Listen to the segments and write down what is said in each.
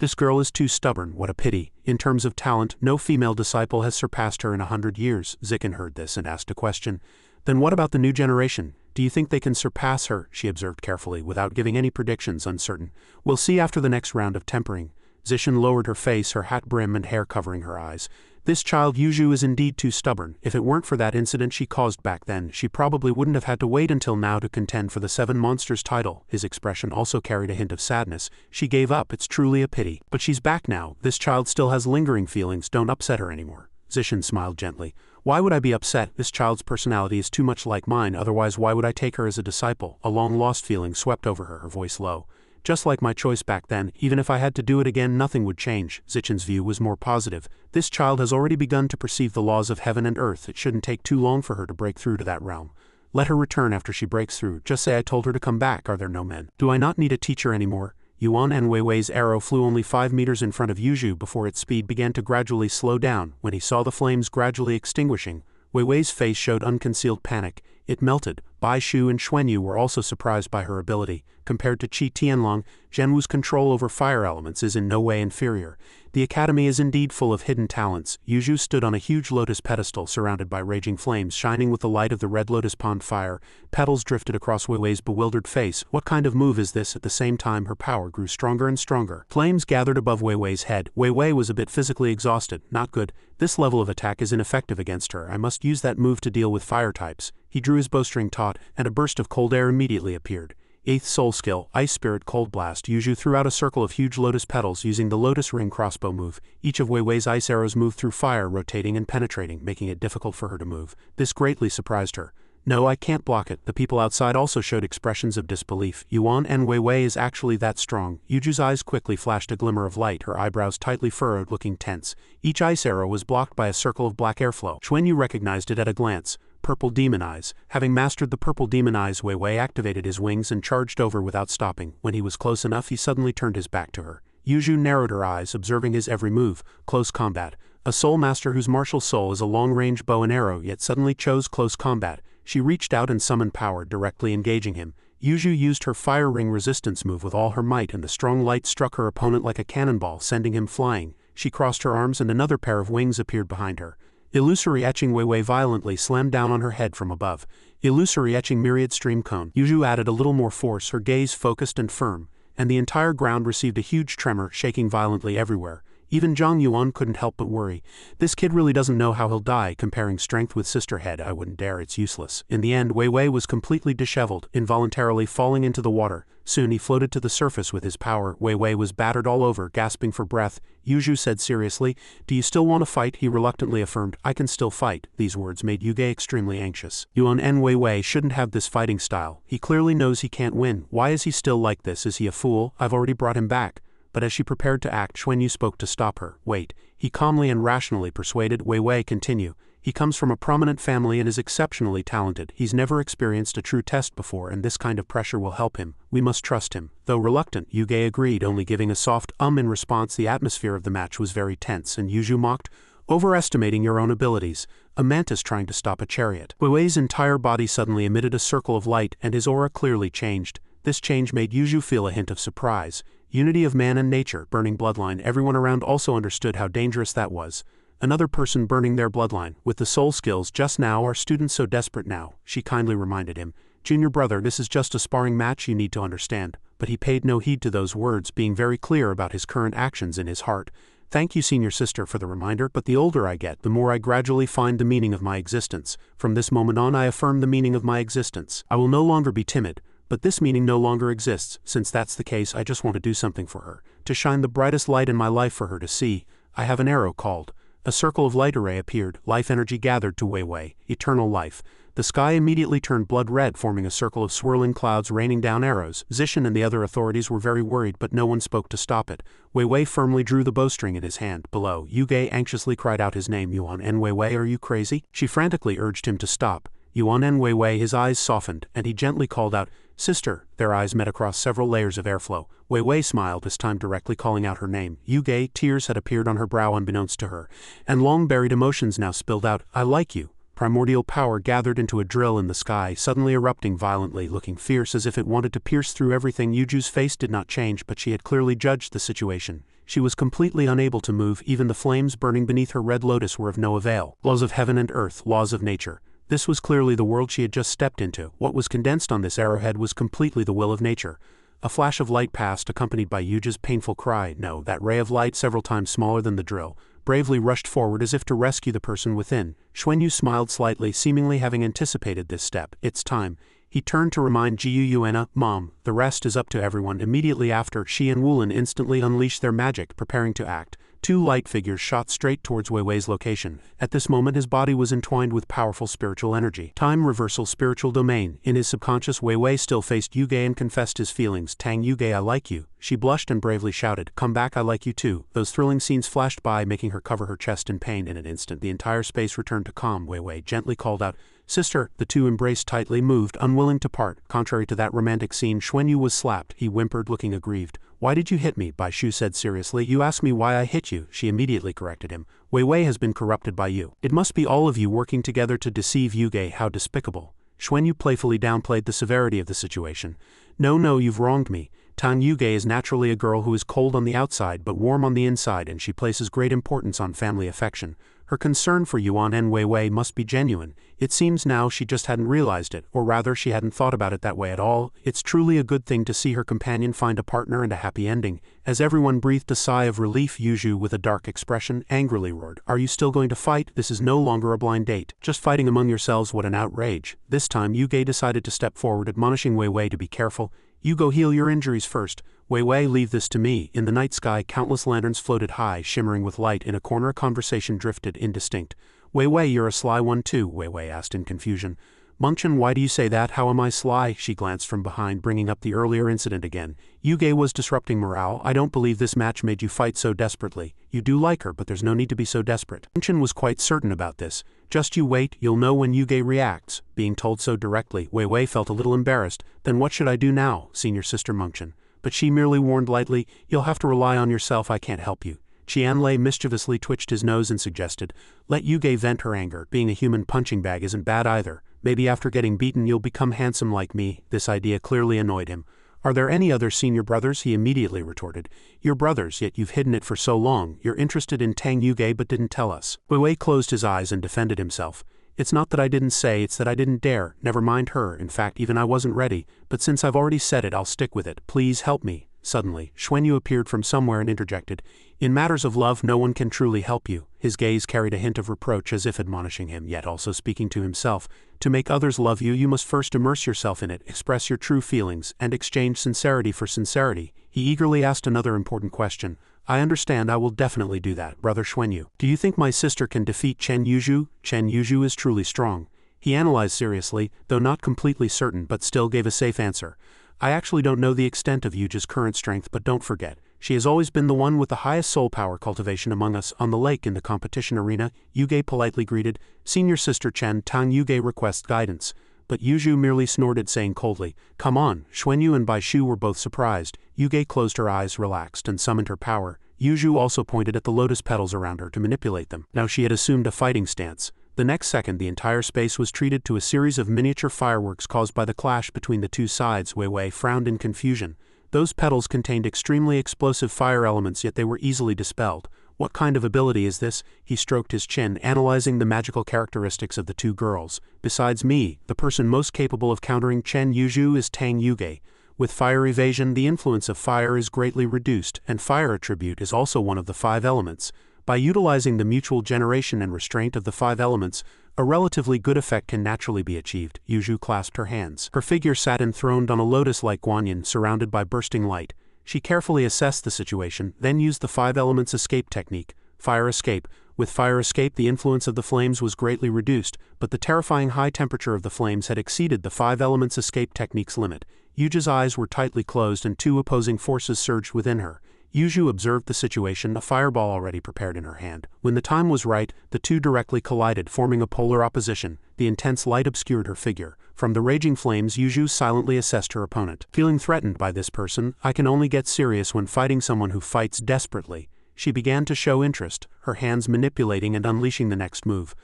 This girl is too stubborn, what a pity. In terms of talent, no female disciple has surpassed her in 100 years. Zikin heard this and asked a question. Then what about the new generation? Do you think they can surpass her? She observed carefully, without giving any predictions, uncertain. We'll see after the next round of tempering. Zishin lowered her face, her hat brim and hair covering her eyes. This child Yuju is indeed too stubborn. If it weren't for that incident she caused back then, she probably wouldn't have had to wait until now to contend for the Seven Monsters title. His expression also carried a hint of sadness. She gave up, it's truly a pity. But she's back now. This child still has lingering feelings, don't upset her anymore. Zishin smiled gently. Why would I be upset? This child's personality is too much like mine, otherwise why would I take her as a disciple? A long-lost feeling swept over her, her voice low. Just like my choice back then, even if I had to do it again nothing would change. Zichin's view was more positive. This child has already begun to perceive the laws of heaven and earth. It shouldn't take too long for her to break through to that realm. Let her return after she breaks through. Just say I told her to come back. Are there no men? Do I not need a teacher anymore? Yuan and Weiwei's arrow flew only 5 meters in front of Yuju before its speed began to gradually slow down. When he saw the flames gradually extinguishing, Weiwei's face showed unconcealed panic. It melted. Bai Shu and Xuanyu were also surprised by her ability. Compared to Qi Tianlong, Zhenwu's control over fire elements is in no way inferior. The academy is indeed full of hidden talents. Yuju stood on a huge lotus pedestal surrounded by raging flames shining with the light of the red lotus pond fire. Petals drifted across Weiwei's bewildered face. What kind of move is this? At the same time her power grew stronger and stronger. Flames gathered above Weiwei's head. Weiwei was a bit physically exhausted. Not good. This level of attack is ineffective against her. I must use that move to deal with fire types. He drew his bowstring taut, and a burst of cold air immediately appeared. 8th Soul Skill, Ice Spirit Cold Blast. Yuju threw out a circle of huge lotus petals using the lotus ring crossbow move. Each of Weiwei's ice arrows moved through fire, rotating and penetrating, making it difficult for her to move. This greatly surprised her. No, I can't block it. The people outside also showed expressions of disbelief. Yuan and Weiwei is actually that strong. Yuju's eyes quickly flashed a glimmer of light, her eyebrows tightly furrowed, looking tense. Each ice arrow was blocked by a circle of black airflow. Xuanyu recognized it at a glance. Purple Demon Eyes. Having mastered the Purple Demon Eyes, Weiwei activated his wings and charged over without stopping. When he was close enough, he suddenly turned his back to her. Yuju narrowed her eyes, observing his every move. Close combat. A soul master whose martial soul is a long-range bow and arrow, yet suddenly chose close combat. She reached out and summoned power, directly engaging him. Yuju used her fire ring resistance move with all her might, and the strong light struck her opponent like a cannonball, sending him flying. She crossed her arms and another pair of wings appeared behind her. Illusory Etching Weiwei violently slammed down on her head from above. Illusory Etching Myriad Stream Cone. Yuju added a little more force, her gaze focused and firm, and the entire ground received a huge tremor, shaking violently everywhere. Even Zhang Yuan couldn't help but worry. This kid really doesn't know how he'll die. Comparing strength with sisterhead, I wouldn't dare, it's useless. In the end, Weiwei was completely disheveled, involuntarily falling into the water. Soon he floated to the surface with his power. Weiwei was battered all over, gasping for breath. Yuju said seriously, "Do you still want to fight?" He reluctantly affirmed, "I can still fight." These words made Yuge extremely anxious. Yuan and Weiwei shouldn't have this fighting style. He clearly knows he can't win. Why is he still like this? Is he a fool? I've already brought him back. But as she prepared to act, Xuanyu spoke to stop her. Wait. He calmly and rationally persuaded Weiwei continue. He comes from a prominent family and is exceptionally talented. He's never experienced a true test before, and this kind of pressure will help him. We must trust him. Though reluctant, Yuge agreed, only giving a soft in response. The atmosphere of the match was very tense, and Yuju mocked, "Overestimating your own abilities. A mantis trying to stop a chariot." Weiwei's entire body suddenly emitted a circle of light, and his aura clearly changed. This change made Yuju feel a hint of surprise. Unity of man and nature, burning bloodline. Everyone around also understood how dangerous that was. Another person burning their bloodline. With the soul skills just now, are students so desperate now? She kindly reminded him. "Junior brother, this is just a sparring match, you need to understand." But he paid no heed to those words, being very clear about his current actions in his heart. "Thank you, senior sister, for the reminder, but the older I get, the more I gradually find the meaning of my existence. From this moment on I affirm the meaning of my existence. I will no longer be timid. But this meaning no longer exists. Since that's the case, I just want to do something for her. To shine the brightest light in my life for her to see. I have an arrow called." A circle of light array appeared. Life energy gathered to Weiwei. Eternal life. The sky immediately turned blood red, forming a circle of swirling clouds raining down arrows. Zishin and the other authorities were very worried, but no one spoke to stop it. Weiwei firmly drew the bowstring in his hand. Below, Yuge anxiously cried out his name. "Yuan and Weiwei, are you crazy?" She frantically urged him to stop. Yuan and Weiwei, his eyes softened, and he gently called out, "Sister." Their eyes met across several layers of airflow. Weiwei smiled, this time directly calling out her name. Yuge, tears had appeared on her brow unbeknownst to her, and long-buried emotions now spilled out. "I like you." Primordial power gathered into a drill in the sky, suddenly erupting violently, looking fierce as if it wanted to pierce through everything. Yuju's face did not change, but she had clearly judged the situation. She was completely unable to move, even the flames burning beneath her red lotus were of no avail. Laws of heaven and earth, laws of nature. This was clearly the world she had just stepped into. What was condensed on this arrowhead was completely the will of nature. A flash of light passed, accompanied by Yuja's painful cry. No, that ray of light, several times smaller than the drill, bravely rushed forward as if to rescue the person within. Xuanyu smiled slightly, seemingly having anticipated this step. It's time. He turned to remind Jiu Yuena, Mom, the rest is up to everyone. Immediately after, Shi and Wulin instantly unleashed their magic, preparing to act. Two light figures shot straight towards Wei Wei's location. At this moment his body was entwined with powerful spiritual energy. Time reversal, spiritual domain. In his subconscious, Wei Wei still faced Yuge and confessed his feelings. Tang Yuge, I like you. She blushed and bravely shouted, come back, I like you too. Those thrilling scenes flashed by, making her cover her chest in pain. In an instant the entire space returned to calm. Wei Wei gently called out, Sister. The two embraced tightly, moved, unwilling to part. Contrary to that romantic scene, Xuanyu was slapped. He whimpered, looking aggrieved. Why did you hit me? Bai Shu said seriously. You asked me why I hit you. She immediately corrected him. Wei Wei has been corrupted by you. It must be all of you working together to deceive Yuge. How despicable. Xuanyu playfully downplayed the severity of the situation. No, you've wronged me. Tang Yuge is naturally a girl who is cold on the outside but warm on the inside, and she places great importance on family affection. Her concern for Yuan and Wei Wei must be genuine. It seems now she just hadn't realized it, or rather she hadn't thought about it that way at all. It's truly a good thing to see her companion find a partner and a happy ending. As everyone breathed a sigh of relief, Yuju, with a dark expression, angrily roared, Are you still going to fight? This is no longer a blind date. Just fighting among yourselves, what an outrage. This time Yuge decided to step forward, admonishing Wei Wei to be careful. You go heal your injuries first. Wei Wei, leave this to me. In the night sky, countless lanterns floated high, shimmering with light. In a corner a conversation drifted, indistinct. Wei Wei, you're a sly one too, Wei Wei asked in confusion. Mengchen, why do you say that? How am I sly? She glanced from behind, bringing up the earlier incident again. Yuge was disrupting morale. I don't believe this match made you fight so desperately. You do like her, but there's no need to be so desperate. Mengchen was quite certain about this. Just you wait, you'll know when Yuge reacts. Being told so directly, Wei Wei felt a little embarrassed. Then what should I do now, senior sister Mengchen? But she merely warned lightly, you'll have to rely on yourself, I can't help you. Qianlei mischievously twitched his nose and suggested, let Yuge vent her anger. Being a human punching bag isn't bad either. Maybe after getting beaten you'll become handsome like me. This idea clearly annoyed him. Are there any other senior brothers? He immediately retorted. Your brothers, yet you've hidden it for so long. You're interested in Tang Yuge but didn't tell us. Wei Wei closed his eyes and defended himself. It's not that I didn't say, it's that I didn't dare. Never mind her. In fact, even I wasn't ready. But since I've already said it, I'll stick with it. Please help me. Suddenly, Xuanyu appeared from somewhere and interjected, In matters of love no one can truly help you. His gaze carried a hint of reproach, as if admonishing him, yet also speaking to himself. To make others love you, you must first immerse yourself in it, express your true feelings, and exchange sincerity for sincerity. He eagerly asked another important question. I understand, I will definitely do that, Brother Xuanyu. Do you think my sister can defeat Chen Yuzhu? Chen Yuzhu is truly strong. He analyzed seriously, though not completely certain, but still gave a safe answer. I actually don't know the extent of Yuja's current strength, but don't forget, she has always been the one with the highest soul power cultivation among us. On the lake in the competition arena, Yuge politely greeted, Senior Sister Chen, Tang Yuge requests guidance. But Yuzhu merely snorted, saying coldly, Come on. Xuanyu and Bai Shu were both surprised. Yuge closed her eyes, relaxed, and summoned her power. Yuzhu also pointed at the lotus petals around her to manipulate them. Now she had assumed a fighting stance. The next second the entire space was treated to a series of miniature fireworks caused by the clash between the two sides. Wei Wei frowned in confusion. Those petals contained extremely explosive fire elements, yet they were easily dispelled. What kind of ability is this? He stroked his chin, analyzing the magical characteristics of the two girls. Besides me, the person most capable of countering Chen Yuzhu is Tang Yuge. With fire evasion, the influence of fire is greatly reduced, and fire attribute is also one of the 5 elements. By utilizing the mutual generation and restraint of the 5 elements, a relatively good effect can naturally be achieved. Yuzhu clasped her hands. Her figure sat enthroned on a lotus-like guanyin, surrounded by bursting light. She carefully assessed the situation, then used the 5 elements escape technique. Fire escape. With fire escape, the influence of the flames was greatly reduced, but the terrifying high temperature of the flames had exceeded the 5 elements escape technique's limit. Yuja's eyes were tightly closed and 2 opposing forces surged within her. Yuzhu observed the situation, a fireball already prepared in her hand. When the time was right, the two directly collided, forming a polar opposition. The intense light obscured her figure. From the raging flames, Yuzhu silently assessed her opponent. Feeling threatened by this person, I can only get serious when fighting someone who fights desperately. She began to show interest, her hands manipulating and unleashing the next move.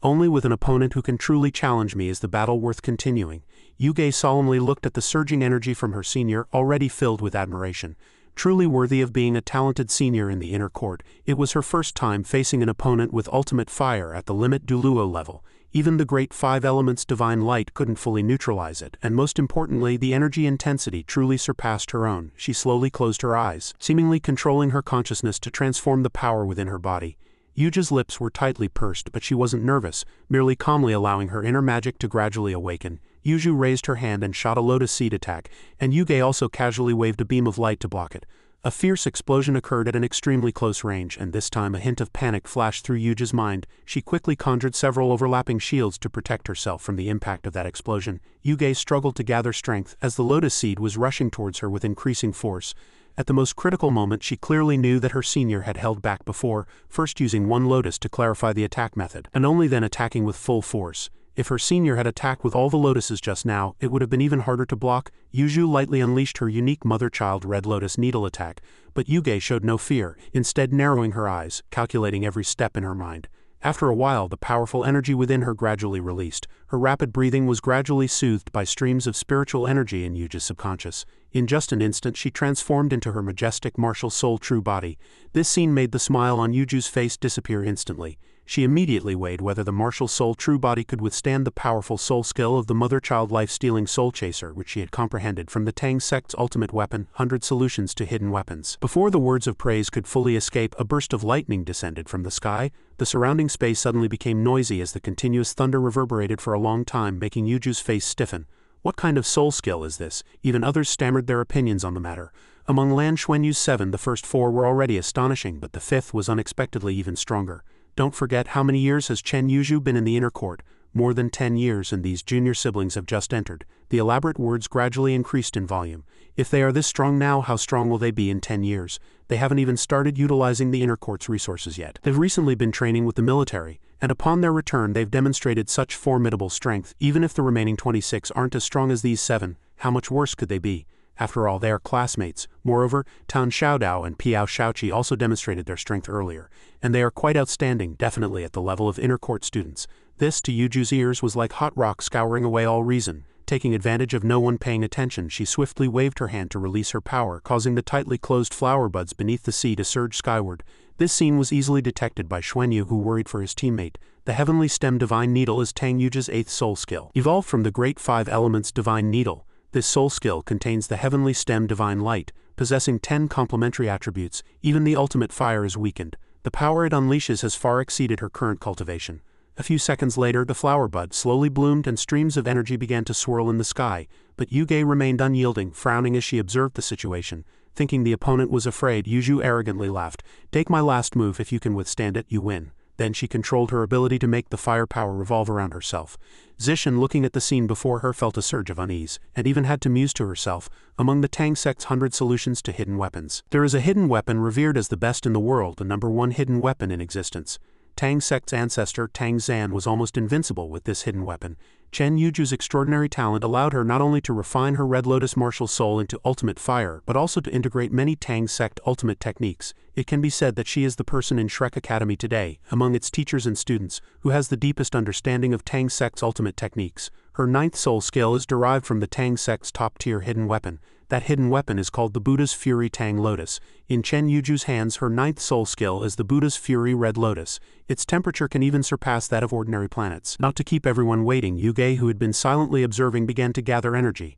Only with an opponent who can truly challenge me is the battle worth continuing. Yuge solemnly looked at the surging energy from her senior, already filled with admiration. Truly worthy of being a talented senior in the inner court, it was her first time facing an opponent with ultimate fire at the limit Duluo level. Even the great 5 elements divine light couldn't fully neutralize it, and most importantly, the energy intensity truly surpassed her own. She slowly closed her eyes, seemingly controlling her consciousness to transform the power within her body. Yuja's lips were tightly pursed, but she wasn't nervous, merely calmly allowing her inner magic to gradually awaken. Yuju raised her hand and shot a lotus seed attack, and Yuge also casually waved a beam of light to block it. A fierce explosion occurred at an extremely close range, and this time a hint of panic flashed through Yuja's mind. She quickly conjured several overlapping shields to protect herself from the impact of that explosion. Yuge struggled to gather strength as the lotus seed was rushing towards her with increasing force. At the most critical moment, she clearly knew that her senior had held back before, first using one lotus to clarify the attack method, and only then attacking with full force. If her senior had attacked with all the lotuses just now, it would have been even harder to block. Yuju lightly unleashed her unique mother-child red lotus needle attack, but Yuge showed no fear, instead narrowing her eyes, calculating every step in her mind. After a while, the powerful energy within her gradually released. Her rapid breathing was gradually soothed by streams of spiritual energy in Yuja's subconscious. In just an instant, she transformed into her majestic martial soul true body. This scene made the smile on Yuju's face disappear instantly. She immediately weighed whether the martial soul true body could withstand the powerful soul skill of the mother-child life-stealing soul chaser, which she had comprehended from the Tang sect's ultimate weapon, 100 Solutions to Hidden Weapons. Before the words of praise could fully escape, a burst of lightning descended from the sky. The surrounding space suddenly became noisy as the continuous thunder reverberated for a long time, making Yuju's face stiffen. What kind of soul skill is this? Even others stammered their opinions on the matter. Among Lan Xuanyu's 7, the first 4 were already astonishing, but the 5th was unexpectedly even stronger. Don't forget, how many years has Chen Yuju been in the inner court? More than 10 years, and these junior siblings have just entered. The elaborate words gradually increased in volume. If they are this strong now, how strong will they be in 10 years? They haven't even started utilizing the inner court's resources yet. They've recently been training with the military, and upon their return they've demonstrated such formidable strength. Even if the remaining 26 aren't as strong as these 7, how much worse could they be? After all, they are classmates. Moreover, Tan Xiaodao and Piao Shaoqi also demonstrated their strength earlier, and they are quite outstanding, definitely at the level of inner court students. This, to Yuju's ears, was like hot rock scouring away all reason. Taking advantage of no one paying attention, she swiftly waved her hand to release her power, causing the tightly closed flower buds beneath the sea to surge skyward. This scene was easily detected by Xuanyu, who worried for his teammate. The Heavenly Stem Divine Needle is Tang Yuja's 8th soul skill. Evolved from the Great 5 Elements Divine Needle, this soul skill contains the Heavenly Stem Divine Light, possessing 10 complementary attributes. Even the ultimate fire is weakened. The power it unleashes has far exceeded her current cultivation. A few seconds later, the flower bud slowly bloomed and streams of energy began to swirl in the sky, but Yuge remained unyielding, frowning as she observed the situation. Thinking the opponent was afraid, Yuju arrogantly laughed. "Take my last move. If you can withstand it, you win." Then she controlled her ability to make the firepower revolve around herself. Zishan, looking at the scene before her, felt a surge of unease, and even had to muse to herself, among the Tang sect's 100 solutions to hidden weapons, there is a hidden weapon revered as the best in the world, the #1 hidden weapon in existence. Tang sect's ancestor Tang Zan was almost invincible with this hidden weapon. Chen Yuju's extraordinary talent allowed her not only to refine her Red Lotus martial soul into ultimate fire, but also to integrate many Tang sect ultimate techniques. It can be said that she is the person in Shrek Academy today, among its teachers and students, who has the deepest understanding of Tang sect's ultimate techniques. Her 9th soul skill is derived from the Tang sect's top-tier hidden weapon. That hidden weapon is called the Buddha's Fury Tang Lotus. In Chen Yuju's hands, her 9th soul skill is the Buddha's Fury Red Lotus. Its temperature can even surpass that of ordinary planets. Not to keep everyone waiting, Yuge, who had been silently observing, began to gather energy.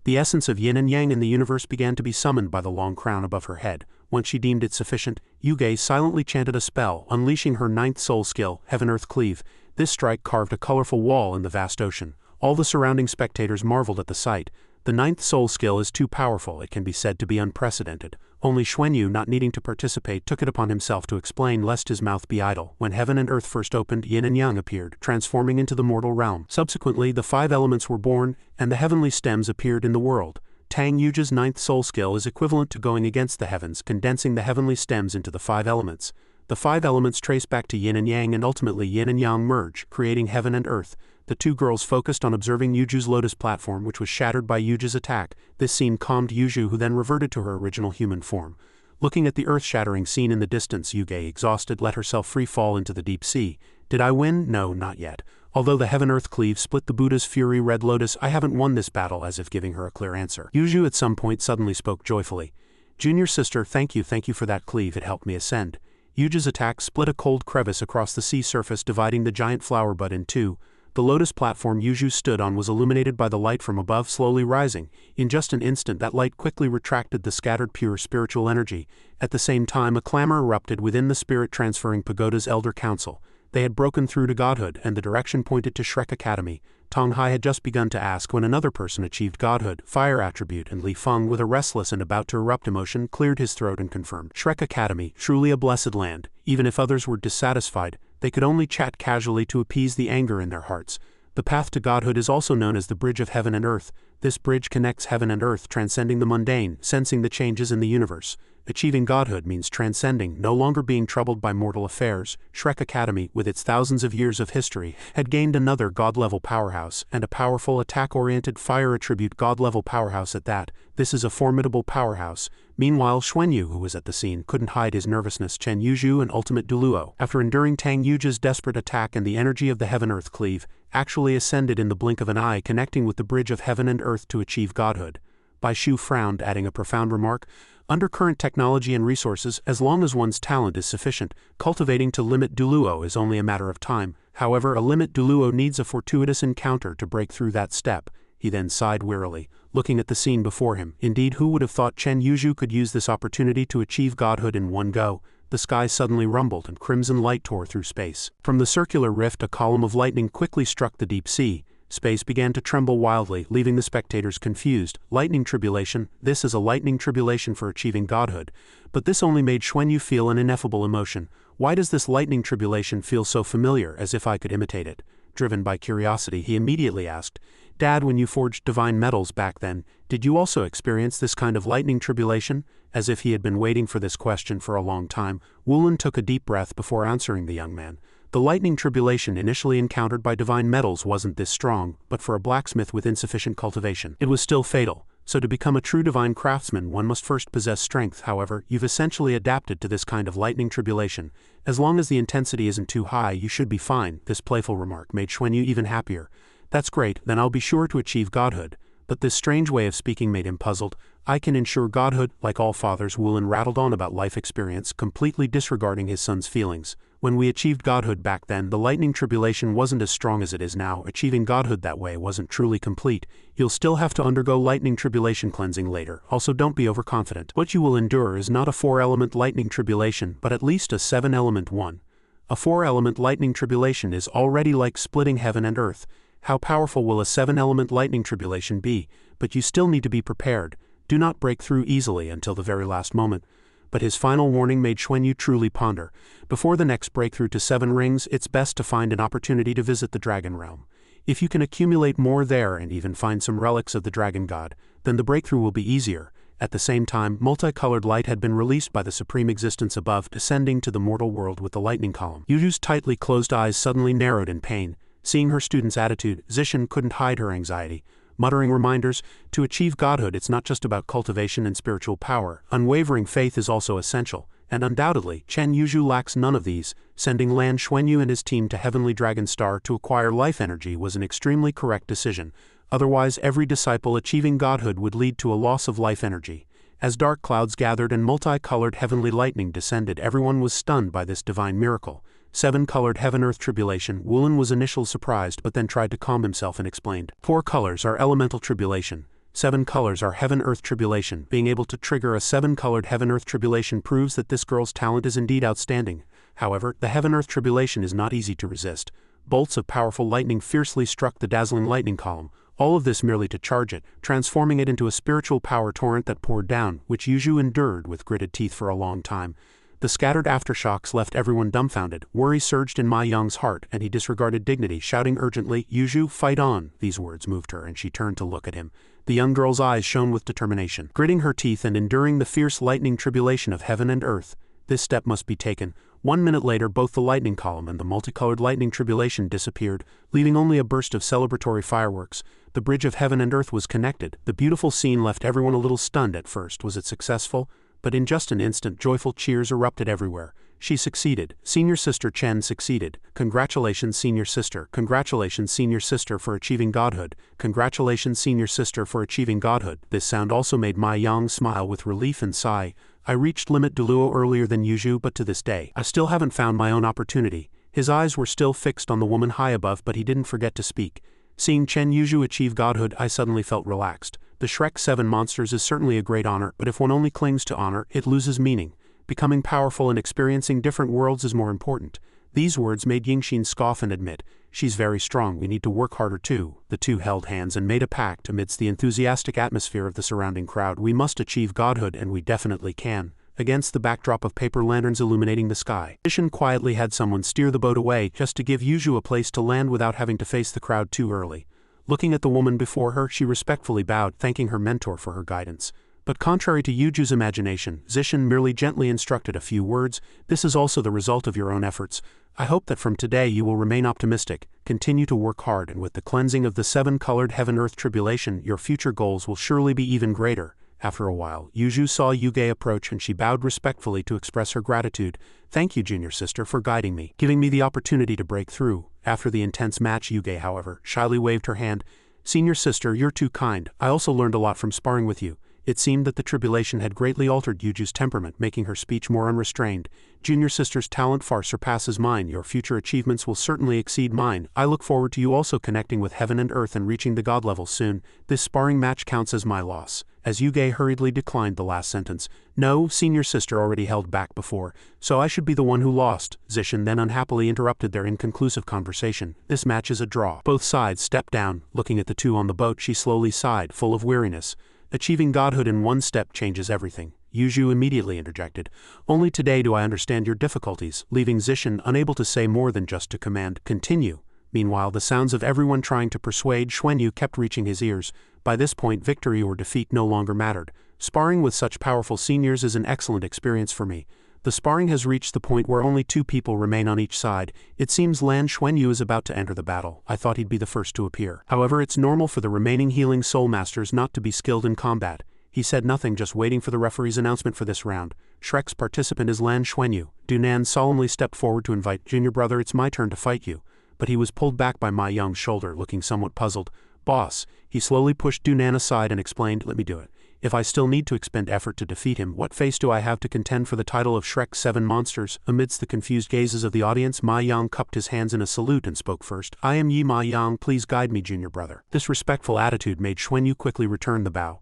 The essence of yin and yang in the universe began to be summoned by the long crown above her head. Once she deemed it sufficient, Yuge silently chanted a spell, unleashing her 9th soul skill, Heaven-Earth Cleave. This strike carved a colorful wall in the vast ocean. All the surrounding spectators marveled at the sight. The 9th soul skill is too powerful, it can be said to be unprecedented. Only Xuanyu, not needing to participate, took it upon himself to explain lest his mouth be idle. When heaven and earth first opened, yin and yang appeared, transforming into the mortal realm. Subsequently, the 5 elements were born, and the heavenly stems appeared in the world. Tang Yuja's 9th soul skill is equivalent to going against the heavens, condensing the heavenly stems into the 5 elements. The 5 elements trace back to yin and yang, and ultimately yin and yang merge, creating heaven and earth. The 2 girls focused on observing Yuju's lotus platform, which was shattered by Yuju's attack. This scene calmed Yuju, who then reverted to her original human form. Looking at the earth-shattering scene in the distance, Yuge, exhausted, let herself free fall into the deep sea. Did I win? No, not yet. Although the Heaven-Earth Cleave split the Buddha's Fury Red Lotus, I haven't won this battle, as if giving her a clear answer. Yuju at some point suddenly spoke joyfully. Junior sister, thank you for that cleave, it helped me ascend. Yuja's attack split a cold crevice across the sea surface, dividing the giant flower bud in two. The lotus platform Yuju stood on was illuminated by the light from above, slowly rising. In just an instant that light quickly retracted the scattered pure spiritual energy. At the same time a clamor erupted within the spirit-transferring pagoda's elder council. They had broken through to godhood, and the direction pointed to Shrek Academy. Tong Hai had just begun to ask when another person achieved godhood, fire attribute, and Li Feng, with a restless and about to erupt emotion, cleared his throat and confirmed. Shrek Academy, truly a blessed land. Even if others were dissatisfied, they could only chat casually to appease the anger in their hearts. The path to godhood is also known as the Bridge of Heaven and Earth. This bridge connects heaven and earth, transcending the mundane, sensing the changes in the universe. Achieving godhood means transcending, no longer being troubled by mortal affairs. Shrek Academy, with its thousands of years of history, had gained another god-level powerhouse, and a powerful attack-oriented fire attribute god-level powerhouse at that. This is a formidable powerhouse. Meanwhile, Xuanyu, who was at the scene, couldn't hide his nervousness. Chen Yuzhu and Ultimate Duluo, after enduring Tang Yuja's desperate attack and the energy of the heaven-earth cleave, actually ascended in the blink of an eye, connecting with the bridge of heaven and earth to achieve godhood. Bai Shu frowned, adding a profound remark. Under current technology and resources, as long as one's talent is sufficient, cultivating to limit Duluo is only a matter of time. However, a limit Duluo needs a fortuitous encounter to break through that step. He then sighed wearily, looking at the scene before him. Indeed, who would have thought Chen Yuzhu could use this opportunity to achieve godhood in one go? The sky suddenly rumbled and crimson light tore through space. From the circular rift a column of lightning quickly struck the deep sea. Space began to tremble wildly, leaving the spectators confused. Lightning tribulation, this is a lightning tribulation for achieving godhood. But this only made Xuanyu feel an ineffable emotion. Why does this lightning tribulation feel so familiar, as if I could imitate it? Driven by curiosity, he immediately asked, Dad, when you forged divine metals back then, did you also experience this kind of lightning tribulation? As if he had been waiting for this question for a long time, Wulin took a deep breath before answering the young man. The lightning tribulation initially encountered by divine metals wasn't this strong, but for a blacksmith with insufficient cultivation, it was still fatal. So to become a true divine craftsman one must first possess strength. However, you've essentially adapted to this kind of lightning tribulation. As long as the intensity isn't too high, you should be fine. This playful remark made Xuanyu even happier. That's great, then I'll be sure to achieve godhood. But this strange way of speaking made him puzzled. I can ensure godhood, like all fathers. Wulin rattled on about life experience, completely disregarding his son's feelings. When we achieved godhood back then, the lightning tribulation wasn't as strong as it is now. Achieving godhood that way wasn't truly complete. You'll still have to undergo lightning tribulation cleansing later. Also, don't be overconfident. What you will endure is not a 4-element lightning tribulation, but at least a 7-element one. A 4-element lightning tribulation is already like splitting heaven and earth. How powerful will a 7-element lightning tribulation be? But you still need to be prepared. Do not break through easily until the very last moment. But his final warning made Xuanyu truly ponder. Before the next breakthrough to 7 rings, it's best to find an opportunity to visit the Dragon Realm. If you can accumulate more there and even find some relics of the Dragon God, then the breakthrough will be easier. At the same time, multicolored light had been released by the Supreme Existence above, descending to the mortal world with the lightning column. Yuju's tightly closed eyes suddenly narrowed in pain. Seeing her student's attitude, Zishan couldn't hide her anxiety. Muttering reminders, to achieve godhood it's not just about cultivation and spiritual power. Unwavering faith is also essential, and undoubtedly, Chen Yuzhu lacks none of these. Sending Lan Xuanyu and his team to Heavenly Dragon Star to acquire life energy was an extremely correct decision. Otherwise, every disciple achieving godhood would lead to a loss of life energy. As dark clouds gathered and multicolored heavenly lightning descended, everyone was stunned by this divine miracle. 7-colored heaven-earth tribulation. Wulin was initially surprised but then tried to calm himself and explained. 4 colors are elemental tribulation. 7 colors are heaven-earth tribulation. Being able to trigger a 7-colored heaven-earth tribulation proves that this girl's talent is indeed outstanding. However, the heaven-earth tribulation is not easy to resist. Bolts of powerful lightning fiercely struck the dazzling lightning column. All of this merely to charge it, transforming it into a spiritual power torrent that poured down, which Yuzhu endured with gritted teeth for a long time. The scattered aftershocks left everyone dumbfounded. Worry surged in Ma Yang's heart, and he disregarded dignity, shouting urgently, Yuzhu, fight on! These words moved her, and she turned to look at him. The young girl's eyes shone with determination. Gritting her teeth and enduring the fierce lightning tribulation of heaven and earth, this step must be taken. 1 minute later, both the lightning column and the multicolored lightning tribulation disappeared, leaving only a burst of celebratory fireworks. The bridge of heaven and earth was connected. The beautiful scene left everyone a little stunned at first. Was it successful? But in just an instant, joyful cheers erupted everywhere. She succeeded. Senior sister Chen succeeded. Congratulations, senior sister. Congratulations, senior sister, for achieving godhood. Congratulations, senior sister, for achieving godhood. This sound also made Ma Yang smile with relief and sigh. I reached limit Deluo earlier than usual, but to this day, I still haven't found my own opportunity. His eyes were still fixed on the woman high above, but he didn't forget to speak. Seeing Chen Yuzhu achieve godhood, I suddenly felt relaxed. The Shrek 7 monsters is certainly a great honor, but if one only clings to honor, it loses meaning. Becoming powerful and experiencing different worlds is more important. These words made Yingxin scoff and admit, "She's very strong, we need to work harder too." The two held hands and made a pact. Amidst the enthusiastic atmosphere of the surrounding crowd, we must achieve godhood, and we definitely can. Against the backdrop of paper lanterns illuminating the sky, Zishan quietly had someone steer the boat away just to give Yuzhu a place to land without having to face the crowd too early. Looking at the woman before her, she respectfully bowed, thanking her mentor for her guidance. But contrary to Yuzhu's imagination, Zishan merely gently instructed a few words. "This is also the result of your own efforts. I hope that from today you will remain optimistic, continue to work hard, and with the cleansing of the 7-colored heaven-earth tribulation, your future goals will surely be even greater." After a while, Yuzhu saw Yuge approach and she bowed respectfully to express her gratitude. "Thank you, junior sister, for guiding me, giving me the opportunity to break through." After the intense match, Yuge, however, shyly waved her hand. "Senior sister, you're too kind. I also learned a lot from sparring with you." It seemed that the tribulation had greatly altered Yuju's temperament, making her speech more unrestrained. "Junior sister's talent far surpasses mine. Your future achievements will certainly exceed mine. I look forward to you also connecting with heaven and earth and reaching the god level soon. This sparring match counts as my loss." As Yuge hurriedly declined the last sentence. "No, senior sister already held back before, so I should be the one who lost." Zishan then unhappily interrupted their inconclusive conversation. "This match is a draw." Both sides stepped down. Looking at the two on the boat, she slowly sighed, full of weariness. "Achieving godhood in one step changes everything." Yuzhu immediately interjected. "Only today do I understand your difficulties," leaving Zishan unable to say more than just to command, "Continue." Meanwhile, the sounds of everyone trying to persuade Xuanyu kept reaching his ears. By this point, victory or defeat no longer mattered. Sparring with such powerful seniors is an excellent experience for me. The sparring has reached the point where only 2 people remain on each side. It seems Lan Xuanyu is about to enter the battle. I thought he'd be the first to appear. However, it's normal for the remaining healing soul masters not to be skilled in combat. He said nothing, just waiting for the referee's announcement for this round. Shrek's participant is Lan Xuanyu. Dunan solemnly stepped forward to invite, "Junior brother, it's my turn to fight you." But he was pulled back by Ma Yang's shoulder, looking somewhat puzzled. "Boss." He slowly pushed Dunan aside and explained, "Let me do it. If I still need to expend effort to defeat him, what face do I have to contend for the title of Shrek 7 monsters?" Amidst the confused gazes of the audience, Ma Yang cupped his hands in a salute and spoke first. "I am Yi Ma Yang, please guide me, junior brother." This respectful attitude made Xuanyu quickly return the bow.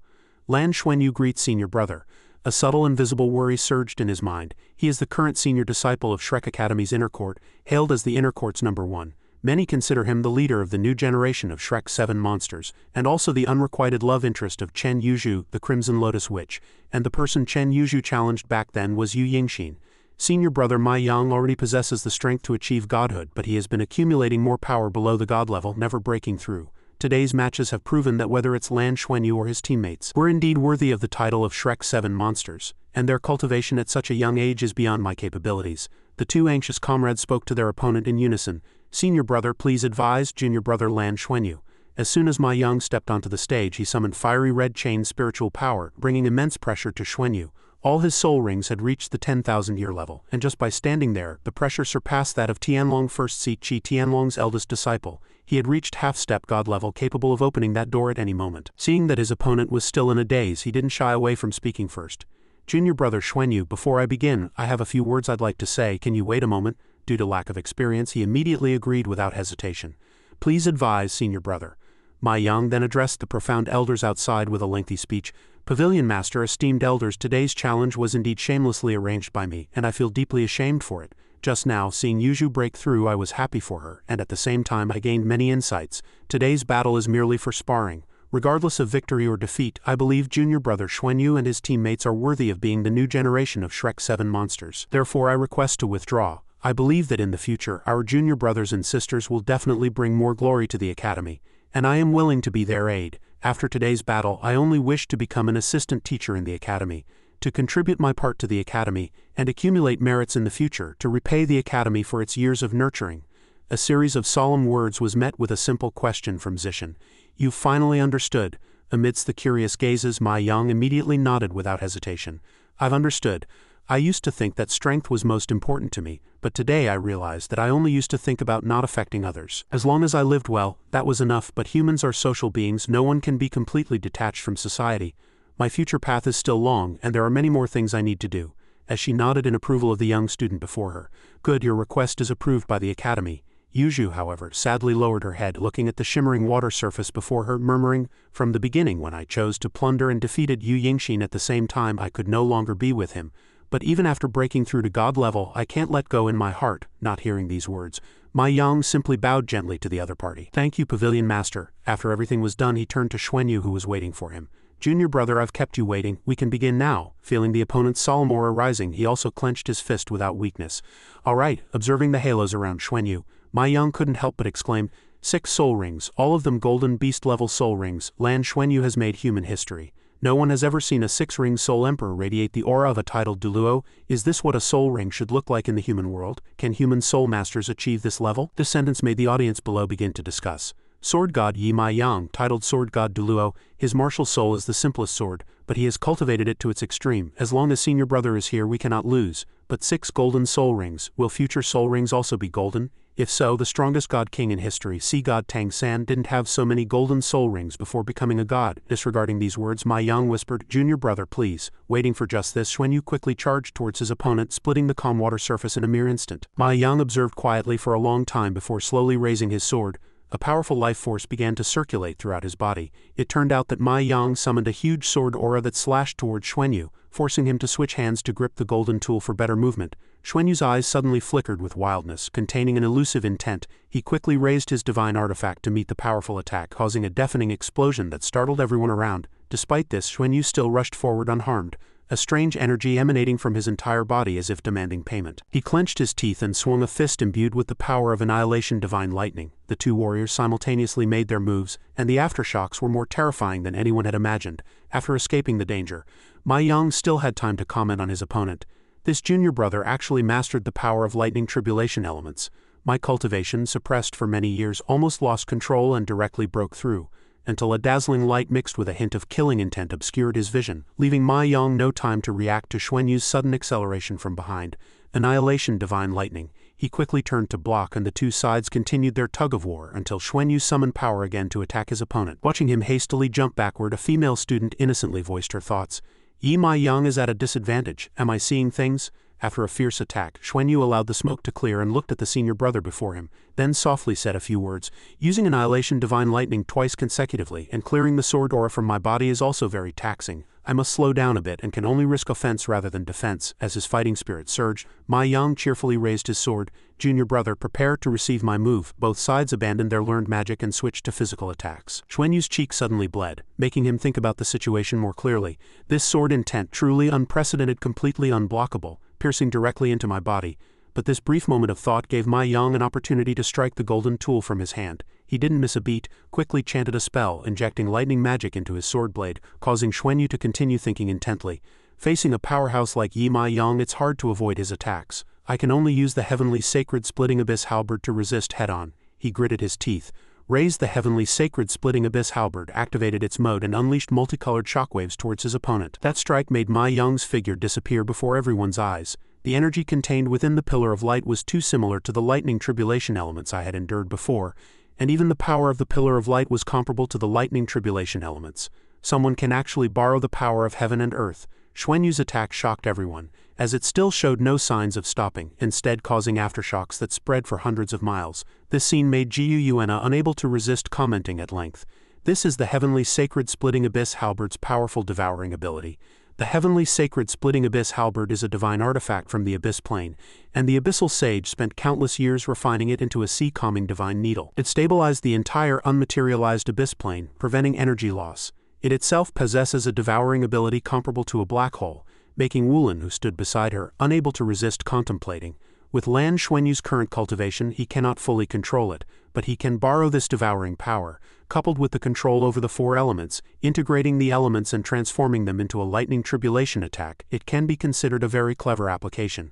Lan Xuanyu greets senior brother. A subtle invisible worry surged in his mind. He is the current senior disciple of Shrek Academy's inner court, hailed as the inner court's #1. Many consider him the leader of the new generation of Shrek 7 monsters, and also the unrequited love interest of Chen Yuzhu, the Crimson Lotus Witch, and the person Chen Yuzhu challenged back then was Yu Yingxin. Senior brother Ma Yang already possesses the strength to achieve godhood, but he has been accumulating more power below the god level, never breaking through. Today's matches have proven that whether it's Lan Xuanyu or his teammates were indeed worthy of the title of Shrek 7 monsters, and their cultivation at such a young age is beyond my capabilities. The two anxious comrades spoke to their opponent in unison. "Senior brother, please advise." Junior brother Lan Xuanyu. As soon as Ma Yang stepped onto the stage, he summoned fiery red chain spiritual power, bringing immense pressure to Xuanyu. All his soul rings had reached the 10,000-year level, and just by standing there, the pressure surpassed that of Tianlong First Seat Qi, Tianlong's eldest disciple. He had reached half-step god level, capable of opening that door at any moment. Seeing that his opponent was still in a daze, he didn't shy away from speaking first. "Junior brother Xuanyu, before I begin, I have a few words I'd like to say. Can you wait a moment?" Due to lack of experience, he immediately agreed without hesitation. "Please advise, senior brother." Ma Yang then addressed the profound elders outside with a lengthy speech. "Pavilion Master, esteemed elders, today's challenge was indeed shamelessly arranged by me, and I feel deeply ashamed for it. Just now, seeing Yuzhu break through, I was happy for her, and at the same time I gained many insights. Today's battle is merely for sparring. Regardless of victory or defeat, I believe junior brother Xuanyu and his teammates are worthy of being the new generation of Shrek 7 monsters. Therefore I request to withdraw. I believe that in the future, our junior brothers and sisters will definitely bring more glory to the Academy, and I am willing to be their aid. After today's battle, I only wish to become an assistant teacher in the Academy, to contribute my part to the Academy, and accumulate merits in the future to repay the Academy for its years of nurturing." A series of solemn words was met with a simple question from Zishan. "You finally understood." Amidst the curious gazes, Ma Yang immediately nodded without hesitation. "I've understood. I used to think that strength was most important to me, but today I realize that I only used to think about not affecting others. As long as I lived well, that was enough, but humans are social beings, no one can be completely detached from society. My future path is still long, and there are many more things I need to do. As she nodded in approval of the young student before her. Good, your request is approved by the academy. Yuju, however, sadly lowered her head, looking at the shimmering water surface before her, murmuring, from the beginning when I chose to plunder and defeated Yu Yingxin at the same time, I could no longer be with him. But even after breaking through to God level, I can't let go in my heart. Not hearing these words, Ma Yang simply bowed gently to the other party. Thank you, Pavilion Master. After everything was done, he turned to Xuanyu, who was waiting for him. Junior brother, I've kept you waiting, we can begin now. Feeling the opponent's solemn aura rising, he also clenched his fist without weakness. All right, observing the halos around Xuanyu, Ma Yang couldn't help but exclaim, 6 soul rings, all of them golden beast-level soul rings. Lan Xuanyu has made human history. No one has ever seen a 6-ring soul emperor radiate the aura of a titled Duluo. Is this what a soul ring should look like in the human world? Can human soul masters achieve this level? Descendants made the audience below begin to discuss. Sword God Yi Ma Yang, titled Sword God Duluo, his martial soul is the simplest sword, but he has cultivated it to its extreme. As long as senior brother is here, we cannot lose. But 6 golden soul rings, will future soul rings also be golden? If so, the strongest god king in history, Sea God Tang San, didn't have so many golden soul rings before becoming a god. Disregarding these words, Ma Yang whispered, Junior brother, please. Waiting for just this, Xuanyu quickly charged towards his opponent, splitting the calm water surface in a mere instant. Ma Yang observed quietly for a long time before slowly raising his sword. A powerful life force began to circulate throughout his body. It turned out that Ma Yang summoned a huge sword aura that slashed towards Xuanyu, forcing him to switch hands to grip the golden tool for better movement. Xuanyu's eyes suddenly flickered with wildness, containing an elusive intent. He quickly raised his divine artifact to meet the powerful attack, causing a deafening explosion that startled everyone around. Despite this, Xuanyu still rushed forward unharmed, a strange energy emanating from his entire body as if demanding payment. He clenched his teeth and swung a fist imbued with the power of annihilation divine lightning. The 2 warriors simultaneously made their moves, and the aftershocks were more terrifying than anyone had imagined. After escaping the danger, Ma Yang still had time to comment on his opponent. This junior brother actually mastered the power of lightning tribulation elements. My cultivation, suppressed for many years, almost lost control and directly broke through, until a dazzling light mixed with a hint of killing intent obscured his vision, leaving Ma Yang no time to react to Xuanyu's sudden acceleration from behind. Annihilation divine lightning. He quickly turned to block, and the 2 sides continued their tug-of-war until Xuanyu summoned power again to attack his opponent. Watching him hastily jump backward, a female student innocently voiced her thoughts. Yi Ma Yang is at a disadvantage. Am I seeing things? After a fierce attack, Xuanyu allowed the smoke to clear and looked at the senior brother before him, then softly said a few words. Using Annihilation Divine Lightning twice consecutively and clearing the sword aura from my body is also very taxing. I must slow down a bit and can only risk offense rather than defense. As his fighting spirit surged, Ma Yang cheerfully raised his sword. Junior brother, prepare to receive my move. Both sides abandoned their learned magic and switched to physical attacks. Xuanyu's cheek suddenly bled, making him think about the situation more clearly. This sword intent, truly unprecedented, completely unblockable, piercing directly into my body. But this brief moment of thought gave Ma Yang an opportunity to strike the golden tool from his hand. He didn't miss a beat, quickly chanted a spell, injecting lightning magic into his sword blade, causing Xuanyu to continue thinking intently. Facing a powerhouse like Yi Ma Yang, it's hard to avoid his attacks. I can only use the heavenly sacred splitting abyss halberd to resist head-on. He gritted his teeth, raised the heavenly sacred splitting abyss halberd, activated its mode, and unleashed multicolored shockwaves towards his opponent. That strike made Ma Yang's figure disappear before everyone's eyes. The energy contained within the pillar of light was too similar to the lightning tribulation elements I had endured before, and even the power of the pillar of light was comparable to the lightning tribulation elements. Someone can actually borrow the power of heaven and earth. Xuanyu's attack shocked everyone, as it still showed no signs of stopping, instead causing aftershocks that spread for hundreds of miles. This scene made Jiu Yuena unable to resist commenting at length. This is the heavenly sacred splitting abyss halberd's powerful devouring ability. The heavenly sacred splitting abyss halberd is a divine artifact from the abyss plane, and the abyssal sage spent countless years refining it into a sea-calming divine needle. It stabilized the entire unmaterialized abyss plane, preventing energy loss. It itself possesses a devouring ability comparable to a black hole, making Wulin, who stood beside her, unable to resist contemplating. With Lan Xuanyu's current cultivation, he cannot fully control it, but he can borrow this devouring power, coupled with the control over the 4 elements, integrating the elements and transforming them into a lightning tribulation attack. It can be considered a very clever application.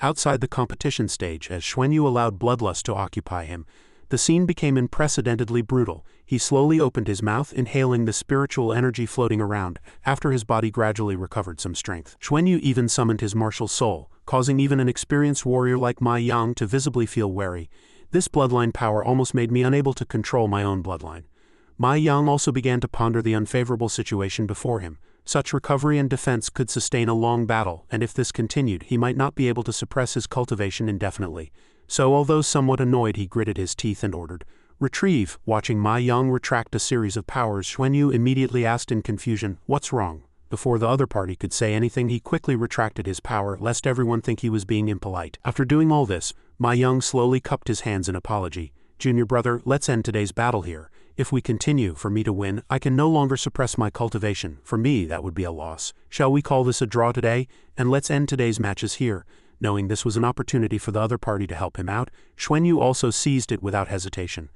Outside the competition stage, as Xuanyu allowed bloodlust to occupy him, The scene became unprecedentedly brutal. He slowly opened his mouth, inhaling the spiritual energy floating around, after his body gradually recovered some strength. Xuanyu even summoned his martial soul, causing even an experienced warrior like Ma Yang to visibly feel wary. This bloodline power almost made me unable to control my own bloodline. Ma Yang also began to ponder the unfavorable situation before him. Such recovery and defense could sustain a long battle, and if this continued, he might not be able to suppress his cultivation indefinitely. So although somewhat annoyed, he gritted his teeth and ordered, "Retrieve." Watching Ma Yang retract a series of powers, Xuanyu immediately asked in confusion, "What's wrong?" Before the other party could say anything, he quickly retracted his power, lest everyone think he was being impolite. After doing all this, Ma Yang slowly cupped his hands in apology. "Junior brother, let's end today's battle here. If we continue, for me to win, I can no longer suppress my cultivation. For me, that would be a loss. Shall we call this a draw today? And let's end today's matches here." Knowing this was an opportunity for the other party to help him out, Xuanyu also seized it without hesitation.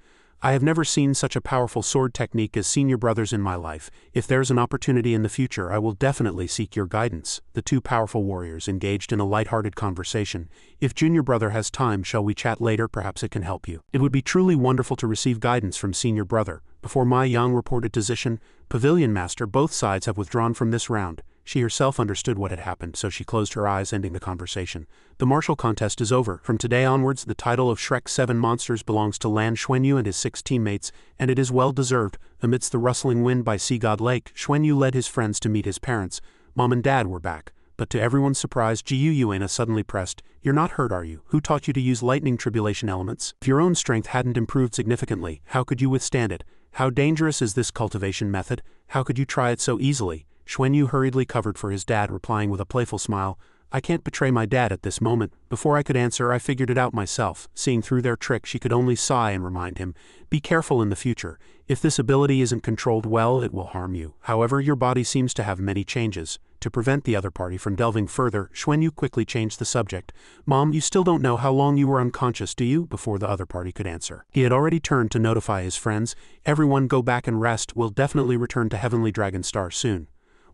"I have never seen such a powerful sword technique as senior brothers in my life. If there's an opportunity in the future, I will definitely seek your guidance." The two powerful warriors engaged in a light-hearted conversation. "If junior brother has time, shall we chat later? Perhaps it can help you. It would be truly wonderful to receive guidance from senior brother." Before Ma Yang reported to Zishan, "Pavilion Master, both sides have withdrawn from this round." She herself understood what had happened, so she closed her eyes, ending the conversation. "The martial contest is over. From today onwards, the title of Shrek 7 Monsters belongs to Lan Xuanyu and his 6 teammates, and it is well deserved." Amidst the rustling wind by Sea God Lake, Xuanyu led his friends to meet his parents. Mom and Dad were back, but to everyone's surprise, Jiu suddenly pressed, "You're not hurt, are you? Who taught you to use lightning tribulation elements? If your own strength hadn't improved significantly, how could you withstand it? How dangerous is this cultivation method? How could you try it so easily?" Xuanyu hurriedly covered for his dad, replying with a playful smile, "I can't betray my dad at this moment." Before I could answer, I figured it out myself. Seeing through their trick, she could only sigh and remind him, "Be careful in the future. If this ability isn't controlled well, it will harm you. However, your body seems to have many changes." To prevent the other party from delving further, Xuanyu quickly changed the subject. "Mom, you still don't know how long you were unconscious, do you?" Before the other party could answer, he had already turned to notify his friends, "Everyone go back and rest. We'll definitely return to Heavenly Dragon Star soon."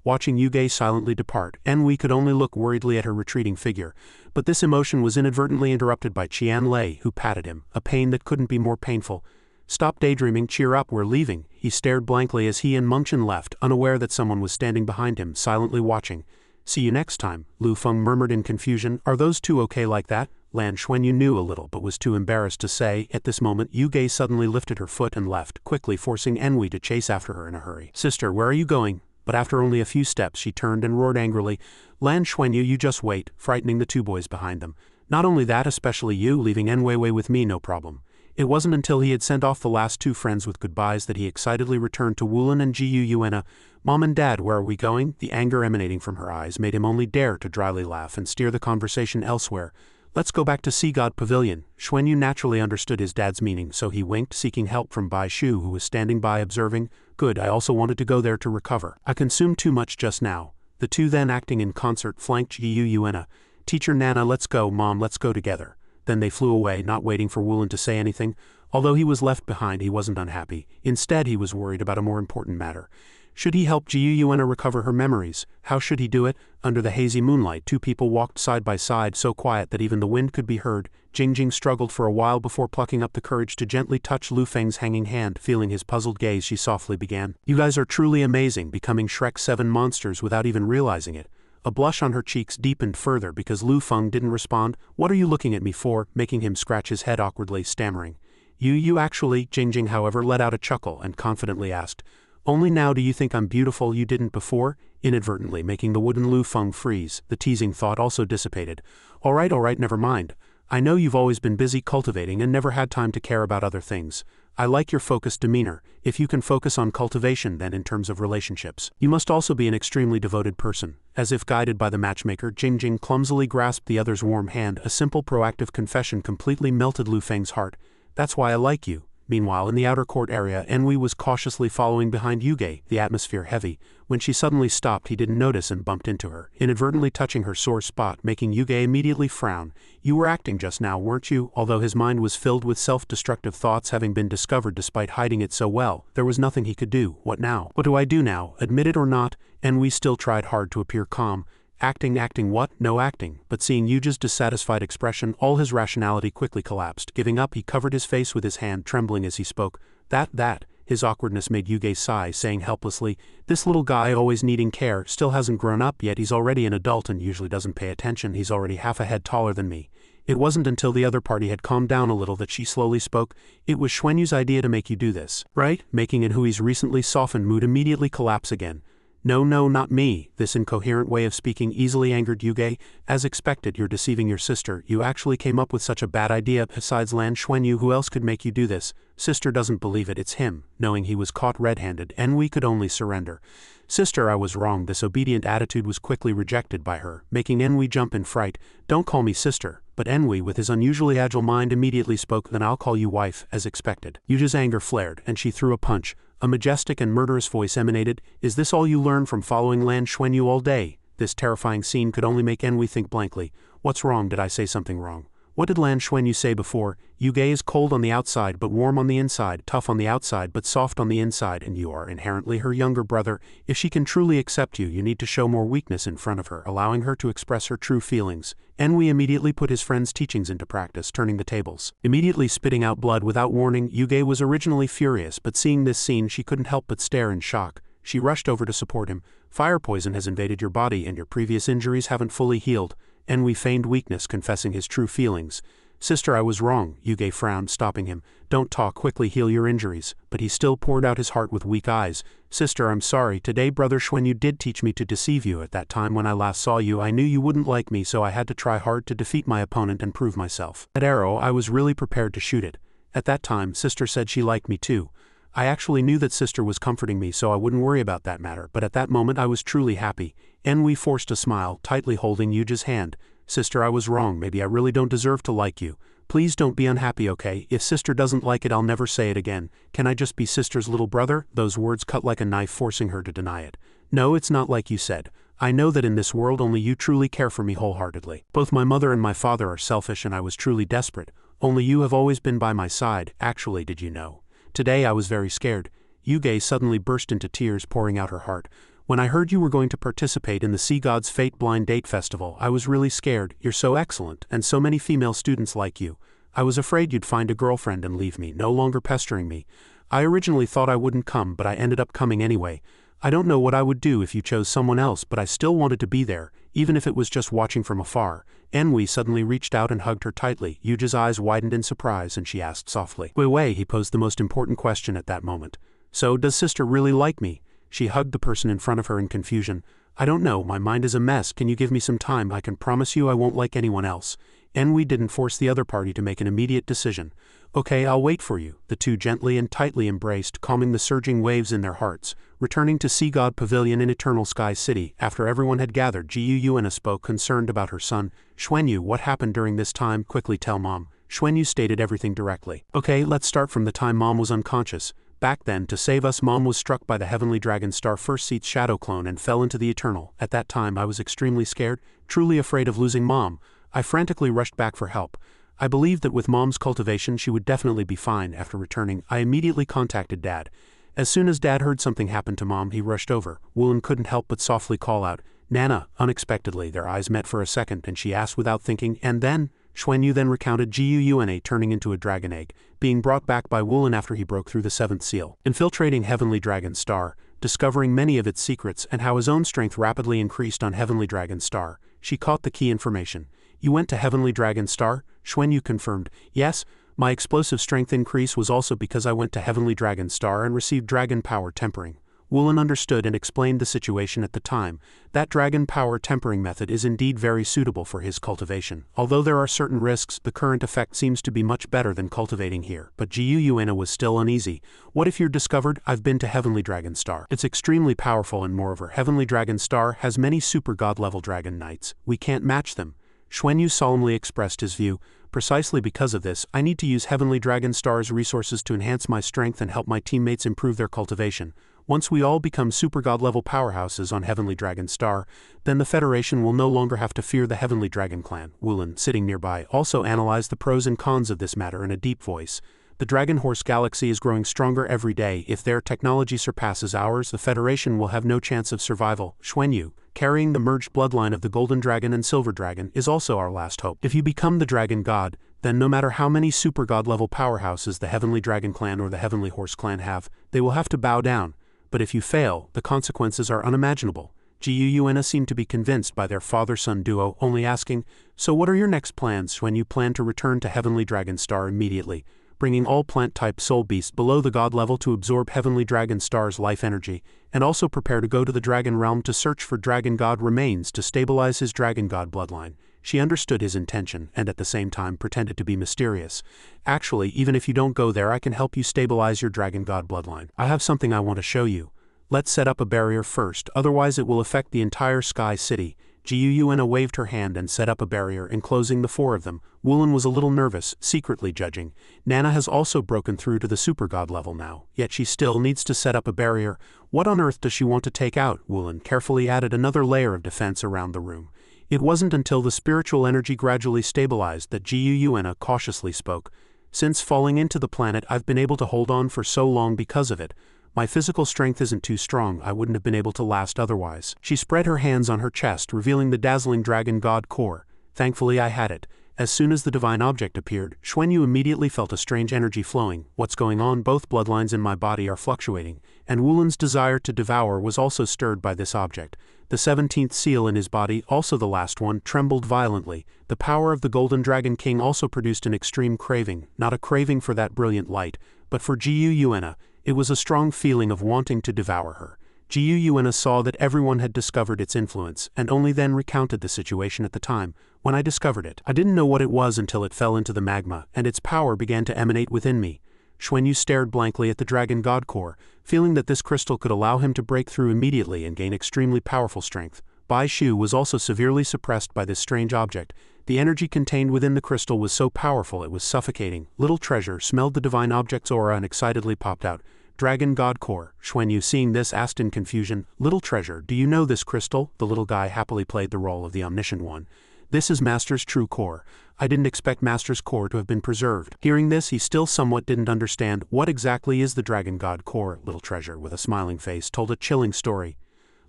Watching Yuge silently depart, Enwei could only look worriedly at her retreating figure, but this emotion was inadvertently interrupted by Qian Lei, who patted him, a pain that couldn't be more painful. "Stop daydreaming, cheer up, we're leaving." He stared blankly as he and Mengchen left, unaware that someone was standing behind him, silently watching. "See you next time," Lu Feng murmured in confusion. "Are those two okay like that?" Lan Xuanyu knew a little but was too embarrassed to say. At this moment, Yuge suddenly lifted her foot and left, quickly forcing Enwei to chase after her in a hurry. "Sister, where are you going?" But after only a few steps, she turned and roared angrily, "Lan Xuanyu, you just wait," frightening the two boys behind them. "Not only that, especially you, leaving Enwei with me, no problem." It wasn't until he had sent off the last two friends with goodbyes that he excitedly returned to Wulin and Jiu. "Mom and Dad, where are we going?" The anger emanating from her eyes made him only dare to dryly laugh and steer the conversation elsewhere. "Let's go back to Sea God Pavilion." Xuanyu naturally understood his dad's meaning, so he winked, seeking help from Bai Shu, who was standing by observing. "Good, I also wanted to go there to recover. I consumed too much just now." The two then, acting in concert, flanked Jiu. "Teacher Nana, let's go. Mom, let's go together." Then they flew away, not waiting for Wulin to say anything. Although he was left behind, he wasn't unhappy. Instead, he was worried about a more important matter. Should he help Jiu recover her memories? How should he do it? Under the hazy moonlight, two people walked side by side, so quiet that even the wind could be heard. Jingjing struggled for a while before plucking up the courage to gently touch Lu Feng's hanging hand. Feeling his puzzled gaze, she softly began, "You guys are truly amazing, becoming Shrek 7 monsters without even realizing it." A blush on her cheeks deepened further because Lu Feng didn't respond. "What are you looking at me for?" making him scratch his head awkwardly, stammering. You actually," Jingjing however let out a chuckle and confidently asked, "Only now do you think I'm beautiful, you didn't before?" Inadvertently making the wooden Lu Feng freeze. The teasing thought also dissipated. All right, never mind. I know you've always been busy cultivating and never had time to care about other things. I like your focused demeanor. If you can focus on cultivation, then in terms of relationships, you must also be an extremely devoted person." As if guided by the matchmaker, Jingjing clumsily grasped the other's warm hand. A simple proactive confession completely melted Lu Feng's heart. "That's why I like you." Meanwhile, in the outer court area, Enwei was cautiously following behind Yuge, the atmosphere heavy. When she suddenly stopped, he didn't notice and bumped into her, inadvertently touching her sore spot, making Yuge immediately frown. "You were acting just now, weren't you?" Although his mind was filled with self-destructive thoughts having been discovered despite hiding it so well, there was nothing he could do. What now? What do I do now? Admit it or not? Enwei still tried hard to appear calm. Acting what? No acting. But seeing Yuja's dissatisfied expression, all his rationality quickly collapsed. Giving up, he covered his face with his hand, trembling as he spoke. That. His awkwardness made Yuge sigh, saying helplessly, "This little guy always needing care, still hasn't grown up yet. He's already an adult and usually doesn't pay attention. He's already half a head taller than me." It wasn't until the other party had calmed down a little that she slowly spoke. "It was Xuanyu's idea to make you do this, right?" Making Inhui's recently softened mood immediately collapse again. "No, not me." This incoherent way of speaking easily angered Yuge. "As expected, you're deceiving your sister. You actually came up with such a bad idea. Besides Lan Xuanyu, who else could make you do this? Sister doesn't believe it. It's him." Knowing he was caught red-handed, Enui could only surrender. "Sister, I was wrong." This obedient attitude was quickly rejected by her, making Enui jump in fright. "Don't call me sister." But Enui, with his unusually agile mind, immediately spoke. "Then I'll call you wife, as expected." Yuja's anger flared, and she threw a punch. A majestic and murderous voice emanated. "Is this all you learn from following Lan Xuanyu all day?" This terrifying scene could only make Enui think blankly. "What's wrong? Did I say something wrong? What did Lan Xuanyu say before? Yuge is cold on the outside but warm on the inside, tough on the outside but soft on the inside, and you are inherently her younger brother. If she can truly accept you, you need to show more weakness in front of her, allowing her to express her true feelings." Enui immediately put his friend's teachings into practice, turning the tables. Immediately spitting out blood without warning, Yuge was originally furious, but seeing this scene she couldn't help but stare in shock. She rushed over to support him. "Fire poison has invaded your body and your previous injuries haven't fully healed." Enui feigned weakness, confessing his true feelings. "Sister, I was wrong." Yuge frowned, stopping him. "Don't talk, quickly heal your injuries." But he still poured out his heart with weak eyes. "Sister, I'm sorry. Today Brother Xuanyu did teach me to deceive you. At that time when I last saw you, I knew you wouldn't like me, so I had to try hard to defeat my opponent and prove myself. That arrow, I was really prepared to shoot it. At that time, Sister said she liked me too. I actually knew that Sister was comforting me, so I wouldn't worry about that matter, but at that moment I was truly happy." Enui forced a smile, tightly holding Yuja's hand. "Sister, I was wrong. Maybe I really don't deserve to like you. Please don't be unhappy, okay? If Sister doesn't like it, I'll never say it again. Can I just be Sister's little brother?" Those words cut like a knife, forcing her to deny it. "No, it's not like you said. I know that in this world only you truly care for me wholeheartedly. Both my mother and my father are selfish and I was truly desperate. Only you have always been by my side. Actually, did you know? Today I was very scared." Yuge suddenly burst into tears, pouring out her heart. "When I heard you were going to participate in the Sea God's Fate Blind Date Festival, I was really scared. You're so excellent, and so many female students like you. I was afraid you'd find a girlfriend and leave me, no longer pestering me. I originally thought I wouldn't come, but I ended up coming anyway. I don't know what I would do if you chose someone else, but I still wanted to be there, even if it was just watching from afar." Enui suddenly reached out and hugged her tightly. Yuja's eyes widened in surprise, and she asked softly. "Wei," he posed the most important question at that moment. "So, does Sister really like me?" She hugged the person in front of her in confusion. "I don't know, my mind is a mess. Can you give me some time? I can promise you I won't like anyone else." Enui didn't force the other party to make an immediate decision. "Okay, I'll wait for you." The two gently and tightly embraced, calming the surging waves in their hearts. Returning to Sea God Pavilion in Eternal Sky City, after everyone had gathered, Jiu Yuana spoke, concerned about her son. "Xuanyu, what happened during this time? Quickly tell Mom." Xuanyu stated everything directly. "Okay, let's start from the time Mom was unconscious. Back then, to save us, Mom was struck by the Heavenly Dragon Star First Seat's shadow clone and fell into the Eternal. At that time I was extremely scared, truly afraid of losing Mom. I frantically rushed back for help. I believed that with Mom's cultivation she would definitely be fine. After returning, I immediately contacted Dad. As soon as Dad heard something happened to Mom, he rushed over. Woolen couldn't help but softly call out, 'Nana!' Unexpectedly, their eyes met for a second, and she asked without thinking, 'And then?' Xuanyu then recounted Guana turning into a dragon egg, being brought back by Woolen after he broke through the seventh seal, infiltrating Heavenly Dragon Star, discovering many of its secrets and how his own strength rapidly increased on Heavenly Dragon Star. She caught the key information. 'You went to Heavenly Dragon Star?' Xuanyu confirmed. 'Yes, my explosive strength increase was also because I went to Heavenly Dragon Star and received dragon power tempering.' Woolen understood and explained the situation at the time. That dragon power tempering method is indeed very suitable for his cultivation. Although there are certain risks, the current effect seems to be much better than cultivating here. But Guana was still uneasy. 'What if you're discovered? I've been to Heavenly Dragon Star. It's extremely powerful, and moreover, Heavenly Dragon Star has many super god level dragon knights. We can't match them.' Xuanyu solemnly expressed his view. 'Precisely because of this, I need to use Heavenly Dragon Star's resources to enhance my strength and help my teammates improve their cultivation. Once we all become super god level powerhouses on Heavenly Dragon Star, then the Federation will no longer have to fear the Heavenly Dragon Clan.' Woolen, sitting nearby, also analyzed the pros and cons of this matter in a deep voice. 'The Dragon Horse Galaxy is growing stronger every day. If their technology surpasses ours, the Federation will have no chance of survival.' Xuanyu, Carrying the merged bloodline of the Golden Dragon and Silver Dragon is also our last hope. If you become the Dragon God, then no matter how many super god level powerhouses the Heavenly Dragon Clan or the Heavenly Horse Clan have, they will have to bow down. But if you fail, the consequences are unimaginable. Xianxia seemed to be convinced by their father-son duo, only asking, "So what are your next plans when you plan to return to Heavenly Dragon Star immediately, bringing all plant-type soul beasts below the god level to absorb Heavenly Dragon Star's life energy, and also prepare to go to the Dragon Realm to search for Dragon God remains to stabilize his Dragon God bloodline?" She understood his intention and at the same time pretended to be mysterious. "Actually, even if you don't go there, I can help you stabilize your Dragon God bloodline. I have something I want to show you. Let's set up a barrier first, otherwise it will affect the entire Sky City." Xianxia waved her hand and set up a barrier enclosing the four of them. Wulin was a little nervous, secretly judging. Nana has also broken through to the super god level now, yet she still needs to set up a barrier. What on earth does she want to take out? Wulin carefully added another layer of defense around the room. It wasn't until the spiritual energy gradually stabilized that Xianxia cautiously spoke. "Since falling into the planet, I've been able to hold on for so long because of it. My physical strength isn't too strong, I wouldn't have been able to last otherwise." She spread her hands on her chest, revealing the dazzling Dragon God core. "Thankfully I had it. As soon as the divine object appeared, Xuanyu immediately felt a strange energy flowing. What's going on? Both bloodlines in my body are fluctuating, and Wulin's desire to devour was also stirred by this object. The 17th seal in his body, also the last one, trembled violently. The power of the Golden Dragon King also produced an extreme craving, not a craving for that brilliant light, but for Xianxia. It was a strong feeling of wanting to devour her. Xianxia saw that everyone had discovered its influence, and only then recounted the situation at the time. "When I discovered it, I didn't know what it was until it fell into the magma, and its power began to emanate within me." Xuanyu stared blankly at the Dragon God core, feeling that this crystal could allow him to break through immediately and gain extremely powerful strength. Bai Shu was also severely suppressed by this strange object. The energy contained within the crystal was so powerful it was suffocating. Little Treasure smelled the divine object's aura and excitedly popped out. "Dragon God core." Xuanyu, seeing this, asked in confusion, "Little Treasure, do you know this crystal?" The little guy happily played the role of the omniscient one. "This is Master's true core. I didn't expect Master's core to have been preserved." Hearing this, he still somewhat didn't understand. "What exactly is the Dragon God core?" Little Treasure, with a smiling face, told a chilling story.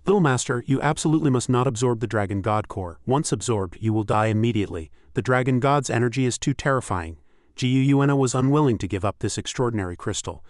"Little Master, you absolutely must not absorb the Dragon God core. Once absorbed, you will die immediately. The Dragon God's energy is too terrifying." Xianxia was unwilling to give up this extraordinary crystal.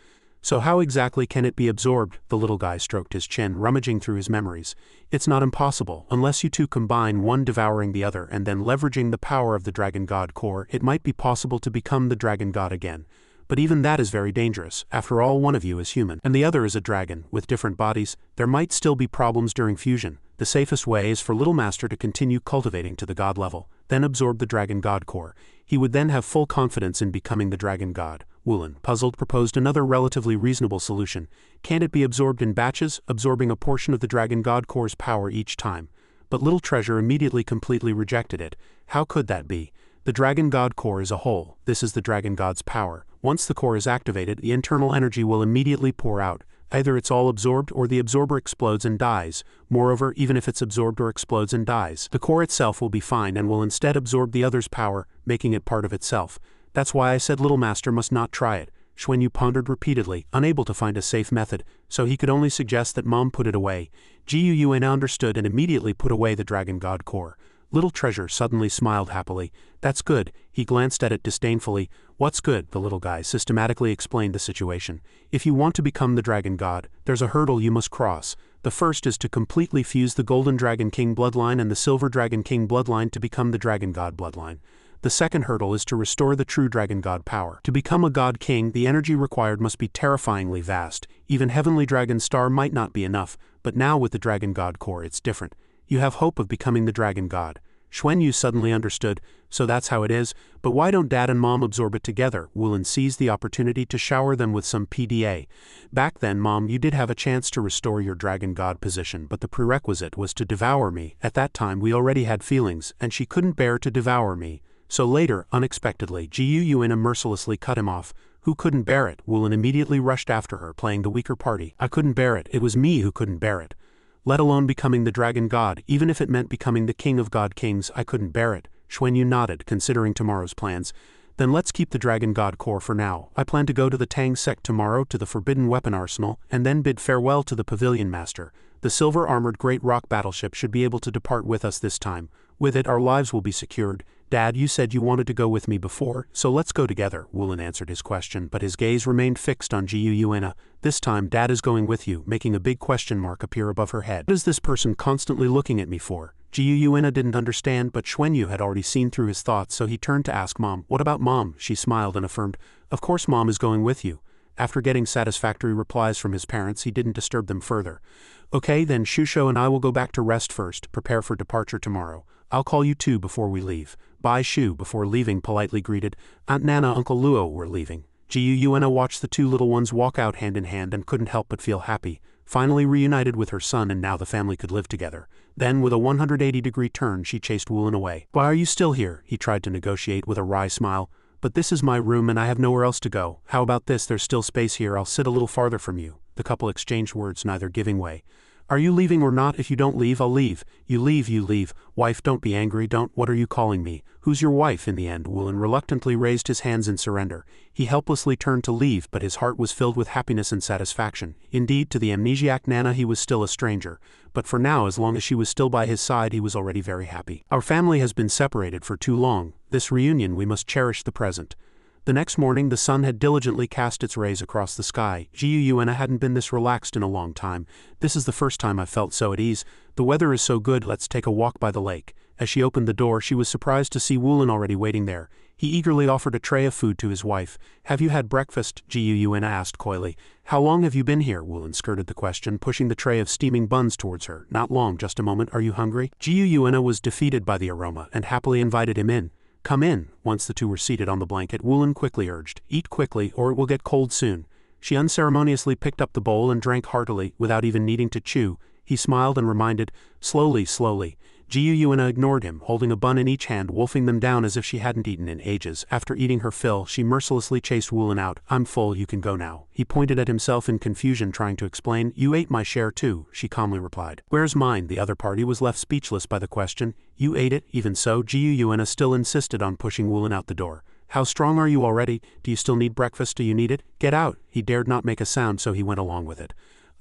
"So how exactly can it be absorbed?" The little guy stroked his chin, rummaging through his memories. "It's not impossible. Unless you two combine, one devouring the other and then leveraging the power of the Dragon God core, it might be possible to become the Dragon God again. But even that is very dangerous. After all, one of you is human, and the other is a dragon, with different bodies. There might still be problems during fusion. The safest way is for Little Master to continue cultivating to the God level, then absorb the Dragon God core. He would then have full confidence in becoming the Dragon God." Wulin, puzzled, proposed another relatively reasonable solution. "Can't it be absorbed in batches, absorbing a portion of the Dragon God core's power each time?" But Little Treasure immediately completely rejected it. "How could that be? The Dragon God core is a whole. This is the Dragon God's power. Once the core is activated, the internal energy will immediately pour out. Either it's all absorbed or the absorber explodes and dies. Moreover, even if it's absorbed or explodes and dies, the core itself will be fine and will instead absorb the other's power, making it part of itself. That's why I said Little Master must not try it." Xuanyu pondered repeatedly, unable to find a safe method, so he could only suggest that Mom put it away. Xianxia understood and immediately put away the Dragon God core. Little Treasure suddenly smiled happily. "That's good." He glanced at it disdainfully. "What's good?" The little guy systematically explained the situation. "If you want to become the Dragon God, there's a hurdle you must cross. The first is to completely fuse the Golden Dragon King bloodline and the Silver Dragon King bloodline to become the Dragon God bloodline. The second hurdle is to restore the true Dragon God power. To become a God King, the energy required must be terrifyingly vast. Even Heavenly Dragon Star might not be enough, but now with the Dragon God core it's different. You have hope of becoming the Dragon God." Xuanyu suddenly understood. "So that's how it is, but why don't Dad and Mom absorb it together?" Wulin seized the opportunity to shower them with some PDA. "Back then, Mom, you did have a chance to restore your Dragon God position, but the prerequisite was to devour me. At that time we already had feelings, and she couldn't bear to devour me. So later, unexpectedly, Xianxia mercilessly cut him off. Who couldn't bear it?" Wulin immediately rushed after her, playing the weaker party. "I couldn't bear it. It was me who couldn't bear it. Let alone becoming the Dragon God, even if it meant becoming the King of God Kings, I couldn't bear it." Xuanyu nodded, considering tomorrow's plans. "Then let's keep the Dragon God core for now. I plan to go to the Tang sect tomorrow to the Forbidden Weapon Arsenal, and then bid farewell to the Pavilion Master. The silver-armored great rock battleship should be able to depart with us this time. With it, our lives will be secured. Dad, you said you wanted to go with me before, so let's go together. Woolen answered his question, but his gaze remained fixed on Xianxia. This time, Dad is going with you, making a big question mark appear above her head. What is this person constantly looking at me for? Xianxia didn't understand, but Xuanyu had already seen through his thoughts, so he turned to ask Mom. What about Mom? She smiled and affirmed, of course Mom is going with you. After getting satisfactory replies from his parents, he didn't disturb them further. Okay, then Shusho and I will go back to rest first, prepare for departure tomorrow. I'll call you too before we leave. Bye. Shu, before leaving, politely greeted. Aunt Nana, Uncle Luo were leaving. Xianxia watched the two little ones walk out hand in hand and couldn't help but feel happy, finally reunited with her son, and now the family could live together. Then, with a 180-degree turn, she chased Woolen away. Why are you still here? He tried to negotiate with a wry smile. But this is my room and I have nowhere else to go. How about this? There's still space here. I'll sit a little farther from you. The couple exchanged words, neither giving way. Are you leaving or not? If you don't leave, I'll leave. You leave, you leave. Wife, don't be angry, don't. What are you calling me? Who's your wife? In the end, Woolen reluctantly raised his hands in surrender. He helplessly turned to leave, but his heart was filled with happiness and satisfaction. Indeed, to the amnesiac Nana he was still a stranger. But for now, as long as she was still by his side, he was already very happy. Our family has been separated for too long. This reunion, we must cherish the present. The next morning, the sun had diligently cast its rays across the sky. Xianxia hadn't been this relaxed in a long time. This is the first time I've felt so at ease. The weather is so good, let's take a walk by the lake. As she opened the door, she was surprised to see Woolen already waiting there. He eagerly offered a tray of food to his wife. Have you had breakfast? Xianxia asked coyly. How long have you been here? Woolen skirted the question, pushing the tray of steaming buns towards her. Not long, just a moment. Are you hungry? Xianxia was defeated by the aroma and happily invited him in. Come in. Once the two were seated on the blanket, Woolen quickly urged, eat quickly or it will get cold soon. She unceremoniously picked up the bowl and drank heartily, without even needing to chew. He smiled and reminded, slowly, slowly. Xianxia ignored him, holding a bun in each hand, wolfing them down as if she hadn't eaten in ages. After eating her fill, she mercilessly chased Woolen out. I'm full, you can go now. He pointed at himself in confusion, trying to explain. You ate my share too, she calmly replied. Where's mine? The other party was left speechless by the question. You ate it? Even so, Xianxia still insisted on pushing Woolen out the door. How strong are you already? Do you still need breakfast? Do you need it? Get out. He dared not make a sound, so he went along with it.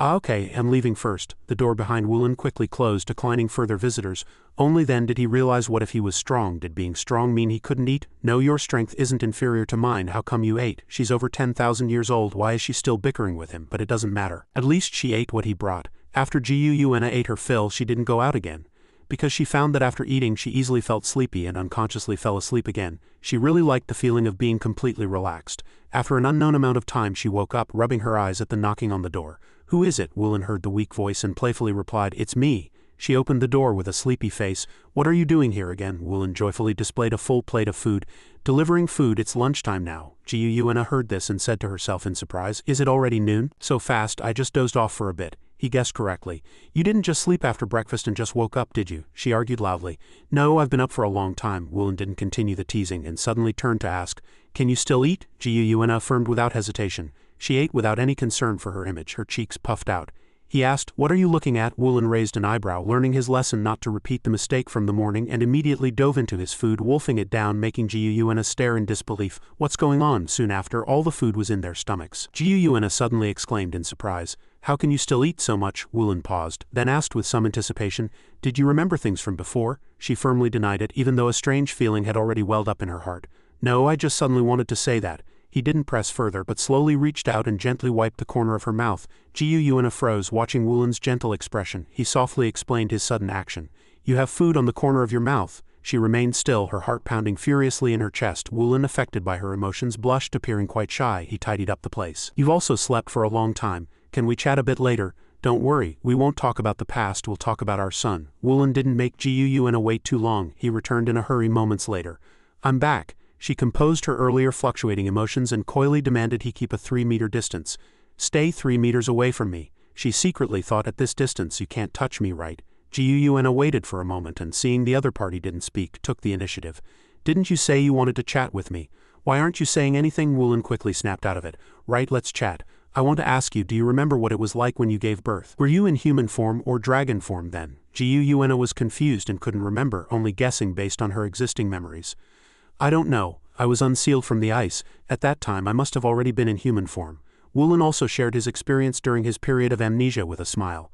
Ah, okay, I'm leaving first. The door behind Woolen quickly closed, declining further visitors. Only then did he realize what if he was strong. Did being strong mean he couldn't eat? No, your strength isn't inferior to mine. How come you ate? She's over 10,000 years old. Why is she still bickering with him? But it doesn't matter. At least she ate what he brought. After Xianxia ate her fill, she didn't go out again. Because she found that after eating she easily felt sleepy and unconsciously fell asleep again. She really liked the feeling of being completely relaxed. After an unknown amount of time she woke up, rubbing her eyes at the knocking on the door. Who is it? Woolen heard the weak voice and playfully replied, It's me. She opened the door with a sleepy face. What are you doing here again? Woolen joyfully displayed a full plate of food. Delivering food, it's lunchtime now. Xianxia heard this and said to herself in surprise, Is it already noon? So fast, I just dozed off for a bit. He guessed correctly. You didn't just sleep after breakfast and just woke up, did you? She argued loudly. No, I've been up for a long time. Woolen didn't continue the teasing and suddenly turned to ask, Can you still eat? Xianxia affirmed without hesitation. She ate without any concern for her image, her cheeks puffed out. He asked, What are you looking at? Woolen raised an eyebrow, learning his lesson not to repeat the mistake from the morning, and immediately dove into his food, wolfing it down, making Xianxia stare in disbelief. What's going on? Soon after, all the food was in their stomachs. Xianxia suddenly exclaimed in surprise. How can you still eat so much? Woolen paused, then asked with some anticipation, Did you remember things from before? She firmly denied it, even though a strange feeling had already welled up in her heart. No, I just suddenly wanted to say that. He didn't press further, but slowly reached out and gently wiped the corner of her mouth. Xianxia froze, watching Woolen's gentle expression. He softly explained his sudden action. You have food on the corner of your mouth. She remained still, her heart pounding furiously in her chest. Woolen, affected by her emotions, blushed, appearing quite shy. He tidied up the place. You've also slept for a long time. Can we chat a bit later? Don't worry, we won't talk about the past, we'll talk about our son. Woolen didn't make Xianxia wait too long. He returned in a hurry moments later. I'm back. She composed her earlier fluctuating emotions and coyly demanded he keep a 3-meter distance. Stay 3 meters away from me. She secretly thought, at this distance you can't touch me, right? Xianxia waited for a moment and, seeing the other party didn't speak, took the initiative. Didn't you say you wanted to chat with me? Why aren't you saying anything? Woolen quickly snapped out of it. Right, let's chat. I want to ask you, do you remember what it was like when you gave birth? Were you in human form or dragon form then? Xianxia was confused and couldn't remember, only guessing based on her existing memories. I don't know. I was unsealed from the ice. At that time I must have already been in human form. Woolen also shared his experience during his period of amnesia with a smile.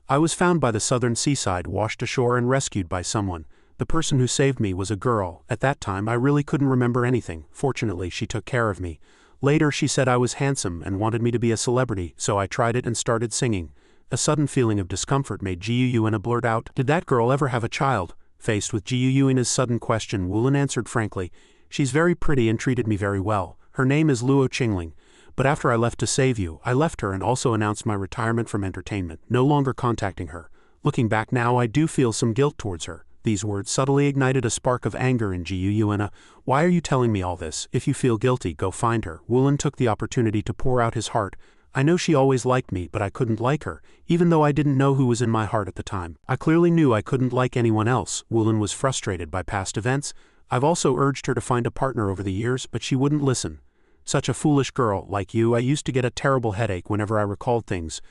I was found by the southern seaside, washed ashore and rescued by someone. The person who saved me was a girl. At that time I really couldn't remember anything. Fortunately, she took care of me. Later she said I was handsome and wanted me to be a celebrity, so I tried it and started singing. A sudden feeling of discomfort made Jiuyuina blurt out, "Did that girl ever have a child?" Faced with Jiuyuina's sudden question, Wulin answered frankly, "She's very pretty and treated me very well. Her name is Luo Qingling. But after I left to save you, I left her and also announced my retirement from entertainment, no longer contacting her. Looking back now, I do feel some guilt towards her." These words subtly ignited a spark of anger in Jiuyuina. "Why are you telling me all this? If you feel guilty, go find her." Wulin took the opportunity to pour out his heart. "I know she always liked me, but I couldn't like her, even though I didn't know who was in my heart at the time. I clearly knew I couldn't like anyone else." Wulin was frustrated by past events. "I've also urged her to find a partner over the years, but she wouldn't listen. Such a foolish girl, like you. I used to get a terrible headache whenever I recalled things.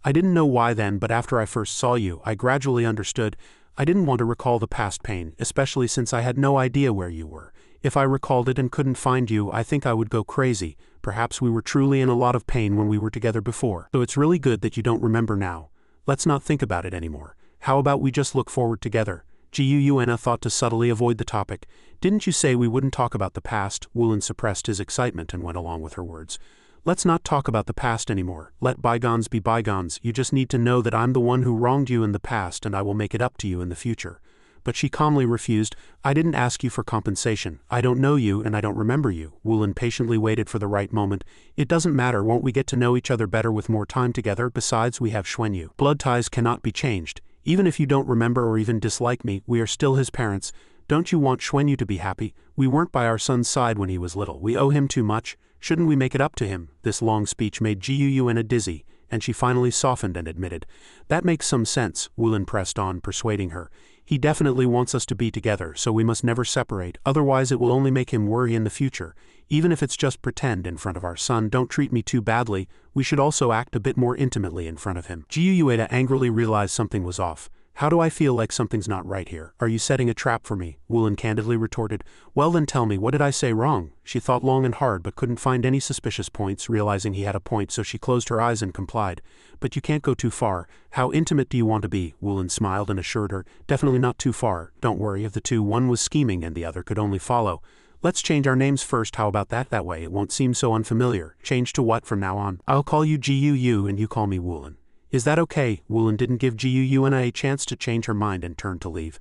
I didn't know why then, but after I first saw you, I gradually understood. I didn't want to recall the past pain, especially since I had no idea where you were. If I recalled it and couldn't find you, I think I would go crazy. Perhaps we were truly in a lot of pain when we were together before. So it's really good that you don't remember now. Let's not think about it anymore. How about we just look forward together?" Jiuyuina thought to subtly avoid the topic. "Didn't you say we wouldn't talk about the past?" Wulin suppressed his excitement and went along with her words. "Let's not talk about the past anymore. Let bygones be bygones. You just need to know that I'm the one who wronged you in the past and I will make it up to you in the future." But she calmly refused. "I didn't ask you for compensation. I don't know you and I don't remember you." Wulin patiently waited for the right moment. "It doesn't matter, won't we get to know each other better with more time together? Besides, we have Xuanyu. Blood ties cannot be changed. Even if you don't remember or even dislike me, we are still his parents. Don't you want Xuanyu to be happy? We weren't by our son's side when he was little. We owe him too much. Shouldn't we make it up to him?" This long speech made Jiuyuina dizzy, and she finally softened and admitted, "That makes some sense." Wulin pressed on, persuading her. "He definitely wants us to be together, so we must never separate, otherwise it will only make him worry in the future. Even if it's just pretend in front of our son, don't treat me too badly. We should also act a bit more intimately in front of him." Jiuyuina angrily realized something was off. "How do I feel like something's not right here? Are you setting a trap for me?" Wulin candidly retorted. "Well then tell me, what did I say wrong?" She thought long and hard but couldn't find any suspicious points. Realizing he had a point, so she closed her eyes and complied. "But you can't go too far. How intimate do you want to be?" Wulin smiled and assured her. "Definitely not too far. Don't worry, of the two, one was scheming and the other could only follow. Let's change our names first, how about that? That way it won't seem so unfamiliar." "Change to what from now on?" "I'll call you Jiu and you call me Wulin. Is that okay?" Wulin didn't give Jiuyuina a chance to change her mind and turned to leave.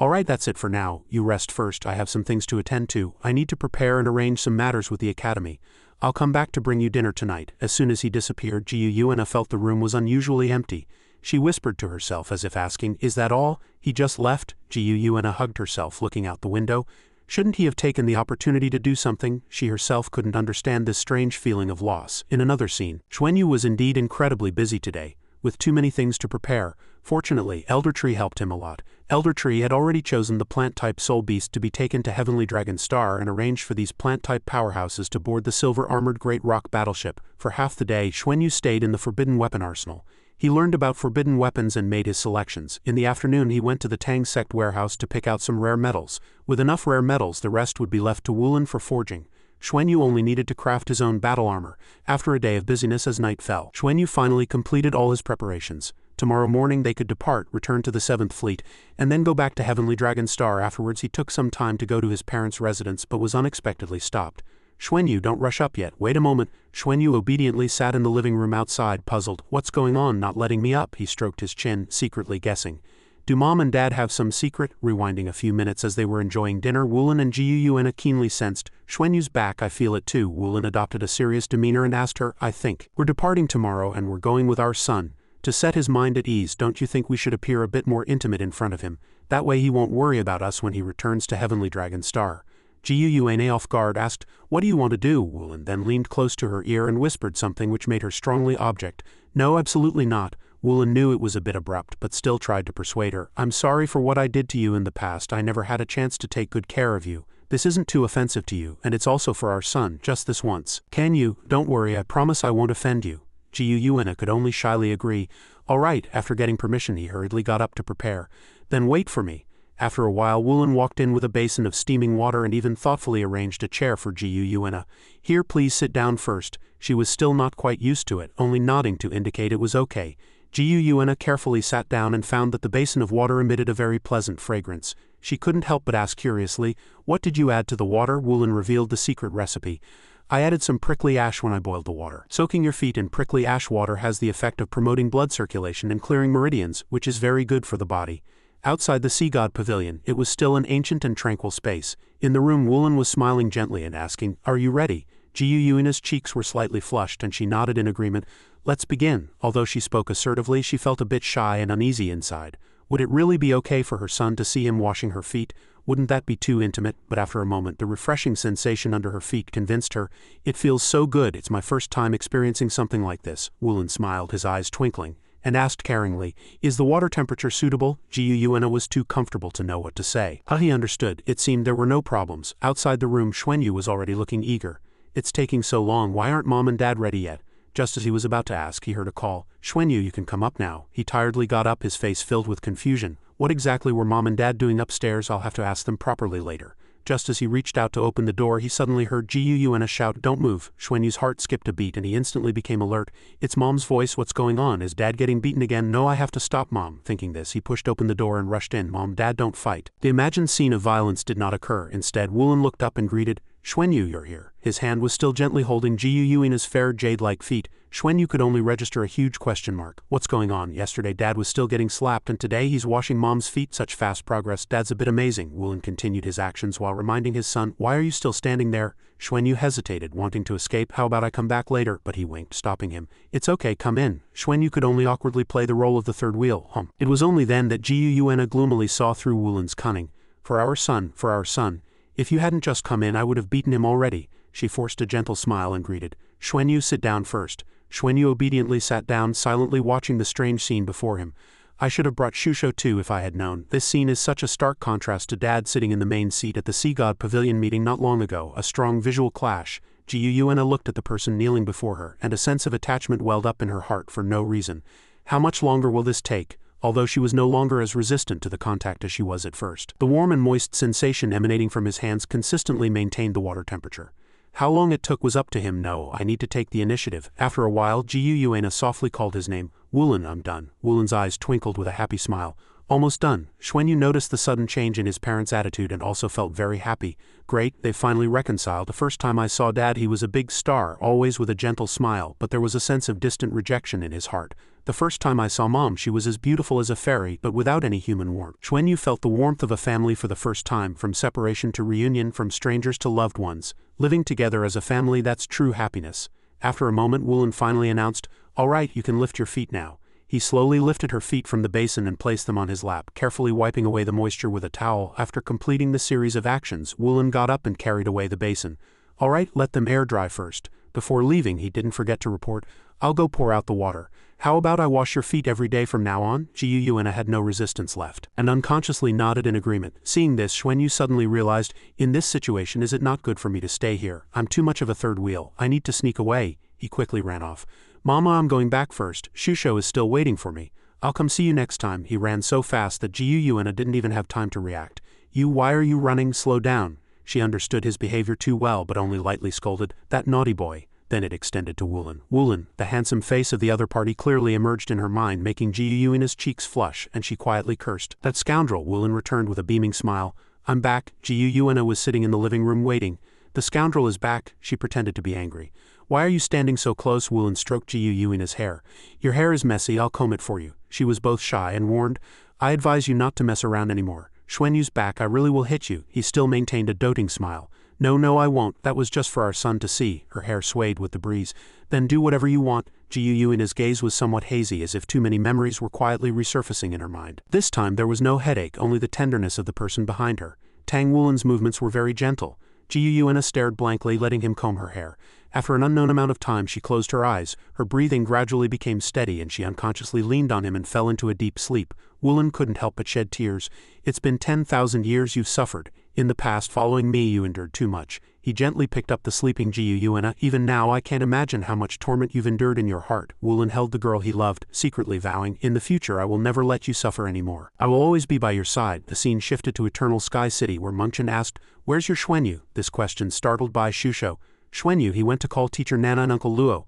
"Alright, that's it for now. You rest first. I have some things to attend to. I need to prepare and arrange some matters with the academy. I'll come back to bring you dinner tonight." As soon as he disappeared, Jiuyuina felt the room was unusually empty. She whispered to herself as if asking, "Is that all? He just left?" Jiuyuina hugged herself, looking out the window. Shouldn't he have taken the opportunity to do something? She herself couldn't understand this strange feeling of loss. In another scene, Xuanyu was indeed incredibly busy today, with too many things to prepare. Fortunately, Elder Tree helped him a lot. Elder Tree had already chosen the plant-type soul beast to be taken to Heavenly Dragon Star and arranged for these plant-type powerhouses to board the silver-armored Great Rock battleship. For half the day, Xuanyu stayed in the Forbidden Weapon Arsenal. He learned about forbidden weapons and made his selections. In the afternoon he went to the Tang Sect warehouse to pick out some rare metals. With enough rare metals, the rest would be left to Wulin for forging. Xuanyu only needed to craft his own battle armor. After a day of busyness as night fell, Xuanyu finally completed all his preparations. Tomorrow morning they could depart, return to the 7th Fleet, and then go back to Heavenly Dragon Star. Afterwards he took some time to go to his parents' residence but was unexpectedly stopped. "Xuanyu, don't rush up yet. Wait a moment." Xuanyu obediently sat in the living room outside, puzzled. "What's going on, not letting me up?" He stroked his chin, secretly guessing. Do Mom and Dad have some secret? Rewinding a few minutes as they were enjoying dinner, Wulin and Jiuyuina keenly sensed, "Xuanyu's back, I feel it too." Wulin adopted a serious demeanor and asked her, "I think we're departing tomorrow and we're going with our son. To set his mind at ease, don't you think we should appear a bit more intimate in front of him? That way he won't worry about us when he returns to Heavenly Dragon Star." Jiuyuina, off guard, asked, "What do you want to do?" Wulin then leaned close to her ear and whispered something which made her strongly object. "No, absolutely not." Wulin knew it was a bit abrupt, but still tried to persuade her. "I'm sorry for what I did to you in the past. I never had a chance to take good care of you. This isn't too offensive to you, and it's also for our son, just this once. Can you? Don't worry, I promise I won't offend you." Jiuyuina could only shyly agree. "All right." After getting permission, he hurriedly got up to prepare. "Then wait for me." After a while, Wulin walked in with a basin of steaming water and even thoughtfully arranged a chair for Jiuyuina. "Here, please sit down first." She was still not quite used to it, only nodding to indicate it was okay. Jiu Yuena carefully sat down and found that the basin of water emitted a very pleasant fragrance. She couldn't help but ask curiously, "What did you add to the water?" Wulin revealed the secret recipe. "I added some prickly ash when I boiled the water." Soaking your feet in prickly ash water has the effect of promoting blood circulation and clearing meridians, which is very good for the body. Outside the sea god pavilion, it was still an ancient and tranquil space. In the room, Wulin was smiling gently and asking, "Are you ready?" Jiu Yuena's cheeks were slightly flushed and she nodded in agreement. "Let's begin." Although she spoke assertively, she felt a bit shy and uneasy inside. Would it really be okay for her son to see him washing her feet? Wouldn't that be too intimate? But after a moment, the refreshing sensation under her feet convinced her. "It feels so good. It's my first time experiencing something like this." Wulin smiled, his eyes twinkling, and asked caringly, "Is the water temperature suitable?" Jiu Yuena was too comfortable to know what to say. He understood. It seemed there were no problems. Outside the room, Xuanyu was already looking eager. "It's taking so long. Why aren't Mom and Dad ready yet?" Just as he was about to ask, he heard a call. "Xuanyu, you can come up now." He tiredly got up, his face filled with confusion. What exactly were Mom and Dad doing upstairs? I'll have to ask them properly later. Just as he reached out to open the door, he suddenly heard Jiu Yuena shout, "Don't move." Xuanyu's heart skipped a beat and he instantly became alert. It's Mom's voice. "What's going on? Is Dad getting beaten again?" "No, I have to stop Mom." Thinking this, he pushed open the door and rushed in. "Mom, Dad, don't fight." The imagined scene of violence did not occur. Instead, Wulin looked up and greeted, "Xuanyu, you're here." His hand was still gently holding Jiu Yuena's fair jade-like feet. Xuanyu could only register a huge question mark. What's going on? Yesterday Dad was still getting slapped and today he's washing Mom's feet. Such fast progress. Dad's a bit amazing. Wulin continued his actions while reminding his son, "Why are you still standing there?" Xuanyu hesitated, wanting to escape. "How about I come back later?" But he winked, stopping him. "It's okay, come in." Xuanyu could only awkwardly play the role of the third wheel. It was only then that Jiu Yuena gloomily saw through Wulin's cunning. For our son. If you hadn't just come in, I would have beaten him already." She forced a gentle smile and greeted, "Xuanyu, sit down first." Xuanyu obediently sat down, silently watching the strange scene before him. "I should have brought Shusho too if I had known." This scene is such a stark contrast to Dad sitting in the main seat at the Sea God Pavilion meeting not long ago, a strong visual clash. Jiu Yuena looked at the person kneeling before her, and a sense of attachment welled up in her heart for no reason. How much longer will this take? Although she was no longer as resistant to the contact as she was at first. The warm and moist sensation emanating from his hands consistently maintained the water temperature. How long it took was up to him. "No, I need to take the initiative." After a while, Jiu Yuena softly called his name. "Wulin, I'm done." Wulin's eyes twinkled with a happy smile. "Almost done." Xuanyu noticed the sudden change in his parents' attitude and also felt very happy. "Great, they finally reconciled. The first time I saw Dad, he was a big star, always with a gentle smile, but there was a sense of distant rejection in his heart. The first time I saw Mom, she was as beautiful as a fairy, but without any human warmth." Xuanyu felt the warmth of a family for the first time, from separation to reunion, from strangers to loved ones. Living together as a family, that's true happiness. After a moment, Wulin finally announced, "All right, you can lift your feet now." He slowly lifted her feet from the basin and placed them on his lap, carefully wiping away the moisture with a towel. After completing the series of actions, Wulin got up and carried away the basin. "All right, let them air dry first." Before leaving, he didn't forget to report, "I'll go pour out the water. How about I wash your feet every day from now on?" Jiu Yuena had no resistance left, and unconsciously nodded in agreement. Seeing this, Xuanyu suddenly realized, "In this situation, is it not good for me to stay here? I'm too much of a third wheel. I need to sneak away." He quickly ran off. "Mama, I'm going back first. Shusho is still waiting for me. I'll come see you next time." He ran so fast that Jiu Yuena didn't even have time to react. Why are you running? Slow down." She understood his behavior too well but only lightly scolded, "That naughty boy." Then it extended to Wulin. Wulin, the handsome face of the other party clearly emerged in her mind, making Jiu Yuena's cheeks flush, and she quietly cursed. "That scoundrel," Wulin returned with a beaming smile. "I'm back." Jiu Yuena was sitting in the living room waiting. "The scoundrel is back." She pretended to be angry. "Why are you standing so close?" Wulin stroked Jiu Yuena's hair. "Your hair is messy, I'll comb it for you." She was both shy and warned, "I advise you not to mess around anymore. Xuanyu's back, I really will hit you." He still maintained a doting smile. No, I won't. That was just for our son to see." Her hair swayed with the breeze. "Then do whatever you want." Jiu Yuena's gaze was somewhat hazy, as if too many memories were quietly resurfacing in her mind. This time there was no headache, only the tenderness of the person behind her. Tang Wulin's movements were very gentle. Jiu Yuena stared blankly, letting him comb her hair. After an unknown amount of time, she closed her eyes. Her breathing gradually became steady, and she unconsciously leaned on him and fell into a deep sleep. Wulin couldn't help but shed tears. "It's been 10,000 years you've suffered. In the past, following me, you endured too much." He gently picked up the sleeping Jiu Yuena. "Even now, I can't imagine how much torment you've endured in your heart." Wulin held the girl he loved, secretly vowing, "In the future, I will never let you suffer anymore. I will always be by your side." The scene shifted to Eternal Sky City, where Mengchen asked, "Where's your Xuanyu?" This question startled Bai Shusho. "Xuanyu, he went to call teacher Nana and Uncle Luo."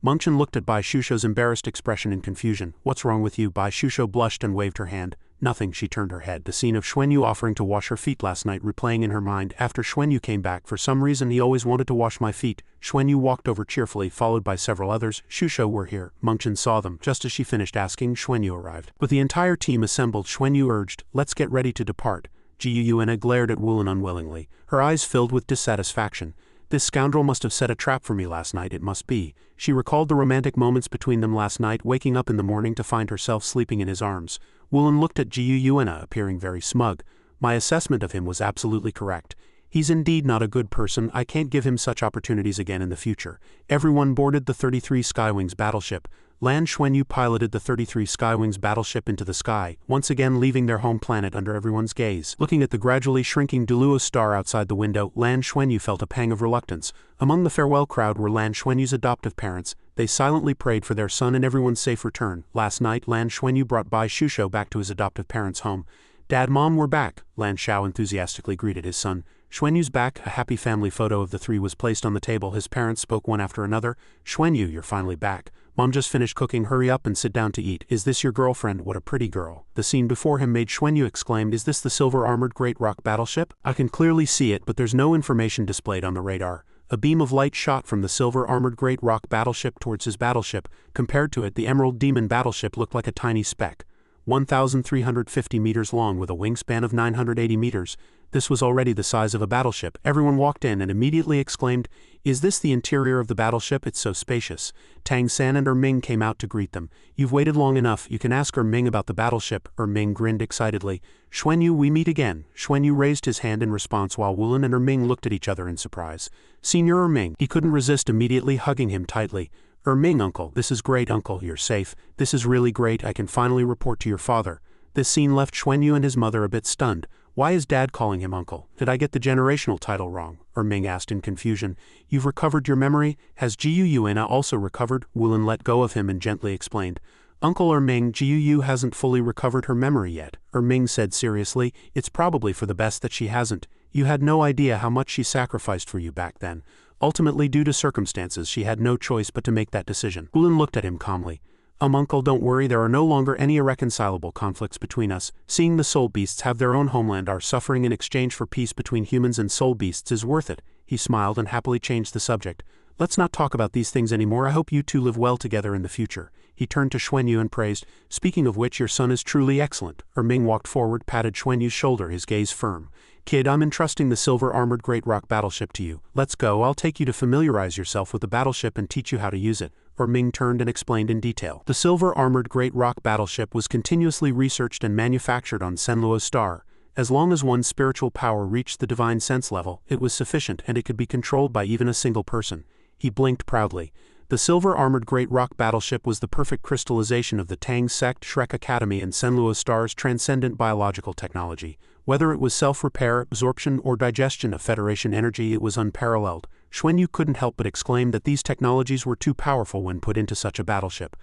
Mengchen looked at Bai Shusho's embarrassed expression in confusion. What's wrong with you? Bai Shusho blushed and waved her hand. Nothing, she turned her head. The scene of Xuanyu offering to wash her feet last night replaying in her mind. After Xuanyu came back, for some reason he always wanted to wash my feet. Xuanyu walked over cheerfully, followed by several others. Shusho were here. Mengchen saw them. Just as she finished asking, Xuanyu arrived. With the entire team assembled, Xuanyu urged, let's get ready to depart. Jiuyuena glared at Wulin unwillingly, her eyes filled with dissatisfaction. This scoundrel must have set a trap for me last night, it must be. She recalled the romantic moments between them last night, waking up in the morning to find herself sleeping in his arms. Wulin looked at Jiuyuena, appearing very smug. My assessment of him was absolutely correct. He's indeed not a good person. I can't give him such opportunities again in the future. Everyone boarded the 33 Skywings battleship. Lan Xuanyu piloted the 33 Skywings battleship into the sky, once again leaving their home planet under everyone's gaze. Looking at the gradually shrinking Duluo star outside the window, Lan Xuanyu felt a pang of reluctance. Among the farewell crowd were Lan Xuanyu's adoptive parents. They silently prayed for their son and everyone's safe return. Last night, Lan Xuanyu brought Bai Shusho back to his adoptive parents' home. Dad, Mom, we're back, Lan Xiao enthusiastically greeted his son. Xuanyu's back. A happy family photo of the three was placed on the table. His parents spoke one after another. Xuanyu, you're finally back. Mom just finished cooking. Hurry up and sit down to eat. Is this your girlfriend? What a pretty girl. The scene before him made Xuanyu exclaim, is this the silver-armored Great Rock battleship? I can clearly see it, but there's no information displayed on the radar. A beam of light shot from the silver-armored Great Rock battleship towards his battleship. Compared to it, the Emerald Demon battleship looked like a tiny speck. 1,350 meters long with a wingspan of 980 meters. This was already the size of a battleship. Everyone walked in and immediately exclaimed, is this the interior of the battleship? It's so spacious. Tang San and Ming came out to greet them. You've waited long enough. You can ask Ming about the battleship. Ming grinned excitedly. Xuanyu, we meet again. Xuanyu raised his hand in response while Wulin and Ming looked at each other in surprise. Senior Ming. He couldn't resist immediately hugging him tightly. Ming, uncle, this is great, uncle, you're safe. This is really great. I can finally report to your father. This scene left Xuanyu and his mother a bit stunned. Why is Dad calling him uncle? Did I get the generational title wrong? Ming asked in confusion. You've recovered your memory? Has Jiuyuena also recovered? Wulin let go of him and gently explained. Uncle Ming, Jiuyu hasn't fully recovered her memory yet. Ming said seriously, it's probably for the best that she hasn't. You had no idea how much she sacrificed for you back then. Ultimately, due to circumstances, she had no choice but to make that decision. Wulin looked at him calmly. Uncle, don't worry, there are no longer any irreconcilable conflicts between us. Seeing the soul beasts have their own homeland, our suffering in exchange for peace between humans and soul beasts is worth it. He smiled and happily changed the subject. Let's not talk about these things anymore. I hope you two live well together in the future. He turned to Xuanyu and praised, speaking of which, your son is truly excellent. Ming walked forward, patted Xuanyu's shoulder, his gaze firm. Kid, I'm entrusting the silver-armored Great Rock battleship to you. Let's go. I'll take you to familiarize yourself with the battleship and teach you how to use it. Ming turned and explained in detail. The silver-armored Great Rock battleship was continuously researched and manufactured on Senluo's star. As long as one's spiritual power reached the divine sense level, it was sufficient and it could be controlled by even a single person. He blinked proudly. The silver-armored Great Rock battleship was the perfect crystallization of the Tang sect, Shrek Academy and Senluo Star's transcendent biological technology. Whether it was self-repair, absorption, or digestion of Federation energy, it was unparalleled. Xuanyu couldn't help but exclaim that these technologies were too powerful when put into such a battleship.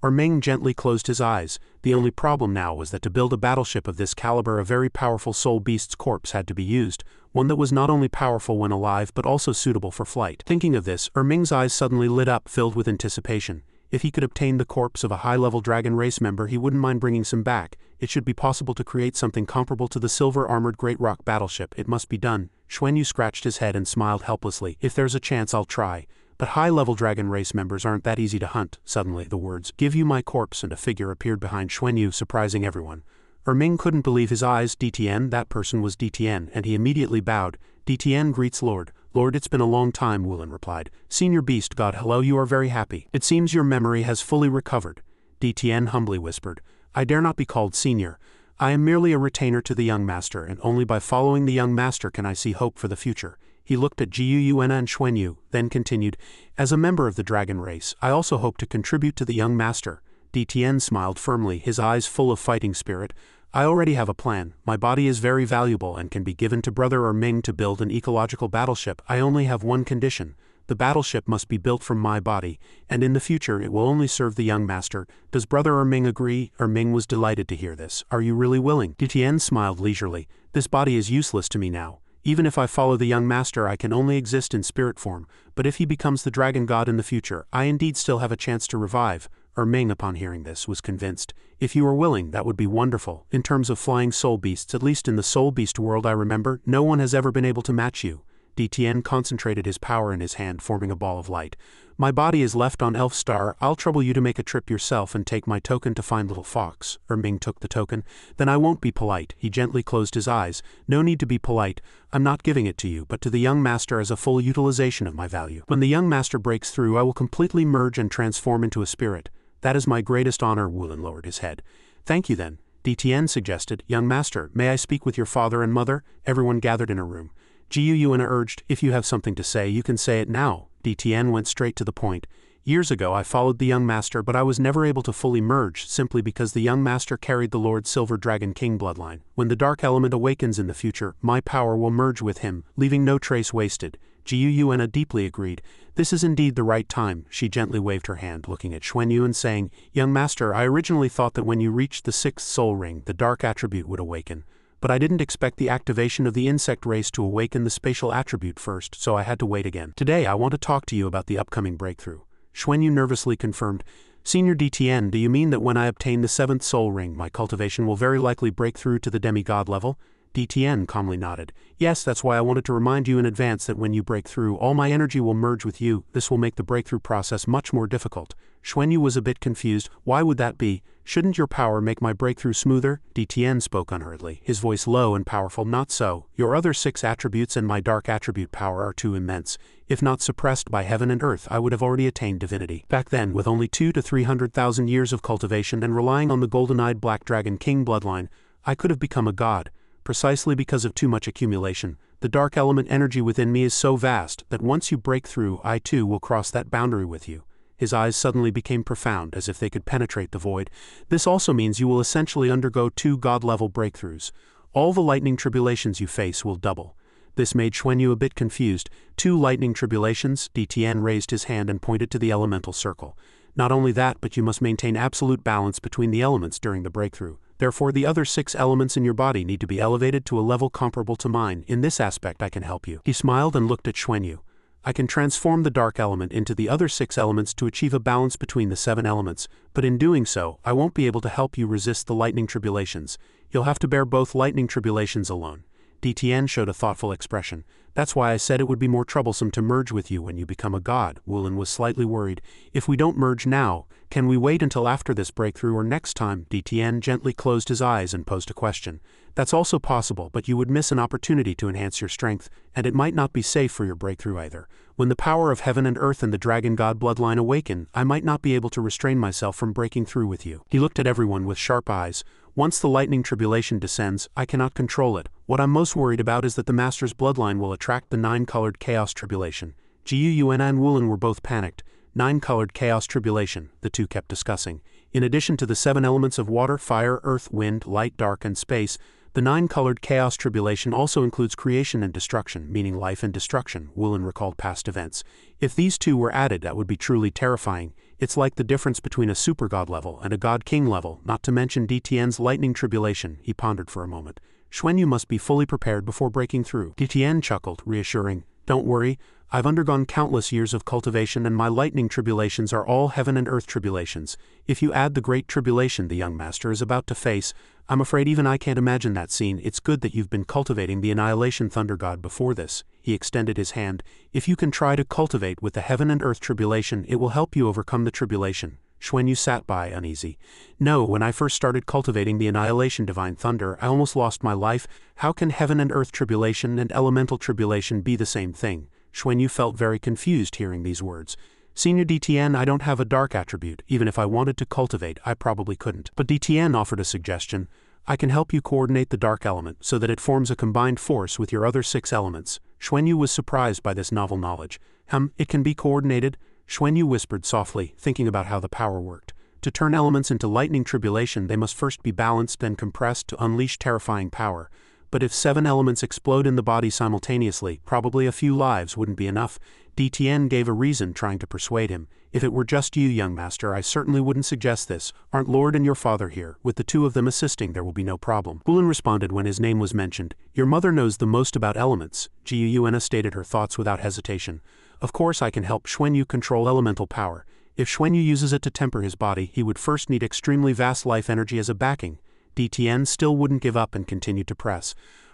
Ming gently closed his eyes. The only problem now was that to build a battleship of this caliber, a very powerful soul beast's corpse had to be used, one that was not only powerful when alive but also suitable for flight. Thinking of this, Ming's eyes suddenly lit up, filled with anticipation. If he could obtain the corpse of a high-level dragon race member, he wouldn't mind bringing some back. It should be possible to create something comparable to the silver-armored Great Rock battleship. It must be done. Xuanyu scratched his head and smiled helplessly. If there's a chance, I'll try. But high-level dragon race members aren't that easy to hunt. Suddenly, the words, give you my corpse, and a figure appeared behind Xuanyu, surprising everyone. Ming couldn't believe his eyes. DTN, that person was DTN, and he immediately bowed. DTN greets Lord. Lord, it's been a long time, Wulin replied. Senior Beast God, hello, you are very happy. It seems your memory has fully recovered. DTN humbly whispered. I dare not be called senior. I am merely a retainer to the young master, and only by following the young master can I see hope for the future. He looked at Jiuyuena and Xuanyu, then continued, as a member of the dragon race, I also hope to contribute to the young master. DTN smiled firmly, his eyes full of fighting spirit. I already have a plan. My body is very valuable and can be given to Brother Ming to build an ecological battleship. I only have one condition. The battleship must be built from my body, and in the future it will only serve the young master. Does Brother Ming agree? Ming was delighted to hear this. Are you really willing? DTN smiled leisurely. This body is useless to me now. Even if I follow the young master, I can only exist in spirit form, but if he becomes the dragon god in the future, I indeed still have a chance to revive. Ming, upon hearing this, was convinced. If you are willing, that would be wonderful. In terms of flying soul beasts, at least in the soul beast world I remember, no one has ever been able to match you. Tien concentrated his power in his hand, forming a ball of light. My body is left on Elf Star. I'll trouble you to make a trip yourself and take my token to find Little Fox. Ming took the token. Then I won't be polite. He gently closed his eyes. No need to be polite. I'm not giving it to you, but to the young master as a full utilization of my value. When the young master breaks through, I will completely merge and transform into a spirit. That is my greatest honor. Wulin lowered his head. Thank you then. Tien suggested. Young master, may I speak with your father and mother? Everyone gathered in a room. Yuana urged. If you have something to say, you can say it now. Tien went straight to the point. Years ago I followed the young master, but I was never able to fully merge, simply because the young master carried the Lord Silver Dragon King bloodline. When the dark element awakens in the future, my power will merge with him, leaving no trace wasted. Yuana deeply agreed. This is indeed the right time. She gently waved her hand, looking at Xuanyu and saying, Young master, I originally thought that when you reached the 6th soul ring, the dark attribute would awaken. But I didn't expect the activation of the insect race to awaken the spatial attribute first, so I had to wait again. Today I want to talk to you about the upcoming breakthrough. Xuanyu nervously confirmed. Senior Tien, do you mean that when I obtain the 7th soul ring, my cultivation will very likely break through to the demigod level? Tien calmly nodded. Yes, that's why I wanted to remind you in advance that when you break through, all my energy will merge with you. This will make the breakthrough process much more difficult. Xuanyu was a bit confused. Why would that be? Shouldn't your power make my breakthrough smoother? Tien spoke unhurriedly, his voice low and powerful. Not so. Your other 6 attributes and my dark attribute power are too immense. If not suppressed by heaven and earth, I would have already attained divinity. Back then, with only 200,000 to 300,000 years of cultivation and relying on the golden-eyed Black Dragon King bloodline, I could have become a god. Precisely because of too much accumulation, the dark element energy within me is so vast that once you break through, I too will cross that boundary with you. His eyes suddenly became profound, as if they could penetrate the void. This also means you will essentially undergo 2 god-level breakthroughs. All the lightning tribulations you face will double. This made Xuanyu a bit confused. 2 lightning tribulations? Tien raised his hand and pointed to the elemental circle. Not only that, but you must maintain absolute balance between the elements during the breakthrough. Therefore, the other 6 elements in your body need to be elevated to a level comparable to mine. In this aspect, I can help you. He smiled and looked at Xuanyu. I can transform the dark element into the other 6 elements to achieve a balance between the 7 elements, but in doing so, I won't be able to help you resist the lightning tribulations. You'll have to bear both lightning tribulations alone. Tien showed a thoughtful expression. That's why I said it would be more troublesome to merge with you when you become a god. Wulin was slightly worried. If we don't merge now, can we wait until after this breakthrough or next time? Tien gently closed his eyes and posed a question. That's also possible, but you would miss an opportunity to enhance your strength, and it might not be safe for your breakthrough either. When the power of heaven and earth and the dragon god bloodline awaken, I might not be able to restrain myself from breaking through with you. He looked at everyone with sharp eyes. Once the lightning tribulation descends, I cannot control it. What I'm most worried about is that the master's bloodline will attract the 9-colored chaos tribulation. Yuana and Wulin were both panicked. 9-colored chaos tribulation, the two kept discussing. In addition to the 7 elements of water, fire, earth, wind, light, dark, and space, the 9-colored chaos tribulation also includes creation and destruction, meaning life and destruction. Wulin recalled past events. If these 2 were added, that would be truly terrifying. It's like the difference between a super god level and a god king level, not to mention Tien's lightning tribulation. He pondered for a moment. Xuanyu must be fully prepared before breaking through. Tien chuckled, reassuring. Don't worry. I've undergone countless years of cultivation and my lightning tribulations are all heaven and earth tribulations. If you add the great tribulation the young master is about to face, I'm afraid even I can't imagine that scene. It's good that you've been cultivating the annihilation thunder god before this. He extended his hand. If you can try to cultivate with the heaven and earth tribulation, it will help you overcome the tribulation. Xuanyu sat by, uneasy. No, when I first started cultivating the annihilation divine thunder, I almost lost my life. How can heaven and earth tribulation and elemental tribulation be the same thing? Xuanyu felt very confused hearing these words. Senior Tien, I don't have a dark attribute. Even if I wanted to cultivate, I probably couldn't. But Tien offered a suggestion. I can help you coordinate the dark element so that it forms a combined force with your other 6 elements. Xuanyu was surprised by this novel knowledge. It can be coordinated? Xuanyu whispered softly, thinking about how the power worked. To turn elements into lightning tribulation, they must first be balanced and compressed to unleash terrifying power. but if 7 elements explode in the body simultaneously, probably a few lives wouldn't be enough. DTN gave a reason, trying to persuade him. If it were just you, young master, I certainly wouldn't suggest this. Aren't Lord and your father here? With the two of them assisting, there will be no problem. Wulin responded when his name was mentioned. Your mother knows the most about elements. Jiuyuena stated her thoughts without hesitation. Of course I can help Xuanyu control elemental power. If Xuanyu uses it to temper his body, he would first need extremely vast life energy as a backing. DTN still wouldn't give up and continued to press.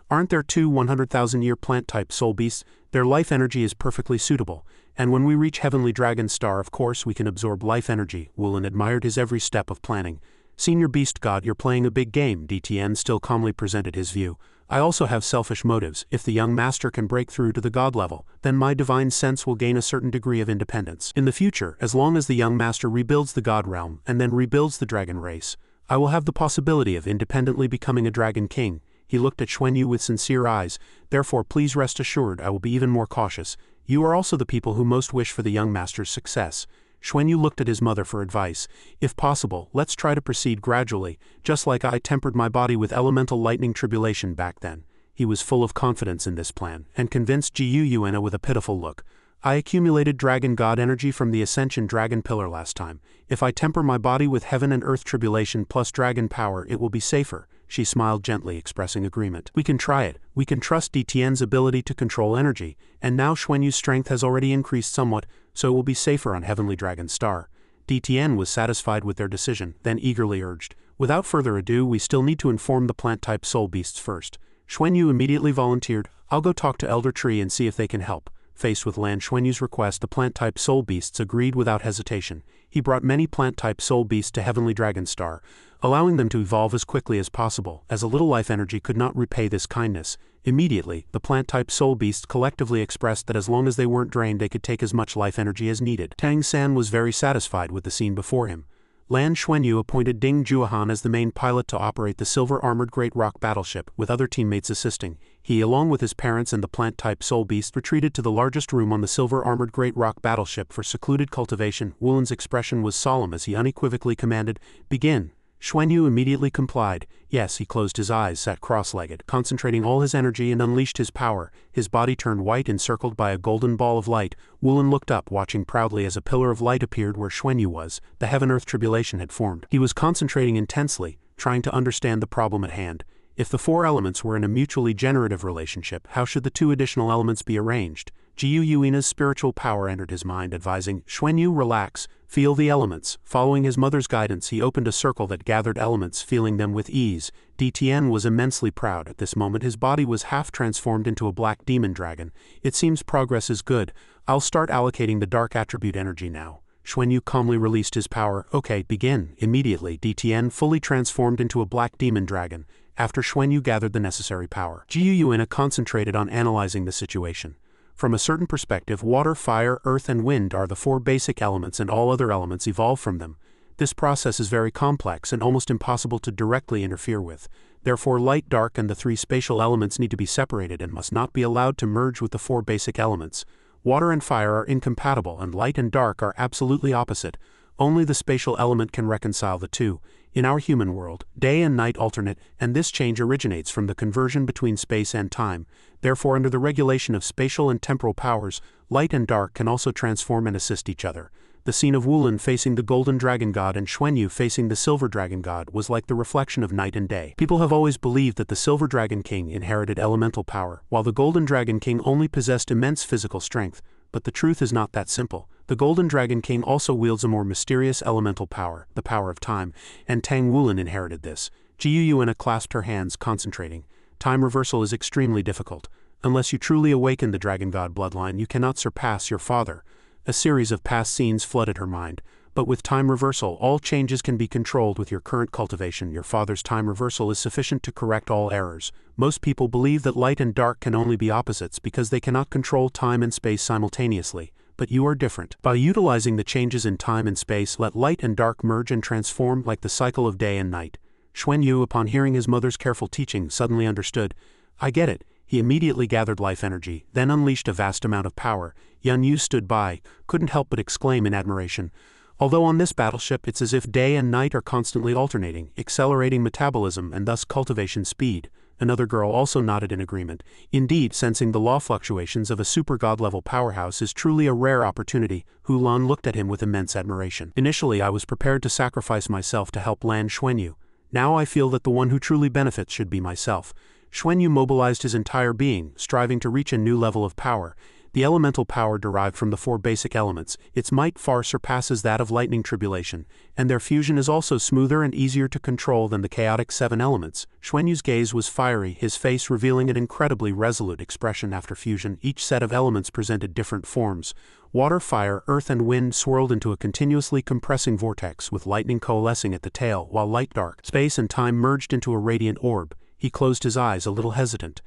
Aren't there 2 100,000-year plant-type soul beasts? Their life energy is perfectly suitable. And when we reach Heavenly Dragon Star, of course we can absorb life energy. Wulin admired his every step of planning. Senior Beast God, you're playing a big game. DTN still calmly presented his view. I also have selfish motives. If the young master can break through to the god level, then my divine sense will gain a certain degree of independence. In the future, as long as the young master rebuilds the god realm and then rebuilds the dragon race, I will have the possibility of independently becoming a dragon king. He looked at Xuanyu with sincere eyes. Therefore, please rest assured I will be even more cautious. You are also the people who most wish for the young master's success. Xuanyu looked at his mother for advice. If possible, let's try to proceed gradually, just like I tempered my body with elemental lightning tribulation back then. He was full of confidence in this plan, and convinced Jiuyuena with a pitiful look. I accumulated dragon god energy from the Ascension Dragon Pillar last time. If I temper my body with heaven and earth tribulation plus dragon power, it will be safer. She smiled gently, expressing agreement. We can try it. We can trust DTN's ability to control energy, and now Xuanyu's strength has already increased somewhat, so it will be safer on Heavenly Dragon Star. DTN was satisfied with their decision, then eagerly urged. Without further ado, we still need to inform the plant-type soul beasts first. Xuanyu immediately volunteered. I'll go talk to Elder Tree and see if they can help. Faced with Lan Xuanyu's request, the plant-type soul beasts agreed without hesitation. He brought many plant-type soul beasts to Heavenly Dragon Star, allowing them to evolve as quickly as possible, as a little life energy could not repay this kindness. Immediately, the plant-type soul beasts collectively expressed that as long as they weren't drained, they could take as much life energy as needed. Tang San was very satisfied with the scene before him. Lan Xuanyu appointed Ding Juahan as the main pilot to operate the silver-armored Great Rock battleship, with other teammates assisting. He, along with his parents and the plant-type soul beast, retreated to the largest room on the silver-armored Great Rock battleship for secluded cultivation. Wulin's expression was solemn as he unequivocally commanded, "Begin." Xuanyu immediately complied. Yes, he closed his eyes, sat cross-legged, concentrating all his energy and unleashed his power. His body turned white, encircled by a golden ball of light. Wulin looked up, watching proudly as a pillar of light appeared where Xuanyu was. The heaven-earth tribulation had formed. He was concentrating intensely, trying to understand the problem at hand. If the 4 elements were in a mutually generative relationship, how should the 2 additional elements be arranged? Jiuyuena's spiritual power entered his mind, advising, Xuanyu, relax, feel the elements. Following his mother's guidance, he opened a circle that gathered elements, feeling them with ease. DTN was immensely proud. At this moment his body was half transformed into a black demon dragon. It seems progress is good. I'll start allocating the dark attribute energy now. Xuanyu calmly released his power. Okay, begin. Immediately, DTN fully transformed into a black demon dragon, after Xuanyu gathered the necessary power. Jiuyuena concentrated on analyzing the situation. From a certain perspective, water, fire, earth, and wind are the 4 basic elements, and all other elements evolve from them. This process is very complex and almost impossible to directly interfere with. Therefore, light, dark, and the 3 spatial elements need to be separated and must not be allowed to merge with the 4 basic elements. Water and fire are incompatible, and light and dark are absolutely opposite. Only the spatial element can reconcile the two. In our human world, day and night alternate, and this change originates from the conversion between space and time. Therefore, under the regulation of spatial and temporal powers, light and dark can also transform and assist each other. The scene of Wulin facing the Golden Dragon God and Xuanyu facing the Silver Dragon God was like the reflection of night and day. People have always believed that the Silver Dragon King inherited elemental power, while the Golden Dragon King only possessed immense physical strength. But the truth is not that simple. The Golden Dragon King also wields a more mysterious elemental power, the power of time, and Tang Wulin inherited this. Jiuyuena clasped her hands, concentrating. Time reversal is extremely difficult. Unless you truly awaken the Dragon God bloodline, you cannot surpass your father. A series of past scenes flooded her mind. But with time reversal, all changes can be controlled with your current cultivation. Your father's time reversal is sufficient to correct all errors. Most people believe that light and dark can only be opposites because they cannot control time and space simultaneously. But you are different. By utilizing the changes in time and space, let light and dark merge and transform like the cycle of day and night. Xuanyu, upon hearing his mother's careful teaching, suddenly understood. I get it. He immediately gathered life energy, then unleashed a vast amount of power. Yanyu stood by, couldn't help but exclaim in admiration. Although on this battleship it's as if day and night are constantly alternating, accelerating metabolism and thus cultivation speed. Another girl also nodded in agreement. Indeed, sensing the law fluctuations of a super god-level powerhouse is truly a rare opportunity. Hulan looked at him with immense admiration. Initially, I was prepared to sacrifice myself to help Lan Xuanyu. Now I feel that the one who truly benefits should be myself. Xuanyu mobilized his entire being, striving to reach a new level of power. The elemental power derived from the 4 basic elements, its might far surpasses that of lightning tribulation, and their fusion is also smoother and easier to control than the chaotic 7 elements. Xuanyu's gaze was fiery, his face revealing an incredibly resolute expression after fusion. Each set of elements presented different forms. Water, fire, earth and wind swirled into a continuously compressing vortex, with lightning coalescing at the tail, while light, dark, space and time merged into a radiant orb. He closed his eyes, a little hesitant.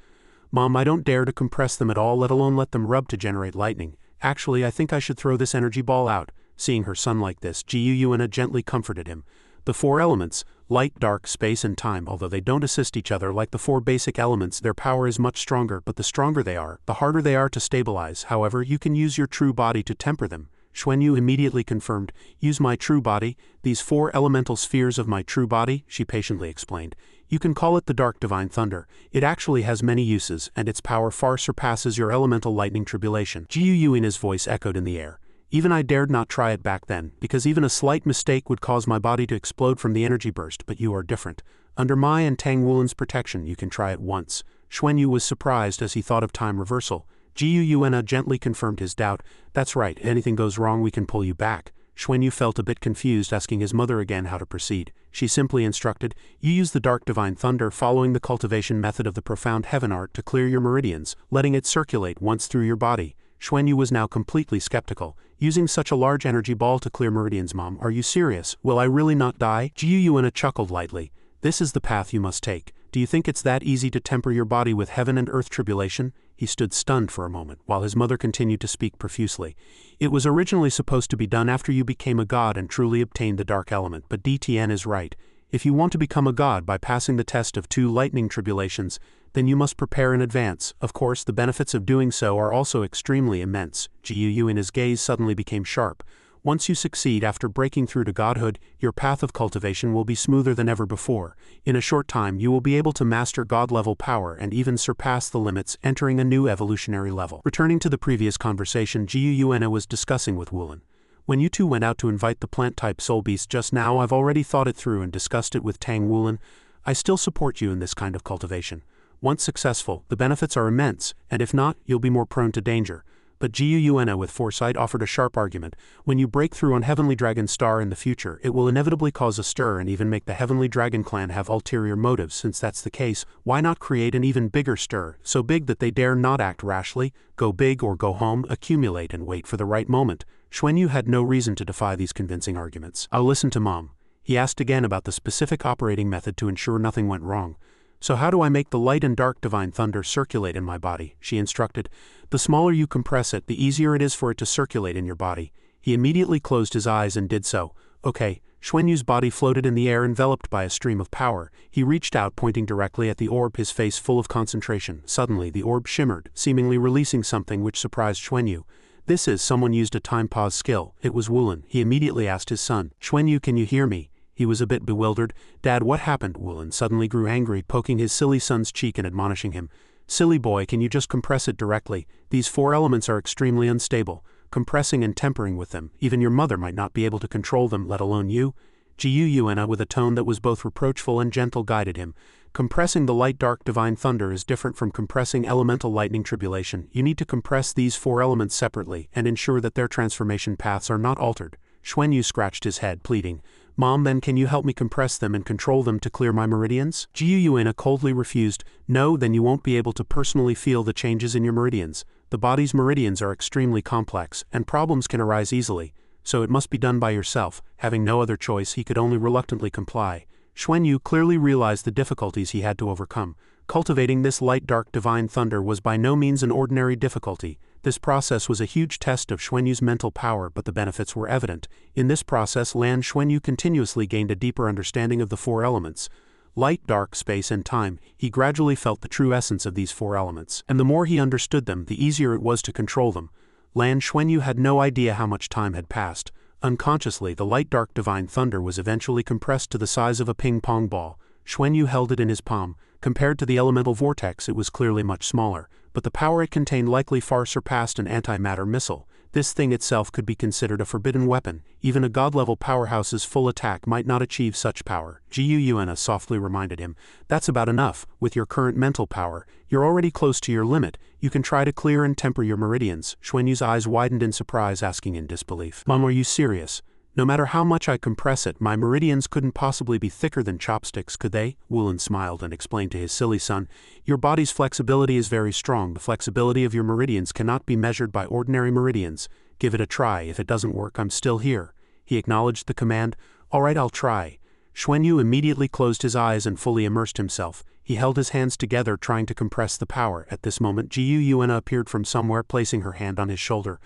Mom, I don't dare to compress them at all, let alone let them rub to generate lightning. Actually, I think I should throw this energy ball out. Seeing her son like this, Jiuyuana gently comforted him. The 4 elements, light, dark, space and time, although they don't assist each other like the 4 basic elements, their power is much stronger, but the stronger they are, the harder they are to stabilize. However, you can use your true body to temper them. Xuanyu immediately confirmed. Use my true body, these 4 elemental spheres of my true body, she patiently explained. You can call it the Dark Divine Thunder. It actually has many uses, and its power far surpasses your elemental lightning tribulation. Jiuyuana's voice echoed in the air. Even I dared not try it back then, because even a slight mistake would cause my body to explode from the energy burst, but you are different. Under my and Tang Wulan's protection, you can try it once. Xuanyu was surprised as he thought of time reversal. Jiuyuana gently confirmed his doubt. That's right, if anything goes wrong we can pull you back. Xuanyu felt a bit confused, asking his mother again how to proceed. She simply instructed, you use the Dark Divine Thunder following the cultivation method of the profound heaven art to clear your meridians, letting it circulate once through your body. Xuanyu was now completely skeptical. Using such a large energy ball to clear meridians, Mom, are you serious? Will I really not die? Jiuyuana chuckled lightly. This is the path you must take. Do you think it's that easy to temper your body with heaven and earth tribulation? He stood stunned for a moment, while his mother continued to speak profusely. It was originally supposed to be done after you became a god and truly obtained the dark element, but DTN is right. If you want to become a god by passing the test of 2 lightning tribulations, then you must prepare in advance. Of course, the benefits of doing so are also extremely immense. Jiuyuana's gaze suddenly became sharp. Once you succeed after breaking through to godhood, your path of cultivation will be smoother than ever before. In a short time, you will be able to master god-level power and even surpass the limits, entering a new evolutionary level. Returning to the previous conversation Jiuyuana was discussing with Wulan. When you two went out to invite the plant-type soul beast just now, I've already thought it through and discussed it with Tang Wulan. I still support you in this kind of cultivation. Once successful, the benefits are immense, and if not, you'll be more prone to danger. But Jiuyuana with foresight offered a sharp argument. When you break through on Heavenly Dragon Star in the future, it will inevitably cause a stir and even make the Heavenly Dragon clan have ulterior motives. Since that's the case, why not create an even bigger stir, so big that they dare not act rashly, go big or go home, accumulate and wait for the right moment. Xuanyu had no reason to defy these convincing arguments. I'll listen to Mom. He asked again about the specific operating method to ensure nothing went wrong. So how do I make the light and dark divine thunder circulate in my body? She instructed. The smaller you compress it, the easier it is for it to circulate in your body. He immediately closed his eyes and did so. Okay. Xuanyu's body floated in the air enveloped by a stream of power. He reached out, pointing directly at the orb, his face full of concentration. Suddenly the orb shimmered, seemingly releasing something which surprised Xuanyu. This is, someone used a time pause skill. It was Wulan. He immediately asked his son, Xuanyu, can you hear me? He was a bit bewildered. Dad, what happened? Wulan suddenly grew angry, poking his silly son's cheek and admonishing him. Silly boy, can you just compress it directly? These 4 elements are extremely unstable. Compressing and tempering with them, even your mother might not be able to control them, let alone you. Jiuyuana, with a tone that was both reproachful and gentle, guided him. Compressing the light dark divine thunder is different from compressing elemental lightning tribulation. You need to compress these 4 elements separately and ensure that their transformation paths are not altered. Xuanyu scratched his head, pleading. Mom, then can you help me compress them and control them to clear my meridians? Jiuyuana coldly refused. No, then you won't be able to personally feel the changes in your meridians. The body's meridians are extremely complex, and problems can arise easily, so it must be done by yourself. Having no other choice, he could only reluctantly comply. Xuanyu clearly realized the difficulties he had to overcome. Cultivating this light dark divine thunder was by no means an ordinary difficulty. This process was a huge test of Xuanyu's mental power, but the benefits were evident. In this process, Lan Xuanyu continuously gained a deeper understanding of the 4 elements. Light, dark, space and time. He gradually felt the true essence of these 4 elements, and the more he understood them, the easier it was to control them. Lan Xuanyu had no idea how much time had passed. Unconsciously, the light dark divine thunder was eventually compressed to the size of a ping-pong ball. Xuanyu held it in his palm, Compared to the elemental vortex, it was clearly much smaller, but the power it contained likely far surpassed an antimatter missile. This thing itself could be considered a forbidden weapon. Even a god-level powerhouse's full attack might not achieve such power. Xianxia softly reminded him. That's about enough. With your current mental power, you're already close to your limit. You can try to clear and temper your meridians. Xuanyu's eyes widened in surprise, asking in disbelief. Mom, are you serious? No matter how much I compress it, my meridians couldn't possibly be thicker than chopsticks, could they? Wulin smiled and explained to his silly son. Your body's flexibility is very strong. The flexibility of your meridians cannot be measured by ordinary meridians. Give it a try. If it doesn't work, I'm still here. He acknowledged the command. All right, I'll try. Xuanyu immediately closed his eyes and fully immersed himself. He held his hands together, trying to compress the power. At this moment, Xianxia appeared from somewhere, placing her hand on his shoulder.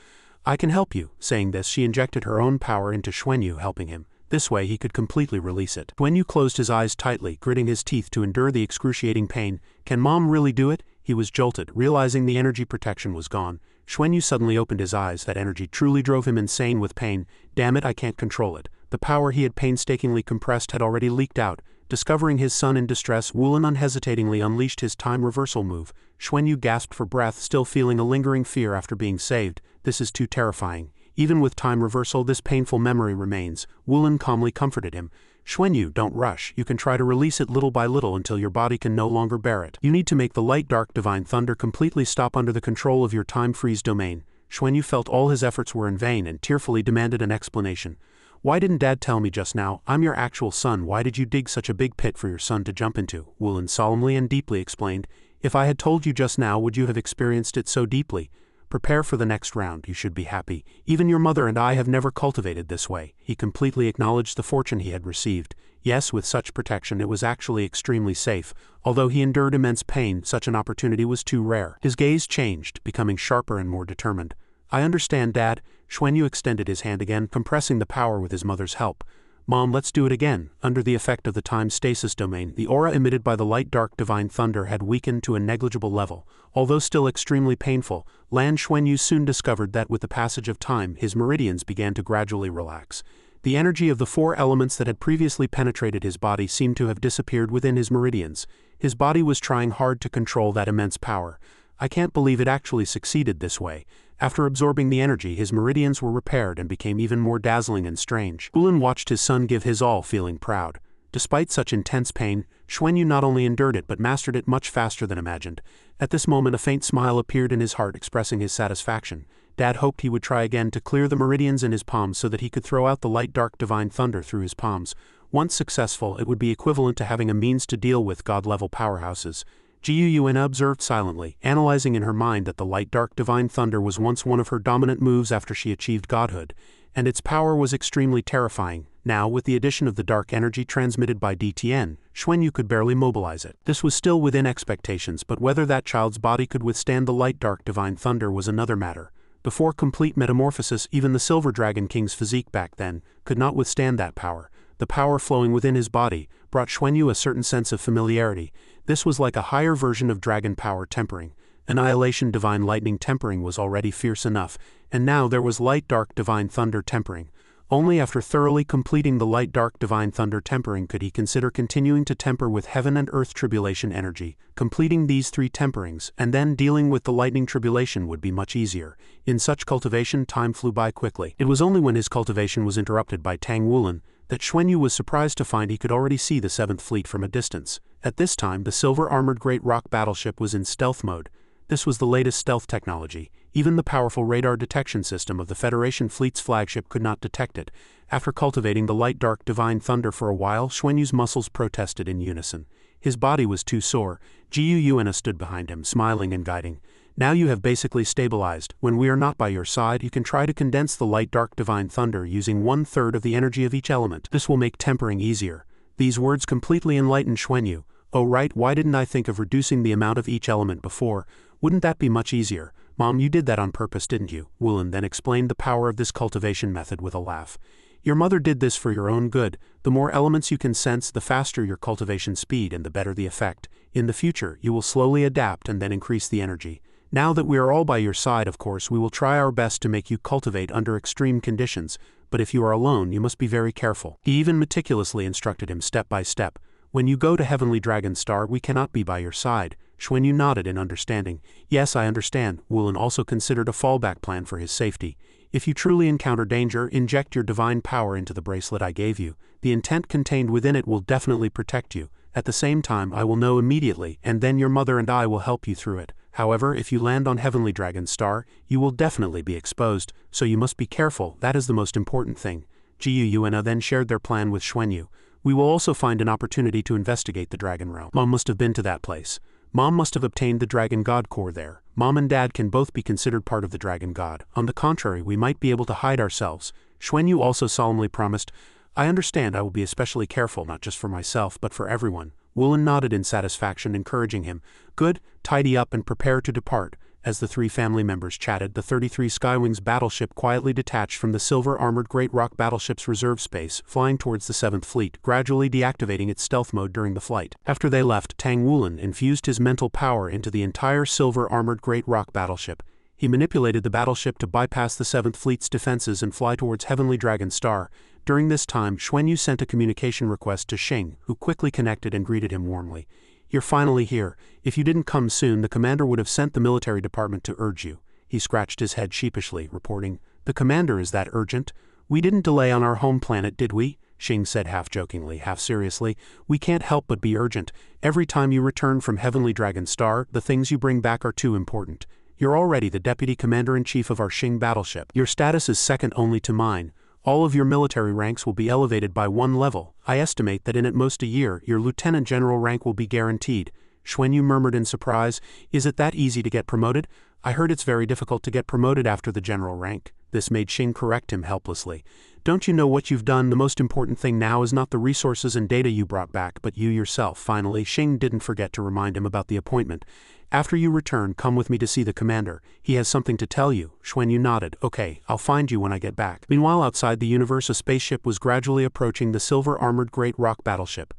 I can help you. Saying this, she injected her own power into Xuanyu, helping him. This way he could completely release it. Xuanyu closed his eyes tightly, gritting his teeth to endure the excruciating pain. Can Mom really do it? He was jolted, realizing the energy protection was gone. Xuanyu suddenly opened his eyes. That energy truly drove him insane with pain. Damn it, I can't control it. The power he had painstakingly compressed had already leaked out. Discovering his son in distress, Wulin unhesitatingly unleashed his time reversal move. Xuanyu gasped for breath, still feeling a lingering fear after being saved. This is too terrifying. Even with time reversal, this painful memory remains. Wulin calmly comforted him. Xuanyu, don't rush. You can try to release it little by little until your body can no longer bear it. You need to make the light dark divine thunder completely stop under the control of your time freeze domain. Xuanyu felt all his efforts were in vain and tearfully demanded an explanation. Why didn't Dad tell me just now? I'm your actual son. Why did you dig such a big pit for your son to jump into? Wulin solemnly and deeply explained. If I had told you just now, would you have experienced it so deeply? Prepare for the next round. You should be happy. Even your mother and I have never cultivated this way. He completely acknowledged the fortune he had received. Yes, with such protection it was actually extremely safe. Although he endured immense pain, such an opportunity was too rare. His gaze changed, becoming sharper and more determined. I understand, Dad. Xuanyu extended his hand again, compressing the power with his mother's help. Mom, let's do it again. Under the effect of the time stasis domain, the aura emitted by the light dark divine thunder had weakened to a negligible level. Although still extremely painful, Lan Xuanyu soon discovered that with the passage of time, his meridians began to gradually relax. The energy of the four elements that had previously penetrated his body seemed to have disappeared within his meridians. His body was trying hard to control that immense power. I can't believe it actually succeeded this way. After absorbing the energy, his meridians were repaired and became even more dazzling and strange. Wulin watched his son give his all, feeling proud. Despite such intense pain, Xuanyu not only endured it but mastered it much faster than imagined. At this moment a faint smile appeared in his heart, expressing his satisfaction. Dad hoped he would try again to clear the meridians in his palms so that he could throw out the light dark divine thunder through his palms. Once successful, it would be equivalent to having a means to deal with god-level powerhouses. Xianxia observed silently, analyzing in her mind that the light dark divine thunder was once one of her dominant moves after she achieved godhood, and its power was extremely terrifying. Now, with the addition of the dark energy transmitted by DTN, Xuanyu could barely mobilize it. This was still within expectations, but whether that child's body could withstand the light dark divine thunder was another matter. Before complete metamorphosis, even the Silver Dragon King's physique back then could not withstand that power. The power flowing within his body brought Xuanyu a certain sense of familiarity. This was like a higher version of dragon power tempering. Annihilation divine lightning tempering was already fierce enough, and now there was light dark divine thunder tempering. Only after thoroughly completing the light dark divine thunder tempering could he consider continuing to temper with heaven and earth tribulation energy. Completing these three temperings, and then dealing with the lightning tribulation would be much easier. In such cultivation, time flew by quickly. It was only when his cultivation was interrupted by Tang Wulin that Xuanyu was surprised to find he could already see the 7th Fleet from a distance. At this time, the silver-armored Great Rock battleship was in stealth mode. This was the latest stealth technology. Even the powerful radar detection system of the Federation fleet's flagship could not detect it. After cultivating the light dark divine thunder for a while, Xuanyu's muscles protested in unison. His body was too sore. Xianxia stood behind him, smiling and guiding. Now you have basically stabilized. When we are not by your side, you can try to condense the light dark divine thunder using 1/3 of the energy of each element. This will make tempering easier. These words completely enlightened Xuanyu. Oh right, why didn't I think of reducing the amount of each element before? Wouldn't that be much easier? Mom, you did that on purpose, didn't you? Wulin then explained the power of this cultivation method with a laugh. Your mother did this for your own good. The more elements you can sense, the faster your cultivation speed and the better the effect. In the future, you will slowly adapt and then increase the energy. Now that we are all by your side, of course, we will try our best to make you cultivate under extreme conditions, but if you are alone, you must be very careful. He even meticulously instructed him step by step. When you go to Heavenly Dragon Star, we cannot be by your side. Xuanyu nodded in understanding. Yes, I understand. Wulin also considered a fallback plan for his safety. If you truly encounter danger, inject your divine power into the bracelet I gave you. The intent contained within it will definitely protect you. At the same time, I will know immediately, and then your mother and I will help you through it. However, if you land on Heavenly Dragon Star, you will definitely be exposed, so you must be careful. That is the most important thing. Jiyu Yuena then shared their plan with Xuanyu. We will also find an opportunity to investigate the Dragon Realm. Mom must have been to that place. Mom must have obtained the Dragon God core there. Mom and Dad can both be considered part of the Dragon God. On the contrary, we might be able to hide ourselves. Xuanyu also solemnly promised, I understand. I will be especially careful, not just for myself, but for everyone. Wulin nodded in satisfaction, encouraging him. Good, tidy up and prepare to depart. As the three family members chatted, the 33 Skywings battleship quietly detached from the silver-armored Great Rock battleship's reserve space, flying towards the 7th Fleet, gradually deactivating its stealth mode during the flight. After they left, Tang Wulin infused his mental power into the entire silver-armored Great Rock battleship. He manipulated the battleship to bypass the 7th Fleet's defenses and fly towards Heavenly Dragon Star. During this time, Xuanyu sent a communication request to Xing, who quickly connected and greeted him warmly. You're finally here. If you didn't come soon, the commander would have sent the military department to urge you. He scratched his head sheepishly, reporting, The commander is that urgent? We didn't delay on our home planet, did we? Xing said half-jokingly, half-seriously. We can't help but be urgent. Every time you return from Heavenly Dragon Star, the things you bring back are too important. You're already the deputy commander-in-chief of our Xing battleship. Your status is second only to mine. All of your military ranks will be elevated by 1 level. I estimate that in at most a year, your lieutenant general rank will be guaranteed. Xuanyu murmured in surprise, Is it that easy to get promoted? I heard it's very difficult to get promoted after the general rank. This made Xing correct him helplessly. Don't you know what you've done? The most important thing now is not the resources and data you brought back, but you yourself. Finally, Xing didn't forget to remind him about the appointment. After you return, come with me to see the commander. He has something to tell you. Xuanyu nodded. Okay, I'll find you when I get back. Meanwhile, outside the universe, a spaceship was gradually approaching the silver-armored Great Rock battleship.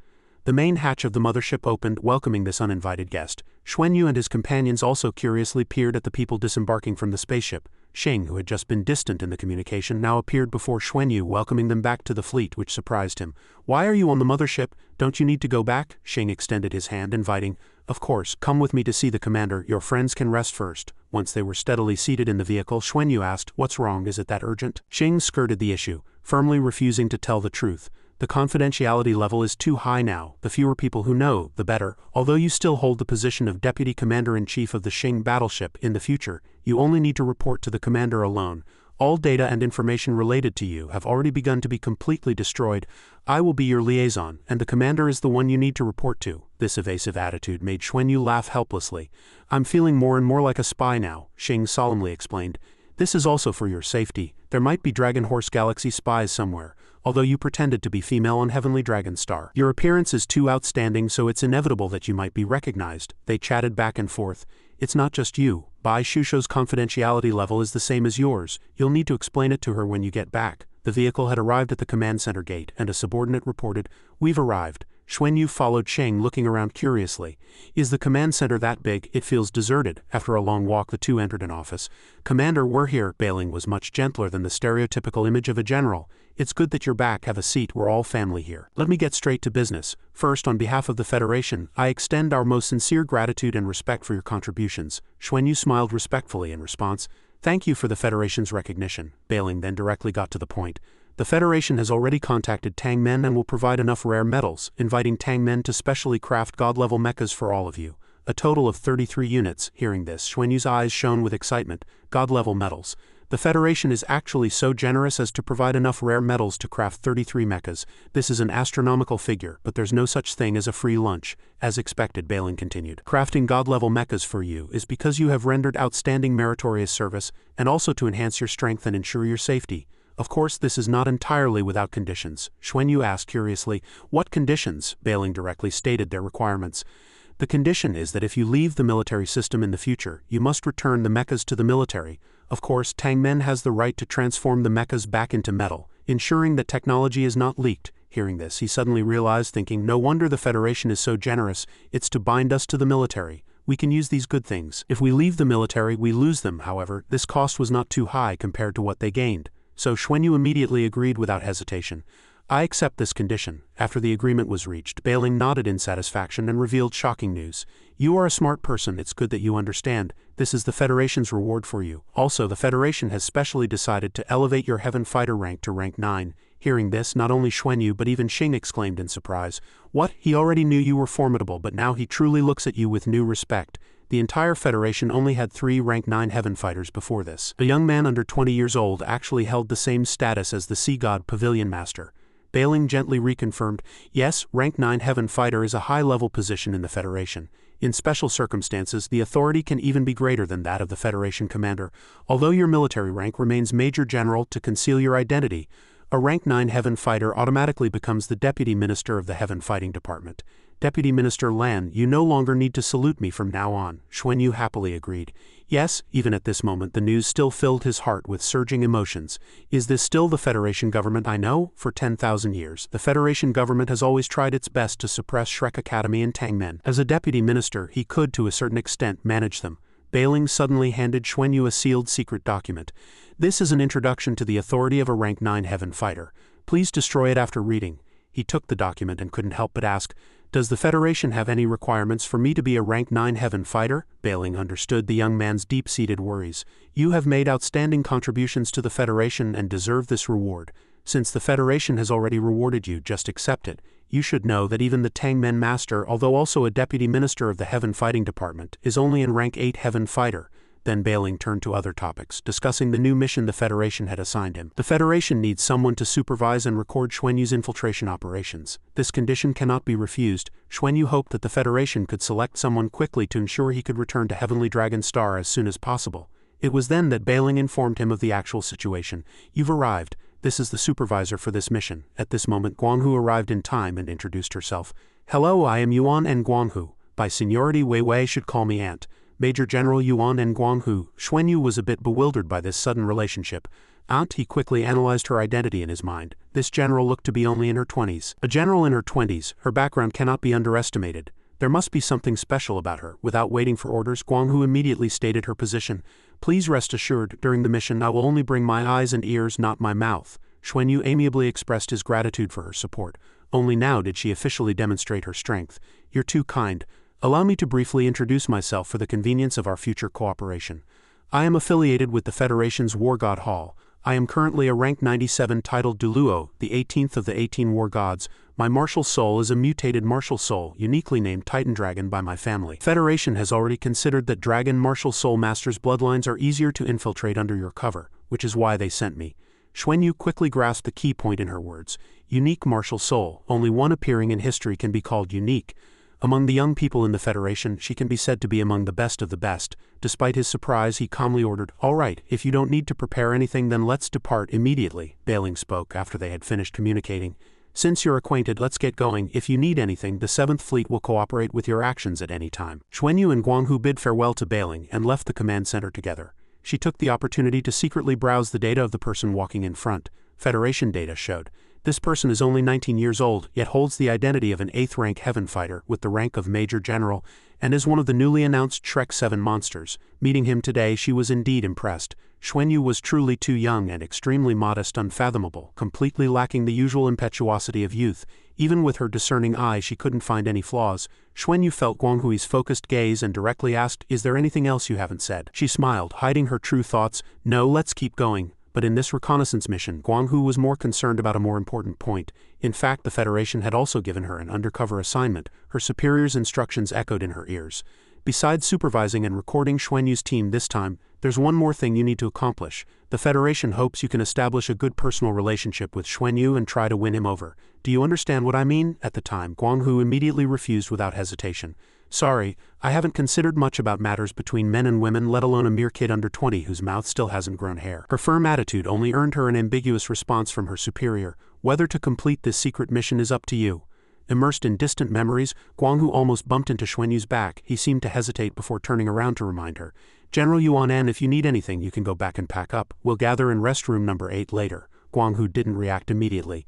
The main hatch of the mothership opened, welcoming this uninvited guest. Xuanyu and his companions also curiously peered at the people disembarking from the spaceship. Xing, who had just been distant in the communication, now appeared before Xuanyu, welcoming them back to the fleet, which surprised him. Why are you on the mothership? Don't you need to go back? Xing extended his hand, inviting, Of course, come with me to see the commander. Your friends can rest first. Once they were steadily seated in the vehicle, Xuanyu asked, What's wrong? Is it that urgent? Xing skirted the issue, firmly refusing to tell the truth. The confidentiality level is too high now. The fewer people who know, the better. Although you still hold the position of Deputy Commander-in-Chief of the Xing battleship, in the future, you only need to report to the commander alone. All data and information related to you have already begun to be completely destroyed. I will be your liaison, and the commander is the one you need to report to. This evasive attitude made Xuanyu laugh helplessly. I'm feeling more and more like a spy now, Xing solemnly explained. This is also for your safety. There might be Dragon Horse Galaxy spies somewhere. Although you pretended to be female on Heavenly Dragon Star. Your appearance is too outstanding, so it's inevitable that you might be recognized. They chatted back and forth. It's not just you. Bai Shusho's confidentiality level is the same as yours. You'll need to explain it to her when you get back. The vehicle had arrived at the command center gate, and a subordinate reported, We've arrived. Xuanyu followed Xing, looking around curiously. Is the command center that big? It feels deserted. After a long walk, the two entered an office. Commander, we're here. Bailing was much gentler than the stereotypical image of a general. It's good that you're back. Have a seat. We're all family here. Let me get straight to business. First, on behalf of the Federation, I extend our most sincere gratitude and respect for your contributions. Xuanyu smiled respectfully in response. Thank you for the Federation's recognition. Bailing then directly got to the point. The Federation has already contacted Tang Men and will provide enough rare metals, inviting Tang Men to specially craft god-level mechas for all of you. A total of 33 units. Hearing this, Xuanyu's eyes shone with excitement. God-level metals. The Federation is actually so generous as to provide enough rare metals to craft 33 mechas. This is an astronomical figure, but there's no such thing as a free lunch. As expected, Balin continued. Crafting god-level mechas for you is because you have rendered outstanding meritorious service, and also to enhance your strength and ensure your safety. Of course, this is not entirely without conditions. Xuanyu asked curiously, What conditions? Bailing directly stated their requirements. The condition is that if you leave the military system in the future, you must return the mechas to the military. Of course, Tang Men has the right to transform the mechas back into metal, ensuring that technology is not leaked. Hearing this, he suddenly realized, thinking, no wonder the Federation is so generous. It's to bind us to the military. We can use these good things. If we leave the military, we lose them. However, this cost was not too high compared to what they gained. So Xuanyu immediately agreed without hesitation. I accept this condition. After the agreement was reached, Bailing nodded in satisfaction and revealed shocking news. You are a smart person, it's good that you understand. This is the Federation's reward for you. Also, the Federation has specially decided to elevate your Heaven Fighter rank to rank 9. Hearing this, not only Xuanyu but even Xing exclaimed in surprise. What? He already knew you were formidable, but now he truly looks at you with new respect. The entire Federation only had 3 rank 9 Heaven Fighters before this. A young man under 20 years old actually held the same status as the Sea God Pavilion Master. Bailing gently reconfirmed, yes, rank 9 Heaven Fighter is a high-level position in the Federation. In special circumstances, the authority can even be greater than that of the Federation commander. Although your military rank remains Major General to conceal your identity, a rank 9 Heaven Fighter automatically becomes the Deputy Minister of the Heaven Fighting Department. Deputy Minister Lan, you no longer need to salute me from now on. Xuanyu happily agreed. Yes, even at this moment the news still filled his heart with surging emotions. Is this still the Federation government I know? For 10,000 years, the Federation government has always tried its best to suppress Shrek Academy and Tangmen. As a deputy minister, he could to a certain extent manage them. Bailing suddenly handed Xuanyu a sealed secret document. This is an introduction to the authority of a rank 9 Heaven Fighter. Please destroy it after reading. He took the document and couldn't help but ask, does the Federation have any requirements for me to be a rank 9 Heaven Fighter? Bailing understood the young man's deep-seated worries. You have made outstanding contributions to the Federation and deserve this reward. Since the Federation has already rewarded you, just accept it. You should know that even the Tangmen Master, although also a Deputy Minister of the Heaven Fighting Department, is only in rank 8 Heaven Fighter. Then Bailing turned to other topics, discussing the new mission the Federation had assigned him. The Federation needs someone to supervise and record Xuanyu's infiltration operations. This condition cannot be refused. Xuanyu hoped that the Federation could select someone quickly to ensure he could return to Heavenly Dragon Star as soon as possible. It was then that Bailing informed him of the actual situation. You've arrived. This is the supervisor for this mission. At this moment, Guanghu arrived in time and introduced herself. Hello, I am Yuan N. Guanghu. By seniority, Wei Wei should call me Aunt. Major General Yuan N. Guanghu. Xuanyu was a bit bewildered by this sudden relationship. Aunt, he quickly analyzed her identity in his mind. This general looked to be only in her 20s. A general in her 20s, her background cannot be underestimated. There must be something special about her. Without waiting for orders, Guanghu immediately stated her position. Please rest assured, during the mission I will only bring my eyes and ears, not my mouth. Xuanyu amiably expressed his gratitude for her support. Only now did she officially demonstrate her strength. You're too kind. Allow me to briefly introduce myself for the convenience of our future cooperation. I am affiliated with the Federation's War God Hall. I am currently a rank 97 titled Duluo, the 18th of the 18 War Gods. My martial soul is a mutated martial soul, uniquely named Titan Dragon by my family. Federation has already considered that Dragon Martial Soul Masters' bloodlines are easier to infiltrate under your cover, which is why they sent me. Xuanyu quickly grasped the key point in her words. Unique martial soul. Only one appearing in history can be called unique. Among the young people in the Federation, she can be said to be among the best of the best. Despite his surprise, he calmly ordered, All right, if you don't need to prepare anything then let's depart immediately. Bailing spoke after they had finished communicating. Since you're acquainted, let's get going. If you need anything, the 7th Fleet will cooperate with your actions at any time. Xuanyu and Guanghu bid farewell to Bailing and left the command center together. She took the opportunity to secretly browse the data of the person walking in front. Federation data showed. This person is only 19 years old, yet holds the identity of an 8th rank Heaven Fighter with the rank of Major General, and is one of the newly announced Shrek 7 monsters. Meeting him today, she was indeed impressed. Xuanyu was truly too young and extremely modest, unfathomable, completely lacking the usual impetuosity of youth. Even with her discerning eye, she couldn't find any flaws. Xuanyu felt Guanghui's focused gaze and directly asked, Is there anything else you haven't said? She smiled, hiding her true thoughts. No, let's keep going. But in this reconnaissance mission, Guanghu was more concerned about a more important point. In fact, the Federation had also given her an undercover assignment. Her superior's instructions echoed in her ears. Besides supervising and recording Xuanyu's team this time, there's one more thing you need to accomplish. The Federation hopes you can establish a good personal relationship with Xuanyu and try to win him over. Do you understand what I mean? At the time, Guanghu immediately refused without hesitation. Sorry, I haven't considered much about matters between men and women, let alone a mere kid under 20 whose mouth still hasn't grown hair. Her firm attitude only earned her an ambiguous response from her superior. Whether to complete this secret mission is up to you. Immersed in distant memories, Guanghu almost bumped into Xuanyu's back. He seemed to hesitate before turning around to remind her. General Yuan N, if you need anything, you can go back and pack up. We'll gather in restroom number 8 later. Guanghu didn't react immediately.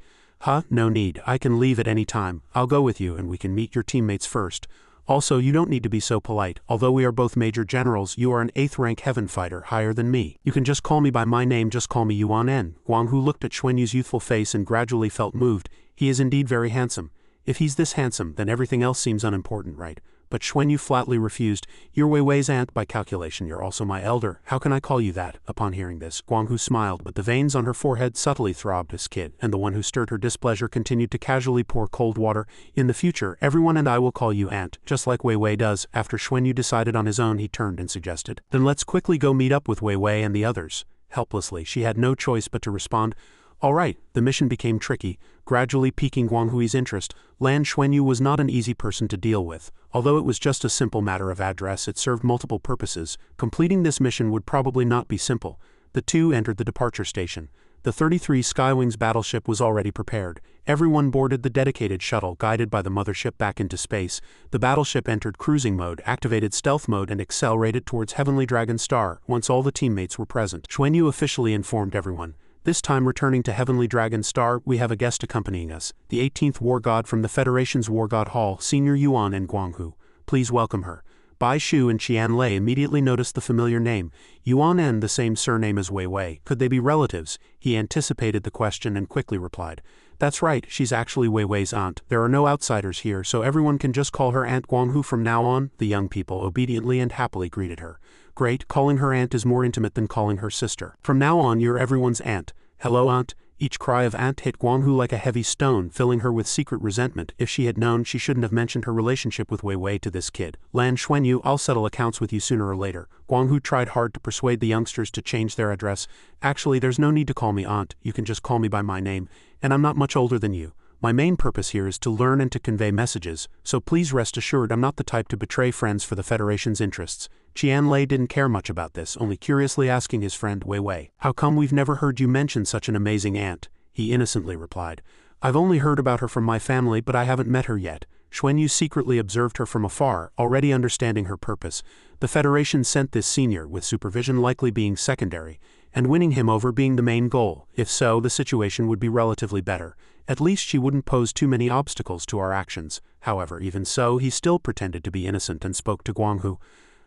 No need. I can leave at any time. I'll go with you and we can meet your teammates first. Also, you don't need to be so polite. Although we are both major generals, you are an 8th rank heaven fighter, higher than me. You can just call me by my name, just call me Yuan En. Guanghu looked at Xuanyu's youthful face and gradually felt moved. He is indeed very handsome. If he's this handsome, then everything else seems unimportant, right? But Xuanyu flatly refused. You're Wei Wei's aunt by calculation, you're also my elder. How can I call you that? Upon hearing this, Guanghu smiled, but the veins on her forehead subtly throbbed. This kid, and the one who stirred her displeasure, continued to casually pour cold water. In the future, everyone and I will call you aunt, just like Wei Wei does. After Xuanyu decided on his own, he turned and suggested, then let's quickly go meet up with Wei Wei and the others. Helplessly, she had no choice but to respond, all right. The mission became tricky, gradually piquing Guanghui's interest. Lan Xuanyu was not an easy person to deal with. Although it was just a simple matter of address, it served multiple purposes. Completing this mission would probably not be simple. The two entered the departure station. The 33 Skywings battleship was already prepared. Everyone boarded the dedicated shuttle, guided by the mothership back into space. The battleship entered cruising mode, activated stealth mode, and accelerated towards Heavenly Dragon Star. Once all the teammates were present, Xuanyu officially informed everyone. This time returning to Heavenly Dragon Star, we have a guest accompanying us, the 18th War God from the Federation's War God Hall, Senior Yuan En Guanghu. Please welcome her. Bai Shu and Qian Lei immediately noticed the familiar name. Yuan En, the same surname as Wei Wei. Could they be relatives? He anticipated the question and quickly replied. That's right, she's actually Wei Wei's aunt. There are no outsiders here, so everyone can just call her Aunt Guanghu from now on. The young people obediently and happily greeted her. Great, calling her aunt is more intimate than calling her sister. From now on, you're everyone's aunt. Hello, aunt. Each cry of aunt hit Guanghu like a heavy stone, filling her with secret resentment. If she had known, she shouldn't have mentioned her relationship with Wei Wei to this kid. Lan Xuanyu, I'll settle accounts with you sooner or later. Guanghu tried hard to persuade the youngsters to change their address. Actually, there's no need to call me aunt. You can just call me by my name. And I'm not much older than you. My main purpose here is to learn and to convey messages, so please rest assured I'm not the type to betray friends for the Federation's interests. Qian Lei didn't care much about this, only curiously asking his friend Wei Wei, how come we've never heard you mention such an amazing aunt? He innocently replied, I've only heard about her from my family, but I haven't met her yet. Xuanyu secretly observed her from afar, already understanding her purpose. The Federation sent this senior, with supervision likely being secondary, and winning him over being the main goal. If so, the situation would be relatively better. At least she wouldn't pose too many obstacles to our actions. However, even so, he still pretended to be innocent and spoke to Guanghu.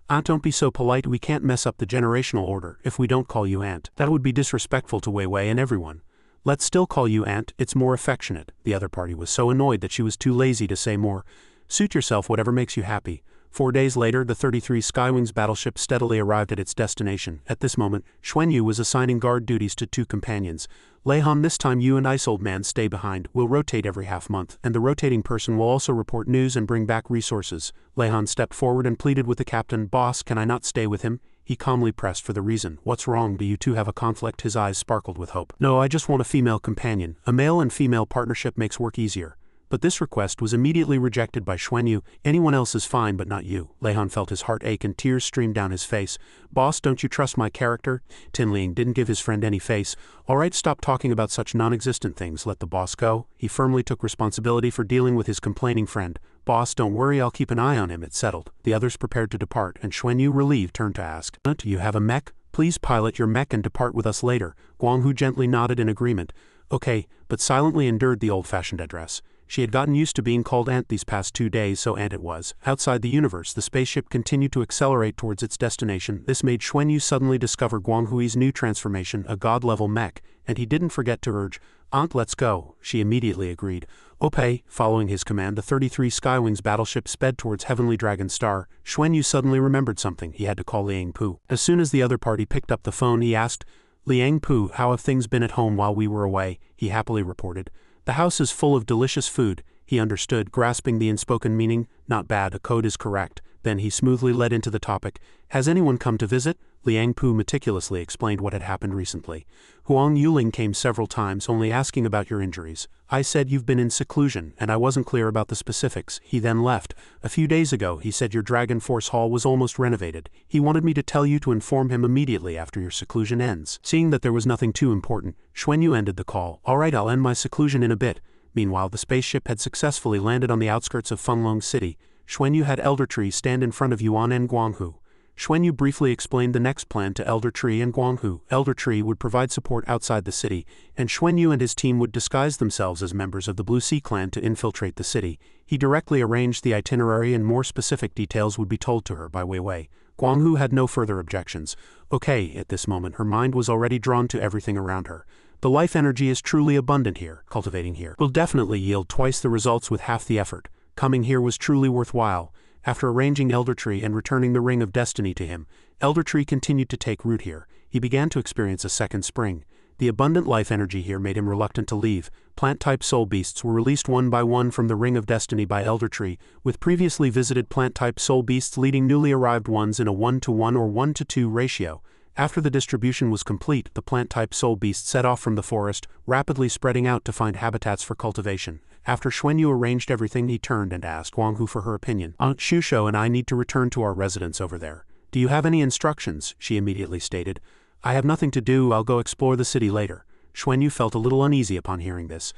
Aunt, don't be so polite, we can't mess up the generational order if we don't call you aunt. That would be disrespectful to Wei Wei and everyone. Let's still call you aunt, it's more affectionate. The other party was so annoyed that she was too lazy to say more. Suit yourself, whatever makes you happy. 4 days later, the 33 Skywings battleship steadily arrived at its destination. At this moment, Xuanyu was assigning guard duties to 2 companions. Leihan, this time you and Ice Old Man stay behind. We'll rotate every half-month, and the rotating person will also report news and bring back resources. Leihan stepped forward and pleaded with the captain, Boss, can I not stay with him? He calmly pressed for the reason. What's wrong? Do you two have a conflict? His eyes sparkled with hope. No, I just want a female companion. A male and female partnership makes work easier. But this request was immediately rejected by Xuanyu. Anyone else is fine, but not you. Leihan felt his heart ache and tears streamed down his face. Boss, don't you trust my character? Tinling didn't give his friend any face. All right, stop talking about such non-existent things. Let the boss go. He firmly took responsibility for dealing with his complaining friend. Boss, don't worry, I'll keep an eye on him. It's settled. The others prepared to depart, and Xuanyu, relieved, turned to ask, do you have a mech? Please pilot your mech and depart with us later. Guanghu gently nodded in agreement. Okay, but silently endured the old-fashioned address. She had gotten used to being called Aunt these past 2 days, so Aunt it was. Outside the universe, the spaceship continued to accelerate towards its destination. This made Xuanyu suddenly discover Guanghui's new transformation, a god-level mech, and he didn't forget to urge, Aunt, let's go. She immediately agreed. Okay, following his command, the 33 Skywings battleship sped towards Heavenly Dragon Star. Xuanyu suddenly remembered something. He had to call Liang Pu. As soon as the other party picked up the phone, he asked, Liang Pu, how have things been at home while we were away? He happily reported. The house is full of delicious food. He understood, grasping the unspoken meaning. Not bad, a code is correct. Then he smoothly led into the topic. Has anyone come to visit? Liang Pu meticulously explained what had happened recently. Huang Yuling came several times, only asking about your injuries. I said you've been in seclusion, and I wasn't clear about the specifics. He then left. A few days ago, he said your Dragon Force Hall was almost renovated. He wanted me to tell you to inform him immediately after your seclusion ends. Seeing that there was nothing too important, Xuanyu ended the call. All right, I'll end my seclusion in a bit. Meanwhile, the spaceship had successfully landed on the outskirts of Fenglong City. Xuanyu had Elder Tree stand in front of Yuan En Guanghu. Xuanyu briefly explained the next plan to Elder Tree and Guanghu. Elder Tree would provide support outside the city, and Xuanyu and his team would disguise themselves as members of the Blue Sea clan to infiltrate the city. He directly arranged the itinerary and more specific details would be told to her by Wei Wei. Guanghu had no further objections. Okay, at this moment her mind was already drawn to everything around her. The life energy is truly abundant here. Cultivating here will definitely yield twice the results with half the effort. Coming here was truly worthwhile. After arranging Elder Tree and returning the Ring of Destiny to him, Elder Tree continued to take root here. He began to experience a second spring. The abundant life energy here made him reluctant to leave. Plant-type soul beasts were released one by one from the Ring of Destiny by Elder Tree, with previously visited plant-type soul beasts leading newly arrived ones in a 1-to-1 or 1-to-2 ratio. After the distribution was complete, the plant-type soul beasts set off from the forest, rapidly spreading out to find habitats for cultivation. After Xuanyu arranged everything, he turned and asked Guanghu for her opinion. Aunt Shusho and I need to return to our residence over there. Do you have any instructions? She immediately stated. I have nothing to do, I'll go explore the city later. Xuanyu felt a little uneasy upon hearing this.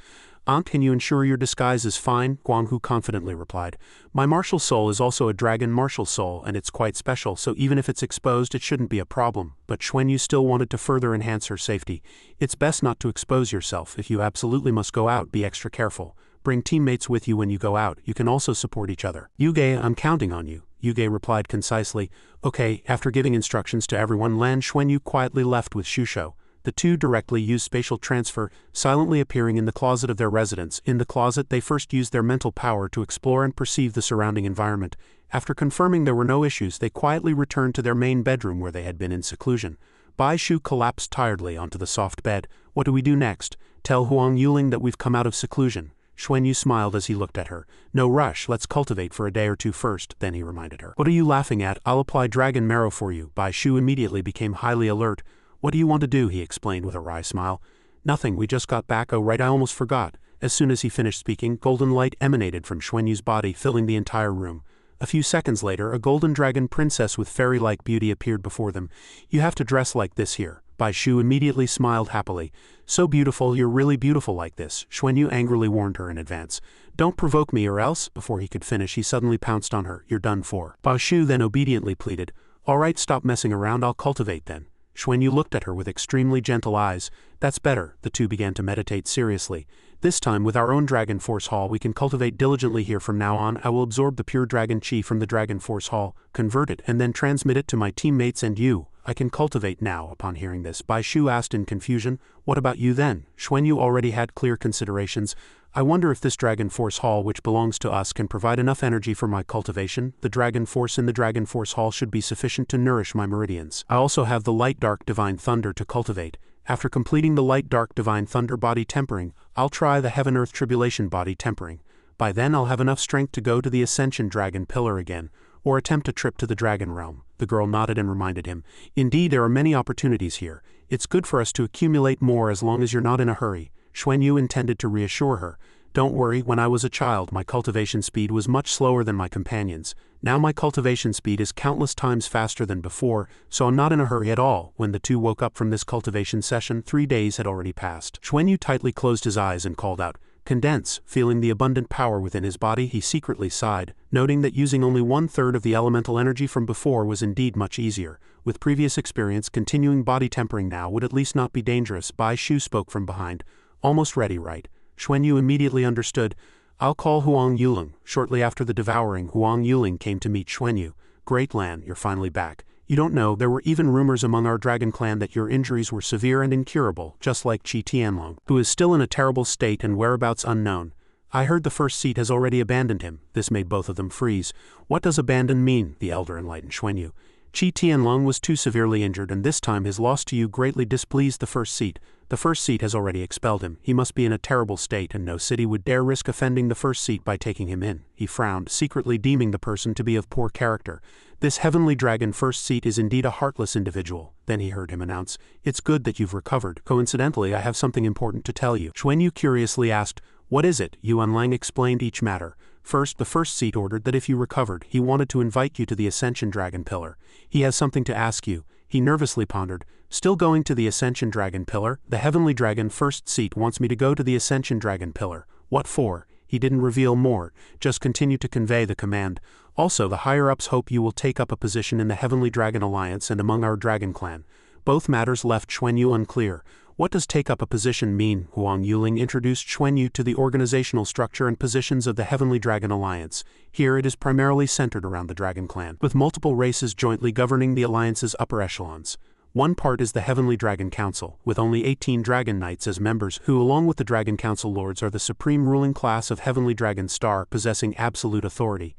Aunt, can you ensure your disguise is fine? Guanghu confidently replied. My martial soul is also a dragon martial soul, and it's quite special, so even if it's exposed it shouldn't be a problem. But Xuanyu still wanted to further enhance her safety. It's best not to expose yourself. If you absolutely must go out, be extra careful. Bring teammates with you when you go out. You can also support each other. Yuge, I'm counting on you. Yuge replied concisely. Okay. After giving instructions to everyone, Lan Xuanyu quietly left with Shusho. The two directly used spatial transfer, silently appearing in the closet of their residence. In the closet, they first used their mental power to explore and perceive the surrounding environment. After confirming there were no issues, they quietly returned to their main bedroom where they had been in seclusion. Bai Shu collapsed tiredly onto the soft bed. What do we do next? Tell Huang Yuling that we've come out of seclusion. Xuanyu smiled as he looked at her. No rush, let's cultivate for a day or two first, then he reminded her. What are you laughing at? I'll apply dragon marrow for you. Bai Shu immediately became highly alert. What do you want to do? He explained with a wry smile. Nothing, we just got back. Oh right, I almost forgot. As soon as he finished speaking, golden light emanated from Xuanyu's body, filling the entire room. A few seconds later, a golden dragon princess with fairy-like beauty appeared before them. You have to dress like this here. Bai Shu immediately smiled happily. So beautiful, you're really beautiful like this. Xuanyu angrily warned her in advance. Don't provoke me or else. Before he could finish, he suddenly pounced on her. You're done for. Bai Shu then obediently pleaded. All right, stop messing around, I'll cultivate then. Xuanyu looked at her with extremely gentle eyes. That's better. The two began to meditate seriously. This time, with our own Dragon Force Hall, we can cultivate diligently here from now on. I will absorb the pure Dragon Chi from the Dragon Force Hall, convert it, and then transmit it to my teammates and you. I can cultivate now. Upon hearing this, Bai Shu asked in confusion, what about you then? Xuanyu already had clear considerations. I wonder if this Dragon Force Hall which belongs to us can provide enough energy for my cultivation. The Dragon Force in the Dragon Force Hall should be sufficient to nourish my meridians. I also have the Light Dark Divine Thunder to cultivate. After completing the Light Dark Divine Thunder body tempering, I'll try the Heaven Earth Tribulation body tempering. By then I'll have enough strength to go to the Ascension Dragon Pillar again, or attempt a trip to the Dragon Realm. The girl nodded and reminded him. Indeed, there are many opportunities here. It's good for us to accumulate more as long as you're not in a hurry. Xuanyu intended to reassure her. Don't worry, when I was a child my cultivation speed was much slower than my companions. Now my cultivation speed is countless times faster than before, so I'm not in a hurry at all. When the two woke up from this cultivation session, 3 days had already passed. Xuanyu tightly closed his eyes and called out, Condense. Feeling the abundant power within his body, he secretly sighed, noting that using only 1/3 of the elemental energy from before was indeed much easier. With previous experience, continuing body tempering now would at least not be dangerous. Bai Shu spoke from behind. Almost ready, right? Xuanyu immediately understood. I'll call Huang Yuling. Shortly after the devouring, Huang Yuling came to meet Xuanyu. Great Lan, you're finally back. You don't know, there were even rumors among our dragon clan that your injuries were severe and incurable, just like Qi Tianlong, who is still in a terrible state and whereabouts unknown. I heard the first seat has already abandoned him. This made both of them freeze. What does abandon mean? The elder enlightened Xuanyu. Qi Tianlong was too severely injured, and this time his loss to you greatly displeased the first seat. The first seat has already expelled him. He must be in a terrible state, and no city would dare risk offending the first seat by taking him in. He frowned, secretly deeming the person to be of poor character. This heavenly dragon first seat is indeed a heartless individual. Then he heard him announce, It's good that you've recovered. Coincidentally, I have something important to tell you. Xuanyu curiously asked, What is it? Yuan Lang explained each matter. First, the first seat ordered that if you recovered, he wanted to invite you to the Ascension Dragon Pillar. He has something to ask you. He nervously pondered. Still going to the Ascension Dragon Pillar? The Heavenly Dragon first seat wants me to go to the Ascension Dragon Pillar. What for? He didn't reveal more, just continued to convey the command. Also, the higher-ups hope you will take up a position in the Heavenly Dragon Alliance and among our Dragon Clan. Both matters left Xuanyu unclear. What does take up a position mean? Huang Yuling introduced Xuanyu to the organizational structure and positions of the Heavenly Dragon Alliance. Here it is primarily centered around the Dragon Clan, with multiple races jointly governing the alliance's upper echelons. One part is the Heavenly Dragon Council, with only 18 Dragon Knights as members who, along with the Dragon Council Lords, are the supreme ruling class of Heavenly Dragon Star, possessing absolute authority.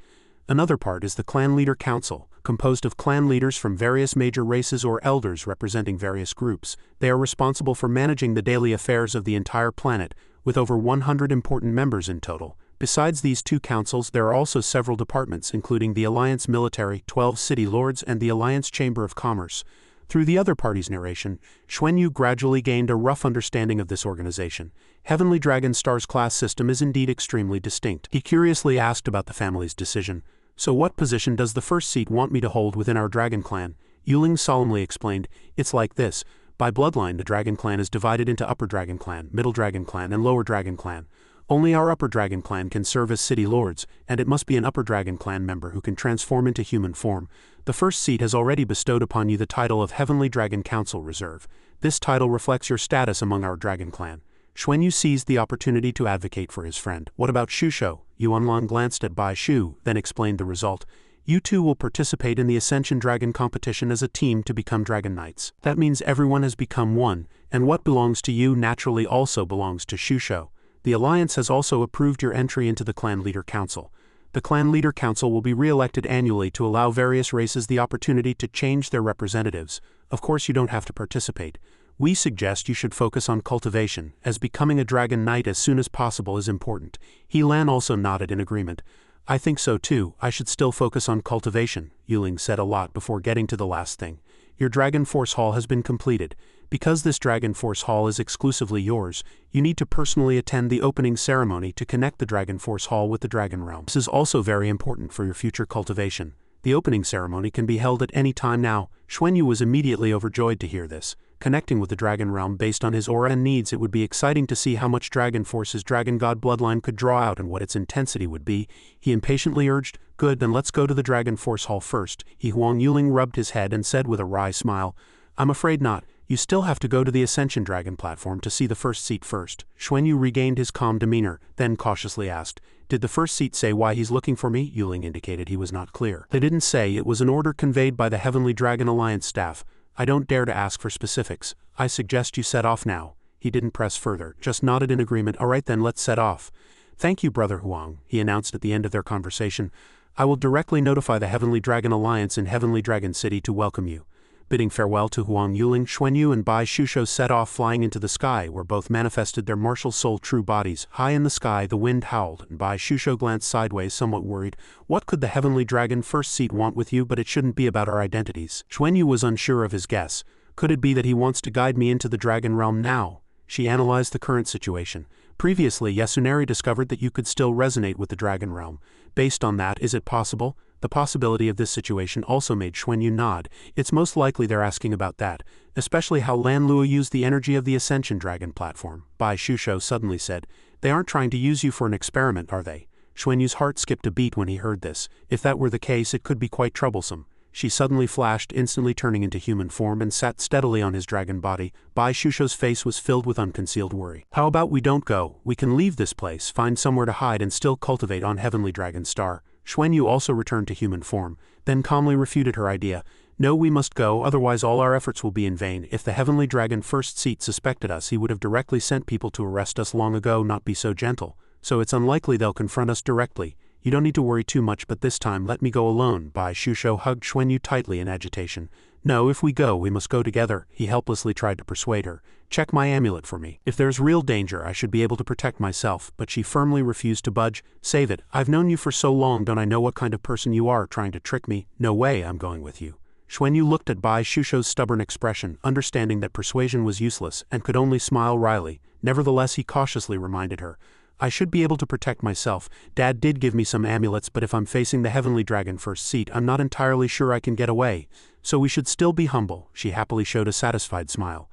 Another part is the Clan Leader Council, composed of clan leaders from various major races or elders representing various groups. They are responsible for managing the daily affairs of the entire planet, with over 100 important members in total. Besides these two councils, there are also several departments, including the Alliance Military, 12 City Lords, and the Alliance Chamber of Commerce. Through the other party's narration, Xuanyu gradually gained a rough understanding of this organization. Heavenly Dragon Star's class system is indeed extremely distinct. He curiously asked about the family's decision. So what position does the first seat want me to hold within our Dragon Clan? Yuling solemnly explained, it's like this. By bloodline, the Dragon Clan is divided into Upper Dragon Clan, Middle Dragon Clan, and Lower Dragon Clan. Only our Upper Dragon Clan can serve as City Lords, and it must be an Upper Dragon Clan member who can transform into human form. The first seat has already bestowed upon you the title of Heavenly Dragon Council Reserve. This title reflects your status among our Dragon Clan. Xuanyu seized the opportunity to advocate for his friend. What about Shusho? Yuanlong glanced at Bai Shu, then explained the result. You two will participate in the Ascension Dragon competition as a team to become Dragon Knights. That means everyone has become one, and what belongs to you naturally also belongs to Shusho. The Alliance has also approved your entry into the Clan Leader Council. The Clan Leader Council will be re-elected annually to allow various races the opportunity to change their representatives. Of course, you don't have to participate. We suggest you should focus on cultivation, as becoming a Dragon Knight as soon as possible is important. He Lan also nodded in agreement. I think so too. I should still focus on cultivation, Yuling said a lot before getting to the last thing. Your Dragon Force Hall has been completed. Because this Dragon Force Hall is exclusively yours, you need to personally attend the opening ceremony to connect the Dragon Force Hall with the Dragon Realm. This is also very important for your future cultivation. The opening ceremony can be held at any time now. Xuanyu was immediately overjoyed to hear this. Connecting with the Dragon Realm based on his aura and needs, it would be exciting to see how much Dragon Force his Dragon God bloodline could draw out and what its intensity would be. He impatiently urged, Good, then let's go to the Dragon Force Hall first. Huang Yuling rubbed his head and said with a wry smile, I'm afraid not. You still have to go to the Ascension Dragon platform to see the first seat first. Xuanyu regained his calm demeanor, then cautiously asked, Did the first seat say why he's looking for me? Yuling indicated he was not clear. They didn't say. It was an order conveyed by the Heavenly Dragon Alliance staff. I don't dare to ask for specifics. I suggest you set off now. He didn't press further, just nodded in agreement. All right then, let's set off. Thank you, Brother Huang, he announced at the end of their conversation. I will directly notify the Heavenly Dragon Alliance in Heavenly Dragon City to welcome you. Bidding farewell to Huang Yuling, Xuanyu and Bai Shusho set off flying into the sky, where both manifested their martial soul true bodies. High in the sky, the wind howled, and Bai Shusho glanced sideways, somewhat worried. What could the Heavenly Dragon first seat want with you? But it shouldn't be about our identities. Xuanyu was unsure of his guess. Could it be that he wants to guide me into the Dragon Realm now? She analyzed the current situation. Previously, Yasunari discovered that you could still resonate with the Dragon Realm. Based on that, is it possible? The possibility of this situation also made Xuanyu nod. It's most likely they're asking about that, especially how Lan Luo used the energy of the Ascension Dragon platform. Bai Shusho suddenly said, They aren't trying to use you for an experiment, are they? Xuanyu's heart skipped a beat when he heard this. If that were the case, it could be quite troublesome. She suddenly flashed, instantly turning into human form, and sat steadily on his dragon body. Bai Shusho's face was filled with unconcealed worry. How about we don't go? We can leave this place, find somewhere to hide, and still cultivate on Heavenly Dragon Star. Xuanyu also returned to human form, then calmly refuted her idea. No, we must go, otherwise all our efforts will be in vain. If the Heavenly Dragon first seat suspected us, he would have directly sent people to arrest us long ago, not be so gentle. So it's unlikely they'll confront us directly. You don't need to worry too much, but this time let me go alone. Bai Shusho hugged Xuanyu tightly in agitation. No, if we go, we must go together. He helplessly tried to persuade her. Check my amulet for me. If there's real danger, I should be able to protect myself, but she firmly refused to budge. Save it. I've known you for so long, don't I know what kind of person you are, trying to trick me? No way, I'm going with you. Xuanyu looked at Bai Shusho's stubborn expression, understanding that persuasion was useless, and could only smile wryly. Nevertheless, he cautiously reminded her. I should be able to protect myself. Dad did give me some amulets, but if I'm facing the Heavenly Dragon first seat, I'm not entirely sure I can get away. So we should still be humble. She happily showed a satisfied smile.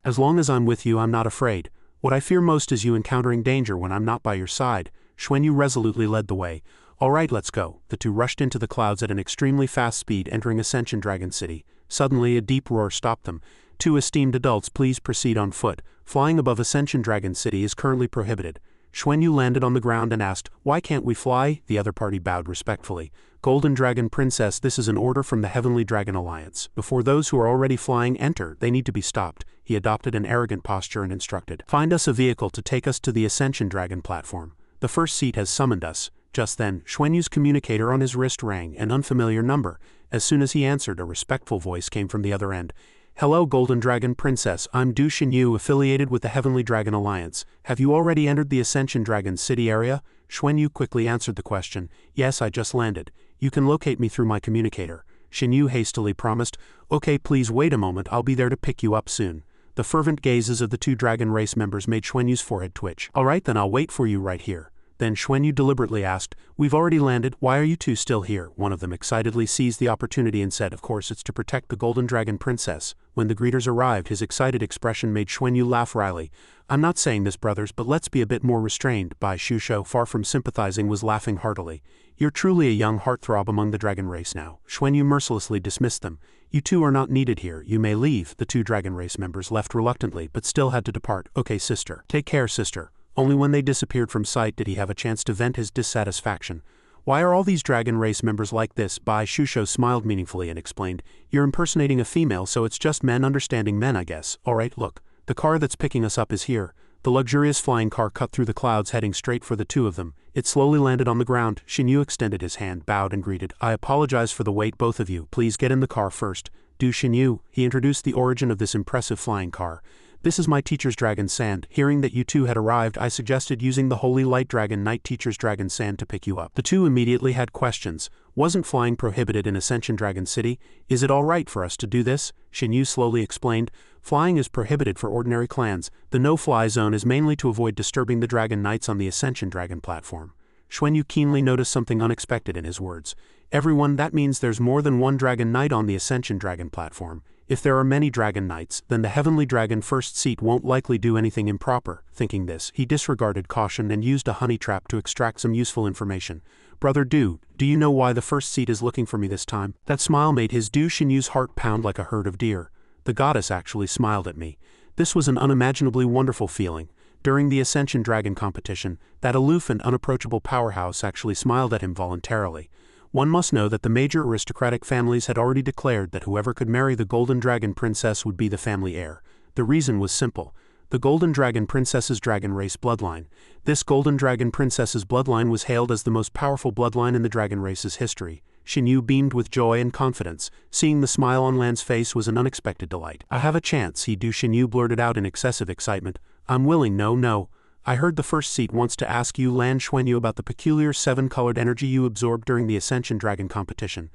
As long as I'm with you, I'm not afraid. What I fear most is you encountering danger when I'm not by your side. Xuanyu resolutely led the way. All right, let's go. The two rushed into the clouds at an extremely fast speed, entering Ascension Dragon City. Suddenly, a deep roar stopped them. Two esteemed adults, please proceed on foot. Flying above Ascension Dragon City is currently prohibited. Xuanyu landed on the ground and asked, "Why can't we fly?" The other party bowed respectfully. "Golden Dragon Princess, this is an order from the Heavenly Dragon Alliance. Before those who are already flying enter, they need to be stopped." He adopted an arrogant posture and instructed, "Find us a vehicle to take us to the Ascension Dragon platform. The first seat has summoned us." Just then, Xuanyu's communicator on his wrist rang, an unfamiliar number. As soon as he answered, a respectful voice came from the other end. "Hello, Golden Dragon Princess, I'm Du Xinyu, affiliated with the Heavenly Dragon Alliance. Have you already entered the Ascension Dragon City area?" Xuanyu quickly answered the question. "Yes, I just landed. You can locate me through my communicator." Xinyu hastily promised, "Okay, please wait a moment, I'll be there to pick you up soon." The fervent gazes of the two dragon race members made Xuanyu's forehead twitch. "All right, then I'll wait for you right here." Then Xuanyu deliberately asked, "We've already landed, why are you two still here?" One of them excitedly seized the opportunity and said, "Of course, it's to protect the Golden Dragon Princess." When the greeters arrived, his excited expression made Xuanyu laugh wryly. "I'm not saying this, brothers, but let's be a bit more restrained." Bai Shusho, far from sympathizing, was laughing heartily. "You're truly a young heartthrob among the dragon race now." Xuanyu mercilessly dismissed them. "You two are not needed here, you may leave." The two dragon race members left reluctantly, but still had to depart. "Okay, sister. Take care, sister." Only when they disappeared from sight did he have a chance to vent his dissatisfaction. "Why are all these dragon race members like this?" Bai Shusho smiled meaningfully and explained, "You're impersonating a female, so it's just men understanding men, I guess. Alright, look. The car that's picking us up is here." The luxurious flying car cut through the clouds, heading straight for the two of them. It slowly landed on the ground. Xinyu extended his hand, bowed and greeted, "I apologize for the wait, both of you. Please get in the car first." Du Xinyu, he introduced the origin of this impressive flying car. "This is my teacher's dragon sand. Hearing that you two had arrived, I suggested using the Holy Light Dragon Knight teacher's dragon sand to pick you up." The two immediately had questions. Wasn't flying prohibited in Ascension Dragon City? "Is it all right for us to do this?" Xinyu slowly explained. "Flying is prohibited for ordinary clans. The no-fly zone is mainly to avoid disturbing the dragon knights on the Ascension Dragon platform." Xuanyu keenly noticed something unexpected in his words. "Everyone, that means there's more than one dragon knight on the Ascension Dragon platform. If there are many dragon knights, then the Heavenly Dragon first seat won't likely do anything improper." Thinking this, he disregarded caution and used a honey trap to extract some useful information. "Brother do you know why the first seat is looking for me this time?" That smile made his Du Xinyu's heart pound like a herd of deer. "The goddess actually smiled at me." This was an unimaginably wonderful feeling. During the Ascension Dragon competition, that aloof and unapproachable powerhouse actually smiled at him voluntarily. One must know that the major aristocratic families had already declared that whoever could marry the Golden Dragon Princess would be the family heir. The reason was simple. The Golden Dragon Princess's dragon race bloodline. This Golden Dragon Princess's bloodline was hailed as the most powerful bloodline in the dragon race's history. Xinyu beamed with joy and confidence. Seeing the smile on Lan's face was an unexpected delight. "I have a chance," Du Xinyu blurted out in excessive excitement. "I'm willing." No. "I heard the first seat wants to ask you, Lan Xuanyu, about the peculiar seven-colored energy you absorbed during the Ascension Dragon competition."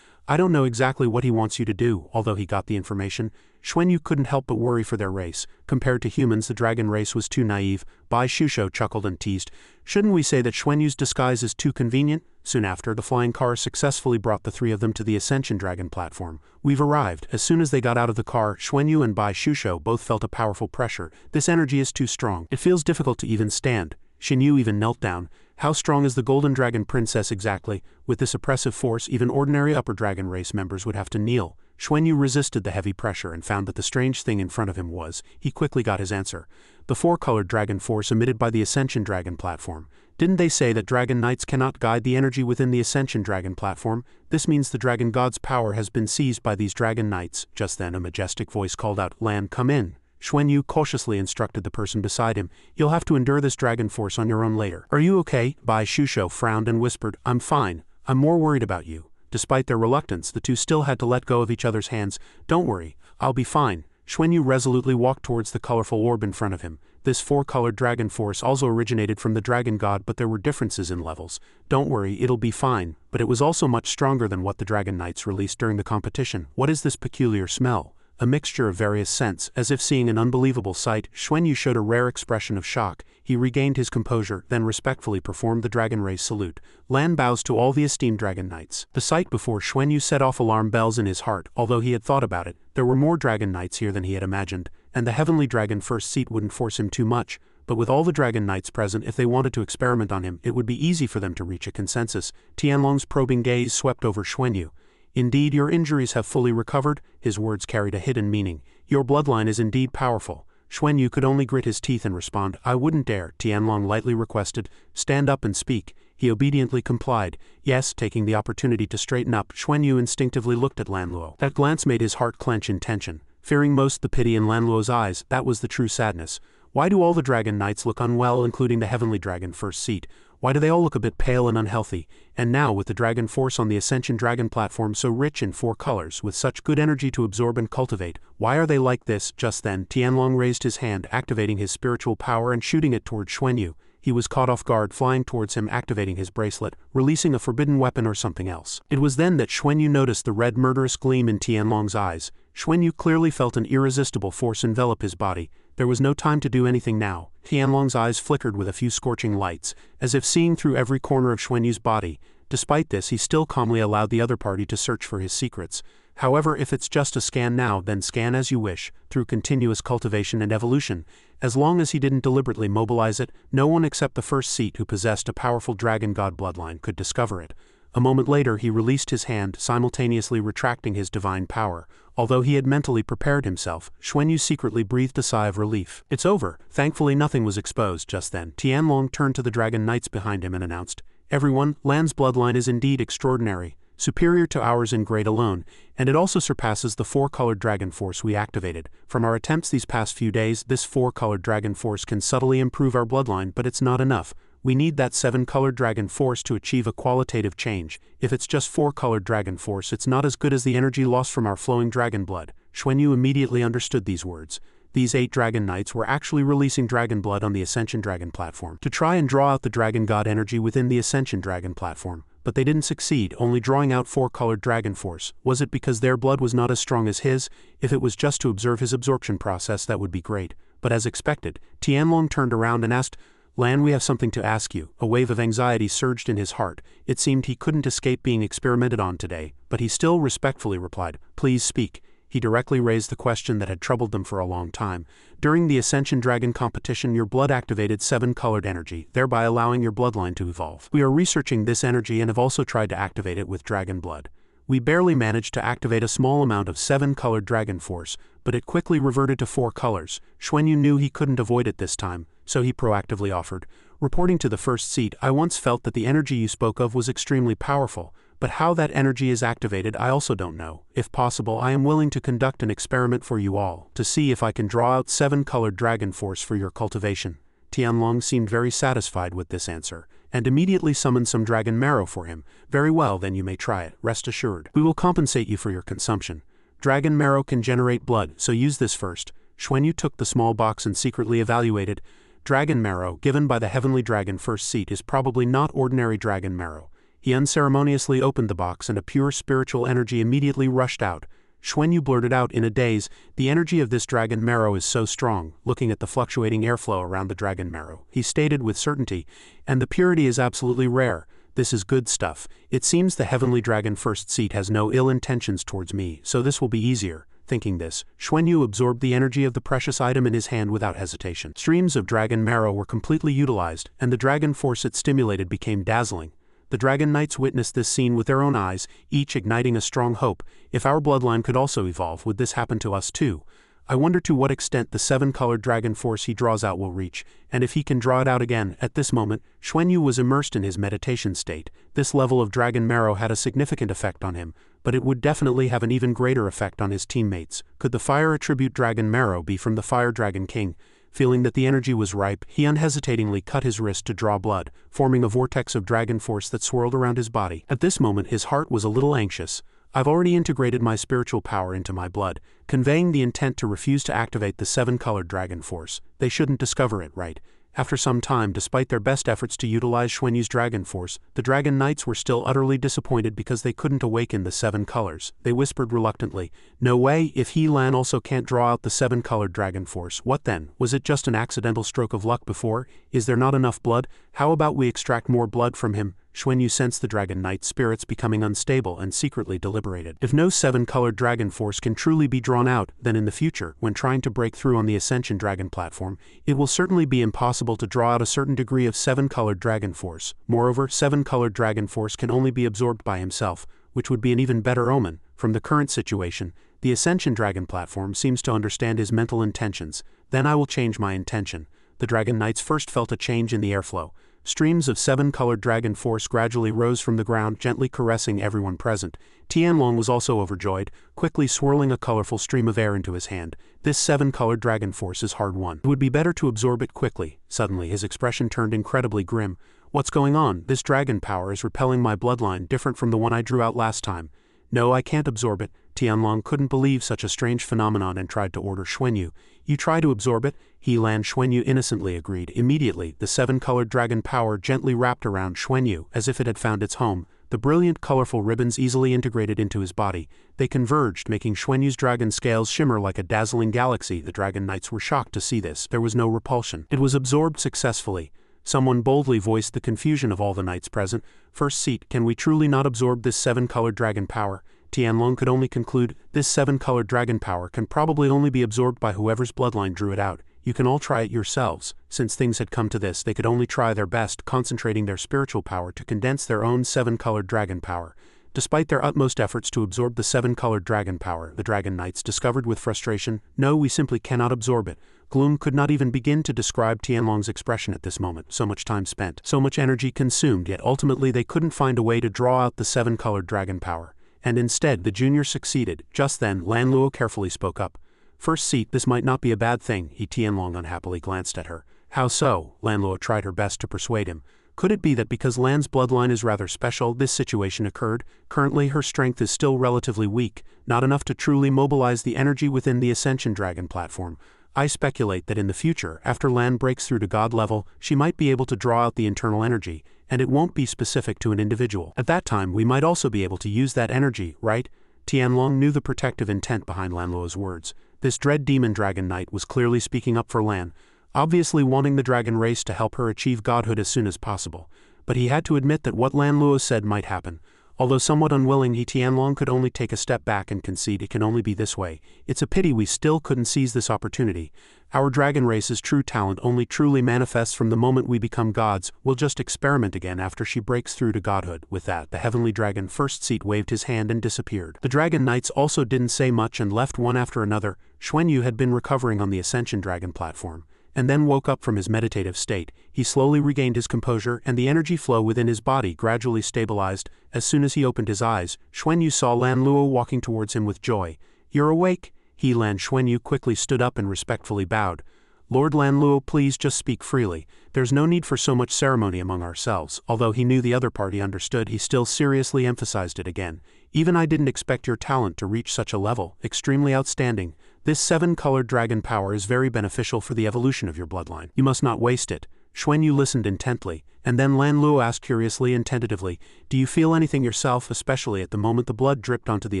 I don't know exactly what he wants you to do, although he got the information. Xuanyu couldn't help but worry for their race. Compared to humans, the dragon race was too naive. Bai Shusho chuckled and teased, "Shouldn't we say that Xuanyu's disguise is too convenient?" Soon after, the flying car successfully brought the three of them to the Ascension Dragon platform. "We've arrived." As soon as they got out of the car, Xuanyu and Bai Shusho both felt a powerful pressure. This energy is too strong. It feels difficult to even stand. Xinyu even knelt down. How strong is the Golden Dragon Princess exactly? With this oppressive force, even ordinary upper dragon race members would have to kneel. Xuanyu resisted the heavy pressure and found that the strange thing in front of him was, he quickly got his answer. The four-colored dragon force emitted by the Ascension Dragon platform. Didn't they say that dragon knights cannot guide the energy within the Ascension Dragon platform? This means the dragon god's power has been seized by these dragon knights. Just then a majestic voice called out, "Lan, come in." Xuanyu cautiously instructed the person beside him, "You'll have to endure this dragon force on your own later." "Are you okay?" Bai Shusho frowned and whispered, "I'm fine. I'm more worried about you." Despite their reluctance, the two still had to let go of each other's hands. "Don't worry, I'll be fine." Xuanyu resolutely walked towards the colorful orb in front of him. This four-colored dragon force also originated from the dragon god, but there were differences in levels. "Don't worry, it'll be fine." But it was also much stronger than what the dragon knights released during the competition. "What is this peculiar smell?" A mixture of various scents, as if seeing an unbelievable sight. Xuanyu showed a rare expression of shock. He regained his composure, then respectfully performed the dragon race salute. Lan bows to all the esteemed dragon knights. The sight before Xuanyu set off alarm bells in his heart. Although he had thought about it, there were more dragon knights here than he had imagined, and the heavenly dragon first seat wouldn't force him too much. but with all the Dragon Knights present, if they wanted to experiment on him, it would be easy for them to reach a consensus. Tianlong's probing gaze swept over Xuanyu. Indeed, your injuries have fully recovered, his words carried a hidden meaning. Your bloodline is indeed powerful. Xuanyu could only grit his teeth and respond, I wouldn't dare, Tianlong lightly requested. Stand up and speak. He obediently complied. Yes, taking the opportunity to straighten up, Xuanyu instinctively looked at Lanluo. That glance made his heart clench in tension. Fearing most the pity in Lanluo's eyes, that was the true sadness. Why do all the Dragon Knights look unwell, including the Heavenly Dragon First Seat? Why do they all look a bit pale and unhealthy? And now, with the Dragon Force on the Ascension Dragon platform so rich in 4 colors, with such good energy to absorb and cultivate, why are they like this? Just then, Tianlong raised his hand, activating his spiritual power and shooting it toward Xuanyu. He was caught off guard, flying towards him, activating his bracelet, releasing a forbidden weapon or something else. It was then that Xuanyu noticed the red murderous gleam in Tianlong's eyes. Xuanyu clearly felt an irresistible force envelop his body. There was no time to do anything now. Tianlong's eyes flickered with a few scorching lights, as if seeing through every corner of Xuanyu's body. Despite this, he still calmly allowed the other party to search for his secrets. However, if it's just a scan now, then scan as you wish, through continuous cultivation and evolution. As long as he didn't deliberately mobilize it, no one except the First Seat who possessed a powerful dragon god bloodline could discover it. A moment later, he released his hand, simultaneously retracting his divine power. Although he had mentally prepared himself, Xuanyu secretly breathed a sigh of relief. It's over. Thankfully, nothing was exposed just then. Tianlong turned to the Dragon Knights behind him and announced, Everyone, Lan's bloodline is indeed extraordinary, superior to ours in grade alone, and it also surpasses the 4-colored dragon force we activated. From our attempts these past few days, this 4-colored dragon force can subtly improve our bloodline, but it's not enough. We need that 7-colored dragon force to achieve a qualitative change. If it's just 4-colored dragon force, it's not as good as the energy lost from our flowing dragon blood. Xuanyu immediately understood these words. These 8 Dragon Knights were actually releasing dragon blood on the Ascension Dragon platform to try and draw out the dragon god energy within the Ascension Dragon platform, but they didn't succeed, only drawing out 4-colored dragon force. Was it because their blood was not as strong as his? If it was just to observe his absorption process, that would be great. But as expected, Tianlong turned around and asked, Lan, we have something to ask you. A wave of anxiety surged in his heart. It seemed he couldn't escape being experimented on today, but he still respectfully replied, Please speak. He directly raised the question that had troubled them for a long time. During the Ascension Dragon competition, your blood activated 7-colored energy, thereby allowing your bloodline to evolve. We are researching this energy and have also tried to activate it with dragon blood. We barely managed to activate a small amount of 7-colored dragon force, but it quickly reverted to 4 colors. Xuanyu knew he couldn't avoid it this time, so he proactively offered. Reporting to the First Seat, I once felt that the energy you spoke of was extremely powerful, but how that energy is activated I also don't know. If possible, I am willing to conduct an experiment for you all, to see if I can draw out 7-colored dragon force for your cultivation. Tianlong seemed very satisfied with this answer, and immediately summoned some dragon marrow for him. Very well, then you may try it, rest assured. We will compensate you for your consumption. Dragon marrow can generate blood, so use this first. Xuanyu took the small box and secretly evaluated. Dragon marrow, given by the Heavenly Dragon First Seat, is probably not ordinary dragon marrow. He unceremoniously opened the box and a pure spiritual energy immediately rushed out. Xuanyu blurted out in a daze, the energy of this dragon marrow is so strong. Looking at the fluctuating airflow around the dragon marrow, he stated with certainty, and the purity is absolutely rare. This is good stuff. It seems the Heavenly Dragon First Seat has no ill intentions towards me, so this will be easier. Thinking this, Xuanyu absorbed the energy of the precious item in his hand without hesitation. Streams of dragon marrow were completely utilized, and the dragon force it stimulated became dazzling. The Dragon Knights witnessed this scene with their own eyes, each igniting a strong hope. If our bloodline could also evolve, would this happen to us too? I wonder to what extent the 7-colored dragon force he draws out will reach, and if he can draw it out again. At this moment, Xuanyu was immersed in his meditation state. This level of dragon marrow had a significant effect on him, but it would definitely have an even greater effect on his teammates. Could the fire attribute dragon marrow be from the Fire Dragon King? Feeling that the energy was ripe, he unhesitatingly cut his wrist to draw blood, forming a vortex of dragon force that swirled around his body. At this moment his heart was a little anxious. I've already integrated my spiritual power into my blood, conveying the intent to refuse to activate the 7-colored dragon force. They shouldn't discover it, right? After some time, despite their best efforts to utilize Xuanyu's dragon force, the Dragon Knights were still utterly disappointed because they couldn't awaken the 7 colors. They whispered reluctantly, No way, if he Lan also can't draw out the 7-colored dragon force, what then? Was it just an accidental stroke of luck before? Is there not enough blood? How about we extract more blood from him? Xuanyu sensed the Dragon Knight's spirits becoming unstable and secretly deliberated. If no seven-colored dragon force can truly be drawn out, then in the future, when trying to break through on the Ascension Dragon platform, it will certainly be impossible to draw out a certain degree of seven-colored dragon force. Moreover, seven-colored dragon force can only be absorbed by himself, which would be an even better omen. From the current situation, the Ascension Dragon platform seems to understand his mental intentions. Then I will change my intention. The Dragon Knights first felt a change in the airflow. Streams of seven-colored dragon force gradually rose from the ground, gently caressing everyone present. Tianlong was also overjoyed, quickly swirling a colorful stream of air into his hand. This seven-colored dragon force is hard-won. It would be better to absorb it quickly. Suddenly his expression turned incredibly grim. What's going on? This dragon power is repelling my bloodline, different from the one I drew out last time. No, I can't absorb it. Tianlong couldn't believe such a strange phenomenon and tried to order Xuanyu. You try to absorb it? Lan Xuanyu innocently agreed. Immediately, the seven-colored dragon power gently wrapped around Xuanyu as if it had found its home. The brilliant, colorful ribbons easily integrated into his body. They converged, making Xuanyu's dragon scales shimmer like a dazzling galaxy. The Dragon Knights were shocked to see this. There was no repulsion. It was absorbed successfully. Someone boldly voiced the confusion of all the knights present. First seat, can we truly not absorb this seven-colored dragon power? Tianlong could only conclude, this seven-colored dragon power can probably only be absorbed by whoever's bloodline drew it out. You can all try it yourselves. Since things had come to this, they could only try their best, concentrating their spiritual power to condense their own seven-colored dragon power. Despite their utmost efforts to absorb the seven-colored dragon power, the Dragon Knights discovered with frustration, no, we simply cannot absorb it. Gloom could not even begin to describe Tianlong's expression at this moment. So much time spent, so much energy consumed, yet ultimately they couldn't find a way to draw out the seven-colored dragon power. And instead, the junior succeeded. Just then, Lan Luo carefully spoke up. First seat, this might not be a bad thing. Tianlong unhappily glanced at her. How so? Lan Luo tried her best to persuade him. Could it be that because Lan's bloodline is rather special, this situation occurred? Currently, her strength is still relatively weak, not enough to truly mobilize the energy within the Ascension Dragon platform. I speculate that in the future, after Lan breaks through to God level, she might be able to draw out the internal energy, and it won't be specific to an individual. At that time, we might also be able to use that energy, right? Tianlong knew the protective intent behind Lan Luo's words. This dread demon Dragon Knight was clearly speaking up for Lan, obviously wanting the dragon race to help her achieve godhood as soon as possible. But he had to admit that what Lan Luo said might happen. Although somewhat unwilling, Tianlong could only take a step back and concede it can only be this way. It's a pity we still couldn't seize this opportunity. Our dragon race's true talent only truly manifests from the moment we become gods. We'll just experiment again after she breaks through to godhood. With that, the heavenly dragon first seat waved his hand and disappeared. The Dragon Knights also didn't say much and left one after another. Xuanyu had been recovering on the Ascension Dragon platform, and then woke up from his meditative state. He slowly regained his composure, and the energy flow within his body gradually stabilized. As soon as he opened his eyes, Xuanyu saw Lan Luo walking towards him with joy. You're awake? Lan Xuanyu quickly stood up and respectfully bowed. Lord Lan Luo, please just speak freely. There's no need for so much ceremony among ourselves. Although he knew the other party understood, he still seriously emphasized it again. Even I didn't expect your talent to reach such a level. Extremely outstanding. This seven-colored dragon power is very beneficial for the evolution of your bloodline. You must not waste it. Xuanyu listened intently, and then Lan Luo asked curiously and tentatively, do you feel anything yourself, especially at the moment the blood dripped onto the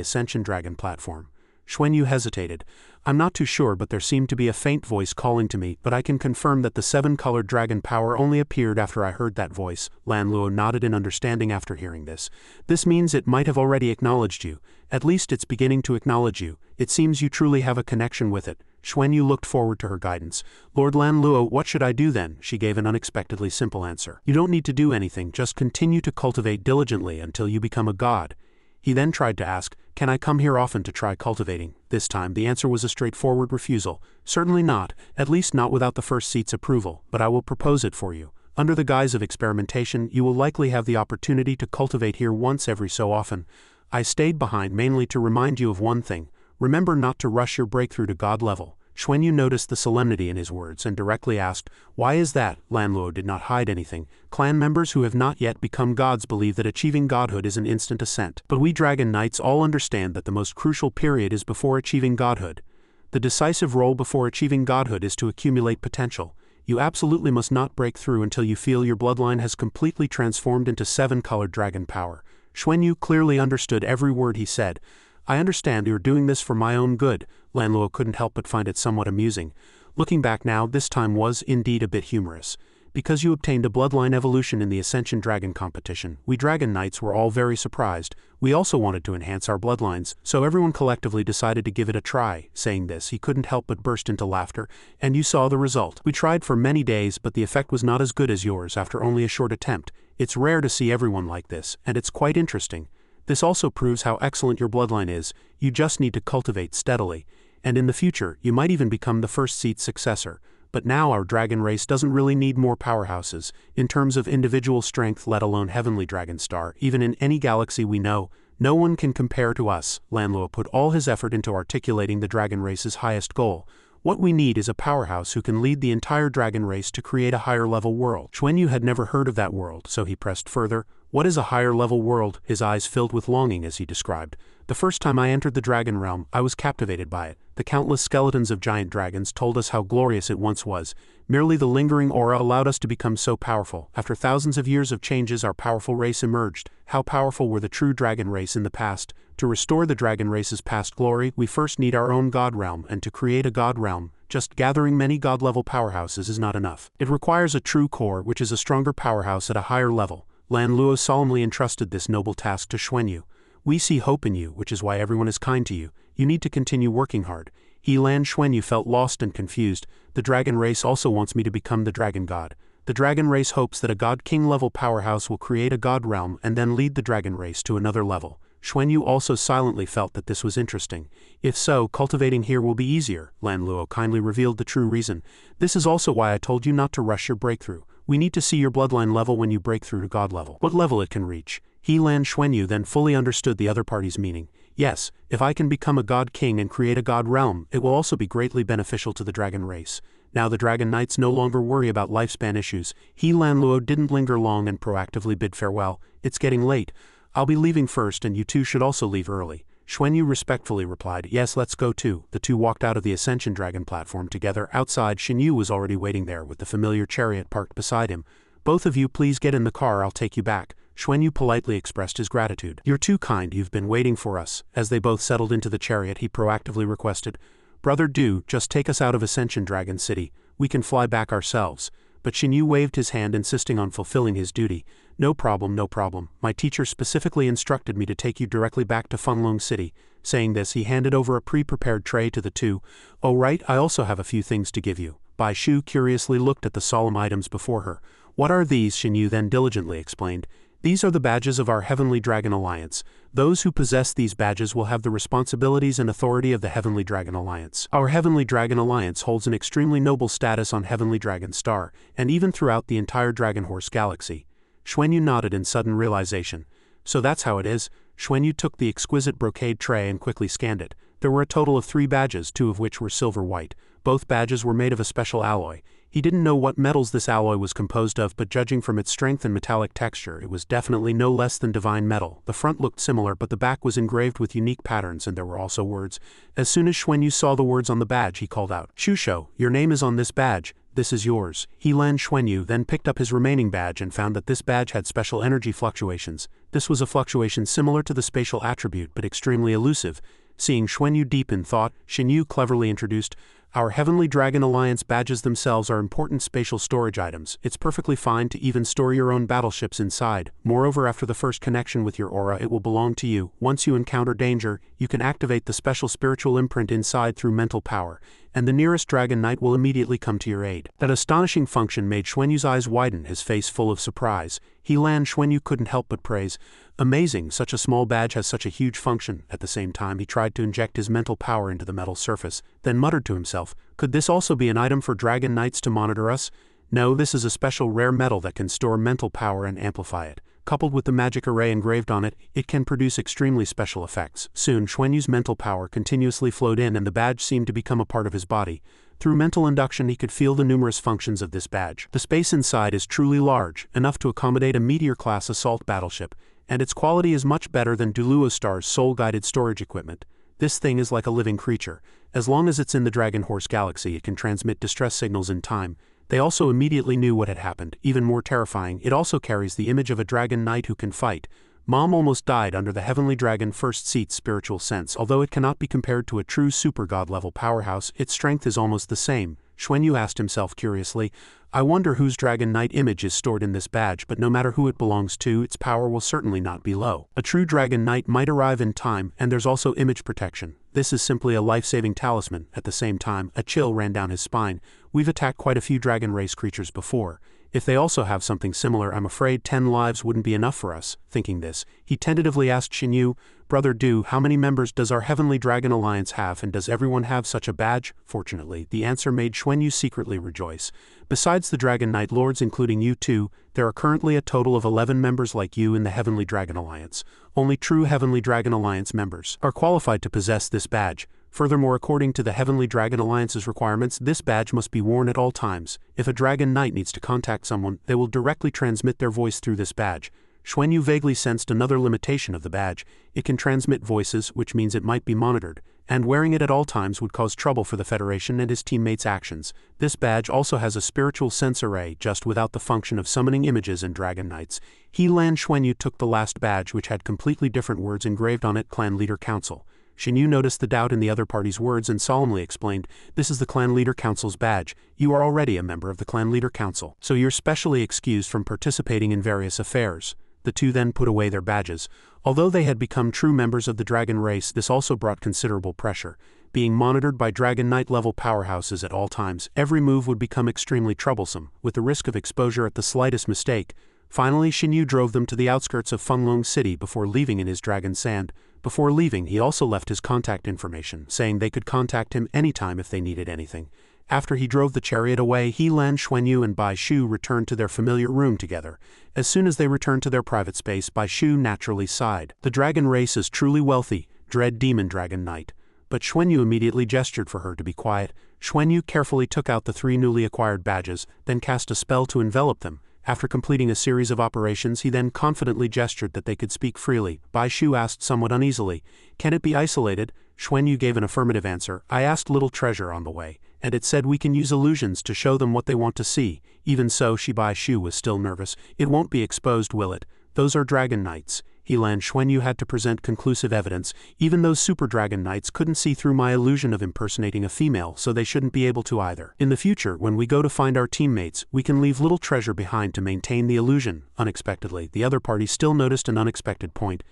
Ascension Dragon platform? Xuanyu hesitated. I'm not too sure, but there seemed to be a faint voice calling to me, but I can confirm that the seven-colored dragon power only appeared after I heard that voice. Lan Luo nodded in understanding after hearing this. This means it might have already acknowledged you. At least it's beginning to acknowledge you. It seems you truly have a connection with it. Xuanyu looked forward to her guidance. Lord Lan Luo, what should I do then? She gave an unexpectedly simple answer. You don't need to do anything, just continue to cultivate diligently until you become a god. He then tried to ask, can I come here often to try cultivating? This time the answer was a straightforward refusal. Certainly not, at least not without the first seat's approval, but I will propose it for you. Under the guise of experimentation, you will likely have the opportunity to cultivate here once every so often. I stayed behind mainly to remind you of one thing. Remember not to rush your breakthrough to god level. Xuanyu noticed the solemnity in his words and directly asked, why is that? Lan Luo did not hide anything. Clan members who have not yet become gods believe that achieving godhood is an instant ascent. But we Dragon Knights all understand that the most crucial period is before achieving godhood. The decisive role before achieving godhood is to accumulate potential. You absolutely must not break through until you feel your bloodline has completely transformed into seven-colored dragon power. Xuanyu clearly understood every word he said. I understand you're doing this for my own good. Lan Luo couldn't help but find it somewhat amusing. Looking back now, this time was indeed a bit humorous. Because you obtained a bloodline evolution in the Ascension Dragon competition, we Dragon Knights were all very surprised. We also wanted to enhance our bloodlines, so everyone collectively decided to give it a try. Saying this, he couldn't help but burst into laughter, and you saw the result. We tried for many days, but the effect was not as good as yours after only a short attempt. It's rare to see everyone like this, and it's quite interesting. This also proves how excellent your bloodline is. You just need to cultivate steadily, and in the future, you might even become the first seat's successor. But now our dragon race doesn't really need more powerhouses, in terms of individual strength, let alone Heavenly Dragon Star. Even in any galaxy we know, no one can compare to us. Manhua put all his effort into articulating the dragon race's highest goal. What we need is a powerhouse who can lead the entire dragon race to create a higher-level world. Xuanyu had never heard of that world, so he pressed further. What is a higher-level world? His eyes filled with longing as he described. The first time I entered the dragon realm, I was captivated by it. The countless skeletons of giant dragons told us how glorious it once was. Merely the lingering aura allowed us to become so powerful. After thousands of years of changes, our powerful race emerged. How powerful were the true dragon race in the past? To restore the dragon race's past glory, we first need our own god realm, and to create a god realm, just gathering many god-level powerhouses is not enough. It requires a true core, which is a stronger powerhouse at a higher level. Manhua solemnly entrusted this noble task to Xuanyu. We see hope in you, which is why everyone is kind to you. You need to continue working hard. Xuanyu felt lost and confused. The dragon race also wants me to become the dragon god. The dragon race hopes that a god king level powerhouse will create a god realm and then lead the dragon race to another level. Xuanyu also silently felt that this was interesting. If so, cultivating here will be easier. Manhua kindly revealed the true reason. This is also why I told you not to rush your breakthrough. We need to see your bloodline level when you break through to god level. What level it can reach. Xuanyu then fully understood the other party's meaning. Yes, if I can become a god king and create a god realm, it will also be greatly beneficial to the dragon race. Now the Dragon Knights no longer worry about lifespan issues. Manhua didn't linger long and proactively bid farewell. It's getting late. I'll be leaving first, and you two should also leave early. Xuanyu respectfully replied, yes, let's go too. The two walked out of the Ascension Dragon platform together. Outside, Xianxia was already waiting there with the familiar chariot parked beside him. Both of you please get in the car, I'll take you back. Xuanyu politely expressed his gratitude. You're too kind, you've been waiting for us. As they both settled into the chariot, he proactively requested, Brother, just take us out of Ascension Dragon City. We can fly back ourselves. But Xianxia waved his hand, insisting on fulfilling his duty. No problem, no problem. My teacher specifically instructed me to take you directly back to Funlong City. Saying this, he handed over a pre-prepared tray to the two. Oh right, I also have a few things to give you. Bai Shu curiously looked at the solemn items before her. What are these? Xianxia then diligently explained. These are the badges of our Heavenly Dragon Alliance. Those who possess these badges will have the responsibilities and authority of the Heavenly Dragon Alliance. Our Heavenly Dragon Alliance holds an extremely noble status on Heavenly Dragon Star, and even throughout the entire Dragon Horse Galaxy. Xuanyu nodded in sudden realization. So that's how it is. Xuanyu took the exquisite brocade tray and quickly scanned it. There were a total of 3 badges, 2 of which were silver-white. Both badges were made of a special alloy. He didn't know what metals this alloy was composed of, but judging from its strength and metallic texture, it was definitely no less than divine metal. The front looked similar, but the back was engraved with unique patterns, and there were also words. As soon as Xuanyu saw the words on the badge, he called out, Shusho, your name is on this badge. This is yours. Xuanyu then picked up his remaining badge and found that this badge had special energy fluctuations. This was a fluctuation similar to the spatial attribute, but extremely elusive. Seeing Xuanyu deep in thought, Xianxia cleverly introduced, our Heavenly Dragon Alliance badges themselves are important spatial storage items. It's perfectly fine to even store your own battleships inside. Moreover, after the first connection with your aura, it will belong to you. Once you encounter danger, you can activate the special spiritual imprint inside through mental power, and the nearest Dragon Knight will immediately come to your aid. That astonishing function made Xuanyu's eyes widen, his face full of surprise. Xuanyu couldn't help but praise. Amazing, such a small badge has such a huge function. At the same time, he tried to inject his mental power into the metal surface, then muttered to himself, could this also be an item for Dragon Knights to monitor us? No, this is a special rare metal that can store mental power and amplify it. Coupled with the magic array engraved on it, it can produce extremely special effects. Soon, Xuanyu's mental power continuously flowed in and the badge seemed to become a part of his body. Through mental induction, he could feel the numerous functions of this badge. The space inside is truly large, enough to accommodate a Meteor-class assault battleship, and its quality is much better than Duluo Star's soul-guided storage equipment. This thing is like a living creature. As long as it's in the Dragon Horse Galaxy, it can transmit distress signals in time. They also immediately knew what had happened. Even more terrifying, it also carries the image of a Dragon Knight who can fight. Mom almost died under the Heavenly Dragon First Seat's spiritual sense. Although it cannot be compared to a true super god level powerhouse, its strength is almost the same. Xuanyu asked himself curiously. I wonder whose Dragon Knight image is stored in this badge, but no matter who it belongs to, its power will certainly not be low. A true Dragon Knight might arrive in time, and there's also image protection. This is simply a life-saving talisman. At the same time, a chill ran down his spine. We've attacked quite a few dragon race creatures before. If they also have something similar, I'm afraid 10 lives wouldn't be enough for us. Thinking this, he tentatively asked Xianxia, Brother Du, how many members does our Heavenly Dragon Alliance have, and does everyone have such a badge? Fortunately, the answer made Xuanyu secretly rejoice. Besides the Dragon Knight Lords, including you two, there are currently a total of 11 members like you in the Heavenly Dragon Alliance. Only true Heavenly Dragon Alliance members are qualified to possess this badge. Furthermore, according to the Heavenly Dragon Alliance's requirements, this badge must be worn at all times. If a Dragon Knight needs to contact someone, they will directly transmit their voice through this badge. Xuanyu vaguely sensed another limitation of the badge. It can transmit voices, which means it might be monitored, and wearing it at all times would cause trouble for the Federation and his teammates' actions. This badge also has a spiritual sense array, just without the function of summoning images and Dragon Knights. Xuanyu took the last badge, which had completely different words engraved on it: Clan Leader Council. Xianxia noticed the doubt in the other party's words and solemnly explained, This is the Clan Leader Council's badge. You are already a member of the Clan Leader Council, so you're specially excused from participating in various affairs. The two then put away their badges. Although they had become true members of the dragon race, this also brought considerable pressure. Being monitored by Dragon Knight level powerhouses at all times, every move would become extremely troublesome, with the risk of exposure at the slightest mistake. Finally, Xianxia drove them to the outskirts of Fenglong City before leaving in his dragon sand. Before leaving, he also left his contact information, saying they could contact him anytime if they needed anything. After he drove the chariot away, Xuanyu and Bai Shu returned to their familiar room together. As soon as they returned to their private space, Bai Shu naturally sighed. The dragon race is truly wealthy, dread demon Dragon Knight. But Xuanyu immediately gestured for her to be quiet. Xuanyu carefully took out the 3 newly acquired badges, then cast a spell to envelop them. After completing a series of operations, he then confidently gestured that they could speak freely. Bai Shu asked somewhat uneasily, Can it be isolated? Xuanyu gave an affirmative answer. I asked Little Treasure on the way, and it said we can use illusions to show them what they want to see. Even so, Bai Shu was still nervous. It won't be exposed, will it? Those are Dragon Knights. Xuanyu had to present conclusive evidence. Even those super Dragon Knights couldn't see through my illusion of impersonating a female, so they shouldn't be able to either. In the future, when we go to find our teammates, we can leave Little Treasure behind to maintain the illusion. Unexpectedly, the other party still noticed an unexpected point.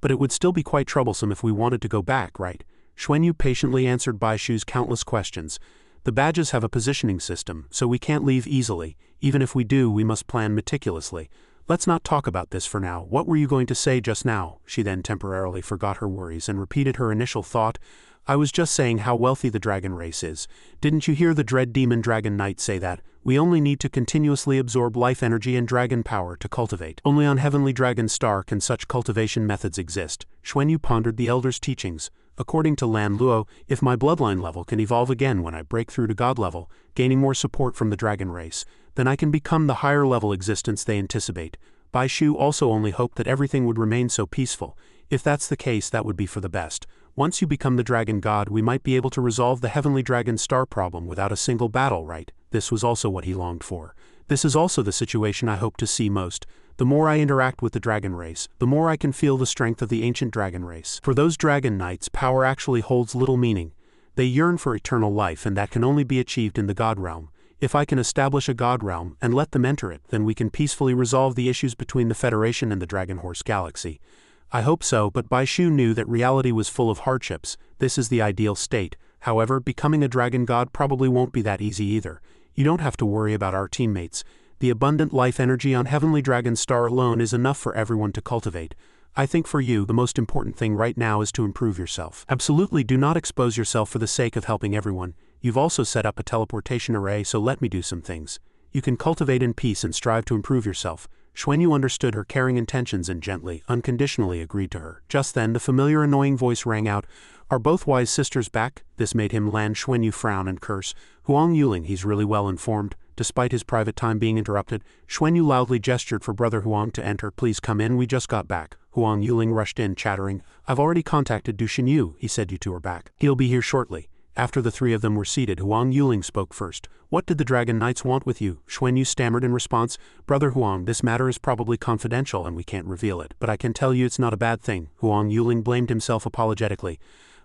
But it would still be quite troublesome if we wanted to go back, right? Xuanyu patiently answered Bai Shu's countless questions. The badges have a positioning system, so we can't leave easily. Even if we do, we must plan meticulously. Let's not talk about this for now. What were you going to say just now? She then temporarily forgot her worries and repeated her initial thought. I was just saying how wealthy the dragon race is. Didn't you hear the dread demon Dragon Knight say that? We only need to continuously absorb life energy and dragon power to cultivate. Only on Heavenly Dragon Star can such cultivation methods exist. Xuanyu pondered the Elder's teachings. According to Lan Luo, if my bloodline level can evolve again when I break through to God level, gaining more support from the dragon race, then I can become the higher level existence they anticipate. Bai Shu also only hoped that everything would remain so peaceful. If that's the case, that would be for the best. Once you become the dragon god, we might be able to resolve the Heavenly Dragon Star problem without a single battle, right? This was also what he longed for. This is also the situation I hope to see most. The more I interact with the dragon race, the more I can feel the strength of the ancient dragon race. For those dragon knights, power actually holds little meaning. They yearn for eternal life, and that can only be achieved in the god realm. If I can establish a god realm and let them enter it, then we can peacefully resolve the issues between the Federation and the Dragon Horse Galaxy. I hope so, but Bai Shu knew that reality was full of hardships. This is the ideal state. However, becoming a dragon god probably won't be that easy either. You don't have to worry about our teammates. The abundant life energy on Heavenly Dragon Star alone is enough for everyone to cultivate. I think for you, the most important thing right now is to improve yourself. Absolutely do not expose yourself for the sake of helping everyone. You've also set up a teleportation array, so let me do some things. You can cultivate in peace and strive to improve yourself. Xuanyu understood her caring intentions and gently, unconditionally agreed to her. Just then, the familiar annoying voice rang out. Are both wise sisters back? This made him Lan Xuanyu frown and curse. Huang Yuling, he's really well informed. Despite his private time being interrupted, Xuanyu loudly gestured for Brother Huang to enter. Please come in, we just got back. Huang Yuling rushed in, chattering. I've already contacted Du Xianxia, he said. You two are back. He'll be here shortly. After the three of them were seated, Huang Yuling spoke first. What did the Dragon Knights want with you? Xuanyu stammered in response. Brother Huang, this matter is probably confidential and we can't reveal it, but I can tell you it's not a bad thing. Huang Yuling blamed himself apologetically.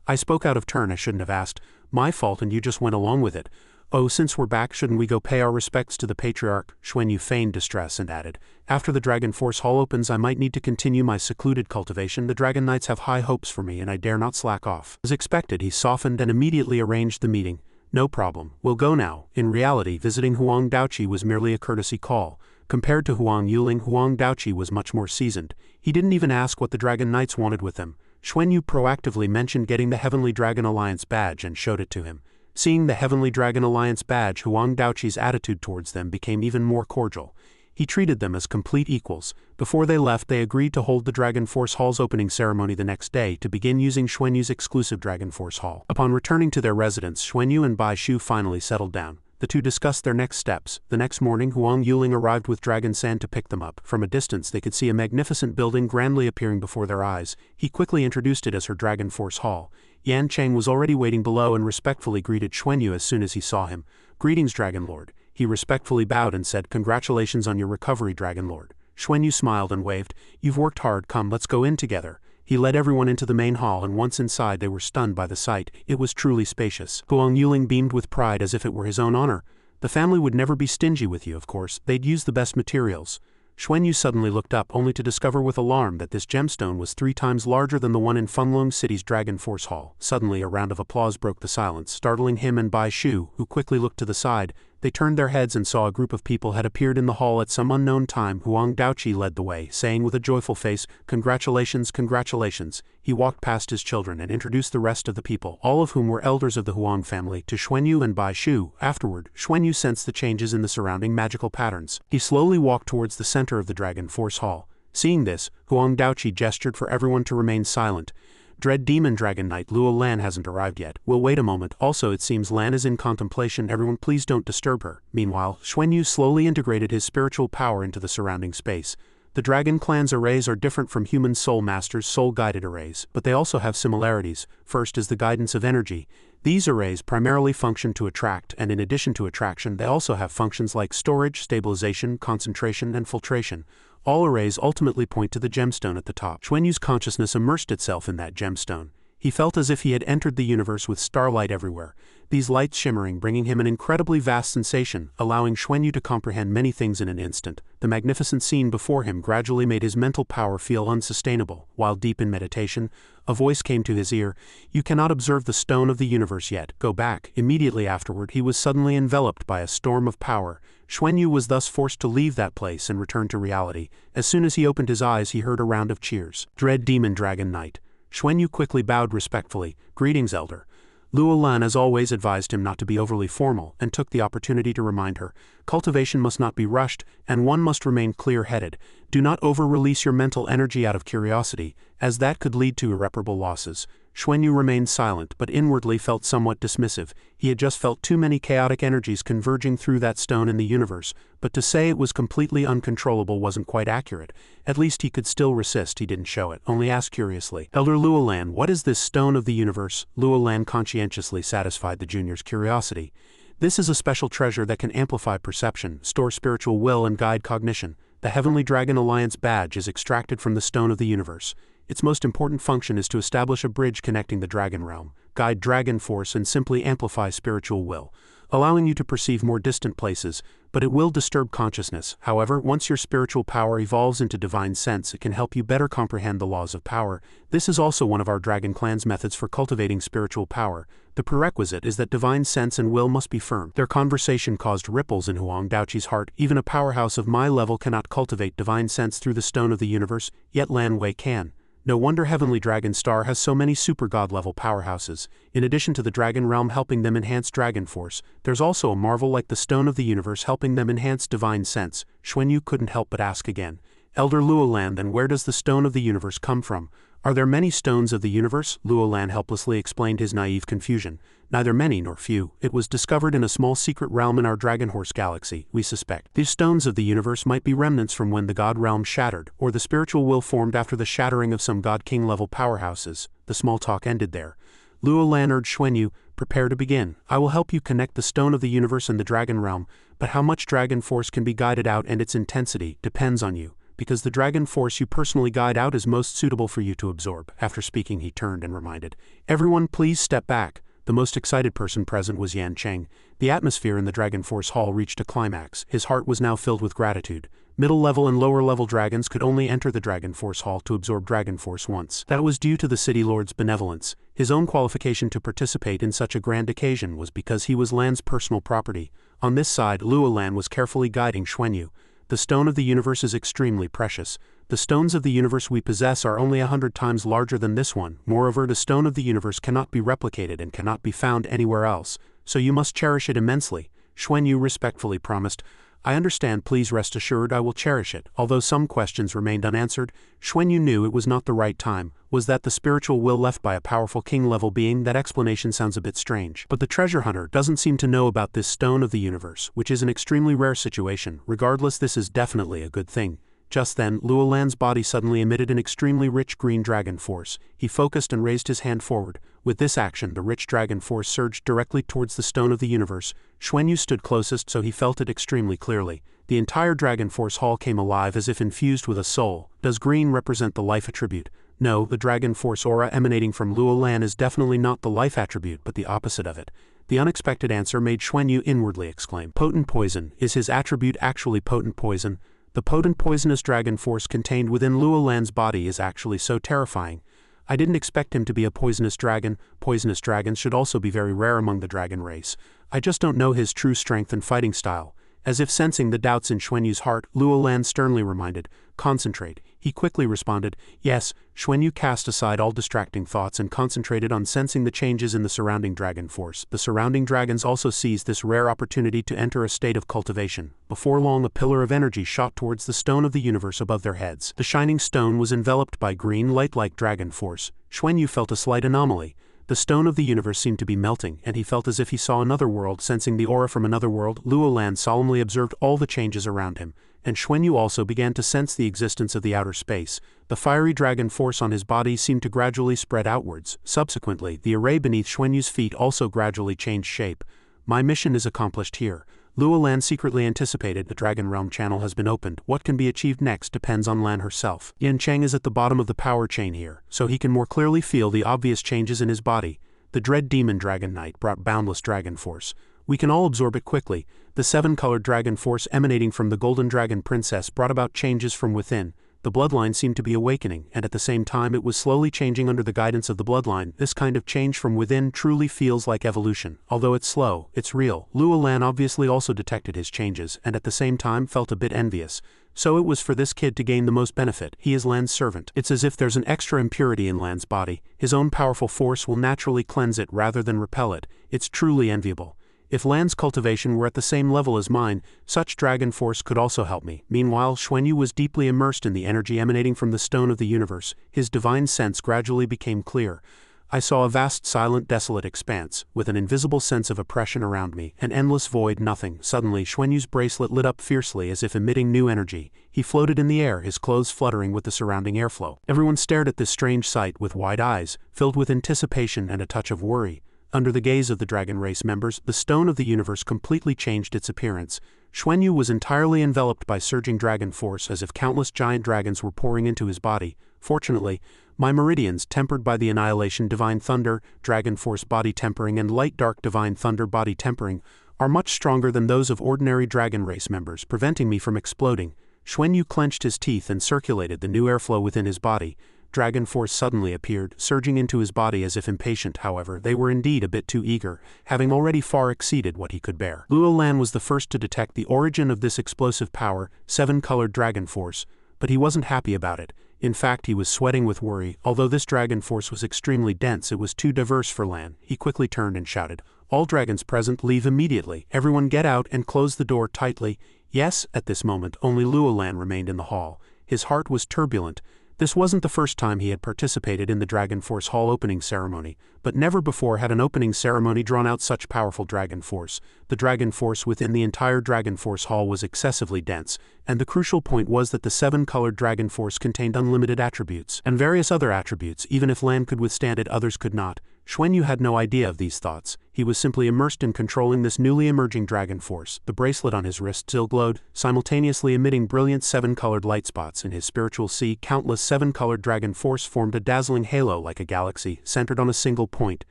I spoke out of turn, I shouldn't have asked. My fault and you just went along with it. "Oh, since we're back, shouldn't we go pay our respects to the patriarch?" Xuanyu feigned distress and added, "After the Dragon Force Hall opens, I might need to continue my secluded cultivation. The Dragon Knights have high hopes for me and I dare not slack off." As expected, he softened and immediately arranged the meeting. "No problem, we'll go now." In reality, visiting Huang Daoqi was merely a courtesy call. Compared to Huang Yuling, Huang Daoqi was much more seasoned. He didn't even ask what the Dragon Knights wanted with him. Xuanyu proactively mentioned getting the Heavenly Dragon Alliance badge and showed it to him. Seeing the Heavenly Dragon Alliance badge, Huang Daoqi's attitude towards them became even more cordial. He treated them as complete equals. Before they left, they agreed to hold the Dragon Force Hall's opening ceremony the next day to begin using Xuanyu's exclusive Dragon Force Hall. Upon returning to their residence, Xuanyu and Bai Shu finally settled down. The two discussed their next steps. The next morning, Huang Yuling arrived with Dragon Sand to pick them up. From a distance, they could see a magnificent building grandly appearing before their eyes. He quickly introduced it as her Dragon Force Hall. Yan Cheng was already waiting below and respectfully greeted Xuanyu as soon as he saw him. "Greetings, Dragon Lord." He respectfully bowed and said, "Congratulations on your recovery, Dragon Lord." Xuanyu smiled and waved. "You've worked hard, come, let's go in together." He led everyone into the main hall, and once inside they were stunned by the sight. It was truly spacious. Huang Yuling beamed with pride as if it were his own honor. The family would never be stingy with you, of course. They'd use the best materials. Xuanyu suddenly looked up, only to discover with alarm that this gemstone was 3 times larger than the one in Fenlong City's Dragon Force Hall. Suddenly, a round of applause broke the silence, startling him and Bai Shu, who quickly looked to the side. They turned their heads and saw a group of people had appeared in the hall at some unknown time. Huang Daoqi led the way, saying with a joyful face, "Congratulations, congratulations." He walked past his children and introduced the rest of the people, all of whom were elders of the Huang family, to Xuanyu and Bai Shu. Afterward, Xuanyu sensed the changes in the surrounding magical patterns. He slowly walked towards the center of the Dragon Force Hall. Seeing this, Huang Daoqi gestured for everyone to remain silent. "Dread Demon Dragon Knight Luo Lan hasn't arrived yet. We'll wait a moment. Also, it seems Lan is in contemplation. Everyone please don't disturb her." Meanwhile, Xuanyu slowly integrated his spiritual power into the surrounding space. The Dragon Clan's arrays are different from human Soul Master's soul-guided arrays, but they also have similarities. First is the guidance of energy. These arrays primarily function to attract, and in addition to attraction, they also have functions like storage, stabilization, concentration, and filtration. All arrays ultimately point to the gemstone at the top. Xuanyu's consciousness immersed itself in that gemstone. He felt as if he had entered the universe with starlight everywhere, these lights shimmering, bringing him an incredibly vast sensation, allowing Xuanyu to comprehend many things in an instant. The magnificent scene before him gradually made his mental power feel unsustainable. While deep in meditation, a voice came to his ear, "You cannot observe the stone of the universe yet. Go back." Immediately afterward, he was suddenly enveloped by a storm of power. Xuanyu was thus forced to leave that place and return to reality. As soon as he opened his eyes, he heard a round of cheers. "Dread Demon Dragon Knight." Xuanyu quickly bowed respectfully. "Greetings, Elder." Luo Lan as always advised him not to be overly formal, and took the opportunity to remind her, cultivation must not be rushed, and one must remain clear-headed. Do not over-release your mental energy out of curiosity, as that could lead to irreparable losses. Xuanyu remained silent, but inwardly felt somewhat dismissive. He had just felt too many chaotic energies converging through that stone in the universe, but to say it was completely uncontrollable wasn't quite accurate. At least he could still resist. He didn't show it, only asked curiously, "Elder Luo Lan, what is this stone of the universe?" Luo Lan conscientiously satisfied the junior's curiosity. "This is a special treasure that can amplify perception, store spiritual will, and guide cognition. The Heavenly Dragon Alliance badge is extracted from the stone of the universe. Its most important function is to establish a bridge connecting the dragon realm, guide dragon force, and simply amplify spiritual will, allowing you to perceive more distant places, but it will disturb consciousness. However, once your spiritual power evolves into divine sense, it can help you better comprehend the laws of power. This is also one of our Dragon Clan's methods for cultivating spiritual power. The prerequisite is that divine sense and will must be firm." Their conversation caused ripples in Huang Daoqi's heart. Even a powerhouse of my level cannot cultivate divine sense through the stone of the universe, yet Lan Wei can. No wonder Heavenly Dragon Star has so many super god-level powerhouses. In addition to the Dragon Realm helping them enhance Dragon Force, there's also a marvel like the Stone of the Universe helping them enhance Divine Sense. Xuanyu couldn't help but ask again, "Elder Luo Lan, then where does the Stone of the Universe come from? Are there many stones of the universe?" Luo Lan helplessly explained his naive confusion. "Neither many nor few. It was discovered in a small secret realm in our Dragon Horse galaxy, we suspect. These stones of the universe might be remnants from when the God realm shattered, or the spiritual will formed after the shattering of some God King level powerhouses." The small talk ended there. Luo Lan urged Xuanyu, "Prepare to begin. I will help you connect the stone of the universe and the Dragon realm, but how much Dragon Force can be guided out and its intensity depends on you, because the Dragon Force you personally guide out is most suitable for you to absorb." After speaking, he turned and reminded, "Everyone please step back. The most excited person present was Xianxia. The atmosphere in the Dragon Force Hall reached a climax. His heart was now filled with gratitude. Middle-level and lower-level dragons could only enter the Dragon Force Hall to absorb Dragon Force once. That was due to the City Lord's benevolence. His own qualification to participate in such a grand occasion was because he was Lan's personal property. On this side, Luo Lan was carefully guiding Xuanyu. The stone of the universe is extremely precious. The stones of the universe we possess are only 100 times larger than this one. Moreover, the stone of the universe cannot be replicated and cannot be found anywhere else, so you must cherish it immensely. Xuanyu respectfully promised, I understand, please rest assured I will cherish it. Although some questions remained unanswered, Xuanyu knew it was not the right time. Was that the spiritual will left by a powerful king-level being? That explanation sounds a bit strange. But the treasure hunter doesn't seem to know about this stone of the universe, which is an extremely rare situation. Regardless, this is definitely a good thing. Just then, Luo Lan's body suddenly emitted an extremely rich green dragon force. He focused and raised his hand forward. With this action, the rich dragon force surged directly towards the stone of the universe. Xuanyu stood closest, so he felt it extremely clearly. The entire Dragon Force Hall came alive as if infused with a soul. Does green represent the life attribute? No, the Dragon Force aura emanating from Luo Lan is definitely not the life attribute, but the opposite of it. The unexpected answer made Xuanyu inwardly exclaim. Potent poison. Is his attribute actually potent poison? The potent poisonous dragon force contained within Luo Lan's body is actually so terrifying. I didn't expect him to be a poisonous dragon. Poisonous dragons should also be very rare among the dragon race. I just don't know his true strength and fighting style. As if sensing the doubts in Xuanyu's heart, Luo Lan sternly reminded, concentrate. He quickly responded, yes. Xuanyu cast aside all distracting thoughts and concentrated on sensing the changes in the surrounding dragon force. The surrounding dragons also seized this rare opportunity to enter a state of cultivation. Before long, a pillar of energy shot towards the stone of the universe above their heads. The shining stone was enveloped by green light-like dragon force. Xuanyu felt a slight anomaly. The stone of the universe seemed to be melting, and he felt as if he saw another world. Sensing the aura from another world, Luo Lan solemnly observed all the changes around him, and Xuanyu also began to sense the existence of the outer space. The fiery dragon force on his body seemed to gradually spread outwards. Subsequently, the array beneath Xuanyu's feet also gradually changed shape. My mission is accomplished here. Luo Lan secretly anticipated the Dragon Realm channel has been opened. What can be achieved next depends on Lan herself. Xianxia is at the bottom of the power chain here, so he can more clearly feel the obvious changes in his body. The dread demon Dragon Knight brought boundless dragon force. We can all absorb it quickly. The seven-colored dragon force emanating from the Golden Dragon Princess brought about changes from within. The bloodline seemed to be awakening, and at the same time it was slowly changing under the guidance of the bloodline. This kind of change from within truly feels like evolution. Although it's slow, it's real. Luo Lan obviously also detected his changes, and at the same time felt a bit envious. So it was for this kid to gain the most benefit. He is Lan's servant. It's as if there's an extra impurity in Lan's body. His own powerful force will naturally cleanse it rather than repel it. It's truly enviable. If Lan's cultivation were at the same level as mine, such dragon force could also help me. Meanwhile, Xuanyu was deeply immersed in the energy emanating from the stone of the universe. His divine sense gradually became clear. I saw a vast, silent, desolate expanse, with an invisible sense of oppression around me, an endless void, nothing. Suddenly, Xuanyu's bracelet lit up fiercely as if emitting new energy. He floated in the air, his clothes fluttering with the surrounding airflow. Everyone stared at this strange sight with wide eyes, filled with anticipation and a touch of worry. Under the gaze of the dragon race members, the stone of the universe completely changed its appearance. Xuanyu was entirely enveloped by surging dragon force as if countless giant dragons were pouring into his body. Fortunately, my meridians, tempered by the annihilation divine thunder, dragon force body tempering and light dark divine thunder body tempering, are much stronger than those of ordinary dragon race members, preventing me from exploding. Xuanyu clenched his teeth and circulated the new airflow within his body. Dragon force suddenly appeared, surging into his body as if impatient. However, they were indeed a bit too eager, having already far exceeded what he could bear. Luo Lan was the first to detect the origin of this explosive power, seven-colored dragon force, but he wasn't happy about it. In fact, he was sweating with worry. Although this dragon force was extremely dense, it was too diverse for Lan. He quickly turned and shouted, all dragons present, leave immediately. Everyone get out and close the door tightly. Yes, at this moment, only Luo Lan remained in the hall. His heart was turbulent. This wasn't the first time he had participated in the Dragon Force Hall opening ceremony, but never before had an opening ceremony drawn out such powerful dragon force. The dragon force within the entire Dragon Force Hall was excessively dense, and the crucial point was that the seven-colored dragon force contained unlimited attributes, and various other attributes. Even if Lan could withstand it, others could not. Xuanyu had no idea of these thoughts. He was simply immersed in controlling this newly emerging dragon force. The bracelet on his wrist still glowed, simultaneously emitting brilliant seven-colored light spots. In his spiritual sea, countless seven-colored dragon force formed a dazzling halo like a galaxy, centered on a single point.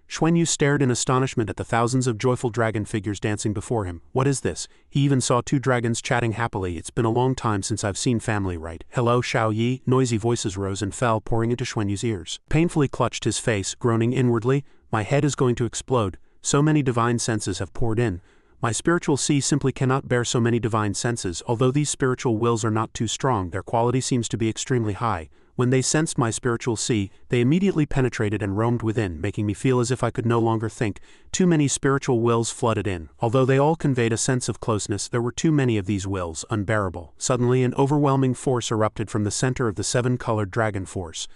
Xuanyu stared in astonishment at the thousands of joyful dragon figures dancing before him. What is this? He even saw two dragons chatting happily. It's been a long time since I've seen family right. Hello, Xiao Yi. Noisy voices rose and fell, pouring into Xuanyu's ears. Painfully clutched his face, groaning inwardly, my head is going to explode. So many divine senses have poured in. My spiritual sea simply cannot bear so many divine senses. Although these spiritual wills are not too strong, their quality seems to be extremely high. When they sensed my spiritual sea, they immediately penetrated and roamed within, making me feel as if I could no longer think. Too many spiritual wills flooded in. Although they all conveyed a sense of closeness, there were too many of these wills, unbearable. Suddenly an overwhelming force erupted from the center of the seven-colored dragon force.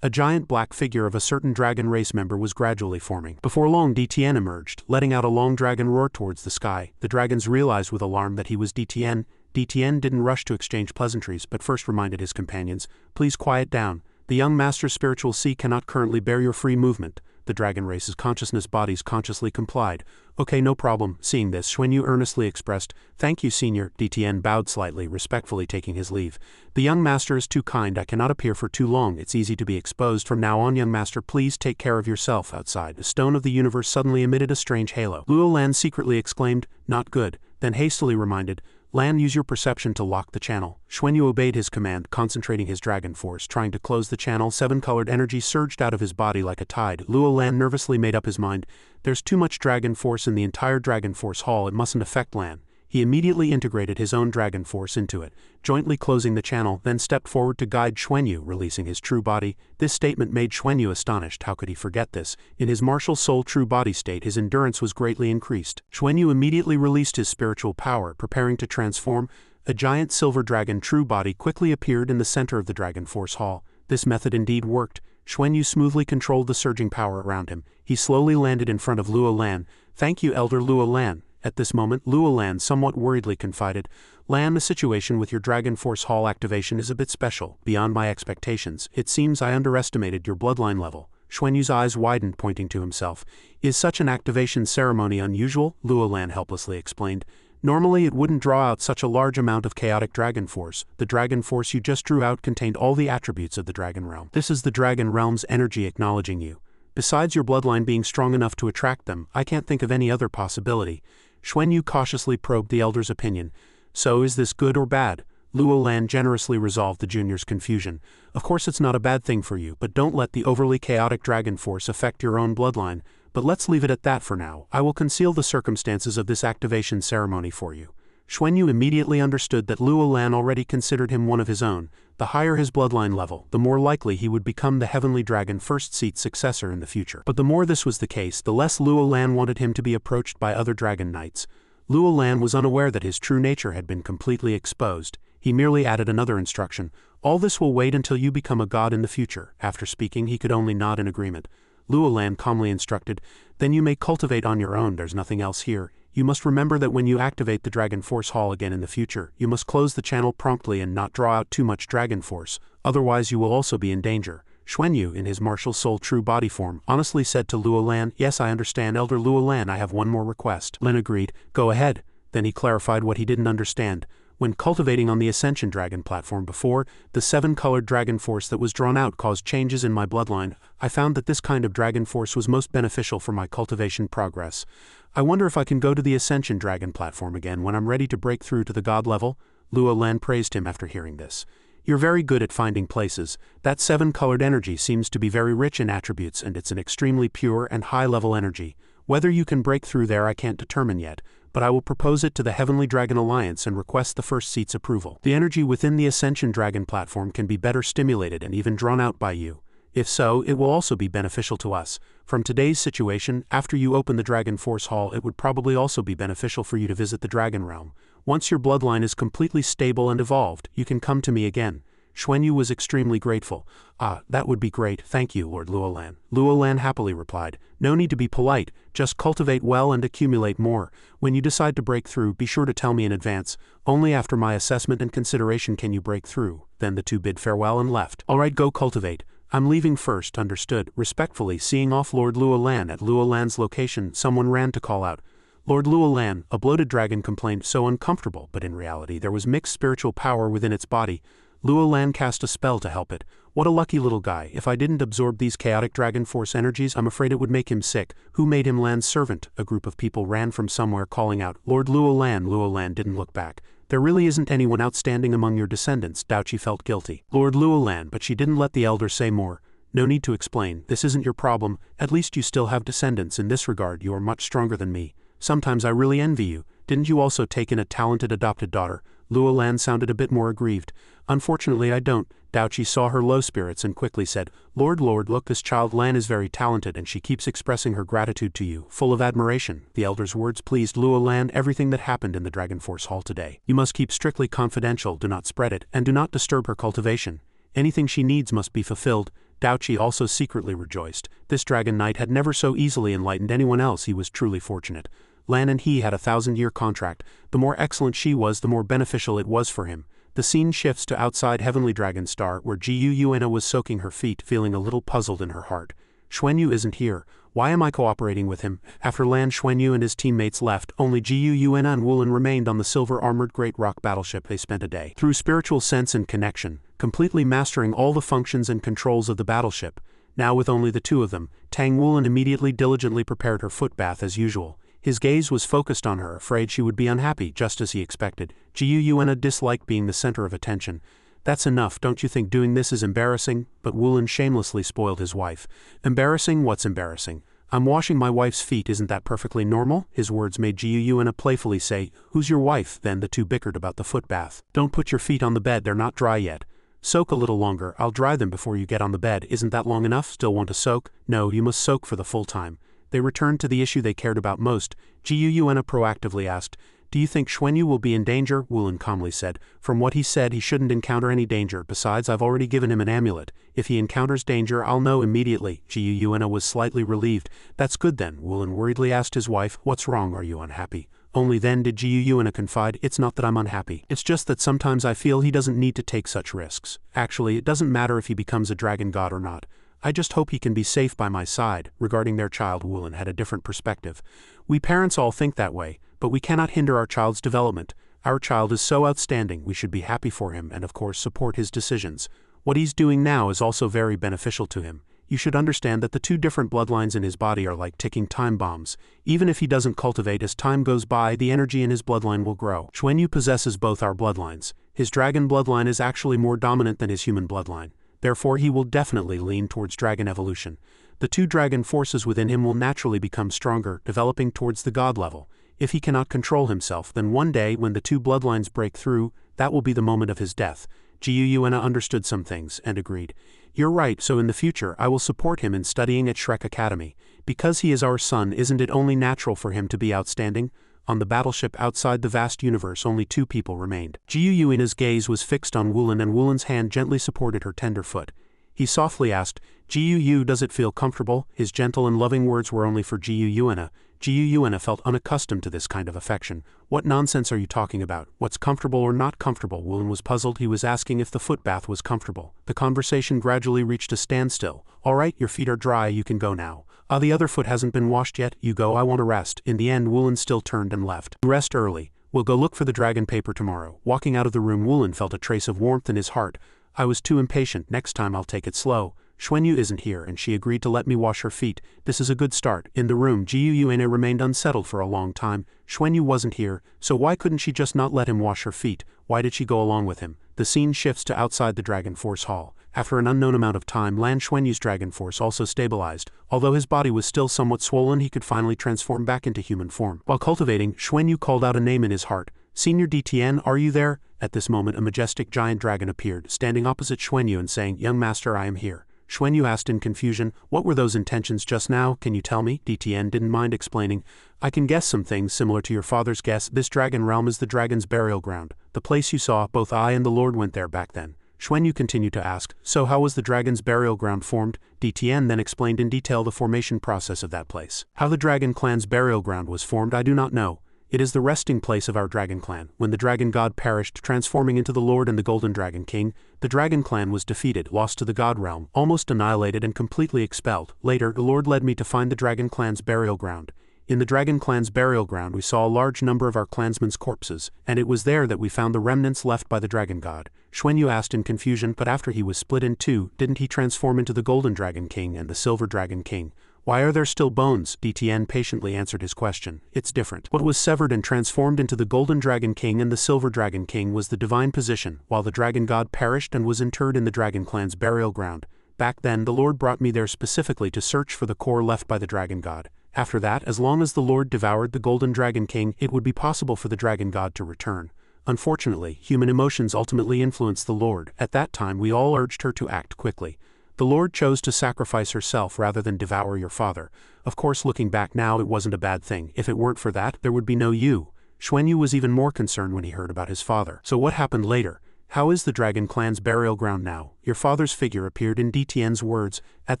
A giant black figure of a certain dragon race member was gradually forming. Before long, DTN emerged, letting out a long dragon roar towards the sky. The dragons realized with alarm that he was DTN. DTN didn't rush to exchange pleasantries, but first reminded his companions, please quiet down. The young master's spiritual sea cannot currently bear your free movement. The dragon race's consciousness bodies consciously complied. Okay, no problem. Seeing this, Xuanyu earnestly expressed, thank you, senior. DTN bowed slightly, respectfully taking his leave. The young master is too kind. I cannot appear for too long. It's easy to be exposed. From now on, young master, please take care of yourself outside. The stone of the universe suddenly emitted a strange halo. Luo Lan secretly exclaimed, not good, then hastily reminded, Lan, use your perception to lock the channel. Xuanyu obeyed his command, concentrating his dragon force, trying to close the channel. Seven-colored energy surged out of his body like a tide. Luo Lan nervously made up his mind, there's too much dragon force in the entire dragon force hall, it mustn't affect Lan. He immediately integrated his own dragon force into it, jointly closing the channel, then stepped forward to guide Xuanyu, releasing his true body. This statement made Xuanyu astonished. How could he forget this? In his martial soul true body state, his endurance was greatly increased. Xuanyu immediately released his spiritual power, preparing to transform. A giant silver dragon true body quickly appeared in the center of the dragon force hall. This method indeed worked. Xuanyu smoothly controlled the surging power around him. He slowly landed in front of Luo Lan. Thank you, Elder Luo Lan. At this moment, Luo Lan somewhat worriedly confided, Lan, the situation with your Dragon Force Hall activation is a bit special, beyond my expectations. It seems I underestimated your bloodline level. Xuanyu's eyes widened, pointing to himself. Is such an activation ceremony unusual? Luo Lan helplessly explained. Normally it wouldn't draw out such a large amount of chaotic dragon force. The dragon force you just drew out contained all the attributes of the dragon realm. This is the dragon realm's energy acknowledging you. Besides your bloodline being strong enough to attract them, I can't think of any other possibility. Xuanyu cautiously probed the elder's opinion. So is this good or bad? Luo Lan generously resolved the junior's confusion. Of course it's not a bad thing for you, but don't let the overly chaotic dragon force affect your own bloodline. But let's leave it at that for now. I will conceal the circumstances of this activation ceremony for you. Xuanyu immediately understood that Luo Lan already considered him one of his own. The higher his bloodline level, the more likely he would become the Heavenly Dragon First Seat successor in the future. But the more this was the case, the less Luo Lan wanted him to be approached by other dragon knights. Luo Lan was unaware that his true nature had been completely exposed. He merely added another instruction. All this will wait until you become a god in the future. After speaking, he could only nod in agreement. Luo Lan calmly instructed, then you may cultivate on your own, there's nothing else here. You must remember that when you activate the Dragon Force Hall again in the future, you must close the channel promptly and not draw out too much dragon force, otherwise you will also be in danger. Xuanyu, in his martial soul true body form, honestly said to Luo Lan, yes, I understand, Elder Luo Lan, I have one more request. Lin agreed, go ahead. Then he clarified what he didn't understand. When cultivating on the Ascension Dragon platform before, the seven-colored dragon force that was drawn out caused changes in my bloodline. I found that this kind of dragon force was most beneficial for my cultivation progress. I wonder if I can go to the Ascension Dragon platform again when I'm ready to break through to the god level? Luo Lan praised him after hearing this. You're very good at finding places. That seven-colored energy seems to be very rich in attributes, and it's an extremely pure and high-level energy. Whether you can break through there I can't determine yet, but I will propose it to the Heavenly Dragon Alliance and request the First Seat's approval. The energy within the Ascension Dragon platform can be better stimulated and even drawn out by you. If so, it will also be beneficial to us. From today's situation, after you open the Dragon Force Hall, it would probably also be beneficial for you to visit the Dragon Realm. Once your bloodline is completely stable and evolved, you can come to me again. Xuanyu was extremely grateful. Ah, that would be great, thank you, Lord Luo Lan. Luo Lan happily replied, no need to be polite, just cultivate well and accumulate more. When you decide to break through, be sure to tell me in advance. Only after my assessment and consideration can you break through. Then the two bid farewell and left. Alright, go cultivate. I'm leaving first, understood. Respectfully seeing off Lord Luo Lan at Luo Lan's location, someone ran to call out, Lord Luo Lan, a bloated dragon complained so uncomfortable, but in reality there was mixed spiritual power within its body. Luo Lan cast a spell to help it. What a lucky little guy. If I didn't absorb these chaotic dragon force energies, I'm afraid it would make him sick. Who made him Lan's servant? A group of people ran from somewhere calling out, Lord Luo Lan. Luo Lan didn't look back. There really isn't anyone outstanding among your descendants. Daoqi felt guilty. Lord Luo Lan, but she didn't let the elder say more. No need to explain. This isn't your problem. At least you still have descendants. In this regard, you are much stronger than me. Sometimes I really envy you. Didn't you also take in a talented adopted daughter? Luo Lan sounded a bit more aggrieved. Unfortunately I don't. Daoqi saw her low spirits and quickly said, Lord, look, this child Lan is very talented and she keeps expressing her gratitude to you, full of admiration. The elder's words pleased Luo Lan. Everything that happened in the Dragon Force Hall today, you must keep strictly confidential, do not spread it, and do not disturb her cultivation. Anything she needs must be fulfilled. Daoqi also secretly rejoiced. This Dragon Knight had never so easily enlightened anyone else. He was truly fortunate. Lan and he had a 1,000-year contract. The more excellent she was, the more beneficial it was for him. The scene shifts to outside Heavenly Dragon Star, where Jiyu Yuena was soaking her feet, feeling a little puzzled in her heart. Xuanyu isn't here. Why am I cooperating with him? After Lan Xuanyu and his teammates left, only Jiyu Yuena and Wulin remained on the silver-armored Great Rock battleship. They spent a day, through spiritual sense and connection, completely mastering all the functions and controls of the battleship. Now with only the two of them, Tang Wulin immediately diligently prepared her foot bath as usual. His gaze was focused on her, afraid she would be unhappy, just as he expected. Jiyu Yuena disliked being the center of attention. That's enough, don't you think doing this is embarrassing? But Wulin shamelessly spoiled his wife. Embarrassing? What's embarrassing? I'm washing my wife's feet, isn't that perfectly normal? His words made Jiyu Yuena playfully say, Who's your wife? Then the two bickered about the foot bath. Don't put your feet on the bed, they're not dry yet. Soak a little longer, I'll dry them before you get on the bed. Isn't that long enough? Still want to soak? No, you must soak for the full time. They returned to the issue they cared about most. Jiyu Yuena proactively asked, Do you think Xuanyu will be in danger? Wulin calmly said, From what he said, he shouldn't encounter any danger. Besides, I've already given him an amulet. If he encounters danger, I'll know immediately. Jiyu Yuena was slightly relieved. That's good then. Wulin worriedly asked his wife, What's wrong? Are you unhappy? Only then did Jiyu Yuena confide, It's not that I'm unhappy. It's just that sometimes I feel he doesn't need to take such risks. Actually, it doesn't matter if he becomes a dragon god or not. I just hope he can be safe by my side. Regarding their child, Wulin had a different perspective. We parents all think that way, but we cannot hinder our child's development. Our child is so outstanding, we should be happy for him and of course support his decisions. What he's doing now is also very beneficial to him. You should understand that the two different bloodlines in his body are like ticking time bombs. Even if he doesn't cultivate, as time goes by, the energy in his bloodline will grow. Xuanyu possesses both our bloodlines. His dragon bloodline is actually more dominant than his human bloodline. Therefore he will definitely lean towards dragon evolution. The two dragon forces within him will naturally become stronger, developing towards the god level. If he cannot control himself, then one day when the two bloodlines break through, that will be the moment of his death. Jiyu Yuena understood some things, and agreed. You're right, so in the future I will support him in studying at Shrek Academy. Because he is our son, isn't it only natural for him to be outstanding? On the battleship outside the vast universe, only two people remained. Jiyu Yuena's gaze was fixed on Wulin, and Wulin's hand gently supported her tender foot. He softly asked, Jiyu Yu, does it feel comfortable? His gentle and loving words were only for Jiyu Yuena. Jiyu Yuena felt unaccustomed to this kind of affection. What nonsense are you talking about? What's comfortable or not comfortable? Wulin was puzzled. He was asking if the foot bath was comfortable. The conversation gradually reached a standstill. All right, your feet are dry, you can go now. The other foot hasn't been washed yet. You go, I want to rest. In the end, Wulin still turned and left. Rest early. We'll go look for the dragon paper tomorrow. Walking out of the room, Wulin felt a trace of warmth in his heart. I was too impatient. Next time I'll take it slow. Xuanyu isn't here, and she agreed to let me wash her feet. This is a good start. In the room, Jiyu Yuena remained unsettled for a long time. Xuanyu wasn't here, so why couldn't she just not let him wash her feet? Why did she go along with him? The scene shifts to outside the Dragon Force Hall. After an unknown amount of time, Lan Xuanyu's dragon force also stabilized. Although his body was still somewhat swollen, he could finally transform back into human form. While cultivating, Xuanyu called out a name in his heart. Senior DTN, are you there? At this moment, a majestic giant dragon appeared, standing opposite Xuanyu and saying, Young master, I am here. Xuanyu asked in confusion, What were those intentions just now? Can you tell me? DTN didn't mind explaining. I can guess some things similar to your father's guess. This dragon realm is the dragon's burial ground. The place you saw, both I and the Lord went there back then. Xuanyu continued to ask, So how was the dragon's burial ground formed? DTN then explained in detail the formation process of that place. How the dragon clan's burial ground was formed, I do not know. It is the resting place of our dragon clan. When the dragon god perished, transforming into the Lord and the Golden Dragon King, the dragon clan was defeated, lost to the god realm, almost annihilated and completely expelled. Later, the Lord led me to find the dragon clan's burial ground. In the dragon clan's burial ground we saw a large number of our clansmen's corpses, and it was there that we found the remnants left by the dragon god. Xuanyu asked in confusion, but after he was split in two, didn't he transform into the Golden Dragon King and the Silver Dragon King? Why are there still bones? DTN patiently answered his question. It's different. What was severed and transformed into the Golden Dragon King and the Silver Dragon King was the divine position, while the Dragon God perished and was interred in the Dragon Clan's burial ground. Back then, the Lord brought me there specifically to search for the core left by the Dragon God. After that, as long as the Lord devoured the Golden Dragon King, it would be possible for the Dragon God to return. Unfortunately, human emotions ultimately influenced the Lord. At that time, we all urged her to act quickly. The Lord chose to sacrifice herself rather than devour your father. Of course, looking back now, it wasn't a bad thing. If it weren't for that, there would be no you. Xuanyu was even more concerned when he heard about his father. So what happened later? How is the Dragon Clan's burial ground now? Your father's figure appeared in DTN's words. At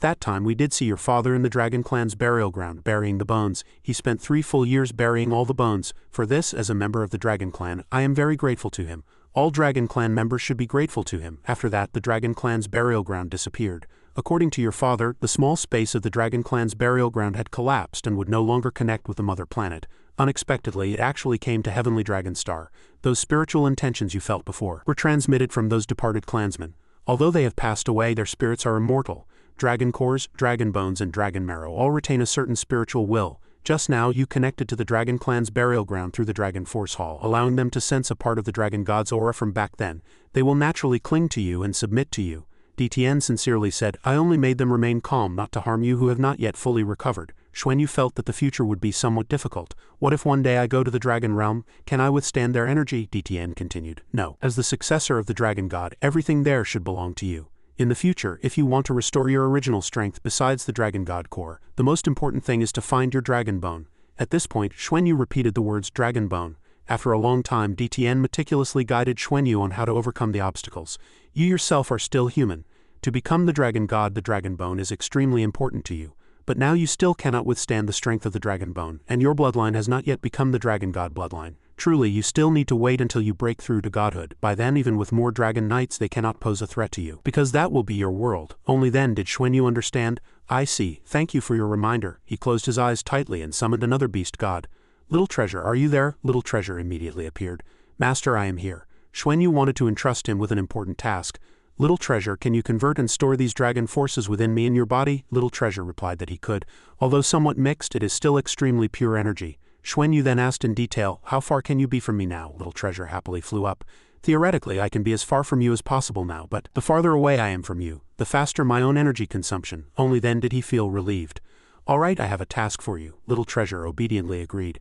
that time we did see your father in the Dragon Clan's burial ground, burying the bones. He spent 3 full years burying all the bones. For this, as a member of the Dragon Clan, I am very grateful to him. All Dragon Clan members should be grateful to him. After that, the Dragon Clan's burial ground disappeared. According to your father, the small space of the Dragon Clan's burial ground had collapsed and would no longer connect with the mother planet. Unexpectedly, it actually came to Heavenly Dragon Star. Those spiritual intentions you felt before were transmitted from those departed clansmen. Although they have passed away, their spirits are immortal. Dragon cores, dragon bones, and dragon marrow all retain a certain spiritual will. Just now, you connected to the Dragon Clan's burial ground through the Dragon Force Hall, allowing them to sense a part of the Dragon God's aura from back then. They will naturally cling to you and submit to you. DTN sincerely said, I only made them remain calm not to harm you who have not yet fully recovered. Xuanyu felt that the future would be somewhat difficult. What if one day I go to the Dragon Realm? Can I withstand their energy? DTN continued. No. As the successor of the Dragon God, everything there should belong to you. In the future, if you want to restore your original strength besides the Dragon God core, the most important thing is to find your Dragon Bone. At this point, Xuanyu repeated the words Dragon Bone. After a long time, DTN meticulously guided Xuanyu on how to overcome the obstacles. You yourself are still human. To become the Dragon God, the Dragon Bone is extremely important to you. But now you still cannot withstand the strength of the Dragon Bone, and your bloodline has not yet become the Dragon God bloodline. Truly, you still need to wait until you break through to godhood. By then, even with more Dragon Knights, they cannot pose a threat to you, because that will be your world. Only then did Xuanyu understand. I see. Thank you for your reminder. He closed his eyes tightly and summoned another beast god. Little Treasure, are you there? Little Treasure immediately appeared. Master, I am here. Xuanyu wanted to entrust him with an important task. Little Treasure, can you convert and store these dragon forces within me in your body? Little Treasure replied that he could. Although somewhat mixed, it is still extremely pure energy. Xuanyu then asked in detail, how far can you be from me now? Little Treasure happily flew up. Theoretically, I can be as far from you as possible now, but the farther away I am from you, the faster my own energy consumption. Only then did he feel relieved. All right, I have a task for you. Little Treasure obediently agreed.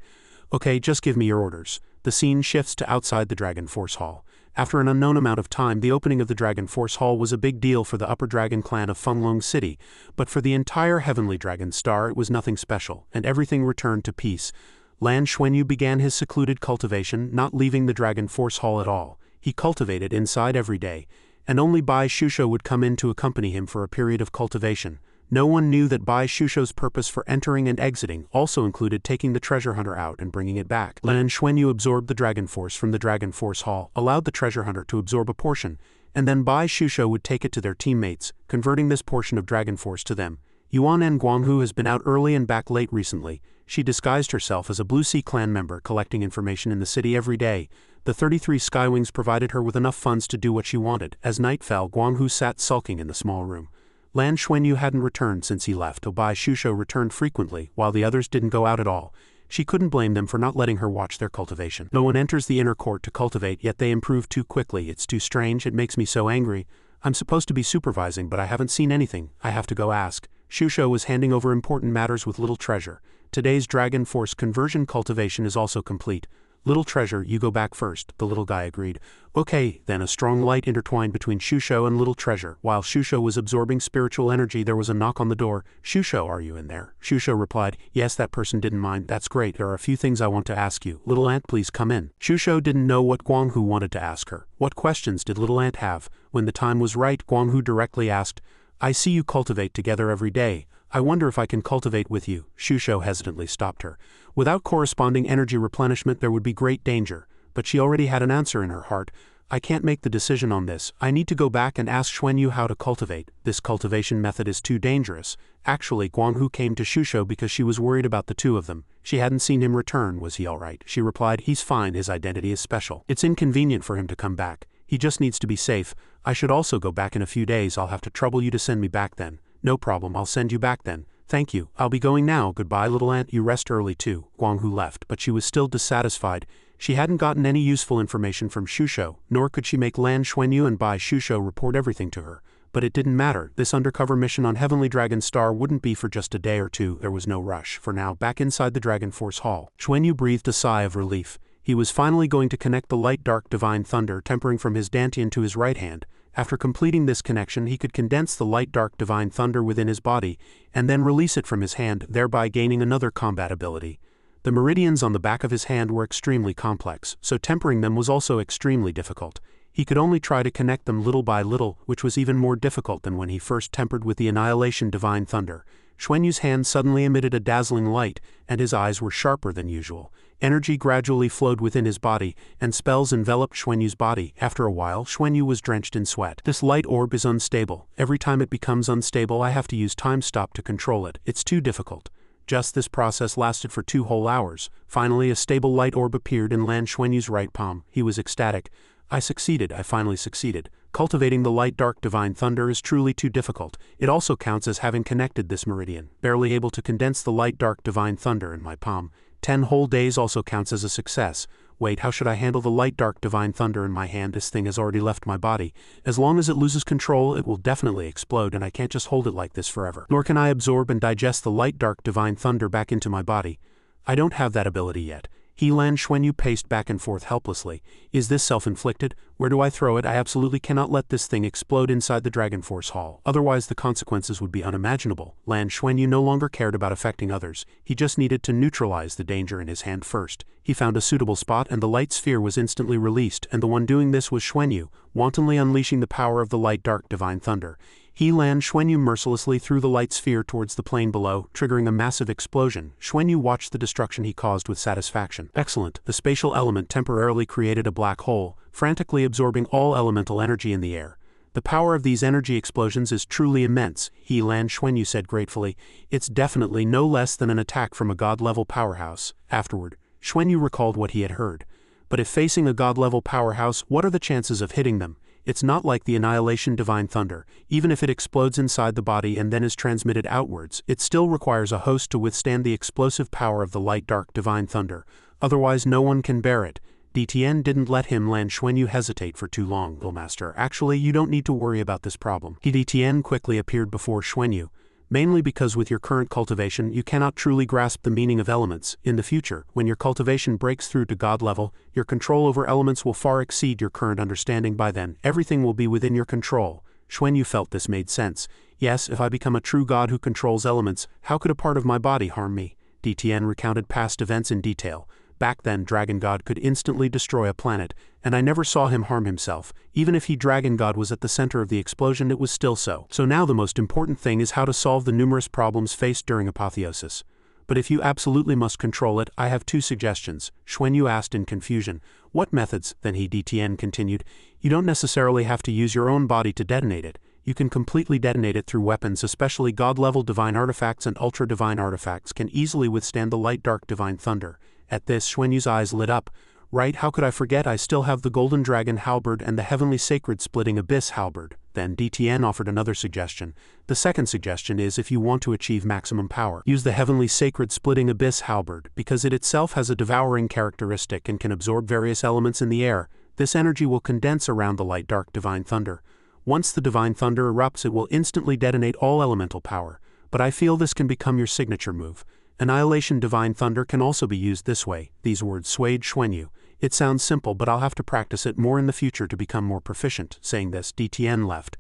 Okay, just give me your orders. The scene shifts to outside the Dragon Force Hall. After an unknown amount of time, the opening of the Dragon Force Hall was a big deal for the Upper Dragon Clan of Fenglong City, but for the entire Heavenly Dragon Star it was nothing special, and everything returned to peace. Lan Xuanyu began his secluded cultivation, not leaving the Dragon Force Hall at all. He cultivated inside every day, and only Bai Shusho would come in to accompany him for a period of cultivation. No one knew that Bai Shusho's purpose for entering and exiting also included taking the treasure hunter out and bringing it back. Lan Xuanyu absorbed the Dragon Force from the Dragon Force Hall, allowed the treasure hunter to absorb a portion, and then Bai Shusho would take it to their teammates, converting this portion of Dragon Force to them. Yuan N. Guanghu has been out early and back late recently. She disguised herself as a Blue Sea Clan member, collecting information in the city every day. The 33 Skywings provided her with enough funds to do what she wanted. As night fell, Guanghu sat sulking in the small room. Lan Xuanyu hadn't returned since he left, though Bai Shusho returned frequently, while the others didn't go out at all. She couldn't blame them for not letting her watch their cultivation. No one enters the inner court to cultivate, yet they improve too quickly. It's too strange, it makes me so angry. I'm supposed to be supervising, but I haven't seen anything. I have to go ask. Shusho was handing over important matters with Little Treasure. Today's Dragon Force conversion cultivation is also complete. Little Treasure, you go back first, the little guy agreed. Okay, then a strong light intertwined between Shusho and Little Treasure. While Shusho was absorbing spiritual energy, there was a knock on the door. Shusho, are you in there? Shusho replied, yes, that person didn't mind. That's great. There are a few things I want to ask you. Little Ant, please come in. Shusho didn't know what Guanghu wanted to ask her. What questions did Little Ant have? When the time was right, Guanghu directly asked, I see you cultivate together every day. I wonder if I can cultivate with you. Shusho hesitantly stopped her. Without corresponding energy replenishment there would be great danger, but she already had an answer in her heart. I can't make the decision on this. I need to go back and ask Xuanyu how to cultivate. This cultivation method is too dangerous. Actually, Guanghu came to Shusho because she was worried about the two of them. She hadn't seen him return. Was he all right? She replied, he's fine, his identity is special. It's inconvenient for him to come back. He just needs to be safe. I should also go back in a few days. I'll have to trouble you to send me back then. No problem, I'll send you back then. Thank you. I'll be going now. Goodbye, little aunt. You rest early too. Guanghu left, but she was still dissatisfied. She hadn't gotten any useful information from Shusho, nor could she make Lan Xuanyu and Bai Shusho report everything to her. But it didn't matter. This undercover mission on Heavenly Dragon Star wouldn't be for just a day or two. There was no rush. For now, back inside the Dragon Force Hall, Xuanyu breathed a sigh of relief. He was finally going to connect the light dark divine thunder tempering from his dantian to his right hand. After completing this connection, he could condense the light dark divine thunder within his body, and then release it from his hand, thereby gaining another combat ability. The meridians on the back of his hand were extremely complex, so tempering them was also extremely difficult. He could only try to connect them little by little, which was even more difficult than when he first tempered with the Annihilation Divine Thunder. Xuanyu's hand suddenly emitted a dazzling light, and his eyes were sharper than usual. Energy gradually flowed within his body, and spells enveloped Xuanyu's body. After a while, Xuanyu was drenched in sweat. This light orb is unstable. Every time it becomes unstable, I have to use time stop to control it. It's too difficult. Just this process lasted for 2 whole hours. Finally, a stable light orb appeared in Lan Xuanyu's right palm. He was ecstatic. I finally succeeded. Cultivating the light dark divine thunder is truly too difficult. It also counts as having connected this meridian. Barely able to condense the light dark divine thunder in my palm. 10 whole days also counts as a success. Wait, how should I handle the light dark divine thunder in my hand? This thing has already left my body. As long as it loses control, it will definitely explode, and I can't just hold it like this forever. Nor can I absorb and digest the light dark divine thunder back into my body. I don't have that ability yet. Lan Xuanyu paced back and forth helplessly. Is this self-inflicted? Where do I throw it? I absolutely cannot let this thing explode inside the Dragon Force Hall. Otherwise the consequences would be unimaginable. Lan Xuanyu no longer cared about affecting others. He just needed to neutralize the danger in his hand first. He found a suitable spot and the light sphere was instantly released, and the one doing this was Xuanyu, wantonly unleashing the power of the light dark divine thunder. Lan Xuanyu mercilessly threw the light sphere towards the plane below, triggering a massive explosion. Xuanyu watched the destruction he caused with satisfaction. Excellent. The spatial element temporarily created a black hole, frantically absorbing all elemental energy in the air. The power of these energy explosions is truly immense, Lan Xuanyu said gratefully. It's definitely no less than an attack from a god-level powerhouse. Afterward, Xuanyu recalled what he had heard. But if facing a god-level powerhouse, what are the chances of hitting them? It's not like the Annihilation Divine Thunder. Even if it explodes inside the body and then is transmitted outwards, it still requires a host to withstand the explosive power of the light dark divine thunder. Otherwise no one can bear it. DTN didn't let Lan Xuanyu hesitate for too long. Master, actually you don't need to worry about this problem. DTN quickly appeared before Xuanyu. Mainly because with your current cultivation you cannot truly grasp the meaning of elements. In the future, when your cultivation breaks through to god level, your control over elements will far exceed your current understanding. By then, everything will be within your control. Xuanyu felt this made sense. Yes, if I become a true god who controls elements, how could a part of my body harm me? DTN recounted past events in detail. Back then, Dragon God could instantly destroy a planet, and I never saw him harm himself. Even if Dragon God was at the center of the explosion, it was still so. So now the most important thing is how to solve the numerous problems faced during apotheosis. But if you absolutely must control it, I have 2 suggestions. Xuanyu asked in confusion. What methods? Then DTN continued. You don't necessarily have to use your own body to detonate it. You can completely detonate it through weapons, especially god-level divine artifacts and ultra-divine artifacts can easily withstand the light dark divine thunder. At this, Xuanyu's eyes lit up. Right, how could I forget? I still have the Golden Dragon Halberd and the Heavenly Sacred Splitting Abyss Halberd. Then DTN offered another suggestion. The second suggestion is if you want to achieve maximum power, use the Heavenly Sacred Splitting Abyss Halberd, because it itself has a devouring characteristic and can absorb various elements in the air. This energy will condense around the light dark divine thunder. Once the divine thunder erupts, it will instantly detonate all elemental power. But I feel this can become your signature move. Annihilation Divine Thunder can also be used this way. These words swayed Xuanyu. It sounds simple, but I'll have to practice it more in the future to become more proficient. Saying this, DTN left.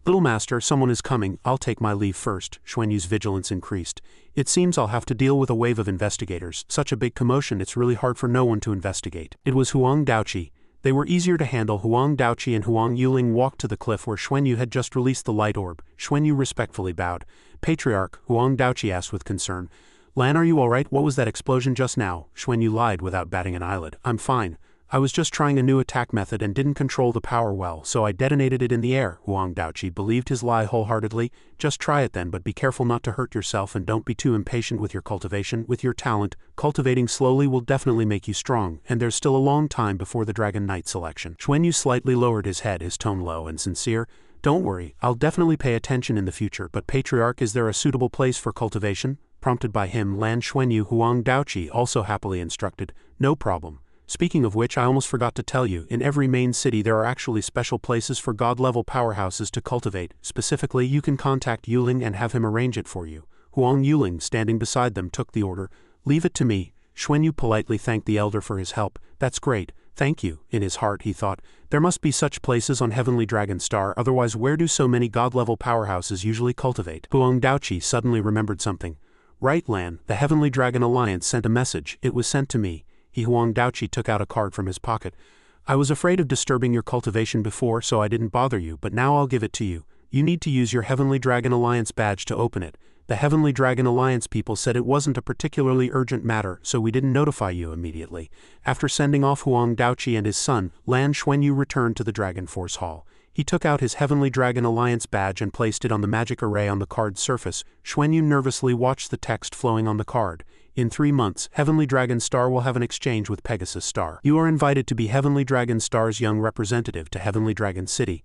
Little master, someone is coming. I'll take my leave first. Xuanyu's vigilance increased. It seems I'll have to deal with a wave of investigators. Such a big commotion, it's really hard for no one to investigate. It was Huang Daoqi. They were easier to handle. Huang Daoqi and Huang Yuling walked to the cliff where Xuanyu had just released the light orb. Xuanyu respectfully bowed. Patriarch, Huang Daoqi asked with concern. Lan, are you alright? What was that explosion just now? Xuanyu lied without batting an eyelid. I'm fine. I was just trying a new attack method and didn't control the power well, so I detonated it in the air. Huang Daoqi believed his lie wholeheartedly. Just try it then, but be careful not to hurt yourself and don't be too impatient with your cultivation. With your talent, cultivating slowly will definitely make you strong, and there's still a long time before the Dragon Knight selection. Xuanyu slightly lowered his head, his tone low and sincere. Don't worry, I'll definitely pay attention in the future, but Patriarch, is there a suitable place for cultivation? Prompted by him, Lan Xuanyu, Huang Daoqi also happily instructed. No problem. Speaking of which, I almost forgot to tell you, in every main city there are actually special places for god-level powerhouses to cultivate. Specifically, you can contact Yuling and have him arrange it for you. Huang Yuling, standing beside them, took the order. Leave it to me. Xuanyu politely thanked the elder for his help. That's great, thank you. In his heart he thought, there must be such places on Heavenly Dragon Star, otherwise where do so many god-level powerhouses usually cultivate? Huang Daoqi suddenly remembered something. Right, Lan, the Heavenly Dragon Alliance sent a message. It was sent to me. Huang Daoqi took out a card from his pocket. I was afraid of disturbing your cultivation before, so I didn't bother you, but now I'll give it to you. You need to use your Heavenly Dragon Alliance badge to open it. The Heavenly Dragon Alliance people said it wasn't a particularly urgent matter, so we didn't notify you immediately. After sending off Huang Daoqi and his son, Lan Xuanyu returned to the Dragon Force Hall. He took out his Heavenly Dragon Alliance badge and placed it on the magic array on the card's surface. Xuanyu nervously watched the text flowing on the card. In 3 months, Heavenly Dragon Star will have an exchange with Pegasus Star. You are invited to be Heavenly Dragon Star's young representative to Heavenly Dragon City.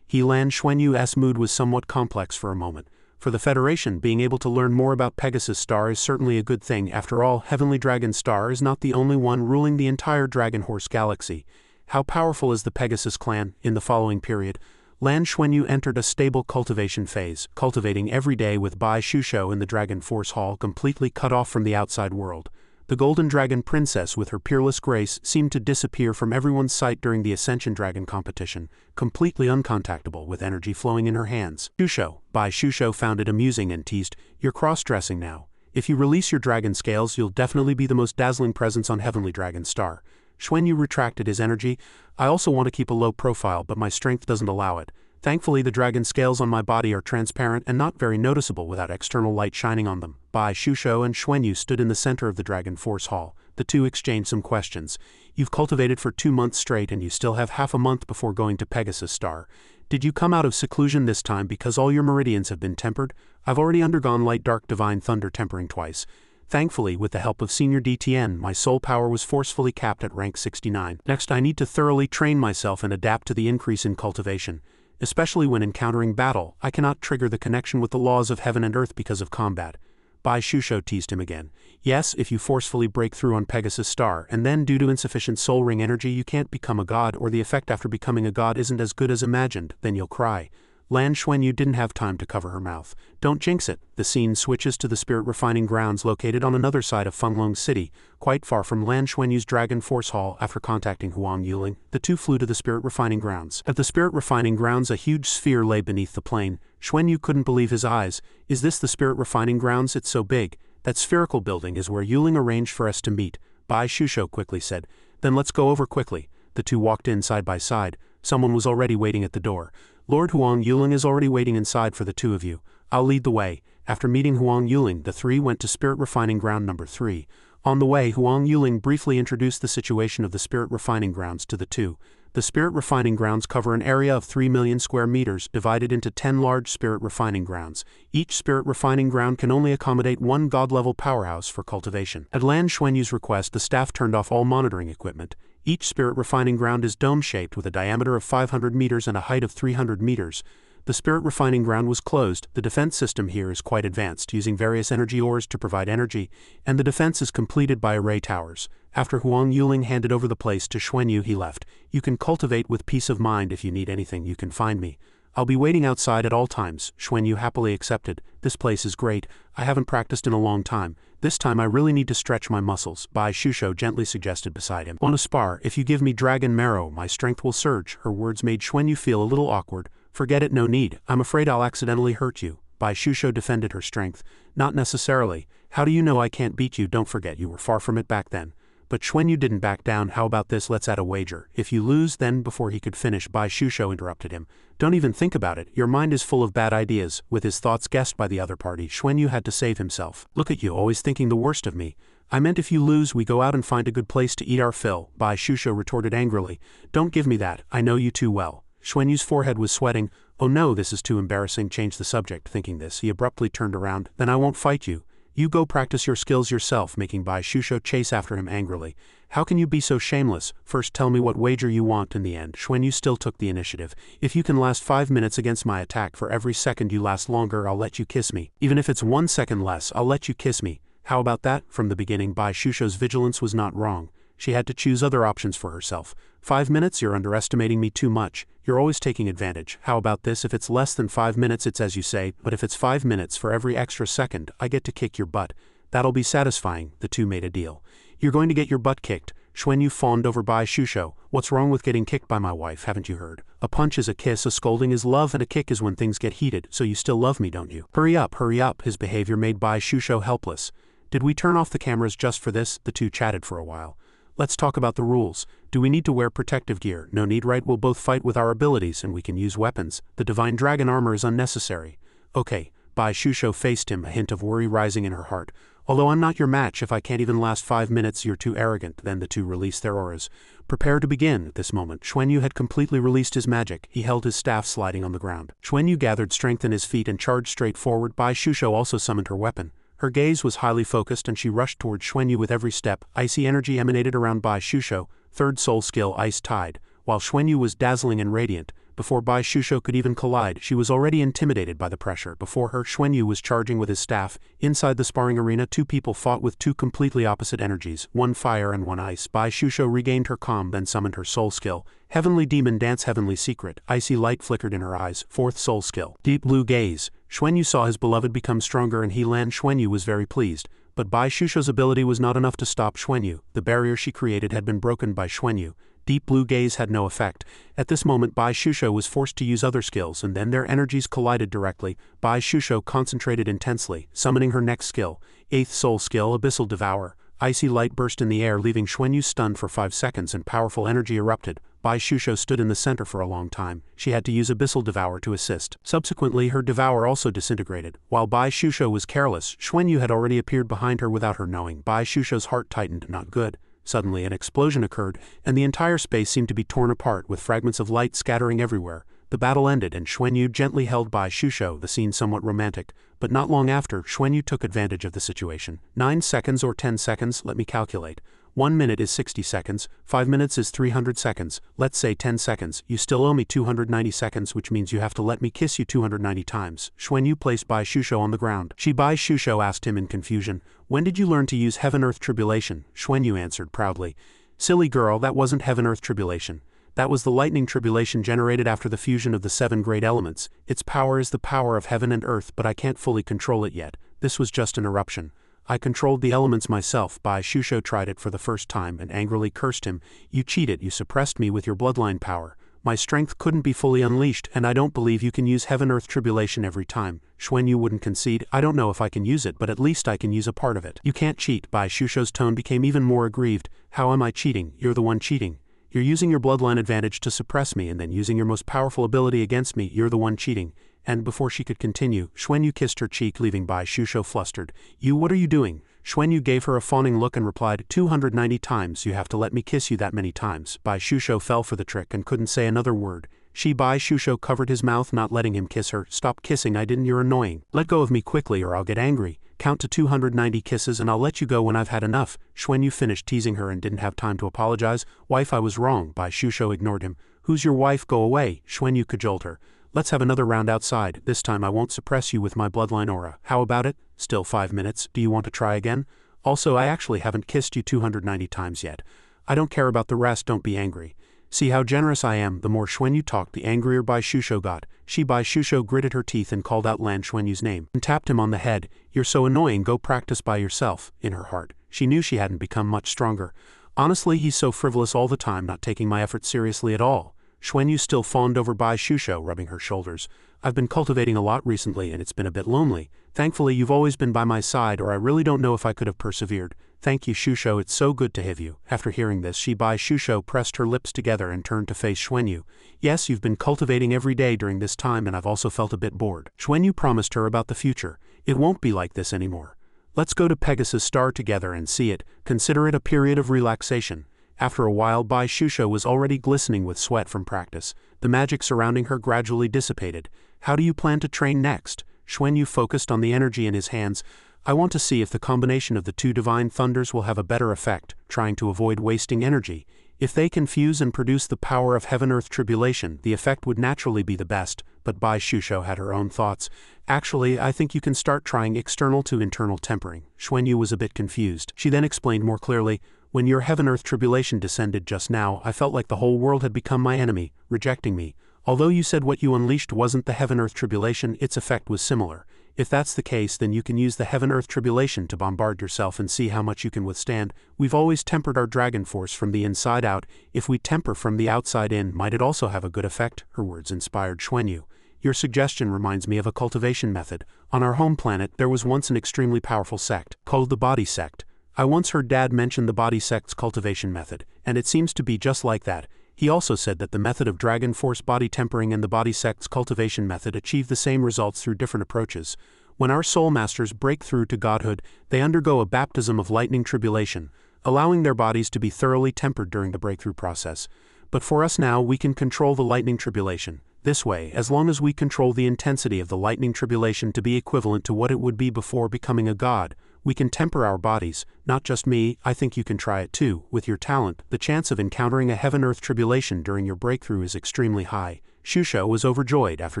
Lan Xuanyu's mood was somewhat complex for a moment. For the Federation, being able to learn more about Pegasus Star is certainly a good thing. After all, Heavenly Dragon Star is not the only one ruling the entire Dragon Horse Galaxy. How powerful is the Pegasus clan? In the following period, Lan Xuanyu entered a stable cultivation phase, cultivating every day with Bai Shusho in the Dragon Force Hall, completely cut off from the outside world. The Golden Dragon Princess, with her peerless grace, seemed to disappear from everyone's sight during the Ascension Dragon competition, completely uncontactable with energy flowing in her hands. Bai Shusho found it amusing and teased, "You're cross-dressing now. If you release your dragon scales, you'll definitely be the most dazzling presence on Heavenly Dragon Star." Xuanyu retracted his energy. I also want to keep a low profile, but my strength doesn't allow it. Thankfully, the dragon scales on my body are transparent and not very noticeable without external light shining on them. Bai Shusho and Xuanyu stood in the center of the Dragon Force Hall. The two exchanged some questions. You've cultivated for 2 months straight and you still have half a month before going to Pegasus Star. Did you come out of seclusion this time because all your meridians have been tempered? I've already undergone light dark divine thunder tempering twice. Thankfully, with the help of Senior DTN, my soul power was forcefully capped at rank 69. Next, I need to thoroughly train myself and adapt to the increase in cultivation. Especially when encountering battle, I cannot trigger the connection with the laws of heaven and earth because of combat. Bai Shusho teased him again. Yes, if you forcefully break through on Pegasus Star, and then due to insufficient soul ring energy you can't become a god, or the effect after becoming a god isn't as good as imagined, then you'll cry. Lan Xuanyu didn't have time to cover her mouth. Don't jinx it. The scene switches to the spirit refining grounds located on another side of Fenglong City, quite far from Lan Xuanyu's Dragon Force Hall. After contacting Huang Yuling, the two flew to the spirit refining grounds. At the spirit refining grounds, a huge sphere lay beneath the plain. Xuanyu couldn't believe his eyes. Is this the spirit refining grounds? It's so big. That spherical building is where Yuling arranged for us to meet, Bai Shusho quickly said. Then let's go over quickly. The two walked in side by side. Someone was already waiting at the door. Lord Huang Yuling is already waiting inside for the two of you. I'll lead the way. After meeting Huang Yuling, the three went to Spirit Refining Ground number 3. On the way, Huang Yuling briefly introduced the situation of the Spirit Refining Grounds to the two. The Spirit Refining Grounds cover an area of 3 million square meters, divided into 10 large Spirit Refining Grounds. Each Spirit Refining Ground can only accommodate one god-level powerhouse for cultivation. At Lan Xuanyu's request, the staff turned off all monitoring equipment. Each Spirit Refining Ground is dome-shaped with a diameter of 500 meters and a height of 300 meters. The Spirit Refining Ground was closed. The defense system here is quite advanced, using various energy ores to provide energy, and the defense is completed by array towers. After Huang Yuling handed over the place to Xuanyu, he left. You can cultivate with peace of mind. If you need anything, you can find me. I'll be waiting outside at all times. Xuanyu happily accepted. This place is great. I haven't practiced in a long time. This time I really need to stretch my muscles, Bai Shusho gently suggested beside him. Want to spar? If you give me dragon marrow, my strength will surge. Her words made Xuanyu feel a little awkward. Forget it, no need. I'm afraid I'll accidentally hurt you. Bai Shusho defended her strength. Not necessarily. How do you know I can't beat you? Don't forget you were far from it back then. But Xuanyu didn't back down. How about this? Let's add a wager. If you lose, then before he could finish, Bai Shusho interrupted him. Don't even think about it. Your mind is full of bad ideas. With his thoughts guessed by the other party, Xuanyu had to save himself. Look at you, always thinking the worst of me. I meant if you lose we go out and find a good place to eat our fill, Bai Shusho retorted angrily. Don't give me that, I know you too well. Xuanyu's forehead was sweating. Oh no, this is too embarrassing. Change the subject. Thinking this, he abruptly turned around. Then I won't fight you. You go practice your skills yourself, making Bai Shusho chase after him angrily. How can you be so shameless? First tell me what wager you want. In the end, Xuanyu still took the initiative. If you can last 5 minutes against my attack, for every second you last longer I'll let you kiss me. Even if it's 1 second less, I'll let you kiss me. How about that? From the beginning, Bai Shusho's vigilance was not wrong. She had to choose other options for herself. 5 minutes? You're underestimating me too much. You're always taking advantage. How about this? If it's less than 5 minutes it's as you say, but if it's 5 minutes, for every extra second, I get to kick your butt. That'll be satisfying. The two made a deal. You're going to get your butt kicked. Xuanyu fawned over Bai Shusho. What's wrong with getting kicked by my wife, haven't you heard? A punch is a kiss, a scolding is love, and a kick is when things get heated, so you still love me, don't you? Hurry up, hurry up. His behavior made Bai Shusho helpless. Did we turn off the cameras just for this? The two chatted for a while. Let's talk about the rules. Do we need to wear protective gear? No need, right? We'll both fight with our abilities and we can use weapons. The divine dragon armor is unnecessary. Okay. Bai Shusho faced him, a hint of worry rising in her heart. Although I'm not your match, if I can't even last 5 minutes you're too arrogant. Then the two released their auras. Prepare to begin. At this moment, Xuanyu had completely released his magic. He held his staff sliding on the ground. Xuanyu gathered strength in his feet and charged straight forward. Bai Shusho also summoned her weapon. Her gaze was highly focused and she rushed towards Xuanyu with every step. Icy energy emanated around Bai Shusho, third soul skill Ice Tide, while Xuanyu was dazzling and radiant. Before Bai Shusho could even collide, she was already intimidated by the pressure. Before her, Xuanyu was charging with his staff. Inside the sparring arena, two people fought with two completely opposite energies, one fire and one ice. Bai Shusho regained her calm, then summoned her soul skill. Heavenly Demon Dance, Heavenly Secret. Icy light flickered in her eyes. Fourth soul skill. Deep Blue Gaze. Xuanyu saw his beloved become stronger and Xuanyu was very pleased. But Bai Shusho's ability was not enough to stop Xuanyu. The barrier she created had been broken by Xuanyu. Deep Blue Gaze had no effect. At this moment Bai Shusho was forced to use other skills and then their energies collided directly. Bai Shusho concentrated intensely, summoning her next skill. 8th soul skill, Abyssal Devour. Icy light burst in the air, leaving Xuanyu stunned for 5 seconds and powerful energy erupted. Bai Shusho stood in the center for a long time. She had to use Abyssal Devour to assist. Subsequently her Devour also disintegrated. While Bai Shusho was careless, Xuanyu had already appeared behind her without her knowing. Bai Shusho's heart tightened. Not good. Suddenly an explosion occurred, and the entire space seemed to be torn apart with fragments of light scattering everywhere. The battle ended and Xuanyu gently held Bai Shusho, the scene somewhat romantic. But not long after, Xuanyu took advantage of the situation. 9 seconds or 10 seconds, let me calculate. 1 minute is 60 seconds, 5 minutes is 300 seconds, let's say 10 seconds, you still owe me 290 seconds, which means you have to let me kiss you 290 times. Xuanyu placed Bai Shusho on the ground. Bai Shusho asked him in confusion, when did you learn to use Heaven-Earth Tribulation? Xuanyu answered proudly, silly girl, that wasn't Heaven-Earth Tribulation. That was the lightning tribulation generated after the fusion of the 7 great elements. Its power is the power of heaven and earth, but I can't fully control it yet. This was just an eruption. I controlled the elements myself. Bai Shusho tried it for the first time and angrily cursed him. You cheated, you suppressed me with your bloodline power. My strength couldn't be fully unleashed, and I don't believe you can use Heaven-Earth Tribulation every time. Xuanyu wouldn't concede. I don't know if I can use it, but at least I can use a part of it. You can't cheat. Bai Shusho's tone became even more aggrieved. How am I cheating? You're the one cheating. You're using your bloodline advantage to suppress me and then using your most powerful ability against me. You're the one cheating. And before she could continue, Xuanyu kissed her cheek, leaving Bai Shusho flustered. What are you doing? Xuanyu gave her a fawning look and replied, 290 times, you have to let me kiss you that many times. Bai Shusho fell for the trick and couldn't say another word. Bai Shusho covered his mouth, not letting him kiss her. Stop kissing, I didn't, you're annoying. Let go of me quickly or I'll get angry. Count to 290 kisses and I'll let you go when I've had enough. Xuanyu finished teasing her and didn't have time to apologize. Wife, I was wrong. Bai Shusho ignored him. Who's your wife? Go away. Xuanyu cajoled her. Let's have another round outside. This time I won't suppress you with my bloodline aura. How about it? Still 5 minutes. Do you want to try again? Also, I actually haven't kissed you 290 times yet. I don't care about the rest, don't be angry. See how generous I am. The more Xuanyu talked, the angrier Bai Shusho got. Bai Shusho gritted her teeth and called out Lan Xuanyu's name and tapped him on the head. You're so annoying, go practice by yourself. In her heart, she knew she hadn't become much stronger. Honestly, he's so frivolous all the time, not taking my efforts seriously at all. Xuanyu still fawned over Bai Shusho, rubbing her shoulders. I've been cultivating a lot recently and it's been a bit lonely. Thankfully you've always been by my side, or I really don't know if I could have persevered. Thank you, Shusho, it's so good to have you. After hearing this, Bai Shusho pressed her lips together and turned to face Xuanyu. Yes, you've been cultivating every day during this time and I've also felt a bit bored. Xuanyu promised her about the future. It won't be like this anymore. Let's go to Pegasus Star together and see it. Consider it a period of relaxation. After a while, Bai Shusho was already glistening with sweat from practice. The magic surrounding her gradually dissipated. How do you plan to train next? Xuanyu focused on the energy in his hands. I want to see if the combination of the two divine thunders will have a better effect, trying to avoid wasting energy. If they can fuse and produce the power of heaven-earth tribulation, the effect would naturally be the best, but Bai Shusho had her own thoughts. Actually, I think you can start trying external to internal tempering. Xuanyu was a bit confused. She then explained more clearly, when your heaven-earth tribulation descended just now, I felt like the whole world had become my enemy, rejecting me. Although you said what you unleashed wasn't the heaven-earth tribulation, its effect was similar. If that's the case, then you can use the heaven-earth tribulation to bombard yourself and see how much you can withstand. We've always tempered our dragon force from the inside out. If we temper from the outside in, might it also have a good effect? Her words inspired Xuanyu. Your suggestion reminds me of a cultivation method. On our home planet, there was once an extremely powerful sect, called the Bati sect. I once heard Dad mention the Bati sect's cultivation method, and it seems to be just like that. He also said that the method of dragon force body tempering and the Bati sect's cultivation method achieve the same results through different approaches. When our soul masters break through to godhood, they undergo a baptism of lightning tribulation, allowing their bodies to be thoroughly tempered during the breakthrough process. But for us now, we can control the lightning tribulation. This way, as long as we control the intensity of the lightning tribulation to be equivalent to what it would be before becoming a god, we can temper our bodies. Not just me, I think you can try it too. With your talent, the chance of encountering a heaven-earth tribulation during your breakthrough is extremely high. Shusho was overjoyed after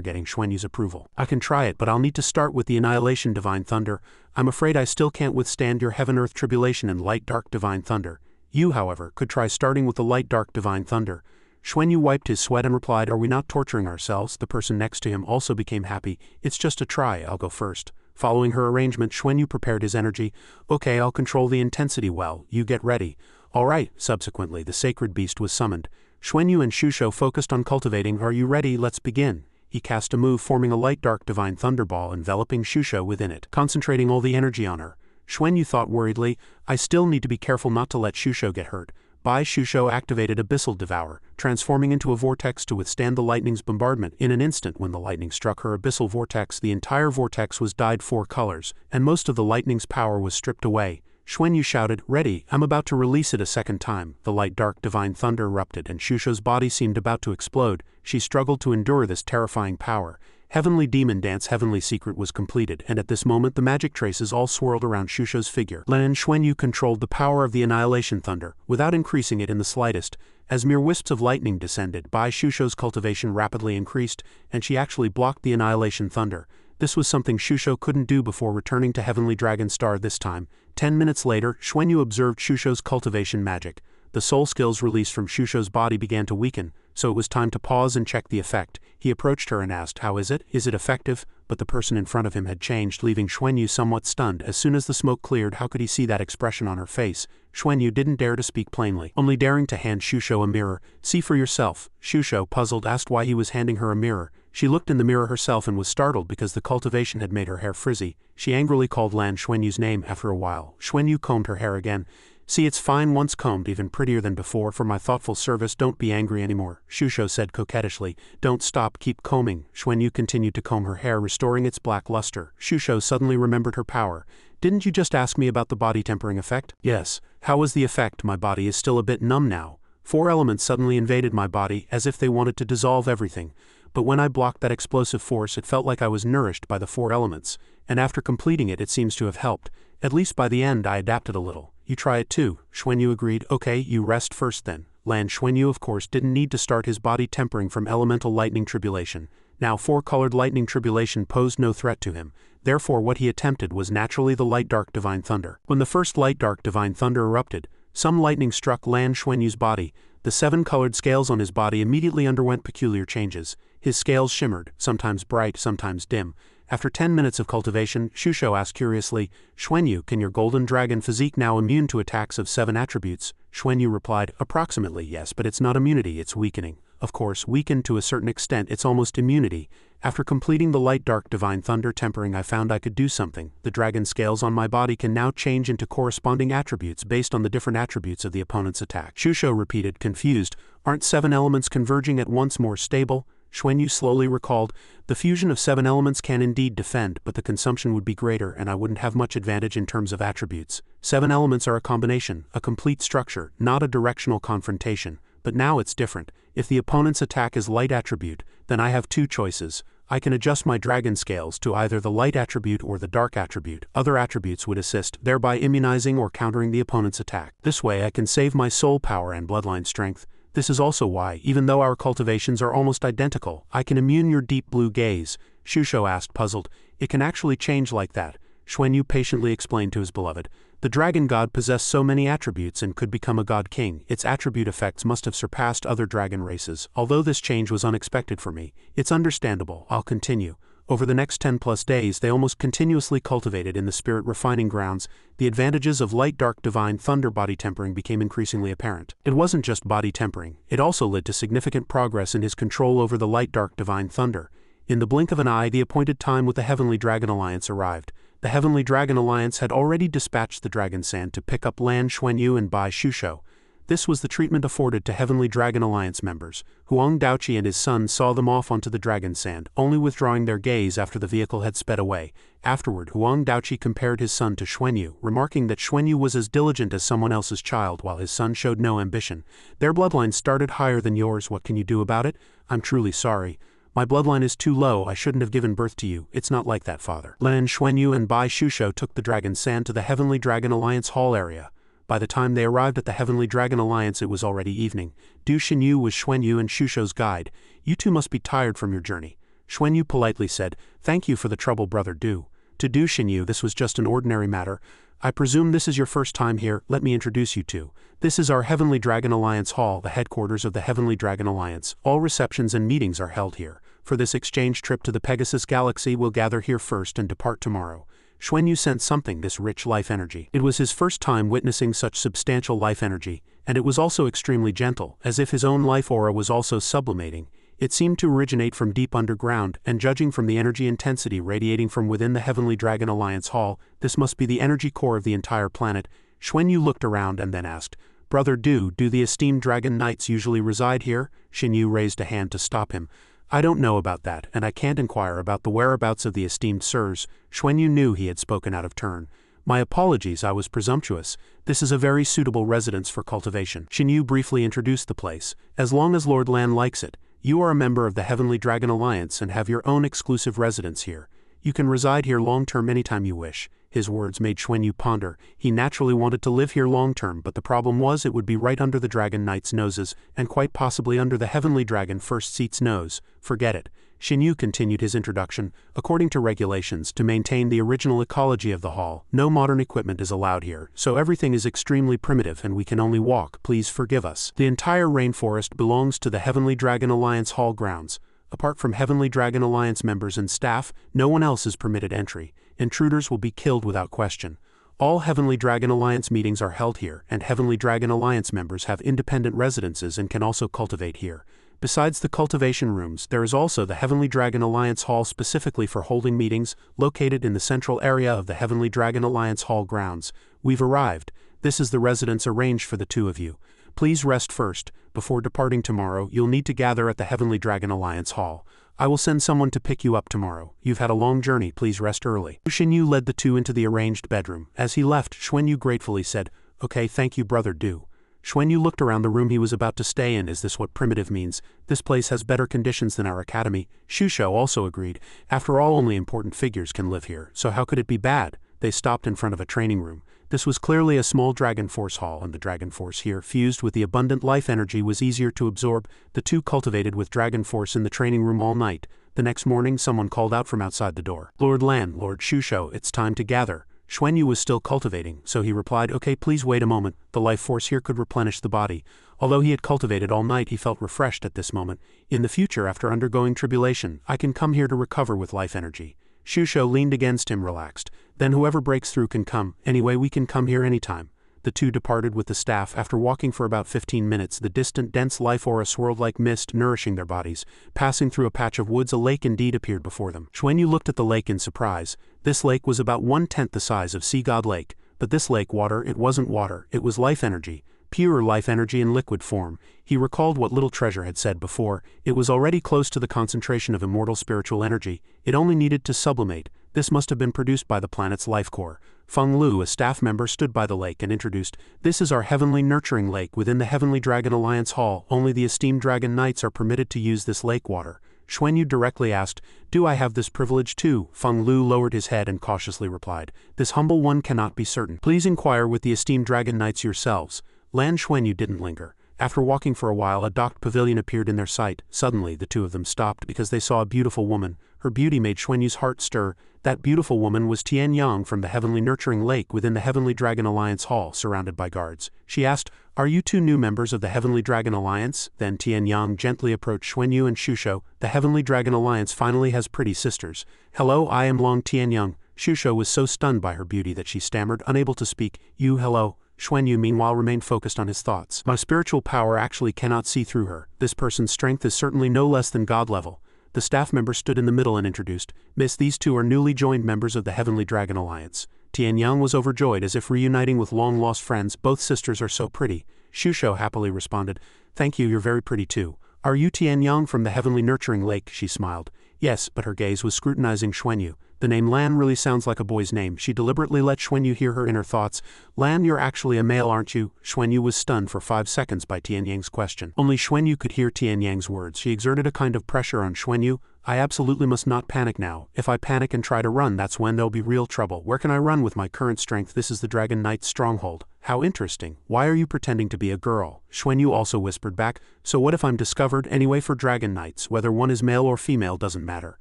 getting Xuanyu's approval. I can try it, but I'll need to start with the Annihilation Divine Thunder. I'm afraid I still can't withstand your heaven-earth tribulation and light-dark Divine Thunder. You, however, could try starting with the light-dark Divine Thunder. Xuanyu wiped his sweat and replied, Are we not torturing ourselves? The person next to him also became happy. It's just a try, I'll go first. Following her arrangement, Xuanyu prepared his energy. Okay, I'll control the intensity well. You get ready. All right. Subsequently, the sacred beast was summoned. Xuanyu and Shusho focused on cultivating. Are you ready? Let's begin. He cast a move forming a light-dark divine thunderball enveloping Shusho within it, concentrating all the energy on her. Xuanyu thought worriedly, I still need to be careful not to let Shusho get hurt. Bai Shusho activated Abyssal Devour, transforming into a vortex to withstand the lightning's bombardment. In an instant, when the lightning struck her abyssal vortex, the entire vortex was dyed 4 colors, and most of the lightning's power was stripped away. Xuanyu shouted, Ready, I'm about to release it a second time. The light-dark divine thunder erupted, and Shusho's body seemed about to explode. She struggled to endure this terrifying power. Heavenly Demon Dance Heavenly Secret was completed, and at this moment the magic traces all swirled around Shusho's figure. Len Xuanyu controlled the power of the Annihilation Thunder, without increasing it in the slightest. As mere wisps of lightning descended, Bai Shusho's cultivation rapidly increased, and she actually blocked the Annihilation Thunder. This was something Shusho couldn't do before returning to Heavenly Dragon Star this time. 10 minutes later, Xuanyu observed Shusho's cultivation magic. The soul skills released from Shusho's body began to weaken, so it was time to pause and check the effect. He approached her and asked, How is it? Is it effective? But the person in front of him had changed, leaving Xuanyu somewhat stunned. As soon as the smoke cleared, how could he see that expression on her face? Xuanyu didn't dare to speak plainly, only daring to hand Shusho a mirror. See for yourself. Shusho, puzzled, asked why he was handing her a mirror. She looked in the mirror herself and was startled because the cultivation had made her hair frizzy. She angrily called Lan Xuanyu's name. After a while, Xuanyu combed her hair again. See, it's fine once combed, even prettier than before. For my thoughtful service, don't be angry anymore, Shusho said coquettishly. Don't stop, keep combing. Xuanyu continued to comb her hair, restoring its black luster. Shusho suddenly remembered her power. Didn't you just ask me about the body tempering effect? Yes. How was the effect? My body is still a bit numb now. 4 elements suddenly invaded my body, as if they wanted to dissolve everything. But when I blocked that explosive force, it felt like I was nourished by the 4 elements, and after completing it, it seems to have helped. At least by the end, I adapted a little. You try it too, Xuanyu agreed. Okay, you rest first then. Lan Xuanyu of course didn't need to start his body tempering from elemental lightning tribulation. Now 4-colored lightning tribulation posed no threat to him. Therefore what he attempted was naturally the light-dark divine thunder. When the first light-dark divine thunder erupted, some lightning struck Lan Xuanyu's body. The 7-colored scales on his body immediately underwent peculiar changes. His scales shimmered, sometimes bright, sometimes dim. After 10 minutes of cultivation, Shusho asked curiously, Xuanyu, can your golden dragon physique now immune to attacks of 7 attributes? Xuanyu replied, approximately yes, but it's not immunity, it's weakening. Of course, weakened to a certain extent, it's almost immunity. After completing the light-dark divine thunder tempering, I found I could do something. The dragon scales on my body can now change into corresponding attributes based on the different attributes of the opponent's attack. Shusho repeated, confused, aren't 7 elements converging at once more stable? Xuanyu slowly recalled, the fusion of 7 elements can indeed defend, but the consumption would be greater and I wouldn't have much advantage in terms of attributes. 7 elements are a combination, a complete structure, not a directional confrontation. But now it's different. If the opponent's attack is light attribute, then I have 2 choices. I can adjust my dragon scales to either the light attribute or the dark attribute. Other attributes would assist, thereby immunizing or countering the opponent's attack. This way I can save my soul power and bloodline strength. This is also why, even though our cultivations are almost identical, I can immune your deep blue gaze. Shusho asked, puzzled. It can actually change like that. Xuanyu patiently explained to his beloved. The dragon god possessed so many attributes and could become a god king. Its attribute effects must have surpassed other dragon races. Although this change was unexpected for me, it's understandable. I'll continue. Over the next 10+ days they almost continuously cultivated in the spirit refining grounds. The advantages of light dark divine thunder body tempering became increasingly apparent. It wasn't just body tempering, it also led to significant progress in his control over the light dark divine thunder. In the blink of an eye the appointed time with the Heavenly Dragon Alliance arrived. The Heavenly Dragon Alliance had already dispatched the Dragon Sand to pick up Lan Xuanyu and Bai Shusho. This was the treatment afforded to Heavenly Dragon Alliance members. Huang Daoqi and his son saw them off onto the Dragon Sand, only withdrawing their gaze after the vehicle had sped away. Afterward, Huang Daoqi compared his son to Xuanyu, remarking that Xuanyu was as diligent as someone else's child while his son showed no ambition. Their bloodline started higher than yours. What can you do about it? I'm truly sorry. My bloodline is too low. I shouldn't have given birth to you. It's not like that, father. Lan Xuanyu and Bai Shusho took the Dragon Sand to the Heavenly Dragon Alliance hall area. By the time they arrived at the Heavenly Dragon Alliance it was already evening. Du Xinyu was Xuanyu and Shusho's guide. You two must be tired from your journey. Xuanyu politely said, thank you for the trouble, brother Du. To Du Xinyu this was just an ordinary matter. I presume this is your first time here. Let me introduce you to. This is our Heavenly Dragon Alliance hall, the headquarters of the Heavenly Dragon Alliance. All receptions and meetings are held here. For this exchange trip to the Pegasus Galaxy we'll gather here first and depart tomorrow. Xuanyu sensed something, this rich life energy. It was his first time witnessing such substantial life energy, and it was also extremely gentle, as if his own life aura was also sublimating. It seemed to originate from deep underground, and judging from the energy intensity radiating from within the Heavenly Dragon Alliance hall, this must be the energy core of the entire planet. Xuanyu looked around and then asked, Brother Du, do the esteemed Dragon Knights usually reside here? Xinyu raised a hand to stop him. I don't know about that, and I can't inquire about the whereabouts of the esteemed sirs. Xuanyu knew he had spoken out of turn. My apologies, I was presumptuous. This is a very suitable residence for cultivation. Xinyu briefly introduced the place. As long as Lord Lan likes it, you are a member of the Heavenly Dragon Alliance and have your own exclusive residence here. You can reside here long-term anytime you wish. His words made Xuanyu ponder. He naturally wanted to live here long-term, but the problem was it would be right under the Dragon Knights' noses, and quite possibly under the Heavenly Dragon First Seat's nose. Forget it. Xinyu continued his introduction. According to regulations, to maintain the original ecology of the hall, no modern equipment is allowed here, so everything is extremely primitive and we can only walk. Please forgive us. The entire rainforest belongs to the Heavenly Dragon Alliance hall grounds. Apart from Heavenly Dragon Alliance members and staff, no one else is permitted entry. Intruders will be killed without question. All Heavenly Dragon Alliance meetings are held here, and Heavenly Dragon Alliance members have independent residences and can also cultivate here. Besides the cultivation rooms, there is also the Heavenly Dragon Alliance Hall specifically for holding meetings, located in the central area of the Heavenly Dragon Alliance Hall grounds. We've arrived. This is the residence arranged for the two of you. Please rest first. Before departing tomorrow, you'll need to gather at the Heavenly Dragon Alliance Hall. I will send someone to pick you up tomorrow. You've had a long journey, please rest early. Xinyu led the two into the arranged bedroom. As he left, Xuanyu gratefully said, Okay, thank you, Brother Du. Xuanyu looked around the room he was about to stay in. Is this what primitive means? This place has better conditions than our academy. Shusho also agreed. After all, only important figures can live here, so how could it be bad? They stopped in front of a training room. This was clearly a small Dragon Force hall, and the Dragon Force here, fused with the abundant life energy, was easier to absorb. The two cultivated with Dragon Force in the training room all night. The next morning someone called out from outside the door. Lord Lan, Lord Shusho, it's time to gather. Xuanyu was still cultivating, so he replied, Okay, please wait a moment. The life force here could replenish the body. Although he had cultivated all night, he felt refreshed at this moment. In the future, after undergoing tribulation, I can come here to recover with life energy. Shusho leaned against him, relaxed. Then whoever breaks through can come. Anyway, we can come here anytime. The two departed with the staff. After walking for about 15 minutes, the distant dense life aura swirled like mist, nourishing their bodies. Passing through a patch of woods, a lake indeed appeared before them. Xuanyu looked at the lake in surprise. This lake was about 1/10 the size of Sea God Lake, but this lake water, it wasn't water, it was life energy. pure life energy in liquid form. He recalled what Little Treasure had said before. It was already close to the concentration of immortal spiritual energy. It only needed to sublimate. This must have been produced by the planet's life core. Feng Lu, a staff member, stood by the lake and introduced, "This is our heavenly nurturing lake within the Heavenly Dragon Alliance Hall. Only the esteemed Dragon Knights are permitted to use this lake water." Xuanyu directly asked, "Do I have this privilege too?" Feng Lu lowered his head and cautiously replied, "This humble one cannot be certain. Please inquire with the esteemed Dragon Knights yourselves." Lan Xuanyu didn't linger. After walking for a while, a docked pavilion appeared in their sight. Suddenly, the two of them stopped because they saw a beautiful woman. Her beauty made Xuanyu's heart stir. That beautiful woman was Tianyang from the Heavenly Nurturing Lake within the Heavenly Dragon Alliance Hall, surrounded by guards. She asked, "Are you two new members of the Heavenly Dragon Alliance?" Then Tianyang gently approached Xuanyu and Shusho. "The Heavenly Dragon Alliance finally has pretty sisters." "Hello, I am Long Tianyang." Shusho was so stunned by her beauty that she stammered, unable to speak. Hello." Xuanyu meanwhile remained focused on his thoughts. "My spiritual power actually cannot see through her. This person's strength is certainly no less than god level." The staff member stood in the middle and introduced, "Miss, these two are newly joined members of the Heavenly Dragon Alliance." Tianyang was overjoyed, as if reuniting with long-lost friends. "Both sisters are so pretty." Shusho happily responded, "Thank you, you're very pretty too." "Are you Tianyang from the Heavenly Nurturing Lake?" She smiled. "Yes," but her gaze was scrutinizing Xuanyu. "The name Lan really sounds like a boy's name." She deliberately let Xuanyu hear her inner thoughts. "Lan, you're actually a male, aren't you?" Xuanyu was stunned for 5 seconds by Tianyang's question. Only Xuanyu could hear Tianyang's words. She exerted a kind of pressure on Xuanyu. "I absolutely must not panic now. If I panic and try to run, that's when there'll be real trouble. Where can I run with my current strength? This is the Dragon Knight's stronghold." "How interesting. Why are you pretending to be a girl?" Xuanyu also whispered back, "So what if I'm discovered? Anyway, for Dragon Knights, whether one is male or female doesn't matter.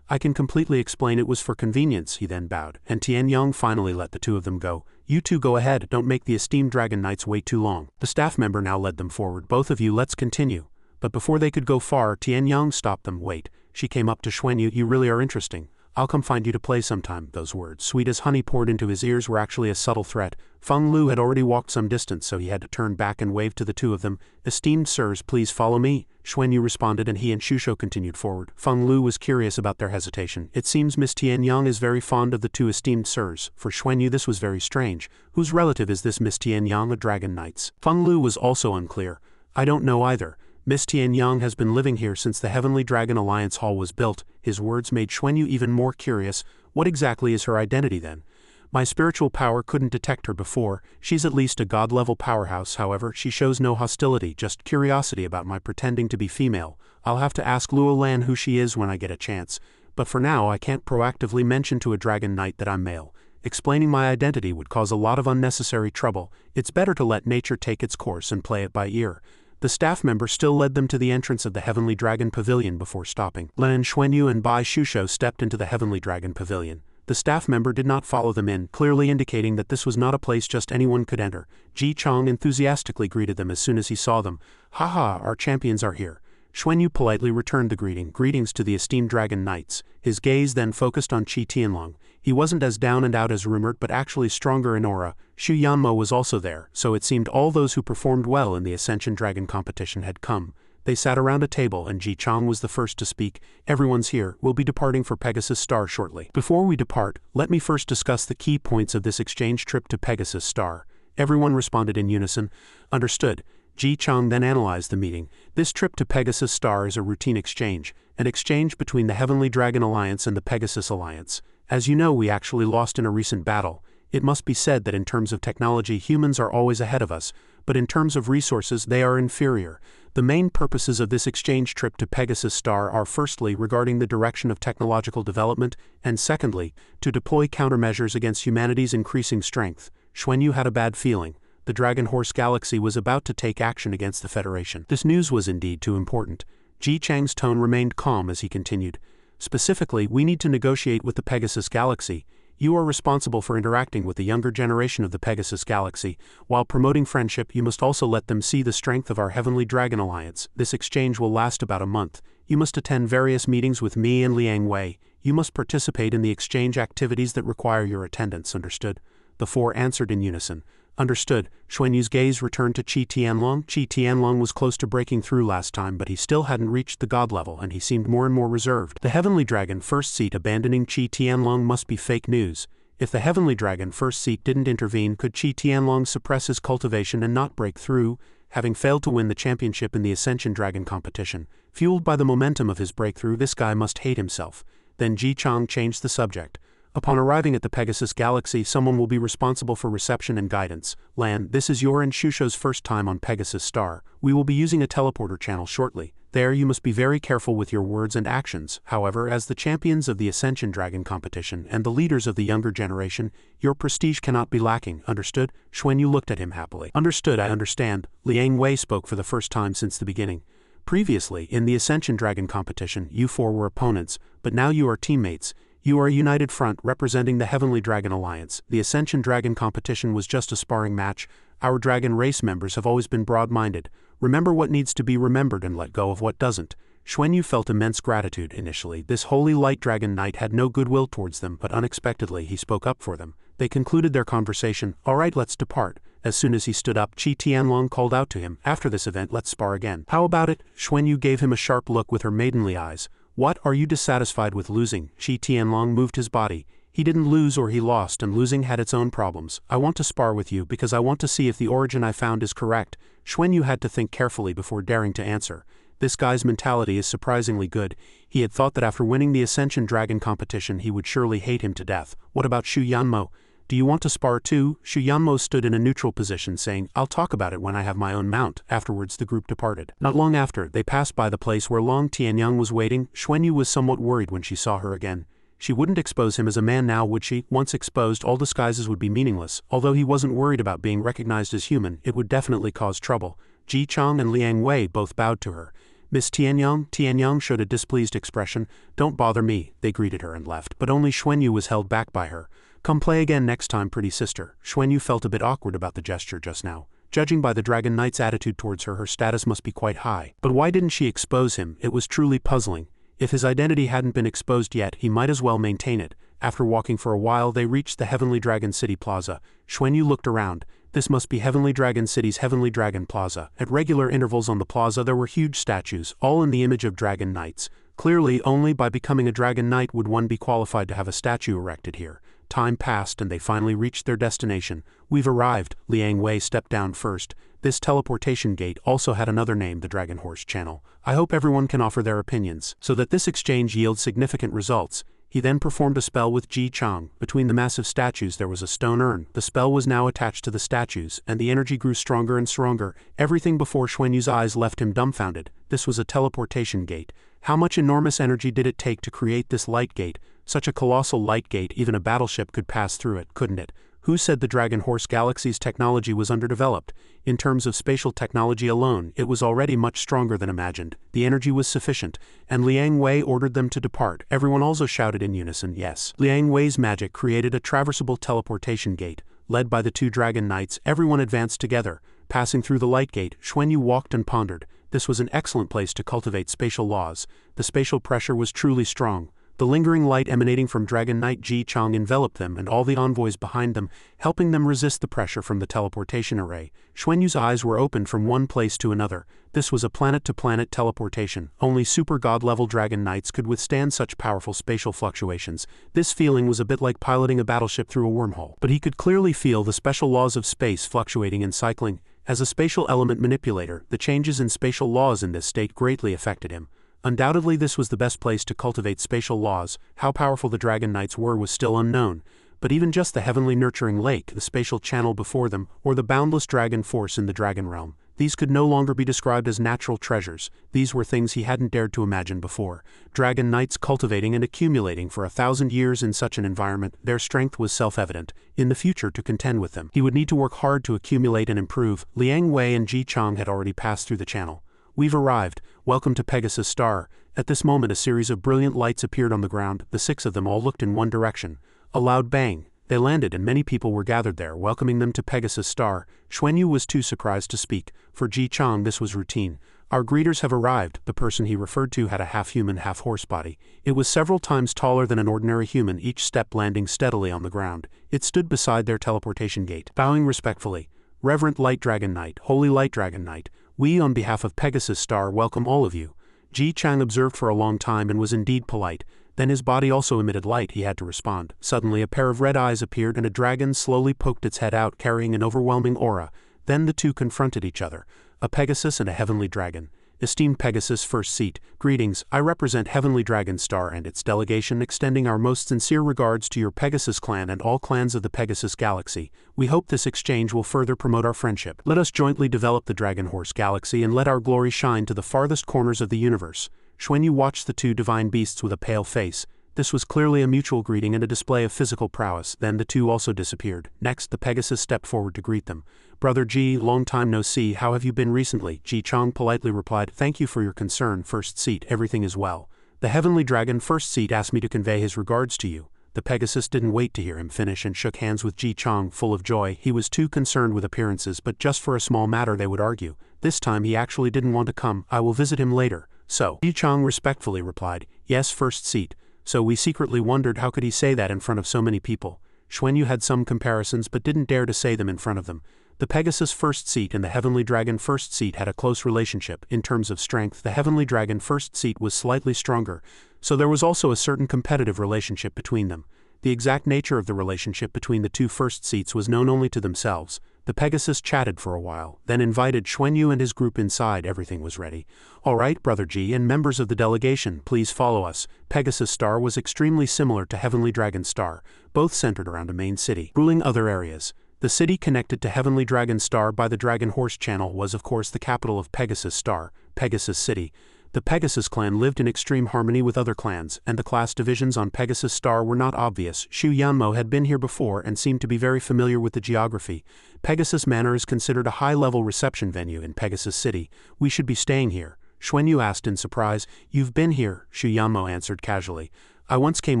I can completely explain it was for convenience." He then bowed, and Tianyang finally let the two of them go. "You two go ahead, don't make the esteemed Dragon Knights wait too long." The staff member now led them forward. "Both of you, let's continue." But before they could go far, Tianyang stopped them. "Wait." She came up to Xuanyu. "You really are interesting. I'll come find you to play sometime." Those words, sweet as honey poured into his ears, were actually a subtle threat. Feng Lu had already walked some distance, so he had to turn back and wave to the two of them. "Esteemed sirs, please follow me." Xuanyu responded, and he and Shusho continued forward. Feng Lu was curious about their hesitation. "It seems Miss Tianyang is very fond of the two esteemed sirs." For Xuanyu this was very strange. Whose relative is this Miss Tianyang, a Dragon Knight's? Feng Lu was also unclear. "I don't know either. Miss Tianyang has been living here since the Heavenly Dragon Alliance Hall was built." His words made Xuanyu even more curious. "What exactly is her identity then?" "My spiritual power couldn't detect her before. She's at least a god-level powerhouse. However, she shows no hostility, just curiosity about my pretending to be female. I'll have to ask Luo Lan who she is when I get a chance. But for now, I can't proactively mention to a Dragon Knight that I'm male. Explaining my identity would cause a lot of unnecessary trouble. It's better to let nature take its course and play it by ear." The staff member still led them to the entrance of the Heavenly Dragon Pavilion before stopping. Lan Xuanyu and Bai Shusho stepped into the Heavenly Dragon Pavilion. The staff member did not follow them in, clearly indicating that this was not a place just anyone could enter. Ji Chang enthusiastically greeted them as soon as he saw them. "Haha, our champions are here." Xuanyu politely returned the greeting. "Greetings to the esteemed Dragon Knights." His gaze then focused on Qi Tianlong. He wasn't as down and out as rumored, but actually stronger in aura. Xu Yanmo was also there, so it seemed all those who performed well in the Ascension Dragon competition had come. They sat around a table, and Ji Chang was the first to speak. "Everyone's here. We'll be departing for Pegasus Star shortly. Before we depart, let me first discuss the key points of this exchange trip to Pegasus Star." Everyone responded in unison. "Understood." Ji Chang then analyzed the meeting. "This trip to Pegasus Star is a routine exchange, an exchange between the Heavenly Dragon Alliance and the Pegasus Alliance. As you know, we actually lost in a recent battle. It must be said that in terms of technology, humans are always ahead of us, but in terms of resources, they are inferior. The main purposes of this exchange trip to Pegasus Star are firstly regarding the direction of technological development, and secondly, to deploy countermeasures against humanity's increasing strength." Xuanyu had a bad feeling. The Dragon Horse Galaxy was about to take action against the Federation. This news was indeed too important. Ji Chang's tone remained calm as he continued. "Specifically, we need to negotiate with the Pegasus Galaxy. You are responsible for interacting with the younger generation of the Pegasus Galaxy. While promoting friendship, you must also let them see the strength of our Heavenly Dragon Alliance. This exchange will last about a month. You must attend various meetings with me and Liang Wei. You must participate in the exchange activities that require your attendance. Understood?" The four answered in unison. "Understood." Xuanyu's gaze returned to Qi Tianlong. Qi Tianlong was close to breaking through last time, but he still hadn't reached the god level, and he seemed more and more reserved. The Heavenly Dragon first seat abandoning Qi Tianlong must be fake news. If the Heavenly Dragon first seat didn't intervene, could Qi Tianlong suppress his cultivation and not break through, having failed to win the championship in the Ascension Dragon competition? Fueled by the momentum of his breakthrough, this guy must hate himself. Then Ji Chang changed the subject. Upon arriving at the Pegasus Galaxy, someone will be responsible for reception and guidance. Lan, this is your and Shusho's first time on Pegasus Star. We will be using a teleporter channel shortly. There you must be very careful with your words and actions. However, as the champions of the Ascension Dragon competition and the leaders of the younger generation, your prestige cannot be lacking. Understood? Xuanyu looked at him happily. Understood, I understand. Liang Wei spoke for the first time since the beginning. Previously, in the Ascension Dragon competition, you four were opponents, but now you are teammates. You are a united front representing the Heavenly Dragon Alliance. The Ascension Dragon competition was just a sparring match. Our Dragon race members have always been broad-minded. Remember what needs to be remembered and let go of what doesn't. Xuanyu felt immense gratitude initially. This holy light dragon knight had no goodwill towards them, but unexpectedly he spoke up for them. They concluded their conversation. All right, let's depart. As soon as he stood up, Qi Tianlong called out to him, after this event, let's spar again. How about it? Xuanyu gave him a sharp look with her maidenly eyes. What, are you dissatisfied with losing? Qi Tianlong moved his body. He didn't lose or he lost, and losing had its own problems. I want to spar with you because I want to see if the origin I found is correct. Xuanyu had to think carefully before daring to answer. This guy's mentality is surprisingly good. He had thought that after winning the Ascension Dragon competition he would surely hate him to death. What about Xu Yanmo? Do you want to spar too? Xu Yanmo stood in a neutral position saying, I'll talk about it when I have my own mount. Afterwards the group departed. Not long after, they passed by the place where Long Tianyang was waiting. Xuanyu was somewhat worried when she saw her again. She wouldn't expose him as a man now, would she? Once exposed, all disguises would be meaningless. Although he wasn't worried about being recognized as human, it would definitely cause trouble. Ji Chang and Liang Wei both bowed to her. Miss Tianyang showed a displeased expression. Don't bother me, they greeted her and left. But only Xuanyu was held back by her. Come play again next time, pretty sister. Xuanyu felt a bit awkward about the gesture just now. Judging by the Dragon Knight's attitude towards her, her status must be quite high. But why didn't she expose him? It was truly puzzling. If his identity hadn't been exposed yet, he might as well maintain it. After walking for a while, they reached the Heavenly Dragon City Plaza. Xuanyu looked around. This must be Heavenly Dragon City's Heavenly Dragon Plaza. At regular intervals on the plaza there were huge statues, all in the image of Dragon Knights. Clearly, only by becoming a Dragon Knight would one be qualified to have a statue erected here. Time passed and they finally reached their destination. We've arrived. Liang Wei stepped down first. This teleportation gate also had another name, the Dragon Horse Channel. I hope everyone can offer their opinions, so that this exchange yields significant results. He then performed a spell with Ji Chang. Between the massive statues there was a stone urn. The spell was now attached to the statues, and the energy grew stronger and stronger. Everything before Xuanyu's eyes left him dumbfounded. This was a teleportation gate. How much enormous energy did it take to create this light gate? Such a colossal light gate, even a battleship could pass through it, couldn't it? Who said the Dragon Horse Galaxy's technology was underdeveloped? In terms of spatial technology alone, it was already much stronger than imagined. The energy was sufficient, and Liang Wei ordered them to depart. Everyone also shouted in unison, yes. Liang Wei's magic created a traversable teleportation gate. Led by the two Dragon Knights, everyone advanced together. Passing through the light gate, Xuanyu walked and pondered. This was an excellent place to cultivate spatial laws. The spatial pressure was truly strong. The lingering light emanating from Dragon Knight Ji Chang enveloped them and all the envoys behind them, helping them resist the pressure from the teleportation array. Xuanyu's eyes were opened from one place to another. This was a planet-to-planet teleportation. Only super god-level Dragon Knights could withstand such powerful spatial fluctuations. This feeling was a bit like piloting a battleship through a wormhole. But he could clearly feel the special laws of space fluctuating and cycling. As a spatial element manipulator, the changes in spatial laws in this state greatly affected him. Undoubtedly this was the best place to cultivate spatial laws. How powerful the Dragon Knights were was still unknown, but even just the heavenly nurturing lake, the spatial channel before them, or the boundless dragon force in the dragon realm, these could no longer be described as natural treasures. These were things he hadn't dared to imagine before. Dragon Knights cultivating and accumulating for 1,000 years in such an environment, their strength was self-evident. In the future, to contend with them, he would need to work hard to accumulate and improve. Liang Wei and Ji Chang had already passed through the channel. We've arrived. Welcome to Pegasus Star. At this moment a series of brilliant lights appeared on the ground. The 6 of them all looked in one direction. A loud bang. They landed and many people were gathered there, welcoming them to Pegasus Star. Xuanyu was too surprised to speak. For Ji Chang this was routine. Our greeters have arrived. The person he referred to had a half-human, half-horse body. It was several times taller than an ordinary human, each step landing steadily on the ground. It stood beside their teleportation gate, bowing respectfully. Reverend Light Dragon Knight, Holy Light Dragon Knight, we on behalf of Pegasus Star welcome all of you. Ji Chang observed for a long time and was indeed polite. Then his body also emitted light. He had to respond. Suddenly a pair of red eyes appeared and a dragon slowly poked its head out, carrying an overwhelming aura. Then the two confronted each other. A Pegasus and a heavenly dragon. Esteemed Pegasus, first seat, greetings. I represent Heavenly Dragon Star and its delegation, extending our most sincere regards to your Pegasus clan and all clans of the Pegasus Galaxy. We hope this exchange will further promote our friendship. Let us jointly develop the Dragon Horse Galaxy and let our glory shine to the farthest corners of the universe. Xuanyu watched the two divine beasts with a pale face. This was clearly a mutual greeting and a display of physical prowess. Then the two also disappeared. Next, the Pegasus stepped forward to greet them. Brother Ji, long time no see, how have you been recently? Ji Chang politely replied, thank you for your concern, first seat, everything is well. The heavenly dragon, first seat, asked me to convey his regards to you. The Pegasus didn't wait to hear him finish and shook hands with Ji Chang, full of joy. He was too concerned with appearances, but just for a small matter they would argue. This time he actually didn't want to come. I will visit him later. So, Ji Chang respectfully replied, yes, first seat. So we secretly wondered how could he say that in front of so many people. Xuanyu had some comparisons but didn't dare to say them in front of them. The Pegasus first seat and the Heavenly Dragon first seat had a close relationship. In terms of strength, the Heavenly Dragon first seat was slightly stronger, so there was also a certain competitive relationship between them. The exact nature of the relationship between the two first seats was known only to themselves. The Pegasus chatted for a while, then invited Xuanyu and his group inside. Everything was ready. All right, Brother Ji and members of the delegation, please follow us. Pegasus Star was extremely similar to Heavenly Dragon Star, both centered around a main city, ruling other areas. The city connected to Heavenly Dragon Star by the Dragon Horse Channel was of course the capital of Pegasus Star, Pegasus City. The Pegasus clan lived in extreme harmony with other clans, and the class divisions on Pegasus Star were not obvious. Xianxia had been here before and seemed to be very familiar with the geography. Pegasus Manor is considered a high-level reception venue in Pegasus City. We should be staying here. Xuanyu asked in surprise. You've been here, Xianxia answered casually. I once came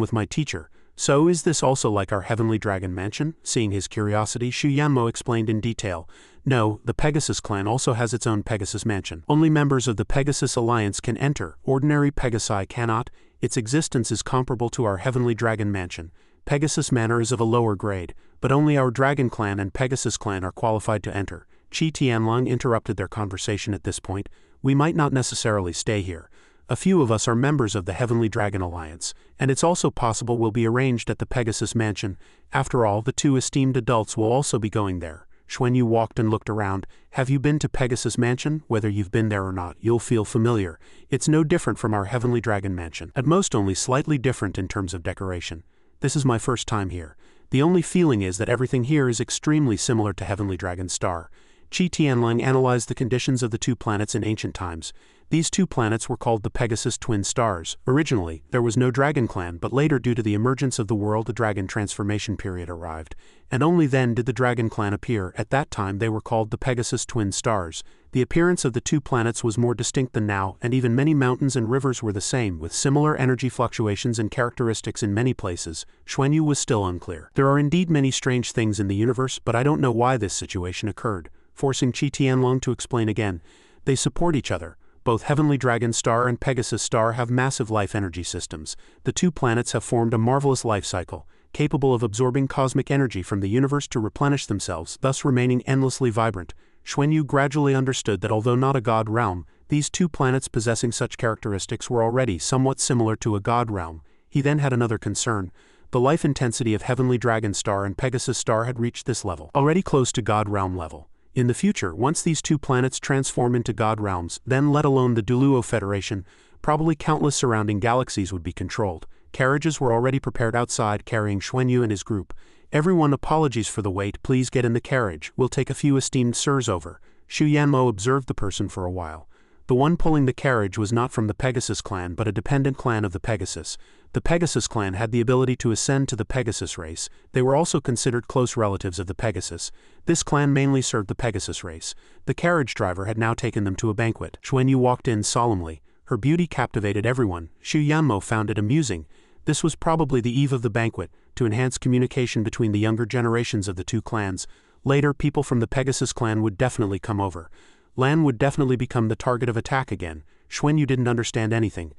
with my teacher. So is this also like our Heavenly Dragon Mansion? Seeing his curiosity, Xianxia explained in detail. No, the Pegasus clan also has its own Pegasus Mansion. Only members of the Pegasus Alliance can enter. Ordinary Pegasi cannot. Its existence is comparable to our Heavenly Dragon Mansion. Pegasus Manor is of a lower grade, but only our Dragon Clan and Pegasus Clan are qualified to enter. Qi Tianlong interrupted their conversation at this point. We might not necessarily stay here. A few of us are members of the Heavenly Dragon Alliance, and it's also possible we'll be arranged at the Pegasus Mansion. After all, the two esteemed adults will also be going there. Xuanyu walked and looked around. Have you been to Pegasus Mansion? Whether you've been there or not, you'll feel familiar. It's no different from our Heavenly Dragon Mansion. At most only slightly different in terms of decoration. This is my first time here. The only feeling is that everything here is extremely similar to Heavenly Dragon Star. Qi Tianlang analyzed the conditions of the two planets in ancient times. These two planets were called the Pegasus Twin Stars. Originally, there was no dragon clan, but later due to the emergence of the world a dragon transformation period arrived, and only then did the dragon clan appear. At that time they were called the Pegasus Twin Stars. The appearance of the two planets was more distinct than now, and even many mountains and rivers were the same, with similar energy fluctuations and characteristics in many places. Xuanyu was still unclear. There are indeed many strange things in the universe, but I don't know why this situation occurred. Forcing Qi Tianlong to explain again. They support each other. Both Heavenly Dragon Star and Pegasus Star have massive life energy systems. The two planets have formed a marvelous life cycle, capable of absorbing cosmic energy from the universe to replenish themselves, thus remaining endlessly vibrant. Xuanyu gradually understood that although not a god realm, these two planets possessing such characteristics were already somewhat similar to a god realm. He then had another concern. The life intensity of Heavenly Dragon Star and Pegasus Star had reached this level, already close to god realm level. In the future, once these two planets transform into god realms, then let alone the Duluo Federation, probably countless surrounding galaxies would be controlled. Carriages were already prepared outside carrying Xuanyu and his group. Everyone, apologies for the wait, please get in the carriage, we'll take a few esteemed sirs over. Xu Yanmo observed the person for a while. The one pulling the carriage was not from the Pegasus clan but a dependent clan of the Pegasus. The Pegasus clan had the ability to ascend to the Pegasus race. They were also considered close relatives of the Pegasus. This clan mainly served the Pegasus race. The carriage driver had now taken them to a banquet. Xuanyu walked in solemnly. Her beauty captivated everyone. Xu Yanmo found it amusing. This was probably the eve of the banquet, to enhance communication between the younger generations of the two clans. Later, people from the Pegasus clan would definitely come over. Lan would definitely become the target of attack again. Xuanyu didn't understand anything.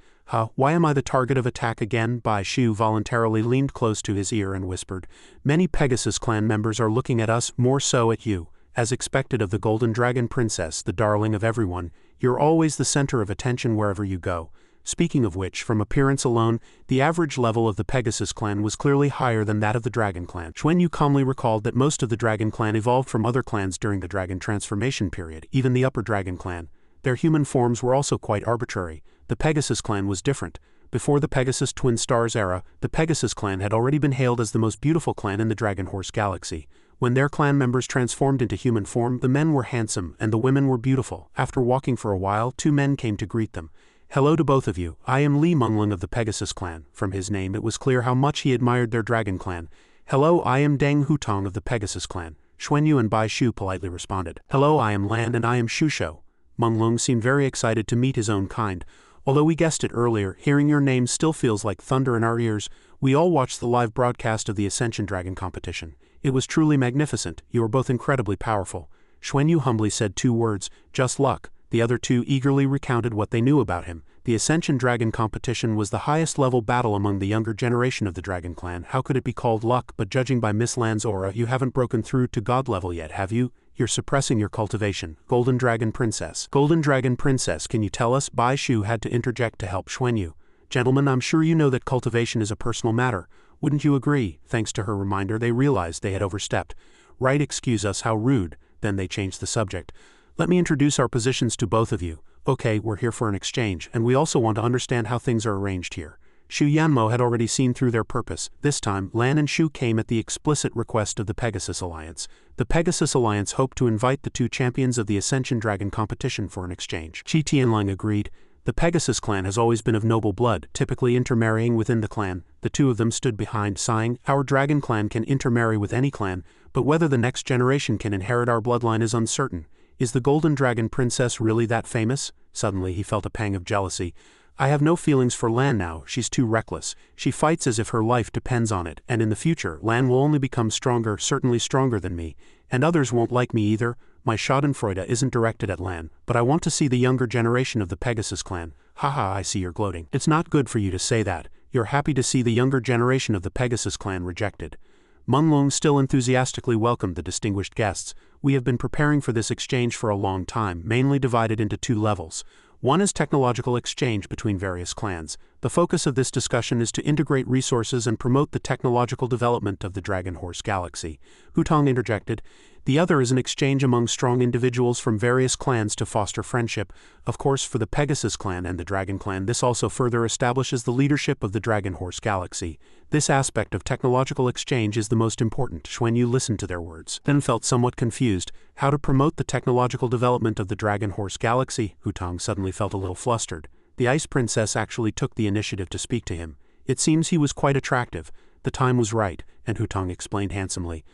Why am I the target of attack again? Bai Shu voluntarily leaned close to his ear and whispered. Many Pegasus clan members are looking at us, more so at you. As expected of the Golden Dragon Princess, the darling of everyone, you're always the center of attention wherever you go. Speaking of which, from appearance alone, the average level of the Pegasus clan was clearly higher than that of the Dragon clan. Xuanyu calmly recalled that most of the Dragon clan evolved from other clans during the Dragon transformation period, even the Upper Dragon clan. Their human forms were also quite arbitrary. The Pegasus clan was different. Before the Pegasus Twin Stars era, the Pegasus clan had already been hailed as the most beautiful clan in the Dragon Horse galaxy. When their clan members transformed into human form, the men were handsome and the women were beautiful. After walking for a while, two men came to greet them. "Hello to both of you. I am Li Mengling of the Pegasus clan." From his name it was clear how much he admired their Dragon clan. "Hello, I am Deng Hutong of the Pegasus clan." Xuanyu and Bai Shu politely responded. "Hello, I am Lan and I am Shusho." Mengling seemed very excited to meet his own kind. "Although we guessed it earlier, hearing your name still feels like thunder in our ears. We all watched the live broadcast of the Ascension Dragon competition. It was truly magnificent. You are both incredibly powerful." Xuanyu humbly said two words, "Just luck." The other two eagerly recounted what they knew about him. The Ascension Dragon competition was the highest level battle among the younger generation of the Dragon clan. How could it be called luck? But judging by Miss Lan's aura, you haven't broken through to God level yet, have you? You're suppressing your cultivation. Golden Dragon Princess. Golden Dragon Princess, can you tell us? Bai Shu had to interject to help Xuanyu. "Gentlemen, I'm sure you know that cultivation is a personal matter. Wouldn't you agree?" Thanks to her reminder, they realized they had overstepped. "Right, excuse us, how rude." Then they changed the subject. "Let me introduce our positions to both of you. Okay, we're here for an exchange, and we also want to understand how things are arranged here." Xu Yanmo had already seen through their purpose. This time, Lan and Shu came at the explicit request of the Pegasus Alliance. The Pegasus Alliance hoped to invite the two champions of the Ascension Dragon competition for an exchange. Qi Tianlang agreed. The Pegasus clan has always been of noble blood, typically intermarrying within the clan. The two of them stood behind, sighing, "Our Dragon clan can intermarry with any clan, but whether the next generation can inherit our bloodline is uncertain. Is the Golden Dragon Princess really that famous?" Suddenly he felt a pang of jealousy. "I have no feelings for Lan now. She's too reckless. She fights as if her life depends on it, and in the future, Lan will only become stronger, certainly stronger than me. And others won't like me either. My schadenfreude isn't directed at Lan, but I want to see the younger generation of the Pegasus clan." "Haha, I see you're gloating. It's not good for you to say that. You're happy to see the younger generation of the Pegasus clan rejected." Mengling still enthusiastically welcomed the distinguished guests. "We have been preparing for this exchange for a long time, mainly divided into two levels. One is technological exchange between various clans. The focus of this discussion is to integrate resources and promote the technological development of the Dragon Horse galaxy." Hutong interjected. "The other is an exchange among strong individuals from various clans to foster friendship. Of course, for the Pegasus clan and the Dragon clan, this also further establishes the leadership of the Dragon Horse galaxy. This aspect of technological exchange is the most important." Xuanyu listened to their words, then felt somewhat confused. How to promote the technological development of the Dragon Horse galaxy? Hutong suddenly felt a little flustered. The Ice Princess actually took the initiative to speak to him. It seems he was quite attractive. The time was right, and Hutong explained handsomely.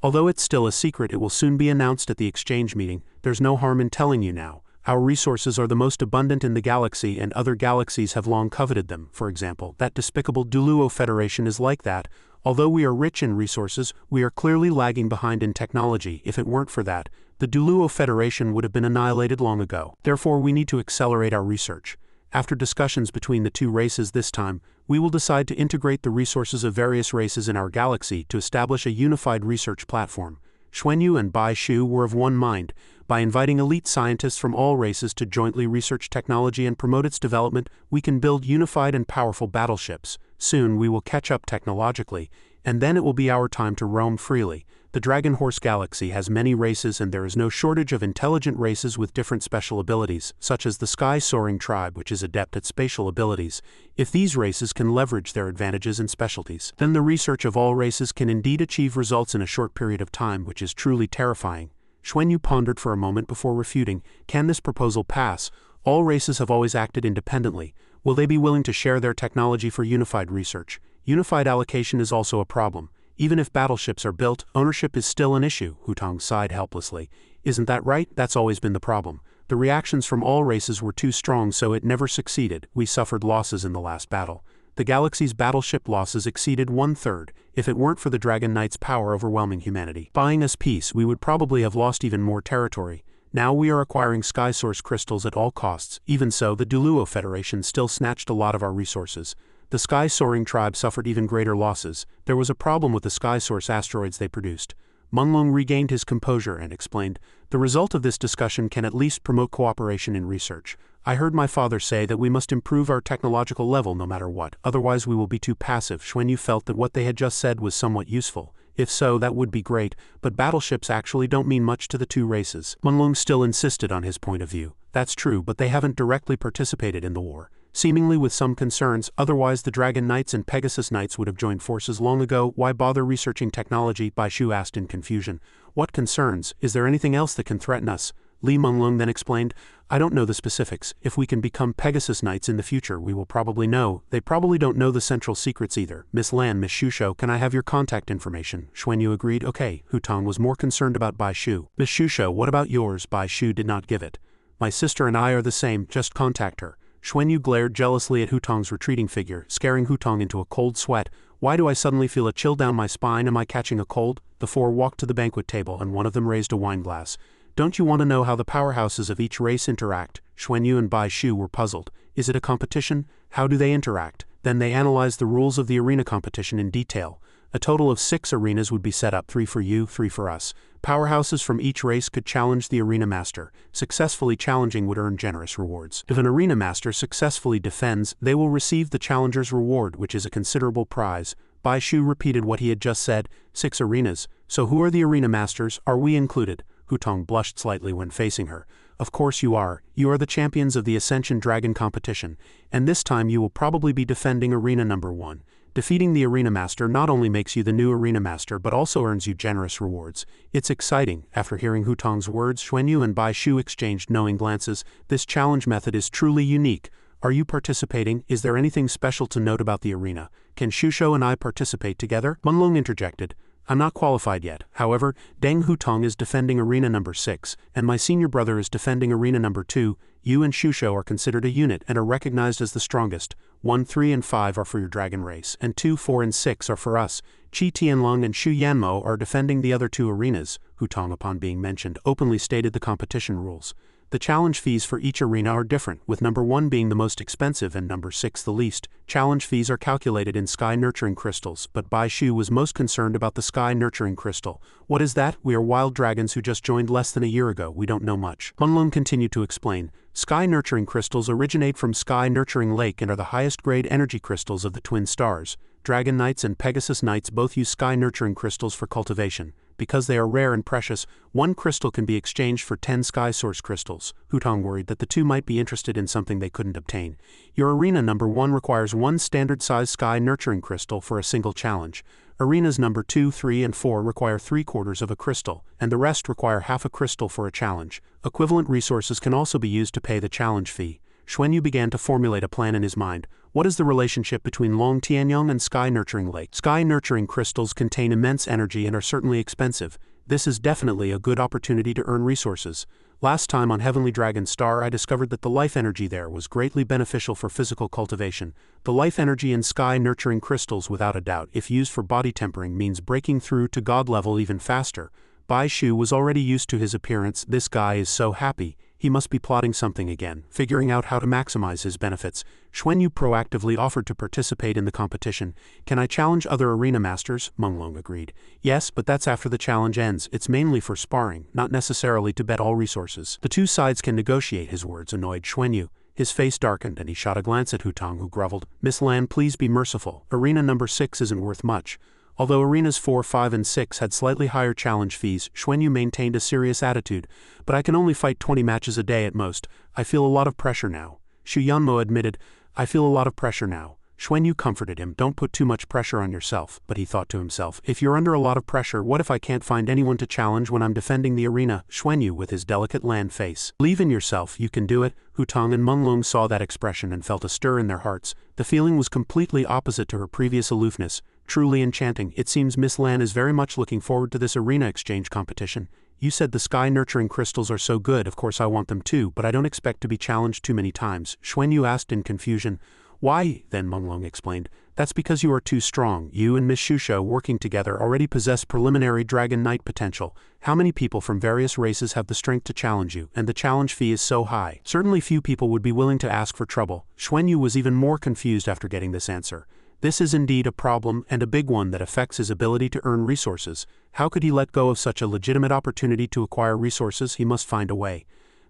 "Although it's still a secret, it will soon be announced at the exchange meeting. There's no harm in telling you now. Our resources are the most abundant in the galaxy, and other galaxies have long coveted them. For example, that despicable Duluo Federation is like that. Although we are rich in resources, we are clearly lagging behind in technology. If it weren't for that, the Duluo Federation would have been annihilated long ago. Therefore, we need to accelerate our research. After discussions between the two races this time, we will decide to integrate the resources of various races in our galaxy to establish a unified research platform." Xuanyu and Bai Shu were of one mind. By inviting elite scientists from all races to jointly research technology and promote its development, we can build unified and powerful battleships. Soon we will catch up technologically, and then it will be our time to roam freely. The Dragon Horse Galaxy has many races, and there is no shortage of intelligent races with different special abilities, such as the Sky Soaring Tribe, which is adept at spatial abilities. If these races can leverage their advantages and specialties, then the research of all races can indeed achieve results in a short period of time, which is truly terrifying. Xuanyu pondered for a moment before refuting. Can this proposal pass? All races have always acted independently. Will they be willing to share their technology for unified research? Unified allocation is also a problem. Even if battleships are built, ownership is still an issue. Hutong sighed helplessly. Isn't that right? That's always been the problem. The reactions from all races were too strong, so it never succeeded. We suffered losses in the last battle. The galaxy's battleship losses exceeded 1/3. If it weren't for the Dragon Knight's power overwhelming humanity, buying us peace, we would probably have lost even more territory. Now we are acquiring Sky Source crystals at all costs. Even so, the Duluo Federation still snatched a lot of our resources. The Sky Soaring Tribe suffered even greater losses. There was a problem with the Sky Source asteroids they produced. Menglong regained his composure and explained, "The result of this discussion can at least promote cooperation in research. I heard my father say that we must improve our technological level no matter what, otherwise we will be too passive." Xuanyu felt that what they had just said was somewhat useful. If so, that would be great, but battleships actually don't mean much to the two races. Menglong still insisted on his point of view. That's true, but they haven't directly participated in the war. Seemingly with some concerns, otherwise the Dragon Knights and Pegasus Knights would have joined forces long ago. Why bother researching technology? Bai Shu asked in confusion. What concerns? Is there anything else that can threaten us? Li Menglong then explained, I don't know the specifics. If we can become Pegasus Knights in the future, we will probably know. They probably don't know the central secrets either. Miss Lan, Miss Shusho, can I have your contact information? Xuanyu agreed. Okay. Hutong was more concerned about Bai Shu. Miss Shusho, what about yours? Bai Shu did not give it. My sister and I are the same, just contact her. Xuanyu glared jealously at Hutong's retreating figure, scaring Hutong into a cold sweat. Why do I suddenly feel a chill down my spine? Am I catching a cold? The four walked to the banquet table and one of them raised a wine glass. Don't you want to know how the powerhouses of each race interact? Xuanyu and Bai Shu were puzzled. Is it a competition? How do they interact? Then they analyzed the rules of the arena competition in detail. A total of 6 arenas would be set up, 3 for you, 3 for us. Powerhouses from each race could challenge the arena master. Successfully challenging would earn generous rewards. If an arena master successfully defends, they will receive the challenger's reward, which is a considerable prize. Bai Shu repeated what he had just said, 6 arenas. So who are the arena masters? Are we included? Hutong blushed slightly when facing her. Of course you are. You are the champions of the Ascension Dragon competition, and this time you will probably be defending arena number 1. Defeating the arena master not only makes you the new arena master but also earns you generous rewards. It's exciting. After hearing Hutong's words, Xuanyu and Bai Shu exchanged knowing glances. This challenge method is truly unique. Are you participating? Is there anything special to note about the arena? Can Shusho and I participate together? Menglong interjected. I'm not qualified yet. However, Deng Hutong is defending arena number 6, and my senior brother is defending arena number 2. You and Shusho are considered a unit and are recognized as the strongest. 1, 3, and 5 are for your dragon race, and 2, 4, and 6 are for us. Qi Tianlong and Xu Yanmo are defending the other 2 arenas. Hutong, upon being mentioned, openly stated the competition rules. The challenge fees for each arena are different, with number 1 being the most expensive and number 6 the least. Challenge fees are calculated in sky nurturing crystals, but Bai Shu was most concerned about the sky nurturing crystal. What is that? We are wild dragons who just joined less than a year ago. We don't know much. Menglong continued to explain. Sky nurturing crystals originate from Sky Nurturing Lake and are the highest grade energy crystals of the twin stars. Dragon Knights and Pegasus Knights both use sky nurturing crystals for cultivation. Because they are rare and precious, 1 crystal can be exchanged for 10 sky source crystals. Hutong worried that the two might be interested in something they couldn't obtain. Your arena number 1 requires 1 standard size sky nurturing crystal for a single challenge. Arenas number 2, 3, and 4 require 3/4 of a crystal, and the rest require half a crystal for a challenge. Equivalent resources can also be used to pay the challenge fee. Xuanyu began to formulate a plan in his mind. What is the relationship between Long Tianyong and Sky Nurturing Lake? Sky Nurturing crystals contain immense energy and are certainly expensive. This is definitely a good opportunity to earn resources. Last time on Heavenly Dragon Star I discovered that the life energy there was greatly beneficial for physical cultivation. The life energy in Sky Nurturing crystals, without a doubt, if used for body tempering, means breaking through to God level even faster. Bai Shu was already used to his appearance. This guy is so happy. He must be plotting something again, figuring out how to maximize his benefits. Xuanyu proactively offered to participate in the competition. Can I challenge other arena masters? Menglong agreed. Yes, but that's after the challenge ends. It's mainly for sparring, not necessarily to bet all resources. The two sides can negotiate. His words annoyed Xuanyu. His face darkened and he shot a glance at Hutong, who groveled. Miss Lan, please be merciful. Arena number 6 isn't worth much. Although arenas 4, 5, and 6 had slightly higher challenge fees, Xuanyu maintained a serious attitude. But I can only fight 20 matches a day at most. I feel a lot of pressure now. Xu Yanmo admitted, I feel a lot of pressure now. Xuanyu comforted him. Don't put too much pressure on yourself. But he thought to himself, if you're under a lot of pressure, what if I can't find anyone to challenge when I'm defending the arena? Xuanyu, with his delicate Lan face. Believe in yourself, you can do it. Hutong and Menglong saw that expression and felt a stir in their hearts. The feeling was completely opposite to her previous aloofness. Truly enchanting. It seems Miss Lan is very much looking forward to this arena exchange competition. You said the sky nurturing crystals are so good. Of course I want them too, but I don't expect to be challenged too many times. Xuanyu asked in confusion. Why? Then Menglong explained. That's because you are too strong. You and Miss Shusho working together already possess preliminary Dragon Knight potential. How many people from various races have the strength to challenge you, and the challenge fee is so high? Certainly few people would be willing to ask for trouble. Xuanyu was even more confused after getting this answer. This is indeed a problem, and a big one that affects his ability to earn resources. How could he let go of such a legitimate opportunity to acquire resources? He must find a way.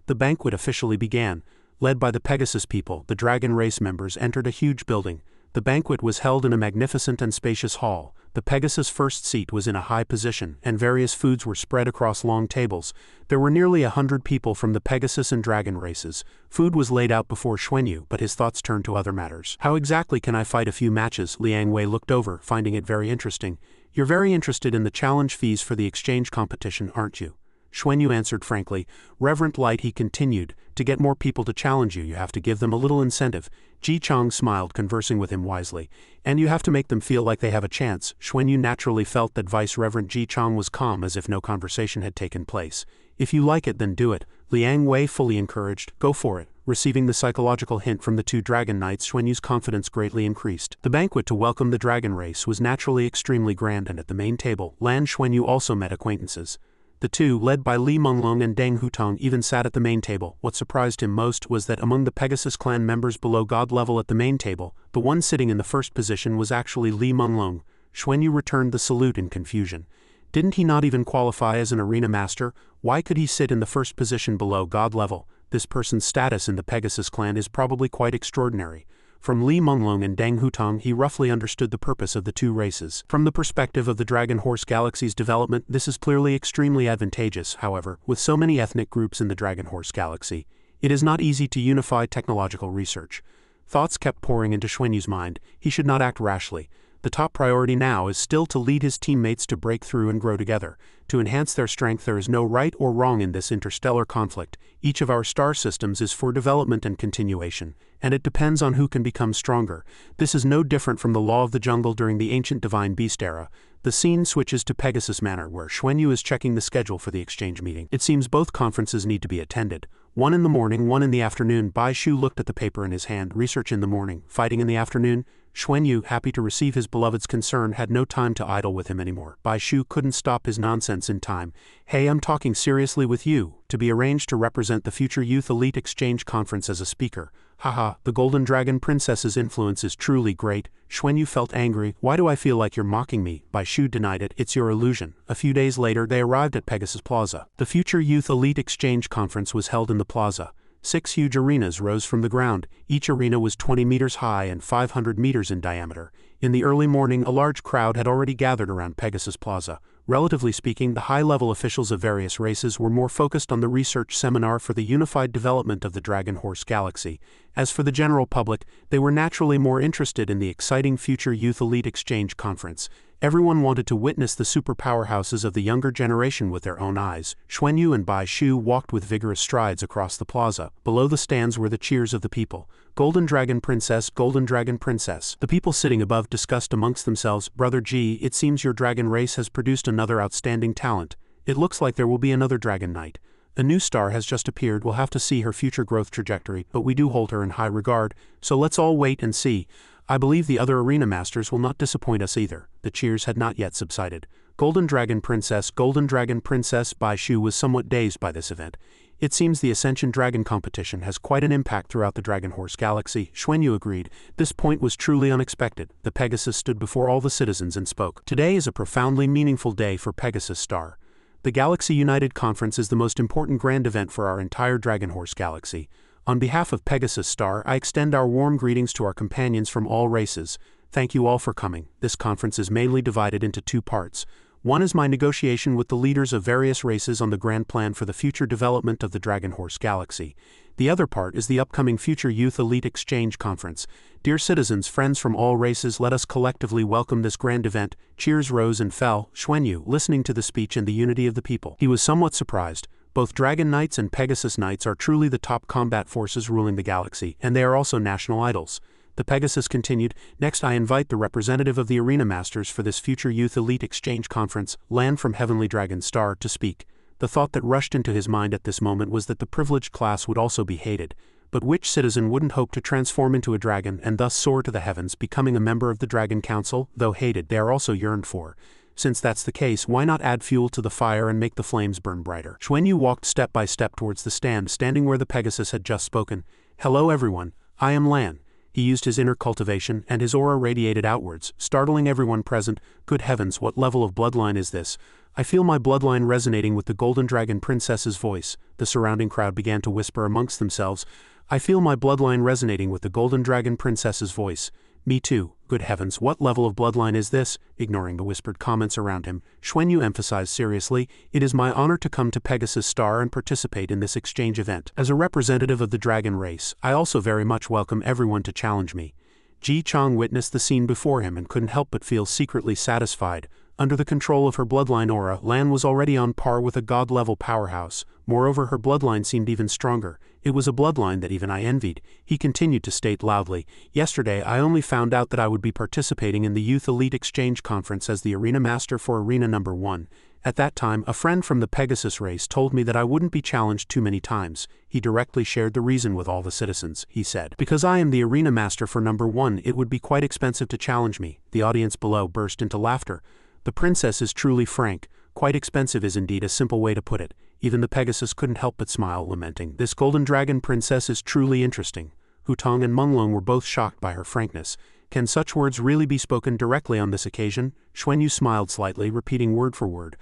The banquet officially began. Led by the Pegasus people, the dragon race members entered a huge building. The banquet was held in a magnificent and spacious hall. The Pegasus' first seat was in a high position, and various foods were spread across long tables. There were nearly 100 people from the Pegasus and dragon races. Food was laid out before Xuanyu, but his thoughts turned to other matters. How exactly can I fight a few matches? Liang Wei looked over, finding it very interesting. You're very interested in the challenge fees for the exchange competition, aren't you? Xuanyu answered frankly. Reverent Light, he continued, to get more people to challenge you, you have to give them a little incentive. Ji Chang smiled, conversing with him wisely. And you have to make them feel like they have a chance. Xuanyu naturally felt that Vice Reverend Ji Chang was calm, as if no conversation had taken place. If you like it, then do it. Liang Wei fully encouraged. Go for it. Receiving the psychological hint from the two dragon knights, Xuanyu's confidence greatly increased. The banquet to welcome the dragon race was naturally extremely grand, and at the main table, Lan Xuanyu also met acquaintances. The two, led by Li Menglong and Deng Hutong, even sat at the main table. What surprised him most was that among the Pegasus clan members below god level at the main table, the one sitting in the first position was actually Li Menglong. Xuanyu returned the salute in confusion. Didn't he not even qualify as an arena master? Why could he sit in the first position below god level? This person's status in the Pegasus clan is probably quite extraordinary. From Li Menglong and Deng Hutong, he roughly understood the purpose of the two races. From the perspective of the Dragon Horse Galaxy's development, this is clearly extremely advantageous. However, with so many ethnic groups in the Dragon Horse Galaxy, it is not easy to unify technological research. Thoughts kept pouring into Xuanyu's mind. He should not act rashly. The top priority now is still to lead his teammates to break through and grow together. To enhance their strength, there is no right or wrong in this interstellar conflict. Each of our star systems is for development and continuation, and it depends on who can become stronger. This is no different from the law of the jungle during the ancient divine beast era. The scene switches to Pegasus Manor, where Xuanyu is checking the schedule for the exchange meeting. It seems both conferences need to be attended. One in the morning, one in the afternoon. Bai Shu looked at the paper in his hand. Research in the morning, fighting in the afternoon. Xuanyu, happy to receive his beloved's concern, had no time to idle with him anymore. Bai Shu couldn't stop his nonsense in time. Hey, I'm talking seriously with you. To be arranged to represent the future Youth Elite Exchange Conference as a speaker. Haha, the Golden Dragon Princess's influence is truly great. Xuanyu felt angry. Why do I feel like you're mocking me? Bai Shu denied it. It's your illusion. A few days later, they arrived at Pegasus Plaza. The future Youth Elite Exchange Conference was held in the plaza. 6 huge arenas rose from the ground. Each arena was 20 meters high and 500 meters in diameter. In the early morning, a large crowd had already gathered around Pegasus Plaza. Relatively speaking, the high-level officials of various races were more focused on the research seminar for the unified development of the Dragon Horse Galaxy. As for the general public, they were naturally more interested in the exciting future Youth Elite Exchange Conference. Everyone wanted to witness the super powerhouses of the younger generation with their own eyes. Xuanyu and Bai Shu walked with vigorous strides across the plaza. Below the stands were the cheers of the people. Golden Dragon Princess, Golden Dragon Princess. The people sitting above discussed amongst themselves. Brother Ji, it seems your dragon race has produced another outstanding talent. It looks like there will be another dragon knight. A new star has just appeared. We'll have to see her future growth trajectory, but we do hold her in high regard, so let's all wait and see. I believe the other arena masters will not disappoint us either. The cheers had not yet subsided. Golden Dragon Princess, Golden Dragon Princess. Bai Shu was somewhat dazed by this event. It seems the Ascension Dragon competition has quite an impact throughout the Dragon Horse Galaxy. Xuanyu agreed. This point was truly unexpected. The Pegasus stood before all the citizens and spoke. Today is a profoundly meaningful day for Pegasus Star. The Galaxy United Conference is the most important grand event for our entire Dragon Horse Galaxy. On behalf of Pegasus Star, I extend our warm greetings to our companions from all races. Thank you all for coming. This conference is mainly divided into 2 parts. One is my negotiation with the leaders of various races on the grand plan for the future development of the Dragon Horse Galaxy. The other part is the upcoming future Youth Elite Exchange Conference. Dear citizens, friends from all races, let us collectively welcome this grand event. Cheers rose and fell. Xuanyu, listening to the speech and the unity of the people, he was somewhat surprised. Both Dragon Knights and Pegasus Knights are truly the top combat forces ruling the galaxy, and they are also national idols. The Pegasus continued. Next, I invite the representative of the Arena Masters for this future Youth Elite Exchange Conference, Lan from Heavenly Dragon Star, to speak. The thought that rushed into his mind at this moment was that the privileged class would also be hated. But which citizen wouldn't hope to transform into a dragon and thus soar to the heavens, becoming a member of the Dragon Council? Though hated, they are also yearned for. Since that's the case, why not add fuel to the fire and make the flames burn brighter? Xuanyu walked step by step towards the stand, standing where the Pegasus had just spoken. Hello everyone, I am Lan. He used his inner cultivation, and his aura radiated outwards, startling everyone present. Good heavens, what level of bloodline is this? I feel my bloodline resonating with the Golden Dragon Princess's voice. The surrounding crowd began to whisper amongst themselves. I feel my bloodline resonating with the Golden Dragon Princess's voice. Me too. Good heavens, what level of bloodline is this? Ignoring the whispered comments around him, Xuanyu emphasized seriously, it is my honor to come to Pegasus Star and participate in this exchange event. As a representative of the dragon race, I also very much welcome everyone to challenge me. Ji Chang witnessed the scene before him and couldn't help but feel secretly satisfied. Under the control of her bloodline aura, Lan was already on par with a god-level powerhouse. Moreover, her bloodline seemed even stronger. It was a bloodline that even I envied. He continued to state loudly, yesterday I only found out that I would be participating in the Youth Elite Exchange Conference as the Arena Master for Arena Number 1. At that time, a friend from the Pegasus race told me that I wouldn't be challenged too many times. He directly shared the reason with all the citizens, he said. Because I am the Arena Master for Number 1, it would be quite expensive to challenge me. The audience below burst into laughter. The princess is truly frank. Quite expensive is indeed a simple way to put it. Even the Pegasus couldn't help but smile, lamenting. This Golden Dragon Princess is truly interesting. Hutong and Menglong were both shocked by her frankness. Can such words really be spoken directly on this occasion? Xuanyu smiled slightly, repeating word for word.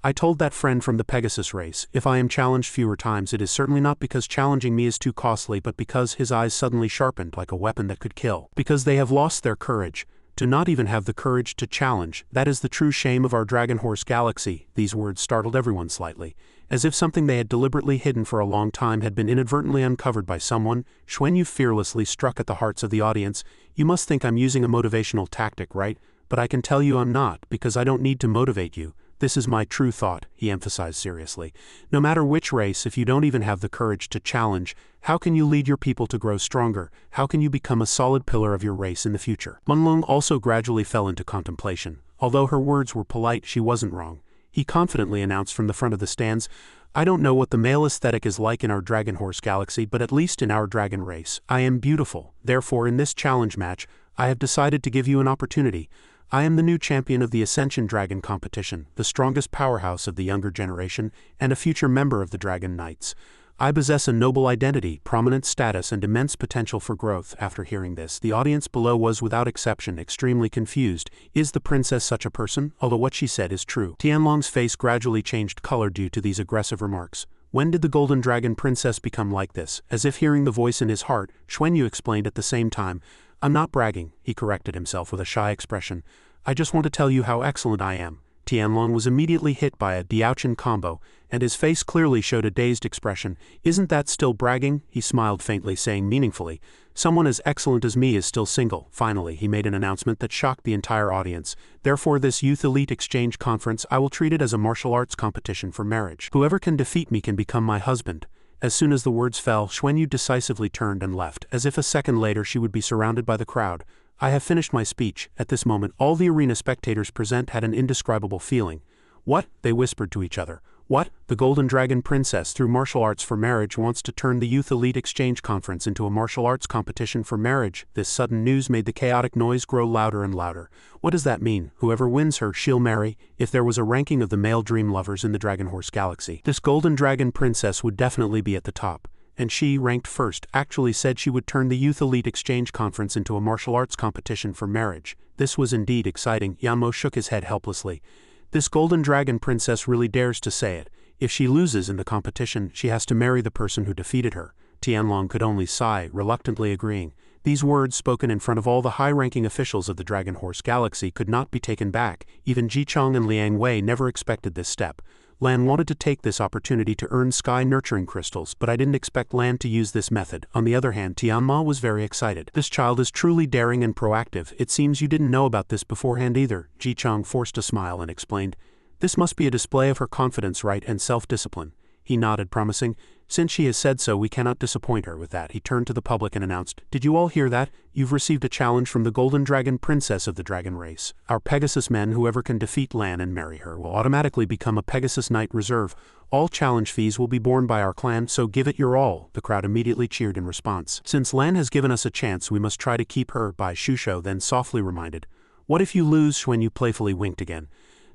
I told that friend from the Pegasus race, if I am challenged fewer times it is certainly not because challenging me is too costly but because his eyes suddenly sharpened like a weapon that could kill. Because they have lost their courage. To not even have the courage to challenge, that is the true shame of our Dragon Horse Galaxy. These words startled everyone slightly. As if something they had deliberately hidden for a long time had been inadvertently uncovered by someone, Xuanyu fearlessly struck at the hearts of the audience. You must think I'm using a motivational tactic, right? But I can tell you I'm not, because I don't need to motivate you. This is my true thought, he emphasized seriously. No matter which race, if you don't even have the courage to challenge, how can you lead your people to grow stronger? How can you become a solid pillar of your race in the future? Menglong also gradually fell into contemplation. Although her words were polite, she wasn't wrong. He confidently announced from the front of the stands, I don't know what the male aesthetic is like in our Dragon Horse Galaxy, but at least in our dragon race, I am beautiful. Therefore, in this challenge match, I have decided to give you an opportunity. I am the new champion of the Ascension Dragon competition, the strongest powerhouse of the younger generation, and a future member of the Dragon Knights. I possess a noble identity, prominent status, and immense potential for growth. After hearing this, the audience below was without exception extremely confused. Is the princess such a person? Although what she said is true. Tianlong's face gradually changed color due to these aggressive remarks. When did the Golden Dragon Princess become like this? As if hearing the voice in his heart, Xuanyu explained at the same time, I'm not bragging, he corrected himself with a shy expression. I just want to tell you how excellent I am. Tianlong was immediately hit by a Diaochin combo, and his face clearly showed a dazed expression. Isn't that still bragging? He smiled faintly, saying meaningfully, someone as excellent as me is still single. Finally, he made an announcement that shocked the entire audience. Therefore, this Youth Elite Exchange Conference, I will treat it as a martial arts competition for marriage. Whoever can defeat me can become my husband. As soon as the words fell, Xuanyu decisively turned and left, as if a second later she would be surrounded by the crowd. I have finished my speech. At this moment, all the arena spectators present had an indescribable feeling. What? They whispered to each other. What? The Golden Dragon Princess, through martial arts for marriage, wants to turn the Youth Elite Exchange Conference into a martial arts competition for marriage. This sudden news made the chaotic noise grow louder and louder. What does that mean? Whoever wins her, she'll marry? If there was a ranking of the male dream lovers in the Dragon Horse Galaxy, this Golden Dragon Princess would definitely be at the top. And she, ranked first, actually said she would turn the Youth Elite Exchange Conference into a martial arts competition for marriage. This was indeed exciting. Yanmo shook his head helplessly. This Golden Dragon Princess really dares to say it. If she loses in the competition, she has to marry the person who defeated her. Tianlong could only sigh, reluctantly agreeing. These words, spoken in front of all the high-ranking officials of the Dragon Horse Galaxy, could not be taken back. Even Ji Chang and Liang Wei never expected this step. Lan wanted to take this opportunity to earn sky nurturing crystals, but I didn't expect Lan to use this method. On the other hand, Tianma was very excited. This child is truly daring and proactive. It seems you didn't know about this beforehand either. Ji Chang forced a smile and explained. This must be a display of her confidence, right, and self-discipline. He nodded, promising, since she has said so, we cannot disappoint her. With that, he turned to the public and announced, did you all hear that? You've received a challenge from the Golden Dragon Princess of the Dragon Race. Our Pegasus men, whoever can defeat Lan and marry her, will automatically become a Pegasus Knight Reserve. All challenge fees will be borne by our clan, so give it your all. The crowd immediately cheered in response. Since Lan has given us a chance, we must try to keep her, Bai Shusho then softly reminded. What if you lose? Xuanyu playfully winked again.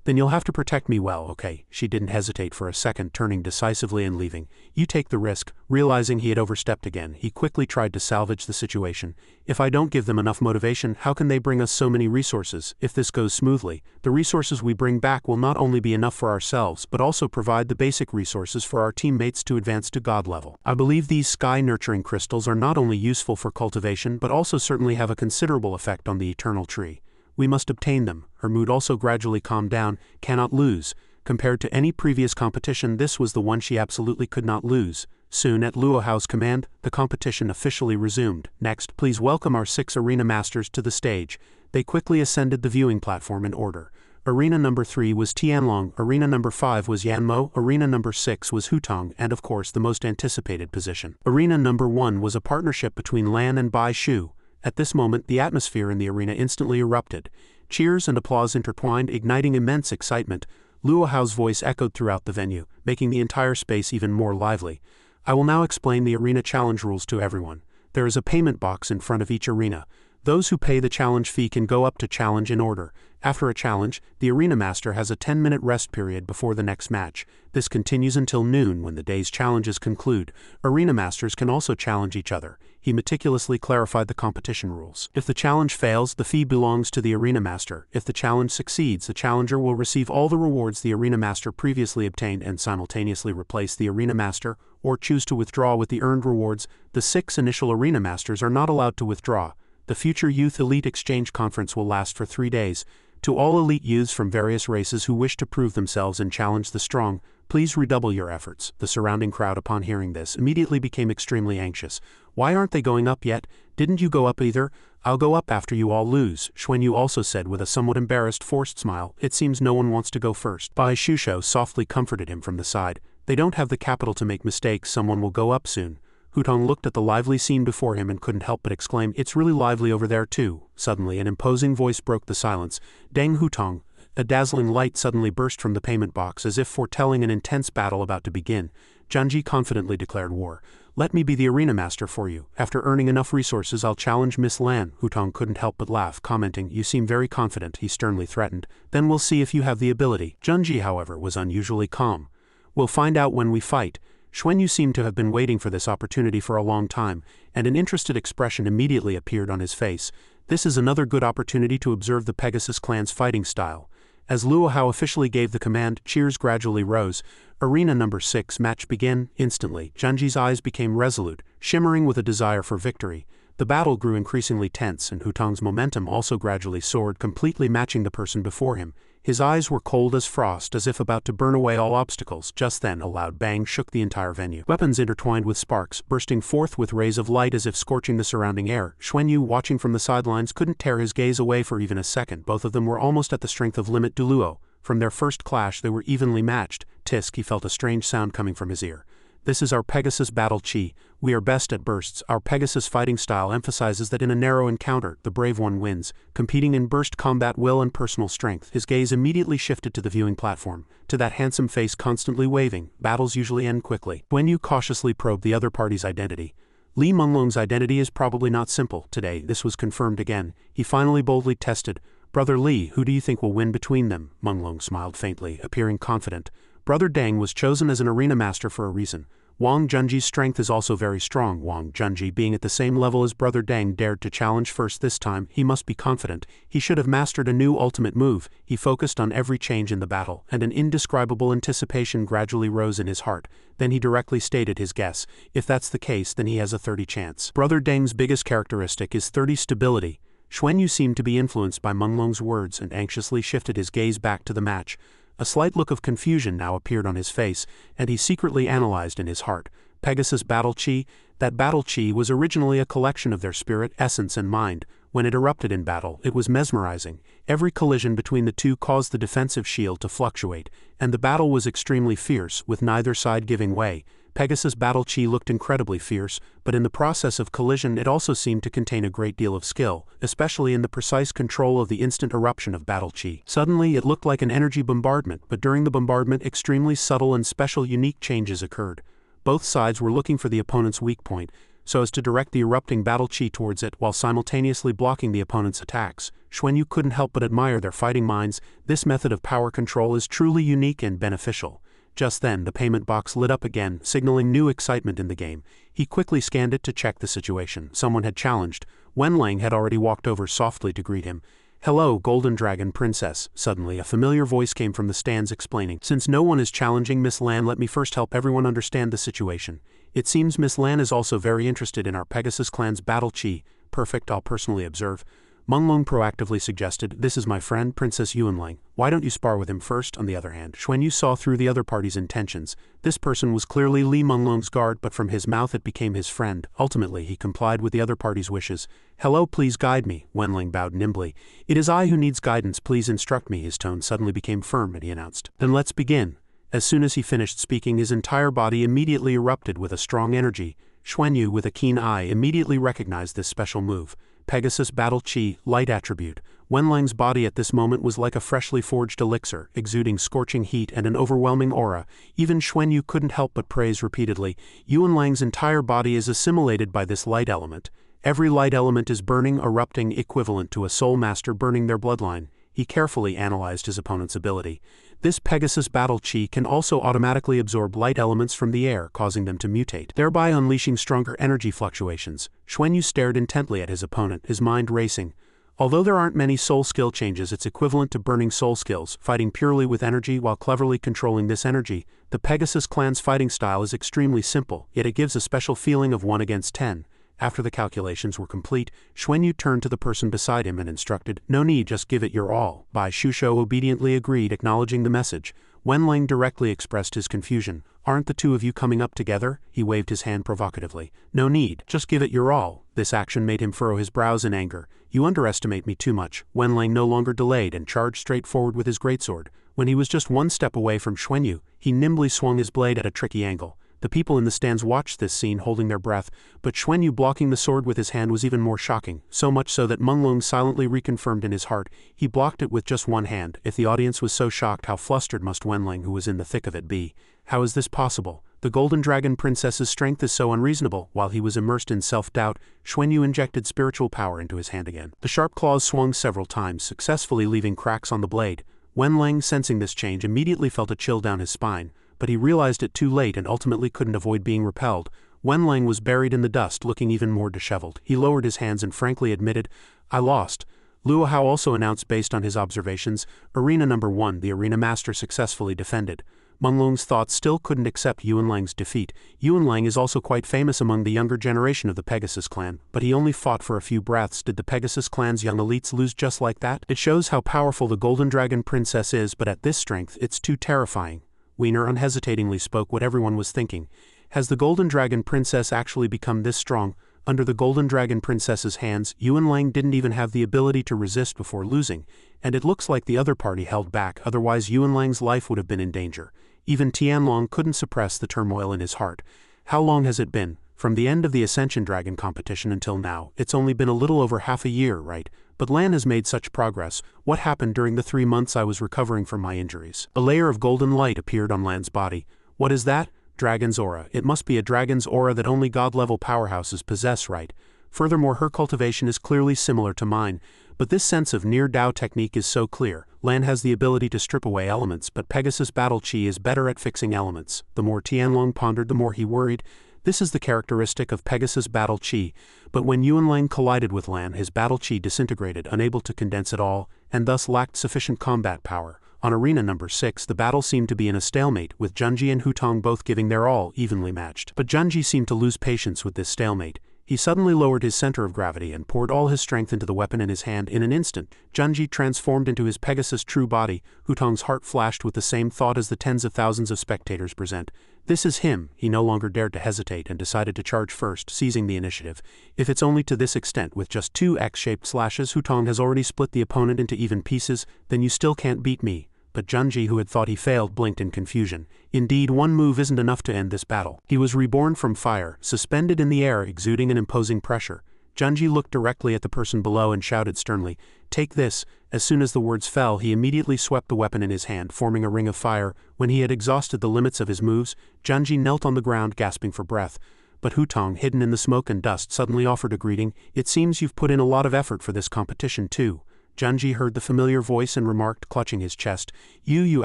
Then you'll have to protect me well, okay? She didn't hesitate for a second, turning decisively and leaving. You take the risk. Realizing he had overstepped again, he quickly tried to salvage the situation. If I don't give them enough motivation, how can they bring us so many resources? If this goes smoothly, the resources we bring back will not only be enough for ourselves, but also provide the basic resources for our teammates to advance to God level. I believe these sky-nurturing crystals are not only useful for cultivation, but also certainly have a considerable effect on the eternal tree. We must obtain them. Her mood also gradually calmed down. Cannot lose. Compared to any previous competition, this was the one she absolutely could not lose. Soon, at Luo Hao's command, the competition officially resumed. Next, please welcome our 6 arena masters to the stage. They quickly ascended the viewing platform in order. Arena number 3 was Tianlong, arena number 5 was Yanmo, arena number 6 was Hutong, and of course the most anticipated position. Arena number 1 was a partnership between Lan and Bai Shu. At this moment, the atmosphere in the arena instantly erupted. Cheers and applause intertwined, igniting immense excitement. Luo Hao's voice echoed throughout the venue, making the entire space even more lively. I will now explain the arena challenge rules to everyone. There is a payment box in front of each arena. Those who pay the challenge fee can go up to challenge in order. After a challenge, the arena master has a 10-minute rest period before the next match. This continues until noon when the day's challenges conclude. Arena masters can also challenge each other. He meticulously clarified the competition rules. If the challenge fails, the fee belongs to the arena master. If the challenge succeeds, the challenger will receive all the rewards the arena master previously obtained and simultaneously replace the arena master, or choose to withdraw with the earned rewards. The 6 initial arena masters are not allowed to withdraw. The Future Youth Elite Exchange Conference will last for 3 days. To all elite youths from various races who wish to prove themselves and challenge the strong, please redouble your efforts. The surrounding crowd, upon hearing this, immediately became extremely anxious. Why aren't they going up yet? Didn't you go up either? I'll go up after you all lose, Xuanyu also said with a somewhat embarrassed, forced smile. It seems no one wants to go first. Bai Shusho softly comforted him from the side. They don't have the capital to make mistakes, someone will go up soon. Hutong looked at the lively scene before him and couldn't help but exclaim, "It's really lively over there too." Suddenly an imposing voice broke the silence. "Deng Hutong." A dazzling light suddenly burst from the payment box as if foretelling an intense battle about to begin. Junji confidently declared war. "Let me be the arena master for you. After earning enough resources, I'll challenge Miss Lan." Hutong couldn't help but laugh, commenting, "You seem very confident," he sternly threatened. "Then we'll see if you have the ability." Junji, however, was unusually calm. "We'll find out when we fight." Xuanyu seemed to have been waiting for this opportunity for a long time, and an interested expression immediately appeared on his face. This is another good opportunity to observe the Pegasus clan's fighting style. As Luo Hao officially gave the command, cheers gradually rose. Arena number 6 match began. Instantly, Junji's eyes became resolute, shimmering with a desire for victory. The battle grew increasingly tense, and Hutong's momentum also gradually soared, completely matching the person before him. His eyes were cold as frost, as if about to burn away all obstacles. Just then, a loud bang shook the entire venue. Weapons intertwined with sparks, bursting forth with rays of light as if scorching the surrounding air. Xuanyu, watching from the sidelines, couldn't tear his gaze away for even a second. Both of them were almost at the strength of limit Duluo. From their first clash, they were evenly matched. Tisk, he felt a strange sound coming from his ear. "This is our Pegasus battle chi. We are best at bursts. Our Pegasus fighting style emphasizes that in a narrow encounter, the brave one wins, competing in burst combat will and personal strength." His gaze immediately shifted to the viewing platform, to that handsome face constantly waving. Battles usually end quickly. Xuanyu cautiously probed the other party's identity. Li Menglong's identity is probably not simple. Today, this was confirmed again. He finally boldly tested, "Brother Li, who do you think will win between them?" Menglong smiled faintly, appearing confident. Brother Deng was chosen as an arena master for a reason. Wang Junji's strength is also very strong. Wang Junji, being at the same level as Brother Deng, dared to challenge first this time. He must be confident. He should have mastered a new ultimate move. He focused on every change in the battle, and an indescribable anticipation gradually rose in his heart. Then he directly stated his guess. If that's the case, then he has a 30 chance. Brother Deng's biggest characteristic is 30 stability. Xuanyu seemed to be influenced by Menglong's words and anxiously shifted his gaze back to the match. A slight look of confusion now appeared on his face, and he secretly analyzed in his heart. Pegasus battle chi? That battle chi was originally a collection of their spirit, essence and mind. When it erupted in battle, it was mesmerizing. Every collision between the two caused the defensive shield to fluctuate, and the battle was extremely fierce, with neither side giving way. Pegasus battle chi looked incredibly fierce, but in the process of collision it also seemed to contain a great deal of skill, especially in the precise control of the instant eruption of battle chi. Suddenly it looked like an energy bombardment, but during the bombardment extremely subtle and special unique changes occurred. Both sides were looking for the opponent's weak point, so as to direct the erupting battle chi towards it while simultaneously blocking the opponent's attacks. Xuanyu couldn't help but admire their fighting minds. This method of power control is truly unique and beneficial. Just then, the payment box lit up again, signaling new excitement in the game. He quickly scanned it to check the situation. Someone had challenged. Wenlang had already walked over softly to greet him. "Hello, Golden Dragon Princess." Suddenly, a familiar voice came from the stands explaining, "Since no one is challenging Miss Lan, let me first help everyone understand the situation. It seems Miss Lan is also very interested in our Pegasus clan's battle chi. Perfect, I'll personally observe." Menglong proactively suggested, "This is my friend, Princess Yuanlang. Why don't you spar with him first?" On the other hand, Xuanyu saw through the other party's intentions. This person was clearly Li Menglong's guard, but from his mouth it became his friend. Ultimately, he complied with the other party's wishes. "Hello, please guide me." Wenlang bowed nimbly. "It is I who needs guidance, please instruct me." His tone suddenly became firm and he announced, "Then let's begin." As soon as he finished speaking, his entire body immediately erupted with a strong energy. Xuanyu, with a keen eye, immediately recognized this special move. Pegasus Battle Chi, Light Attribute. Wenlang's body at this moment was like a freshly forged elixir, exuding scorching heat and an overwhelming aura. Even Xuanyu couldn't help but praise repeatedly. Yuanlang's entire body is assimilated by this light element. Every light element is burning, erupting, equivalent to a soul master burning their bloodline. He carefully analyzed his opponent's ability. This Pegasus Battle Chi can also automatically absorb light elements from the air, causing them to mutate, thereby unleashing stronger energy fluctuations. Xuanyu stared intently at his opponent, his mind racing. Although there aren't many soul skill changes, it's equivalent to burning soul skills, fighting purely with energy while cleverly controlling this energy. The Pegasus clan's fighting style is extremely simple, yet it gives a special feeling of 1 against 10. After the calculations were complete, Xuanyu turned to the person beside him and instructed, "No need, just give it your all." Bai Shusho obediently agreed, acknowledging the message. Wenlang directly expressed his confusion. "Aren't the two of you coming up together?" He waved his hand provocatively. "No need, just give it your all." This action made him furrow his brows in anger. "You underestimate me too much." Wenlang no longer delayed and charged straight forward with his greatsword. When he was just one step away from Xuanyu, he nimbly swung his blade at a tricky angle. The people in the stands watched this scene holding their breath, but Xuanyu blocking the sword with his hand was even more shocking, so much so that Menglong silently reconfirmed in his heart, he blocked it with just one hand. If the audience was so shocked, how flustered must Wenlang, who was in the thick of it, be? How is this possible? The Golden Dragon Princess's strength is so unreasonable. While he was immersed in self-doubt, Xuanyu injected spiritual power into his hand again. The sharp claws swung several times, successfully leaving cracks on the blade. Wenlang, sensing this change, immediately felt a chill down his spine, but he realized it too late and ultimately couldn't avoid being repelled. Wenlang was buried in the dust, looking even more disheveled. He lowered his hands and frankly admitted, "I lost." Luo Hao also announced based on his observations, "Arena number 1, the arena master successfully defended." Menglong's thoughts still couldn't accept Yuanlang's defeat. Yuanlang is also quite famous among the younger generation of the Pegasus clan, but he only fought for a few breaths. Did the Pegasus clan's young elites lose just like that? It shows how powerful the Golden Dragon Princess is, but at this strength, it's too terrifying. Wiener unhesitatingly spoke what everyone was thinking. Has the Golden Dragon Princess actually become this strong? Under the Golden Dragon Princess's hands, Yuanlang didn't even have the ability to resist before losing, and it looks like the other party held back, otherwise Yuanlang's life would have been in danger. Even Tianlong couldn't suppress the turmoil in his heart. How long has it been? From the end of the Ascension Dragon competition until now, it's only been a little over half a year, right? But Lan has made such progress. What happened during the 3 months I was recovering from my injuries? A layer of golden light appeared on Lan's body. What is that? Dragon's aura. It must be a dragon's aura that only god-level powerhouses possess, right? Furthermore, her cultivation is clearly similar to mine. But this sense of near-Dao technique is so clear. Lan has the ability to strip away elements, but Pegasus Battle Chi is better at fixing elements. The more Tianlong pondered, the more he worried. This is the characteristic of Pegasus Battle Chi, but when Yuanlang collided with Lan, his Battle Chi disintegrated, unable to condense it all, and thus lacked sufficient combat power. On arena number 6, the battle seemed to be in a stalemate, with Junji and Hutong both giving their all, evenly matched. But Junji seemed to lose patience with this stalemate. He suddenly lowered his center of gravity and poured all his strength into the weapon in his hand. In an instant, Junji transformed into his Pegasus true body. Hutong's heart flashed with the same thought as the tens of thousands of spectators present. This is him. He no longer dared to hesitate and decided to charge first, seizing the initiative. If it's only to this extent, with just 2 X-shaped slashes Hutong has already split the opponent into even pieces, then you still can't beat me. But Junji, who had thought he failed, blinked in confusion. Indeed, one move isn't enough to end this battle. He was reborn from fire, suspended in the air, exuding an imposing pressure. Junji looked directly at the person below and shouted sternly, "Take this." As soon as the words fell, he immediately swept the weapon in his hand, forming a ring of fire. When he had exhausted the limits of his moves, Junji knelt on the ground, gasping for breath. But Hutong, hidden in the smoke and dust, suddenly offered a greeting. "It seems you've put in a lot of effort for this competition too." Junji heard the familiar voice and remarked, clutching his chest, You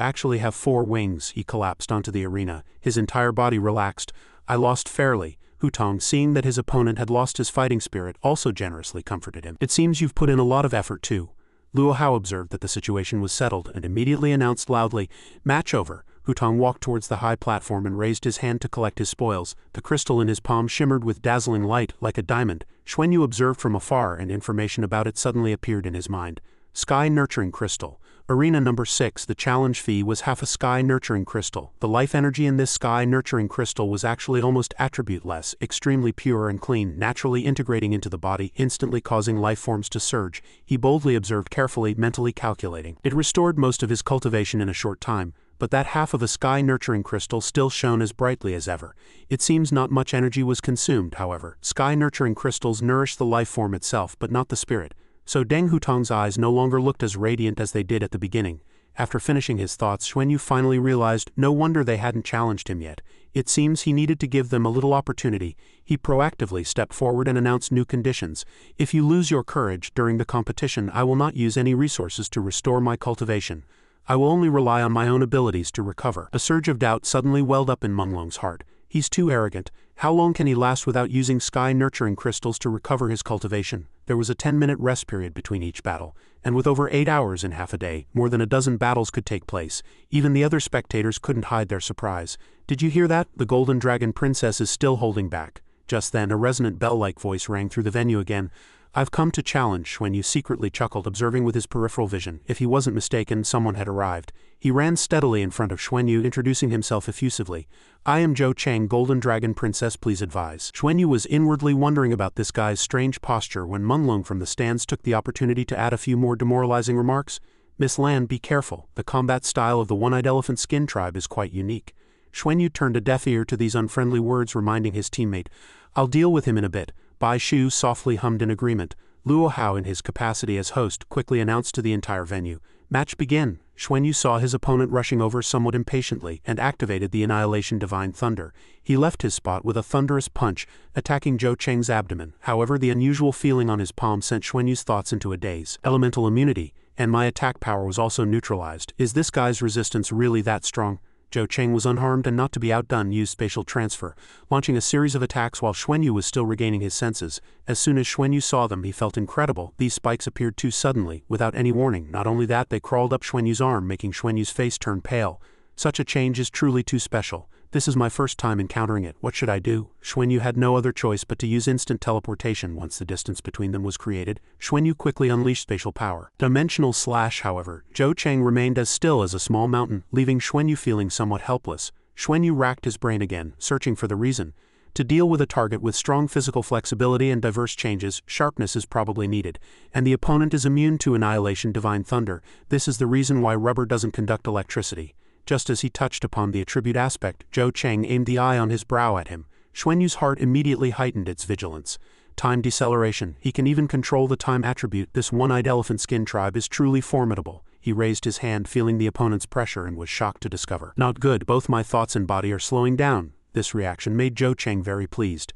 actually have 4 wings." He collapsed onto the arena, his entire body relaxed. "I lost fairly." Hutong, seeing that his opponent had lost his fighting spirit, also generously comforted him. "It seems you've put in a lot of effort too." Luo Hao observed that the situation was settled and immediately announced loudly, "Match over." Hutong walked towards the high platform and raised his hand to collect his spoils. The crystal in his palm shimmered with dazzling light, like a diamond. Xuanyu observed from afar, and information about it suddenly appeared in his mind. Sky Nurturing Crystal. Arena number 6. The challenge fee was half a Sky Nurturing Crystal. The life energy in this Sky Nurturing Crystal was actually almost attribute-less, extremely pure and clean, naturally integrating into the body, instantly causing life forms to surge. He boldly observed carefully, mentally calculating. It restored most of his cultivation in a short time, but that half of a Sky Nurturing Crystal still shone as brightly as ever. It seems not much energy was consumed, however. Sky Nurturing Crystals nourish the life form itself, but not the spirit. So Deng Hutong's eyes no longer looked as radiant as they did at the beginning. After finishing his thoughts, Xuanyu finally realized no wonder they hadn't challenged him yet. It seems he needed to give them a little opportunity. He proactively stepped forward and announced new conditions. "If you lose your courage during the competition, I will not use any resources to restore my cultivation. I will only rely on my own abilities to recover." A surge of doubt suddenly welled up in Menglong's heart. He's too arrogant. How long can he last without using Sky Nurturing Crystals to recover his cultivation? There was a 10-minute rest period between each battle, and with over 8 hours in half a day, more than a dozen battles could take place. Even the other spectators couldn't hide their surprise. "Did you hear that? The Golden Dragon Princess is still holding back." Just then, a resonant bell-like voice rang through the venue again. "I've come to challenge," Xuanyu secretly chuckled, observing with his peripheral vision. If he wasn't mistaken, someone had arrived. He ran steadily in front of Xuanyu, introducing himself effusively. "I am Zhou Cheng, Golden Dragon Princess, please advise." Xuanyu was inwardly wondering about this guy's strange posture when Menglong from the stands took the opportunity to add a few more demoralizing remarks. "Miss Lan, be careful. The combat style of the One-Eyed Elephant Skin tribe is quite unique." Xuanyu turned a deaf ear to these unfriendly words, reminding his teammate, "I'll deal with him in a bit." Bai Shu softly hummed in agreement. Luo Hao, in his capacity as host, quickly announced to the entire venue, "Match begin." Xuanyu saw his opponent rushing over somewhat impatiently and activated the Annihilation Divine Thunder. He left his spot with a thunderous punch, attacking Zhou Cheng's abdomen. However, the unusual feeling on his palm sent Xuanyu's thoughts into a daze. Elemental immunity, and my attack power was also neutralized. Is this guy's resistance really that strong? Zhou Cheng was unharmed and, not to be outdone, used spatial transfer, launching a series of attacks while Xuanyu was still regaining his senses. As soon as Xuanyu saw them, he felt incredible. These spikes appeared too suddenly, without any warning. Not only that, they crawled up Xuanyu's arm, making Xuanyu's face turn pale. Such a change is truly too special. This is my first time encountering it. What should I do? Xuanyu had no other choice but to use instant teleportation once the distance between them was created. Xuanyu quickly unleashed spatial power. Dimensional slash, however. Zhou Cheng remained as still as a small mountain, leaving Xuanyu feeling somewhat helpless. Xuanyu racked his brain again, searching for the reason. To deal with a target with strong physical flexibility and diverse changes, sharpness is probably needed, and the opponent is immune to Annihilation Divine Thunder. This is the reason why rubber doesn't conduct electricity. Just as he touched upon the attribute aspect, Zhou Cheng aimed the eye on his brow at him. Xuanyu's heart immediately heightened its vigilance. Time deceleration. He can even control the time attribute. This One-Eyed Elephant Skin tribe is truly formidable. He raised his hand, feeling the opponent's pressure, and was shocked to discover. Not good. Both my thoughts and body are slowing down. This reaction made Zhou Cheng very pleased.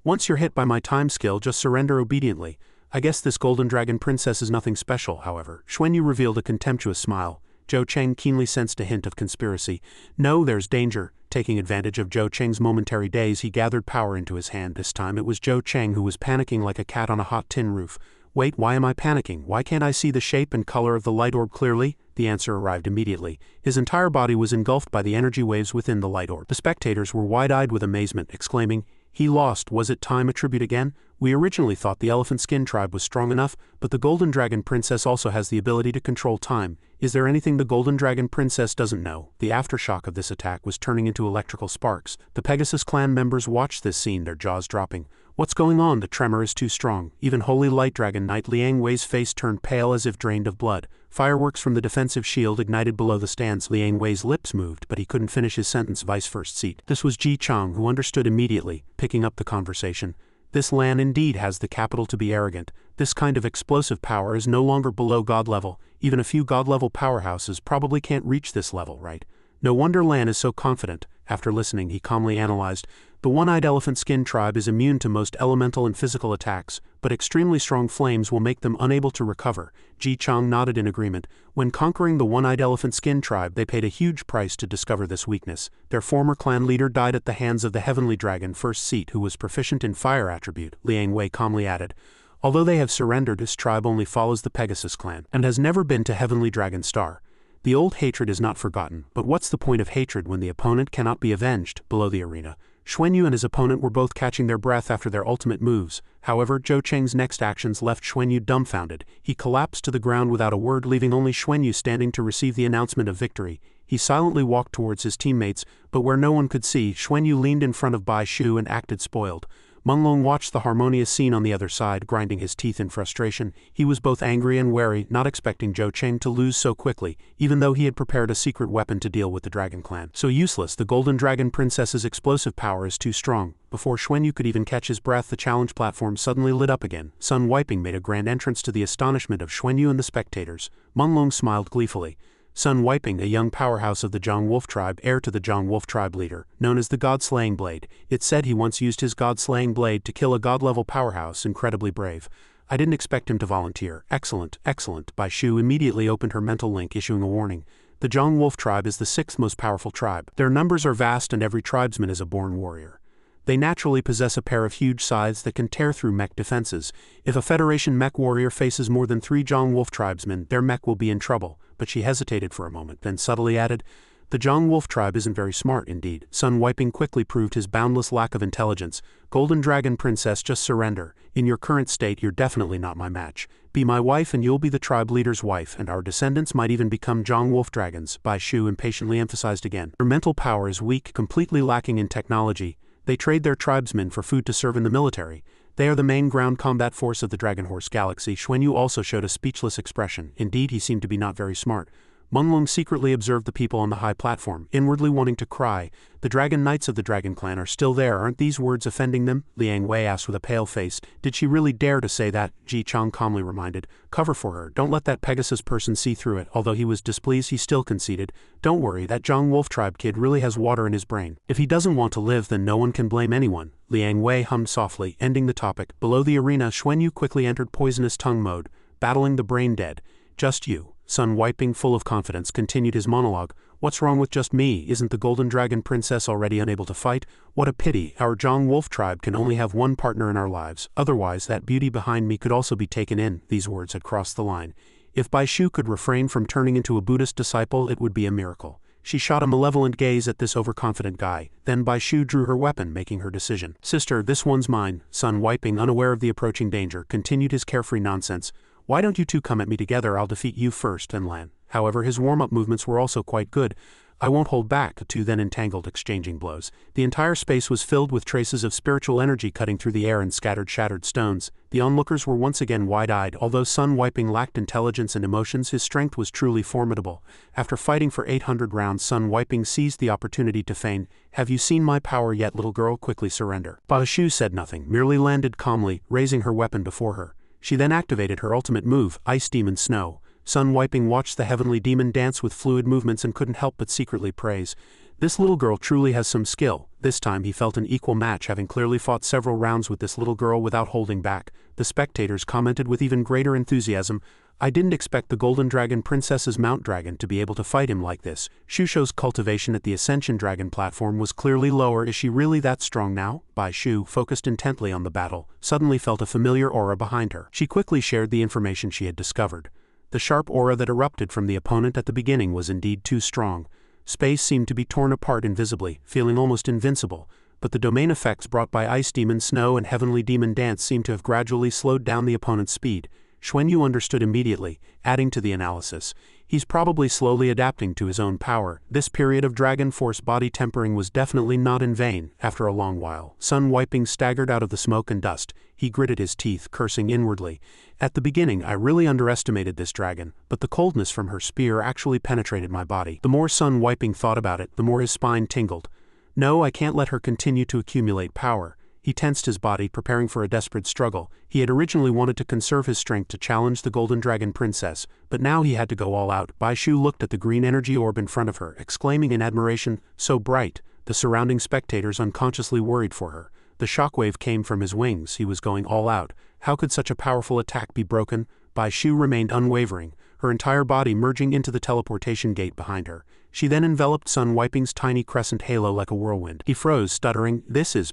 Once you're hit by my time skill, just surrender obediently. I guess this Golden Dragon Princess is nothing special, however. Xuanyu revealed a contemptuous smile. Zhou Cheng keenly sensed a hint of conspiracy. No, there's danger. Taking advantage of Zhou Cheng's momentary daze, he gathered power into his hand. This time it was Zhou Cheng who was panicking like a cat on a hot tin roof. Wait, why am I panicking? Why can't I see the shape and color of the light orb clearly? The answer arrived immediately. His entire body was engulfed by the energy waves within the light orb. The spectators were wide-eyed with amazement, exclaiming, "He lost. Was it time attribute again? We originally thought the Elephant Skin tribe was strong enough, but the Golden Dragon Princess also has the ability to control time. Is there anything the Golden Dragon Princess doesn't know?" The aftershock of this attack was turning into electrical sparks. The Pegasus clan members watched this scene, their jaws dropping. What's going on? The tremor is too strong. Even Holy Light Dragon Knight Liang Wei's face turned pale as if drained of blood. Fireworks from the defensive shield ignited below the stands. Liang Wei's lips moved, but he couldn't finish his sentence. Vice first seat. This was Ji Chang, who understood immediately, picking up the conversation. This Lan indeed has the capital to be arrogant. This kind of explosive power is no longer below god level. Even a few god level powerhouses probably can't reach this level, right? No wonder Lan is so confident. After listening, he calmly analyzed. The one-eyed elephant skin tribe is immune to most elemental and physical attacks, but extremely strong flames will make them unable to recover. Ji Chang nodded in agreement. When conquering the one-eyed elephant skin tribe, they paid a huge price to discover this weakness. Their former clan leader died at the hands of the heavenly dragon First Seat, who was proficient in fire attribute, Liang Wei calmly added. Although they have surrendered, his tribe only follows the Pegasus clan, and has never been to Heavenly Dragon Star. The old hatred is not forgotten, but what's the point of hatred when the opponent cannot be avenged? Below the arena, Xuanyu and his opponent were both catching their breath after their ultimate moves. However, Zhou Cheng's next actions left Xuanyu dumbfounded. He collapsed to the ground without a word, leaving only Xuanyu standing to receive the announcement of victory. He silently walked towards his teammates, but where no one could see, Xuanyu leaned in front of Bai Shu and acted spoiled. Menglong watched the harmonious scene on the other side, grinding his teeth in frustration. He was both angry and wary, not expecting Zhou Cheng to lose so quickly, even though he had prepared a secret weapon to deal with the Dragon Clan. So useless, the Golden Dragon Princess's explosive power is too strong. Before Xuanyu could even catch his breath, the challenge platform suddenly lit up again. Sun Wiping made a grand entrance to the astonishment of Xuanyu and the spectators. Menglong smiled gleefully. Sun Wiping, a young powerhouse of the Zhang Wolf tribe, heir to the Zhang Wolf tribe leader, known as the God-Slaying Blade. It's said he once used his God-Slaying Blade to kill a god-level powerhouse, incredibly brave. I didn't expect him to volunteer. Excellent, excellent. Bai Shu immediately opened her mental link, issuing a warning. The Zhang Wolf tribe is the 6th most powerful tribe. Their numbers are vast and every tribesman is a born warrior. They naturally possess a pair of huge scythes that can tear through mech defenses. If a Federation mech warrior faces more than 3 Zhang Wolf tribesmen, their mech will be in trouble. But she hesitated for a moment, then subtly added, the Zhang Wolf tribe isn't very smart indeed. Sun Wiping quickly proved his boundless lack of intelligence. Golden Dragon Princess, just surrender. In your current state, you're definitely not my match. Be my wife and you'll be the tribe leader's wife, and our descendants might even become Zhang Wolf dragons, Bai Shu impatiently emphasized again. Her mental power is weak, completely lacking in technology. They trade their tribesmen for food to serve in the military. They are the main ground combat force of the Dragon Horse Galaxy. Xuanyu also showed a speechless expression. Indeed, he seemed to be not very smart. Menglong secretly observed the people on the high platform, inwardly wanting to cry. The Dragon Knights of the Dragon Clan are still there, aren't these words offending them? Liang Wei asked with a pale face. Did she really dare to say that? Ji Chang calmly reminded. Cover for her, don't let that Pegasus person see through it. Although he was displeased, he still conceded. Don't worry, that Zhang Wolf tribe kid really has water in his brain. If he doesn't want to live, then no one can blame anyone. Liang Wei hummed softly, ending the topic. Below the arena, Xuanyu quickly entered poisonous tongue mode, battling the brain dead. Just you. Sun Wiping, full of confidence, continued his monologue. What's wrong with just me? Isn't the Golden Dragon Princess already unable to fight? What a pity. Our Zhang Wolf tribe can only have one partner in our lives. Otherwise, that beauty behind me could also be taken in. These words had crossed the line. If Bai Shu could refrain from turning into a Buddhist disciple, it would be a miracle. She shot a malevolent gaze at this overconfident guy. Then Bai Shu drew her weapon, making her decision. Sister, this one's mine. Sun Wiping, unaware of the approaching danger, continued his carefree nonsense. Why don't you two come at me together? I'll defeat you first, then Lan. However, his warm-up movements were also quite good. I won't hold back. The two then entangled, exchanging blows. The entire space was filled with traces of spiritual energy cutting through the air and scattered shattered stones. The onlookers were once again wide-eyed. Although Sun Wiping lacked intelligence and emotions, his strength was truly formidable. After fighting for 800 rounds, Sun Wiping seized the opportunity to feign. Have you seen my power yet, little girl? Quickly surrender. Bai Shu said nothing, merely landed calmly, raising her weapon before her. She then activated her ultimate move, Ice Demon Snow. Sun Wiping watched the heavenly demon dance with fluid movements and couldn't help but secretly praise. This little girl truly has some skill. This time he felt an equal match, having clearly fought several rounds with this little girl without holding back. The spectators commented with even greater enthusiasm. I didn't expect the Golden Dragon Princess's Mount Dragon to be able to fight him like this. Shusho's cultivation at the Ascension Dragon platform was clearly lower. Is she really that strong now? Bai Shu, focused intently on the battle, suddenly felt a familiar aura behind her. She quickly shared the information she had discovered. The sharp aura that erupted from the opponent at the beginning was indeed too strong. Space seemed to be torn apart invisibly, feeling almost invincible, but the domain effects brought by Ice Demon Snow and Heavenly Demon Dance seemed to have gradually slowed down the opponent's speed. Xuanyu understood immediately, adding to the analysis. He's probably slowly adapting to his own power. This period of Dragon Force body tempering was definitely not in vain. After a long while, Sun Wiping staggered out of the smoke and dust. He gritted his teeth, cursing inwardly. At the beginning, I really underestimated this dragon, but the coldness from her spear actually penetrated my body. The more Sun Wiping thought about it, the more his spine tingled. No, I can't let her continue to accumulate power. He tensed his body, preparing for a desperate struggle. He had originally wanted to conserve his strength to challenge the Golden Dragon Princess, but now he had to go all out. Bai Shu looked at the green energy orb in front of her, exclaiming in admiration, so bright. The surrounding spectators unconsciously worried for her. The shockwave came from his wings. He was going all out. How could such a powerful attack be broken? Bai Shu remained unwavering, her entire body merging into the teleportation gate behind her. She then enveloped Sun Wiping's tiny crescent halo like a whirlwind. He froze, stuttering.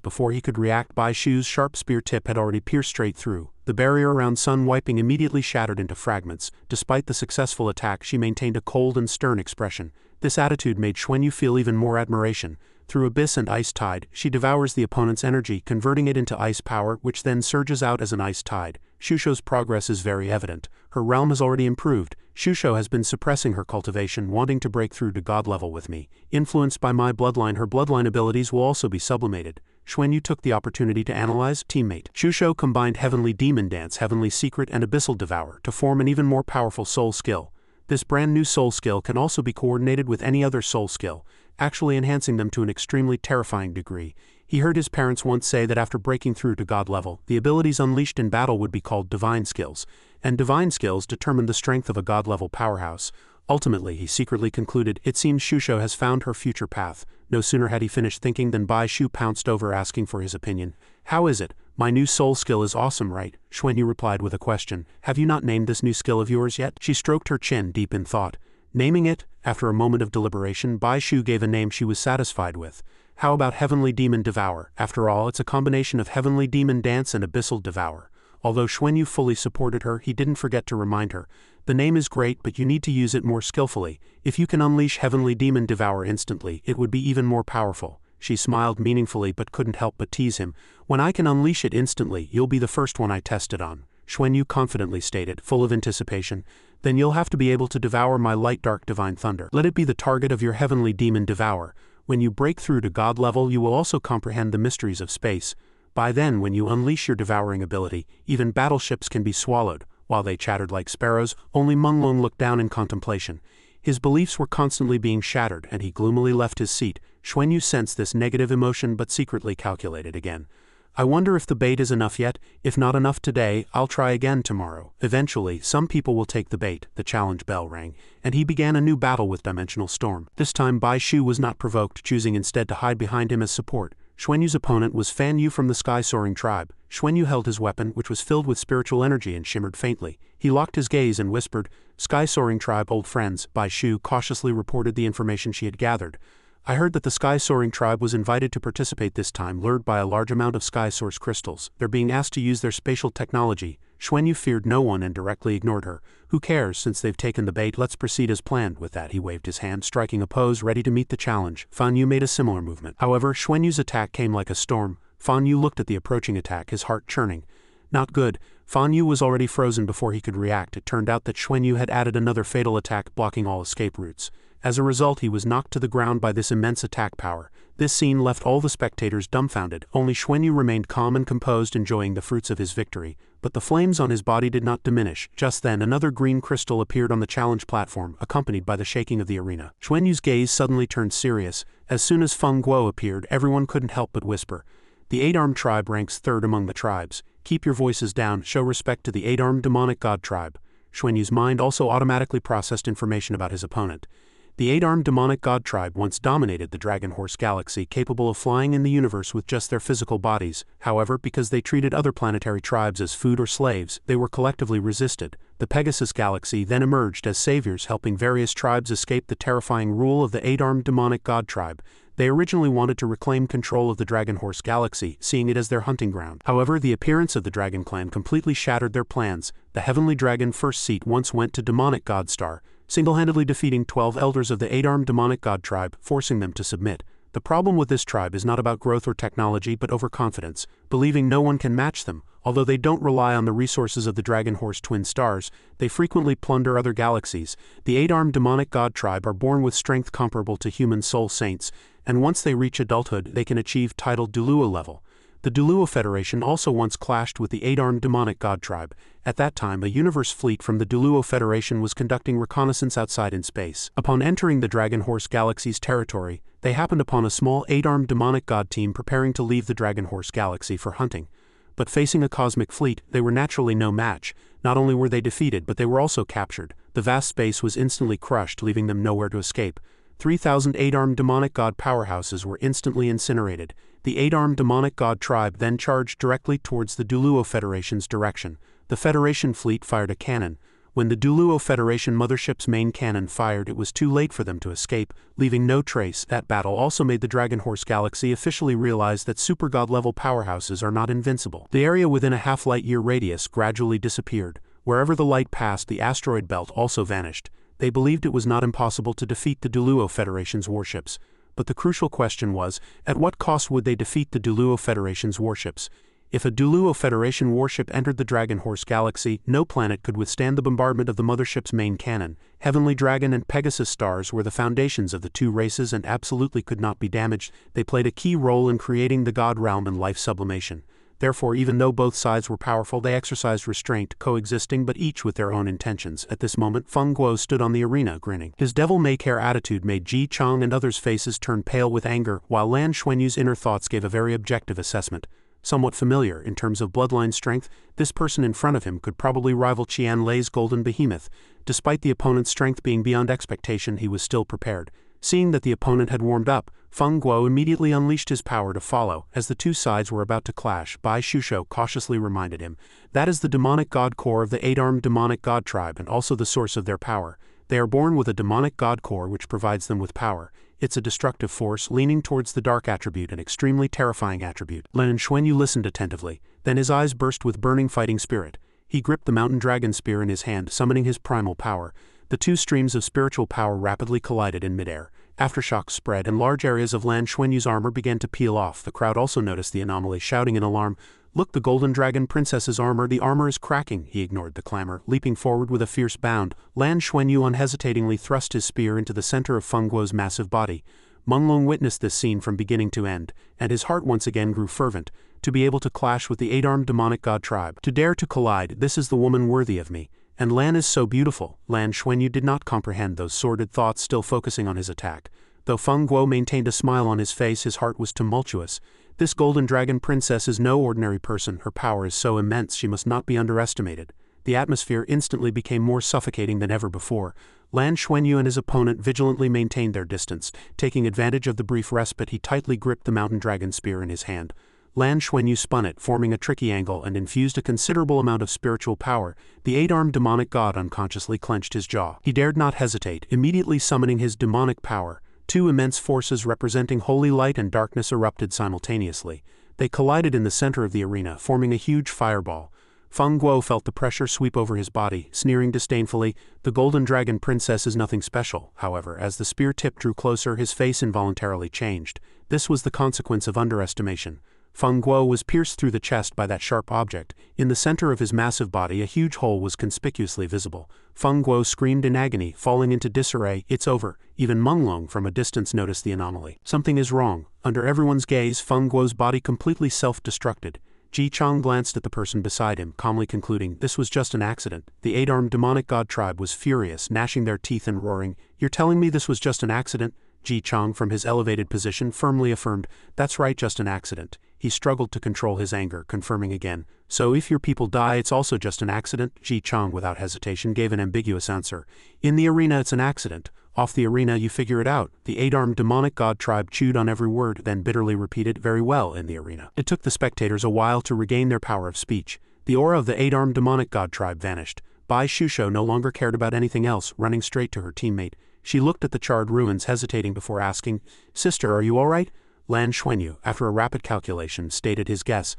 Before he could react, Bai Shu's sharp spear tip had already pierced straight through. The barrier around Sun Wiping immediately shattered into fragments. Despite the successful attack, she maintained a cold and stern expression. This attitude made Xuanyu feel even more admiration. Through abyss and ice tide, she devours the opponent's energy, converting it into ice power, which then surges out as an ice tide. Shusho's progress is very evident. Her realm has already improved. Shusho has been suppressing her cultivation, wanting to break through to god level with me. Influenced by my bloodline, her bloodline abilities will also be sublimated. Xuanyu took the opportunity to analyze teammate. Shusho combined Heavenly Demon Dance, Heavenly Secret, and Abyssal Devour to form an even more powerful soul skill. This brand new soul skill can also be coordinated with any other soul skill, actually enhancing them to an extremely terrifying degree. He heard his parents once say that after breaking through to god level, the abilities unleashed in battle would be called divine skills, and divine skills determine the strength of a god level powerhouse. Ultimately, he secretly concluded, it seems Shusho has found her future path. No sooner had he finished thinking than Bai Shu pounced over, asking for his opinion. How is it? My new soul skill is awesome, right? Xuanyu replied with a question. Have you not named this new skill of yours yet? She stroked her chin, deep in thought. Naming it? After a moment of deliberation, Bai Shu gave a name she was satisfied with. How about Heavenly Demon Devour? After all, it's a combination of Heavenly Demon Dance and Abyssal Devour. Although Xuanyu fully supported her, he didn't forget to remind her. The name is great, but you need to use it more skillfully. If you can unleash Heavenly Demon Devour instantly, it would be even more powerful. She smiled meaningfully but couldn't help but tease him. When I can unleash it instantly, you'll be the first one I test it on. Xuanyu confidently stated, full of anticipation. Then you'll have to be able to devour my light dark divine thunder. Let it be the target of your Heavenly Demon Devour. When you break through to god level, you will also comprehend the mysteries of space. By then, when you unleash your devouring ability, even battleships can be swallowed. While they chattered like sparrows, only Menglong looked down in contemplation. His beliefs were constantly being shattered, and he gloomily left his seat. Xuanyu sensed this negative emotion but secretly calculated again. I wonder if the bait is enough yet. If not enough today, I'll try again tomorrow. Eventually, some people will take the bait. The challenge bell rang, and he began a new battle with Dimensional Storm. This time Bai Shu was not provoked, choosing instead to hide behind him as support. Xuanyu's opponent was Fan Yu from the Sky-Soaring tribe. Xuanyu held his weapon, which was filled with spiritual energy and shimmered faintly. He locked his gaze and whispered, Sky-Soaring tribe, old friends. Bai Shu cautiously reported the information she had gathered. I heard that the Sky-Soaring tribe was invited to participate this time, lured by a large amount of Sky Source crystals. They're being asked to use their spatial technology. Xuanyu feared no one and directly ignored her. Who cares, since they've taken the bait, let's proceed as planned. With that he waved his hand, striking a pose ready to meet the challenge. Fan Yu made a similar movement. However, Xuanyu's attack came like a storm. Fan Yu looked at the approaching attack, his heart churning. Not good. Fan Yu was already frozen before he could react. It turned out that Xuanyu had added another fatal attack, blocking all escape routes. As a result, he was knocked to the ground by this immense attack power. This scene left all the spectators dumbfounded. Only Xuanyu remained calm and composed, enjoying the fruits of his victory. But the flames on his body did not diminish. Just then, another green crystal appeared on the challenge platform, accompanied by the shaking of the arena. Xuanyu's gaze suddenly turned serious. As soon as Feng Guo appeared, everyone couldn't help but whisper. The Eight-Armed tribe ranks third among the tribes. Keep your voices down. Show respect to the Eight-Armed Demonic God tribe. Xuanyu's mind also automatically processed information about his opponent. The Eight-Armed Demonic God tribe once dominated the Dragon Horse Galaxy, capable of flying in the universe with just their physical bodies. However, because they treated other planetary tribes as food or slaves, they were collectively resisted. The Pegasus Galaxy then emerged as saviors, helping various tribes escape the terrifying rule of the Eight-Armed Demonic God tribe. They originally wanted to reclaim control of the Dragon Horse Galaxy, seeing it as their hunting ground. However, the appearance of the Dragon Clan completely shattered their plans. The Heavenly Dragon first seat once went to Demonic God Star, single-handedly defeating 12 elders of the Eight-Armed Demonic God tribe, forcing them to submit. The problem with this tribe is not about growth or technology but overconfidence, believing no one can match them. Although they don't rely on the resources of the Dragon Horse twin stars, they frequently plunder other galaxies. The Eight-Armed Demonic God tribe are born with strength comparable to human soul saints, and once they reach adulthood they can achieve title Dulua level. The Dulua Federation also once clashed with the Eight-Armed Demonic God tribe. At that time, a universe fleet from the Dulua Federation was conducting reconnaissance outside in space. Upon entering the Dragon Horse Galaxy's territory, they happened upon a small Eight-Armed Demonic God team preparing to leave the Dragon Horse Galaxy for hunting. But facing a cosmic fleet, they were naturally no match. Not only were they defeated, but they were also captured. The vast space was instantly crushed, leaving them nowhere to escape. 3,000 eight-armed demonic god powerhouses were instantly incinerated. The eight-armed demonic god tribe then charged directly towards the Duluo Federation's direction. The Federation fleet fired a cannon. When the Duluo Federation mothership's main cannon fired, it was too late for them to escape, leaving no trace. That battle also made the Dragon Horse Galaxy officially realize that super-god-level powerhouses are not invincible. The area within a half-light-year radius gradually disappeared. Wherever the light passed, the asteroid belt also vanished. They believed it was not impossible to defeat the Duluo Federation's warships. But the crucial question was, at what cost would they defeat the Duluo Federation's warships? If a Duluo Federation warship entered the Dragon Horse Galaxy, no planet could withstand the bombardment of the mothership's main cannon. Heavenly Dragon and Pegasus stars were the foundations of the two races and absolutely could not be damaged. They played a key role in creating the God realm and life sublimation. Therefore, even though both sides were powerful, they exercised restraint, coexisting but each with their own intentions. At this moment, Feng Guo stood on the arena, grinning. His devil-may-care attitude made Ji Chang and others' faces turn pale with anger, while Lan Xuanyu's inner thoughts gave a very objective assessment. Somewhat familiar in terms of bloodline strength, this person in front of him could probably rival Qian Lei's golden behemoth. Despite the opponent's strength being beyond expectation, he was still prepared. Seeing that the opponent had warmed up, Feng Guo immediately unleashed his power to follow. As the two sides were about to clash, Bai Shusho cautiously reminded him, "That is the demonic god core of the eight-armed demonic god tribe and also the source of their power. They are born with a demonic god core which provides them with power. It's a destructive force leaning towards the dark attribute, an extremely terrifying attribute." Lan Xuanyu listened attentively, then his eyes burst with burning fighting spirit. He gripped the mountain dragon spear in his hand, summoning his primal power. The two streams of spiritual power rapidly collided in midair. Aftershocks spread and large areas of Lan Xuanyu's armor began to peel off. The crowd also noticed the anomaly, shouting in alarm, "Look, the Golden Dragon Princess's armor, the armor is cracking." He ignored the clamor, leaping forward with a fierce bound. Lan Xuanyu unhesitatingly thrust his spear into the center of Feng Guo's massive body. Menglong witnessed this scene from beginning to end, and his heart once again grew fervent. To be able to clash with the eight-armed demonic god tribe, to dare to collide, this is the woman worthy of me. And Lan is so beautiful. Lan Xuanyu did not comprehend those sordid thoughts, still focusing on his attack. Though Feng Guo maintained a smile on his face, his heart was tumultuous. This Golden Dragon Princess is no ordinary person. Her power is so immense she must not be underestimated. The atmosphere instantly became more suffocating than ever before. Lan Xuanyu and his opponent vigilantly maintained their distance. Taking advantage of the brief respite, he tightly gripped the mountain dragon spear in his hand. Lan Xuanyu spun it, forming a tricky angle, and infused a considerable amount of spiritual power. The eight-armed demonic god unconsciously clenched his jaw. He dared not hesitate, immediately summoning his demonic power. Two immense forces representing holy light and darkness erupted simultaneously. They collided in the center of the arena, forming a huge fireball. Feng Guo felt the pressure sweep over his body, sneering disdainfully. The Golden Dragon Princess is nothing special. However, as the spear tip drew closer, his face involuntarily changed. This was the consequence of underestimation. Feng Guo was pierced through the chest by that sharp object. In the center of his massive body, a huge hole was conspicuously visible. Feng Guo screamed in agony, falling into disarray. "It's over." Even Menglong from a distance noticed the anomaly. Something is wrong. Under everyone's gaze, Feng Guo's body completely self-destructed. Ji Chang glanced at the person beside him, calmly concluding, "This was just an accident." The eight-armed demonic god tribe was furious, gnashing their teeth and roaring, "You're telling me this was just an accident?" Ji Chang from his elevated position firmly affirmed, "That's right, just an accident." He struggled to control his anger, confirming again, "So if your people die, it's also just an accident?" Ji Chang without hesitation gave an ambiguous answer. "In the arena it's an accident. Off the arena you figure it out." The eight-armed demonic god tribe chewed on every word, then bitterly repeated, "Very well, in the arena." It took the spectators a while to regain their power of speech. The aura of the eight-armed demonic god tribe vanished. Bai Shusho no longer cared about anything else, running straight to her teammate. She looked at the charred ruins, hesitating before asking, "Sister, are you all right?" Lan Xuanyu, after a rapid calculation, stated his guess.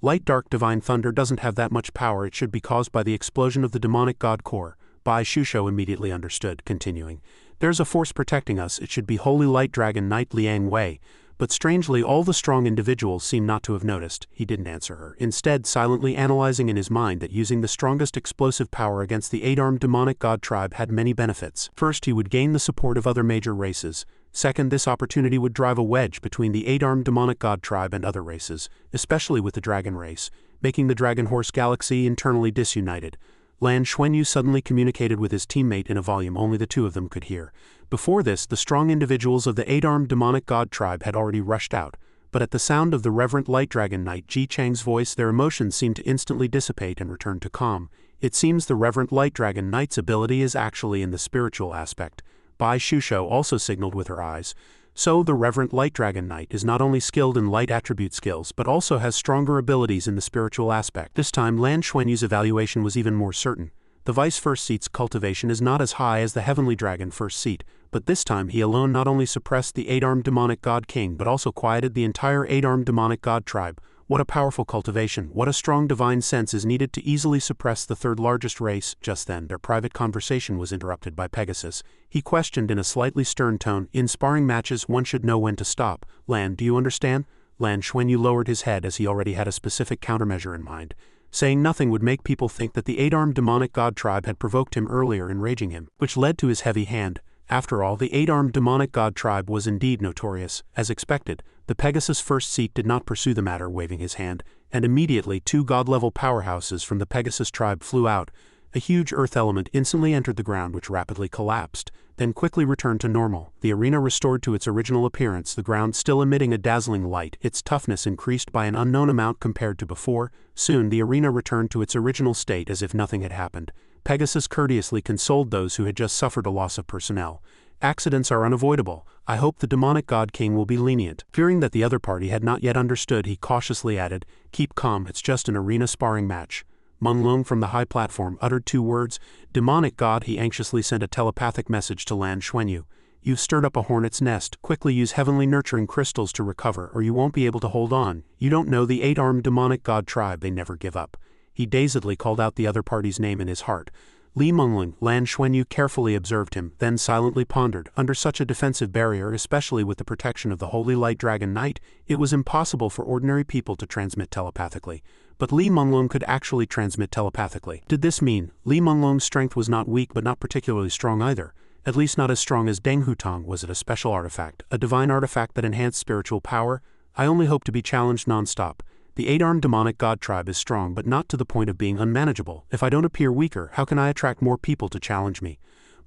"Light dark divine thunder doesn't have that much power. It should be caused by the explosion of the demonic god core." Bai Shusho immediately understood, continuing, "There's a force protecting us. It should be Holy Light Dragon Knight Liang Wei." But strangely, all the strong individuals seemed not to have noticed. He didn't answer her, instead silently analyzing in his mind that using the strongest explosive power against the eight-armed demonic god tribe had many benefits. First, he would gain the support of other major races. Second, this opportunity would drive a wedge between the eight-armed demonic god tribe and other races, especially with the dragon race, making the Dragon Horse Galaxy internally disunited. Lan Xuanyu suddenly communicated with his teammate in a volume only the two of them could hear. Before this, the strong individuals of the eight-armed demonic god tribe had already rushed out, but at the sound of the reverent light dragon knight Ji Chang's voice, their emotions seemed to instantly dissipate and return to calm. It seems the reverent light dragon knight's ability is actually in the spiritual aspect. Bai Shusho also signaled with her eyes. So the Reverent Light Dragon Knight is not only skilled in light attribute skills but also has stronger abilities in the spiritual aspect. This time Lan Xuanyu's evaluation was even more certain. The Vice First Seat's cultivation is not as high as the Heavenly Dragon First Seat, but this time he alone not only suppressed the 8-armed demonic god king but also quieted the entire 8-armed demonic god tribe. What a powerful cultivation, what a strong divine sense is needed to easily suppress the third largest race. Just then their private conversation was interrupted by Pegasus. He questioned in a slightly stern tone, "In sparring matches one should know when to stop. Lan, do you understand?" Lan Xuanyu lowered his head as he already had a specific countermeasure in mind. Saying nothing would make people think that the 8-armed demonic god tribe had provoked him earlier, enraging him, which led to his heavy hand. After all, the 8-armed demonic god tribe was indeed notorious. As expected, the Pegasus First Seat did not pursue the matter, waving his hand, and immediately 2 god-level powerhouses from the Pegasus tribe flew out. A huge earth element instantly entered the ground, which rapidly collapsed, then quickly returned to normal. The arena restored to its original appearance, the ground still emitting a dazzling light, its toughness increased by an unknown amount compared to before. Soon the arena returned to its original state as if nothing had happened. Pegasus courteously consoled those who had just suffered a loss of personnel. "Accidents are unavoidable. I hope the demonic god king will be lenient." Fearing that the other party had not yet understood, he cautiously added, "Keep calm, it's just an arena sparring match." Munglung from the high platform uttered 2 words. "Demonic god," he anxiously sent a telepathic message to Lan Xuanyu. "You've stirred up a hornet's nest. Quickly use heavenly nurturing crystals to recover or you won't be able to hold on. You don't know the 8-armed demonic god tribe, they never give up." He dazedly called out the other party's name in his heart. Li Mengling. Lan Xuanyu carefully observed him, then silently pondered. Under such a defensive barrier, especially with the protection of the Holy Light Dragon Knight, it was impossible for ordinary people to transmit telepathically. But Li Mengling could actually transmit telepathically. Did this mean Li Menglung's strength was not weak but not particularly strong either? At least not as strong as Deng Hutong. Was it a special artifact, a divine artifact that enhanced spiritual power? I only hope to be challenged non-stop. The 8-armed demonic god tribe is strong but not to the point of being unmanageable. If I don't appear weaker, how can I attract more people to challenge me?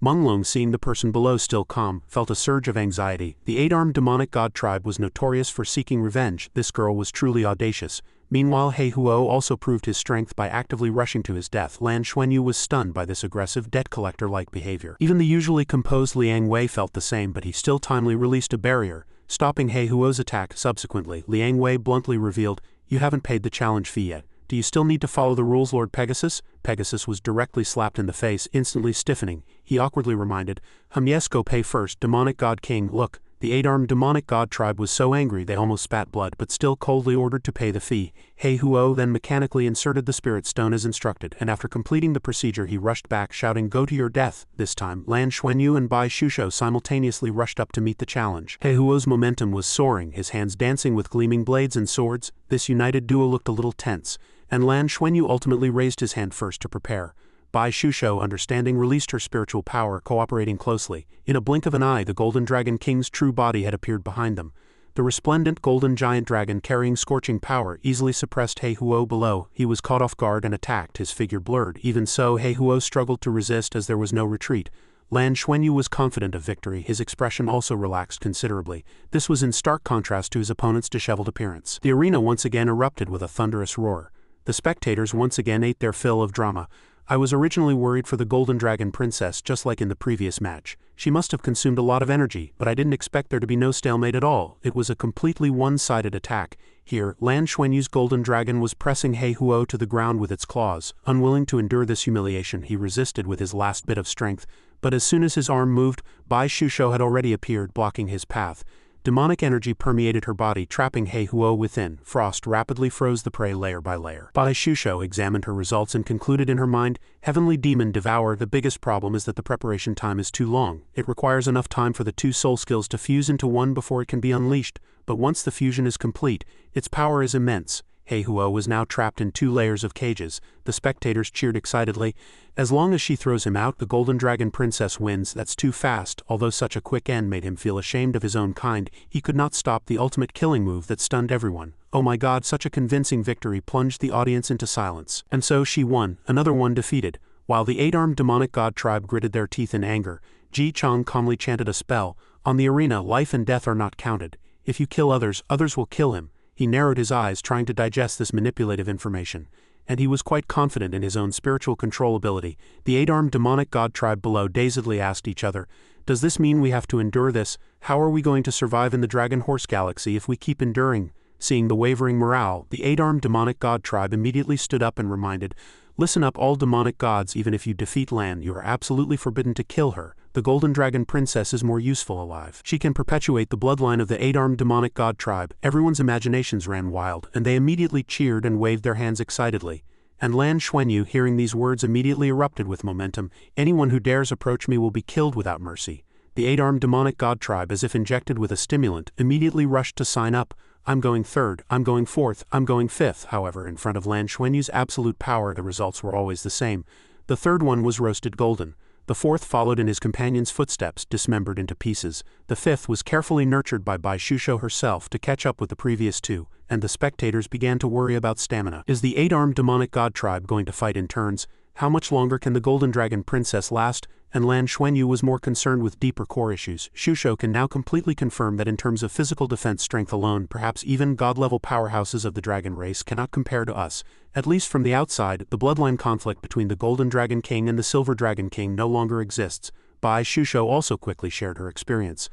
Munglung, seeing the person below still calm, felt a surge of anxiety. The 8-armed demonic god tribe was notorious for seeking revenge. This girl was truly audacious. Meanwhile, He Huo also proved his strength by actively rushing to his death. Lan Xuanyu was stunned by this aggressive, debt collector-like behavior. Even the usually composed Liang Wei felt the same, but he still timely released a barrier, stopping He Huo's attack. Subsequently, Liang Wei bluntly revealed, "You haven't paid the challenge fee yet. Do you still need to follow the rules, Lord Pegasus?" Pegasus was directly slapped in the face, instantly stiffening. He awkwardly reminded, Yes, go pay first, demonic god king. Look, the 8-armed demonic god tribe was so angry they almost spat blood, but still coldly ordered to pay the fee. He Huo then mechanically inserted the spirit stone as instructed, and after completing the procedure he rushed back, shouting, "Go to your death." This time, Lan Xuanyu and Bai Shusho simultaneously rushed up to meet the challenge. He Huo's momentum was soaring, his hands dancing with gleaming blades and swords. This united duo looked a little tense, and Lan Xuanyu ultimately raised his hand first to prepare. Bai Shusho, understanding, released her spiritual power, cooperating closely. In a blink of an eye, the Golden Dragon King's true body had appeared behind them. The resplendent golden giant dragon carrying scorching power easily suppressed He Huo below. He was caught off guard and attacked, his figure blurred. Even so, He Huo struggled to resist as there was no retreat. Lan Xuanyu was confident of victory, his expression also relaxed considerably. This was in stark contrast to his opponent's disheveled appearance. The arena once again erupted with a thunderous roar. The spectators once again ate their fill of drama. I was originally worried for the Golden Dragon Princess, just like in the previous match. She must have consumed a lot of energy, but I didn't expect there to be no stalemate at all. It was a completely one-sided attack. Here, Lan Xuanyu's Golden Dragon was pressing He Huo to the ground with its claws. Unwilling to endure this humiliation, he resisted with his last bit of strength, but as soon as his arm moved, Bai Shusho had already appeared, blocking his path. Demonic energy permeated her body, trapping He Huo within. Frost rapidly froze the prey layer by layer. Bai Shusho examined her results and concluded in her mind, Heavenly Demon Devour. The biggest problem is that the preparation time is too long. It requires enough time for the 2 soul skills to fuse into one before it can be unleashed, but once the fusion is complete, its power is immense. He Huo was now trapped in 2 layers of cages. The spectators cheered excitedly. As long as she throws him out, the Golden Dragon Princess wins. That's too fast. Although such a quick end made him feel ashamed of his own kind, he could not stop the ultimate killing move that stunned everyone. Oh my god, such a convincing victory plunged the audience into silence. And so she won, another one defeated. While the 8-armed demonic god tribe gritted their teeth in anger, Ji Chang calmly chanted a spell. On the arena, life and death are not counted. If you kill others, others will kill him. He narrowed his eyes, trying to digest this manipulative information, and he was quite confident in his own spiritual control ability. The 8-armed demonic god tribe below dazedly asked each other, Does this mean we have to endure this? How are we going to survive in the Dragon Horse Galaxy if we keep enduring? Seeing the wavering morale, the 8-armed demonic god tribe immediately stood up and reminded, "Listen up, all demonic gods, even if you defeat Lan, you are absolutely forbidden to kill her. The Golden Dragon Princess is more useful alive. She can perpetuate the bloodline of the 8-armed demonic god tribe." Everyone's imaginations ran wild, and they immediately cheered and waved their hands excitedly. And Lan Xuanyu, hearing these words, immediately erupted with momentum. "Anyone who dares approach me will be killed without mercy." The 8-armed demonic god tribe, as if injected with a stimulant, immediately rushed to sign up. "I'm going third, I'm going fourth, I'm going fifth." However, in front of Lan Xuanyu's absolute power, the results were always the same. The third one was roasted golden. The fourth followed in his companion's footsteps, dismembered into pieces. The fifth was carefully nurtured by Bai Shusho herself to catch up with the previous two, and the spectators began to worry about stamina. Is the 8-armed demonic god tribe going to fight in turns? How much longer can the Golden Dragon Princess last? And Lan Xuanyu was more concerned with deeper core issues. Shusho can now completely confirm that in terms of physical defense strength alone, perhaps even god-level powerhouses of the dragon race cannot compare to us. At least from the outside, the bloodline conflict between the Golden Dragon King and the Silver Dragon King no longer exists. Bai Shusho also quickly shared her experience.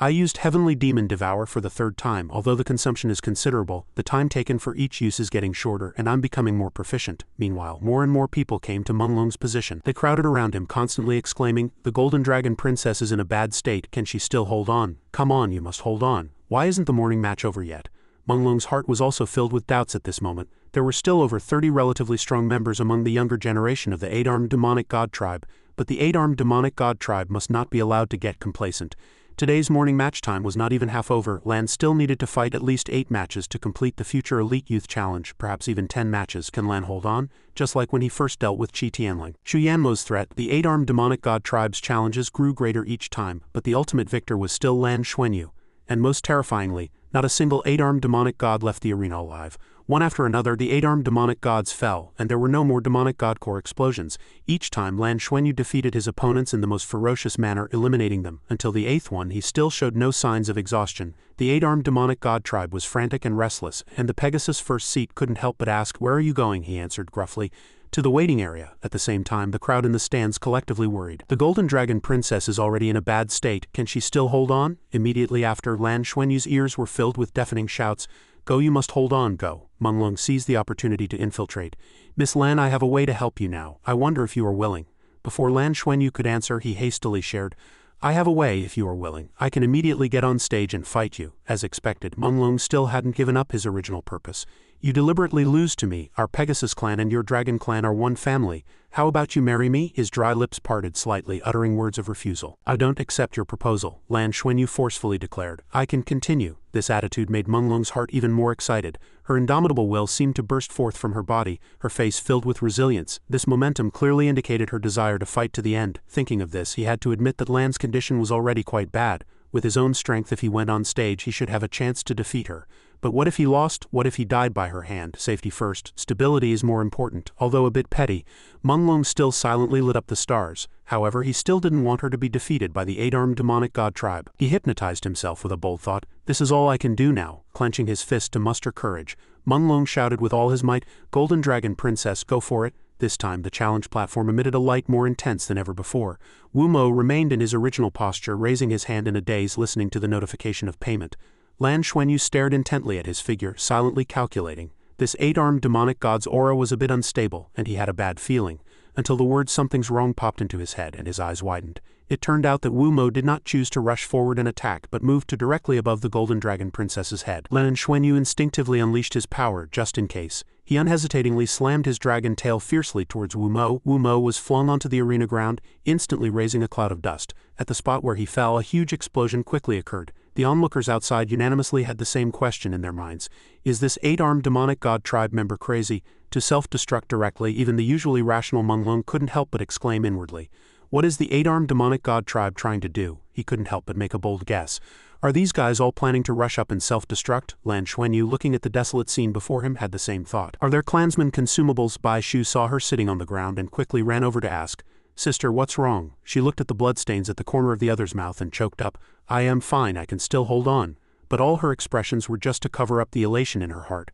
"I used Heavenly Demon Devour for the third time. Although the consumption is considerable, the time taken for each use is getting shorter, and I'm becoming more proficient." Meanwhile, more and more people came to Menglong's position. They crowded around him, constantly exclaiming, "The Golden Dragon Princess is in a bad state. Can she still hold on? Come on, you must hold on. Why isn't the morning match over yet?" Menglong's heart was also filled with doubts at this moment. There were still over 30 relatively strong members among the younger generation of the 8-armed demonic god tribe, but the 8-armed demonic god tribe must not be allowed to get complacent. Today's morning match time was not even half over. Lan still needed to fight at least 8 matches to complete the future Elite Youth Challenge, perhaps even 10 matches. Can Lan hold on? Just like when he first dealt with Qi Tianling. Xu Yanmo's threat, the 8-armed demonic god tribe's challenges grew greater each time, but the ultimate victor was still Lan Xuanyu. And most terrifyingly, not a single 8-armed demonic god left the arena alive. One after another, the 8-armed demonic gods fell, and there were no more demonic god core explosions. Each time, Lan Xuanyu defeated his opponents in the most ferocious manner, eliminating them. Until the 8th one, he still showed no signs of exhaustion. The 8-armed demonic god tribe was frantic and restless, and the Pegasus first seat couldn't help but ask, "Where are you going?" He answered gruffly, "To the waiting area." At the same time, the crowd in the stands collectively worried. The Golden Dragon Princess is already in a bad state. Can she still hold on? Immediately after, Lan Xuanyu's ears were filled with deafening shouts. "Go, you must hold on, go." Menglong seized the opportunity to infiltrate. "Miss Lan, I have a way to help you now. I wonder if you are willing." Before Lan Xuanyu could answer, he hastily shared, "I have a way if you are willing. I can immediately get on stage and fight you." As expected, Menglong still hadn't given up his original purpose. "You deliberately lose to me. Our Pegasus clan and your Dragon clan are one family. How about you marry me?" His dry lips parted slightly, uttering words of refusal. "I don't accept your proposal," Lan Xuanyu forcefully declared. "I can continue." This attitude made Menglong's heart even more excited. Her indomitable will seemed to burst forth from her body, her face filled with resilience. This momentum clearly indicated her desire to fight to the end. Thinking of this, he had to admit that Lan's condition was already quite bad. With his own strength, if he went on stage, he should have a chance to defeat her. But what if he lost? What if he died by her hand? Safety first. Stability is more important. Although a bit petty, Menglong still silently lit up the stars. However, he still didn't want her to be defeated by the 8-armed demonic god tribe. He hypnotized himself with a bold thought. "This is all I can do now." Clenching his fist to muster courage, Menglong shouted with all his might, "Golden Dragon Princess, go for it." This time, the challenge platform emitted a light more intense than ever before. Wu Mo remained in his original posture, raising his hand in a daze, listening to the notification of payment. Lan Xuanyu stared intently at his figure, silently calculating. This 8-armed demonic god's aura was a bit unstable, and he had a bad feeling, until the word "something's wrong" popped into his head, and his eyes widened. It turned out that Wu Mo did not choose to rush forward and attack, but moved to directly above the Golden Dragon Princess's head. Lan Xuanyu instinctively unleashed his power, just in case. He unhesitatingly slammed his dragon tail fiercely towards Wu Mo. Wu Mo was flung onto the arena ground, instantly raising a cloud of dust. At the spot where he fell, a huge explosion quickly occurred. The onlookers outside unanimously had the same question in their minds. Is this 8-armed demonic god tribe member crazy? To self-destruct directly, even the usually rational Menglong couldn't help but exclaim inwardly. What is the 8-armed demonic god tribe trying to do? He couldn't help but make a bold guess. Are these guys all planning to rush up and self-destruct? Lan Xuanyu, looking at the desolate scene before him, had the same thought. Are their clansmen consumables? Bai Shu saw her sitting on the ground and quickly ran over to ask, "Sister, what's wrong?" She looked at the bloodstains at the corner of the other's mouth and choked up. "I am fine, I can still hold on." But all her expressions were just to cover up the elation in her heart.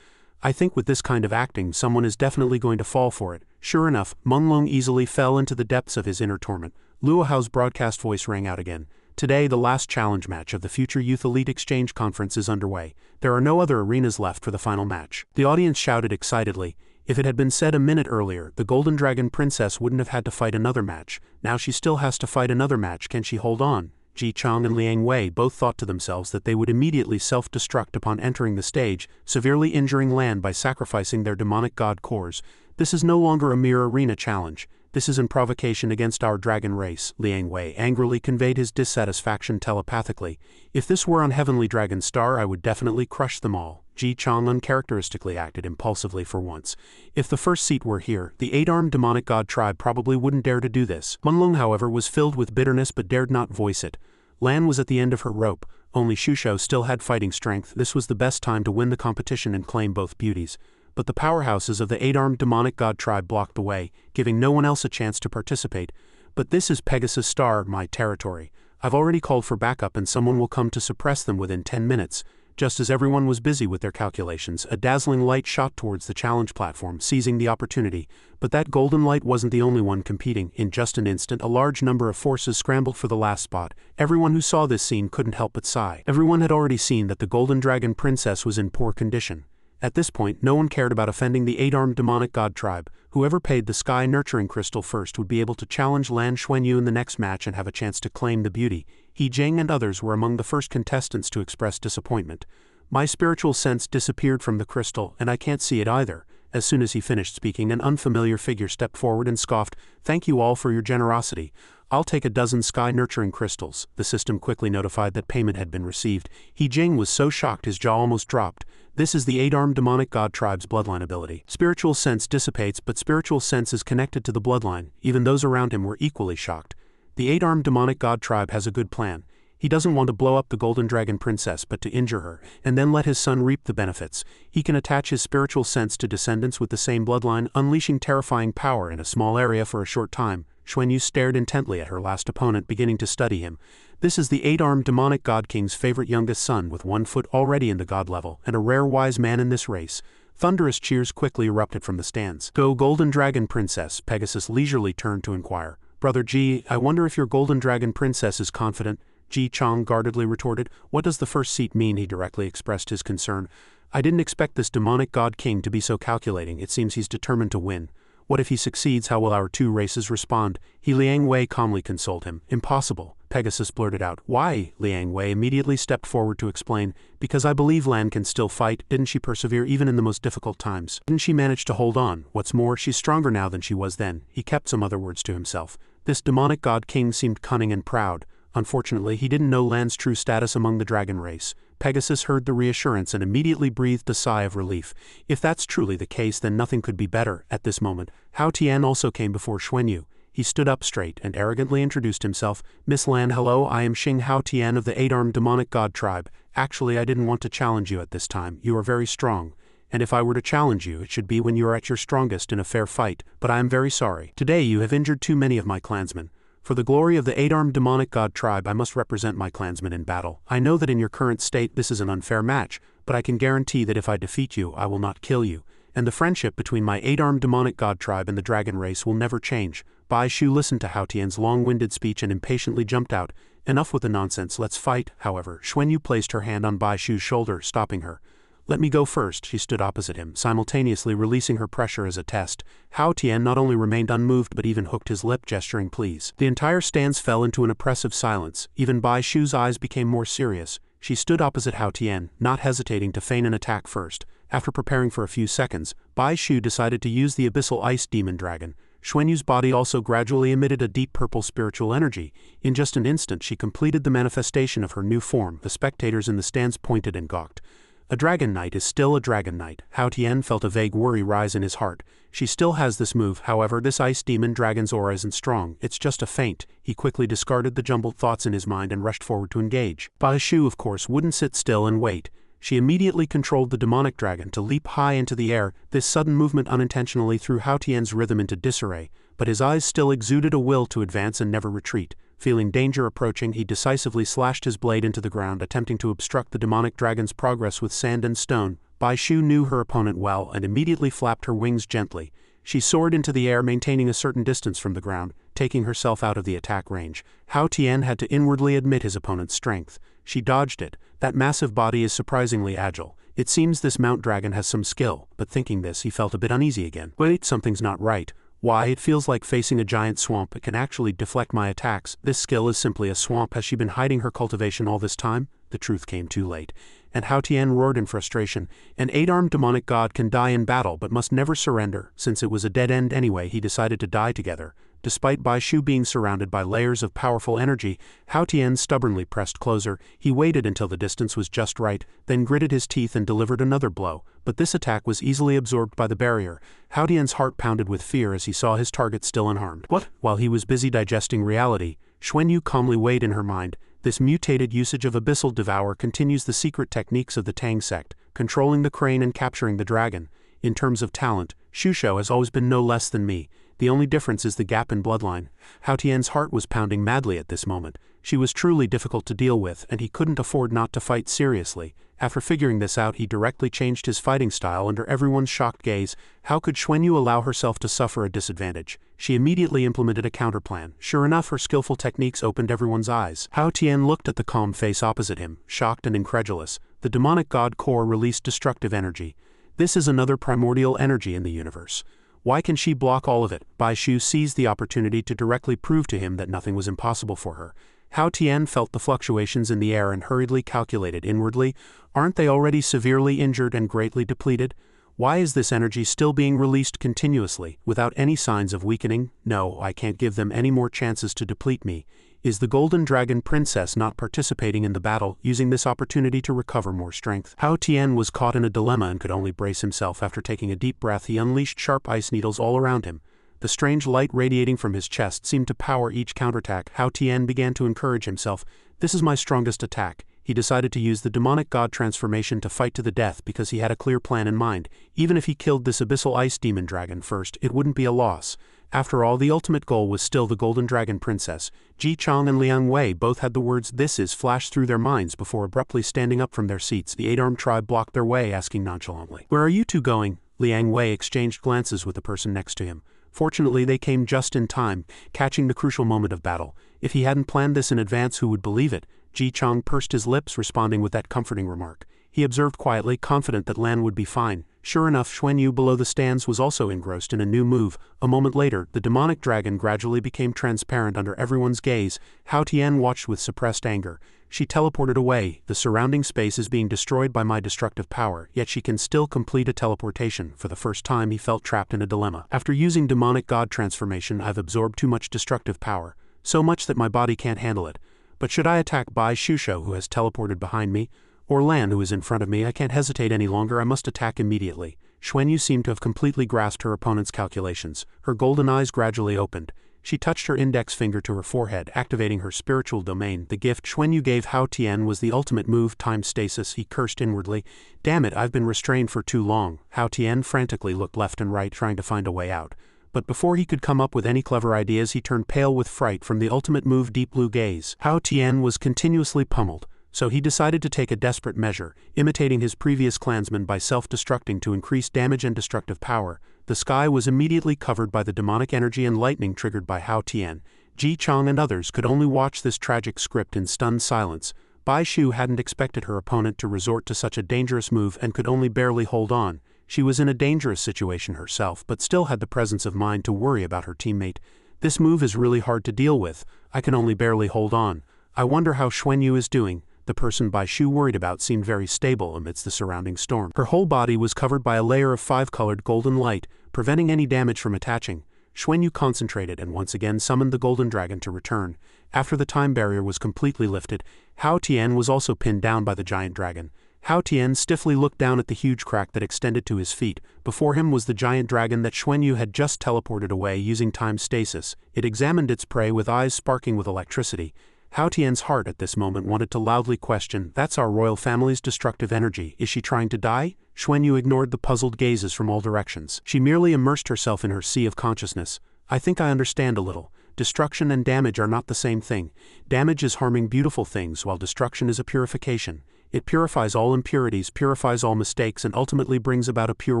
"I think with this kind of acting, someone is definitely going to fall for it." Sure enough, Menglong easily fell into the depths of his inner torment. Luohao's broadcast voice rang out again. Today, the last challenge match of the Future Youth Elite Exchange Conference is underway. There are no other arenas left for the final match. The audience shouted excitedly. If it had been said a minute earlier, the Golden Dragon Princess wouldn't have had to fight another match. Now she still has to fight another match. Can she hold on? Ji Chang and Liang Wei both thought to themselves that they would immediately self-destruct upon entering the stage, severely injuring Lan by sacrificing their demonic god cores. This is no longer a mere arena challenge. This is in provocation against our dragon race. Liang Wei angrily conveyed his dissatisfaction telepathically. If this were on Heavenly Dragon Star, I would definitely crush them all. Ji Chang uncharacteristically acted impulsively for once. If the first seat were here, the 8-armed demonic god tribe probably wouldn't dare to do this. Menlong, however, was filled with bitterness but dared not voice it. Lan was at the end of her rope. Only Shusho still had fighting strength. This was the best time to win the competition and claim both beauties. But the powerhouses of the 8-armed demonic god tribe blocked the way, giving no one else a chance to participate. But this is Pegasus Star, my territory. I've already called for backup and someone will come to suppress them within 10 minutes. Just as everyone was busy with their calculations, a dazzling light shot towards the challenge platform, seizing the opportunity. But that golden light wasn't the only one competing. In just an instant, a large number of forces scrambled for the last spot. Everyone who saw this scene couldn't help but sigh. Everyone had already seen that the Golden Dragon Princess was in poor condition. At this point, no one cared about offending the 8-armed demonic god tribe. Whoever paid the Sky Nurturing Crystal first would be able to challenge Lan Xuanyu in the next match and have a chance to claim the beauty. He Jing and others were among the first contestants to express disappointment. My spiritual sense disappeared from the crystal, and I can't see it either. As soon as he finished speaking, an unfamiliar figure stepped forward and scoffed, "Thank you all for your generosity. I'll take a dozen Sky Nurturing Crystals." The system quickly notified that payment had been received. He Jing was so shocked his jaw almost dropped. This is the 8-armed demonic god tribe's bloodline ability. Spiritual sense dissipates, but spiritual sense is connected to the bloodline. Even those around him were equally shocked. The 8-armed demonic god tribe has a good plan. He doesn't want to blow up the Golden Dragon Princess but to injure her, and then let his son reap the benefits. He can attach his spiritual sense to descendants with the same bloodline, unleashing terrifying power in a small area for a short time. Xuanyu stared intently at her last opponent, beginning to study him. This is the 8-armed demonic god king's favorite youngest son, with 1 foot already in the god level, and a rare wise man in this race. Thunderous cheers quickly erupted from the stands. "Go Golden Dragon Princess," Pegasus leisurely turned to inquire. "Brother Ji, I wonder if your Golden Dragon Princess is confident?" Ji Chang guardedly retorted. "What does the first seat mean?" He directly expressed his concern. "I didn't expect this demonic god king to be so calculating. It seems he's determined to win. What if he succeeds? How will our two races respond?" Liang Wei calmly consoled him. "Impossible," Pegasus blurted out. "Why?" Liang Wei immediately stepped forward to explain. "Because I believe Lan can still fight. Didn't she persevere even in the most difficult times? Didn't she manage to hold on? What's more, she's stronger now than she was then." He kept some other words to himself. This demonic god king seemed cunning and proud. Unfortunately, he didn't know Lan's true status among the dragon race. Pegasus heard the reassurance and immediately breathed a sigh of relief. If that's truly the case, then nothing could be better. At this moment, Hao Tian also came before Xuanyu. He stood up straight and arrogantly introduced himself. "Miss Lan, hello, I am Xing Hao Tian of the 8-armed demonic god tribe. Actually, I didn't want to challenge you at this time. You are very strong. And if I were to challenge you, it should be when you are at your strongest in a fair fight. But I am very sorry. Today you have injured too many of my clansmen. For the glory of the 8-armed demonic god tribe, I must represent my clansmen in battle. I know that in your current state this is an unfair match, but I can guarantee that if I defeat you, I will not kill you. And the friendship between my 8-armed demonic god tribe and the dragon race will never change." Bai Shu listened to Hao Tian's long-winded speech and impatiently jumped out. "Enough with the nonsense, let's fight." However, Xuanyu placed her hand on Bai Shu's shoulder, stopping her. "Let me go first." She stood opposite him, simultaneously releasing her pressure as a test. Hao Tian not only remained unmoved but even hooked his lip, gesturing please. The entire stands fell into an oppressive silence. Even Bai Shu's eyes became more serious. She stood opposite Hao Tian, not hesitating to feign an attack first. After preparing for a few seconds, Bai Shu decided to use the abyssal ice demon dragon. Xuanyu's body also gradually emitted a deep purple spiritual energy. In just an instant she completed the manifestation of her new form. The spectators in the stands pointed and gawked. A dragon knight is still a dragon knight. Hao Tian felt a vague worry rise in his heart. She still has this move, however this ice demon dragon's aura isn't strong, it's just a feint. He quickly discarded the jumbled thoughts in his mind and rushed forward to engage. Bai Shu, of course, wouldn't sit still and wait. She immediately controlled the demonic dragon to leap high into the air. This sudden movement unintentionally threw Hao Tian's rhythm into disarray, but his eyes still exuded a will to advance and never retreat. Feeling danger approaching, he decisively slashed his blade into the ground, attempting to obstruct the demonic dragon's progress with sand and stone. Bai Shu knew her opponent well and immediately flapped her wings gently. She soared into the air, maintaining a certain distance from the ground, taking herself out of the attack range. Hao Tian had to inwardly admit his opponent's strength. She dodged it. That massive body is surprisingly agile. It seems this Mount Dragon has some skill, but thinking this, he felt a bit uneasy again. Wait, something's not right. Why, it feels like facing a giant swamp. It can actually deflect my attacks. This skill is simply a swamp. Has she been hiding her cultivation all this time? The truth came too late. And Hao Tian roared in frustration. An 8-armed demonic god can die in battle but must never surrender. Since it was a dead end anyway, he decided to die together. Despite Bai Shu being surrounded by layers of powerful energy, Hao Tian stubbornly pressed closer. He waited until the distance was just right, then gritted his teeth and delivered another blow. But this attack was easily absorbed by the barrier. Hao Tian's heart pounded with fear as he saw his target still unharmed. What? While he was busy digesting reality, Xuanyu calmly weighed in her mind. This mutated usage of Abyssal Devour continues the secret techniques of the Tang sect, controlling the crane and capturing the dragon. In terms of talent, Shusho has always been no less than me. The only difference is the gap in bloodline. Hao Tian's heart was pounding madly at this moment. She was truly difficult to deal with, and he couldn't afford not to fight seriously. After figuring this out, he directly changed his fighting style under everyone's shocked gaze. How could Xuanyu allow herself to suffer a disadvantage? She immediately implemented a counterplan. Sure enough, her skillful techniques opened everyone's eyes. Hao Tian looked at the calm face opposite him, shocked and incredulous. The demonic god core released destructive energy. This is another primordial energy in the universe. Why can she block all of it? Bai Shu seized the opportunity to directly prove to him that nothing was impossible for her. Hao Tian felt the fluctuations in the air and hurriedly calculated inwardly. Aren't they already severely injured and greatly depleted? Why is this energy still being released continuously, without any signs of weakening? No, I can't give them any more chances to deplete me. Is the Golden Dragon Princess not participating in the battle, using this opportunity to recover more strength? Hao Tian was caught in a dilemma and could only brace himself. After taking a deep breath, he unleashed sharp ice needles all around him. The strange light radiating from his chest seemed to power each counterattack. Hao Tian began to encourage himself. This is my strongest attack. He decided to use the demonic god transformation to fight to the death because he had a clear plan in mind. Even if he killed this abyssal ice demon dragon first, it wouldn't be a loss. After all, the ultimate goal was still the Golden Dragon Princess. Ji Chong and Liang Wei both had the words "this is" flash through their minds before abruptly standing up from their seats. The 8-armed tribe blocked their way, asking nonchalantly, "Where are you two going?" Liang Wei exchanged glances with the person next to him. Fortunately, they came just in time, catching the crucial moment of battle. If he hadn't planned this in advance, who would believe it? Ji Chong pursed his lips, responding with that comforting remark. He observed quietly, confident that Lan would be fine. Sure enough, Xuanyu below the stands was also engrossed in a new move. A moment later, the demonic dragon gradually became transparent under everyone's gaze. Hao Tian watched with suppressed anger. She teleported away. The surrounding space is being destroyed by my destructive power, yet she can still complete a teleportation. For the first time, he felt trapped in a dilemma. After using demonic god transformation, I've absorbed too much destructive power. So much that my body can't handle it. But should I attack Bai Shusho, who has teleported behind me? Or Lan, who is in front of me? I can't hesitate any longer. I must attack immediately. Xuanyu seemed to have completely grasped her opponent's calculations. Her golden eyes gradually opened. She touched her index finger to her forehead, activating her spiritual domain. The gift Xuanyu gave Hao Tian was the ultimate move, time stasis. He cursed inwardly. Damn it, I've been restrained for too long. Hao Tian frantically looked left and right, trying to find a way out. But before he could come up with any clever ideas, he turned pale with fright from the ultimate move, deep blue gaze. Hao Tian was continuously pummeled. So he decided to take a desperate measure, imitating his previous clansman by self-destructing to increase damage and destructive power. The sky was immediately covered by the demonic energy and lightning triggered by Hao Tian. Ji Chong and others could only watch this tragic script in stunned silence. Bai Shu hadn't expected her opponent to resort to such a dangerous move and could only barely hold on. She was in a dangerous situation herself, but still had the presence of mind to worry about her teammate. This move is really hard to deal with. I can only barely hold on. I wonder how Xuanyu is doing. The person Bai Shu worried about seemed very stable amidst the surrounding storm. Her whole body was covered by a layer of 5-colored golden light, preventing any damage from attaching. Xuanyu concentrated and once again summoned the golden dragon to return. After the time barrier was completely lifted, Hao Tian was also pinned down by the giant dragon. Hao Tian stiffly looked down at the huge crack that extended to his feet. Before him was the giant dragon that Xuanyu had just teleported away using time stasis. It examined its prey with eyes sparking with electricity. Hao Tian's heart at this moment wanted to loudly question, "That's our royal family's destructive energy. Is she trying to die?" Xuanyu ignored the puzzled gazes from all directions. She merely immersed herself in her sea of consciousness. "I think I understand a little. Destruction and damage are not the same thing. Damage is harming beautiful things, while destruction is a purification. It purifies all impurities, purifies all mistakes, and ultimately brings about a pure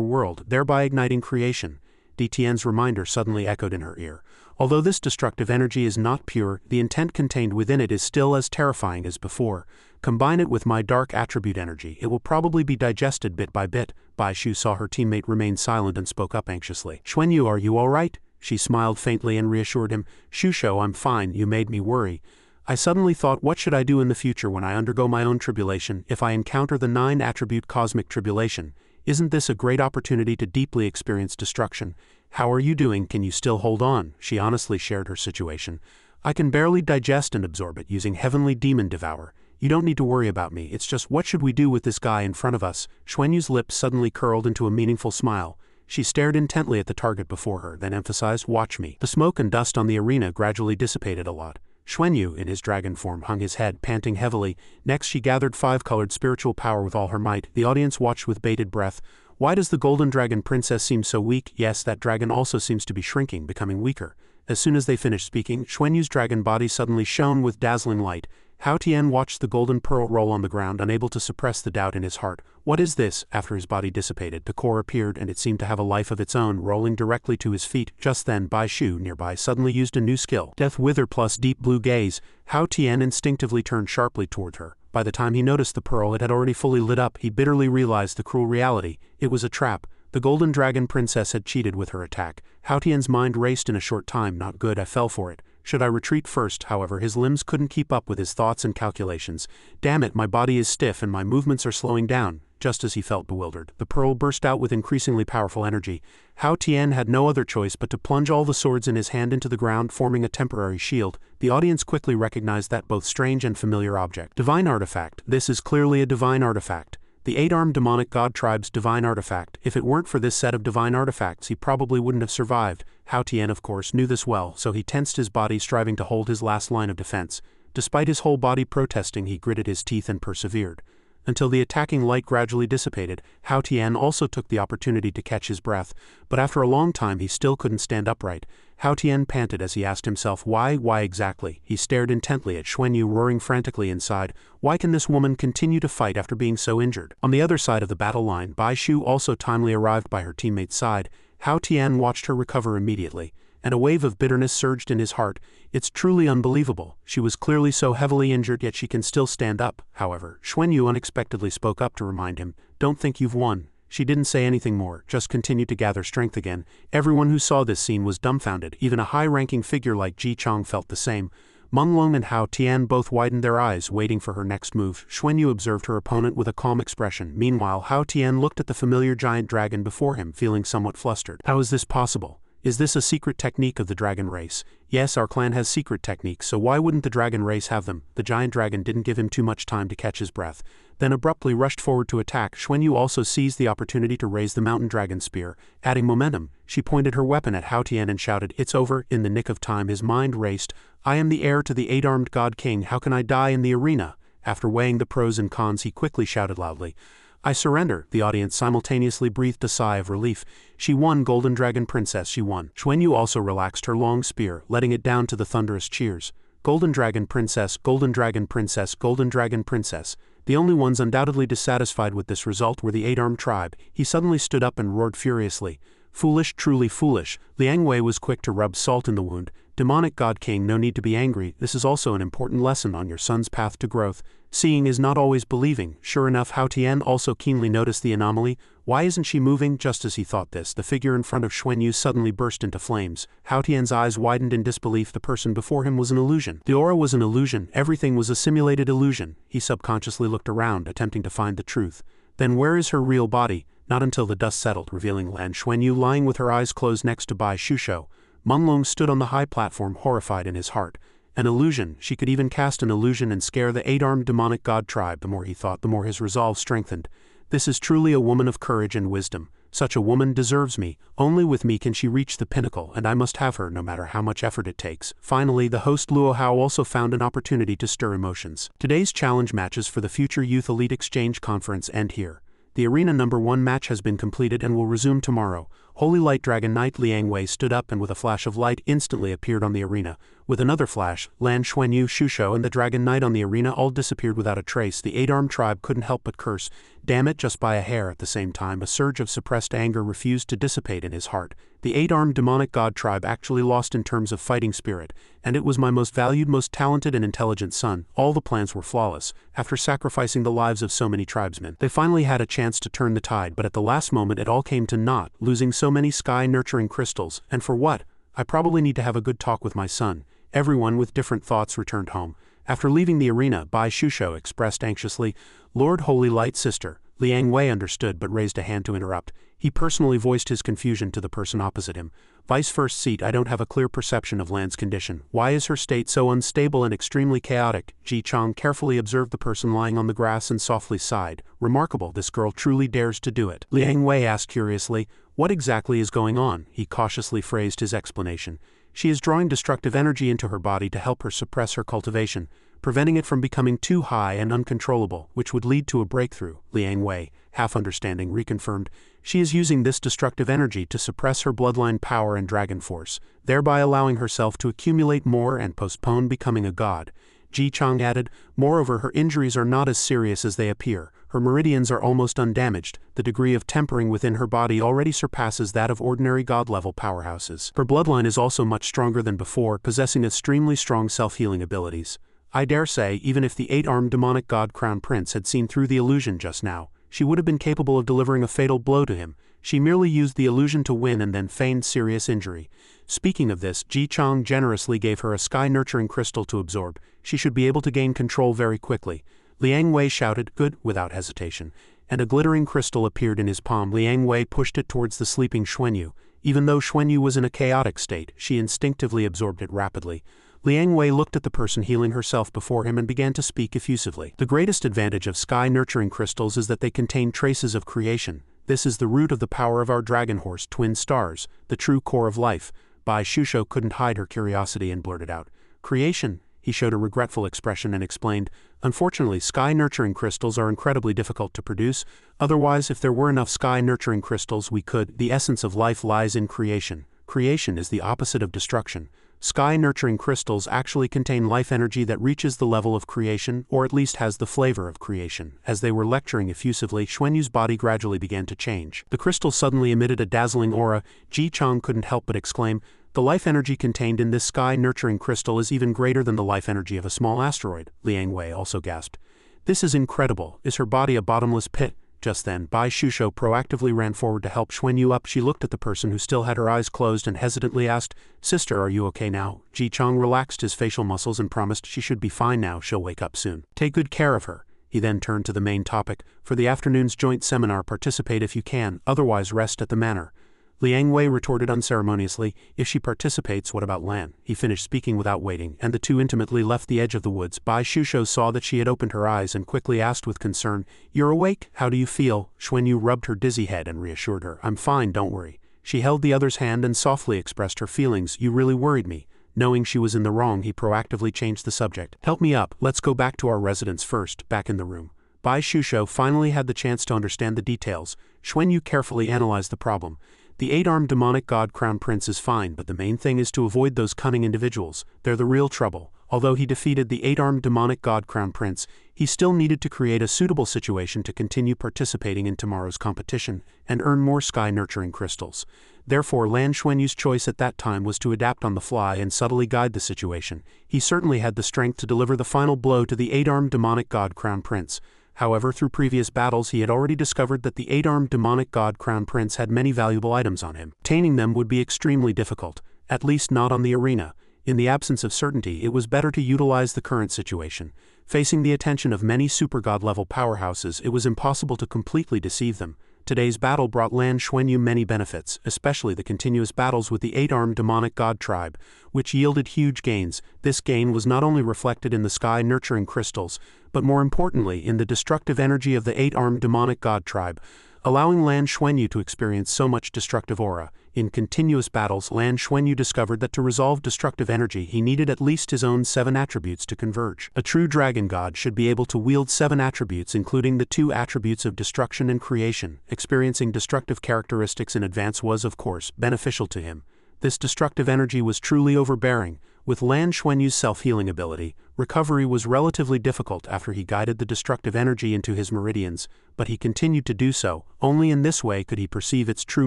world, thereby igniting creation. DTN's reminder suddenly echoed in her ear. Although this destructive energy is not pure, the intent contained within it is still as terrifying as before. Combine it with my dark attribute energy, it will probably be digested bit by bit. Bai Shu saw her teammate remain silent and spoke up anxiously. Xuanyu, are you alright? She smiled faintly and reassured him. Shusho, I'm fine, you made me worry. I suddenly thought, what should I do in the future when I undergo my own tribulation, if I encounter the 9-attribute cosmic tribulation? Isn't this a great opportunity to deeply experience destruction? How are you doing? Can you still hold on? She honestly shared her situation. I can barely digest and absorb it using Heavenly Demon Devour. You don't need to worry about me, it's just what should we do with this guy in front of us? Xuanyu's lips suddenly curled into a meaningful smile. She stared intently at the target before her, then emphasized, watch me. The smoke and dust on the arena gradually dissipated a lot. Xuanyu, in his dragon form, hung his head, panting heavily. Next she gathered 5-colored spiritual power with all her might. The audience watched with bated breath. Why does the golden dragon princess seem so weak? Yes, that dragon also seems to be shrinking, becoming weaker. As soon as they finished speaking, Xuanyu's dragon body suddenly shone with dazzling light. Hao Tian watched the golden pearl roll on the ground, unable to suppress the doubt in his heart. What is this? After his body dissipated, the core appeared and it seemed to have a life of its own, rolling directly to his feet. Just then, Bai Shu nearby suddenly used a new skill, Death Wither plus Deep Blue Gaze. Hao Tian instinctively turned sharply toward her. By the time he noticed the pearl, it had already fully lit up. He bitterly realized the cruel reality. It was a trap. The golden dragon princess had cheated with her attack. Hao Tian's mind raced in a short time. Not good, I fell for it. Should I retreat first? However, his limbs couldn't keep up with his thoughts and calculations. Damn it, my body is stiff and my movements are slowing down. Just as he felt bewildered, the pearl burst out with increasingly powerful energy. Hao Tian had no other choice but to plunge all the swords in his hand into the ground, forming a temporary shield. The audience quickly recognized that both strange and familiar object. Divine artifact. This is clearly a divine artifact. The 8-armed demonic god tribe's divine artifact. If it weren't for this set of divine artifacts, he probably wouldn't have survived. Hao Tian, of course, knew this well, so he tensed his body, striving to hold his last line of defense. Despite his whole body protesting, he gritted his teeth and persevered. Until the attacking light gradually dissipated, Hao Tian also took the opportunity to catch his breath, but after a long time he still couldn't stand upright. Hao Tian panted as he asked himself, why exactly? He stared intently at Xuanyu, roaring frantically inside. Why can this woman continue to fight after being so injured? On the other side of the battle line, Bai Shu also timely arrived by her teammate's side. Hao Tian watched her recover immediately, and a wave of bitterness surged in his heart. It's truly unbelievable. She was clearly so heavily injured, yet she can still stand up. However, Xuanyu unexpectedly spoke up to remind him, don't think you've won. She didn't say anything more, just continued to gather strength again. Everyone who saw this scene was dumbfounded. Even a high-ranking figure like Ji Chong felt the same. Menglong and Hao Tian both widened their eyes, waiting for her next move. Xuanyu observed her opponent with a calm expression. Meanwhile, Hao Tian looked at the familiar giant dragon before him, feeling somewhat flustered. How is this possible? Is this a secret technique of the dragon race? Yes, our clan has secret techniques, so why wouldn't the dragon race have them? The giant dragon didn't give him too much time to catch his breath, then abruptly rushed forward to attack. Xuanyu also seized the opportunity to raise the mountain dragon spear. Adding momentum, she pointed her weapon at Hao Tian and shouted, it's over. In the nick of time, his mind raced. I am the heir to the 8-armed god king. How can I die in the arena? After weighing the pros and cons, he quickly shouted loudly, I surrender. The audience simultaneously breathed a sigh of relief. She won, Golden Dragon Princess, she won. Xuanyu also relaxed her long spear, letting it down to the thunderous cheers. Golden Dragon Princess, Golden Dragon Princess, Golden Dragon Princess. The only ones undoubtedly dissatisfied with this result were the 8-armed tribe. He suddenly stood up and roared furiously. Foolish, truly foolish. Liang Wei was quick to rub salt in the wound. Demonic God King, no need to be angry. This is also an important lesson on your son's path to growth. Seeing is not always believing. Sure enough, Hao Tian also keenly noticed the anomaly. Why isn't she moving? Just as he thought this, the figure in front of Xuanyu suddenly burst into flames. Hao Tian's eyes widened in disbelief. The person before him was an illusion. The aura was an illusion. Everything was a simulated illusion. He subconsciously looked around, attempting to find the truth. Then where is her real body? Not until the dust settled, revealing Lan Xuanyu lying with her eyes closed next to Bai Shusho. Menglong stood on the high platform, horrified in his heart. An illusion. She could even cast an illusion and scare the 8-armed demonic god tribe. The more he thought, the more his resolve strengthened. This is truly a woman of courage and wisdom. Such a woman deserves me. Only with me can she reach the pinnacle, and I must have her no matter how much effort it takes. Finally, the host Luo Hao also found an opportunity to stir emotions. Today's challenge matches for the Future Youth Elite Exchange Conference end here. The Arena No. 1 match has been completed and will resume tomorrow. Holy Light Dragon Knight Liang Wei stood up and with a flash of light instantly appeared on the arena. With another flash, Lan Xuanyu, Shusho and the Dragon Knight on the arena all disappeared without a trace. The eight-armed tribe couldn't help but curse. Damn it, just by a hair. At the same time, a surge of suppressed anger refused to dissipate in his heart. The eight-armed demonic god tribe actually lost in terms of fighting spirit, and it was my most valued, most talented and intelligent son. All the plans were flawless. After sacrificing the lives of so many tribesmen, they finally had a chance to turn the tide, but at the last moment it all came to naught, losing so many sky-nurturing crystals. And for what? I probably need to have a good talk with my son. Everyone with different thoughts returned home. After leaving the arena, Bai Shusho expressed anxiously, "Lord Holy Light Sister." Liang Wei understood but raised a hand to interrupt. He personally voiced his confusion to the person opposite him. Vice First Seat, I don't have a clear perception of Lan's condition. Why is her state so unstable and extremely chaotic? Ji Chang carefully observed the person lying on the grass and softly sighed. Remarkable, this girl truly dares to do it. Liang Wei asked curiously, what exactly is going on? He cautiously phrased his explanation. She is drawing destructive energy into her body to help her suppress her cultivation, preventing it from becoming too high and uncontrollable, which would lead to a breakthrough. Liang Wei, half understanding, reconfirmed. She is using this destructive energy to suppress her bloodline power and dragon force, thereby allowing herself to accumulate more and postpone becoming a god. Ji Chang added, moreover, her injuries are not as serious as they appear. Her meridians are almost undamaged. The degree of tempering within her body already surpasses that of ordinary god-level powerhouses. Her bloodline is also much stronger than before, possessing extremely strong self-healing abilities. I dare say, even if the eight-armed demonic god Crown Prince had seen through the illusion just now, she would have been capable of delivering a fatal blow to him. She merely used the illusion to win and then feigned serious injury. Speaking of this, Ji Chang generously gave her a sky-nurturing crystal to absorb. She should be able to gain control very quickly. Liang Wei shouted, good, without hesitation, and a glittering crystal appeared in his palm. Liang Wei pushed it towards the sleeping Xuanyu. Even though Xuanyu was in a chaotic state, she instinctively absorbed it rapidly. Liang Wei looked at the person healing herself before him and began to speak effusively. The greatest advantage of sky-nurturing crystals is that they contain traces of creation. This is the root of the power of our dragon horse twin stars, the true core of life. Bai Shusho couldn't hide her curiosity and blurted out, creation? He showed a regretful expression and explained, unfortunately, sky-nurturing crystals are incredibly difficult to produce. Otherwise, if there were enough sky-nurturing crystals, we could. The essence of life lies in creation. Creation is the opposite of destruction. Sky-nurturing crystals actually contain life energy that reaches the level of creation, or at least has the flavor of creation. As they were lecturing effusively, Xuanyu's body gradually began to change. The crystal suddenly emitted a dazzling aura. Ji Chang couldn't help but exclaim, the life energy contained in this sky-nurturing crystal is even greater than the life energy of a small asteroid. Liang Wei also gasped. This is incredible. Is her body a bottomless pit? Just then, Bai Shusho proactively ran forward to help Xuanyu up. She looked at the person who still had her eyes closed and hesitantly asked, Sister, are you okay now? Ji Chang relaxed his facial muscles and promised she should be fine now, she'll wake up soon. Take good care of her. He then turned to the main topic. For the afternoon's joint seminar, participate if you can, otherwise rest at the manor. Liang Wei retorted unceremoniously, if she participates, what about Lan? He finished speaking without waiting, and the two intimately left the edge of the woods. Bai Shusho saw that she had opened her eyes and quickly asked with concern, You're awake? How do you feel? Xuanyu rubbed her dizzy head and reassured her, I'm fine, don't worry. She held the other's hand and softly expressed her feelings, you really worried me. Knowing she was in the wrong, he proactively changed the subject. Help me up, let's go back to our residence first. Back in the room, Bai Shusho finally had the chance to understand the details. Xuanyu carefully analyzed the problem. The eight-armed demonic god Crown Prince is fine, but the main thing is to avoid those cunning individuals. They're the real trouble. Although he defeated the eight-armed demonic god Crown Prince, he still needed to create a suitable situation to continue participating in tomorrow's competition and earn more sky-nurturing crystals. Therefore, Lan Xuanyu's choice at that time was to adapt on the fly and subtly guide the situation. He certainly had the strength to deliver the final blow to the eight-armed demonic god Crown Prince. However, through previous battles he had already discovered that the eight-armed demonic god Crown Prince had many valuable items on him. Obtaining them would be extremely difficult, at least not on the arena. In the absence of certainty, it was better to utilize the current situation. Facing the attention of many super-god-level powerhouses, it was impossible to completely deceive them. Today's battle brought Lan Xuanyu many benefits, especially the continuous battles with the eight-armed demonic god tribe, which yielded huge gains. This gain was not only reflected in the sky-nurturing crystals, but more importantly in the destructive energy of the eight-armed demonic god tribe, allowing Lan Xuanyu to experience so much destructive aura. In continuous battles, Lan Xuanyu discovered that to resolve destructive energy he needed at least his own 7 attributes to converge. A true dragon god should be able to wield 7 attributes, including the 2 attributes of destruction and creation. Experiencing destructive characteristics in advance was, of course, beneficial to him. This destructive energy was truly overbearing. With Lan Xuanyu's self-healing ability, recovery was relatively difficult after he guided the destructive energy into his meridians, but he continued to do so. Only in this way could he perceive its true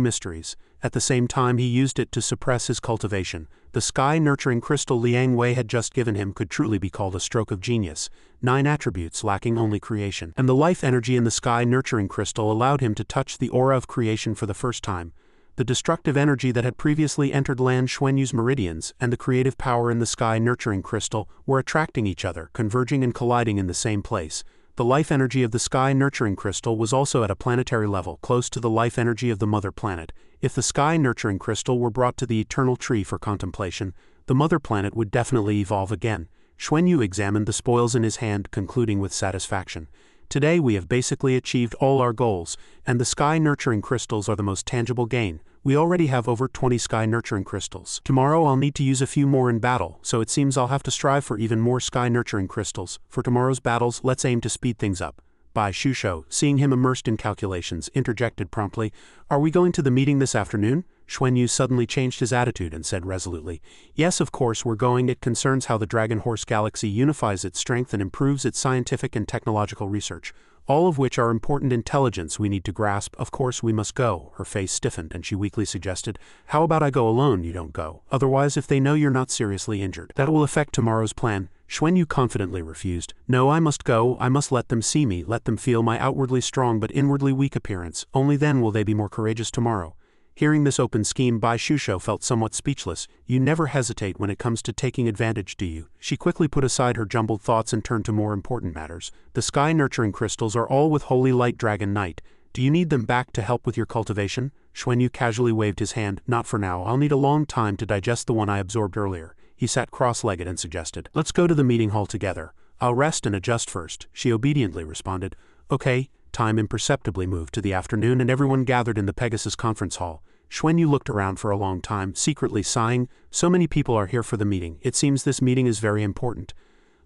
mysteries. At the same time, he used it to suppress his cultivation. The sky-nurturing crystal Liang Wei had just given him could truly be called a stroke of genius. 9 attributes lacking only creation. And the life energy in the sky-nurturing crystal allowed him to touch the aura of creation for the first time. The destructive energy that had previously entered Lan Xuanyu's meridians and the creative power in the sky-nurturing crystal were attracting each other, converging and colliding in the same place. The life energy of the sky-nurturing crystal was also at a planetary level, close to the life energy of the mother planet. If the sky-nurturing crystal were brought to the eternal tree for contemplation, the mother planet would definitely evolve again. Xuanyu examined the spoils in his hand, concluding with satisfaction. Today we have basically achieved all our goals, and the sky-nurturing crystals are the most tangible gain. We already have over 20 sky-nurturing crystals. Tomorrow I'll need to use a few more in battle, so it seems I'll have to strive for even more sky-nurturing crystals. For tomorrow's battles, let's aim to speed things up. Bai Shusho, seeing him immersed in calculations, interjected promptly, "Are we going to the meeting this afternoon?" Xuanyu suddenly changed his attitude and said resolutely, "Yes, of course we're going. It concerns how the Dragon Horse Galaxy unifies its strength and improves its scientific and technological research, all of which are important intelligence we need to grasp. Of course we must go." Her face stiffened and she weakly suggested, "How about I go alone? You don't go. Otherwise, if they know you're not seriously injured, that will affect tomorrow's plan." Xuanyu confidently refused. "No, I must go. I must let them see me, let them feel my outwardly strong but inwardly weak appearance. Only then will they be more courageous tomorrow." Hearing this open scheme, Bai Shusho felt somewhat speechless. "You never hesitate when it comes to taking advantage, do you?" She quickly put aside her jumbled thoughts and turned to more important matters. "The sky-nurturing crystals are all with Holy Light Dragon Knight. Do you need them back to help with your cultivation?" Xuanyu casually waved his hand. "Not for now. I'll need a long time to digest the one I absorbed earlier." He sat cross-legged and suggested, "Let's go to the meeting hall together. I'll rest and adjust first." She obediently responded, "Okay." Time imperceptibly moved to the afternoon and everyone gathered in the Pegasus conference hall. Xuanyu looked around for a long time, secretly sighing. So many people are here for the meeting. It seems this meeting is very important.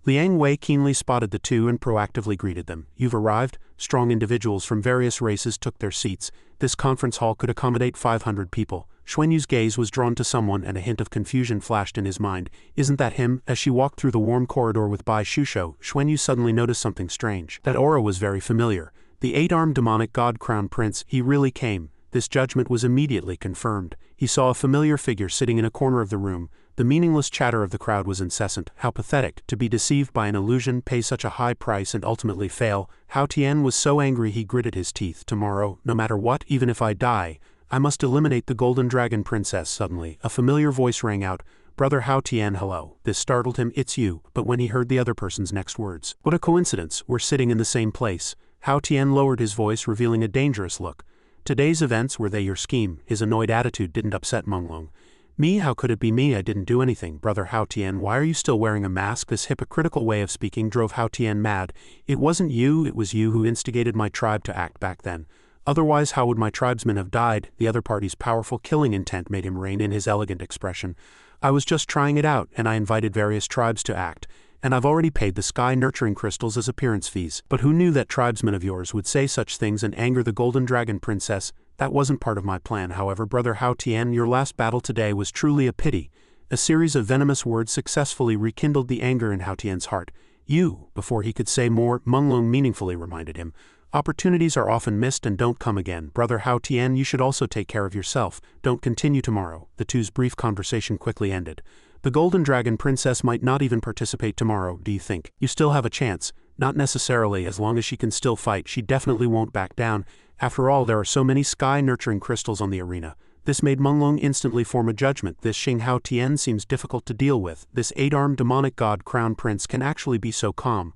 Liang Wei keenly spotted the two and proactively greeted them. "You've arrived." Strong individuals from various races took their seats. This conference hall could accommodate 500 people. Xuanyu's gaze was drawn to someone and a hint of confusion flashed in his mind. "Isn't that him?" As she walked through the warm corridor with Bai Shusho, Xuanyu suddenly noticed something strange. That aura was very familiar. The 8-armed demonic god Crown Prince, he really came. This judgment was immediately confirmed. He saw a familiar figure sitting in a corner of the room. The meaningless chatter of the crowd was incessant. How pathetic, to be deceived by an illusion, pay such a high price and ultimately fail. Hao Tian was so angry he gritted his teeth. "Tomorrow, no matter what, even if I die, I must eliminate the Golden Dragon Princess." Suddenly, a familiar voice rang out. "Brother Hao Tian, hello." This startled him. "It's you." But when he heard the other person's next words, "What a coincidence, we're sitting in the same place." Hao Tian lowered his voice, revealing a dangerous look. "Today's events, were they your scheme?" His annoyed attitude didn't upset Menglong. "Me? How could it be me? I didn't do anything." "Brother Hao Tian, why are you still wearing a mask?" This hypocritical way of speaking drove Hao Tian mad. "It wasn't you, it was you who instigated my tribe to act back then. Otherwise, how would my tribesmen have died?" The other party's powerful killing intent made him rein in his elegant expression. "I was just trying it out, and I invited various tribes to act. And I've already paid the sky-nurturing crystals as appearance fees. But who knew that tribesmen of yours would say such things and anger the Golden Dragon Princess? That wasn't part of my plan. However, Brother Hao Tian, your last battle today was truly a pity." A series of venomous words successfully rekindled the anger in Hao Tian's heart. "You," before he could say more, Menglong meaningfully reminded him. "Opportunities are often missed and don't come again. Brother Hao Tian, you should also take care of yourself. Don't continue tomorrow." The two's brief conversation quickly ended. "The Golden Dragon Princess might not even participate tomorrow, do you think? You still have a chance." "Not necessarily. As long as she can still fight, she definitely won't back down. After all, there are so many sky-nurturing crystals on the arena." This made Menglong instantly form a judgment. This Xing Hao Tian seems difficult to deal with. This 8-armed demonic god Crown Prince can actually be so calm.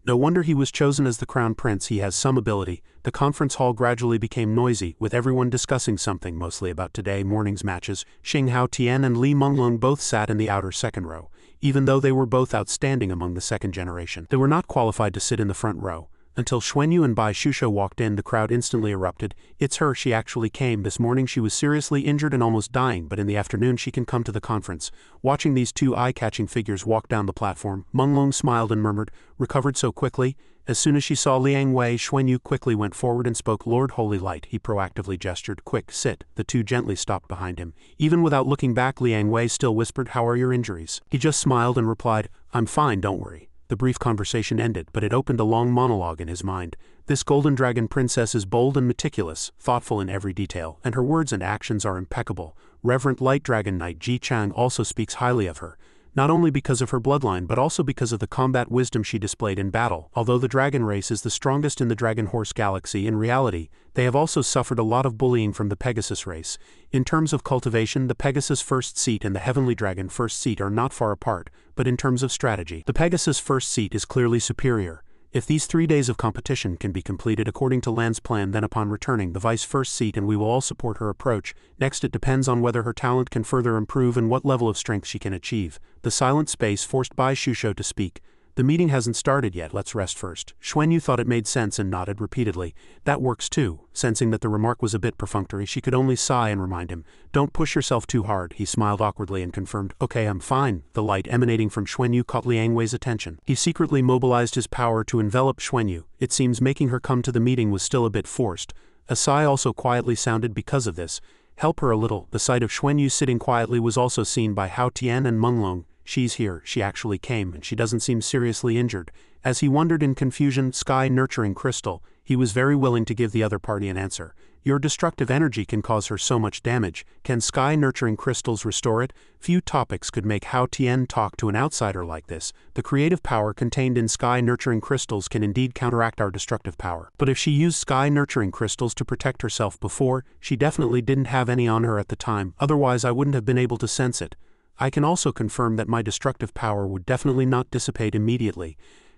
No wonder he was chosen as the Crown Prince. He has some ability. The conference hall gradually became noisy, with everyone discussing something, mostly about today morning's matches. Xing Hao Tian and Li Menglong both sat in the outer second row. Even though they were both outstanding among the second generation, they were not qualified to sit in the front row. Until Xuanyu and Bai Shusho walked in, the crowd instantly erupted. It's her, she actually came. This morning she was seriously injured and almost dying, but in the afternoon she can come to the conference. Watching these two eye-catching figures walk down the platform, Menglong smiled and murmured, recovered so quickly? As soon as she saw Liang Wei, Xuanyu quickly went forward and spoke. Lord Holy Light, he proactively gestured. Quick, sit. The two gently stopped behind him. Even without looking back, Liang Wei still whispered, how are your injuries? He just smiled and replied, I'm fine, don't worry. The brief conversation ended, but it opened a long monologue in his mind. This golden dragon princess is bold and meticulous, thoughtful in every detail, and her words and actions are impeccable. Reverend Light Dragon Knight Ji Chang also speaks highly of her, not only because of her bloodline but also because of the combat wisdom she displayed in battle. Although the dragon race is the strongest in the Dragon Horse galaxy, in reality, they have also suffered a lot of bullying from the Pegasus race. In terms of cultivation, the Pegasus first seat and the Heavenly Dragon first seat are not far apart, but in terms of strategy, the Pegasus first seat is clearly superior. If these 3 days of competition can be completed according to Lan's plan, then upon returning, the vice first seat and we will all support her approach. Next, it depends on whether her talent can further improve and what level of strength she can achieve. The silent space forced Bai Shusho to speak. The meeting hasn't started yet, let's rest first. Xuanyu thought it made sense and nodded repeatedly. That works too. Sensing that the remark was a bit perfunctory, she could only sigh and remind him. Don't push yourself too hard. He smiled awkwardly and confirmed, okay, I'm fine. The light emanating from Xuanyu caught Liang Wei's attention. He secretly mobilized his power to envelop Xuanyu. It seems making her come to the meeting was still a bit forced. A sigh also quietly sounded because of this. Help her a little. The sight of Xuanyu sitting quietly was also seen by Hao Tian and Menglong. She's here, she actually came, and she doesn't seem seriously injured. As he wondered in confusion, Sky Nurturing Crystal, he was very willing to give the other party an answer. Your destructive energy can cause her so much damage. Can Sky Nurturing Crystals restore it? Few topics could make Hao Tian talk to an outsider like this. The creative power contained in Sky Nurturing Crystals can indeed counteract our destructive power. But if she used Sky Nurturing Crystals to protect herself before, she definitely didn't have any on her at the time, otherwise I wouldn't have been able to sense it. I can also confirm that my destructive power would definitely not dissipate immediately.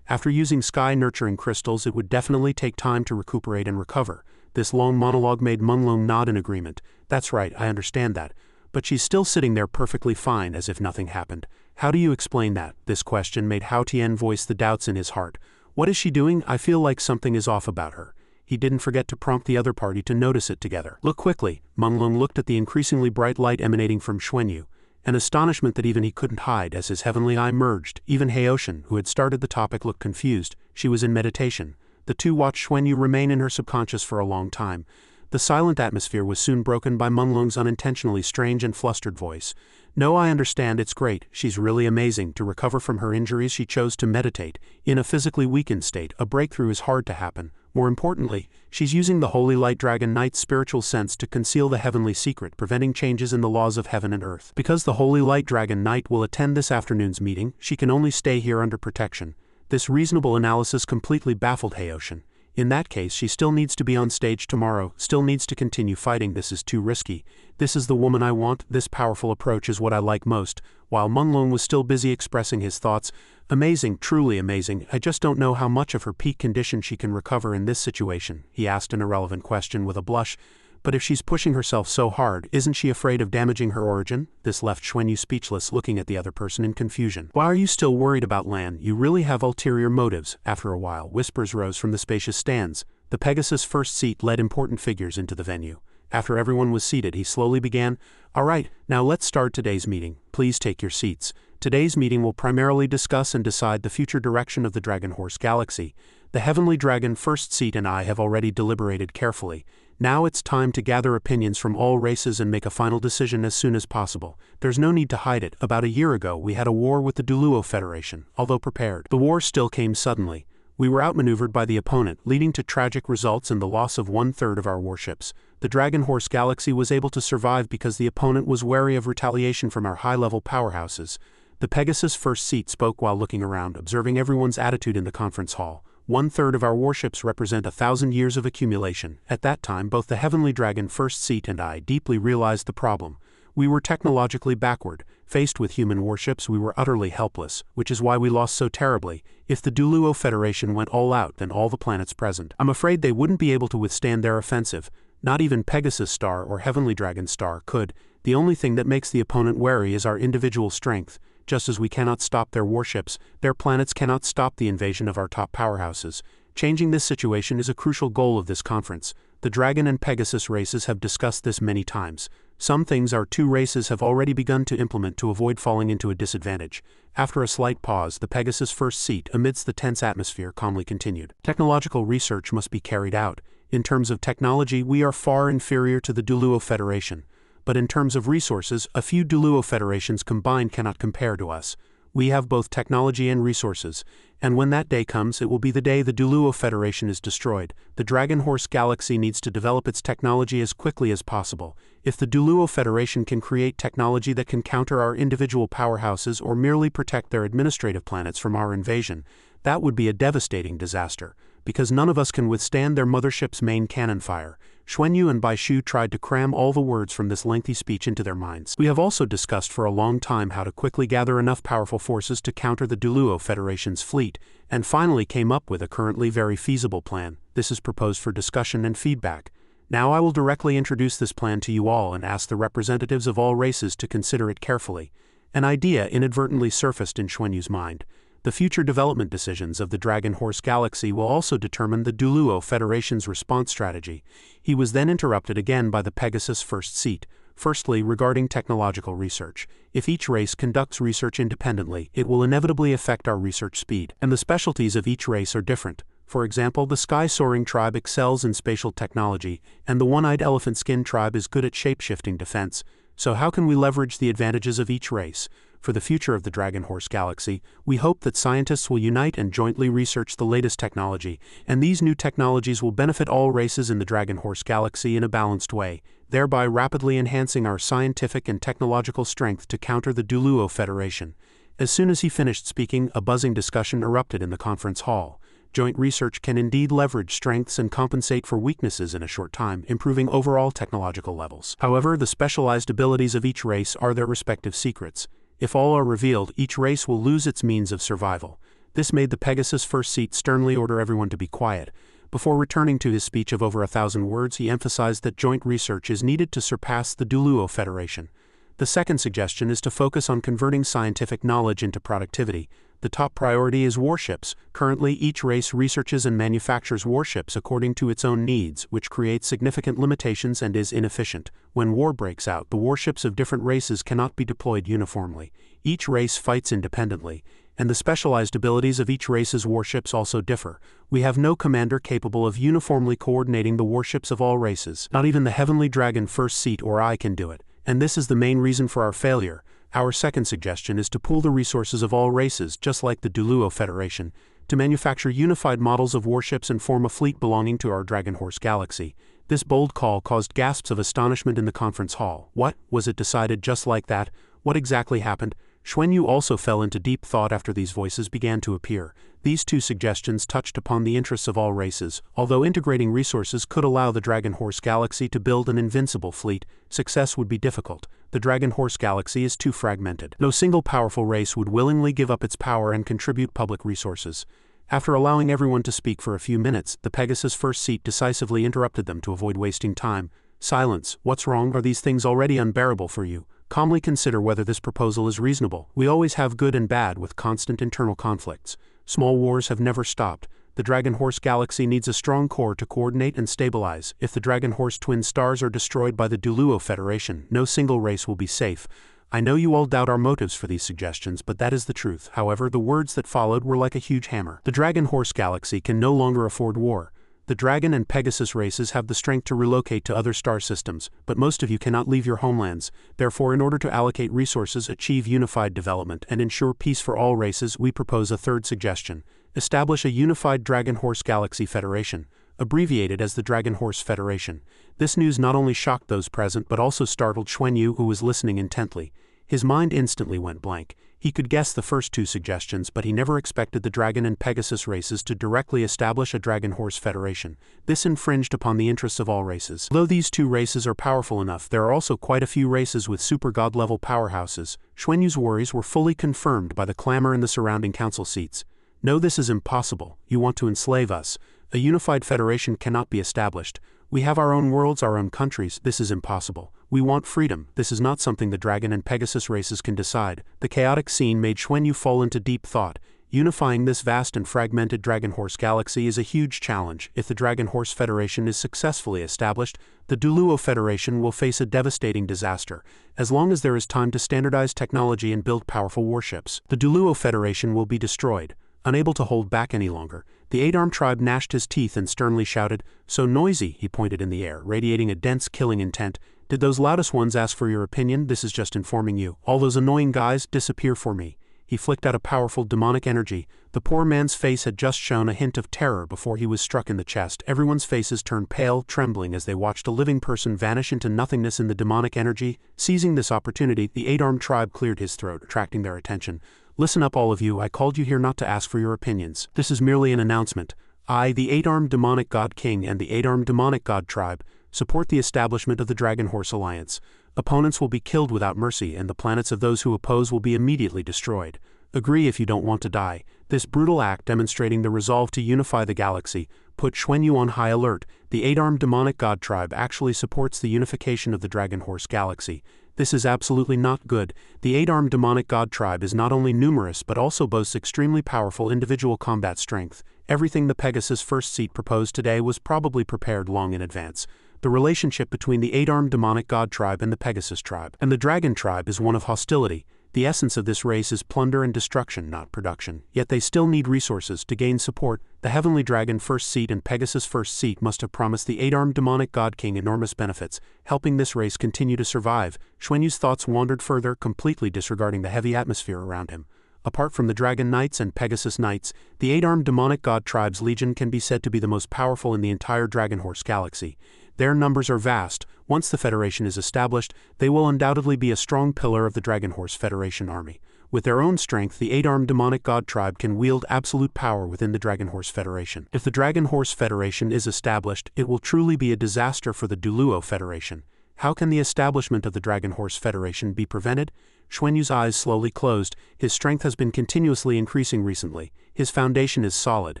After using Sky Nurturing Crystals, it would definitely take time to recuperate and recover. This long monologue made Menglong nod in agreement. That's right, I understand that. But she's still sitting there perfectly fine, as if nothing happened. How do you explain that? This question made Hao Tian voice the doubts in his heart. What is she doing? I feel like something is off about her. He didn't forget to prompt the other party to notice it together. Look quickly. Menglong looked at the increasingly bright light emanating from Xuanyu. An astonishment that even he couldn't hide as his heavenly eye merged. Even Haoshan, who had started the topic, looked confused. She was in meditation. The two watched Xuanyu remain in her subconscious for a long time. The silent atmosphere was soon broken by Menglong's unintentionally strange and flustered voice. No, I understand, it's great, she's really amazing. To recover from her injuries she chose to meditate. In a physically weakened state, a breakthrough is hard to happen. More importantly, she's using the Holy Light Dragon Knight's spiritual sense to conceal the heavenly secret, preventing changes in the laws of heaven and earth. Because the Holy Light Dragon Knight will attend this afternoon's meeting, she can only stay here under protection. This reasonable analysis completely baffled Haoshan. In that case, she still needs to be on stage tomorrow, still needs to continue fighting. This is too risky. This is the woman I want, this powerful approach is what I like most. While Menglong was still busy expressing his thoughts, amazing, truly amazing, I just don't know how much of her peak condition she can recover in this situation. He asked an irrelevant question with a blush. But if she's pushing herself so hard, isn't she afraid of damaging her origin? This left Xuanyu speechless, looking at the other person in confusion. Why are you still worried about Lan? You really have ulterior motives. After a while, whispers rose from the spacious stands. The Pegasus first seat led important figures into the venue. After everyone was seated, he slowly began, All right, now let's start today's meeting. Please take your seats. Today's meeting will primarily discuss and decide the future direction of the Dragon Horse Galaxy. The Heavenly Dragon First Seat and I have already deliberated carefully. Now it's time to gather opinions from all races and make a final decision as soon as possible. There's no need to hide it. About a year ago, we had a war with the Duluo Federation, although prepared. The war still came suddenly. We were outmaneuvered by the opponent, leading to tragic results and the loss of 1/3 of our warships. The Dragon Horse Galaxy was able to survive because the opponent was wary of retaliation from our high-level powerhouses. The Pegasus First Seat spoke while looking around, observing everyone's attitude in the conference hall. 1/3 of our warships represent 1,000 years of accumulation. At that time, both the Heavenly Dragon First Seat and I deeply realized the problem. We were technologically backward. Faced with human warships, we were utterly helpless, which is why we lost so terribly. If the Duluo Federation went all out, then all the planets present, I'm afraid they wouldn't be able to withstand their offensive. Not even Pegasus Star or Heavenly Dragon Star could. The only thing that makes the opponent wary is our individual strength. Just as we cannot stop their warships, their planets cannot stop the invasion of our top powerhouses. Changing this situation is a crucial goal of this conference. The Dragon and Pegasus races have discussed this many times. Some things our two races have already begun to implement to avoid falling into a disadvantage. After a slight pause, the Pegasus first seat, amidst the tense atmosphere, calmly continued. Technological research must be carried out. In terms of technology, we are far inferior to the Duluo Federation. But in terms of resources, a few Duluo Federations combined cannot compare to us. We have both technology and resources, and when that day comes, it will be the day the Duluo Federation is destroyed. The Dragon Horse Galaxy needs to develop its technology as quickly as possible. If the Duluo Federation can create technology that can counter our individual powerhouses or merely protect their administrative planets from our invasion, that would be a devastating disaster, because none of us can withstand their mothership's main cannon fire. Xuanyu and Bai Shu tried to cram all the words from this lengthy speech into their minds. We have also discussed for a long time how to quickly gather enough powerful forces to counter the Duluo Federation's fleet, and finally came up with a currently very feasible plan. This is proposed for discussion and feedback. Now I will directly introduce this plan to you all and ask the representatives of all races to consider it carefully. An idea inadvertently surfaced in Xuanyu's mind. The future development decisions of the Dragon Horse Galaxy will also determine the Duluo Federation's response strategy. He was then interrupted again by the Pegasus first seat. Firstly, regarding technological research. If each race conducts research independently, it will inevitably affect our research speed. And the specialties of each race are different. For example, the Sky-Soaring tribe excels in spatial technology, and the One-Eyed Elephant Skin tribe is good at shape-shifting defense. So how can we leverage the advantages of each race? For the future of the Dragon Horse Galaxy, we hope that scientists will unite and jointly research the latest technology, and these new technologies will benefit all races in the Dragon Horse Galaxy in a balanced way, thereby rapidly enhancing our scientific and technological strength to counter the Duluo Federation. As soon as he finished speaking, a buzzing discussion erupted in the conference hall. Joint research can indeed leverage strengths and compensate for weaknesses in a short time, improving overall technological levels. However, the specialized abilities of each race are their respective secrets. If all are revealed, each race will lose its means of survival. This made the Pegasus first seat sternly order everyone to be quiet. Before returning to his speech of over 1,000 words, he emphasized that joint research is needed to surpass the Duluo Federation. The second suggestion is to focus on converting scientific knowledge into productivity. The top priority is warships. Currently, each race researches and manufactures warships according to its own needs, which creates significant limitations and is inefficient. When war breaks out, the warships of different races cannot be deployed uniformly. Each race fights independently, and the specialized abilities of each race's warships also differ. We have no commander capable of uniformly coordinating the warships of all races. Not even the Heavenly Dragon First Seat or I can do it, and this is the main reason for our failure. Our second suggestion is to pool the resources of all races, just like the Duluo Federation, to manufacture unified models of warships and form a fleet belonging to our Dragon Horse Galaxy. This bold call caused gasps of astonishment in the conference hall. What? Was it decided just like that? What exactly happened? Xuanyu also fell into deep thought after these voices began to appear. These two suggestions touched upon the interests of all races. Although integrating resources could allow the Dragon Horse Galaxy to build an invincible fleet, success would be difficult. The Dragon Horse Galaxy is too fragmented. No single powerful race would willingly give up its power and contribute public resources. After allowing everyone to speak for a few minutes, the Pegasus first seat decisively interrupted them to avoid wasting time. Silence. What's wrong? Are these things already unbearable for you? Calmly consider whether this proposal is reasonable. We always have good and bad with constant internal conflicts. Small wars have never stopped. The Dragon Horse Galaxy needs a strong core to coordinate and stabilize. If the Dragon Horse twin stars are destroyed by the Duluo Federation, no single race will be safe. I know you all doubt our motives for these suggestions, but that is the truth. However, the words that followed were like a huge hammer. The Dragon Horse Galaxy can no longer afford war. The Dragon and Pegasus races have the strength to relocate to other star systems, but most of you cannot leave your homelands. Therefore, in order to allocate resources, achieve unified development, and ensure peace for all races, we propose a third suggestion. Establish a unified Dragon Horse Galaxy Federation, abbreviated as the Dragon Horse Federation. This news not only shocked those present but also startled Xuanyu, who was listening intently. His mind instantly went blank. He could guess the first two suggestions, but he never expected the Dragon and Pegasus races to directly establish a Dragon Horse Federation. This infringed upon the interests of all races. Though these two races are powerful enough, there are also quite a few races with super god-level powerhouses. Xuanyu's worries were fully confirmed by the clamor in the surrounding council seats. No, this is impossible. You want to enslave us. A unified federation cannot be established. We have our own worlds, our own countries. This is impossible. We want freedom. This is not something the Dragon and Pegasus races can decide. The chaotic scene made Xuanyu fall into deep thought. Unifying this vast and fragmented Dragon Horse galaxy is a huge challenge. If the Dragon Horse Federation is successfully established, the Duluo Federation will face a devastating disaster. As long as there is time to standardize technology and build powerful warships, the Duluo Federation will be destroyed. Unable to hold back any longer, the eight-armed tribe gnashed his teeth and sternly shouted, "So noisy," he pointed in the air, radiating a dense killing intent. "Did those loudest ones ask for your opinion? This is just informing you. All those annoying guys, disappear for me." He flicked out a powerful demonic energy. The poor man's face had just shown a hint of terror before he was struck in the chest. Everyone's faces turned pale, trembling as they watched a living person vanish into nothingness in the demonic energy. Seizing this opportunity, the eight-armed tribe cleared his throat, attracting their attention. "Listen up, all of you. I called you here not to ask for your opinions. This is merely an announcement. I, the eight-armed demonic god king and the eight-armed demonic god tribe, support the establishment of the Dragon Horse Alliance. Opponents will be killed without mercy, and the planets of those who oppose will be immediately destroyed. Agree if you don't want to die." This brutal act, demonstrating the resolve to unify the galaxy, put Xuanyu on high alert. The eight-armed demonic god tribe actually supports the unification of the Dragon Horse galaxy. This is absolutely not good. The eight-armed demonic god tribe is not only numerous but also boasts extremely powerful individual combat strength. Everything the Pegasus First Seat proposed today was probably prepared long in advance. The relationship between the eight-armed demonic god tribe and the Pegasus tribe and the Dragon tribe is one of hostility. The essence of this race is plunder and destruction, not production. Yet they still need resources to gain support. The Heavenly Dragon First Seat and Pegasus First Seat must have promised the eight-armed demonic god king enormous benefits, helping this race continue to survive. Xuanyu's thoughts wandered further, completely disregarding the heavy atmosphere around him. Apart from the Dragon Knights and Pegasus Knights, the eight-armed demonic god tribe's legion can be said to be the most powerful in the entire Dragon Horse galaxy. Their numbers are vast. Once the Federation is established, they will undoubtedly be a strong pillar of the Dragon Horse Federation army. With their own strength, the eight-armed demonic god tribe can wield absolute power within the Dragon Horse Federation. If the Dragon Horse Federation is established, it will truly be a disaster for the Duluo Federation. How can the establishment of the Dragon Horse Federation be prevented? Xuanyu's eyes slowly closed. His strength has been continuously increasing recently. His foundation is solid,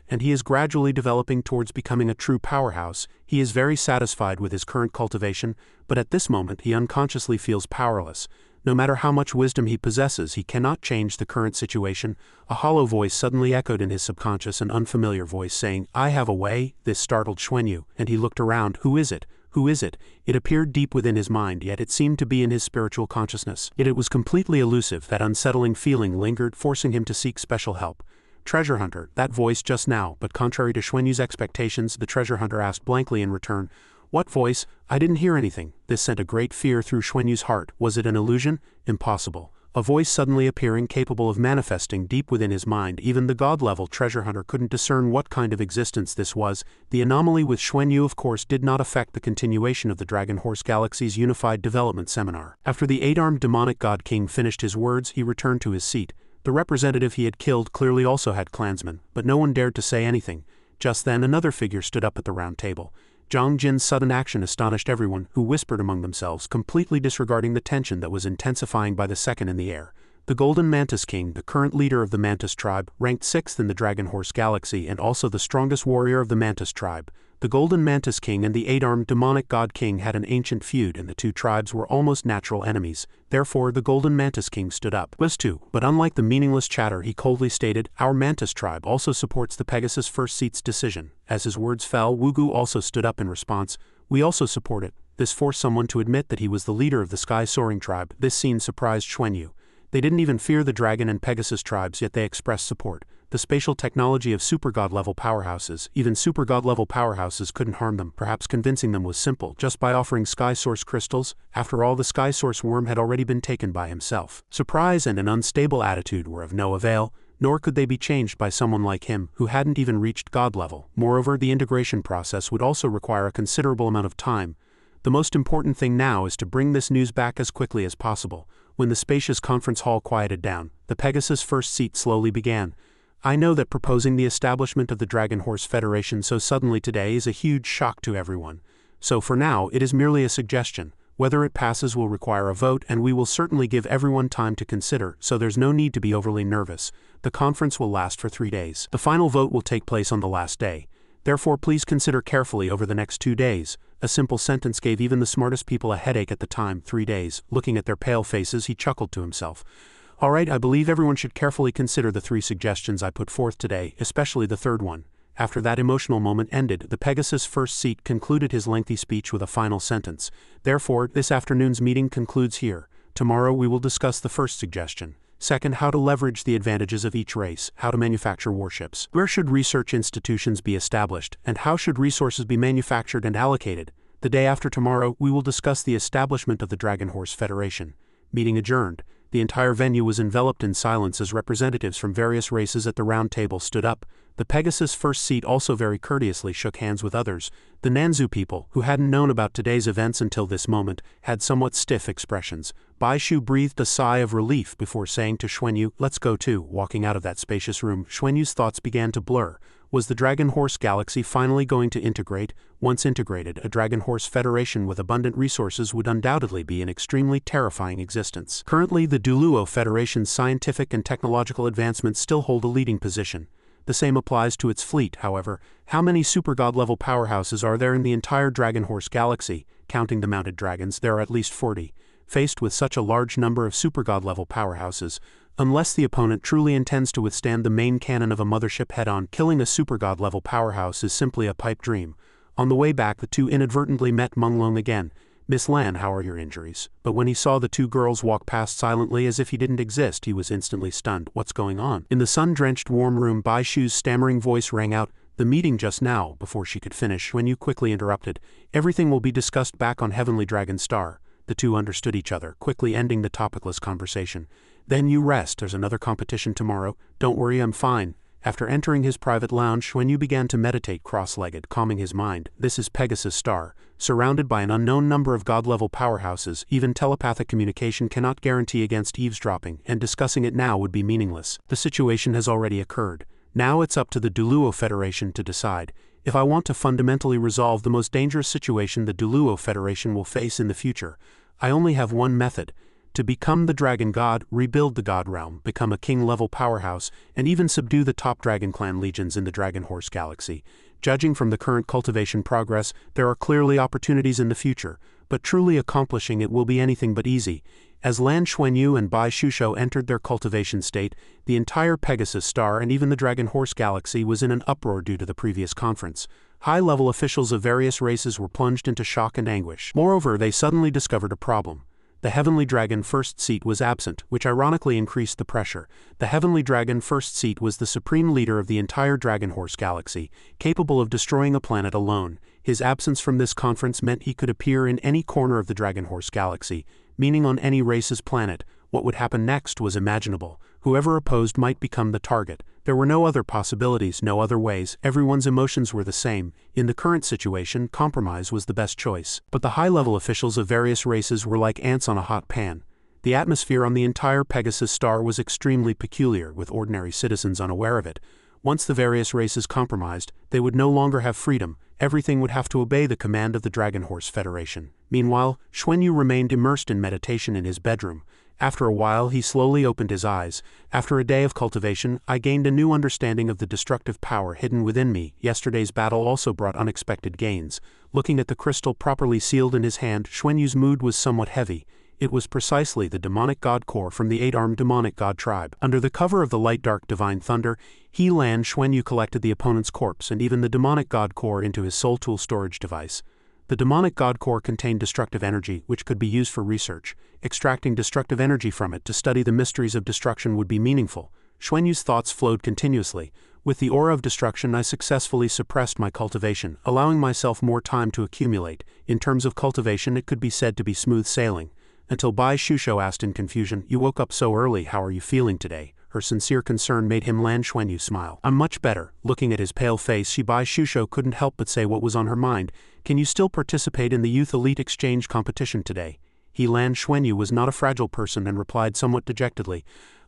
and he is gradually developing towards becoming a true powerhouse. He is very satisfied with his current cultivation, but at this moment he unconsciously feels powerless. No matter how much wisdom he possesses, he cannot change the current situation. A hollow voice suddenly echoed in his subconscious, an unfamiliar voice saying, "I have a way." This startled Xuanyu, and he looked around. Who is it? Who is it? It appeared deep within his mind, yet it seemed to be in his spiritual consciousness. Yet it was completely elusive. That unsettling feeling lingered, forcing him to seek special help. "Treasure hunter," that voice just now, but contrary to Xuanyu's expectations, the treasure hunter asked blankly in return, "What voice? I didn't hear anything." This sent a great fear through Xuanyu's heart. Was it an illusion? Impossible. A voice suddenly appearing, capable of manifesting deep within his mind. Even the god-level treasure hunter couldn't discern what kind of existence this was. The anomaly with Xuanyu, of course, did not affect the continuation of the Dragon Horse Galaxy's Unified Development Seminar. After the eight-armed demonic god king finished his words, he returned to his seat. The representative he had killed clearly also had clansmen, but no one dared to say anything. Just then another figure stood up at the round table. Zhang Jin's sudden action astonished everyone, who whispered among themselves, completely disregarding the tension that was intensifying by the second in the air. The Golden Mantis King, the current leader of the Mantis tribe, ranked 6th in the Dragon Horse Galaxy and also the strongest warrior of the Mantis tribe. The Golden Mantis King and the eight-armed demonic god king had an ancient feud, and the two tribes were almost natural enemies. Therefore, the Golden Mantis King stood up. But unlike the meaningless chatter, he coldly stated, "Our Mantis tribe also supports the Pegasus First Seat's decision." As his words fell, Wugu also stood up in response. "We also support it." This forced someone to admit that he was the leader of the Sky Soaring tribe. This scene surprised Xuanyu. They didn't even fear the Dragon and Pegasus tribes, yet they expressed support. The spatial technology of super-god-level powerhouses, even super-god-level powerhouses couldn't harm them. Perhaps convincing them was simple, just by offering Sky Source crystals. After all, the Sky Source worm had already been taken by himself. Surprise and an unstable attitude were of no avail, nor could they be changed by someone like him, who hadn't even reached god level. Moreover, the integration process would also require a considerable amount of time. The most important thing now is to bring this news back as quickly as possible. When the spacious conference hall quieted down, the Pegasus First Seat slowly began. "I know that proposing the establishment of the Dragon Horse Federation so suddenly today is a huge shock to everyone. So for now, it is merely a suggestion. Whether it passes will require a vote, and we will certainly give everyone time to consider, so there's no need to be overly nervous. The conference will last for 3 days. The final vote will take place on the last day. Therefore, please consider carefully over the next 2 days. A simple sentence gave even the smartest people a headache at the time. 3 days. Looking at their pale faces, he chuckled to himself. Alright, I believe everyone should carefully consider the 3 suggestions I put forth today, especially the third one. After that emotional moment ended, the Pegasus first seat concluded his lengthy speech with a final sentence. Therefore, this afternoon's meeting concludes here. Tomorrow we will discuss the first suggestion. Second, how to leverage the advantages of each race, how to manufacture warships. Where should research institutions be established, and how should resources be manufactured and allocated? The day after tomorrow, we will discuss the establishment of the Dragon Horse Federation. Meeting adjourned. The entire venue was enveloped in silence as representatives from various races at the round table stood up. The Pegasus first seat also very courteously shook hands with others. The Nanzu people, who hadn't known about today's events until this moment, had somewhat stiff expressions. Bai Shu breathed a sigh of relief before saying to Xuanyu, "Let's go too." Walking out of that spacious room, Xuanyu's thoughts began to blur. Was the Dragon Horse Galaxy finally going to integrate? Once integrated, a Dragon Horse Federation with abundant resources would undoubtedly be an extremely terrifying existence. Currently, the Duluo Federation's scientific and technological advancements still hold a leading position. The same applies to its fleet, however. How many super-god-level powerhouses are there in the entire Dragon Horse Galaxy? Counting the mounted dragons, there are at least 40. Faced with such a large number of super-god-level powerhouses, unless the opponent truly intends to withstand the main cannon of a mothership head-on, killing a super-god-level powerhouse is simply a pipe dream. On the way back, the two inadvertently met Menglong again. "Miss Lan, how are your injuries?" But when he saw the two girls walk past silently as if he didn't exist, he was instantly stunned. What's going on? In the sun-drenched warm room, Bai Shu's stammering voice rang out, "The meeting just now." Before she could finish, Xuanyu quickly interrupted. "Everything will be discussed back on Heavenly Dragon Star." The two understood each other, quickly ending the topicless conversation. "Then you rest, there's another competition tomorrow." "Don't worry, I'm fine." After entering his private lounge, Xuanyu began to meditate cross-legged, calming his mind. This is Pegasus Star. Surrounded by an unknown number of god-level powerhouses, even telepathic communication cannot guarantee against eavesdropping, and discussing it now would be meaningless. The situation has already occurred. Now it's up to the Duluo Federation to decide. If I want to fundamentally resolve the most dangerous situation the Duluo Federation will face in the future, I only have one method. To become the Dragon God, rebuild the God Realm, become a king-level powerhouse, and even subdue the top Dragon Clan legions in the Dragon Horse Galaxy. Judging from the current cultivation progress, there are clearly opportunities in the future, but truly accomplishing it will be anything but easy. As Lan Xuanyu and Bai Shusho entered their cultivation state, the entire Pegasus Star and even the Dragon Horse Galaxy was in an uproar due to the previous conference. High-level officials of various races were plunged into shock and anguish. Moreover, they suddenly discovered a problem. The Heavenly Dragon First Seat was absent, which ironically increased the pressure. The Heavenly Dragon First Seat was the supreme leader of the entire Dragon Horse Galaxy, capable of destroying a planet alone. His absence from this conference meant he could appear in any corner of the Dragon Horse Galaxy, meaning on any race's planet. What would happen next was imaginable. Whoever opposed might become the target. There were no other possibilities, no other ways. Everyone's emotions were the same. In the current situation, compromise was the best choice. But the high-level officials of various races were like ants on a hot pan. The atmosphere on the entire Pegasus Star was extremely peculiar, with ordinary citizens unaware of it. Once the various races compromised, they would no longer have freedom. Everything would have to obey the command of the Dragon Horse Federation. Meanwhile, Xuanyu remained immersed in meditation in his bedroom. After a while, he slowly opened his eyes. After a day of cultivation, I gained a new understanding of the destructive power hidden within me. Yesterday's battle also brought unexpected gains. Looking at the crystal properly sealed in his hand, Xuanyu's mood was somewhat heavy. It was precisely the demonic god core from the 8-armed demonic god tribe. Under the cover of the light dark divine thunder, Lan Xuanyu collected the opponent's corpse and even the demonic god core into his soul tool storage device. The demonic god core contained destructive energy, which could be used for research. Extracting destructive energy from it to study the mysteries of destruction would be meaningful. Xuanyu's thoughts flowed continuously. With the aura of destruction, I successfully suppressed my cultivation, allowing myself more time to accumulate. In terms of cultivation, it could be said to be smooth sailing. Until Bai Shusho asked in confusion, "You woke up so early, how are you feeling today?" Her sincere concern made him Lan Xuanyu smile. "I'm much better." Looking at his pale face, Bai Shusho couldn't help but say what was on her mind. "Can you still participate in the Youth Elite Exchange competition today?" Lan Xuanyu was not a fragile person and replied somewhat dejectedly,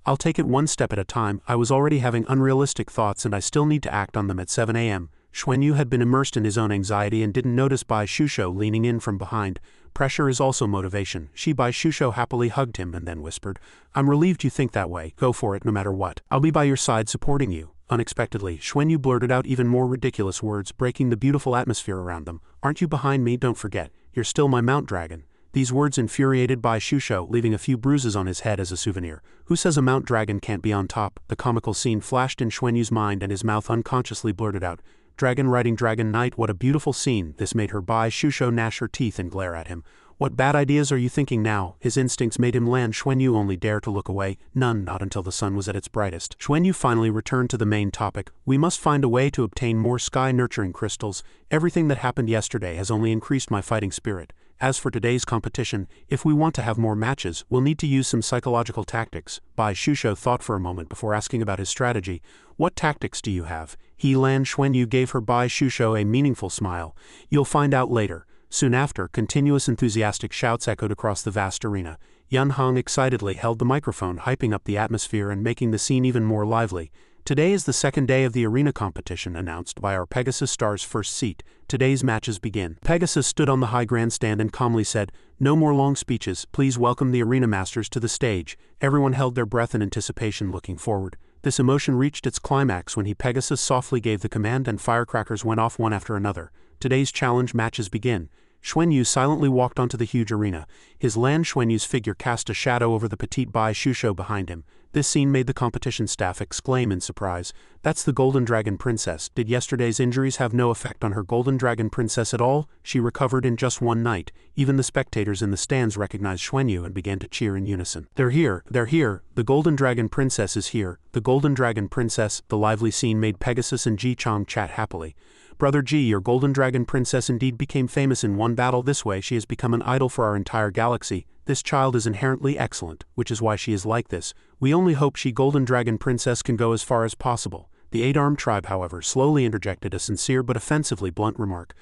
"I'll take it one step at a time. I was already having unrealistic thoughts and I still need to act on them at 7 a.m. Xuanyu had been immersed in his own anxiety and didn't notice Bai Shusho leaning in from behind. Pressure is also motivation. Bai Shusho happily hugged him and then whispered, "I'm relieved you think that way. Go for it no matter what. I'll be by your side supporting you." Unexpectedly, Xuanyu blurted out even more ridiculous words, breaking the beautiful atmosphere around them. "Aren't you behind me? Don't forget. You're still my Mount Dragon." These words infuriated Bai Shusho, leaving a few bruises on his head as a souvenir. Who says a mount dragon can't be on top? The comical scene flashed in Xuanyu's mind and his mouth unconsciously blurted out, "Dragon riding dragon knight, what a beautiful scene." This made her Bai Shusho gnash her teeth and glare at him. "What bad ideas are you thinking now?" His instincts made him land. Xuanyu only dare to look away, none, not until the sun was at its brightest. Xuanyu finally returned to the main topic. "We must find a way to obtain more sky-nurturing crystals. Everything that happened yesterday has only increased my fighting spirit. As for today's competition, if we want to have more matches, we'll need to use some psychological tactics." Bai Shusho thought for a moment before asking about his strategy. "What tactics do you have?" He Lan. Xuanyu gave her Bai Shusho a meaningful smile. "You'll find out later." Soon after, continuous enthusiastic shouts echoed across the vast arena. Yun Hong excitedly held the microphone, hyping up the atmosphere and making the scene even more lively. "Today is the second day of the arena competition, announced by our Pegasus star's first seat. Today's matches begin." Pegasus stood on the high grandstand and calmly said, "No more long speeches, please welcome the arena masters to the stage." Everyone held their breath in anticipation, looking forward. This emotion reached its climax when Pegasus softly gave the command and firecrackers went off one after another. Today's challenge matches begin. Xuanyu silently walked onto the huge arena. His Lan. Xuanyu's figure cast a shadow over the petite Bai Shusho behind him. This scene made the competition staff exclaim in surprise. "That's the Golden Dragon Princess. Did yesterday's injuries have no effect on her Golden Dragon Princess at all? She recovered in just one night." Even the spectators in the stands recognized Xuanyu and began to cheer in unison. "They're here, they're here. The Golden Dragon Princess is here. The Golden Dragon Princess." The lively scene made Pegasus and Ji Chang chat happily. "Brother Ji, your Golden Dragon Princess indeed became famous in one battle. This way she has become an idol for our entire galaxy. This child is inherently excellent, which is why she is like this. We only hope she Golden Dragon Princess can go as far as possible." The Eight-Armed Tribe, however, slowly interjected a sincere but offensively blunt remark.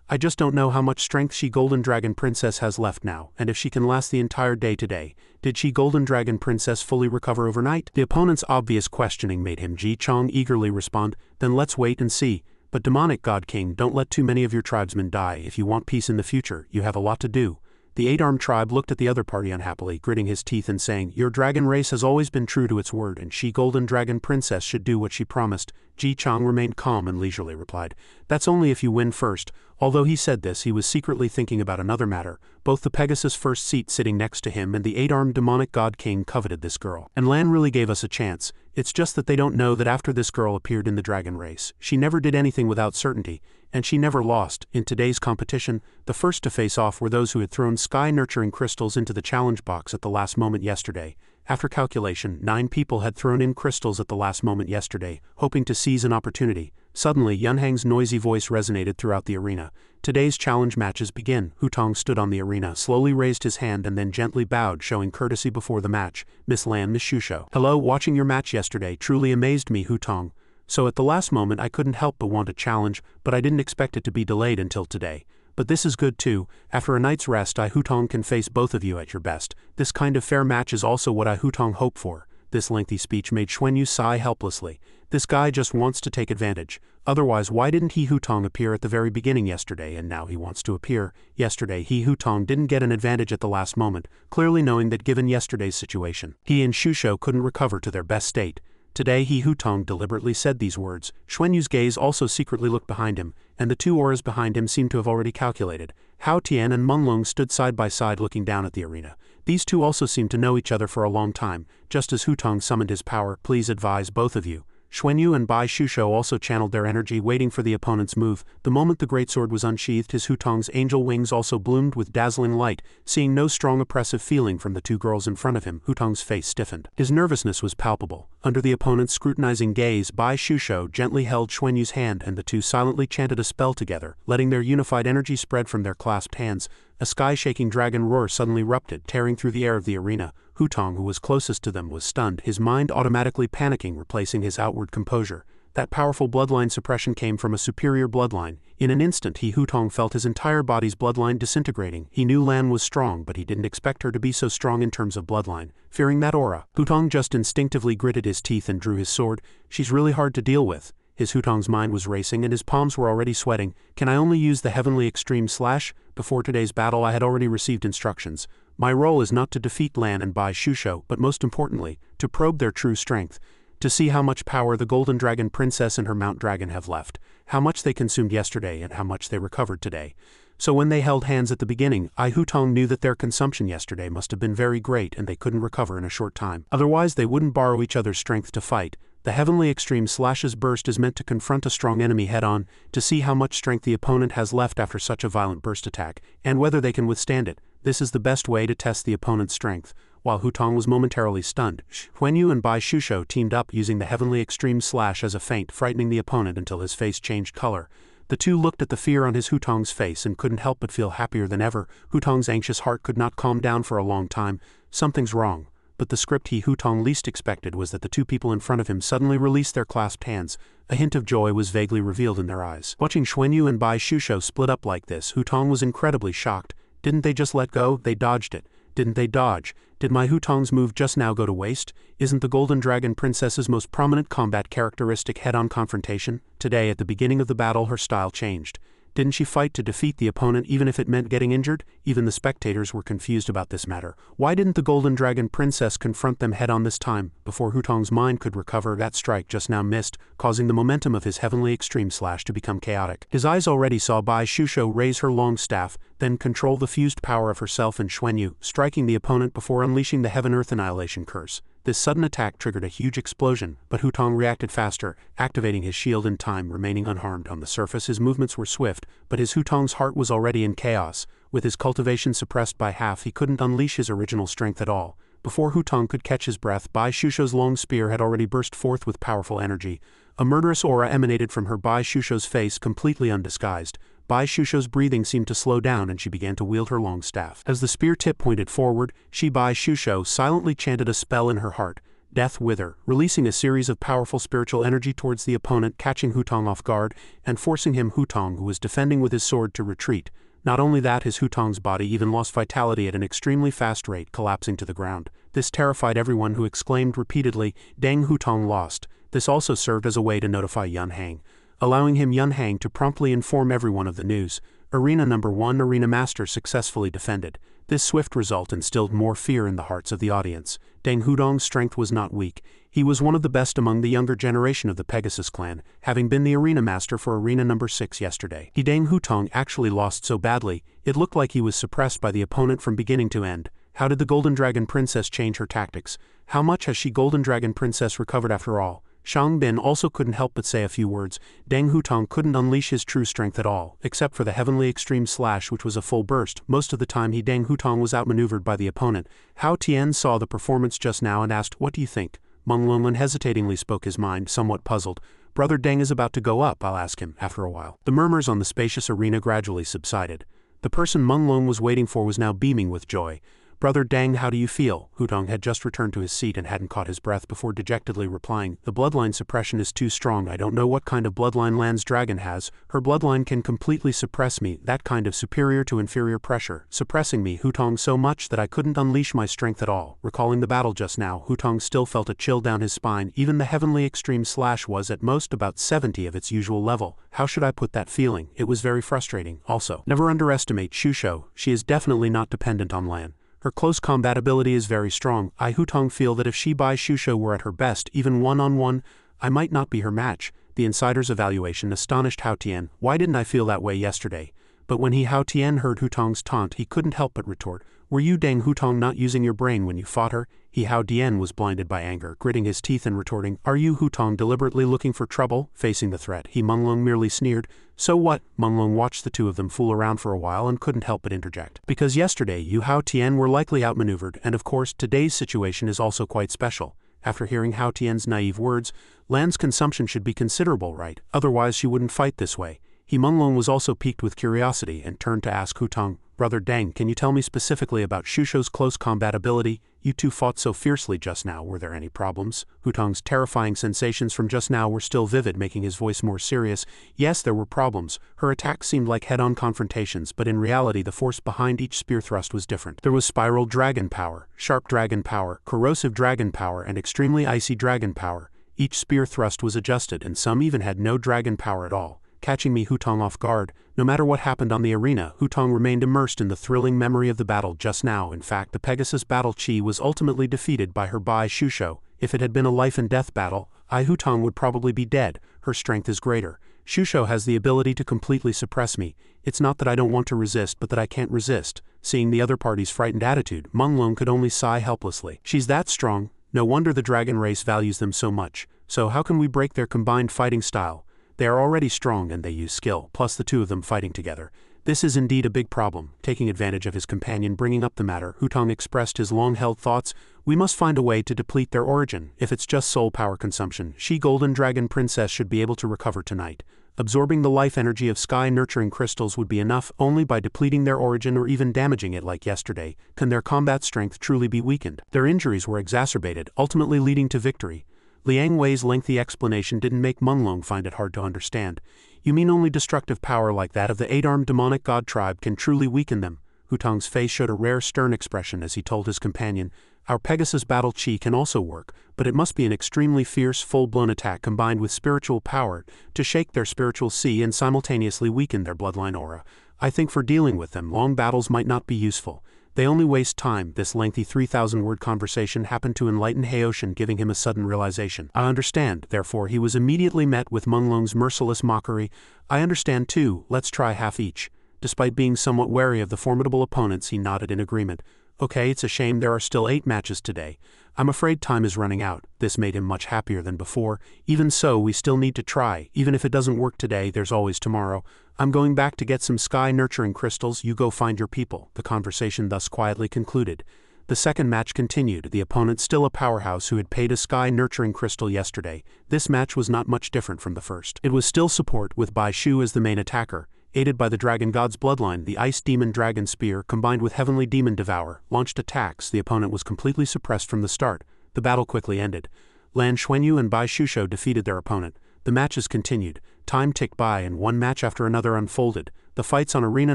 "I just don't know how much strength she Golden Dragon Princess has left now, and if she can last the entire day today. Did she Golden Dragon Princess fully recover overnight?" The opponent's obvious questioning made him Ji Chang eagerly respond, "Then let's wait and see. But demonic God King, don't let too many of your tribesmen die. If you want peace in the future, you have a lot to do." The Eight-Armed Tribe looked at the other party unhappily, gritting his teeth and saying, "Your dragon race has always been true to its word, and she Golden Dragon Princess should do what she promised." Ji Chang remained calm and leisurely replied, "That's only if you win first." Although he said this, he was secretly thinking about another matter. Both the Pegasus first seat sitting next to him and the Eight-Armed Demonic God King coveted this girl. And Lan really gave us a chance. It's just that they don't know that after this girl appeared in the dragon race, she never did anything without certainty, and she never lost. In today's competition, the first to face off were those who had thrown sky-nurturing crystals into the challenge box at the last moment yesterday. After calculation, 9 people had thrown in crystals at the last moment yesterday, hoping to seize an opportunity. Suddenly, Yunhang's noisy voice resonated throughout the arena. "Today's challenge matches begin." Hutong stood on the arena, slowly raised his hand and then gently bowed, showing courtesy before the match. "Miss Lan, Miss Shusho. Hello, watching your match yesterday truly amazed me, Hutong. So at the last moment I couldn't help but want a challenge, but I didn't expect it to be delayed until today. But this is good too. After a night's rest, I Hutong can face both of you at your best. This kind of fair match is also what I Hutong hope for." This lengthy speech made Xuanyu sigh helplessly. This guy just wants to take advantage. Otherwise, why didn't he Hutong appear at the very beginning yesterday, and now he wants to appear? Yesterday, he Hutong didn't get an advantage at the last moment, clearly knowing that given yesterday's situation, he and Shusho couldn't recover to their best state. Today, he Hutong deliberately said these words. Xuanyu's gaze also secretly looked behind him, and the two auras behind him seemed to have already calculated. Hao Tian and Menglong stood side by side looking down at the arena. These two also seemed to know each other for a long time. Just as Hutong summoned his power, "Please advise both of you." Xuanyu and Bai Shusho also channeled their energy, waiting for the opponent's move. The moment the greatsword was unsheathed, his Hutong's angel wings also bloomed with dazzling light. Seeing no strong oppressive feeling from the two girls in front of him, Hutong's face stiffened. His nervousness was palpable. Under the opponent's scrutinizing gaze, Bai Shusho gently held Xuanyu's hand and the two silently chanted a spell together, letting their unified energy spread from their clasped hands. A sky-shaking dragon roar suddenly erupted, tearing through the air of the arena. Hutong, who was closest to them, was stunned, his mind automatically panicking, replacing his outward composure. That powerful bloodline suppression came from a superior bloodline. In an instant, Hutong felt his entire body's bloodline disintegrating. He knew Lan was strong, but he didn't expect her to be so strong in terms of bloodline. Fearing that aura, Hutong just instinctively gritted his teeth and drew his sword. "She's really hard to deal with." His Hutong's mind was racing and his palms were already sweating. "Can I only use the Heavenly Extreme Slash?" Before today's battle, I had already received instructions. My role is not to defeat Lan and Bai Shusho, but most importantly, to probe their true strength. To see how much power the Golden Dragon Princess and her Mount Dragon have left, how much they consumed yesterday and how much they recovered today. So when they held hands at the beginning, Ai Hutong knew that their consumption yesterday must have been very great and they couldn't recover in a short time. Otherwise they wouldn't borrow each other's strength to fight. The heavenly extreme slashes burst is meant to confront a strong enemy head-on, to see how much strength the opponent has left after such a violent burst attack, and whether they can withstand it. This is the best way to test the opponent's strength. While Hutong was momentarily stunned, Xuanyu and Bai Shusho teamed up using the heavenly extreme slash as a feint, frightening the opponent until his face changed color. The two looked at the fear on his Hutong's face and couldn't help but feel happier than ever. Hutong's anxious heart could not calm down for a long time. Something's wrong. But the script Hutong least expected was that the two people in front of him suddenly released their clasped hands. A hint of joy was vaguely revealed in their eyes. Watching Xuanyu and Bai Shusho split up like this, Hutong was incredibly shocked. Didn't they just let go? They dodged it. Didn't they dodge? Did my Hutong's move just now go to waste? Isn't the Golden Dragon Princess's most prominent combat characteristic head-on confrontation? Today, at the beginning of the battle, her style changed. Didn't she fight to defeat the opponent even if it meant getting injured? Even the spectators were confused about this matter. Why didn't the Golden Dragon Princess confront them head-on this time? Before Hutong's mind could recover, that strike just now missed, causing the momentum of his heavenly extreme slash to become chaotic. His eyes already saw Bai Shusho raise her long staff, then control the fused power of herself and Xuanyu, striking the opponent before unleashing the Heaven-Earth Annihilation Curse. This sudden attack triggered a huge explosion, but Hutong reacted faster, activating his shield in time, remaining unharmed. On the surface his movements were swift, but his Hutong's heart was already in chaos. With his cultivation suppressed by half, he couldn't unleash his original strength at all. Before Hutong could catch his breath, Bai Shusho's long spear had already burst forth with powerful energy. A murderous aura emanated from her Bai Shusho's face, completely undisguised. Bai Shusho's breathing seemed to slow down and she began to wield her long staff. As the spear tip pointed forward, Bai Shusho silently chanted a spell in her heart, Death Wither, releasing a series of powerful spiritual energy towards the opponent, catching Hutong off guard and forcing him, Hutong, who was defending with his sword, to retreat. Not only that, his Hutong's body even lost vitality at an extremely fast rate, collapsing to the ground. This terrified everyone, who exclaimed repeatedly, Dang, Hutong lost. This also served as a way to notify Yun Hang, allowing him, Yun Hang, to promptly inform everyone of the news. Arena number 1 Arena Master successfully defended. This swift result instilled more fear in the hearts of the audience. Deng Hudong's strength was not weak. He was one of the best among the younger generation of the Pegasus clan, having been the Arena Master for Arena number 6 yesterday. Deng Hutong actually lost so badly, it looked like he was suppressed by the opponent from beginning to end. How did the Golden Dragon Princess change her tactics? How much has she Golden Dragon Princess recovered after all? Shang Bin also couldn't help but say a few words. Deng Hutong couldn't unleash his true strength at all, except for the heavenly extreme slash, which was a full burst. Most of the time Deng Hutong was outmaneuvered by the opponent. Hao Tian saw the performance just now and asked, "What do you think?" Meng Lung unhesitatingly spoke his mind, somewhat puzzled. "Brother Deng is about to go up, I'll ask him," after a while. The murmurs on the spacious arena gradually subsided. The person Meng Lung was waiting for was now beaming with joy. "Brother Deng, how do you feel?" Hutong had just returned to his seat and hadn't caught his breath before dejectedly replying, "The bloodline suppression is too strong. I don't know what kind of bloodline Lan's dragon has. Her bloodline can completely suppress me, that kind of superior to inferior pressure, suppressing me, Hutong, so much that I couldn't unleash my strength at all." Recalling the battle just now, Hutong still felt a chill down his spine. Even the heavenly extreme slash was at most about 70 of its usual level. How should I put that feeling? It was very frustrating. Also, never underestimate Shusho. She is definitely not dependent on Lan. Her close combat ability is very strong. I, Hutong, feel that if she Bai Shusho were at her best, even one-on-one, I might not be her match. The insider's evaluation astonished Hao Tian. Why didn't I feel that way yesterday? But when Hao Tian heard Hutong's taunt, he couldn't help but retort, "Were you, Deng Hutong, not using your brain when you fought her?" Hao Tian was blinded by anger, gritting his teeth and retorting, "Are you, Hutong, deliberately looking for trouble?" Facing the threat, Meng Lung merely sneered. "So what?" Meng Lung watched the two of them fool around for a while and couldn't help but interject. "Because yesterday you, Hao Tian, were likely outmaneuvered, and of course today's situation is also quite special." After hearing Hao Tian's naive words, Lan's consumption should be considerable, right? Otherwise she wouldn't fight this way. Meng Lung was also piqued with curiosity and turned to ask Hutong, "Brother Deng, can you tell me specifically about Shusho's close combat ability? You two fought so fiercely just now, were there any problems?" Hutong's terrifying sensations from just now were still vivid, making his voice more serious. Yes, there were problems. Her attacks seemed like head-on confrontations, but in reality the force behind each spear thrust was different. There was spiral dragon power, sharp dragon power, corrosive dragon power, and extremely icy dragon power. Each spear thrust was adjusted, and some even had no dragon power at all. Catching Hutong off guard, no matter what happened on the arena, Hutong remained immersed in the thrilling memory of the battle just now. In fact, the Pegasus battle Chi was ultimately defeated by her Bai Shusho. If it had been a life-and-death battle, Hutong would probably be dead. Her strength is greater. Shusho has the ability to completely suppress me. It's not that I don't want to resist but that I can't resist. Seeing the other party's frightened attitude, Menglong could only sigh helplessly. She's that strong. No wonder the dragon race values them so much. So how can we break their combined fighting style? They are already strong and they use skill, plus the two of them fighting together. This is indeed a big problem. Taking advantage of his companion bringing up the matter, Hutong expressed his long-held thoughts. We must find a way to deplete their origin. If it's just soul power consumption, she Golden Dragon Princess should be able to recover tonight. Absorbing the life energy of sky-nurturing crystals would be enough. Only by depleting their origin or even damaging it like yesterday can their combat strength truly be weakened. Their injuries were exacerbated, ultimately leading to victory. Liang Wei's lengthy explanation didn't make Menglong find it hard to understand. You mean only destructive power like that of the eight-armed demonic god tribe can truly weaken them? Hutong's face showed a rare stern expression as he told his companion, our Pegasus battle chi can also work, but it must be an extremely fierce, full-blown attack combined with spiritual power to shake their spiritual sea and simultaneously weaken their bloodline aura. I think for dealing with them, long battles might not be useful. They only waste time. This lengthy 3,000-word conversation happened to enlighten Heoshin, giving him a sudden realization. I understand. Therefore, he was immediately met with Menglong's merciless mockery. I understand too. Let's try half each. Despite being somewhat wary of the formidable opponents, he nodded in agreement. Okay, it's a shame there are still 8 matches today. I'm afraid time is running out. This made him much happier than before. Even so, we still need to try. Even if it doesn't work today, there's always tomorrow. I'm going back to get some sky-nurturing crystals. You go find your people. The conversation thus quietly concluded. The second match continued, the opponent still a powerhouse who had paid a sky-nurturing crystal yesterday. This match was not much different from the first. It was still support, with Bai Shu as the main attacker. Aided by the dragon god's bloodline, the ice demon dragon spear, combined with heavenly demon devour, launched attacks. The opponent was completely suppressed from the start. The battle quickly ended. Lan Xuanyu and Bai Shusho defeated their opponent. The matches continued. Time ticked by and one match after another unfolded. The fights on Arena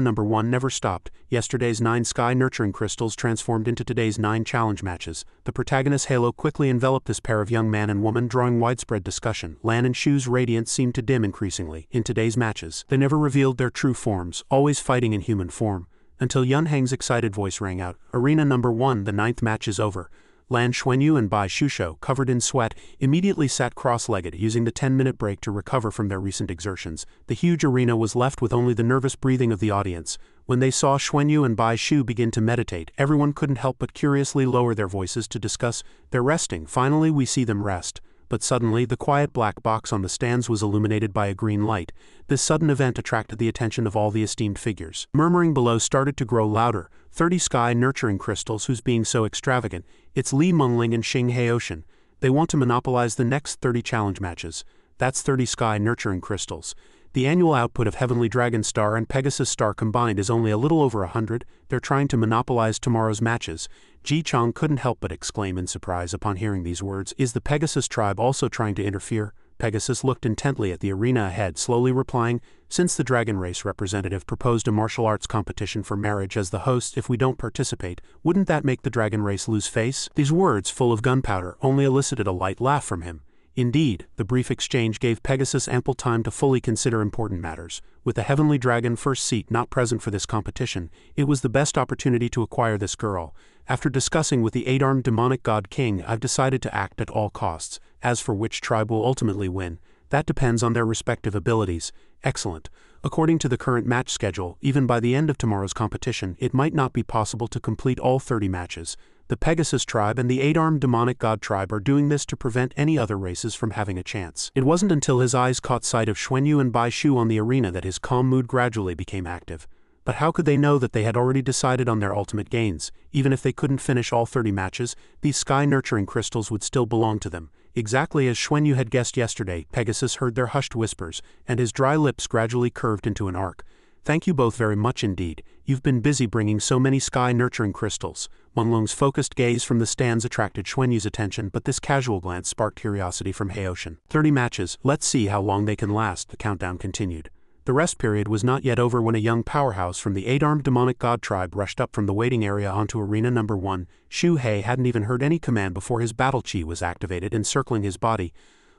Number 1 never stopped. Yesterday's 9 sky-nurturing crystals transformed into today's 9 challenge matches. The protagonist's halo quickly enveloped this pair of young man and woman, drawing widespread discussion. Lan and Shu's radiance seemed to dim increasingly. In today's matches, they never revealed their true forms, always fighting in human form. Until Yun Heng's excited voice rang out. Arena Number 1, the 9th match is over. Lan Xuanyu and Bai Shusho, covered in sweat, immediately sat cross-legged, using the 10-minute break to recover from their recent exertions. The huge arena was left with only the nervous breathing of the audience. When they saw Xuanyu and Bai Shu begin to meditate, everyone couldn't help but curiously lower their voices to discuss their resting. Finally, we see them rest. But suddenly, the quiet black box on the stands was illuminated by a green light. This sudden event attracted the attention of all the esteemed figures. Murmuring below started to grow louder. 30 sky-nurturing crystals, who's being so extravagant? It's Li Mengling and Xing Heoshin. They want to monopolize the next 30 challenge matches. That's 30 sky-nurturing crystals. The annual output of Heavenly Dragon Star and Pegasus Star combined is only a little over 100. They're trying to monopolize tomorrow's matches. Ji Chang couldn't help but exclaim in surprise upon hearing these words. Is the Pegasus tribe also trying to interfere? Pegasus looked intently at the arena ahead, slowly replying, since the dragon race representative proposed a martial arts competition for marriage as the host, if we don't participate, wouldn't that make the dragon race lose face? These words, full of gunpowder, only elicited a light laugh from him. Indeed, the brief exchange gave Pegasus ample time to fully consider important matters. With the Heavenly Dragon first seat not present for this competition, it was the best opportunity to acquire this girl. After discussing with the 8-armed demonic god king, I've decided to act at all costs. As for which tribe will ultimately win, that depends on their respective abilities. Excellent. According to the current match schedule, even by the end of tomorrow's competition, it might not be possible to complete all 30 matches. The Pegasus tribe and the 8-armed demonic god tribe are doing this to prevent any other races from having a chance. It wasn't until his eyes caught sight of Xuanyu and Bai Shu on the arena that his calm mood gradually became active. But how could they know that they had already decided on their ultimate gains? Even if they couldn't finish all 30 matches, these sky-nurturing crystals would still belong to them. Exactly as Xuanyu had guessed yesterday, Pegasus heard their hushed whispers, and his dry lips gradually curved into an arc. Thank you both very much indeed. You've been busy bringing so many sky-nurturing crystals. Menglong's focused gaze from the stands attracted Xuanyu's attention, but this casual glance sparked curiosity from Heoshin. 30 matches, let's see how long they can last, the countdown continued. The rest period was not yet over when a young powerhouse from the 8-armed demonic god tribe rushed up from the waiting area onto Arena Number 1. Shu He hadn't even heard any command before his battle chi was activated, encircling his body.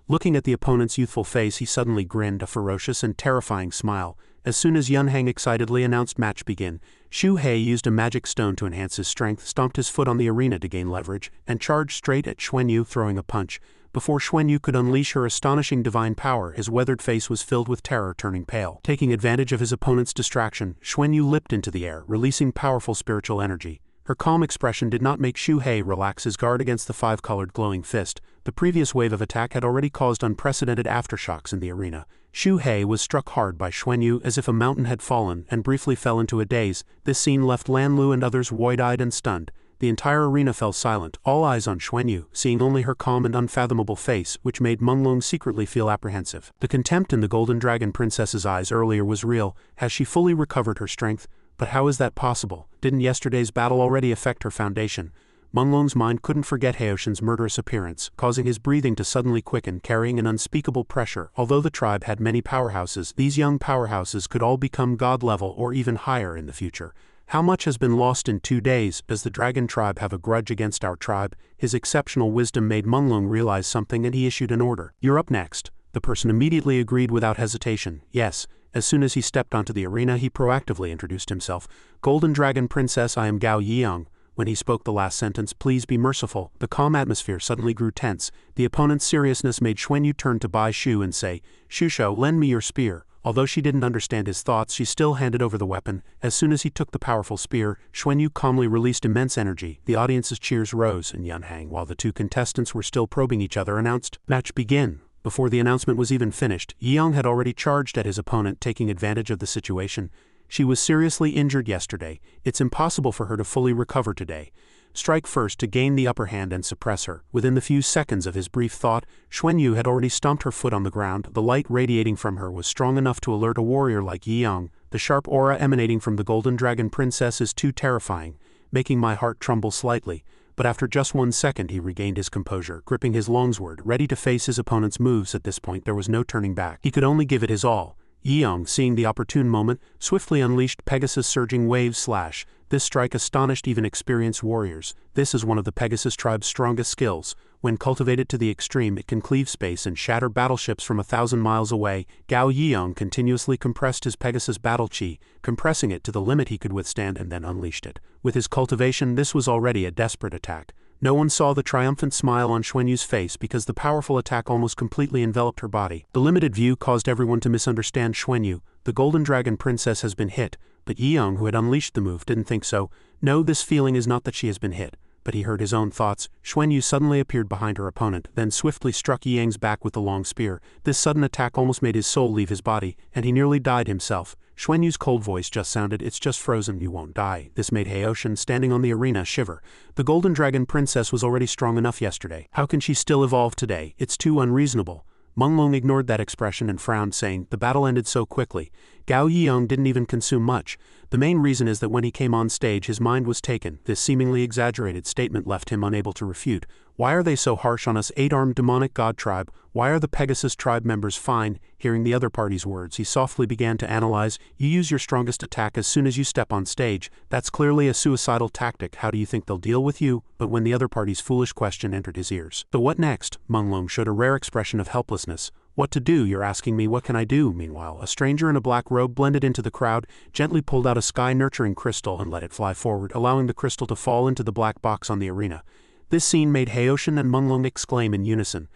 Looking at the opponent's youthful face, he suddenly grinned, a ferocious and terrifying smile. As soon as Yun Heng excitedly announced match begin, Shu He used a magic stone to enhance his strength, stomped his foot on the arena to gain leverage, and charged straight at Xuanyu, throwing a punch. Before Xuanyu could unleash her astonishing divine power, his weathered face was filled with terror, turning pale. Taking advantage of his opponent's distraction, Xuanyu leapt into the air, releasing powerful spiritual energy. Her calm expression did not make Xu He relax his guard against the five-colored glowing fist. The previous wave of attack had already caused unprecedented aftershocks in the arena. Xu He was struck hard by Xuanyu as if a mountain had fallen and briefly fell into a daze. This scene left Lan Lu and others wide-eyed and stunned. The entire arena fell silent, all eyes on Xuanyu, seeing only her calm and unfathomable face, which made Menglong secretly feel apprehensive. The contempt in the Golden Dragon Princess's eyes earlier was real. Has she fully recovered her strength? But how is that possible? Didn't yesterday's battle already affect her foundation? Menglong's mind couldn't forget Haoshan's murderous appearance, causing his breathing to suddenly quicken, carrying an unspeakable pressure. Although the tribe had many powerhouses, these young powerhouses could all become god-level or even higher in the future. How much has been lost in 2 days? Does the dragon tribe have a grudge against our tribe? His exceptional wisdom made Menglong realize something, and he issued an order. You're up next. The person immediately agreed without hesitation. Yes. As soon as he stepped onto the arena, he proactively introduced himself. Golden Dragon Princess, I am Gao Yiyang. When he spoke the last sentence, please be merciful, the calm atmosphere suddenly grew tense. The opponent's seriousness made Xuanyu turn to Bai Shu and say, Shusho, lend me your spear. Although she didn't understand his thoughts, she still handed over the weapon. As soon as he took the powerful spear, Xuanyu calmly released immense energy. The audience's cheers rose, and Yunhang, while the two contestants were still probing each other, announced, Match begin. Before the announcement was even finished, Yiyang had already charged at his opponent, taking advantage of the situation. She was seriously injured yesterday. It's impossible for her to fully recover today. Strike first to gain the upper hand and suppress her. Within the few seconds of his brief thought, Xuanyu had already stomped her foot on the ground. The light radiating from her was strong enough to alert a warrior like Yiyang. The sharp aura emanating from the Golden Dragon Princess is too terrifying, making my heart tremble slightly. But after just 1 second he regained his composure, gripping his longsword, ready to face his opponent's moves. At this point there was no turning back. He could only give it his all. Yiyang, seeing the opportune moment, swiftly unleashed Pegasus' surging wave slash. This strike astonished even experienced warriors. This is one of the Pegasus tribe's strongest skills. When cultivated to the extreme, it can cleave space and shatter battleships from 1,000 miles away. Gao Yiyang continuously compressed his Pegasus battle chi, compressing it to the limit he could withstand, and then unleashed it. With his cultivation, this was already a desperate attack. No one saw the triumphant smile on Xuanyu's face because the powerful attack almost completely enveloped her body. The limited view caused everyone to misunderstand Xuanyu. The Golden Dragon Princess has been hit, but Yiyang, who had unleashed the move, didn't think so. No, this feeling is not that she has been hit. But he heard his own thoughts. Xuanyu suddenly appeared behind her opponent, then swiftly struck Yiyang's back with the long spear. This sudden attack almost made his soul leave his body, and he nearly died himself. Xuanyu's cold voice just sounded, It's just frozen, you won't die. This made Haoshan, standing on the arena, shiver. The Golden Dragon Princess was already strong enough yesterday. How can she still evolve today? It's too unreasonable. Menglong ignored that expression and frowned, saying, The battle ended so quickly. Gao Yiyang didn't even consume much. The main reason is that when he came on stage his mind was taken. This seemingly exaggerated statement left him unable to refute. Why are they so harsh on us 8-armed demonic god tribe? Why are the Pegasus tribe members fine? Hearing the other party's words, he softly began to analyze. You use your strongest attack as soon as you step on stage. That's clearly a suicidal tactic. How do you think they'll deal with you? But when the other party's foolish question entered his ears. So what next? Menglong showed a rare expression of helplessness. What to do? You're asking me, what can I do? Meanwhile, a stranger in a black robe blended into the crowd, gently pulled out a sky-nurturing crystal and let it fly forward, allowing the crystal to fall into the black box on the arena. This scene made Haoshan and Menglong exclaim in unison.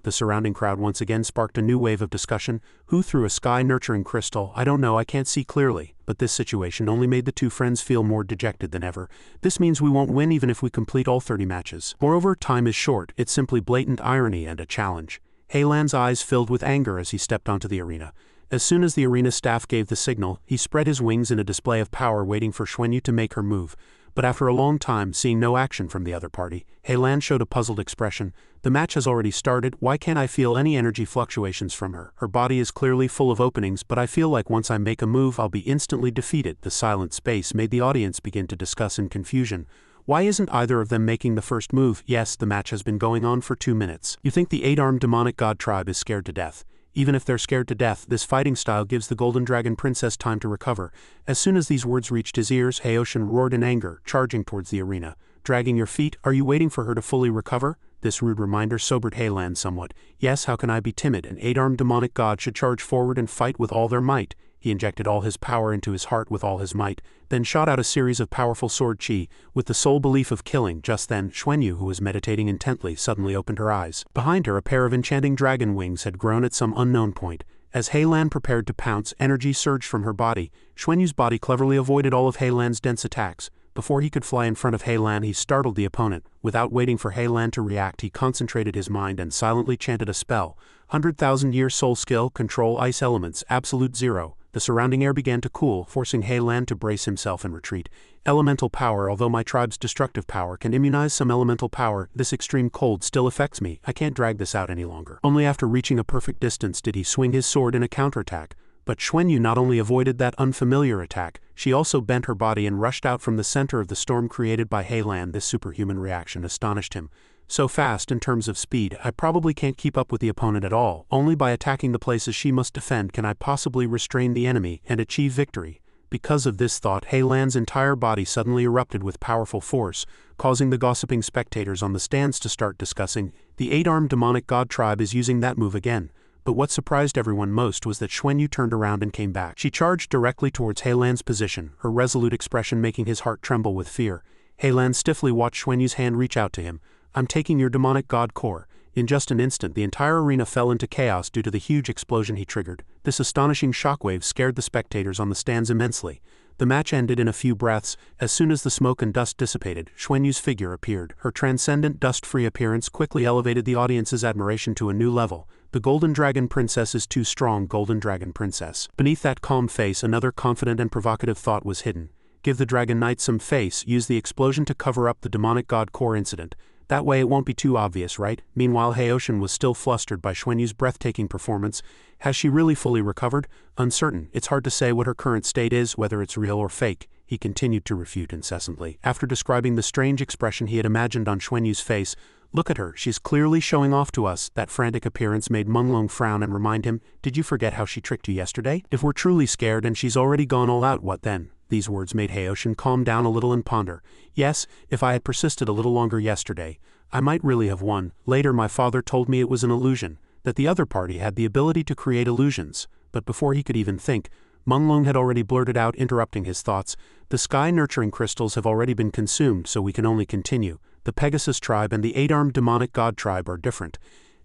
The surrounding crowd once again sparked a new wave of discussion. Who threw a sky-nurturing crystal? I don't know, I can't see clearly. But this situation only made the two friends feel more dejected than ever. This means we won't win even if we complete all 30 matches. Moreover, time is short. It's simply blatant irony and a challenge. Heilan's eyes filled with anger as he stepped onto the arena. As soon as the arena staff gave the signal, he spread his wings in a display of power, waiting for Xuanyu to make her move. But after a long time, seeing no action from the other party, Heilan showed a puzzled expression. The match has already started. Why can't I feel any energy fluctuations from her? Her body is clearly full of openings, but I feel like once I make a move, I'll be instantly defeated. The silent space made the audience begin to discuss in confusion. Why isn't either of them making the first move? Yes, the match has been going on for 2 minutes. You think the 8-armed demonic god tribe is scared to death? Even if they're scared to death, this fighting style gives the Golden Dragon Princess time to recover. As soon as these words reached his ears, Haoshan roared in anger, charging towards the arena. Dragging your feet? Are you waiting for her to fully recover? This rude reminder sobered Heilan somewhat. Yes, how can I be timid? An 8-armed demonic god should charge forward and fight with all their might. He injected all his power into his heart with all his might, then shot out a series of powerful sword chi, with the sole belief of killing. Just then, Xuanyu, who was meditating intently, suddenly opened her eyes. Behind her, a pair of enchanting dragon wings had grown at some unknown point. As Heilan prepared to pounce, energy surged from her body. Xuanyu's body cleverly avoided all of Heilan's dense attacks. Before he could fly in front of Heilan, he startled the opponent. Without waiting for Heilan to react, he concentrated his mind and silently chanted a spell. 100,000-year soul skill, control ice elements, absolute zero. The surrounding air began to cool, forcing Heilan to brace himself and retreat. Elemental power. Although my tribe's destructive power can immunize some elemental power, this extreme cold still affects me. I can't drag this out any longer. Only after reaching a perfect distance did he swing his sword in a counterattack. But Xuanyu not only avoided that unfamiliar attack, she also bent her body and rushed out from the center of the storm created by Heilan. This superhuman reaction astonished him. So fast in terms of speed, I probably can't keep up with the opponent at all. Only by attacking the places she must defend can I possibly restrain the enemy and achieve victory. Because of this thought, Heilan's entire body suddenly erupted with powerful force, causing the gossiping spectators on the stands to start discussing. The 8-armed demonic god tribe is using that move again. But what surprised everyone most was that Xuanyu turned around and came back. She charged directly towards Heilan's position, her resolute expression making his heart tremble with fear. Heilan stiffly watched Xuanyu's hand reach out to him. I'm taking your demonic god core. In just an instant, the entire arena fell into chaos due to the huge explosion he triggered. This astonishing shockwave scared the spectators on the stands immensely. The match ended in a few breaths. As soon as the smoke and dust dissipated, Xuanyu's figure appeared. Her transcendent, dust-free appearance quickly elevated the audience's admiration to a new level. The Golden Dragon Princess is too strong. Golden Dragon Princess. Beneath that calm face, another confident and provocative thought was hidden. Give the Dragon Knight some face. Use the explosion to cover up the demonic god core incident. That way it won't be too obvious, right? Meanwhile, Heoshin was still flustered by Xuanyu's breathtaking performance. Has she really fully recovered? Uncertain. It's hard to say what her current state is, whether it's real or fake. He continued to refute incessantly. After describing the strange expression he had imagined on Xuanyu's face, look at her, she's clearly showing off to us. That frantic appearance made Menglong frown and remind him, did you forget how she tricked you yesterday? If we're truly scared and she's already gone all out, what then? These words made Heoshin calm down a little and ponder. Yes, if I had persisted a little longer yesterday, I might really have won. Later my father told me it was an illusion, that the other party had the ability to create illusions. But before he could even think, Menglong had already blurted out, interrupting his thoughts. The sky-nurturing crystals have already been consumed, so we can only continue. The Pegasus tribe and the 8-armed demonic god tribe are different.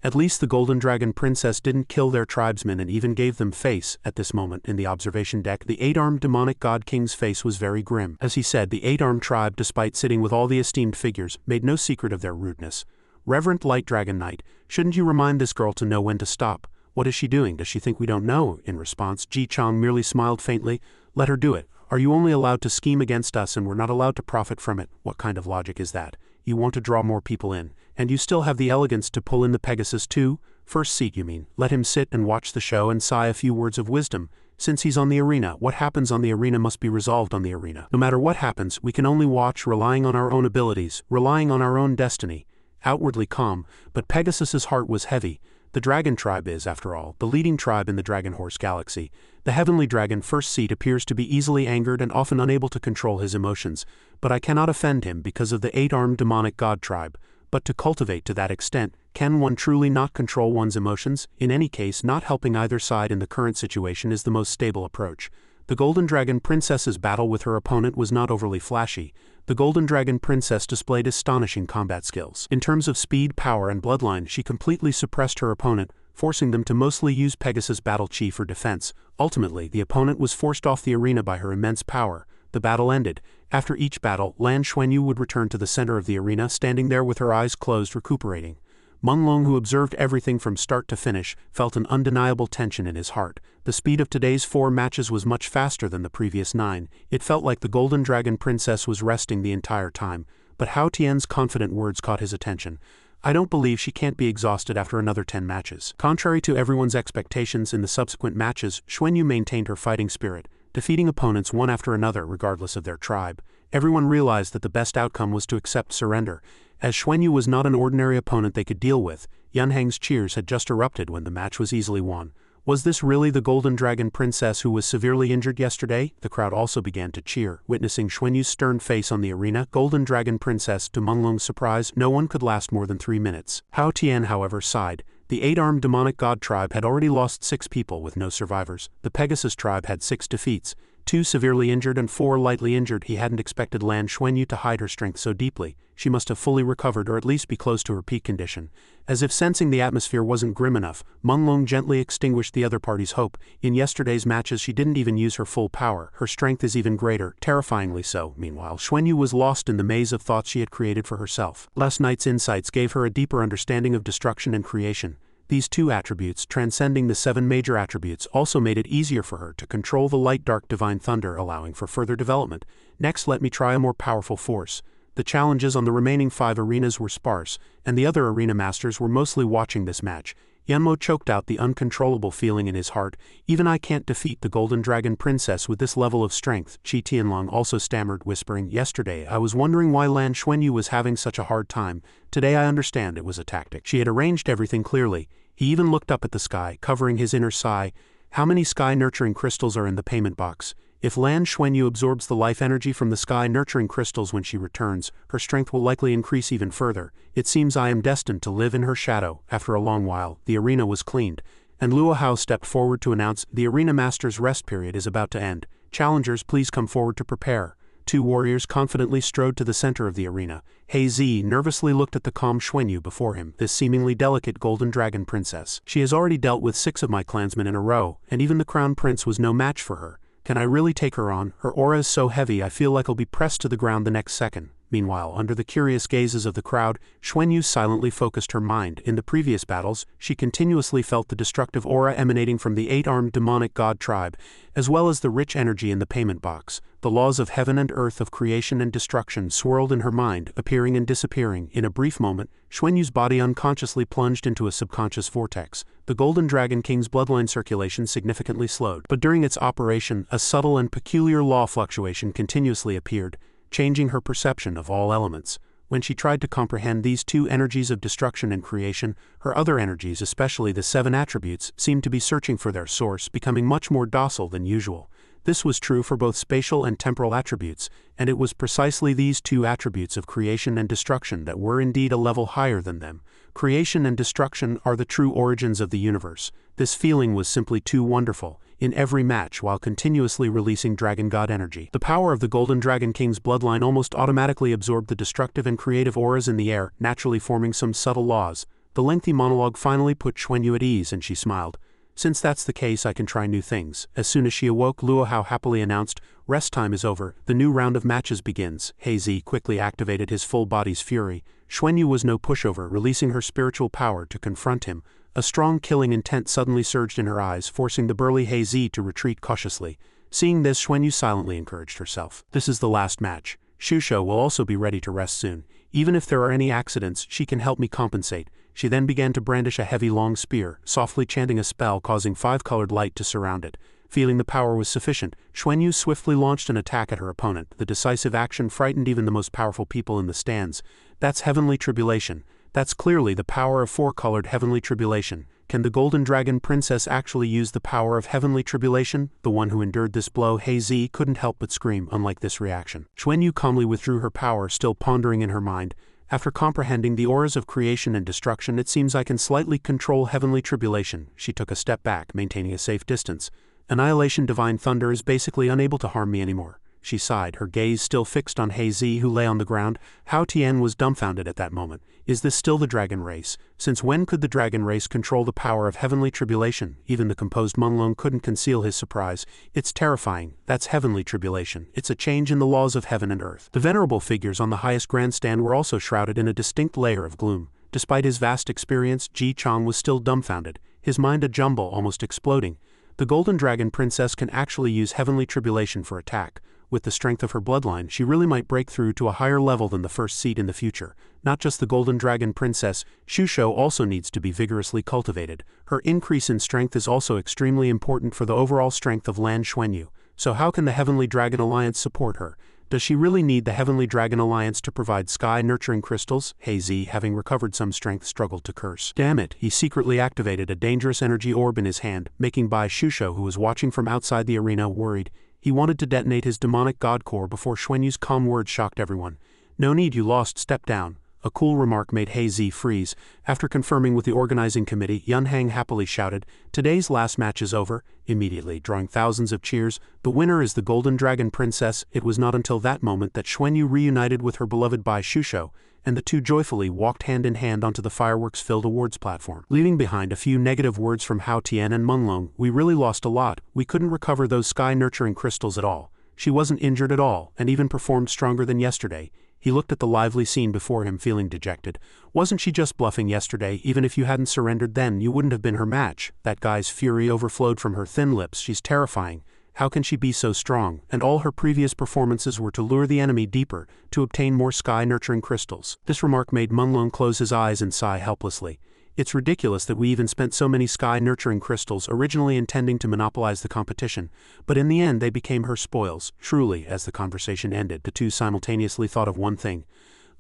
At least the Golden Dragon Princess didn't kill their tribesmen and even gave them face. At this moment, in the observation deck, the 8-armed demonic god king's face was very grim. As he said, the 8-armed tribe, despite sitting with all the esteemed figures, made no secret of their rudeness. Reverend Light Dragon Knight, shouldn't you remind this girl to know when to stop? What is she doing? Does she think we don't know? In response, Ji Chang merely smiled faintly. Let her do it. Are you only allowed to scheme against us and we're not allowed to profit from it? What kind of logic is that? You want to draw more people in, and you still have the elegance to pull in the Pegasus too? First seat, you mean? Let him sit and watch the show and sigh a few words of wisdom. Since he's on the arena, what happens on the arena must be resolved on the arena. No matter what happens, we can only watch, relying on our own abilities, relying on our own destiny. Outwardly calm, but Pegasus's heart was heavy. The Dragon Tribe is, after all, the leading tribe in the Dragon Horse Galaxy. The Heavenly Dragon First Seat appears to be easily angered and often unable to control his emotions, but I cannot offend him because of the 8-armed demonic god tribe. But to cultivate to that extent, can one truly not control one's emotions? In any case, not helping either side in the current situation is the most stable approach. The Golden Dragon Princess's battle with her opponent was not overly flashy. The Golden Dragon Princess displayed astonishing combat skills. In terms of speed, power, and bloodline, she completely suppressed her opponent, forcing them to mostly use Pegasus Battle Chi for defense. Ultimately, the opponent was forced off the arena by her immense power. The battle ended. After each battle, Lan Xuanyu would return to the center of the arena, standing there with her eyes closed, recuperating. Menglong, who observed everything from start to finish, felt an undeniable tension in his heart. The speed of today's 4 matches was much faster than the previous 9. It felt like the Golden Dragon Princess was resting the entire time. But Hao Tian's confident words caught his attention. I don't believe she can't be exhausted after another 10 matches. Contrary to everyone's expectations in the subsequent matches, Xuanyu maintained her fighting spirit, defeating opponents one after another regardless of their tribe. Everyone realized that the best outcome was to accept surrender. As Xuanyu was not an ordinary opponent they could deal with, Yanhang's cheers had just erupted when the match was easily won. Was this really the Golden Dragon Princess who was severely injured yesterday? The crowd also began to cheer, witnessing Xuanyu's stern face on the arena. Golden Dragon Princess, to Menglong's surprise, no one could last more than 3 minutes. Hao Tian, however, sighed. The 8-armed demonic god tribe had already lost 6 people with no survivors. The Pegasus tribe had 6 defeats, 2 severely injured and 4 lightly injured. He hadn't expected Lan Xuanyu to hide her strength so deeply. She must have fully recovered or at least be close to her peak condition. As if sensing the atmosphere wasn't grim enough, Menglong gently extinguished the other party's hope. In yesterday's matches she didn't even use her full power. Her strength is even greater, terrifyingly so. Meanwhile, Xuanyu was lost in the maze of thoughts she had created for herself. Last night's insights gave her a deeper understanding of destruction and creation. These 2 attributes, transcending the 7 major attributes, also made it easier for her to control the light-dark divine thunder, allowing for further development. Next, let me try a more powerful force. The challenges on the remaining 5 arenas were sparse, and the other arena masters were mostly watching this match. Yanmo choked out the uncontrollable feeling in his heart. Even I can't defeat the Golden Dragon Princess with this level of strength. Qi Tianlong also stammered, whispering, "Yesterday I was wondering why Lan Xuanyu was having such a hard time. Today I understand it was a tactic." She had arranged everything clearly. He even looked up at the sky, covering his inner sigh. How many sky-nurturing crystals are in the payment box? If Lan Xuanyu absorbs the life energy from the sky-nurturing crystals when she returns, her strength will likely increase even further. It seems I am destined to live in her shadow. After a long while, the arena was cleaned, and Luo Hao stepped forward to announce, "The arena master's rest period is about to end. Challengers, please come forward to prepare." 2 warriors confidently strode to the center of the arena. He Zi nervously looked at the calm Xuanyu before him, this seemingly delicate Golden Dragon Princess. "She has already dealt with 6 of my clansmen in a row, and even the Crown Prince was no match for her. Can I really take her on? Her aura is so heavy I feel like I'll be pressed to the ground the next second." Meanwhile, under the curious gazes of the crowd, Xuanyu silently focused her mind. In the previous battles, she continuously felt the destructive aura emanating from the 8-armed demonic god tribe, as well as the rich energy in the payment box. The laws of heaven and earth of creation and destruction swirled in her mind, appearing and disappearing. In a brief moment, Xuanyu's body unconsciously plunged into a subconscious vortex. The Golden Dragon King's bloodline circulation significantly slowed. But during its operation, a subtle and peculiar law fluctuation continuously appeared, changing her perception of all elements. When she tried to comprehend these 2 energies of destruction and creation, her other energies, especially the 7 attributes, seemed to be searching for their source, becoming much more docile than usual. This was true for both spatial and temporal attributes, and it was precisely these 2 attributes of creation and destruction that were indeed a level higher than them. Creation and destruction are the true origins of the universe. This feeling was simply too wonderful. In every match, while continuously releasing Dragon God energy, the power of the Golden Dragon King's bloodline almost automatically absorbed the destructive and creative auras in the air, naturally forming some subtle laws. The lengthy monologue finally put Xuanyu at ease, and she smiled. "Since that's the case, I can try new things." As soon as she awoke, Luo Hao happily announced, "Rest time is over. The new round of matches begins." He Zi quickly activated his full body's fury. Xuanyu was no pushover, releasing her spiritual power to confront him. A strong killing intent suddenly surged in her eyes, forcing the burly He Zi to retreat cautiously. Seeing this, Xuanyu silently encouraged herself. "This is the last match. Shusho will also be ready to rest soon. Even if there are any accidents, she can help me compensate." She then began to brandish a heavy long spear, softly chanting a spell causing 5-colored light to surround it. Feeling the power was sufficient, Xuanyu swiftly launched an attack at her opponent. The decisive action frightened even the most powerful people in the stands. "That's heavenly tribulation. That's clearly the power of 4-colored heavenly tribulation. Can the Golden Dragon Princess actually use the power of heavenly tribulation?" The one who endured this blow, He Zi, couldn't help but scream. Unlike this reaction, Xuanyu calmly withdrew her power, still pondering in her mind. "After comprehending the auras of creation and destruction, it seems I can slightly control heavenly tribulation." She took a step back, maintaining a safe distance. "Annihilation divine thunder is basically unable to harm me anymore." She sighed, her gaze still fixed on He Zi, who lay on the ground. Hao Tian was dumbfounded at that moment. Is this still the dragon race? Since when could the dragon race control the power of heavenly tribulation? Even the composed Menglong couldn't conceal his surprise. "It's terrifying. That's heavenly tribulation. It's a change in the laws of heaven and earth." The venerable figures on the highest grandstand were also shrouded in a distinct layer of gloom. Despite his vast experience, Ji Chang was still dumbfounded, his mind a jumble, almost exploding. The Golden Dragon Princess can actually use heavenly tribulation for attack. With the strength of her bloodline, she really might break through to a higher level than the first seed in the future. Not just the Golden Dragon Princess, Shusho also needs to be vigorously cultivated. Her increase in strength is also extremely important for the overall strength of Lan Xuanyu. So how can the Heavenly Dragon Alliance support her? Does she really need the Heavenly Dragon Alliance to provide sky-nurturing crystals? He Zi, having recovered some strength, struggled to curse. Damn it, he secretly activated a dangerous energy orb in his hand, making Bai Shusho, who was watching from outside the arena, worried. He wanted to detonate his demonic god core before Xuanyu's calm words shocked everyone. "No need, you lost, step down." A cool remark made He Zi freeze. After confirming with the organizing committee, Yun Hang happily shouted, "Today's last match is over," immediately drawing thousands of cheers. "The winner is the Golden Dragon Princess." It was not until that moment that Xuanyu reunited with her beloved Bai Shusho, and the two joyfully walked hand in hand onto the fireworks-filled awards platform. Leaving behind a few negative words from Hao Tian and Menglong, "We really lost a lot. We couldn't recover those sky-nurturing crystals at all. She wasn't injured at all, and even performed stronger than yesterday." He looked at the lively scene before him, feeling dejected. "Wasn't she just bluffing yesterday? Even if you hadn't surrendered then, you wouldn't have been her match." That guy's fury overflowed from her thin lips. "She's terrifying. How can she be so strong? And all her previous performances were to lure the enemy deeper, to obtain more sky-nurturing crystals." This remark made Menglong close his eyes and sigh helplessly. "It's ridiculous that we even spent so many sky-nurturing crystals, originally intending to monopolize the competition, but in the end they became her spoils." Truly, as the conversation ended, the two simultaneously thought of one thing.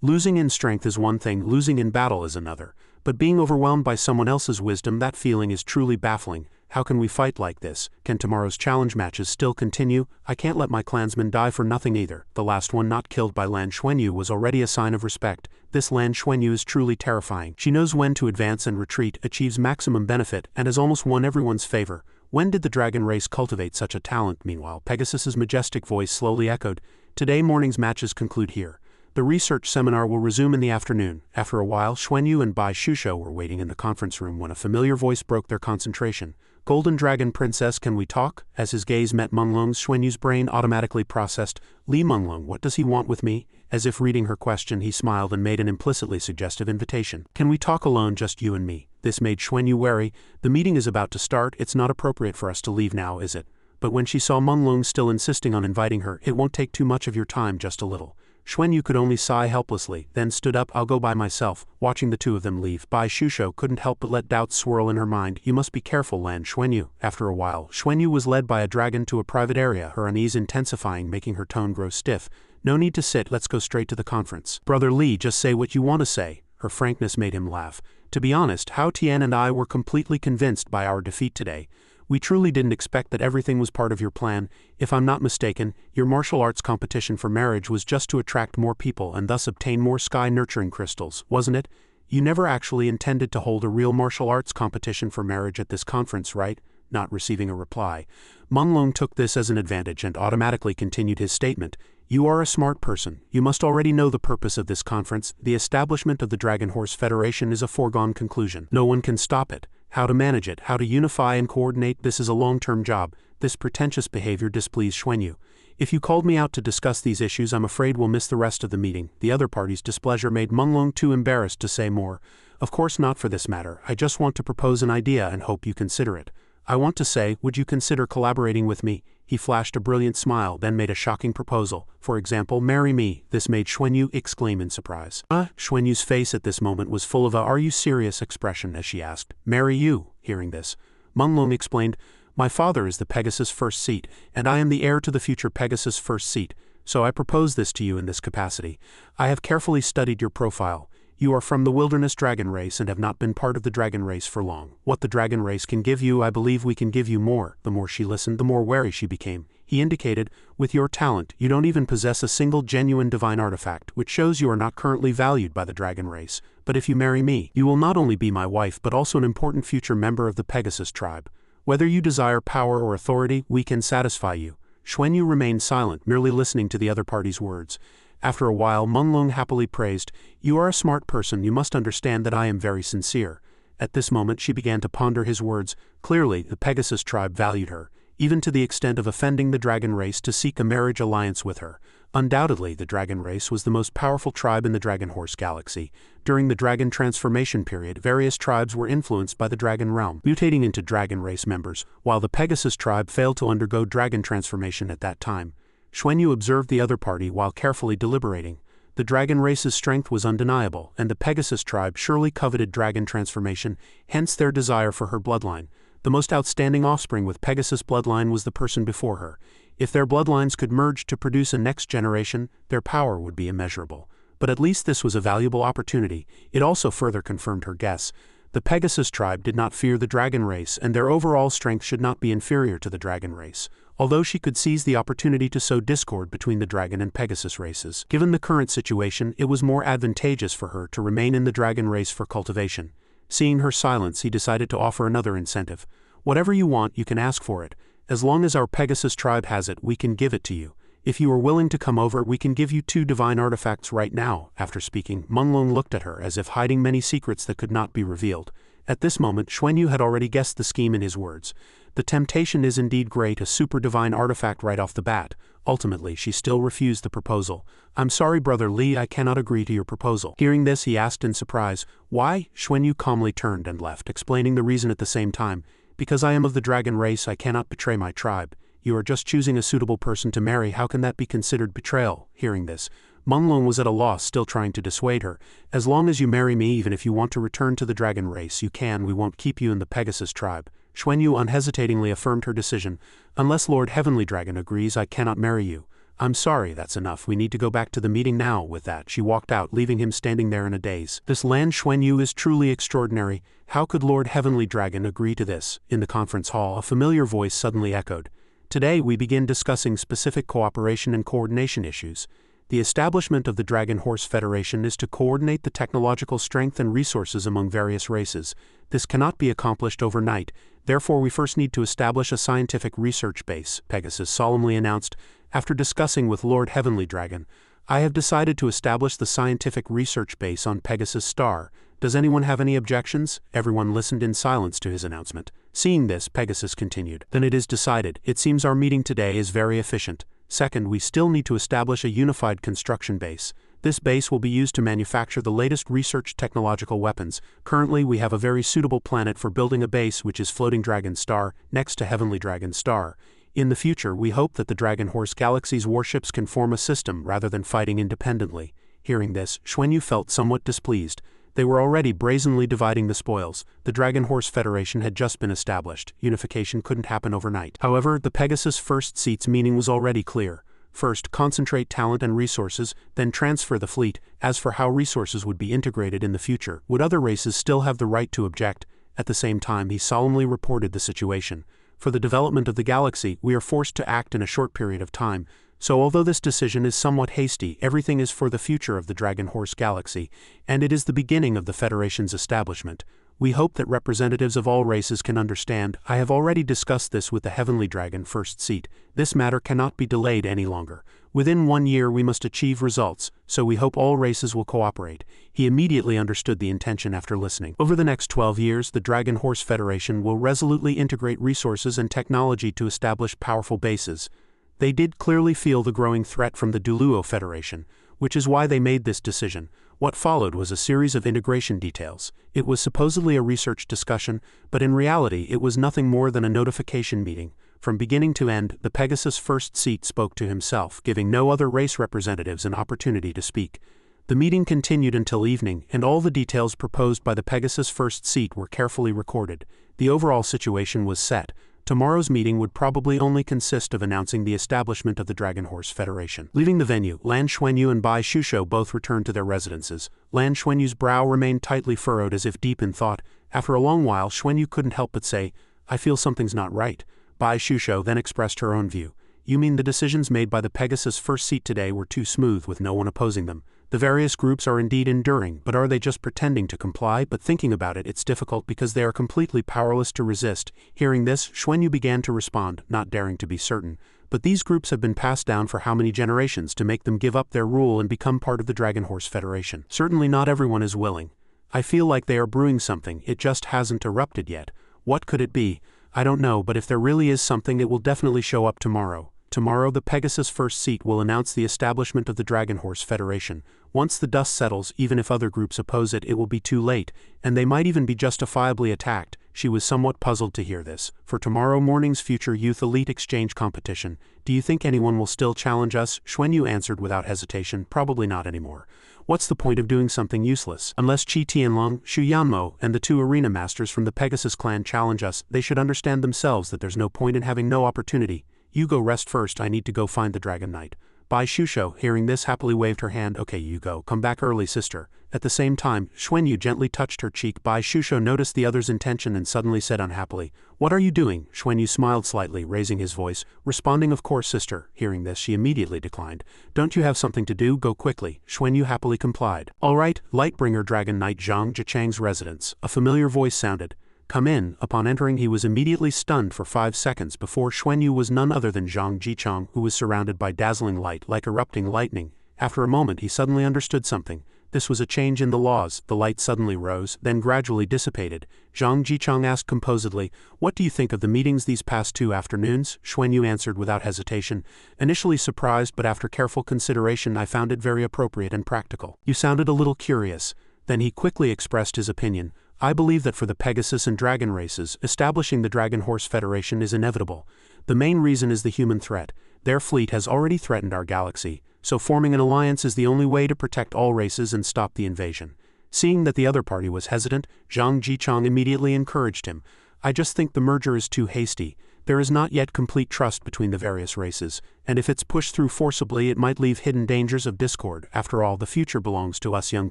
Losing in strength is one thing, losing in battle is another. But being overwhelmed by someone else's wisdom, that feeling is truly baffling. How can we fight like this? Can tomorrow's challenge matches still continue? I can't let my clansmen die for nothing either. The last one not killed by Lan Xuanyu was already a sign of respect. This Lan Xuanyu is truly terrifying. She knows when to advance and retreat, achieves maximum benefit, and has almost won everyone's favor. When did the dragon race cultivate such a talent? Meanwhile, Pegasus's majestic voice slowly echoed, "Today morning's matches conclude here. The research seminar will resume in the afternoon." After a while, Xuanyu and Bai Shusho were waiting in the conference room when a familiar voice broke their concentration. "Golden Dragon Princess, can we talk?" As his gaze met Menglong's, Xuanyu's brain automatically processed, "Li Menglong, what does he want with me?" As if reading her question, he smiled and made an implicitly suggestive invitation. "Can we talk alone, just you and me?" This made Xuanyu wary. "The meeting is about to start. It's not appropriate for us to leave now, is it?" But when she saw Menglong still insisting on inviting her, "It won't take too much of your time, just a little." Xuanyu could only sigh helplessly, then stood up. "I'll go by myself." Watching the two of them leave, Bai Shusho couldn't help but let doubts swirl in her mind. "You must be careful, Lan Xuanyu." After a while, Xuanyu was led by a dragon to a private area, her unease intensifying, making her tone grow stiff. "No need to sit, let's go straight to the conference." "Brother Li, just say what you want to say." Her frankness made him laugh. "To be honest, Hao Tian and I were completely convinced by our defeat today. We truly didn't expect that everything was part of your plan. If I'm not mistaken, your martial arts competition for marriage was just to attract more people and thus obtain more sky-nurturing crystals, wasn't it? You never actually intended to hold a real martial arts competition for marriage at this conference, right?" Not receiving a reply, Menglong took this as an advantage and automatically continued his statement. "You are a smart person. You must already know the purpose of this conference. The establishment of the Dragon Horse Federation is a foregone conclusion. No one can stop it. How to manage it, how to unify and coordinate, this is a long-term job." This pretentious behavior displeased Xuanyu. "If you called me out to discuss these issues, I'm afraid we'll miss the rest of the meeting." The other party's displeasure made Menglong too embarrassed to say more. "Of course not for this matter. I just want to propose an idea and hope you consider it. I want to say, would you consider collaborating with me?" He flashed a brilliant smile, then made a shocking proposal. "For example, marry me." This made Xuanyu exclaim in surprise. Xuanyu's face at this moment was full of a "are you serious" expression as she asked, "Marry you?" Hearing this, Menglong explained, "My father is the Pegasus First Seat, and I am the heir to the future Pegasus First Seat, so I propose this to you in this capacity. I have carefully studied your profile. You are from the wilderness dragon race and have not been part of the dragon race for long. What the dragon race can give you, I believe we can give you more." The more she listened, the more wary she became. He indicated, "With your talent, you don't even possess a single genuine divine artifact, which shows you are not currently valued by the dragon race. But if you marry me, you will not only be my wife but also an important future member of the Pegasus tribe. Whether you desire power or authority, we can satisfy you." Xuanyu remained silent, merely listening to the other party's words. After a while, Menglong happily praised, "You are a smart person. You must understand that I am very sincere." At this moment she began to ponder his words. Clearly, the Pegasus tribe valued her, even to the extent of offending the dragon race to seek a marriage alliance with her. Undoubtedly, the dragon race was the most powerful tribe in the Dragon Horse galaxy. During the dragon transformation period, various tribes were influenced by the dragon realm, mutating into dragon race members, while the Pegasus tribe failed to undergo dragon transformation at that time. Xuanyu observed the other party while carefully deliberating. The dragon race's strength was undeniable, and the Pegasus tribe surely coveted dragon transformation, hence their desire for her bloodline. The most outstanding offspring with Pegasus bloodline was the person before her. If their bloodlines could merge to produce a next generation, their power would be immeasurable. But at least this was a valuable opportunity. It also further confirmed her guess. The Pegasus tribe did not fear the dragon race, and their overall strength should not be inferior to the dragon race. although she could seize the opportunity to sow discord between the dragon and Pegasus races. Given the current situation, it was more advantageous for her to remain in the dragon race for cultivation. Seeing her silence, he decided to offer another incentive. Whatever you want, you can ask for it. As long as our Pegasus tribe has it, we can give it to you. If you are willing to come over, we can give you 2 divine artifacts right now. After speaking, Menglong looked at her as if hiding many secrets that could not be revealed. At this moment, Xuanyu had already guessed the scheme in his words. The temptation is indeed great, a super divine artifact right off the bat. Ultimately, she still refused the proposal. I'm sorry, Brother Li, I cannot agree to your proposal. Hearing this, he asked in surprise, why? Xuanyu calmly turned and left, explaining the reason at the same time. Because I am of the dragon race, I cannot betray my tribe. You are just choosing a suitable person to marry, how can that be considered betrayal? Hearing this, Menglong was at a loss, still trying to dissuade her. As long as you marry me, even if you want to return to the dragon race, you can, we won't keep you in the Pegasus tribe. Xuanyu unhesitatingly affirmed her decision. Unless Lord Heavenly Dragon agrees, I cannot marry you. I'm sorry, that's enough, we need to go back to the meeting now. With that, she walked out, leaving him standing there in a daze. This land Xuanyu is truly extraordinary. How could Lord Heavenly Dragon agree to this? In the conference hall, a familiar voice suddenly echoed. Today we begin discussing specific cooperation and coordination issues. The establishment of the Dragon Horse Federation is to coordinate the technological strength and resources among various races. This cannot be accomplished overnight, therefore we first need to establish a scientific research base, Pegasus solemnly announced. After discussing with Lord Heavenly Dragon, I have decided to establish the scientific research base on Pegasus Star. Does anyone have any objections? Everyone listened in silence to his announcement. Seeing this, Pegasus continued. Then it is decided. It seems our meeting today is very efficient. Second, we still need to establish a unified construction base. This base will be used to manufacture the latest research technological weapons. Currently, we have a very suitable planet for building a base, which is Floating Dragon Star, next to Heavenly Dragon Star. In the future, we hope that the Dragon Horse Galaxy's warships can form a system rather than fighting independently. Hearing this, Xuanyu felt somewhat displeased. They were already brazenly dividing the spoils. The Dragon Horse Federation had just been established. Unification couldn't happen overnight. However, the Pegasus First Seat's meaning was already clear. First, concentrate talent and resources, then transfer the fleet. As for how resources would be integrated in the future, would other races still have the right to object? At the same time, he solemnly reported the situation. For the development of the galaxy, we are forced to act in a short period of time. So although this decision is somewhat hasty, everything is for the future of the Dragon Horse Galaxy, and it is the beginning of the Federation's establishment. We hope that representatives of all races can understand. I have already discussed this with the Heavenly Dragon First Seat. This matter cannot be delayed any longer. Within 1 year we must achieve results, so we hope all races will cooperate. He immediately understood the intention after listening. Over the next 12 years, the Dragon Horse Federation will resolutely integrate resources and technology to establish powerful bases. They did clearly feel the growing threat from the Duluo Federation, which is why they made this decision. What followed was a series of integration details. It was supposedly a research discussion, but in reality it was nothing more than a notification meeting. From beginning to end, the Pegasus First Seat spoke to himself, giving no other race representatives an opportunity to speak. The meeting continued until evening, and all the details proposed by the Pegasus First Seat were carefully recorded. The overall situation was set. Tomorrow's meeting would probably only consist of announcing the establishment of the Dragon Horse Federation. Leaving the venue, Lan Xuanyu and Bai Shusho both returned to their residences. Lan Xuanyu's brow remained tightly furrowed as if deep in thought. After a long while, Xuanyu couldn't help but say, I feel something's not right. Bai Shusho then expressed her own view. You mean the decisions made by the Pegasus First Seat today were too smooth with no one opposing them? The various groups are indeed enduring, but are they just pretending to comply? But thinking about it, it's difficult because they are completely powerless to resist. Hearing this, Xuanyu began to respond, not daring to be certain. But these groups have been passed down for how many generations to make them give up their rule and become part of the Dragon Horse Federation? Certainly not everyone is willing. I feel like they are brewing something, it just hasn't erupted yet. What could it be? I don't know, but if there really is something, it will definitely show up tomorrow. Tomorrow the Pegasus First Seat will announce the establishment of the Dragon Horse Federation. Once the dust settles, even if other groups oppose it, it will be too late, and they might even be justifiably attacked. She was somewhat puzzled to hear this. For tomorrow morning's Future Youth Elite Exchange competition, do you think anyone will still challenge us? Xuanyu answered without hesitation, probably not anymore. What's the point of doing something useless? Unless Qi Tianlong, Xu Yanmo, and the 2 arena masters from the Pegasus clan challenge us, they should understand themselves that there's no point in having no opportunity. You go rest first, I need to go find the Dragon Knight. Bai Shusho, hearing this, happily waved her hand. Okay, you go. Come back early, sister. At the same time, Xuanyu gently touched her cheek. Bai Shusho noticed the other's intention and suddenly said unhappily, "What are you doing?" Xuanyu smiled slightly, raising his voice, responding, "Of course, sister." Hearing this, she immediately declined. "Don't you have something to do? Go quickly." Xuanyu happily complied. "All right, Lightbringer Dragon Knight Zhang Jichang's residence." A familiar voice sounded. "Come in." Upon entering, he was immediately stunned for 5 seconds before Xuanyu was none other than Zhang Jichang, who was surrounded by dazzling light like erupting lightning. After a moment, he suddenly understood something. This was a change in the laws. The light suddenly rose, then gradually dissipated. Zhang Jichang asked composedly, "What do you think of the meetings these past 2 afternoons?" Xuanyu answered without hesitation. "Initially surprised, but after careful consideration I found it very appropriate and practical." "You sounded a little curious." Then he quickly expressed his opinion. "I believe that for the Pegasus and Dragon races, establishing the Dragon Horse Federation is inevitable. The main reason is the human threat. Their fleet has already threatened our galaxy, so forming an alliance is the only way to protect all races and stop the invasion." Seeing that the other party was hesitant, Zhang Jichang immediately encouraged him. "I just think the merger is too hasty. There is not yet complete trust between the various races, and if it's pushed through forcibly it might leave hidden dangers of discord. After all, the future belongs to us young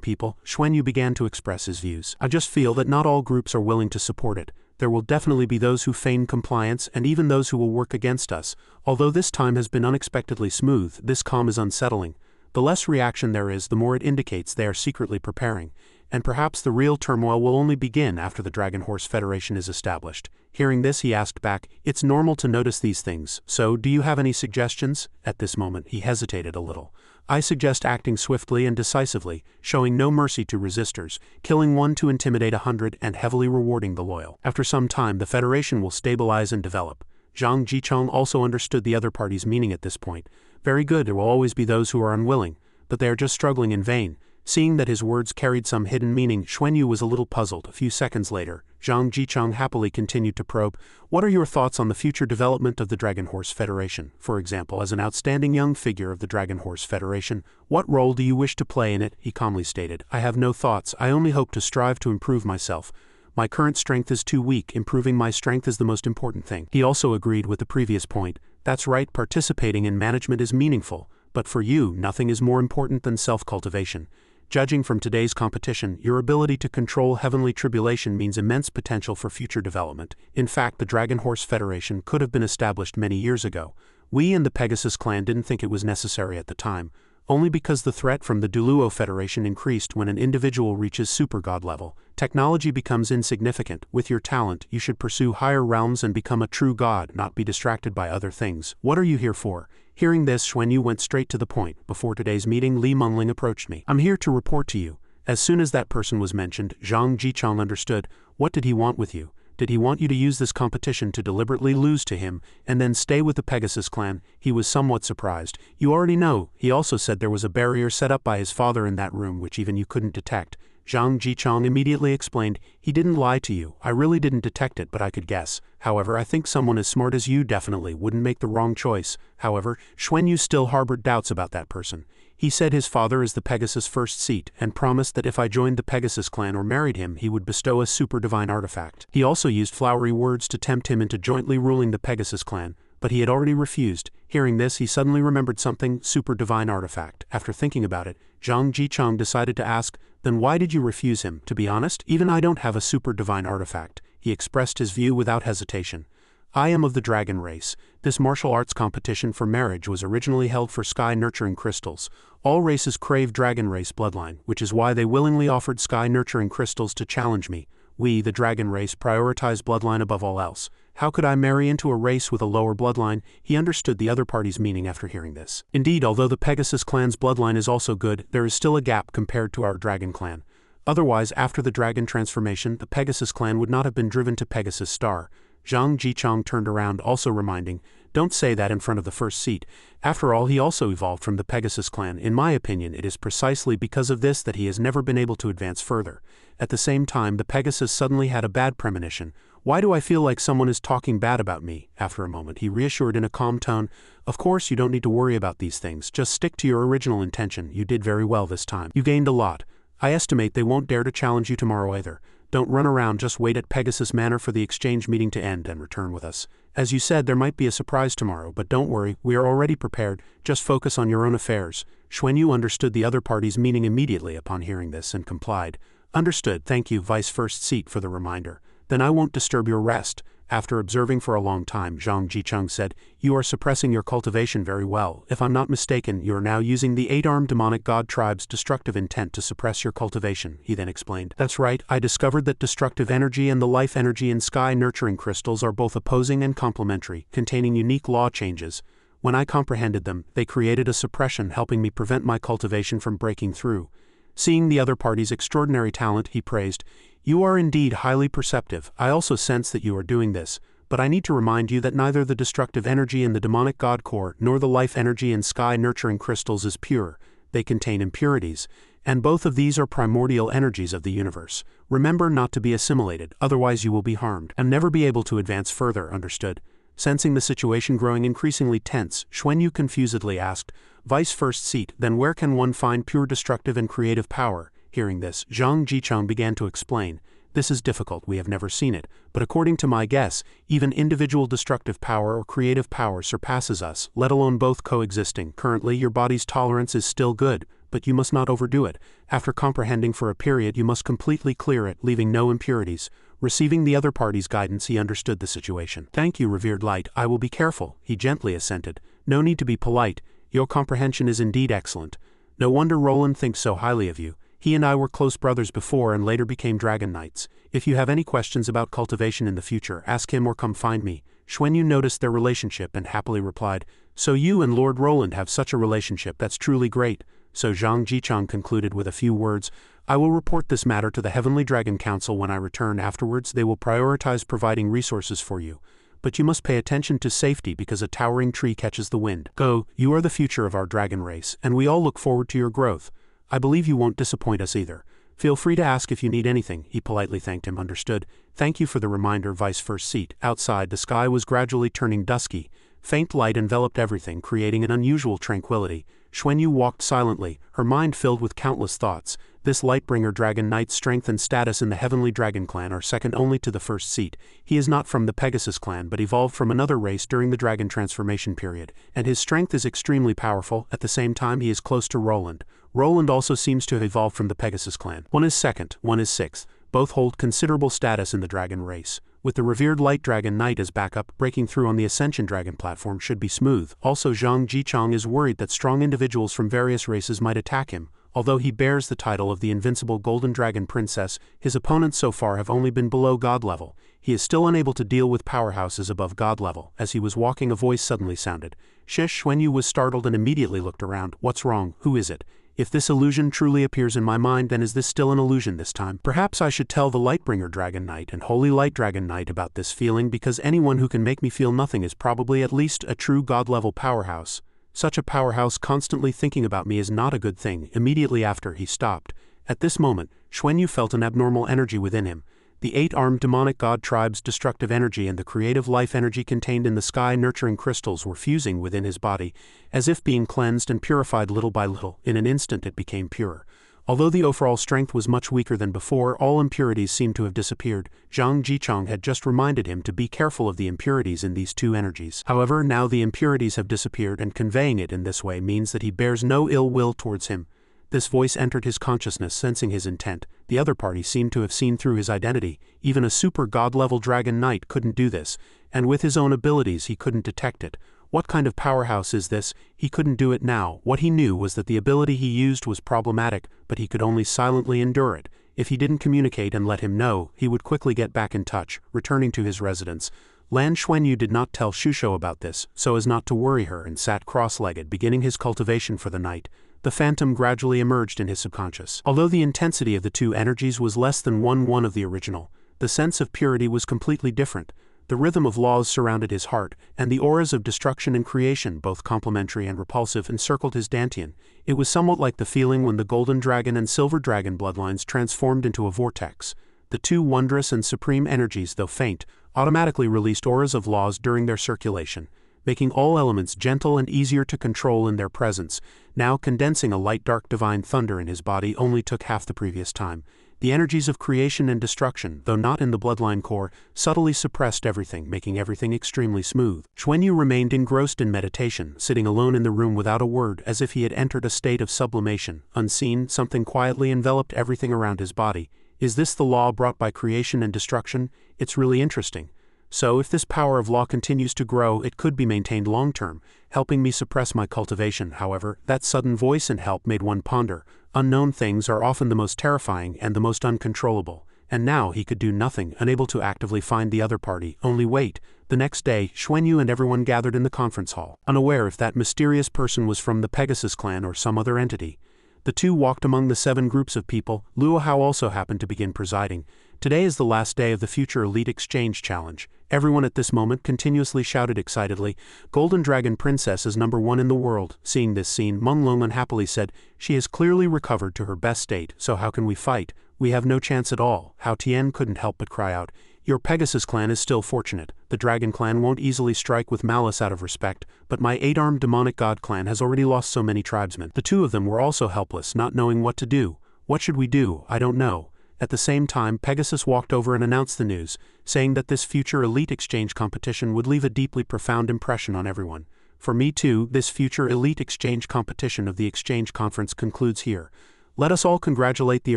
people." Xuanyu began to express his views. "I just feel that not all groups are willing to support it. There will definitely be those who feign compliance and even those who will work against us. Although this time has been unexpectedly smooth, this calm is unsettling. The less reaction there is, the more it indicates they are secretly preparing. And perhaps the real turmoil will only begin after the Dragon Horse Federation is established." Hearing this, he asked back, "It's normal to notice these things, so do you have any suggestions?" At this moment, he hesitated a little. "I suggest acting swiftly and decisively, showing no mercy to resistors, killing 1 to intimidate 100, and heavily rewarding the loyal. After some time, the Federation will stabilize and develop." Zhang Jichang also understood the other party's meaning at this point. "Very good, there will always be those who are unwilling, but they are just struggling in vain." Seeing that his words carried some hidden meaning, Xuanyu was a little puzzled. A few seconds later, Zhang Jichang happily continued to probe. "What are your thoughts on the future development of the Dragon Horse Federation? For example, as an outstanding young figure of the Dragon Horse Federation, what role do you wish to play in it?" He calmly stated, "I have no thoughts. I only hope to strive to improve myself. My current strength is too weak. Improving my strength is the most important thing." He also agreed with the previous point. "That's right, participating in management is meaningful, but for you, nothing is more important than self-cultivation. Judging from today's competition, your ability to control heavenly tribulation means immense potential for future development. In fact, the Dragon Horse Federation could have been established many years ago. We and the Pegasus clan didn't think it was necessary at the time, only because the threat from the Duluo Federation increased when an individual reaches super god level. Technology becomes insignificant. With your talent, you should pursue higher realms and become a true god, not be distracted by other things. What are you here for?" Hearing this, Xuanyu went straight to the point. "Before today's meeting, Li Mengling approached me. I'm here to report to you." As soon as that person was mentioned, Zhang Jichang understood. What did he want with you? Did he want you to use this competition to deliberately lose to him, and then stay with the Pegasus clan? He was somewhat surprised. "You already know." He also said there was a barrier set up by his father in that room which even you couldn't detect. Zhang Jichang immediately explained, "He didn't lie to you. I really didn't detect it, but I could guess. However, I think someone as smart as you definitely wouldn't make the wrong choice." However, Xuanyu still harbored doubts about that person. He said his father is the Pegasus' first seat, and promised that if I joined the Pegasus clan or married him, he would bestow a super divine artifact. He also used flowery words to tempt him into jointly ruling the Pegasus clan, but he had already refused. Hearing this, he suddenly remembered something: super divine artifact. After thinking about it, Zhang Jichang decided to ask, "Then why did you refuse him?" "To be honest, even I don't have a super divine artifact." He expressed his view without hesitation. "I am of the dragon race. This martial arts competition for marriage was originally held for sky nurturing crystals. All races crave dragon race bloodline, which is why they willingly offered sky nurturing crystals to challenge me. We, the dragon race, prioritize bloodline above all else. How could I marry into a race with a lower bloodline?" He understood the other party's meaning after hearing this. Indeed, although the Pegasus clan's bloodline is also good, there is still a gap compared to our dragon clan. Otherwise, after the dragon transformation, the Pegasus clan would not have been driven to Pegasus Star. Zhang Jichang turned around, also reminding, "Don't say that in front of the first seat. After all, he also evolved from the Pegasus clan. In my opinion, it is precisely because of this that he has never been able to advance further." At the same time, the Pegasus suddenly had a bad premonition. "Why do I feel like someone is talking bad about me?" After a moment, he reassured in a calm tone, "Of course, you don't need to worry about these things. Just stick to your original intention. You did very well this time. You gained a lot. I estimate they won't dare to challenge you tomorrow either. Don't run around, just wait at Pegasus Manor for the exchange meeting to end and return with us. As you said, there might be a surprise tomorrow, but don't worry, we are already prepared, just focus on your own affairs. Xuanyu understood the other party's meaning immediately upon hearing this and complied. Understood, thank you, Vice First Seat, for the reminder. Then I won't disturb your rest. After observing for a long time, Zhang Jicheng said, you are suppressing your cultivation very well. If I'm not mistaken, you are now using the 8-armed demonic god tribe's destructive intent to suppress your cultivation, he then explained. That's right, I discovered that destructive energy and the life energy in sky nurturing crystals are both opposing and complementary, containing unique law changes. When I comprehended them, they created a suppression helping me prevent my cultivation from breaking through. Seeing the other party's extraordinary talent, he praised, you are indeed highly perceptive. I also sense that you are doing this, but I need to remind you that neither the destructive energy in the demonic god core nor the life energy in sky nurturing crystals is pure. They contain impurities, and both of these are primordial energies of the universe. Remember not to be assimilated, otherwise you will be harmed and never be able to advance further, understood? Sensing the situation growing increasingly tense, Xuanyu confusedly asked, Vice First Seat, then where can one find pure destructive and creative power? Hearing this, Zhang Jicheng began to explain. This is difficult, we have never seen it, but according to my guess, even individual destructive power or creative power surpasses us, let alone both coexisting. Currently, your body's tolerance is still good, but you must not overdo it. After comprehending for a period, you must completely clear it, leaving no impurities. Receiving the other party's guidance, he understood the situation. Thank you, revered light, I will be careful, he gently assented. No need to be polite, your comprehension is indeed excellent. No wonder Roland thinks so highly of you. He and I were close brothers before and later became dragon knights. If you have any questions about cultivation in the future, ask him or come find me. Xuanyu noticed their relationship and happily replied, so you and Lord Roland have such a relationship, that's truly great. So Zhang Jicheng concluded with a few words, I will report this matter to the Heavenly Dragon Council when I return. Afterwards, they will prioritize providing resources for you. But you must pay attention to safety because a towering tree catches the wind. Go, you are the future of our dragon race, and we all look forward to your growth. I believe you won't disappoint us either. Feel free to ask if you need anything, he politely thanked him. Understood. Thank you for the reminder, Vice First Seat. Outside, the sky was gradually turning dusky. Faint light enveloped everything, creating an unusual tranquility. Xuanyu walked silently, her mind filled with countless thoughts. This Lightbringer Dragon Knight's strength and status in the Heavenly Dragon Clan are second only to the First Seat. He is not from the Pegasus clan but evolved from another race during the Dragon Transformation period, and his strength is extremely powerful. At the same time, he is close to Roland. Roland also seems to have evolved from the Pegasus clan. One is second, one is sixth. Both hold considerable status in the dragon race. With the revered Light Dragon Knight as backup, breaking through on the Ascension Dragon platform should be smooth. Also, Zhang Jicheng is worried that strong individuals from various races might attack him. Although he bears the title of the invincible Golden Dragon Princess, his opponents so far have only been below God level. He is still unable to deal with powerhouses above God level. As he was walking, a voice suddenly sounded. Shish. Xuanyu was startled and immediately looked around. What's wrong? Who is it? If this illusion truly appears in my mind, then is this still an illusion this time? Perhaps I should tell the Lightbringer Dragon Knight and Holy Light Dragon Knight about this feeling, because anyone who can make me feel nothing is probably at least a true God-level powerhouse. Such a powerhouse constantly thinking about me is not a good thing. Immediately after, he stopped. At this moment, Xuanyu felt an abnormal energy within him. The 8-armed demonic god tribe's destructive energy and the creative life energy contained in the sky nurturing crystals were fusing within his body, as if being cleansed and purified little by little. In an instant it became pure. Although the overall strength was much weaker than before, all impurities seemed to have disappeared. Zhang Jicheng had just reminded him to be careful of the impurities in these two energies. However, now the impurities have disappeared, and conveying it in this way means that he bears no ill will towards him. This voice entered his consciousness, sensing his intent. The other party seemed to have seen through his identity. Even a super god-level dragon knight couldn't do this, and with his own abilities he couldn't detect it. What kind of powerhouse is this? He couldn't do it now. What he knew was that the ability he used was problematic, but he could only silently endure it. If he didn't communicate and let him know, he would quickly get back in touch, returning to his residence. Lan Xuanyu did not tell Shusho about this, so as not to worry her, and sat cross-legged, beginning his cultivation for the night. The phantom gradually emerged in his subconscious. Although the intensity of the two energies was less than one of the original, the sense of purity was completely different. The rhythm of laws surrounded his heart, and the auras of destruction and creation, both complementary and repulsive, encircled his dantian. It was somewhat like the feeling when the Golden Dragon and Silver Dragon bloodlines transformed into a vortex. The two wondrous and supreme energies, though faint, automatically released auras of laws during their circulation, making all elements gentle and easier to control in their presence. Now condensing a light dark divine thunder in his body only took half the previous time. The energies of creation and destruction, though not in the bloodline core, subtly suppressed everything, making everything extremely smooth. Xuanyu remained engrossed in meditation, sitting alone in the room without a word, as if he had entered a state of sublimation. Unseen, something quietly enveloped everything around his body. Is this the law brought by creation and destruction? It's really interesting. So if this power of law continues to grow, it could be maintained long-term, helping me suppress my cultivation. However, that sudden voice and help made one ponder. Unknown things are often the most terrifying and the most uncontrollable. And now he could do nothing, unable to actively find the other party. Only wait. The next day, Xuanyu and everyone gathered in the conference hall, unaware if that mysterious person was from the Pegasus clan or some other entity. The two walked among the 7 groups of people. Luo Hao also happened to begin presiding. Today is the last day of the Future Elite Exchange Challenge. Everyone at this moment continuously shouted excitedly, "Golden Dragon Princess is #1 in the world." Seeing this scene, Meng Long unhappily said, "She has clearly recovered to her best state, so how can we fight? We have no chance at all." Hao Tian couldn't help but cry out, "Your Pegasus clan is still fortunate. The Dragon clan won't easily strike with malice out of respect, but my 8-armed demonic god clan has already lost so many tribesmen." The two of them were also helpless, not knowing what to do. "What should we do? I don't know." At the same time, Pegasus walked over and announced the news, saying that this future elite exchange competition would leave a deeply profound impression on everyone. For me too, this future elite exchange competition of the exchange conference concludes here. Let us all congratulate the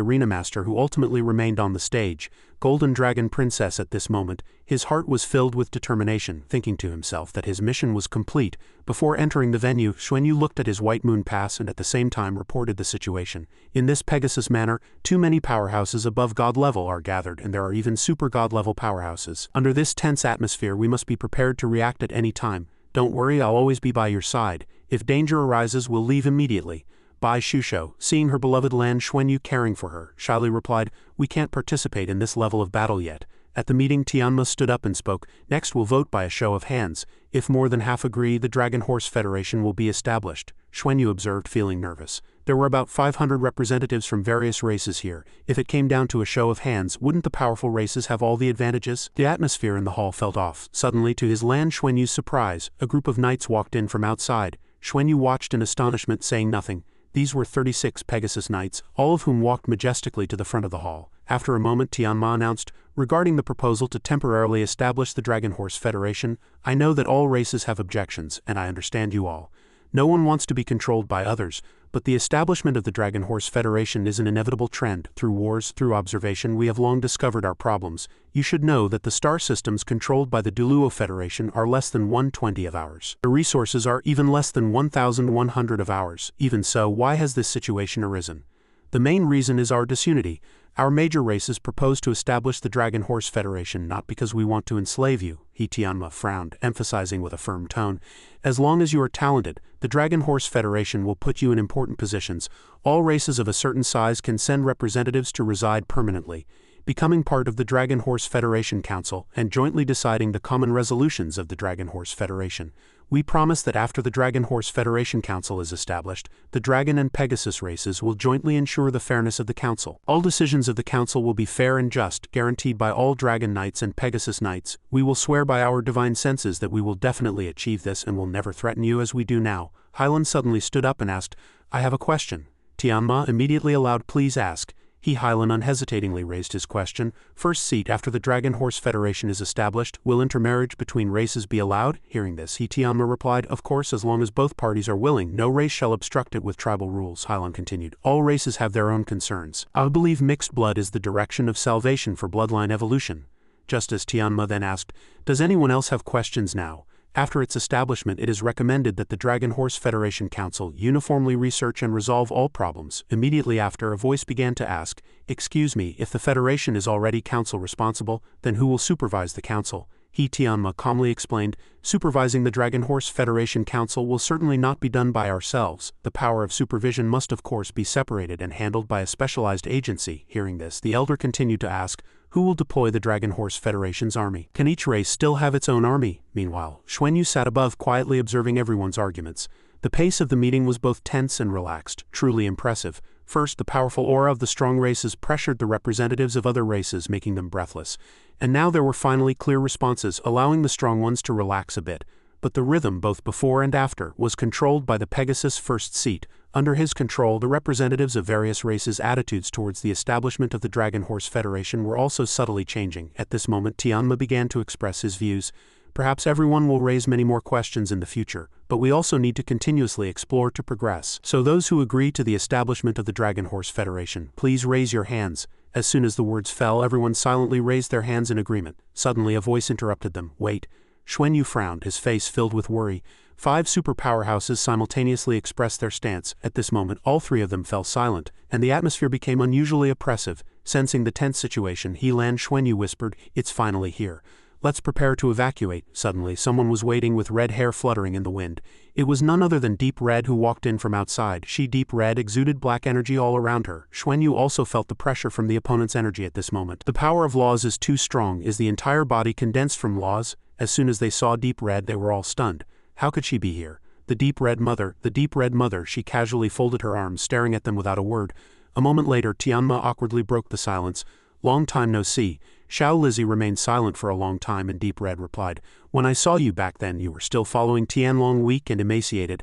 arena master who ultimately remained on the stage, Golden Dragon Princess. At this moment, his heart was filled with determination, thinking to himself that his mission was complete. Before entering the venue, Xuanyu looked at his white moon pass and at the same time reported the situation. In this Pegasus manner, too many powerhouses above god level are gathered, and there are even super god level powerhouses. Under this tense atmosphere, we must be prepared to react at any time. Don't worry, I'll always be by your side. If danger arises, we'll leave immediately. Bai Shusho, seeing her beloved Lan Xuanyu caring for her, shyly replied, "We can't participate in this level of battle yet." At the meeting, Tianma stood up and spoke, "Next we'll vote by a show of hands. If more than half agree, the Dragon Horse Federation will be established." Xuanyu observed, feeling nervous. There were about 500 representatives from various races here. If it came down to a show of hands, wouldn't the powerful races have all the advantages? The atmosphere in the hall felt off. Suddenly, to his Lan Xuanyu's surprise, a group of knights walked in from outside. Xuanyu watched in astonishment, saying nothing. These were 36 Pegasus knights, all of whom walked majestically to the front of the hall. After a moment, Tianma announced, "Regarding the proposal to temporarily establish the Dragon Horse Federation, I know that all races have objections, and I understand you all. No one wants to be controlled by others, but the establishment of the Dragon Horse Federation is an inevitable trend. Through wars, through observation, we have long discovered our problems. You should know that the star systems controlled by the Duluo Federation are less than 1/20 of ours. The resources are even less than 1,100 of ours. Even so, why has this situation arisen? The main reason is our disunity. Our major races propose to establish the Dragon Horse Federation not because we want to enslave you." Tianma frowned, emphasizing with a firm tone, "As long as you are talented, the Dragon Horse Federation will put you in important positions. All races of a certain size can send representatives to reside permanently, becoming part of the Dragon Horse Federation Council and jointly deciding the common resolutions of the Dragon Horse Federation. We promise that after the Dragon Horse Federation Council is established, the Dragon and Pegasus races will jointly ensure the fairness of the Council. All decisions of the Council will be fair and just, guaranteed by all Dragon Knights and Pegasus Knights. We will swear by our divine senses that we will definitely achieve this and will never threaten you as we do now." Hylan suddenly stood up and asked, "I have a question." Tianma immediately allowed, "Please ask." Hylan unhesitatingly raised his question. "First seat after the Dragon Horse Federation is established, will intermarriage between races be allowed?" Hearing this, Tianma replied, "Of course, as long as both parties are willing, no race shall obstruct it with tribal rules." Hylan continued, "All races have their own concerns. I believe mixed blood is the direction of salvation for bloodline evolution." Just as Tianma then asked, "Does anyone else have questions now? After its establishment, it is recommended that the Dragon Horse Federation Council uniformly research and resolve all problems." Immediately after, a voice began to ask, "Excuse me, if the Federation is already council responsible, then who will supervise the council?" Tianma calmly explained, "Supervising the Dragon Horse Federation Council will certainly not be done by ourselves. The power of supervision must of course be separated and handled by a specialized agency." Hearing this, the elder continued to ask, "Who will deploy the Dragon Horse Federation's army? Can each race still have its own army?" Meanwhile, Xuanyu sat above quietly observing everyone's arguments. The pace of the meeting was both tense and relaxed, truly impressive. First, the powerful aura of the strong races pressured the representatives of other races, making them breathless. And now there were finally clear responses, allowing the strong ones to relax a bit. But the rhythm, both before and after, was controlled by the Pegasus first seat, Under his control, the representatives of various races' attitudes towards the establishment of the Dragon Horse Federation were also subtly changing. At this moment, Tianma began to express his views. Perhaps everyone will raise many more questions in the future, but we also need to continuously explore to progress. So those who agree to the establishment of the Dragon Horse Federation, please raise your hands. As soon as the words fell, everyone silently raised their hands in agreement. Suddenly a voice interrupted them. Wait. Xuanyu frowned, his face filled with worry. 5 super powerhouses simultaneously expressed their stance. At this moment, all 3 of them fell silent, and the atmosphere became unusually oppressive. Sensing the tense situation, Xuanyu whispered, "It's finally here. Let's prepare to evacuate." Suddenly, someone was waiting with red hair fluttering in the wind. It was none other than Deep Red, who walked in from outside. She, Deep Red, exuded black energy all around her. Xuanyu also felt the pressure from the opponent's energy at this moment. The power of laws is too strong. Is the entire body condensed from laws? As soon as they saw Deep Red, they were all stunned. How could she be here? The Deep Red Mother, the Deep Red Mother. She casually folded her arms, staring at them without a word. A moment later, Tianma awkwardly broke the silence. "Long time no see." Xiao Lizzie remained silent for a long time, and Deep Red replied, "When I saw you back then, you were still following Tianlong, weak and emaciated.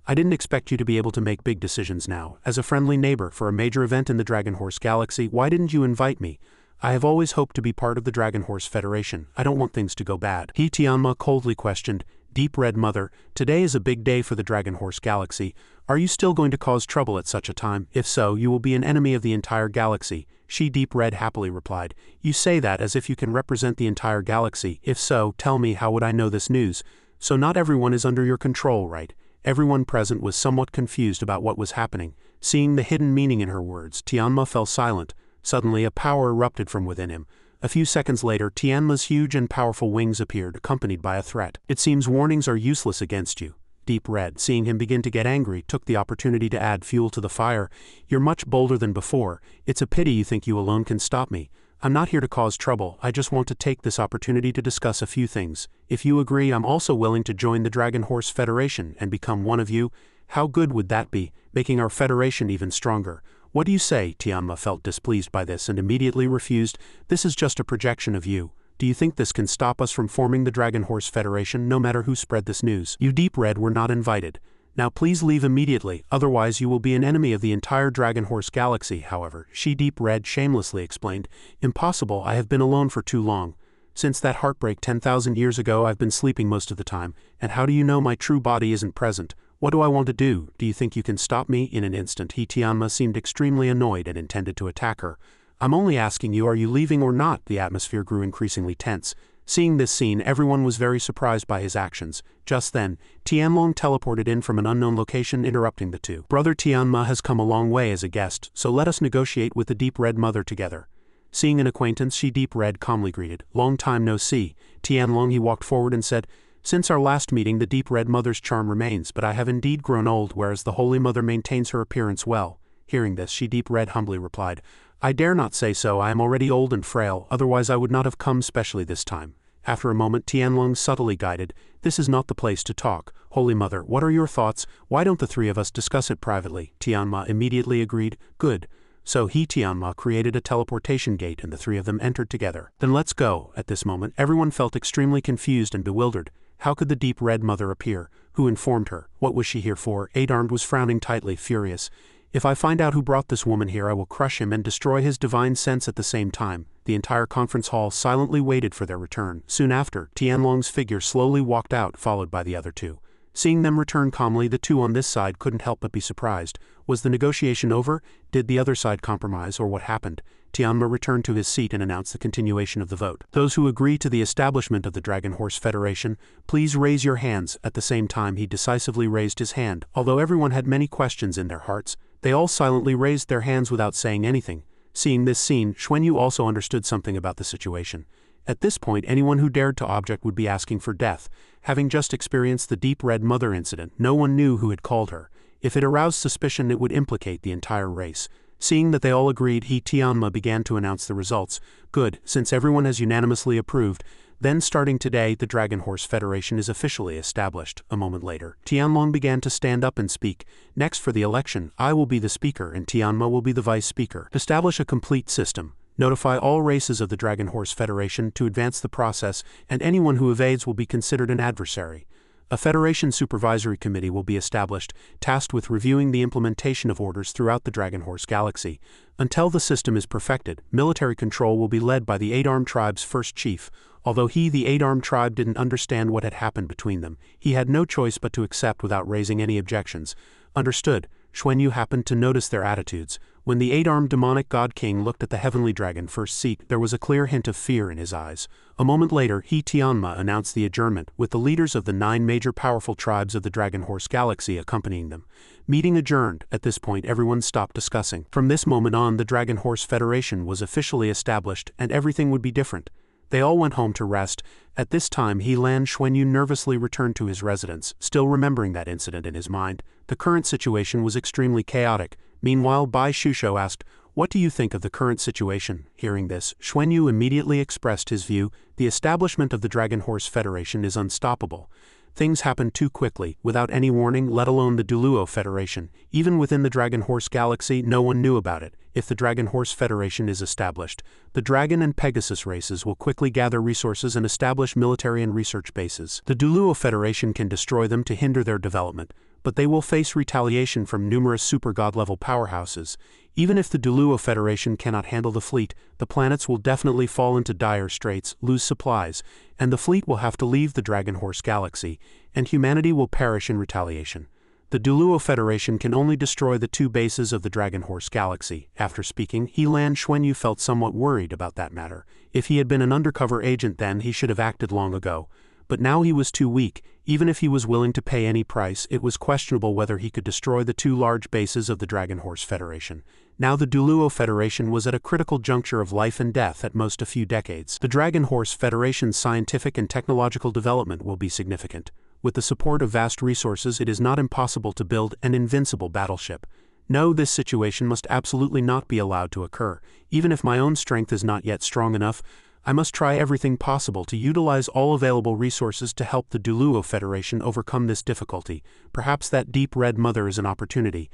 I didn't expect you to be able to make big decisions now. As a friendly neighbor for a major event in the Dragon Horse Galaxy, why didn't you invite me? I have always hoped to be part of the Dragon Horse Federation. I don't want things to go bad." Tianma coldly questioned, "Deep Red Mother, today is a big day for the Dragon Horse Galaxy. Are you still going to cause trouble at such a time? If so, you will be an enemy of the entire galaxy." She, Deep Red, happily replied, "You say that as if you can represent the entire galaxy. If so, tell me, how would I know this news? So not everyone is under your control, right?" Everyone present was somewhat confused about what was happening. Seeing the hidden meaning in her words, Tianma fell silent. Suddenly, a power erupted from within him. A few seconds later, Tianma's huge and powerful wings appeared, accompanied by a threat. "It seems warnings are useless against you." Deep Red, seeing him begin to get angry, took the opportunity to add fuel to the fire. "You're much bolder than before. It's a pity you think you alone can stop me. I'm not here to cause trouble. I just want to take this opportunity to discuss a few things. If you agree, I'm also willing to join the Dragon Horse Federation and become one of you. How good would that be, making our federation even stronger? What do you say?" Tianma felt displeased by this and immediately refused. "This is just a projection of you. Do you think this can stop us from forming the Dragon Horse Federation, no matter who spread this news? You, Deep Red, were not invited. Now please leave immediately, otherwise you will be an enemy of the entire Dragon Horse Galaxy." However, she, Deep Red, shamelessly explained, "Impossible, I have been alone for too long. Since that heartbreak 10,000 years ago, I've been sleeping most of the time, and how do you know my true body isn't present? What do I want to do? Do you think you can stop me?" In an instant, Tianma seemed extremely annoyed and intended to attack her. "I'm only asking you, are you leaving or not?" The atmosphere grew increasingly tense. Seeing this scene, everyone was very surprised by his actions. Just then, Tianlong teleported in from an unknown location, interrupting the two. "Brother Tianma has come a long way as a guest, so let us negotiate with the Deep Red Mother together." Seeing an acquaintance, she, Deep Red, calmly greeted, "Long time no see." Tianlong, he walked forward and said, "Since our last meeting, the Deep Red Mother's charm remains, but I have indeed grown old, whereas the Holy Mother maintains her appearance well." Hearing this, she, Deep Red, humbly replied, "I dare not say so. I am already old and frail, otherwise I would not have come specially this time." After a moment, Tianlong subtly guided, "This is not the place to talk. Holy Mother, what are your thoughts? Why don't the 3 of us discuss it privately?" Tianma immediately agreed. "Good." So Tianma created a teleportation gate and the 3 of them entered together. "Then let's go." At this moment, everyone felt extremely confused and bewildered. How could the Deep Red Mother appear? Who informed her? What was she here for? Adarmed was frowning tightly, furious. "If I find out who brought this woman here, I will crush him and destroy his divine sense at the same time." The entire conference hall silently waited for their return. Soon after, Tianlong's figure slowly walked out, followed by the other 2. Seeing them return calmly, the 2 on this side couldn't help but be surprised. Was the negotiation over? Did the other side compromise, or what happened? Tianma returned to his seat and announced the continuation of the vote. "Those who agree to the establishment of the Dragon Horse Federation, please raise your hands." At the same time, he decisively raised his hand. Although everyone had many questions in their hearts, they all silently raised their hands without saying anything. Seeing this scene, Xuanyu also understood something about the situation. At this point, anyone who dared to object would be asking for death. Having just experienced the Deep Red Mother incident, no one knew who had called her. If it aroused suspicion, it would implicate the entire race. Seeing that they all agreed, Tianma began to announce the results. "Good, since everyone has unanimously approved, then starting today, the Dragon Horse Federation is officially established." A moment later, Tianlong began to stand up and speak. "Next for the election, I will be the speaker and Tianma will be the vice speaker. Establish a complete system. Notify all races of the Dragon Horse Federation to advance the process, and anyone who evades will be considered an adversary. A Federation Supervisory Committee will be established, tasked with reviewing the implementation of orders throughout the Dragon Horse Galaxy. Until the system is perfected, military control will be led by the Eight-Armed Tribe's first chief. Although the Eight-Armed Tribe, didn't understand what had happened between them, he had no choice but to accept without raising any objections. Understood. Xuanyu happened to notice their attitudes. When the eight-armed demonic god king looked at the heavenly dragon first seat, there was a clear hint of fear in his eyes. A moment later, Tianma announced the adjournment, with the leaders of the 9 major powerful tribes of the Dragon Horse Galaxy accompanying them. Meeting adjourned. At this point, everyone stopped discussing. From this moment on, the Dragon Horse Federation was officially established, and everything would be different. They all went home to rest. At this time, Xuanyu nervously returned to his residence, still remembering that incident in his mind. The current situation was extremely chaotic. Meanwhile, Bai Shusho asked, "What do you think of the current situation?" Hearing this, Xuanyu immediately expressed his view. The establishment of the Dragon Horse Federation is unstoppable. Things happened too quickly, without any warning, let alone the Duluo Federation. Even within the Dragon Horse Galaxy, no one knew about it. If the Dragon Horse Federation is established, the Dragon and Pegasus races will quickly gather resources and establish military and research bases. The Duluo Federation can destroy them to hinder their development, but they will face retaliation from numerous super god-level powerhouses. Even if the Duluo Federation cannot handle the fleet, the planets will definitely fall into dire straits, lose supplies, and the fleet will have to leave the Dragon Horse Galaxy, and humanity will perish in retaliation. The Duluo Federation can only destroy the 2 bases of the Dragon Horse Galaxy. After speaking, Xuanyu felt somewhat worried about that matter. If he had been an undercover agent, then he should have acted long ago. But now he was too weak. Even if he was willing to pay any price, it was questionable whether he could destroy the 2 large bases of the Dragon Horse Federation. Now the Duluo Federation was at a critical juncture of life and death, at most a few decades. The Dragon Horse Federation's scientific and technological development will be significant. With the support of vast resources, it is not impossible to build an invincible battleship. No, this situation must absolutely not be allowed to occur. Even if my own strength is not yet strong enough, I must try everything possible to utilize all available resources to help the Duluo Federation overcome this difficulty. Perhaps that Deep Red Mother is an opportunity.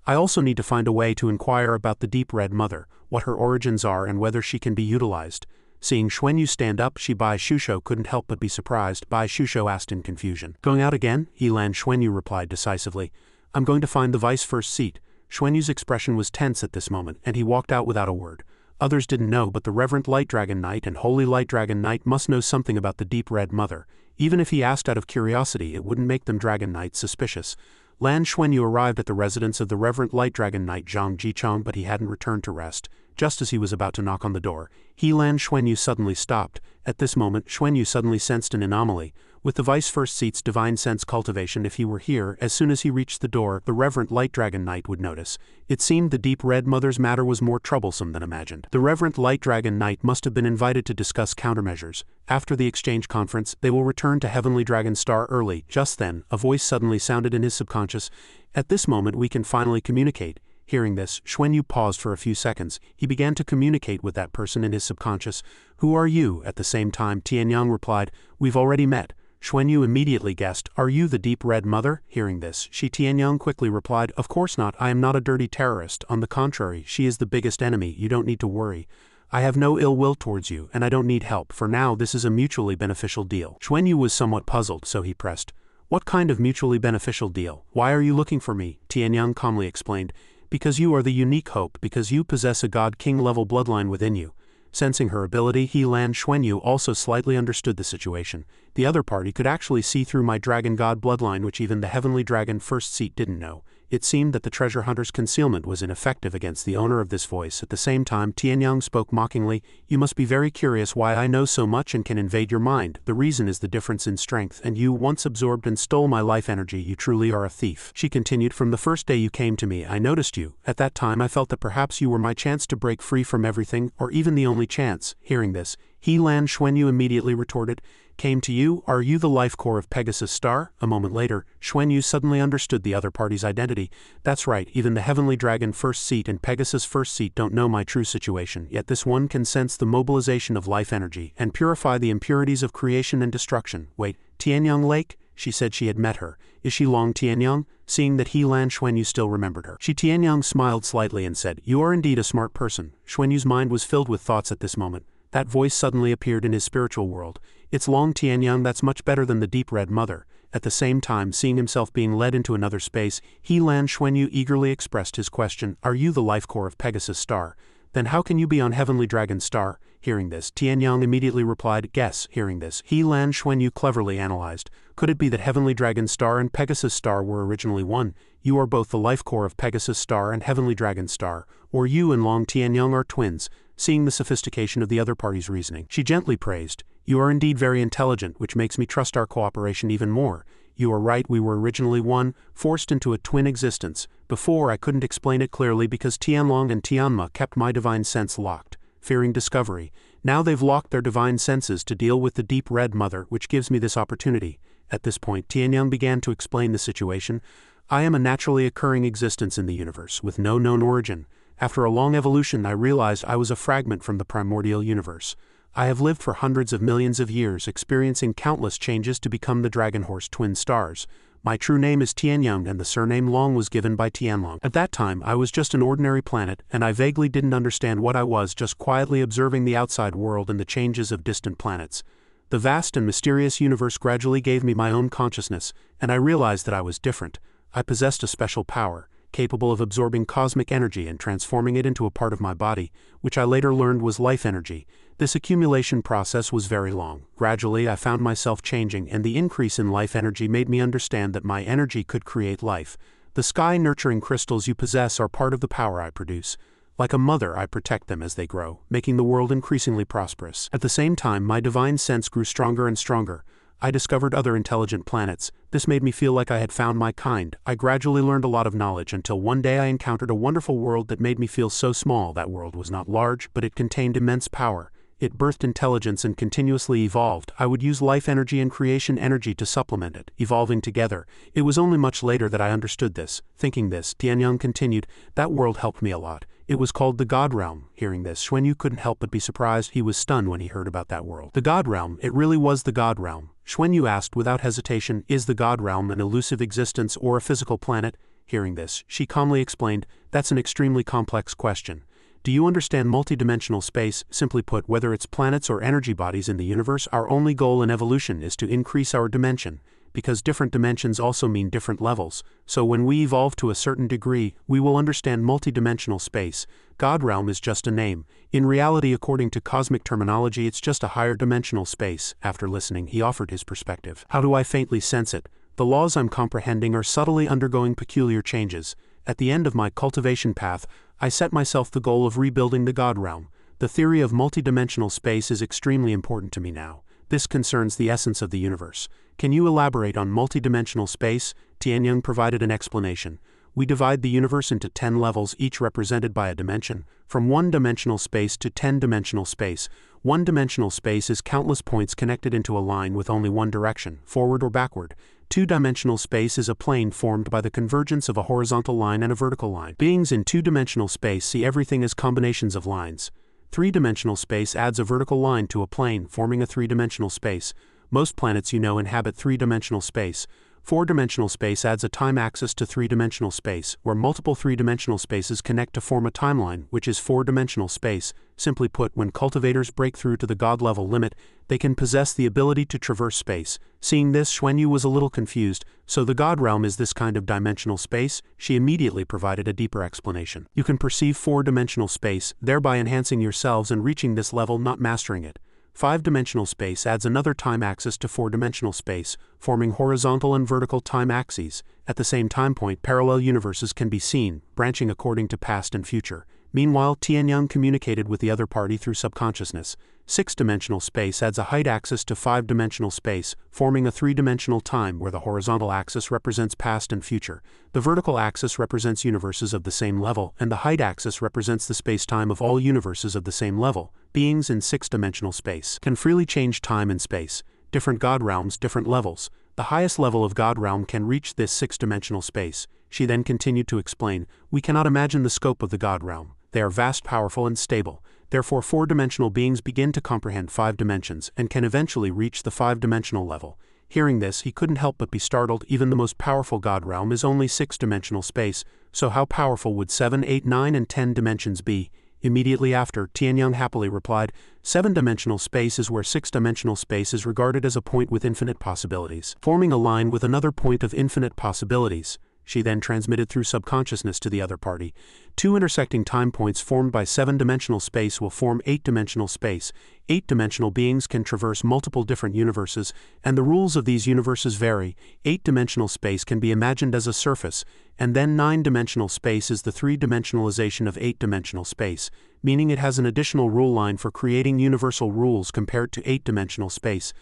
I also need to find a way to inquire about the Deep Red Mother, what her origins are and whether she can be utilized. Seeing Xuanyu stand up, Bai Shusho couldn't help but be surprised. Bai Shusho asked in confusion. "Going out again?" Xuanyu replied decisively. "I'm going to find the vice first seat." Xuanyu's expression was tense at this moment, and he walked out without a word. Others didn't know, but the Reverend Light Dragon Knight and Holy Light Dragon Knight must know something about the Deep Red Mother. Even if he asked out of curiosity, it wouldn't make them Dragon Knights suspicious. Xuanyu arrived at the residence of the Reverend Light Dragon Knight Zhang Jichong, but he hadn't returned to rest. Just as he was about to knock on the door, Xuanyu suddenly stopped. At this moment, Xuanyu suddenly sensed an anomaly. With the Vice First Seat's divine sense cultivation, if he were here, as soon as he reached the door, the Reverend Light Dragon Knight would notice. It seemed the Deep Red Mother's matter was more troublesome than imagined. The Reverend Light Dragon Knight must have been invited to discuss countermeasures. After the exchange conference, they will return to Heavenly Dragon Star early. Just then, a voice suddenly sounded in his subconscious. At this moment we can finally communicate. Hearing this, Xuanyu paused for a few seconds. He began to communicate with that person in his subconscious. "Who are you?" At the same time, Tianyang replied, "We've already met." Xuanyu immediately guessed, "Are you the Deep Red Mother?" Hearing this, Tianyang quickly replied, "Of course not, I am not a dirty terrorist. On the contrary, she is the biggest enemy, you don't need to worry. I have no ill will towards you, and I don't need help. For now, this is a mutually beneficial deal." Xuanyu was somewhat puzzled, so he pressed, "What kind of mutually beneficial deal? Why are you looking for me?" Tianyang calmly explained, "Because you are the unique hope, because you possess a God-King level bloodline within you." Sensing her ability, Xuanyu also slightly understood the situation. The other party could actually see through my Dragon God bloodline, which even the Heavenly Dragon First Seat didn't know. It seemed that the treasure hunter's concealment was ineffective against the owner of this voice. At the same time, Tianyang spoke mockingly, "You must be very curious why I know so much and can invade your mind. The reason is the difference in strength, and you once absorbed and stole my life energy. You truly are a thief." She continued, "From the first day you came to me, I noticed you. At that time I felt that perhaps you were my chance to break free from everything, or even the only chance." Hearing this, Xuanyu immediately retorted, "Came to you? Are you the life core of Pegasus Star?" A moment later, Xuanyu suddenly understood the other party's identity. "That's right, even the Heavenly Dragon First Seat and Pegasus First Seat don't know my true situation, yet this one can sense the mobilization of life energy and purify the impurities of creation and destruction." "Wait, Tianyang Lake?" She said she had met her. "Is she Long Tianyang?" Seeing that Xuanyu still remembered her, Tianyang smiled slightly and said, "You are indeed a smart person." Xuanyu's mind was filled with thoughts at this moment. That voice suddenly appeared in his spiritual world. "It's Long Tianyang, that's much better than the Deep Red Mother." At the same time, seeing himself being led into another space, He-Lan Xuanyu eagerly expressed his question, "Are you the life core of Pegasus Star? Then how can you be on Heavenly Dragon Star?" Hearing this, Tianyang immediately replied, "Guess." Hearing this, He-Lan Xuanyu cleverly analyzed, "Could it be that Heavenly Dragon Star and Pegasus Star were originally one? You are both the life core of Pegasus Star and Heavenly Dragon Star, or you and Long Tianyang are twins." Seeing the sophistication of the other party's reasoning, she gently praised, "You are indeed very intelligent, which makes me trust our cooperation even more. You are right, we were originally one, forced into a twin existence. Before I couldn't explain it clearly because Tianlong and Tianma kept my divine sense locked, fearing discovery. Now they've locked their divine senses to deal with the deep red mother, which gives me this opportunity." At this point, Tianyang began to explain the situation. "I am a naturally occurring existence in the universe, with no known origin. After a long evolution, I realized I was a fragment from the primordial universe. I have lived for hundreds of millions of years, experiencing countless changes to become the Dragon Horse twin stars. My true name is Tianyang, and the surname Long was given by Tianlong. At that time, I was just an ordinary planet, and I vaguely didn't understand what I was, just quietly observing the outside world and the changes of distant planets. The vast and mysterious universe gradually gave me my own consciousness, and I realized that I was different. I possessed a special power, capable of absorbing cosmic energy and transforming it into a part of my body, which I later learned was life energy. This accumulation process was very long. Gradually, I found myself changing, and the increase in life energy made me understand that my energy could create life. The sky-nurturing crystals you possess are part of the power I produce. Like a mother, I protect them as they grow, making the world increasingly prosperous. At the same time, my divine sense grew stronger and stronger. I discovered other intelligent planets. This made me feel like I had found my kind. I gradually learned a lot of knowledge until one day I encountered a wonderful world that made me feel so small. That world was not large, but it contained immense power. It birthed intelligence and continuously evolved. I would use life energy and creation energy to supplement it, evolving together. It was only much later that I understood this. Thinking this, Tianyang continued, "That world helped me a lot. It was called the God Realm." Hearing this, Xuanyu couldn't help but be surprised. He was stunned when he heard about that world. The God Realm, it really was the God Realm. Xuanyu asked without hesitation, "Is the God Realm an elusive existence or a physical planet?" Hearing this, she calmly explained, "That's an extremely complex question. Do you understand multidimensional space? Simply put, whether it's planets or energy bodies in the universe, our only goal in evolution is to increase our dimension. Because different dimensions also mean different levels, so when we evolve to a certain degree, we will understand multidimensional space. God Realm is just a name. In reality, according to cosmic terminology, it's just a higher dimensional space." After listening, he offered his perspective. "How do I faintly sense it? The laws I'm comprehending are subtly undergoing peculiar changes. At the end of my cultivation path, I set myself the goal of rebuilding the God Realm. The theory of multidimensional space is extremely important to me now. This concerns the essence of the universe. Can you elaborate on multidimensional space?" Tianyang provided an explanation. "We divide the universe into 10 levels, each represented by a dimension, from one-dimensional space to 10-dimensional space. One-dimensional space is countless points connected into a line with only one direction, forward or backward. Two-dimensional space is a plane formed by the convergence of a horizontal line and a vertical line. Beings in two-dimensional space see everything as combinations of lines. Three-dimensional space adds a vertical line to a plane, forming a three-dimensional space. Most planets inhabit three-dimensional space. Four-dimensional space adds a time axis to three-dimensional space, where multiple three-dimensional spaces connect to form a timeline, which is four-dimensional space. Simply put, when cultivators break through to the God-level limit, they can possess the ability to traverse space." Seeing this, Xuanyu was a little confused. "So the God Realm is this kind of dimensional space?" She immediately provided a deeper explanation. "You can perceive four-dimensional space, thereby enhancing yourselves and reaching this level, not mastering it. Five-dimensional space adds another time axis to four-dimensional space, forming horizontal and vertical time axes. At the same time point, parallel universes can be seen, branching according to past and future. Meanwhile, Tianyang communicated with the other party through subconsciousness. Six-dimensional space adds a height axis to five-dimensional space, forming a three-dimensional time where the horizontal axis represents past and future. The vertical axis represents universes of the same level, and the height axis represents the space-time of all universes of the same level. Beings in six-dimensional space can freely change time and space. Different God Realms, different levels. The highest level of God Realm can reach this six-dimensional space." She then continued to explain, "We cannot imagine the scope of the God Realm. They are vast, powerful, and stable. Therefore, four-dimensional beings begin to comprehend five dimensions and can eventually reach the five-dimensional level." Hearing this, he couldn't help but be startled. Even the most powerful God Realm is only six-dimensional space, so how powerful would 7, 8, 9, and 10 dimensions be? Immediately after, Tianyang happily replied, 7-dimensional space is where 6-dimensional space is regarded as a point with infinite possibilities, forming a line with another point of infinite possibilities. She then transmitted through subconsciousness to the other party. 2 intersecting time points formed by 7-dimensional space will form 8-dimensional space. 8-dimensional beings can traverse multiple different universes, and the rules of these universes vary. 8-dimensional space can be imagined as a surface, and then 9-dimensional space is the 3-dimensionalization of 8-dimensional space, meaning it has an additional rule line for creating universal rules compared to 8-dimensional space.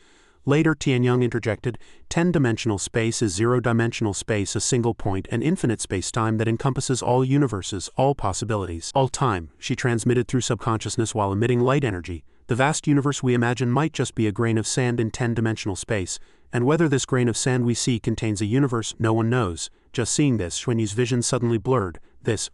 Later, Tianyang interjected, 10-dimensional space is 0-dimensional space, a single point, and infinite space-time that encompasses all universes, all possibilities, all time. She transmitted through subconsciousness while emitting light energy. The vast universe we imagine might just be a grain of sand in 10-dimensional space, and whether this grain of sand we see contains a universe, no one knows. Just seeing this, Xuanyu's vision suddenly blurred.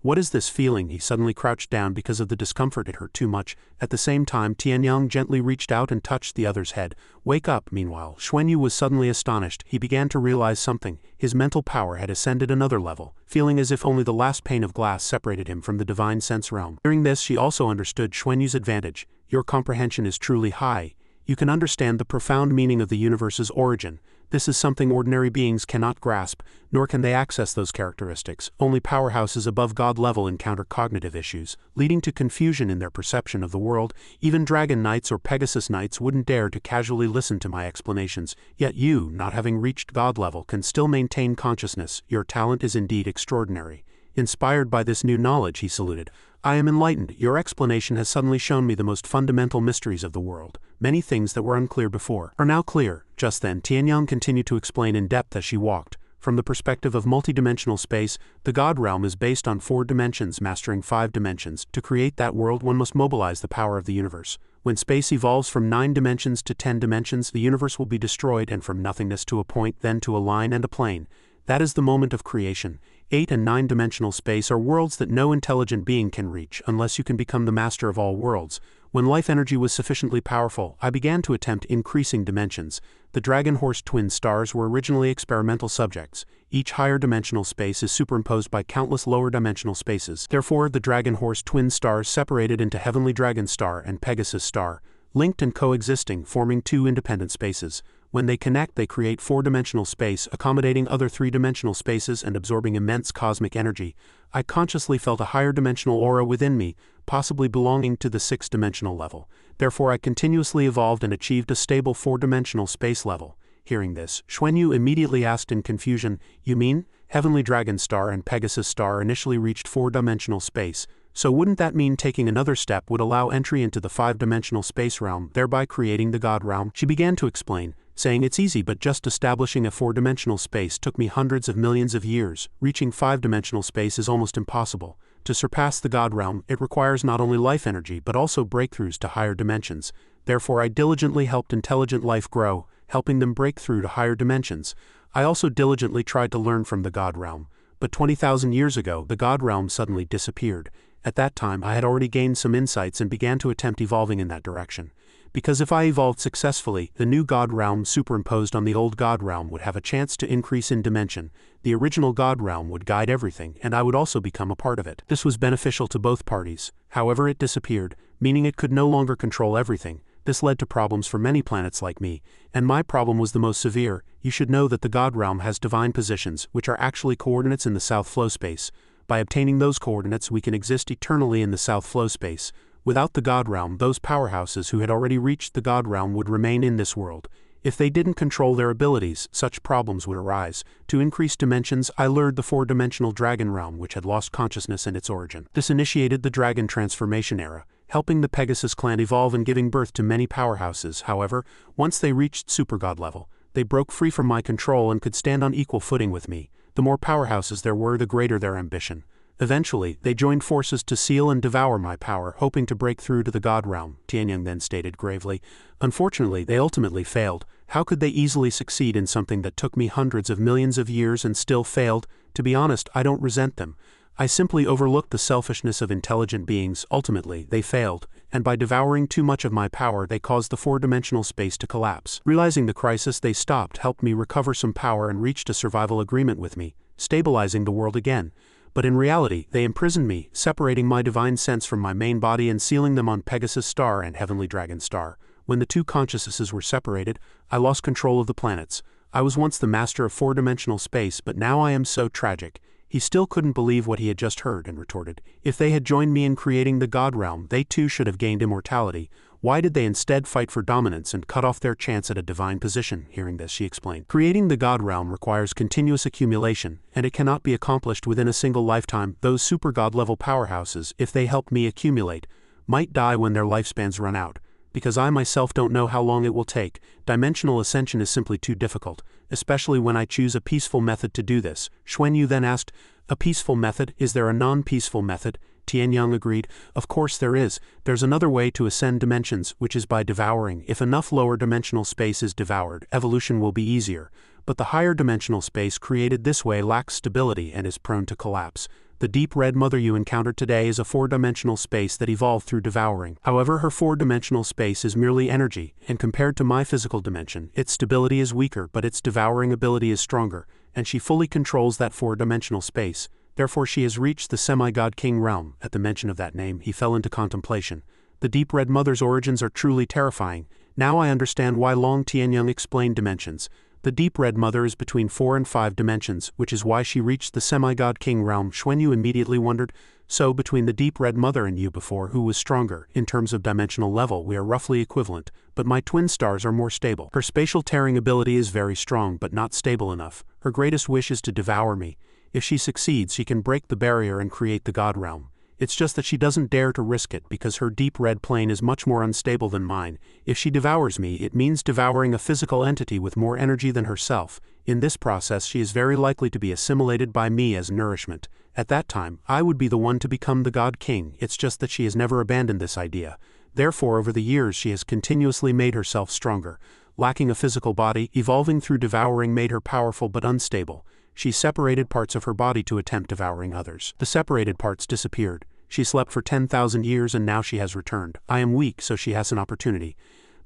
What is this feeling? He suddenly crouched down because of the discomfort. It hurt too much. At the same time, Tianyang gently reached out and touched the other's head. Wake up. Meanwhile, Xuanyu was suddenly astonished. He began to realize something. His mental power had ascended another level, feeling as if only the last pane of glass separated him from the divine sense realm. Hearing this, she also understood Xuanyu's advantage. Your comprehension is truly high. You can understand the profound meaning of the universe's origin. This is something ordinary beings cannot grasp, nor can they access those characteristics. Only powerhouses above God level encounter cognitive issues, leading to confusion in their perception of the world. Even Dragon Knights or Pegasus Knights wouldn't dare to casually listen to my explanations. Yet you, not having reached God level, can still maintain consciousness. Your talent is indeed extraordinary. Inspired by this new knowledge, he saluted. I am enlightened. Your explanation has suddenly shown me the most fundamental mysteries of the world. Many things that were unclear before are now clear. Just then, Tianyang continued to explain in depth as she walked. From the perspective of multidimensional space, the God realm is based on 4 dimensions, mastering 5 dimensions. To create that world, one must mobilize the power of the universe. When space evolves from 9 dimensions to 10 dimensions, the universe will be destroyed, and from nothingness to a point, then to a line and a plane. That is the moment of creation. 8 and 9-dimensional space are worlds that no intelligent being can reach unless you can become the master of all worlds. When life energy was sufficiently powerful, I began to attempt increasing dimensions. The Dragon Horse twin stars were originally experimental subjects. Each higher dimensional space is superimposed by countless lower dimensional spaces. Therefore, the Dragon Horse twin stars separated into Heavenly Dragon Star and Pegasus Star, linked and coexisting, forming 2 independent spaces. When they connect, they create 4-dimensional space, accommodating other 3-dimensional spaces and absorbing immense cosmic energy. I consciously felt a higher dimensional aura within me, possibly belonging to the 6th-dimensional level. Therefore, I continuously evolved and achieved a stable 4-dimensional space level. Hearing this, Xuanyu immediately asked in confusion, "You mean, Heavenly Dragon Star and Pegasus Star initially reached 4-dimensional space, so wouldn't that mean taking another step would allow entry into the 5-dimensional space realm, thereby creating the God realm?" She began to explain, saying, "It's easy, but just establishing a 4-dimensional space took me hundreds of millions of years. Reaching 5-dimensional space is almost impossible. To surpass the God realm, it requires not only life energy but also breakthroughs to higher dimensions. Therefore, I diligently helped intelligent life grow, helping them break through to higher dimensions. I also diligently tried to learn from the God realm. But 20,000 years ago, the God realm suddenly disappeared. At that time, I had already gained some insights and began to attempt evolving in that direction. Because if I evolved successfully, the new God realm superimposed on the old God realm would have a chance to increase in dimension. The original God realm would guide everything, and I would also become a part of it. This was beneficial to both parties. However, it disappeared, meaning it could no longer control everything. This led to problems for many planets like me, and my problem was the most severe. You should know that the God realm has divine positions, which are actually coordinates in the south flow space. By obtaining those coordinates, we can exist eternally in the south flow space. Without the God realm, those powerhouses who had already reached the God realm would remain in this world. If they didn't control their abilities, such problems would arise. To increase dimensions, I lured the 4-dimensional dragon realm, which had lost consciousness in its origin. This initiated the dragon transformation era, helping the Pegasus clan evolve and giving birth to many powerhouses. However, once they reached super God level, they broke free from my control and could stand on equal footing with me. The more powerhouses there were, the greater their ambition. Eventually, they joined forces to seal and devour my power, hoping to break through to the God realm, Tianyang then stated gravely. Unfortunately, they ultimately failed. How could they easily succeed in something that took me hundreds of millions of years and still failed? To be honest, I don't resent them. I simply overlooked the selfishness of intelligent beings. Ultimately, they failed, and by devouring too much of my power, they caused the 4-dimensional space to collapse. Realizing the crisis, they stopped, helped me recover some power, and reached a survival agreement with me, stabilizing the world again. But in reality, they imprisoned me, separating my divine sense from my main body and sealing them on Pegasus Star and Heavenly Dragon Star. When the two consciousnesses were separated, I lost control of the planets. I was once the master of four-dimensional space, but now I am so tragic. He still couldn't believe what he had just heard and retorted, if they had joined me in creating the God Realm, they too should have gained immortality. Why did they instead fight for dominance and cut off their chance at a divine position? Hearing this, she explained. Creating the God Realm requires continuous accumulation, and it cannot be accomplished within a single lifetime. Those super God-level powerhouses, if they help me accumulate, might die when their lifespans run out. Because I myself don't know how long it will take, dimensional ascension is simply too difficult, especially when I choose a peaceful method to do this. Xuanyu then asked, a peaceful method? Is there a non-peaceful method? Tianyang agreed, of course there is. There's another way to ascend dimensions, which is by devouring. If enough lower dimensional space is devoured, evolution will be easier. But the higher dimensional space created this way lacks stability and is prone to collapse. The deep red mother you encountered today is a four-dimensional space that evolved through devouring. However, her four-dimensional space is merely energy, and compared to my physical dimension, its stability is weaker but its devouring ability is stronger, and she fully controls that four-dimensional space. Therefore she has reached the semi-god king realm. At the mention of that name, he fell into contemplation. The deep red mother's origins are truly terrifying. Now I understand why Long Tianyang explained dimensions. The deep red mother is between 4 and 5 dimensions, which is why she reached the semi-god king realm. Xuanyu immediately wondered, so between the deep red mother and you before, who was stronger? In terms of dimensional level, we are roughly equivalent, but my twin stars are more stable. Her spatial tearing ability is very strong but not stable enough. Her greatest wish is to devour me. If she succeeds, she can break the barrier and create the God Realm. It's just that she doesn't dare to risk it because her deep red plane is much more unstable than mine. If she devours me, it means devouring a physical entity with more energy than herself. In this process, she is very likely to be assimilated by me as nourishment. At that time, I would be the one to become the God King. It's just that she has never abandoned this idea. Therefore, over the years, she has continuously made herself stronger. Lacking a physical body, evolving through devouring made her powerful but unstable. She separated parts of her body to attempt devouring others. The separated parts disappeared. She slept for 10,000 years and now she has returned. I am weak, so she has an opportunity.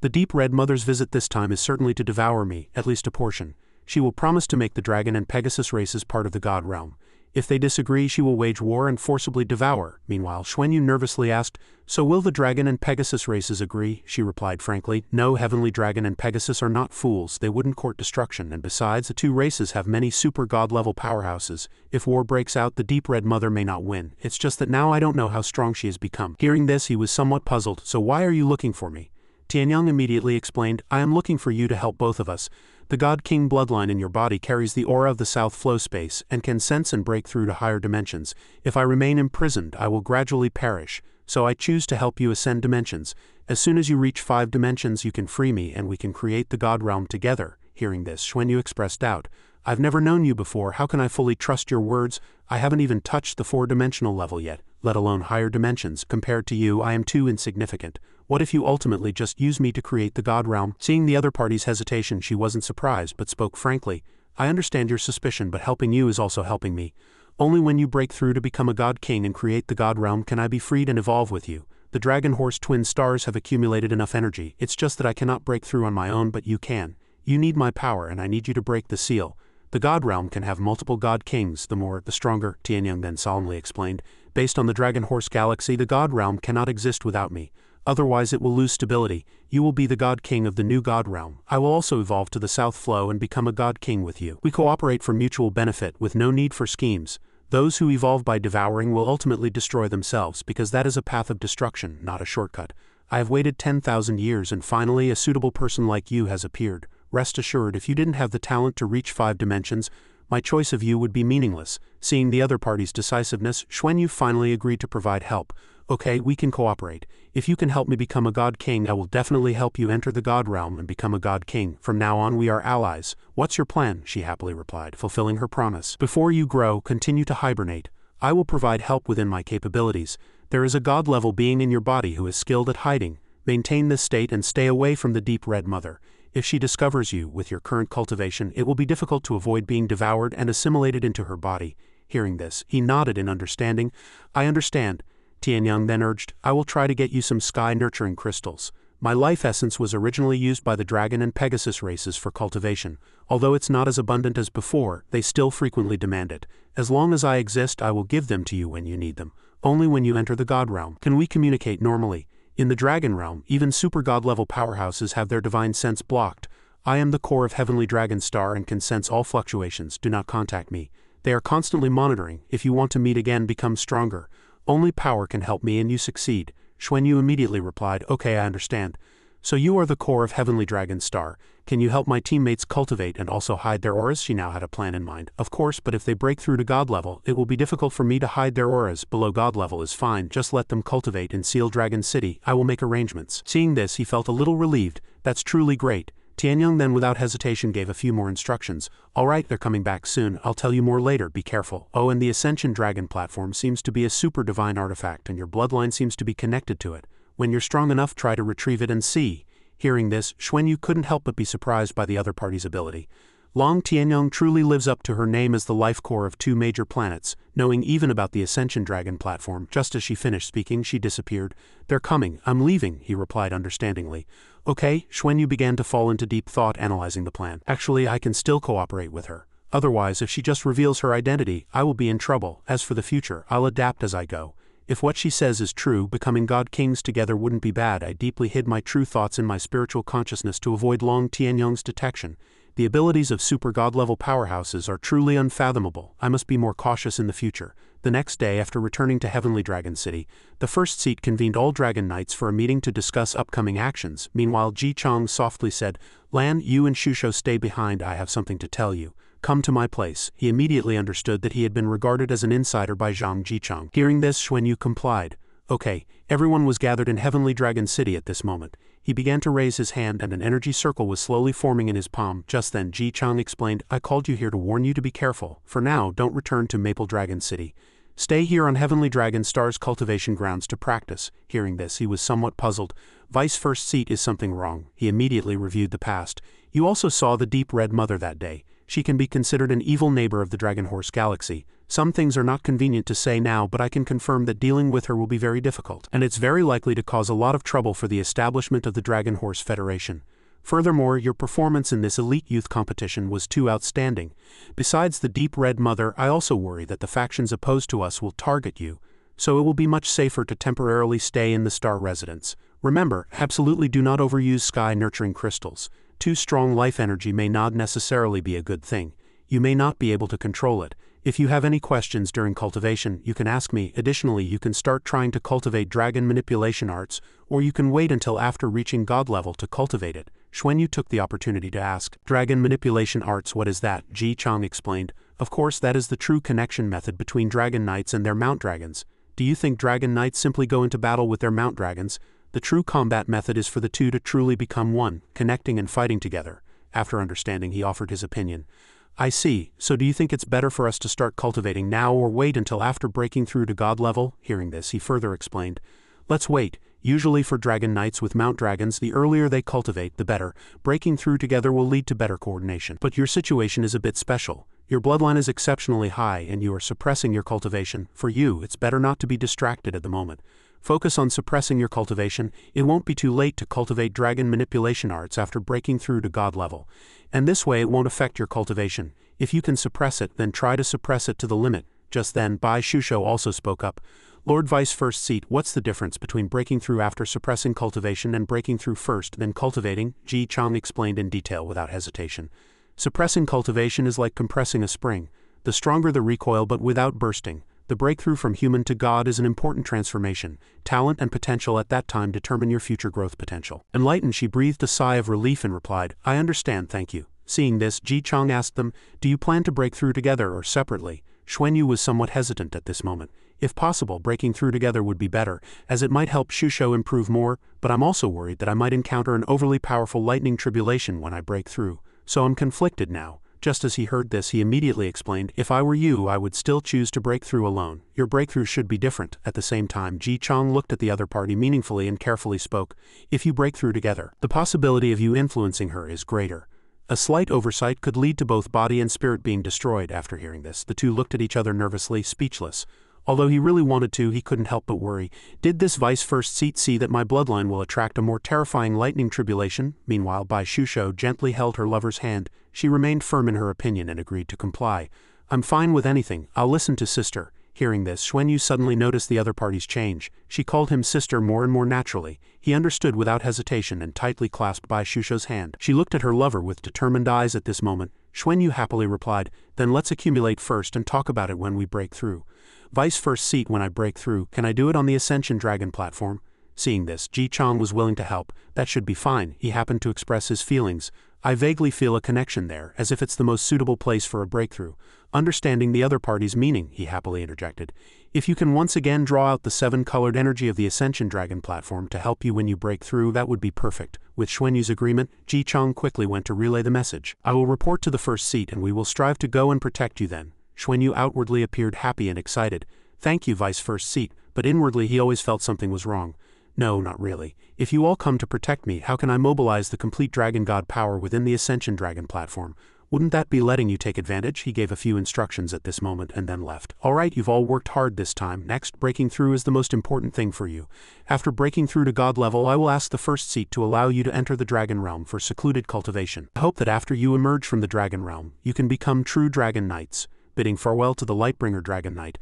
The deep red mother's visit this time is certainly to devour me, at least a portion. She will promise to make the dragon and Pegasus races part of the God Realm. If they disagree, she will wage war and forcibly devour. Meanwhile, Xuanyu nervously asked, so will the dragon and Pegasus races agree? She replied frankly, no, Heavenly Dragon and Pegasus are not fools, they wouldn't court destruction, and besides, the two races have many super god-level powerhouses. If war breaks out, the deep red mother may not win. It's just that now I don't know how strong she has become. Hearing this, he was somewhat puzzled. So why are you looking for me? Tianyang immediately explained, I am looking for you to help both of us. The God King bloodline in your body carries the aura of the South Flow space and can sense and break through to higher dimensions. If I remain imprisoned, I will gradually perish. So I choose to help you ascend dimensions. As soon as you reach 5 dimensions, you can free me and we can create the God Realm together. Hearing this, Xuanyu expressed doubt. I've never known you before, how can I fully trust your words? I haven't even touched the 4-dimensional level yet, let alone higher dimensions. Compared to you, I am too insignificant. What if you ultimately just use me to create the God Realm? Seeing the other party's hesitation, she wasn't surprised, but spoke frankly. I understand your suspicion, but helping you is also helping me. Only when you break through to become a God King and create the God Realm can I be freed and evolve with you. The Dragon Horse twin stars have accumulated enough energy. It's just that I cannot break through on my own, but you can. You need my power, and I need you to break the seal. The God Realm can have multiple God Kings, the more, the stronger, Tianyang then solemnly explained. Based on the Dragon Horse galaxy, the God Realm cannot exist without me. Otherwise it will lose stability. You will be the God King of the new God Realm. I will also evolve to the South Flow and become a God King with you. We cooperate for mutual benefit with no need for schemes. Those who evolve by devouring will ultimately destroy themselves because that is a path of destruction, not a shortcut. I have waited 10,000 years and finally a suitable person like you has appeared. Rest assured, if you didn't have the talent to reach 5 dimensions, my choice of you would be meaningless. Seeing the other party's decisiveness, Xuanyu finally agreed to provide help. Okay, we can cooperate. If you can help me become a God King, I will definitely help you enter the God Realm and become a God King. From now on, we are allies. What's your plan? She happily replied, fulfilling her promise. Before you grow, continue to hibernate. I will provide help within my capabilities. There is a God-level being in your body who is skilled at hiding. Maintain this state and stay away from the deep red mother. If she discovers you with your current cultivation, it will be difficult to avoid being devoured and assimilated into her body. Hearing this, he nodded in understanding. I understand. Tianyang then urged, I will try to get you some sky nurturing crystals. My life essence was originally used by the Dragon and Pegasus races for cultivation. Although it's not as abundant as before, they still frequently demand it. As long as I exist, I will give them to you when you need them. Only when you enter the God realm can we communicate normally. In the Dragon realm, even super God level powerhouses have their divine sense blocked. I am the core of Heavenly Dragon Star and can sense all fluctuations. Do not contact me. They are constantly monitoring. If you want to meet again, become stronger. Only power can help me and you succeed. Xuanyu immediately replied, okay, I understand. So you are the core of Heavenly Dragon Star. Can you help my teammates cultivate and also hide their auras? She now had a plan in mind. Of course, but if they break through to God level, it will be difficult for me to hide their auras. Below God level is fine, just let them cultivate in Seal Dragon City. I will make arrangements. Seeing this, he felt a little relieved. That's truly great. Tianyong then without hesitation gave a few more instructions. Alright, they're coming back soon, I'll tell you more later, be careful. Oh, and the Ascension Dragon platform seems to be a super divine artifact and your bloodline seems to be connected to it. When you're strong enough, try to retrieve it and see. Hearing this, Xuanyu couldn't help but be surprised by the other party's ability. Long Tianyong truly lives up to her name as the life core of 2 major planets, knowing even about the Ascension Dragon platform. Just as she finished speaking, she disappeared. They're coming, I'm leaving, he replied understandingly. Okay, Xuanyu began to fall into deep thought analyzing the plan. Actually, I can still cooperate with her. Otherwise, if she just reveals her identity, I will be in trouble. As for the future, I'll adapt as I go. If what she says is true, becoming God Kings together wouldn't be bad. I deeply hid my true thoughts in my spiritual consciousness to avoid Long Tianyong's detection. The abilities of super God-level powerhouses are truly unfathomable. I must be more cautious in the future. The next day, after returning to Heavenly Dragon City, the first seat convened all Dragon Knights for a meeting to discuss upcoming actions. Meanwhile, Ji Chang softly said, Lan, you and Shusho stay behind, I have something to tell you. Come to my place. He immediately understood that he had been regarded as an insider by Zhang Jichang. Hearing this, Xuanyu complied. Okay, everyone was gathered in Heavenly Dragon City at this moment. He began to raise his hand and an energy circle was slowly forming in his palm. Just then Ji Chang explained, I called you here to warn you to be careful. For now, don't return to Maple Dragon City. Stay here on Heavenly Dragon Star's cultivation grounds to practice. Hearing this, he was somewhat puzzled. Vice First Seat, is something wrong? He immediately reviewed the past. You also saw the Deep Red Mother that day. She can be considered an evil neighbor of the Dragon Horse Galaxy. Some things are not convenient to say now, but I can confirm that dealing with her will be very difficult, and it's very likely to cause a lot of trouble for the establishment of the Dragon Horse Federation. Furthermore, your performance in this elite youth competition was too outstanding. Besides the Deep Red Mother, I also worry that the factions opposed to us will target you, so it will be much safer to temporarily stay in the Star Residence. Remember, absolutely do not overuse Sky Nurturing Crystals. Too strong life energy may not necessarily be a good thing. You may not be able to control it. If you have any questions during cultivation, you can ask me. Additionally, you can start trying to cultivate dragon manipulation arts, or you can wait until after reaching God level to cultivate it. Xuanyu took the opportunity to ask, Dragon manipulation arts, what is that? Ji Chang explained, of course that is the true connection method between Dragon Knights and their Mount Dragons. Do you think Dragon Knights simply go into battle with their Mount Dragons? The true combat method is for the two to truly become one, connecting and fighting together. After understanding, he offered his opinion. I see, so do you think it's better for us to start cultivating now or wait until after breaking through to God level? Hearing this, he further explained. Let's wait. Usually for Dragon Knights with Mount Dragons, the earlier they cultivate, the better. Breaking through together will lead to better coordination. But your situation is a bit special. Your bloodline is exceptionally high and you are suppressing your cultivation. For you, it's better not to be distracted at the moment. Focus on suppressing your cultivation. It won't be too late to cultivate dragon manipulation arts after breaking through to God level. And this way it won't affect your cultivation. If you can suppress it, then try to suppress it to the limit. Just then, Bai Shusho also spoke up. Lord Vice First Seat, what's the difference between breaking through after suppressing cultivation and breaking through first, then cultivating? Ji Chang explained in detail without hesitation. Suppressing cultivation is like compressing a spring. The stronger the recoil but without bursting. The breakthrough from human to God is an important transformation. Talent and potential at that time determine your future growth potential. Enlightened, she breathed a sigh of relief and replied, I understand, thank you. Seeing this, Ji Chang asked them, do you plan to break through together or separately? Xuanyu was somewhat hesitant at this moment. If possible, breaking through together would be better, as it might help Shusho improve more, but I'm also worried that I might encounter an overly powerful lightning tribulation when I break through, so I'm conflicted now. Just as he heard this, he immediately explained, if I were you, I would still choose to break through alone. Your breakthrough should be different. At the same time, Ji Chang looked at the other party meaningfully and carefully spoke, if you break through together, the possibility of you influencing her is greater. A slight oversight could lead to both body and spirit being destroyed. After hearing this, the two looked at each other nervously, speechless. Although he really wanted to, he couldn't help but worry. Did this vice-first seat see that my bloodline will attract a more terrifying lightning tribulation? Meanwhile, Bai Shusho gently held her lover's hand. She remained firm in her opinion and agreed to comply. I'm fine with anything. I'll listen to sister. Hearing this, Xuanyu suddenly noticed the other party's change. She called him sister more and more naturally. He understood without hesitation and tightly clasped Bai Shusho's hand. She looked at her lover with determined eyes at this moment. Xuanyu happily replied, then let's accumulate first and talk about it when we break through. Vice first seat when I break through, can I do it on the Ascension Dragon platform? Seeing this, Ji Chang was willing to help. That should be fine. He happened to express his feelings. I vaguely feel a connection there, as if it's the most suitable place for a breakthrough. Understanding the other party's meaning, he happily interjected. If you can once again draw out the 7-colored energy of the Ascension Dragon platform to help you when you break through, that would be perfect. With Xuanyu's agreement, Ji Chang quickly went to relay the message. I will report to the first seat and we will strive to go and protect you then. Xuanyu outwardly appeared happy and excited. Thank you, Vice First Seat, but inwardly he always felt something was wrong. No, not really. If you all come to protect me, how can I mobilize the complete Dragon God power within the Ascension Dragon platform? Wouldn't that be letting you take advantage? He gave a few instructions at this moment and then left. Alright, you've all worked hard this time. Next, breaking through is the most important thing for you. After breaking through to God level, I will ask the first seat to allow you to enter the Dragon Realm for secluded cultivation. I hope that after you emerge from the Dragon Realm, you can become true Dragon Knights. Bidding farewell to the Lightbringer Dragon Knight,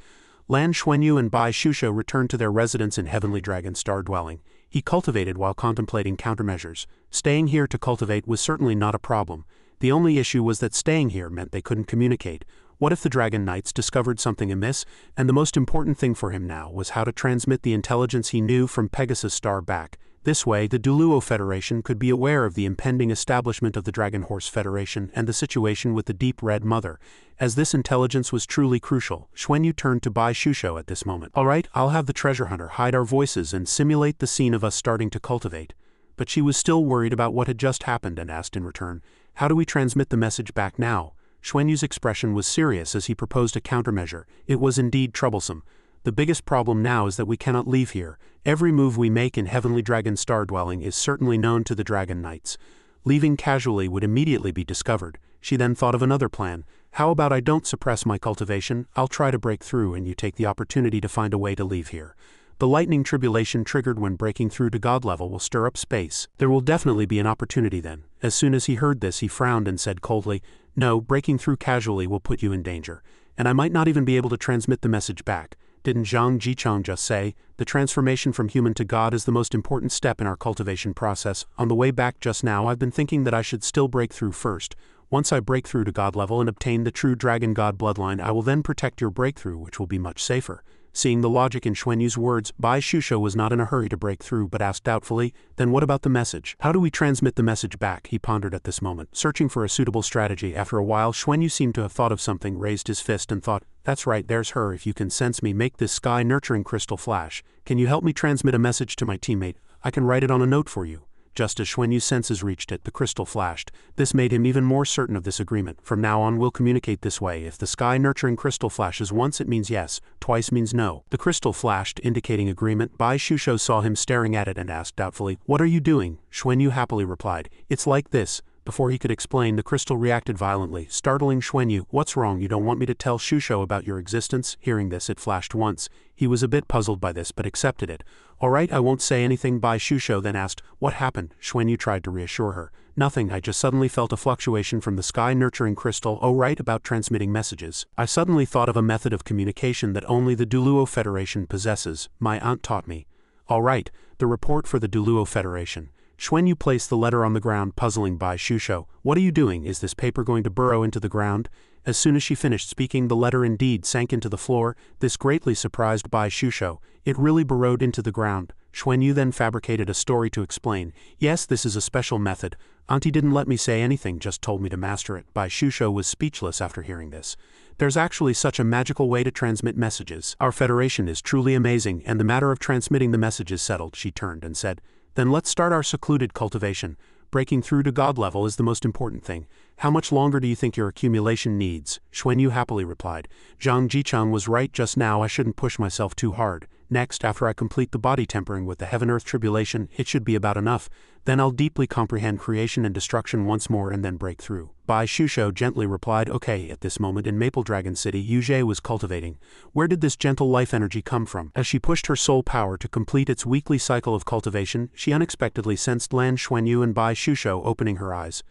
Lan Xuanyu and Bai Shusho returned to their residence in Heavenly Dragon Star Dwelling. He cultivated while contemplating countermeasures. Staying here to cultivate was certainly not a problem. The only issue was that staying here meant they couldn't communicate. What if the Dragon Knights discovered something amiss? And the most important thing for him now was how to transmit the intelligence he knew from Pegasus Star back. This way, the Duluo Federation could be aware of the impending establishment of the Dragon Horse Federation and the situation with the Deep Red Mother. As this intelligence was truly crucial, Xuanyu turned to Bai Shusho at this moment. Alright, I'll have the treasure hunter hide our voices and simulate the scene of us starting to cultivate. But she was still worried about what had just happened and asked in return, how do we transmit the message back now? Xuanyu's expression was serious as he proposed a countermeasure. It was indeed troublesome. The biggest problem now is that we cannot leave here. Every move we make in Heavenly Dragon Star Dwelling is certainly known to the Dragon Knights. Leaving casually would immediately be discovered. She then thought of another plan. How about I don't suppress my cultivation, I'll try to break through and you take the opportunity to find a way to leave here. The lightning tribulation triggered when breaking through to God level will stir up space. There will definitely be an opportunity then. As soon as he heard this, he frowned and said coldly, no, breaking through casually will put you in danger. And I might not even be able to transmit the message back. Didn't Zhang Jichang just say, the transformation from human to God is the most important step in our cultivation process? On the way back just now, I've been thinking that I should still break through first. Once I break through to God level and obtain the true Dragon God bloodline, I will then protect your breakthrough, which will be much safer. Seeing the logic in Xuanyu's words, Bai Shusho was not in a hurry to break through but asked doubtfully, then what about the message? How do we transmit the message back? He pondered at this moment, searching for a suitable strategy. After a while, Xuanyu seemed to have thought of something, raised his fist and thought, that's right, there's her. If you can sense me, make this sky nurturing crystal flash. Can you help me transmit a message to my teammate? I can write it on a note for you. Just as Xuanyu's senses reached it, the crystal flashed. This made him even more certain of this agreement. From now on, we'll communicate this way. If the sky-nurturing crystal flashes once, it means yes, twice means no. The crystal flashed, indicating agreement. Bai Shusho saw him staring at it and asked doubtfully, what are you doing? Xuanyu happily replied, it's like this. Before he could explain, the crystal reacted violently, startling Xuanyu. What's wrong? You don't want me to tell Shusho about your existence? Hearing this, it flashed once. He was a bit puzzled by this, but accepted it. Alright, I won't say anything. Bai Shusho then asked, what happened? Xuanyu tried to reassure her. Nothing, I just suddenly felt a fluctuation from the sky-nurturing crystal. Oh right, about transmitting messages. I suddenly thought of a method of communication that only the Duluo Federation possesses. My aunt taught me. Alright, the report for the Duluo Federation. Xuanyu placed the letter on the ground, puzzling Bai Shusho. What are you doing? Is this paper going to burrow into the ground? As soon as she finished speaking, the letter indeed sank into the floor. This greatly surprised Bai Shusho. It really burrowed into the ground. Xuanyu then fabricated a story to explain. Yes, this is a special method. Auntie didn't let me say anything, just told me to master it. Bai Shusho was speechless after hearing this. There's actually such a magical way to transmit messages. Our federation is truly amazing, and the matter of transmitting the message is settled. She turned and said, then let's start our secluded cultivation. Breaking through to God level is the most important thing. How much longer do you think your accumulation needs? Xuanyu happily replied. Zhang Jichang was right just now, I shouldn't push myself too hard. Next, after I complete the body tempering with the heaven-earth tribulation, it should be about enough. Then I'll deeply comprehend creation and destruction once more and then break through. Bai Shusho gently replied, okay. At this moment in Maple Dragon City, Yuzhe was cultivating. Where did this gentle life energy come from? As she pushed her soul power to complete its weekly cycle of cultivation, she unexpectedly sensed Lan Xuanyu and Bai Shusho opening her eyes.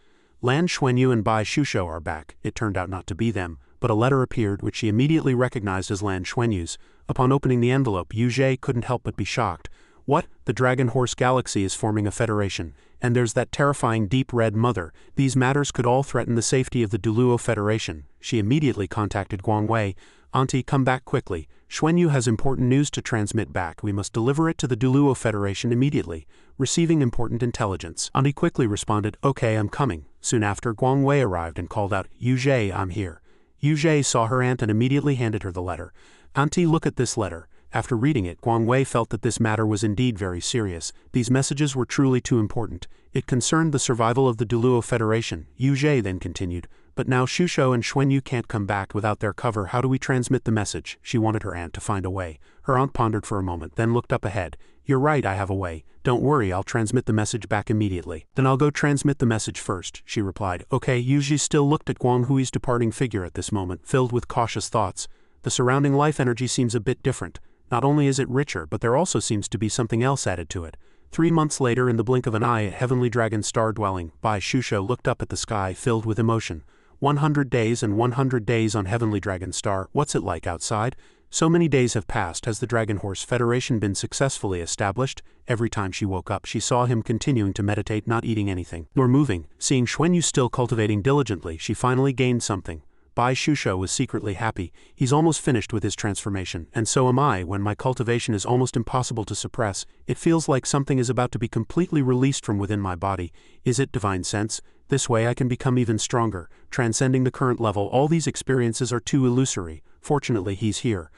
Lan Xuanyu and Bai Shusho are back. It turned out not to be them, but a letter appeared which she immediately recognized as Lan Xuanyu's. Upon opening the envelope, Yuzhe couldn't help but be shocked. What? The Dragon Horse Galaxy is forming a federation, and there's that terrifying deep red mother. These matters could all threaten the safety of the Duluo Federation. She immediately contacted Guangwei. Auntie, come back quickly. Xuanyu has important news to transmit back. We must deliver it to the Duluo Federation immediately. Receiving important intelligence. Auntie quickly responded, okay, I'm coming. Soon after, Guangwei arrived and called out, Yuzhe, I'm here. Yuzhe saw her aunt and immediately handed her the letter. Auntie, look at this letter. After reading it, Guangwei felt that this matter was indeed very serious. These messages were truly too important. It concerned the survival of the Duluo Federation. Yuzhe then continued, but now Shusho and Xuanyu can't come back without their cover. How do we transmit the message? She wanted her aunt to find a way. Her aunt pondered for a moment, then looked up ahead. You're right, I have a way. Don't worry, I'll transmit the message back immediately. Then I'll go transmit the message first, she replied. Okay. Yuzhe still looked at Guanghui's departing figure at this moment, filled with cautious thoughts. The surrounding life energy seems a bit different. Not only is it richer, but there also seems to be something else added to it. 3 months later, in the blink of an eye at Heavenly Dragon Star Dwelling, Bai Shusho looked up at the sky, filled with emotion. 100 days and 100 days on Heavenly Dragon Star. What's it like outside? So many days have passed. Has the Dragon Horse Federation been successfully established? Every time she woke up, she saw him continuing to meditate, not eating anything, nor moving. Seeing Xuanyu still cultivating diligently, she finally gained something. Bai Shusho was secretly happy. He's almost finished with his transformation, and so am I. When my cultivation is almost impossible to suppress, it feels like something is about to be completely released from within my body. Is it divine sense? This way I can become even stronger, transcending the current level. All these experiences are too illusory. Fortunately, he's here.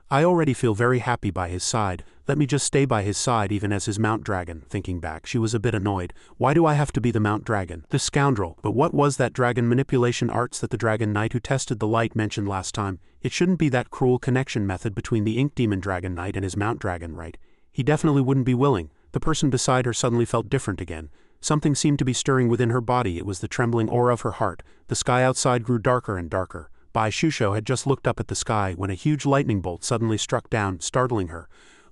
I already feel very happy by his side. Let me just stay by his side even as his Mount Dragon. Thinking back, she was a bit annoyed. Why do I have to be the Mount Dragon? This scoundrel. But what was that dragon manipulation arts that the Dragon Knight who tested the light mentioned last time? It shouldn't be that cruel connection method between the Ink Demon Dragon Knight and his Mount Dragon, right? He definitely wouldn't be willing. The person beside her suddenly felt different again. Something seemed to be stirring within her body. It was the trembling aura of her heart. The sky outside grew darker and darker. Bai Shusho had just looked up at the sky when a huge lightning bolt suddenly struck down, startling her.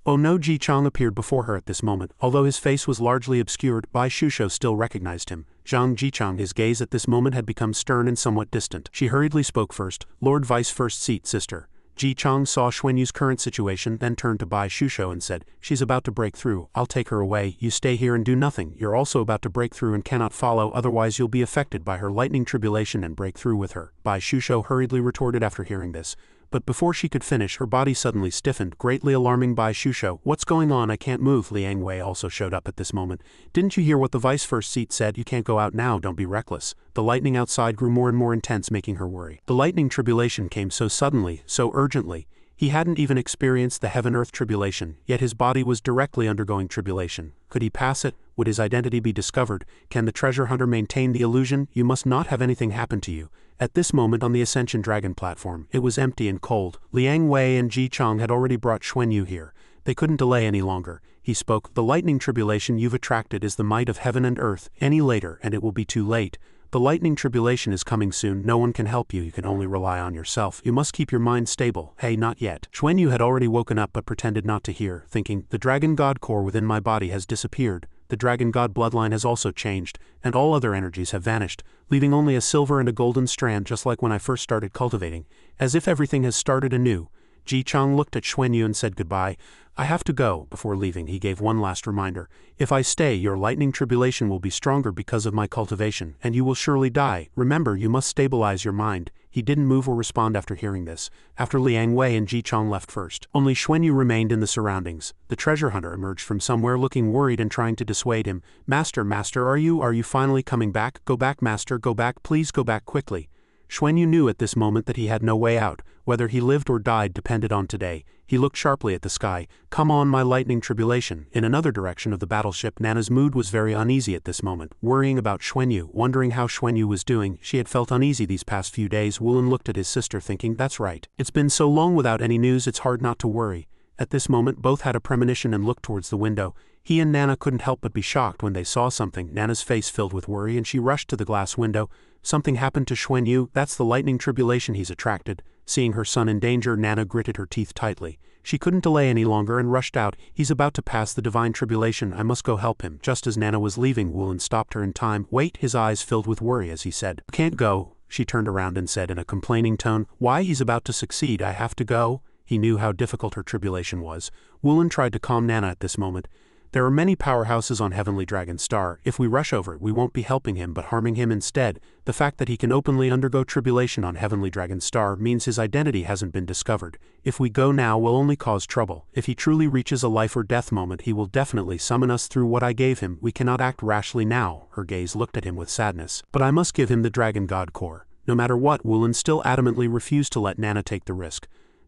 Oh no! Ji Chang appeared before her at this moment. Although his face was largely obscured, Bai Shusho still recognized him. Zhang Jichang, his gaze at this moment had become stern and somewhat distant. She hurriedly spoke first. Lord Vice First Seat, sister. Ji Chang saw Xuanyu's current situation, then turned to Bai Shusho and said, she's about to break through. I'll take her away. You stay here and do nothing. You're also about to break through and cannot follow, otherwise you'll be affected by her lightning tribulation and break through with her. Bai Shusho hurriedly retorted after hearing this. But before she could finish, her body suddenly stiffened, greatly alarming Bai Shusho. What's going on? I can't move. Liang Wei also showed up at this moment. Didn't you hear what the Vice First Seat said? You can't go out now, don't be reckless. The lightning outside grew more and more intense, making her worry. The lightning tribulation came so suddenly, so urgently. He hadn't even experienced the heaven-earth tribulation, yet his body was directly undergoing tribulation. Could he pass it? Would his identity be discovered? Can the treasure hunter maintain the illusion? You must not have anything happen to you. At this moment on the Ascension Dragon platform, it was empty and cold. Liang Wei and Ji Chang had already brought Xuanyu here. They couldn't delay any longer. He spoke, the lightning tribulation you've attracted is the might of heaven and earth. Any later, and it will be too late. The lightning tribulation is coming soon. No one can help you. You can only rely on yourself. You must keep your mind stable. Hey, not yet. Xuanyu had already woken up but pretended not to hear, thinking, the Dragon God core within my body has disappeared. The Dragon God bloodline has also changed, and all other energies have vanished, leaving only a silver and a golden strand just like when I first started cultivating, as if everything has started anew. Ji Chang looked at Xuanyu and said goodbye. I have to go. Before leaving, he gave one last reminder. If I stay, your lightning tribulation will be stronger because of my cultivation, and you will surely die. Remember, you must stabilize your mind. He didn't move or respond after hearing this. After Liang Wei and Ji Chang left first, only Xuanyu remained in the surroundings. The treasure hunter emerged from somewhere looking worried and trying to dissuade him. Master, are you finally coming back? Go back, master, go back, please go back quickly. Xuanyu knew at this moment that he had no way out. Whether he lived or died depended on today. He looked sharply at the sky. Come on, my lightning tribulation. In another direction of the battleship, Nana's mood was very uneasy at this moment, worrying about Xuanyu, wondering how Xuanyu was doing. She had felt uneasy these past few days. Woolen looked at his sister thinking, that's right. It's been so long without any news, it's hard not to worry. At this moment both had a premonition and looked towards the window. He and Nana couldn't help but be shocked when they saw something. Nana's face filled with worry and she rushed to the glass window. Something happened to Xuanyu, that's the lightning tribulation he's attracted. Seeing her son in danger, Nana gritted her teeth tightly. She couldn't delay any longer and rushed out. He's about to pass the divine tribulation, I must go help him. Just as Nana was leaving, Woolen stopped her in time. Wait, his eyes filled with worry as he said. Can't go, she turned around and said in a complaining tone. Why, he's about to succeed, I have to go. He knew how difficult her tribulation was. Woolen tried to calm Nana at this moment. There are many powerhouses on Heavenly Dragon Star. If we rush over, we won't be helping him but harming him instead. The fact that he can openly undergo tribulation on Heavenly Dragon Star means his identity hasn't been discovered. If we go now, we'll only cause trouble. If he truly reaches a life or death moment, he will definitely summon us through what I gave him. We cannot act rashly now. Her gaze looked at him with sadness. But I must give him the Dragon God Core. No matter what, Woolen still adamantly refused to let Nana take the risk.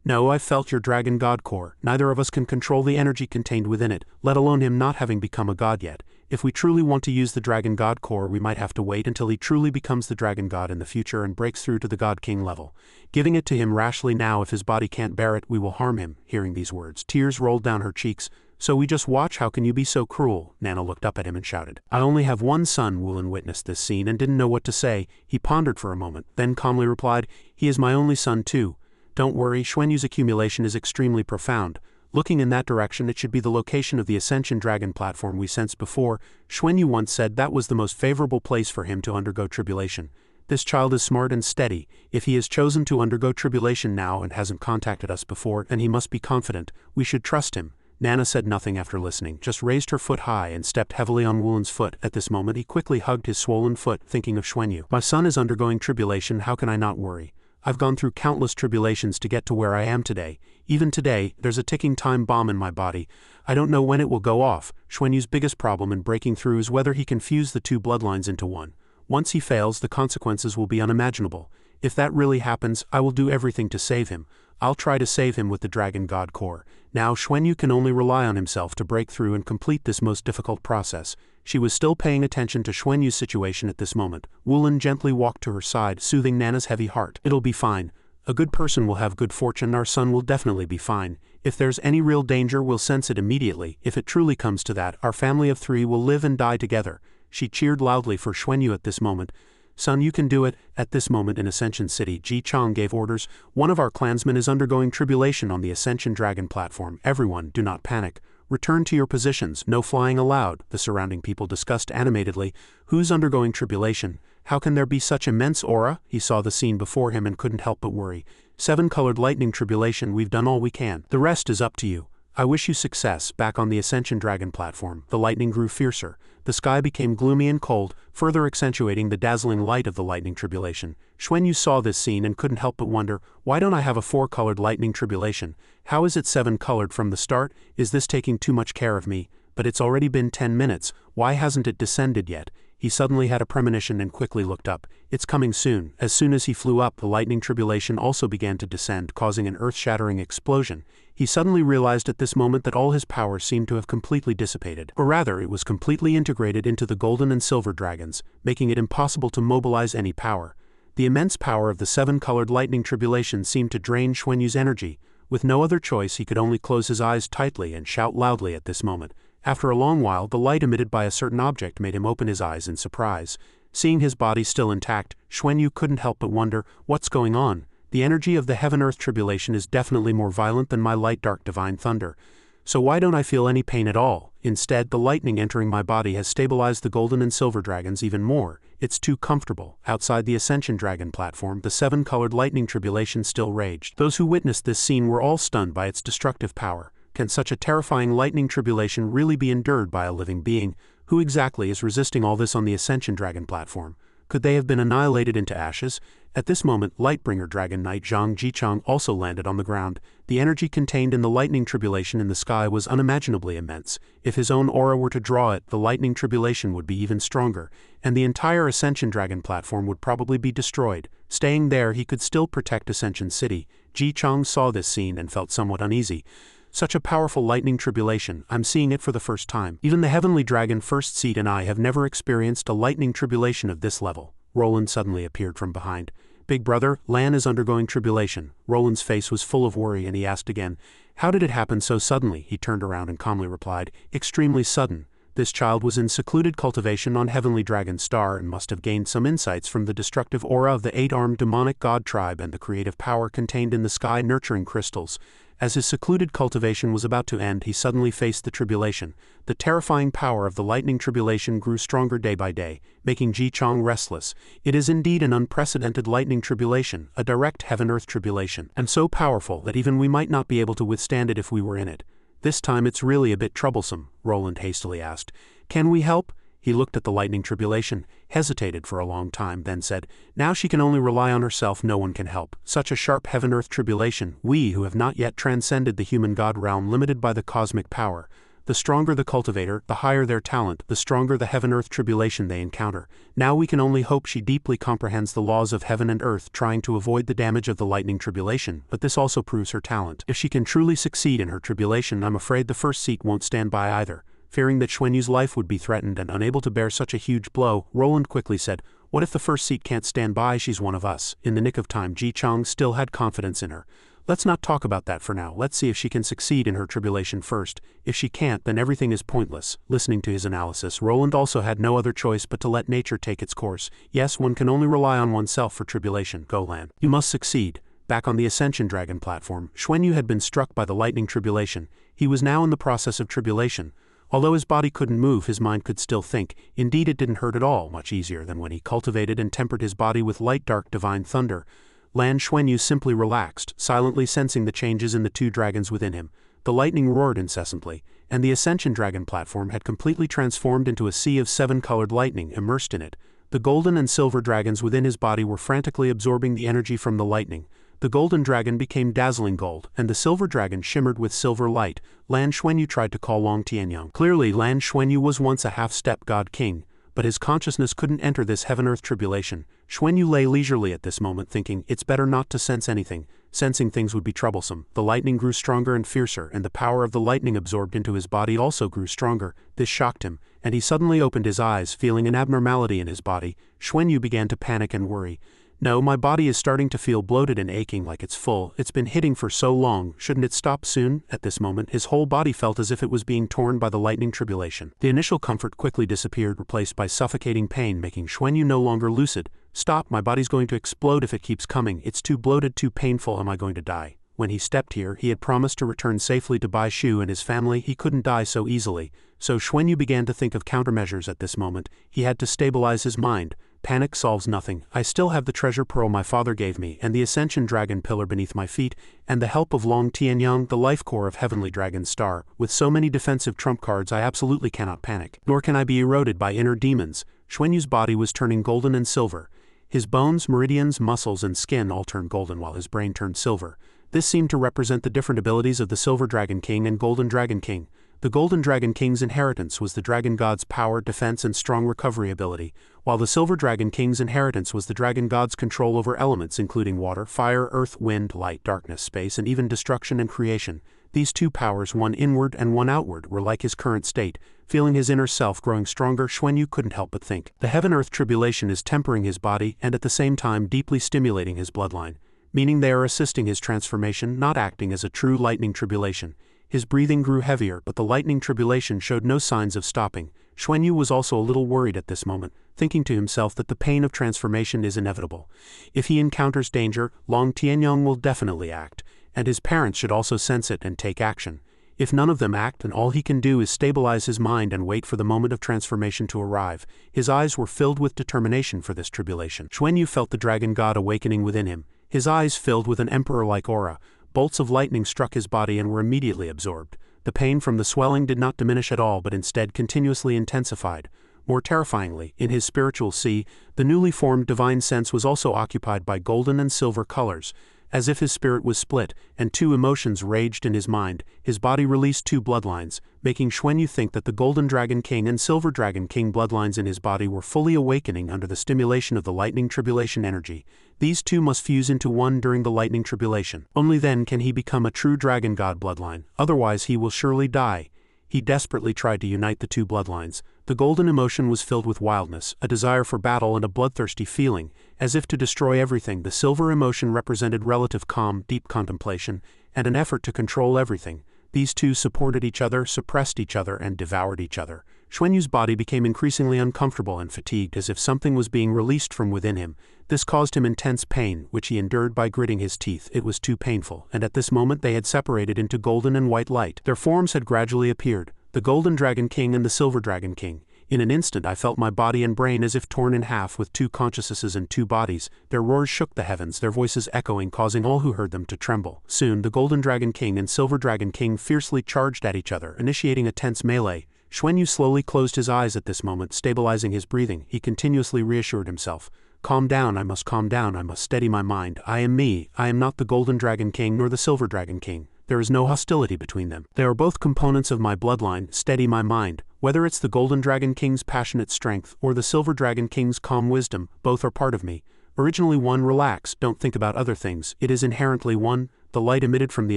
No, I felt your Dragon God Core. Neither of us can control the energy contained within it, let alone him not having become a god yet. If we truly want to use the Dragon God Core, we might have to wait until he truly becomes the Dragon God in the future and breaks through to the God King level. Giving it to him rashly now, if his body can't bear it, we will harm him. Hearing these words, tears rolled down her cheeks. So we just watch? How can you be so cruel? Nana looked up at him and shouted. I only have one son. Woolen witnessed this scene and didn't know what to say. He pondered for a moment, then calmly replied, he is my only son too. Don't worry, Xuanyu's accumulation is extremely profound. Looking in that direction, it should be the location of the Ascension Dragon platform we sensed before. Xuanyu once said that was the most favorable place for him to undergo tribulation. This child is smart and steady. If he has chosen to undergo tribulation now and hasn't contacted us before, then he must be confident. We should trust him. Nana said nothing after listening, just raised her foot high and stepped heavily on Woolen's foot. At this moment he quickly hugged his swollen foot, thinking of Xuanyu. My son is undergoing tribulation, how can I not worry? I've gone through countless tribulations to get to where I am today. Even today, there's a ticking time bomb in my body. I don't know when it will go off. Xuanyu's biggest problem in breaking through is whether he can fuse the two bloodlines into one. Once he fails, the consequences will be unimaginable. If that really happens, I will do everything to save him. I'll try to save him with the Dragon God Core. Now Xuanyu can only rely on himself to break through and complete this most difficult process. She was still paying attention to Xuanyu's situation at this moment. Woolen gently walked to her side, soothing Nana's heavy heart. It'll be fine. A good person will have good fortune. Our son will definitely be fine. If there's any real danger, we'll sense it immediately. If it truly comes to that, our family of 3 will live and die together. She cheered loudly for Xuanyu at this moment. Son, you can do it. At this moment in Ascension City, Ji Chang gave orders. One of our clansmen is undergoing tribulation on the Ascension Dragon platform. Everyone, do not panic. Return to your positions. No flying allowed. The surrounding people discussed animatedly. Who's undergoing tribulation? How can there be such immense aura? He saw the scene before him and couldn't help but worry. 7-colored lightning tribulation, we've done all we can. The rest is up to you. I wish you success. Back on the Ascension Dragon platform, the lightning grew fiercer. The sky became gloomy and cold, further accentuating the dazzling light of the lightning tribulation. Xuanyu saw this scene and couldn't help but wonder, why don't I have a 4-colored lightning tribulation? How is it 7-colored from the start? Is this taking too much care of me? But it's already been 10 minutes, why hasn't it descended yet? He suddenly had a premonition and quickly looked up. It's coming soon. As soon as he flew up, the lightning tribulation also began to descend, causing an earth-shattering explosion. He suddenly realized at this moment that all his power seemed to have completely dissipated. Or rather, it was completely integrated into the golden and silver dragons, making it impossible to mobilize any power. The immense power of the 7-colored lightning tribulation seemed to drain Xuanyu's energy. With no other choice, he could only close his eyes tightly and shout loudly at this moment. After a long while, the light emitted by a certain object made him open his eyes in surprise. Seeing his body still intact, Xuanyu couldn't help but wonder, what's going on? The energy of the heaven-earth tribulation is definitely more violent than my light-dark divine thunder. So why don't I feel any pain at all? Instead, the lightning entering my body has stabilized the golden and silver dragons even more. It's too comfortable. Outside the Ascension Dragon platform, the 7-colored lightning tribulation still raged. Those who witnessed this scene were all stunned by its destructive power. Can such a terrifying lightning tribulation really be endured by a living being? Who exactly is resisting all this on the Ascension Dragon platform? Could they have been annihilated into ashes? At this moment, Lightbringer Dragon Knight Zhang Jichang also landed on the ground. The energy contained in the lightning tribulation in the sky was unimaginably immense. If his own aura were to draw it, the lightning tribulation would be even stronger, and the entire Ascension Dragon platform would probably be destroyed. Staying there, he could still protect Ascension City. Jichang saw this scene and felt somewhat uneasy. Such a powerful lightning tribulation, I'm seeing it for the first time. Even the Heavenly Dragon First Seed and I have never experienced a lightning tribulation of this level. Roland suddenly appeared from behind. Big brother, Lan is undergoing tribulation. Roland's face was full of worry and he asked again, How did it happen so suddenly? He turned around and calmly replied, extremely sudden. This child was in secluded cultivation on Heavenly Dragon Star and must have gained some insights from the destructive aura of the 8-armed demonic god tribe and the creative power contained in the sky nurturing crystals. As his secluded cultivation was about to end, he suddenly faced the tribulation. The terrifying power of the lightning tribulation grew stronger day by day, making Ji-Chang restless. It is indeed an unprecedented lightning tribulation, a direct heaven-earth tribulation, and so powerful that even we might not be able to withstand it if we were in it. This time it's really a bit troublesome, Roland hastily asked. Can we help? He looked at the lightning tribulation, hesitated for a long time, then said, now she can only rely on herself, no one can help. Such a sharp heaven-earth tribulation, we who have not yet transcended the human-god realm limited by the cosmic power. The stronger the cultivator, the higher their talent, the stronger the heaven-earth tribulation they encounter. Now we can only hope she deeply comprehends the laws of heaven and earth, trying to avoid the damage of the lightning tribulation, but this also proves her talent. If she can truly succeed in her tribulation, I'm afraid the first seat won't stand by either. Fearing that Xuanyu's life would be threatened and unable to bear such a huge blow, Roland quickly said, what if the first seat can't stand by? She's one of us. In the nick of time, Ji-Chang still had confidence in her. Let's not talk about that for now. Let's see if she can succeed in her tribulation first. If she can't, then everything is pointless. Listening to his analysis, Roland also had no other choice but to let nature take its course. Yes, one can only rely on oneself for tribulation. Golan, you must succeed. Back on the Ascension Dragon platform, Xuanyu had been struck by the lightning tribulation. He was now in the process of tribulation. Although his body couldn't move, his mind could still think. Indeed, it didn't hurt at all, much easier than when he cultivated and tempered his body with light dark divine thunder. Lan Xuanyu simply relaxed, silently sensing the changes in the two dragons within him. The lightning roared incessantly, and the Ascension Dragon platform had completely transformed into a sea of 7-colored lightning immersed in it. The golden and silver dragons within his body were frantically absorbing the energy from the lightning. The golden dragon became dazzling gold, and the silver dragon shimmered with silver light. Lan Xuanyu tried to call Long Tianyang. Clearly, Lan Xuanyu was once a half-step god king, but his consciousness couldn't enter this heaven-earth tribulation. Xuanyu lay leisurely at this moment, thinking, it's better not to sense anything. Sensing things would be troublesome. The lightning grew stronger and fiercer, and the power of the lightning absorbed into his body also grew stronger. This shocked him, and he suddenly opened his eyes, feeling an abnormality in his body. Xuanyu began to panic and worry. No, my body is starting to feel bloated and aching like it's full. It's been hitting for so long. Shouldn't it stop soon? At this moment, his whole body felt as if it was being torn by the lightning tribulation. The initial comfort quickly disappeared, replaced by suffocating pain, making Xuanyu no longer lucid. Stop, my body's going to explode if it keeps coming. It's too bloated, too painful. Am I going to die? When he stepped here, he had promised to return safely to Bai Shu and his family. He couldn't die so easily. So Xuanyu began to think of countermeasures at this moment. He had to stabilize his mind. Panic solves nothing. I still have the treasure pearl my father gave me, and the Ascension Dragon pillar beneath my feet, and the help of Long Tianyang, the life core of Heavenly Dragon Star. With so many defensive trump cards, I absolutely cannot panic. Nor can I be eroded by inner demons. Xuanyu's body was turning golden and silver. His bones, meridians, muscles, and skin all turned golden while his brain turned silver. This seemed to represent the different abilities of the Silver Dragon King and Golden Dragon King. The Golden Dragon King's inheritance was the Dragon God's power, defense, and strong recovery ability, while the Silver Dragon King's inheritance was the Dragon God's control over elements including water, fire, earth, wind, light, darkness, space, and even destruction and creation. These two powers, one inward and one outward, were like his current state. Feeling his inner self growing stronger, Xuanyu couldn't help but think. The heaven-earth tribulation is tempering his body and at the same time deeply stimulating his bloodline, meaning they are assisting his transformation, not acting as a true lightning tribulation. His breathing grew heavier, but the lightning tribulation showed no signs of stopping. Xuanyu was also a little worried at this moment, thinking to himself that the pain of transformation is inevitable. If he encounters danger, Long Tianyang will definitely act, and his parents should also sense it and take action. If none of them act, then all he can do is stabilize his mind and wait for the moment of transformation to arrive. His eyes were filled with determination for this tribulation. Xuanyu felt the dragon god awakening within him. His eyes filled with an emperor-like aura. Bolts of lightning struck his body and were immediately absorbed. The pain from the swelling did not diminish at all, but instead continuously intensified. More terrifyingly, in his spiritual sea, the newly formed divine sense was also occupied by golden and silver colors. As if his spirit was split, and two emotions raged in his mind, his body released two bloodlines, making Xuanyu think that the Golden Dragon King and Silver Dragon King bloodlines in his body were fully awakening under the stimulation of the lightning tribulation energy. These two must fuse into one during the lightning tribulation. Only then can he become a true dragon god bloodline, otherwise he will surely die. He desperately tried to unite the two bloodlines. The golden emotion was filled with wildness, a desire for battle and a bloodthirsty feeling, as if to destroy everything. The silver emotion represented relative calm, deep contemplation, and an effort to control everything. These two supported each other, suppressed each other, and devoured each other. Xuanyu's body became increasingly uncomfortable and fatigued, as if something was being released from within him. This caused him intense pain, which he endured by gritting his teeth. It was too painful, and at this moment they had separated into golden and white light. Their forms had gradually appeared, the Golden Dragon King and the Silver Dragon King. In an instant I felt my body and brain as if torn in half with two consciousnesses and two bodies. Their roars shook the heavens, their voices echoing, causing all who heard them to tremble. Soon the Golden Dragon King and Silver Dragon King fiercely charged at each other, initiating a tense melee. Xuanyu slowly closed his eyes at this moment, stabilizing his breathing. He continuously reassured himself. Calm down, I must calm down, I must steady my mind. I am me, I am not the Golden Dragon King nor the Silver Dragon King. There is no hostility between them. They are both components of my bloodline. Steady my mind. Whether it's the Golden Dragon King's passionate strength or the Silver Dragon King's calm wisdom, both are part of me. Originally one, relax, don't think about other things. It is inherently one. The light emitted from the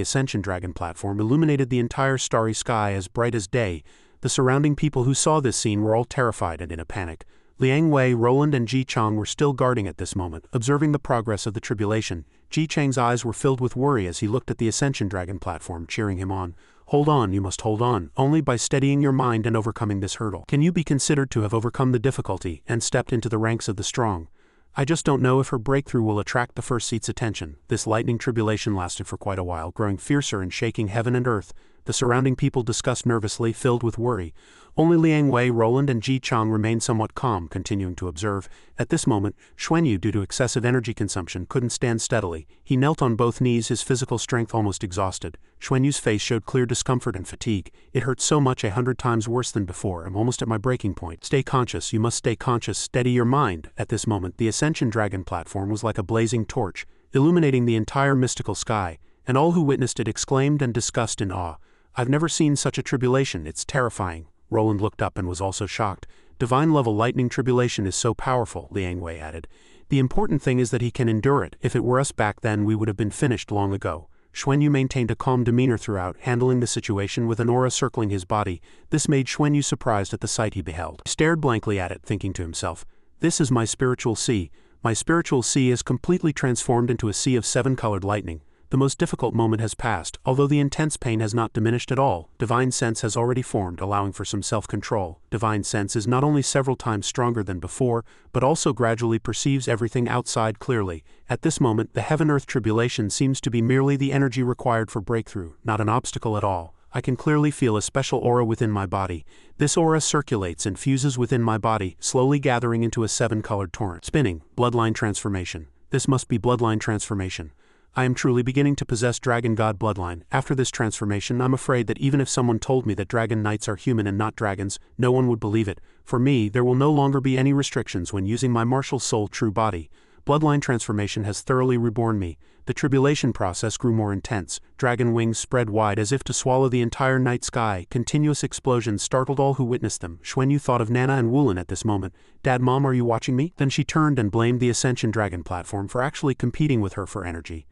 Ascension Dragon platform illuminated the entire starry sky as bright as day. The surrounding people who saw this scene were all terrified and in a panic. Liang Wei, Roland, and Ji Chang were still guarding at this moment, observing the progress of the tribulation. Ji Chang's eyes were filled with worry as he looked at the Ascension Dragon platform, cheering him on. Hold on, you must hold on. Only by steadying your mind and overcoming this hurdle can you be considered to have overcome the difficulty and stepped into the ranks of the strong. I just don't know if her breakthrough will attract the first seat's attention. This lightning tribulation lasted for quite a while, growing fiercer and shaking heaven and earth. The surrounding people discussed nervously, filled with worry. Only Liang Wei, Roland, and Ji Chang remained somewhat calm, continuing to observe. At this moment, Xuanyu, due to excessive energy consumption, couldn't stand steadily. He knelt on both knees, his physical strength almost exhausted. Xuanyu's face showed clear discomfort and fatigue. It hurt so much, 100 times worse than before. I'm almost at my breaking point. Stay conscious, you must stay conscious, steady your mind. At this moment, the Ascension Dragon platform was like a blazing torch, illuminating the entire mystical sky, and all who witnessed it exclaimed and discussed in awe. I've never seen such a tribulation, it's terrifying. Roland looked up and was also shocked. Divine-level lightning tribulation is so powerful, Liang Wei added. The important thing is that he can endure it. If it were us back then, we would have been finished long ago. Xuanyu maintained a calm demeanor throughout, handling the situation with an aura circling his body. This made Xuanyu surprised at the sight he beheld. He stared blankly at it, thinking to himself, "This is my spiritual sea. My spiritual sea is completely transformed into a sea of 7-colored lightning. The most difficult moment has passed, although the intense pain has not diminished at all. Divine sense has already formed, allowing for some self-control. Divine sense is not only several times stronger than before, but also gradually perceives everything outside clearly. At this moment, the heaven-earth tribulation seems to be merely the energy required for breakthrough, not an obstacle at all. I can clearly feel a special aura within my body. This aura circulates and fuses within my body, slowly gathering into a 7-colored torrent. Spinning, bloodline transformation. This must be bloodline transformation. I am truly beginning to possess Dragon God bloodline. After this transformation, I'm afraid that even if someone told me that Dragon Knights are human and not dragons, no one would believe it. For me, there will no longer be any restrictions when using my martial soul true body. Bloodline transformation has thoroughly reborn me. The tribulation process grew more intense. Dragon wings spread wide as if to swallow the entire night sky. Continuous explosions startled all who witnessed them. Xuanyu thought of Nana and Wulin at this moment. Dad, Mom, are you watching me? Then she turned and blamed the Ascension Dragon platform for actually competing with her for energy.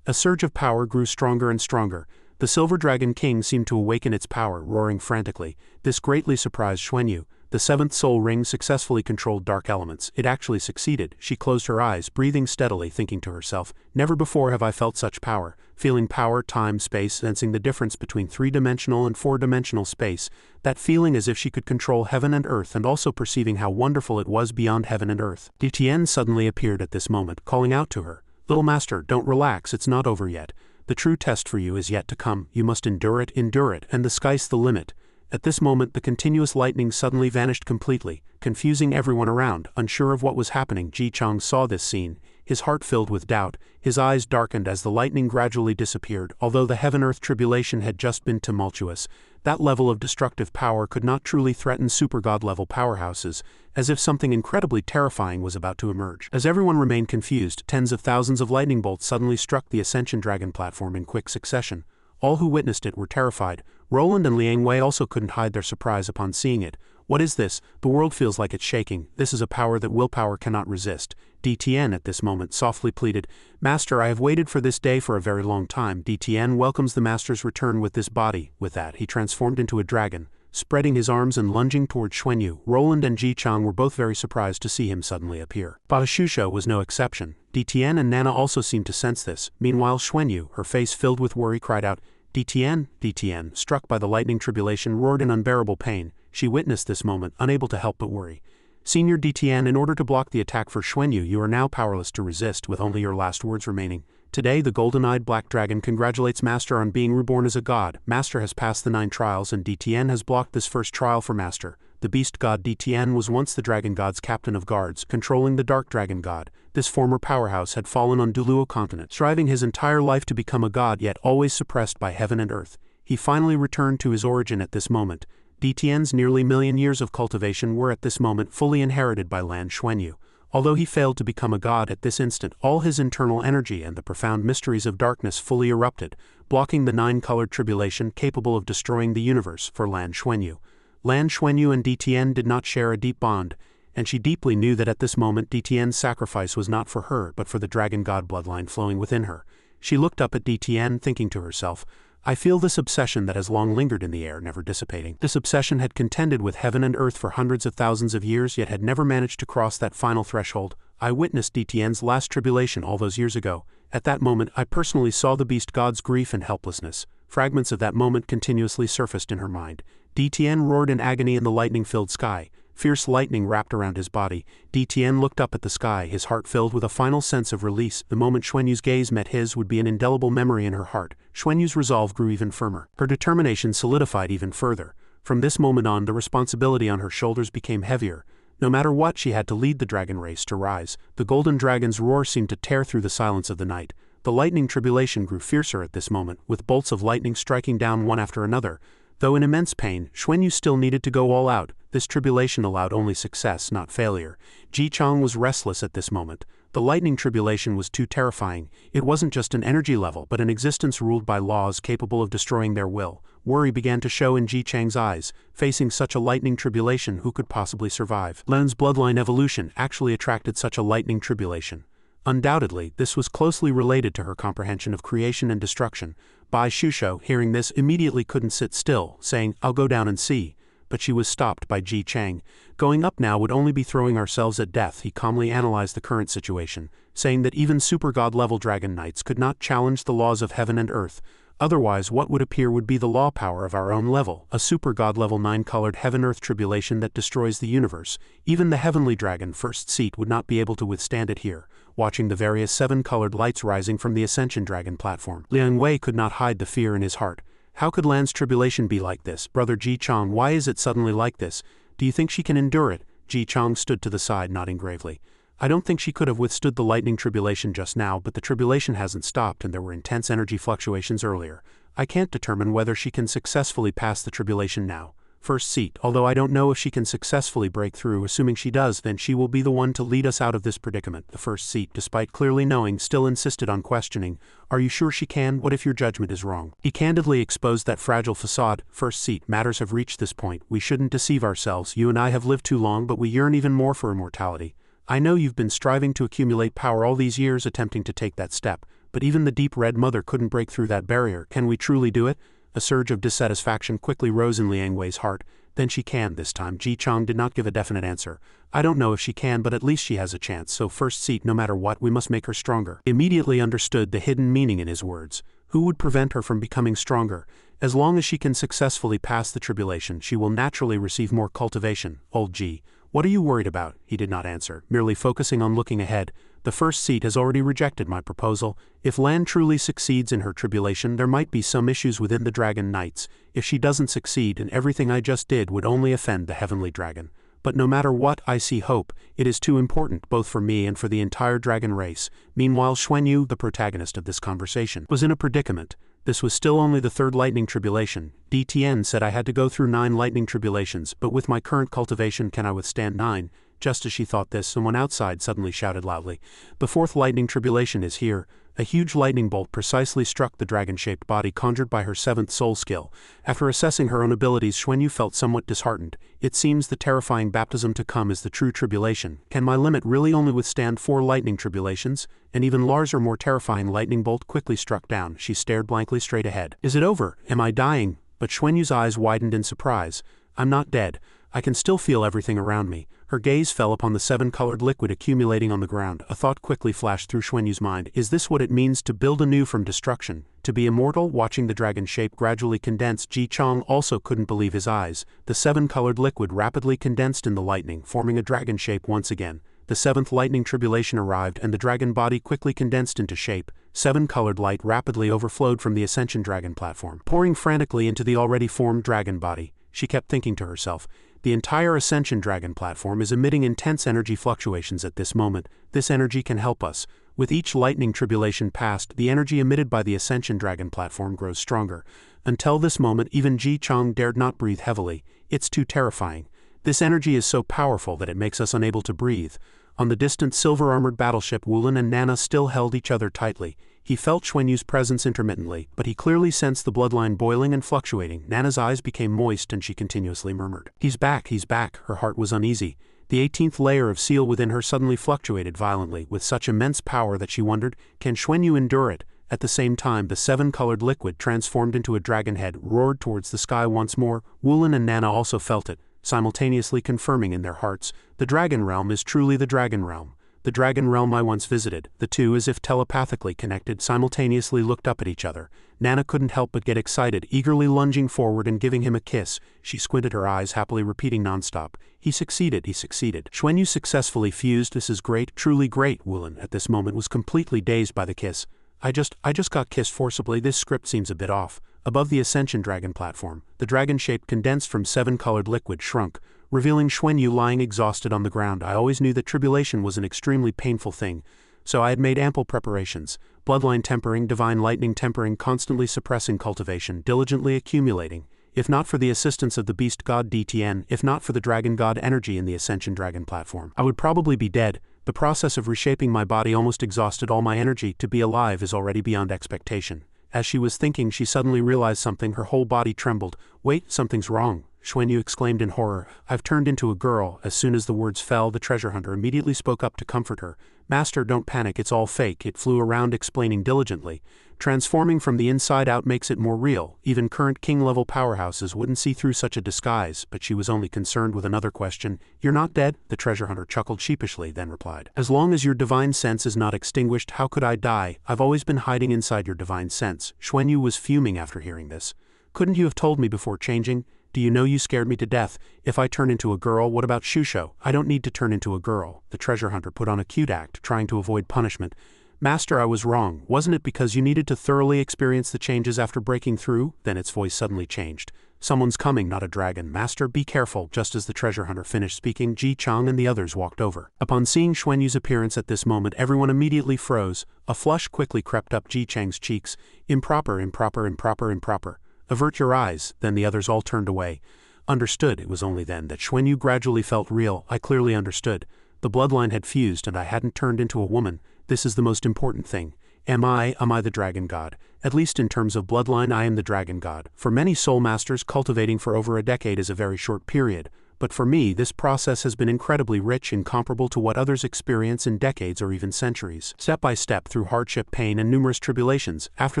A surge of power grew stronger and stronger. The Silver Dragon King seemed to awaken its power, roaring frantically. This greatly surprised Xuanyu. The 7th soul ring successfully controlled dark elements. It actually succeeded. She closed her eyes, breathing steadily, thinking to herself, never before have I felt such power. Feeling power, time, space, sensing the difference between 3-dimensional and 4-dimensional space. That feeling as if she could control heaven and earth, and also perceiving how wonderful it was beyond heaven and earth. Tian suddenly appeared at this moment, calling out to her. Little master, don't relax, it's not over yet. The true test for you is yet to come. You must endure it, and the sky's the limit. At this moment, the continuous lightning suddenly vanished completely, confusing everyone around. Unsure of what was happening, Ji Chang saw this scene, his heart filled with doubt. His eyes darkened as the lightning gradually disappeared. Although the heaven-earth tribulation had just been tumultuous, that level of destructive power could not truly threaten super-god-level powerhouses, as if something incredibly terrifying was about to emerge. As everyone remained confused, tens of thousands of lightning bolts suddenly struck the Ascension Dragon platform in quick succession. All who witnessed it were terrified. Roland and Liang Wei also couldn't hide their surprise upon seeing it. What is this? The world feels like it's shaking. This is a power that willpower cannot resist. Tian at this moment softly pleaded, Master, I have waited for this day for a very long time. Tian welcomes the Master's return with this body. With that, he transformed into a dragon, spreading his arms and lunging toward Xuanyu. Roland and Ji Chang were both very surprised to see him suddenly appear. Bati was no exception. Dtian and Nana also seemed to sense this. Meanwhile Xuanyu, her face filled with worry, cried out, Dtian, Dtian, struck by the lightning tribulation, roared in unbearable pain. She witnessed this moment, unable to help but worry. Senior Dtian, in order to block the attack for Xuanyu, you are now powerless to resist, with only your last words remaining. Today the golden-eyed black dragon congratulates Master on being reborn as a god. Master has passed the 9 trials and Dtian has blocked this first trial for Master. The beast god Dtian was once the dragon god's captain of guards, controlling the dark dragon god. This former powerhouse had fallen on Duluo continent, striving his entire life to become a god, yet always suppressed by heaven and earth. He finally returned to his origin at this moment. Dtian's nearly million years of cultivation were at this moment fully inherited by Lan Xuanyu. Although he failed to become a god at this instant, all his internal energy and the profound mysteries of darkness fully erupted, blocking the 9-colored tribulation capable of destroying the universe for Lan Xuanyu. Lan Xuanyu and Dtian did not share a deep bond, and she deeply knew that at this moment Dtian's sacrifice was not for her but for the dragon god bloodline flowing within her. She looked up at Dtian, thinking to herself, I feel this obsession that has long lingered in the air, never dissipating. This obsession had contended with heaven and earth for hundreds of thousands of years, yet had never managed to cross that final threshold. I witnessed Dtian's last tribulation all those years ago. At that moment, I personally saw the beast god's grief and helplessness. Fragments of that moment continuously surfaced in her mind. Dtian roared in agony in the lightning-filled sky. Fierce lightning wrapped around his body. Dtian looked up at the sky, his heart filled with a final sense of release. The moment Xuanyu's gaze met his would be an indelible memory in her heart. Xuanyu's resolve grew even firmer. Her determination solidified even further. From this moment on, the responsibility on her shoulders became heavier. No matter what, she had to lead the dragon race to rise. The golden dragon's roar seemed to tear through the silence of the night. The lightning tribulation grew fiercer at this moment, with bolts of lightning striking down one after another. Though in immense pain, Xuanyu still needed to go all out. This tribulation allowed only success, not failure. Ji Chang was restless at this moment. The lightning tribulation was too terrifying. It wasn't just an energy level, but an existence ruled by laws capable of destroying their will. Worry began to show in Ji Chang's eyes. Facing such a lightning tribulation, who could possibly survive? Len's bloodline evolution actually attracted such a lightning tribulation. Undoubtedly, this was closely related to her comprehension of creation and destruction. Bai Shusho, hearing this, immediately couldn't sit still, saying, I'll go down and see. But she was stopped by Ji Chang. Going up now would only be throwing ourselves at death. He calmly analyzed the current situation, saying that even super god-level dragon knights could not challenge the laws of heaven and earth. Otherwise, what would appear would be the law power of our own level, a super god-level 9-colored heaven-earth tribulation that destroys the universe. Even the heavenly dragon first seat would not be able to withstand it here. Watching the various 7-colored lights rising from the Ascension Dragon platform, Liang Wei could not hide the fear in his heart. How could Lan's tribulation be like this? Brother Ji Chang, why is it suddenly like this? Do you think she can endure it? Ji Chang stood to the side, nodding gravely. I don't think she could have withstood the lightning tribulation just now, but the tribulation hasn't stopped and there were intense energy fluctuations earlier. I can't determine whether she can successfully pass the tribulation now. First seat, although I don't know if she can successfully break through. Assuming she does, then she will be the one to lead us out of this predicament. The first seat, despite clearly knowing, still insisted on questioning. Are you sure she can? What if your judgment is wrong? He candidly exposed that fragile facade. First seat, matters have reached this point. We shouldn't deceive ourselves. You and I have lived too long, but we yearn even more for immortality. I know you've been striving to accumulate power all these years, attempting to take that step, but even the deep red mother couldn't break through that barrier. Can we truly do it? A surge of dissatisfaction quickly rose in Liang Wei's heart. Then she can this time. Ji Chang did not give a definite answer. I don't know if she can, but at least she has a chance. So first seat, no matter what, we must make her stronger. Immediately understood the hidden meaning in his words. Who would prevent her from becoming stronger? As long as she can successfully pass the tribulation, she will naturally receive more cultivation. Old Ji, what are you worried about? He did not answer, merely focusing on looking ahead. The first seat has already rejected my proposal. If Lan truly succeeds in her tribulation, there might be some issues within the Dragon Knights. If she doesn't succeed, and everything I just did would only offend the Heavenly Dragon. But no matter what, I see hope. It is too important, both for me and for the entire dragon race. Meanwhile, Xuanyu, the protagonist of this conversation, was in a predicament. This was still only the third lightning tribulation. Dtian said I had to go through 9 lightning tribulations, but with my current cultivation can I withstand 9? Just as she thought this, someone outside suddenly shouted loudly, "The 4th lightning tribulation is here." A huge lightning bolt precisely struck the dragon-shaped body conjured by her 7th soul skill. After assessing her own abilities, Xuanyu felt somewhat disheartened. It seems the terrifying baptism to come is the true tribulation. Can my limit really only withstand 4 lightning tribulations? An even larger, more terrifying lightning bolt quickly struck down. She stared blankly straight ahead. Is it over? Am I dying? But Xuanyu's eyes widened in surprise. I'm not dead. I can still feel everything around me. Her gaze fell upon the 7-colored liquid accumulating on the ground. A thought quickly flashed through Xuanyu's mind. Is this what it means to build anew from destruction? To be immortal? Watching the dragon shape gradually condense, Ji Chang also couldn't believe his eyes. The 7-colored liquid rapidly condensed in the lightning, forming a dragon shape once again. The 7th lightning tribulation arrived and the dragon body quickly condensed into shape. 7-colored light rapidly overflowed from the Ascension Dragon platform, pouring frantically into the already formed dragon body. She kept thinking to herself, the entire Ascension Dragon platform is emitting intense energy fluctuations at this moment. This energy can help us. With each lightning tribulation passed, the energy emitted by the Ascension Dragon platform grows stronger. Until this moment, even Ji Chang dared not breathe heavily. It's too terrifying. This energy is so powerful that it makes us unable to breathe. On the distant silver-armored battleship, Wulin and Nana still held each other tightly. He felt Xuanyu's presence intermittently, but he clearly sensed the bloodline boiling and fluctuating. Nana's eyes became moist and she continuously murmured, he's back, he's back." Her heart was uneasy. The 18th layer of seal within her suddenly fluctuated violently, with such immense power that she wondered, can Xuanyu endure it? At the same time, the 7-colored liquid, transformed into a dragon head, roared towards the sky once more. Wulin and Nana also felt it, simultaneously confirming in their hearts, the Dragon Realm is truly the Dragon Realm. The Dragon Realm I once visited. The two, as if telepathically connected, simultaneously looked up at each other. Nana couldn't help but get excited, eagerly lunging forward and giving him a kiss. She squinted her eyes, happily repeating nonstop, he succeeded, he succeeded. Xuanyu successfully fused. This is great, truly great. Wulin, at this moment, was completely dazed by the kiss. I just got kissed forcibly. This script seems a bit off. Above the Ascension Dragon platform, the dragon shape condensed from 7-colored liquid shrunk, revealing Xuanyu lying exhausted on the ground. I always knew that tribulation was an extremely painful thing, so I had made ample preparations. Bloodline tempering, divine lightning tempering, constantly suppressing cultivation, diligently accumulating. If not for the assistance of the beast god DTN, if not for the dragon god energy in the Ascension Dragon platform, I would probably be dead. The process of reshaping my body almost exhausted all my energy. To be alive is already beyond expectation. As she was thinking, she suddenly realized something. Her whole body trembled. Wait, something's wrong, Xuanyu exclaimed in horror. I've turned into a girl. As soon as the words fell, the treasure hunter immediately spoke up to comfort her. Master, don't panic, it's all fake. It flew around explaining diligently. Transforming from the inside out makes it more real. Even current king-level powerhouses wouldn't see through such a disguise, but she was only concerned with another question. You're not dead? The treasure hunter chuckled sheepishly, then replied, as long as your divine sense is not extinguished, how could I die? I've always been hiding inside your divine sense. Xuanyu was fuming after hearing this. Couldn't you have told me before changing? Do you know you scared me to death? If I turn into a girl, what about Shusho? I don't need to turn into a girl. The treasure hunter put on a cute act, trying to avoid punishment. Master, I was wrong. Wasn't it because you needed to thoroughly experience the changes after breaking through? Then its voice suddenly changed. Someone's coming, not a dragon. Master, be careful. Just as the treasure hunter finished speaking, Ji Chang and the others walked over. Upon seeing Xuanyu's appearance at this moment, everyone immediately froze. A flush quickly crept up Ji Chang's cheeks. Improper, improper, improper, improper. Avert your eyes. Then the others all turned away. Understood. It was only then that Xuanyu gradually felt real. I clearly understood. The bloodline had fused and I hadn't turned into a woman. This is the most important thing. Am I the dragon god? At least in terms of bloodline, I am the dragon god. For many soul masters, cultivating for over a decade is a very short period. But for me, this process has been incredibly rich, incomparable to what others experience in decades or even centuries. Step by step, through hardship, pain, and numerous tribulations, after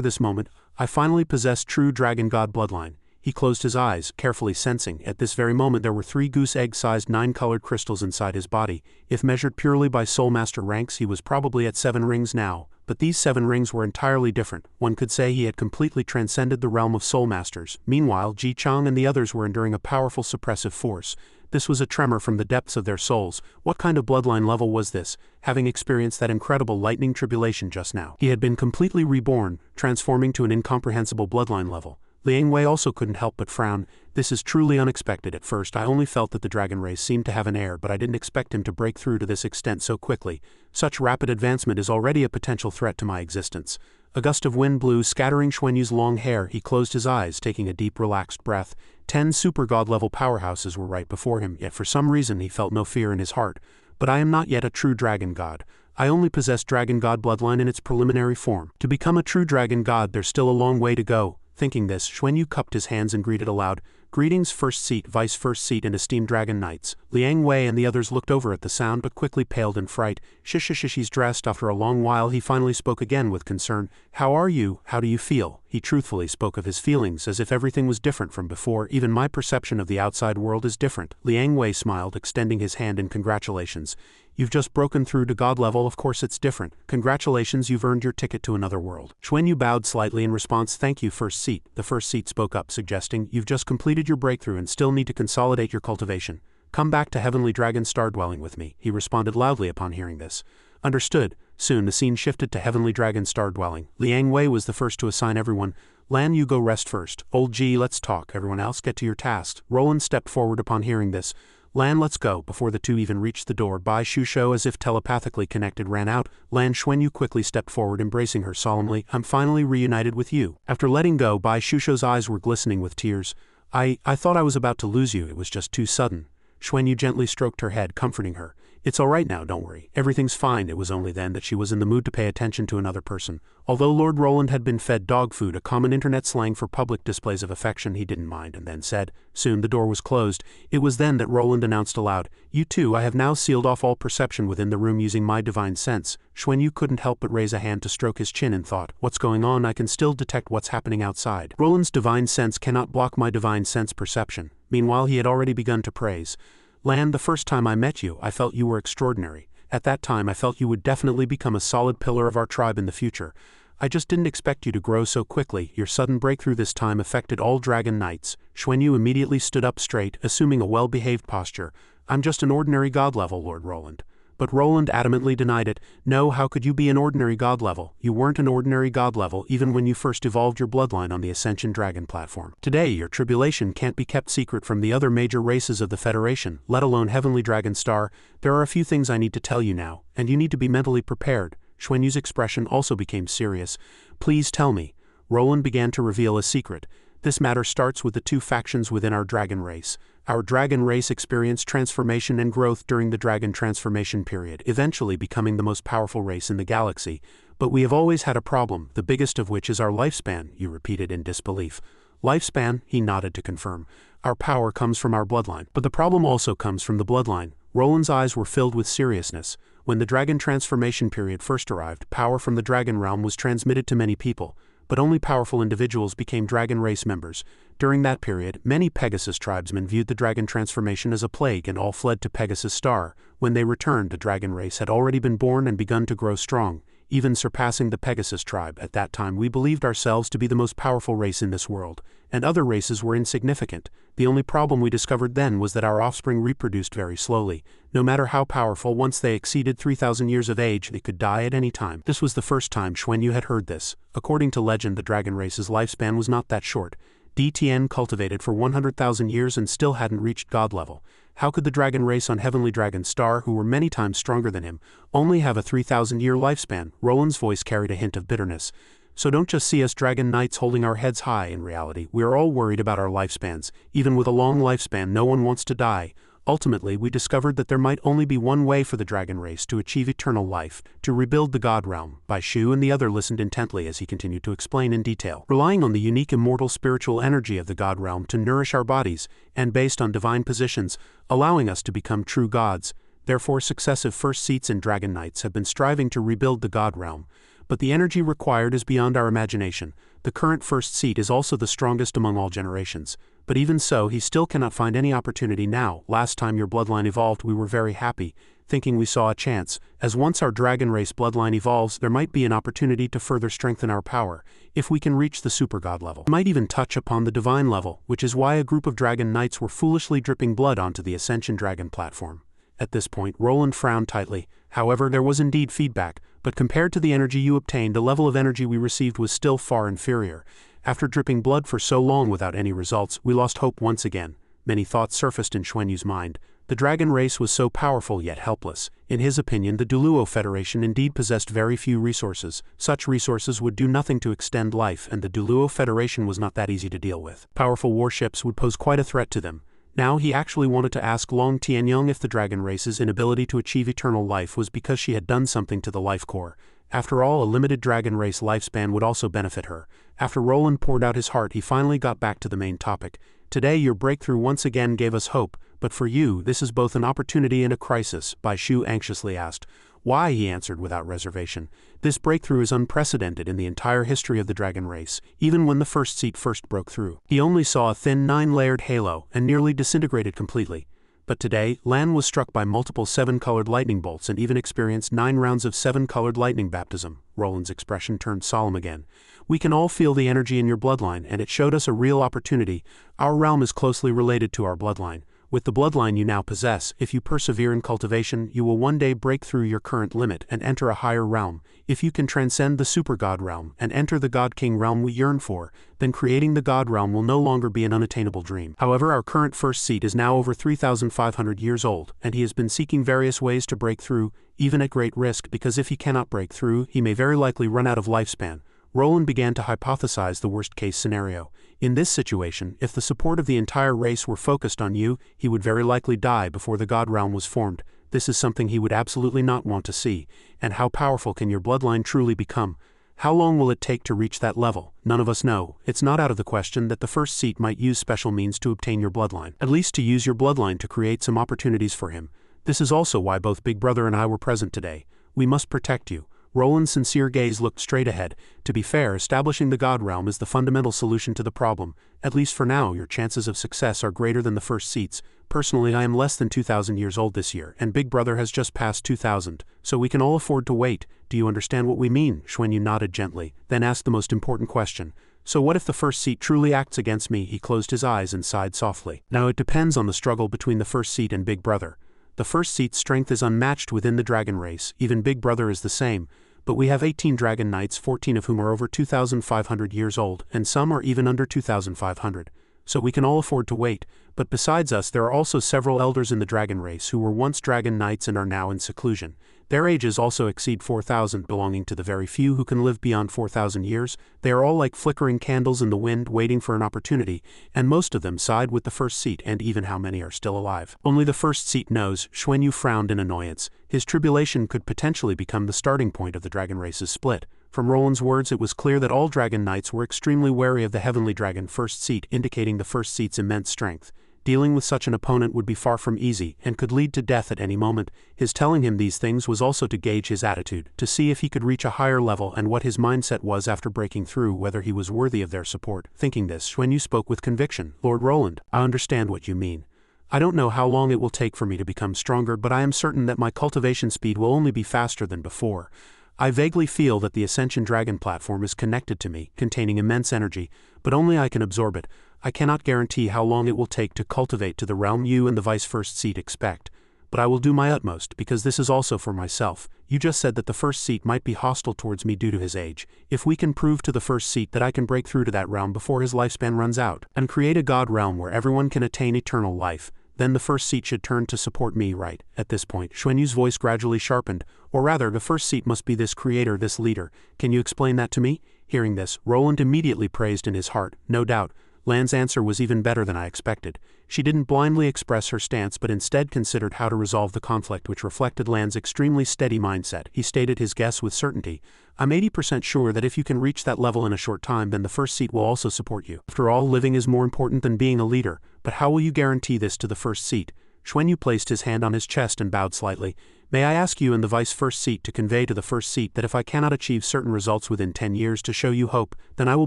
this moment, I finally possess true dragon god bloodline. He closed his eyes, carefully sensing. At this very moment there were 3 goose egg-sized 9-colored crystals inside his body. If measured purely by soul master ranks, he was probably at 7 rings now. But these 7 rings were entirely different. One could say he had completely transcended the realm of soul masters. Meanwhile, Ji Chang and the others were enduring a powerful suppressive force. This was a tremor from the depths of their souls. What kind of bloodline level was this? Having experienced that incredible lightning tribulation just now, he had been completely reborn, transforming to an incomprehensible bloodline level. Liang Wei also couldn't help but frown. This is truly unexpected. At first I only felt that the dragon race seemed to have an heir, but I didn't expect him to break through to this extent so quickly. Such rapid advancement is already a potential threat to my existence. A gust of wind blew, scattering Xuanyu's long hair. He closed his eyes, taking a deep, relaxed breath. 10 super god-level powerhouses were right before him, yet for some reason he felt no fear in his heart. But I am not yet a true dragon god. I only possess dragon god bloodline in its preliminary form. To become a true dragon god, there's still a long way to go. Thinking this, Xuanyu cupped his hands and greeted aloud, Greetings, First Seat, Vice First Seat, and esteemed Dragon Knights. Liang Wei and the others looked over at the sound but quickly paled in fright. She's dressed. After a long while he finally spoke again with concern. How are you? How do you feel? He truthfully spoke of his feelings as if everything was different from before. Even my perception of the outside world is different. Liang Wei smiled, extending his hand in congratulations. You've just broken through to God level, of course it's different. Congratulations, you've earned your ticket to another world. Xuanyu bowed slightly in response. Thank you, First Seat. The First Seat spoke up, suggesting, you've just completed your breakthrough and still need to consolidate your cultivation. Come back to Heavenly Dragon Star Dwelling with me, he responded loudly upon hearing this. Understood. Soon the scene shifted to Heavenly Dragon Star Dwelling. Liang Wei was the first to assign everyone. Lan, you go rest first. Old G, let's talk. Everyone else get to your tasks. Roland stepped forward upon hearing this. Lan, let's go. Before the two even reached the door, Bai Shusho, as if telepathically connected, ran out. Lan Xuanyu quickly stepped forward, embracing her solemnly. I'm finally reunited with you. After letting go, Bai Shusho's eyes were glistening with tears. I thought I was about to lose you. It was just too sudden. Xuanyu gently stroked her head, comforting her. It's all right now, don't worry. Everything's fine. It was only then that she was in the mood to pay attention to another person. Although Lord Roland had been fed dog food, a common internet slang for public displays of affection, he didn't mind and then said. Soon the door was closed. It was then that Roland announced aloud, You too, I have now sealed off all perception within the room using my divine sense. Xuanyu couldn't help but raise a hand to stroke his chin and thought, what's going on? I can still detect what's happening outside. Roland's divine sense cannot block my divine sense perception. Meanwhile, he had already begun to praise. Lan, the first time I met you, I felt you were extraordinary. At that time I felt you would definitely become a solid pillar of our tribe in the future. I just didn't expect you to grow so quickly. Your sudden breakthrough this time affected all Dragon Knights. Xuanyu immediately stood up straight, assuming a well-behaved posture. I'm just an ordinary god level, Lord Roland. But Roland adamantly denied it. No, how could you be an ordinary god level? You weren't an ordinary god level even when you first evolved your bloodline on the Ascension Dragon platform. Today, your tribulation can't be kept secret from the other major races of the Federation, let alone Heavenly Dragon Star. There are a few things I need to tell you now, and you need to be mentally prepared. Xuanyu's expression also became serious. Please tell me. Roland began to reveal a secret. This matter starts with the two factions within our dragon race. Our dragon race experienced transformation and growth during the dragon transformation period, eventually becoming the most powerful race in the galaxy. But we have always had a problem, the biggest of which is our lifespan, you repeated in disbelief. Lifespan, he nodded to confirm. Our power comes from our bloodline, but the problem also comes from the bloodline. Roland's eyes were filled with seriousness. When the dragon transformation period first arrived, power from the dragon realm was transmitted to many people, but only powerful individuals became dragon race members. During that period, many Pegasus tribesmen viewed the dragon transformation as a plague and all fled to Pegasus Star. When they returned, the dragon race had already been born and begun to grow strong, even surpassing the Pegasus tribe. At that time we believed ourselves to be the most powerful race in this world, and other races were insignificant. The only problem we discovered then was that our offspring reproduced very slowly. No matter how powerful, once they exceeded 3,000 years of age, they could die at any time. This was the first time Xuanyu had heard this. According to legend, the dragon race's lifespan was not that short. DTN cultivated for 100,000 years and still hadn't reached god level. How could the dragon race on Heavenly Dragon Star, who were many times stronger than him, only have a 3,000-year lifespan? Roland's voice carried a hint of bitterness. So don't just see us dragon knights holding our heads high. In reality, we are all worried about our lifespans. Even with a long lifespan, no one wants to die. Ultimately, we discovered that there might only be one way for the dragon race to achieve eternal life, to rebuild the god realm. Bai Shu and the other listened intently as he continued to explain in detail. Relying on the unique immortal spiritual energy of the god realm to nourish our bodies, and based on divine positions, allowing us to become true gods. Therefore, successive first seats and dragon knights have been striving to rebuild the god realm. But the energy required is beyond our imagination. The current first seat is also the strongest among all generations. But even so, he still cannot find any opportunity now. Last time your bloodline evolved, we were very happy, thinking we saw a chance. As once our dragon race bloodline evolves, there might be an opportunity to further strengthen our power, if we can reach the super god level. We might even touch upon the divine level, which is why a group of dragon knights were foolishly dripping blood onto the Ascension Dragon platform. At this point, Roland frowned tightly. However, there was indeed feedback, but compared to the energy you obtained, the level of energy we received was still far inferior. After dripping blood for so long without any results, we lost hope once again. Many thoughts surfaced in Xuanyu's mind. The dragon race was so powerful yet helpless. In his opinion, the Duluo Federation indeed possessed very few resources. Such resources would do nothing to extend life, and the Duluo Federation was not that easy to deal with. Powerful warships would pose quite a threat to them. Now he actually wanted to ask Long Tianyong if the dragon race's inability to achieve eternal life was because she had done something to the life core. After all, a limited dragon race lifespan would also benefit her. After Roland poured out his heart, he finally got back to the main topic. Today your breakthrough once again gave us hope, but for you this is both an opportunity and a crisis, Bai Shu anxiously asked. Why, he answered without reservation. This breakthrough is unprecedented in the entire history of the dragon race, even when the first seat first broke through. He only saw a thin 9-layered halo and nearly disintegrated completely. But today, Lan was struck by multiple 7-colored lightning bolts and even experienced 9 rounds of 7-colored lightning baptism. Roland's expression turned solemn again. We can all feel the energy in your bloodline, and it showed us a real opportunity. Our realm is closely related to our bloodline. With the bloodline you now possess, if you persevere in cultivation, you will one day break through your current limit and enter a higher realm. If you can transcend the super god realm and enter the god king realm we yearn for, then creating the god realm will no longer be an unattainable dream. However, our current first seat is now over 3,500 years old, and he has been seeking various ways to break through, even at great risk, because if he cannot break through, he may very likely run out of lifespan. Roland began to hypothesize the worst-case scenario. In this situation, if the support of the entire race were focused on you, he would very likely die before the god realm was formed. This is something he would absolutely not want to see. And how powerful can your bloodline truly become? How long will it take to reach that level? None of us know. It's not out of the question that the first seat might use special means to obtain your bloodline. At least to use your bloodline to create some opportunities for him. This is also why both Big Brother and I were present today. We must protect you. Roland's sincere gaze looked straight ahead. To be fair, establishing the God realm is the fundamental solution to the problem. At least for now, your chances of success are greater than the first seats. Personally, I am less than 2,000 years old this year, and Big Brother has just passed 2,000, so we can all afford to wait. Do you understand what we mean? Xuanyu nodded gently, then asked the most important question. So what if the first seat truly acts against me? He closed his eyes and sighed softly. Now it depends on the struggle between the first seat and Big Brother. The first seat's strength is unmatched within the dragon race, even Big Brother is the same, but we have 18 dragon knights, 14 of whom are over 2,500 years old, and some are even under 2,500. So we can all afford to wait, but besides us there are also several elders in the dragon race who were once dragon knights and are now in seclusion. Their ages also exceed 4,000, belonging to the very few who can live beyond 4,000 years. They are all like flickering candles in the wind waiting for an opportunity, and most of them side with the first seat, and even how many are still alive. Only the first seat knows. Xuanyu frowned in annoyance. His tribulation could potentially become the starting point of the dragon race's split. From Roland's words it was clear that all dragon knights were extremely wary of the heavenly dragon first seat, indicating the first seat's immense strength. Dealing with such an opponent would be far from easy, and could lead to death at any moment. His telling him these things was also to gauge his attitude, to see if he could reach a higher level and what his mindset was after breaking through, whether he was worthy of their support. Thinking this, Xuanyu spoke with conviction. Lord Roland, I understand what you mean. I don't know how long it will take for me to become stronger, but I am certain that my cultivation speed will only be faster than before. I vaguely feel that the Ascension Dragon platform is connected to me, containing immense energy, but only I can absorb it. I cannot guarantee how long it will take to cultivate to the realm you and the Vice First Seat expect, but I will do my utmost, because this is also for myself. You just said that the First Seat might be hostile towards me due to his age. If we can prove to the First Seat that I can break through to that realm before his lifespan runs out, and create a god realm where everyone can attain eternal life, then the First Seat should turn to support me, right? At this point, Xuanyu's voice gradually sharpened. Or rather, the First Seat must be this creator, this leader. Can you explain that to me? Hearing this, Roland immediately praised in his heart. No doubt. Lan's answer was even better than I expected. She didn't blindly express her stance but instead considered how to resolve the conflict, which reflected Lan's extremely steady mindset. He stated his guess with certainty. I'm 80% sure that if you can reach that level in a short time, then the First Seat will also support you. After all, living is more important than being a leader. But how will you guarantee this to the First Seat? Xuanyu placed his hand on his chest and bowed slightly. May I ask you and the Vice First Seat to convey to the First Seat that if I cannot achieve certain results within 10 years to show you hope, then I will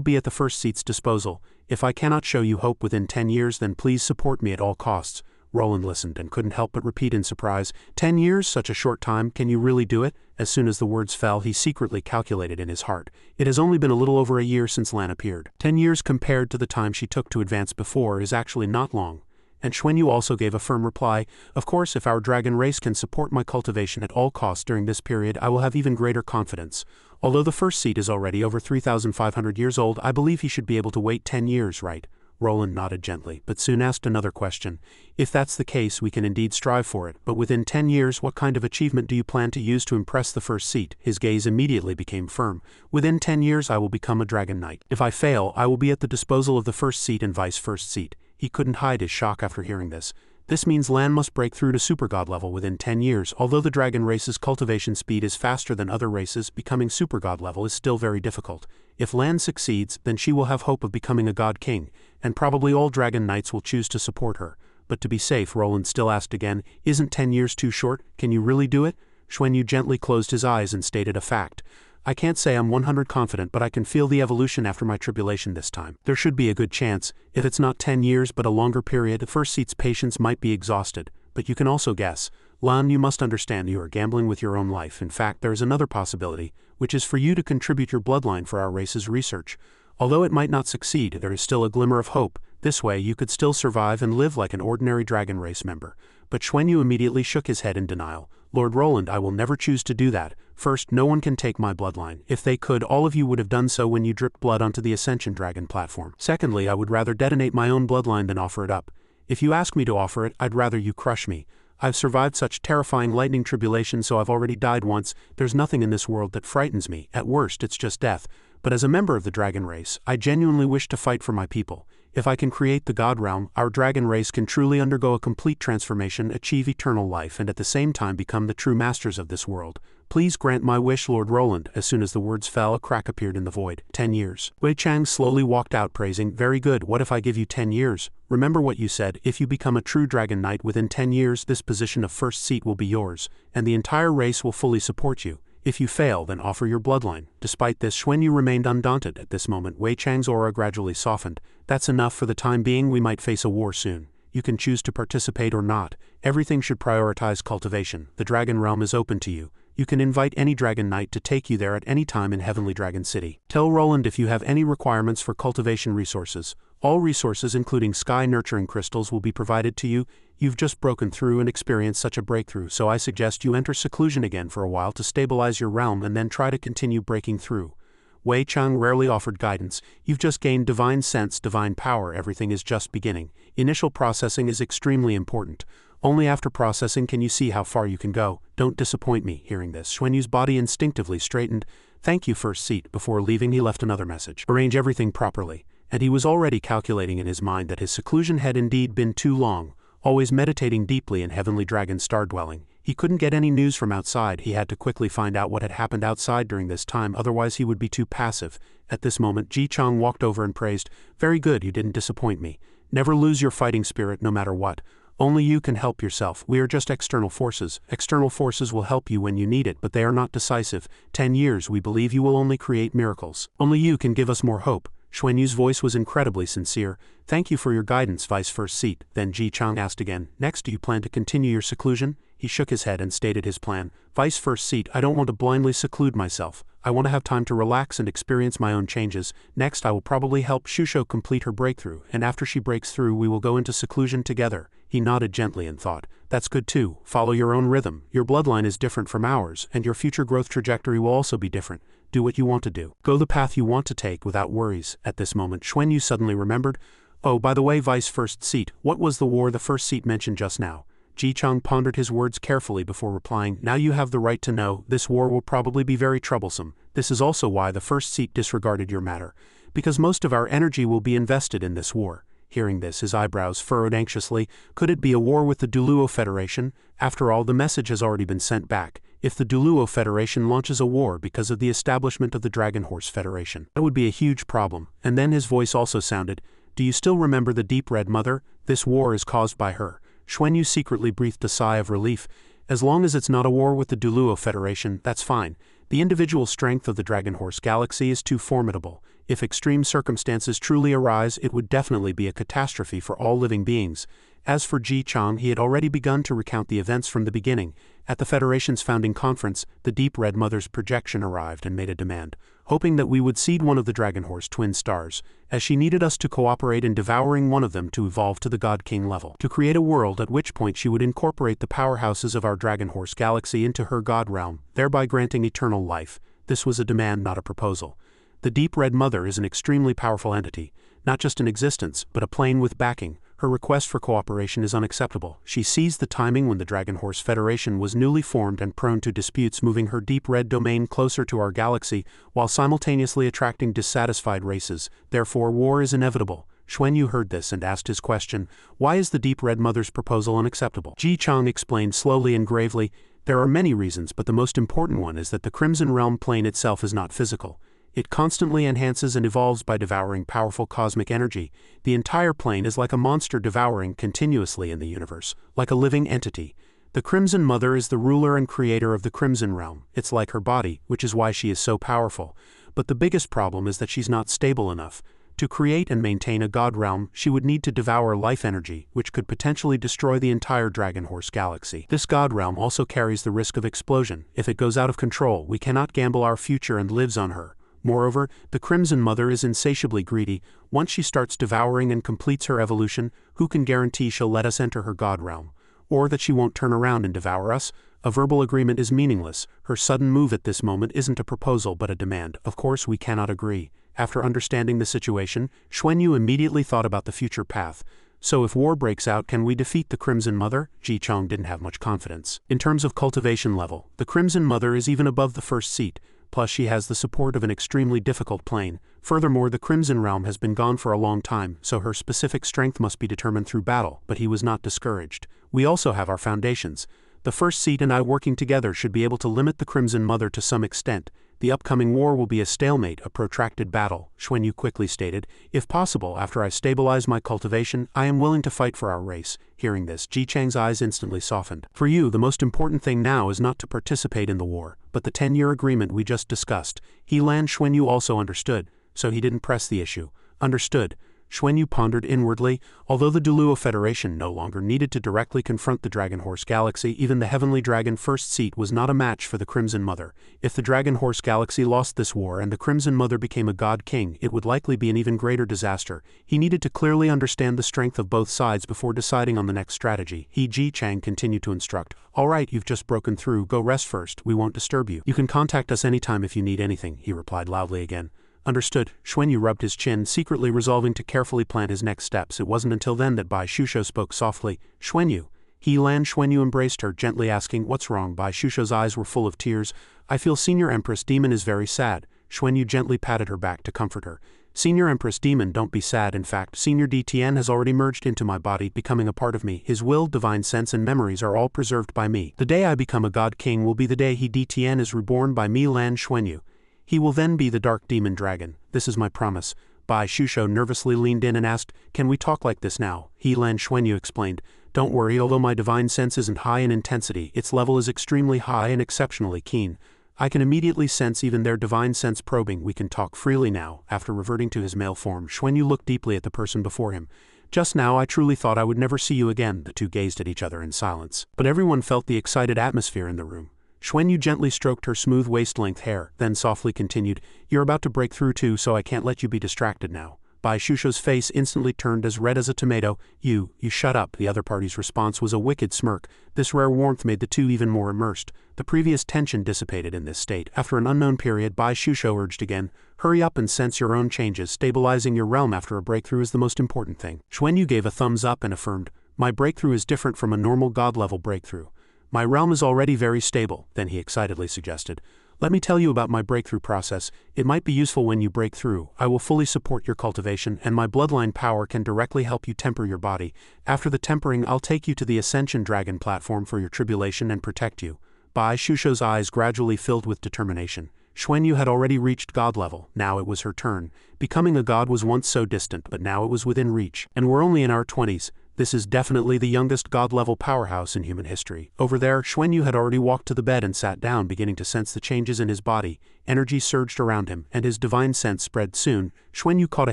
be at the First Seat's disposal. If I cannot show you hope within 10 years, then please support me at all costs. Roland listened and couldn't help but repeat in surprise. 10 years? Such a short time? Can you really do it? As soon as the words fell, he secretly calculated in his heart. It has only been a little over a year since Lan appeared. 10 years compared to the time she took to advance before is actually not long. And Xuanyu also gave a firm reply. Of course, if our dragon race can support my cultivation at all costs during this period, I will have even greater confidence. Although the First Seat is already over 3,500 years old, I believe he should be able to wait 10 years, right? Roland nodded gently, but soon asked another question. If that's the case, we can indeed strive for it, but within 10 years, what kind of achievement do you plan to use to impress the First Seat? His gaze immediately became firm. Within 10 years, I will become a dragon knight. If I fail, I will be at the disposal of the First Seat and Vice First Seat. He couldn't hide his shock after hearing this. This means Lan must break through to super god level within 10 years. Although the dragon race's cultivation speed is faster than other races, becoming super god level is still very difficult. If Lan succeeds, then she will have hope of becoming a god king, and probably all dragon knights will choose to support her. But to be safe, Roland still asked again, isn't 10 years too short? Can you really do it? Xuanyu gently closed his eyes and stated a fact. I can't say I'm 100% confident, but I can feel the evolution after my tribulation this time. There should be a good chance. If it's not 10 years but a longer period, the first seat's patience might be exhausted. But you can also guess. Lan, you must understand you are gambling with your own life. In fact, there is another possibility, which is for you to contribute your bloodline for our race's research. Although it might not succeed, there is still a glimmer of hope. This way, you could still survive and live like an ordinary dragon race member. But Xuanyu immediately shook his head in denial. Lord Roland, I will never choose to do that. First, no one can take my bloodline. If they could, all of you would have done so when you dripped blood onto the Ascension Dragon platform. Secondly, I would rather detonate my own bloodline than offer it up. If you ask me to offer it, I'd rather you crush me. I've survived such terrifying lightning tribulation, so I've already died once. There's nothing in this world that frightens me. At worst, it's just death. But as a member of the dragon race, I genuinely wish to fight for my people. If I can create the God realm, our dragon race can truly undergo a complete transformation, achieve eternal life, and at the same time become the true masters of this world. Please grant my wish, Lord Roland. As soon as the words fell, a crack appeared in the void. 10 years. Wei Chang slowly walked out, praising, very good. What if I give you 10 years? Remember what you said. If you become a true dragon knight within 10 years, this position of first seat will be yours, and the entire race will fully support you. If you fail, then offer your bloodline. Despite this, Xuanyu remained undaunted. At this moment, Wei Chang's aura gradually softened. That's enough for the time being. We might face a war soon. You can choose to participate or not. Everything should prioritize cultivation. The dragon realm is open to you. You can invite any dragon knight to take you there at any time in Heavenly Dragon City. Tell Roland if you have any requirements for cultivation resources. All resources, including sky nurturing crystals, will be provided to you. You've just broken through and experienced such a breakthrough, so I suggest you enter seclusion again for a while to stabilize your realm and then try to continue breaking through. Wei Chang rarely offered guidance. You've just gained divine sense, divine power. Everything is just beginning. Initial processing is extremely important. Only after processing can you see how far you can go. Don't disappoint me. Hearing this, Xuanyu's body instinctively straightened. Thank you, first seat. Before leaving, he left another message. Arrange everything properly. And he was already calculating in his mind that his seclusion had indeed been too long. Always meditating deeply in Heavenly Dragon's star dwelling. He couldn't get any news from outside. He had to quickly find out what had happened outside during this time, otherwise he would be too passive. At this moment, Ji Chang walked over and praised, very good, you didn't disappoint me. Never lose your fighting spirit no matter what. Only you can help yourself. We are just external forces. External forces will help you when you need it, but they are not decisive. 10 years, we believe you will only create miracles. Only you can give us more hope. Xuanyu's voice was incredibly sincere. Thank you for your guidance, Vice First Seat. Then Ji Chang asked again, next, do you plan to continue your seclusion? He shook his head and stated his plan. Vice First Seat, I don't want to blindly seclude myself. I want to have time to relax and experience my own changes. Next, I will probably help Shusho complete her breakthrough, and after she breaks through, we will go into seclusion together. He nodded gently and thought, that's good too. Follow your own rhythm. Your bloodline is different from ours, and your future growth trajectory will also be different. Do what you want to do. Go the path you want to take without worries. At this moment, Xuanyu suddenly remembered, oh, by the way, Vice First Seat, what was the war the First Seat mentioned just now? Ji Chang pondered his words carefully before replying, now you have the right to know. This war will probably be very troublesome. This is also why the First Seat disregarded your matter, because most of our energy will be invested in this war. Hearing this, his eyebrows furrowed anxiously. Could it be a war with the Duluo Federation? After all, the message has already been sent back. If the Duluo Federation launches a war because of the establishment of the Dragon Horse Federation, that would be a huge problem. And then his voice also sounded, do you still remember the Deep Red Mother? This war is caused by her. Xuanyu secretly breathed a sigh of relief. As long as it's not a war with the Duluo Federation, that's fine. The individual strength of the Dragon Horse Galaxy is too formidable. If extreme circumstances truly arise, it would definitely be a catastrophe for all living beings. As for Ji Chang, he had already begun to recount the events from the beginning. At the Federation's founding conference, the Deep Red Mother's projection arrived and made a demand, hoping that we would seed one of the Dragon Horse twin stars, as she needed us to cooperate in devouring one of them to evolve to the God King level, to create a world at which point she would incorporate the powerhouses of our Dragon Horse Galaxy into her God realm, thereby granting eternal life. This was a demand, not a proposal. The Deep Red Mother is an extremely powerful entity, not just in existence, but a plane with backing. Her request for cooperation is unacceptable. She seized the timing when the Dragon Horse Federation was newly formed and prone to disputes, moving her Deep Red domain closer to our galaxy, while simultaneously attracting dissatisfied races. Therefore, war is inevitable. Xuanyu heard this and asked his question, why is the Deep Red Mother's proposal unacceptable? Ji Chang explained slowly and gravely, there are many reasons, but the most important one is that the Crimson Realm plane itself is not physical. It constantly enhances and evolves by devouring powerful cosmic energy. The entire plane is like a monster devouring continuously in the universe, like a living entity. The Crimson Mother is the ruler and creator of the Crimson Realm. It's like her body, which is why she is so powerful. But the biggest problem is that she's not stable enough. To create and maintain a god realm, she would need to devour life energy, which could potentially destroy the entire Dragon Horse galaxy. This god realm also carries the risk of explosion. If it goes out of control, we cannot gamble our future and lives on her. Moreover, the Crimson Mother is insatiably greedy. Once she starts devouring and completes her evolution, who can guarantee she'll let us enter her god realm? Or that she won't turn around and devour us? A verbal agreement is meaningless. Her sudden move at this moment isn't a proposal but a demand. Of course we cannot agree. After understanding the situation, Xuanyu immediately thought about the future path. So if war breaks out, can we defeat the Crimson Mother? Ji Chong didn't have much confidence. In terms of cultivation level, the Crimson Mother is even above the first seat, plus she has the support of an extremely difficult plane. Furthermore, the Crimson Realm has been gone for a long time, so her specific strength must be determined through battle, but he was not discouraged. We also have our foundations. The first seat and I working together should be able to limit the Crimson Mother to some extent. The upcoming war will be a stalemate, a protracted battle, Xuanyu quickly stated. If possible, after I stabilize my cultivation, I am willing to fight for our race. Hearing this, Ji Chang's eyes instantly softened. For you, the most important thing now is not to participate in the war, but the 10-year agreement we just discussed. Xuanyu also understood, so he didn't press the issue. Understood. Xuanyu pondered inwardly. Although the Duluo Federation no longer needed to directly confront the Dragon Horse Galaxy, even the Heavenly Dragon First Seat was not a match for the Crimson Mother. If the Dragon Horse Galaxy lost this war and the Crimson Mother became a God King, it would likely be an even greater disaster. He needed to clearly understand the strength of both sides before deciding on the next strategy. Ji Chang continued to instruct. All right, you've just broken through. Go rest first. We won't disturb you. You can contact us anytime if you need anything, he replied loudly again. Understood. Xuanyu rubbed his chin, secretly resolving to carefully plan his next steps. It wasn't until then that Bai Shusho spoke softly. Xuanyu. Xuanyu embraced her, gently asking, what's wrong? Bai Shusho's eyes were full of tears. I feel Senior Empress Demon is very sad. Xuanyu gently patted her back to comfort her. Senior Empress Demon, don't be sad. In fact, Senior DTN has already merged into my body, becoming a part of me. His will, divine sense, and memories are all preserved by me. The day I become a God King will be the day he DTN is reborn by me, Xuanyu. He will then be the Dark Demon Dragon. This is my promise. Bai Shusho nervously leaned in and asked, can we talk like this now? Xuanyu explained, don't worry, although my divine sense isn't high in intensity, its level is extremely high and exceptionally keen. I can immediately sense even their divine sense probing. We can talk freely now. After reverting to his male form, Xuanyu looked deeply at the person before him. Just now I truly thought I would never see you again. The two gazed at each other in silence. But everyone felt the excited atmosphere in the room. Xuanyu gently stroked her smooth waist-length hair, then softly continued, you're about to break through too, so I can't let you be distracted now. Bai Shusho's face instantly turned as red as a tomato. You shut up. The other party's response was a wicked smirk. This rare warmth made the two even more immersed. The previous tension dissipated in this state. After an unknown period, Bai Shusho urged again, hurry up and sense your own changes. Stabilizing your realm after a breakthrough is the most important thing. Xuanyu gave a thumbs up and affirmed, my breakthrough is different from a normal god-level breakthrough. My realm is already very stable. Then he excitedly suggested, let me tell you about my breakthrough process. It might be useful when you break through. I will fully support your cultivation, and my bloodline power can directly help you temper your body. After the tempering, I'll take you to the Ascension Dragon platform for your tribulation and protect you. Bai Shusho's eyes gradually filled with determination. Xuanyu had already reached god level. Now it was her turn. Becoming a god was once so distant, but now it was within reach. And we're only in our 20s. This is definitely the youngest god-level powerhouse in human history. Over there, Xuanyu had already walked to the bed and sat down, beginning to sense the changes in his body. Energy surged around him, and his divine sense spread soon. Xuanyu caught a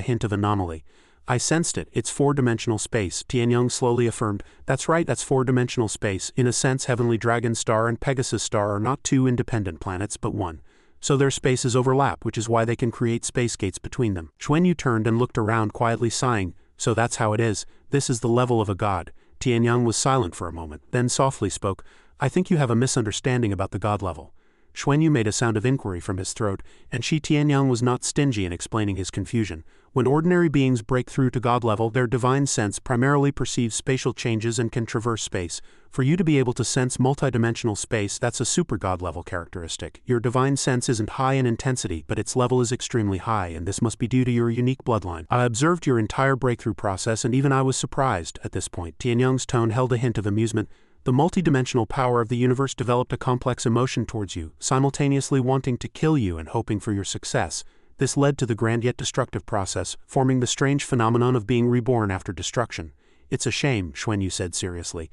hint of anomaly. I sensed it. It's four-dimensional space, Tianyang slowly affirmed. That's right, that's four-dimensional space. In a sense, Heavenly Dragon Star and Pegasus Star are not two independent planets, but one. So their spaces overlap, which is why they can create space gates between them. Xuanyu turned and looked around, quietly sighing. So that's how it is. This is the level of a god. Tianyang was silent for a moment, then softly spoke, I think you have a misunderstanding about the god level. Xuanyu made a sound of inquiry from his throat, and Tianyang was not stingy in explaining his confusion. When ordinary beings break through to god level, their divine sense primarily perceives spatial changes and can traverse space. For you to be able to sense multidimensional space, that's a super god level characteristic. Your divine sense isn't high in intensity, but its level is extremely high, and this must be due to your unique bloodline. I observed your entire breakthrough process, and even I was surprised. At this point, Tianyang's tone held a hint of amusement. The multidimensional power of the universe developed a complex emotion towards you, simultaneously wanting to kill you and hoping for your success. This led to the grand yet destructive process, forming the strange phenomenon of being reborn after destruction. It's a shame, Xuanyu said seriously.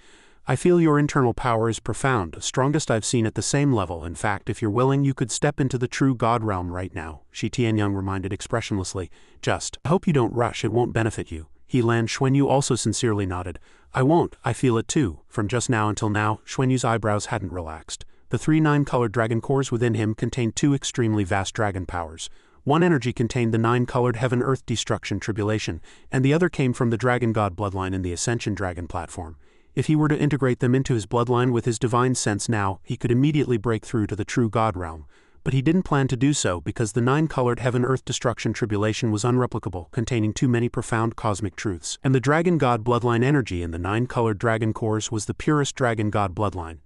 I feel your internal power is profound, strongest I've seen at the same level. In fact, if you're willing, you could step into the true God realm right now, Shi Tianyang reminded expressionlessly. I hope you don't rush, it won't benefit you. Xuanyu also sincerely nodded. I won't, I feel it too. From just now until now, Xuanyu's eyebrows hadn't relaxed. The 3 9-colored dragon cores within him contained 2 extremely vast dragon powers. One energy contained the 9-colored heaven-earth destruction tribulation, and the other came from the dragon god bloodline in the Ascension Dragon platform. If he were to integrate them into his bloodline with his divine sense now, he could immediately break through to the true God realm. But he didn't plan to do so because the 9-colored heaven-earth destruction tribulation was unreplicable, containing too many profound cosmic truths. And the dragon god bloodline energy in the 9-colored dragon cores was the purest dragon god bloodline.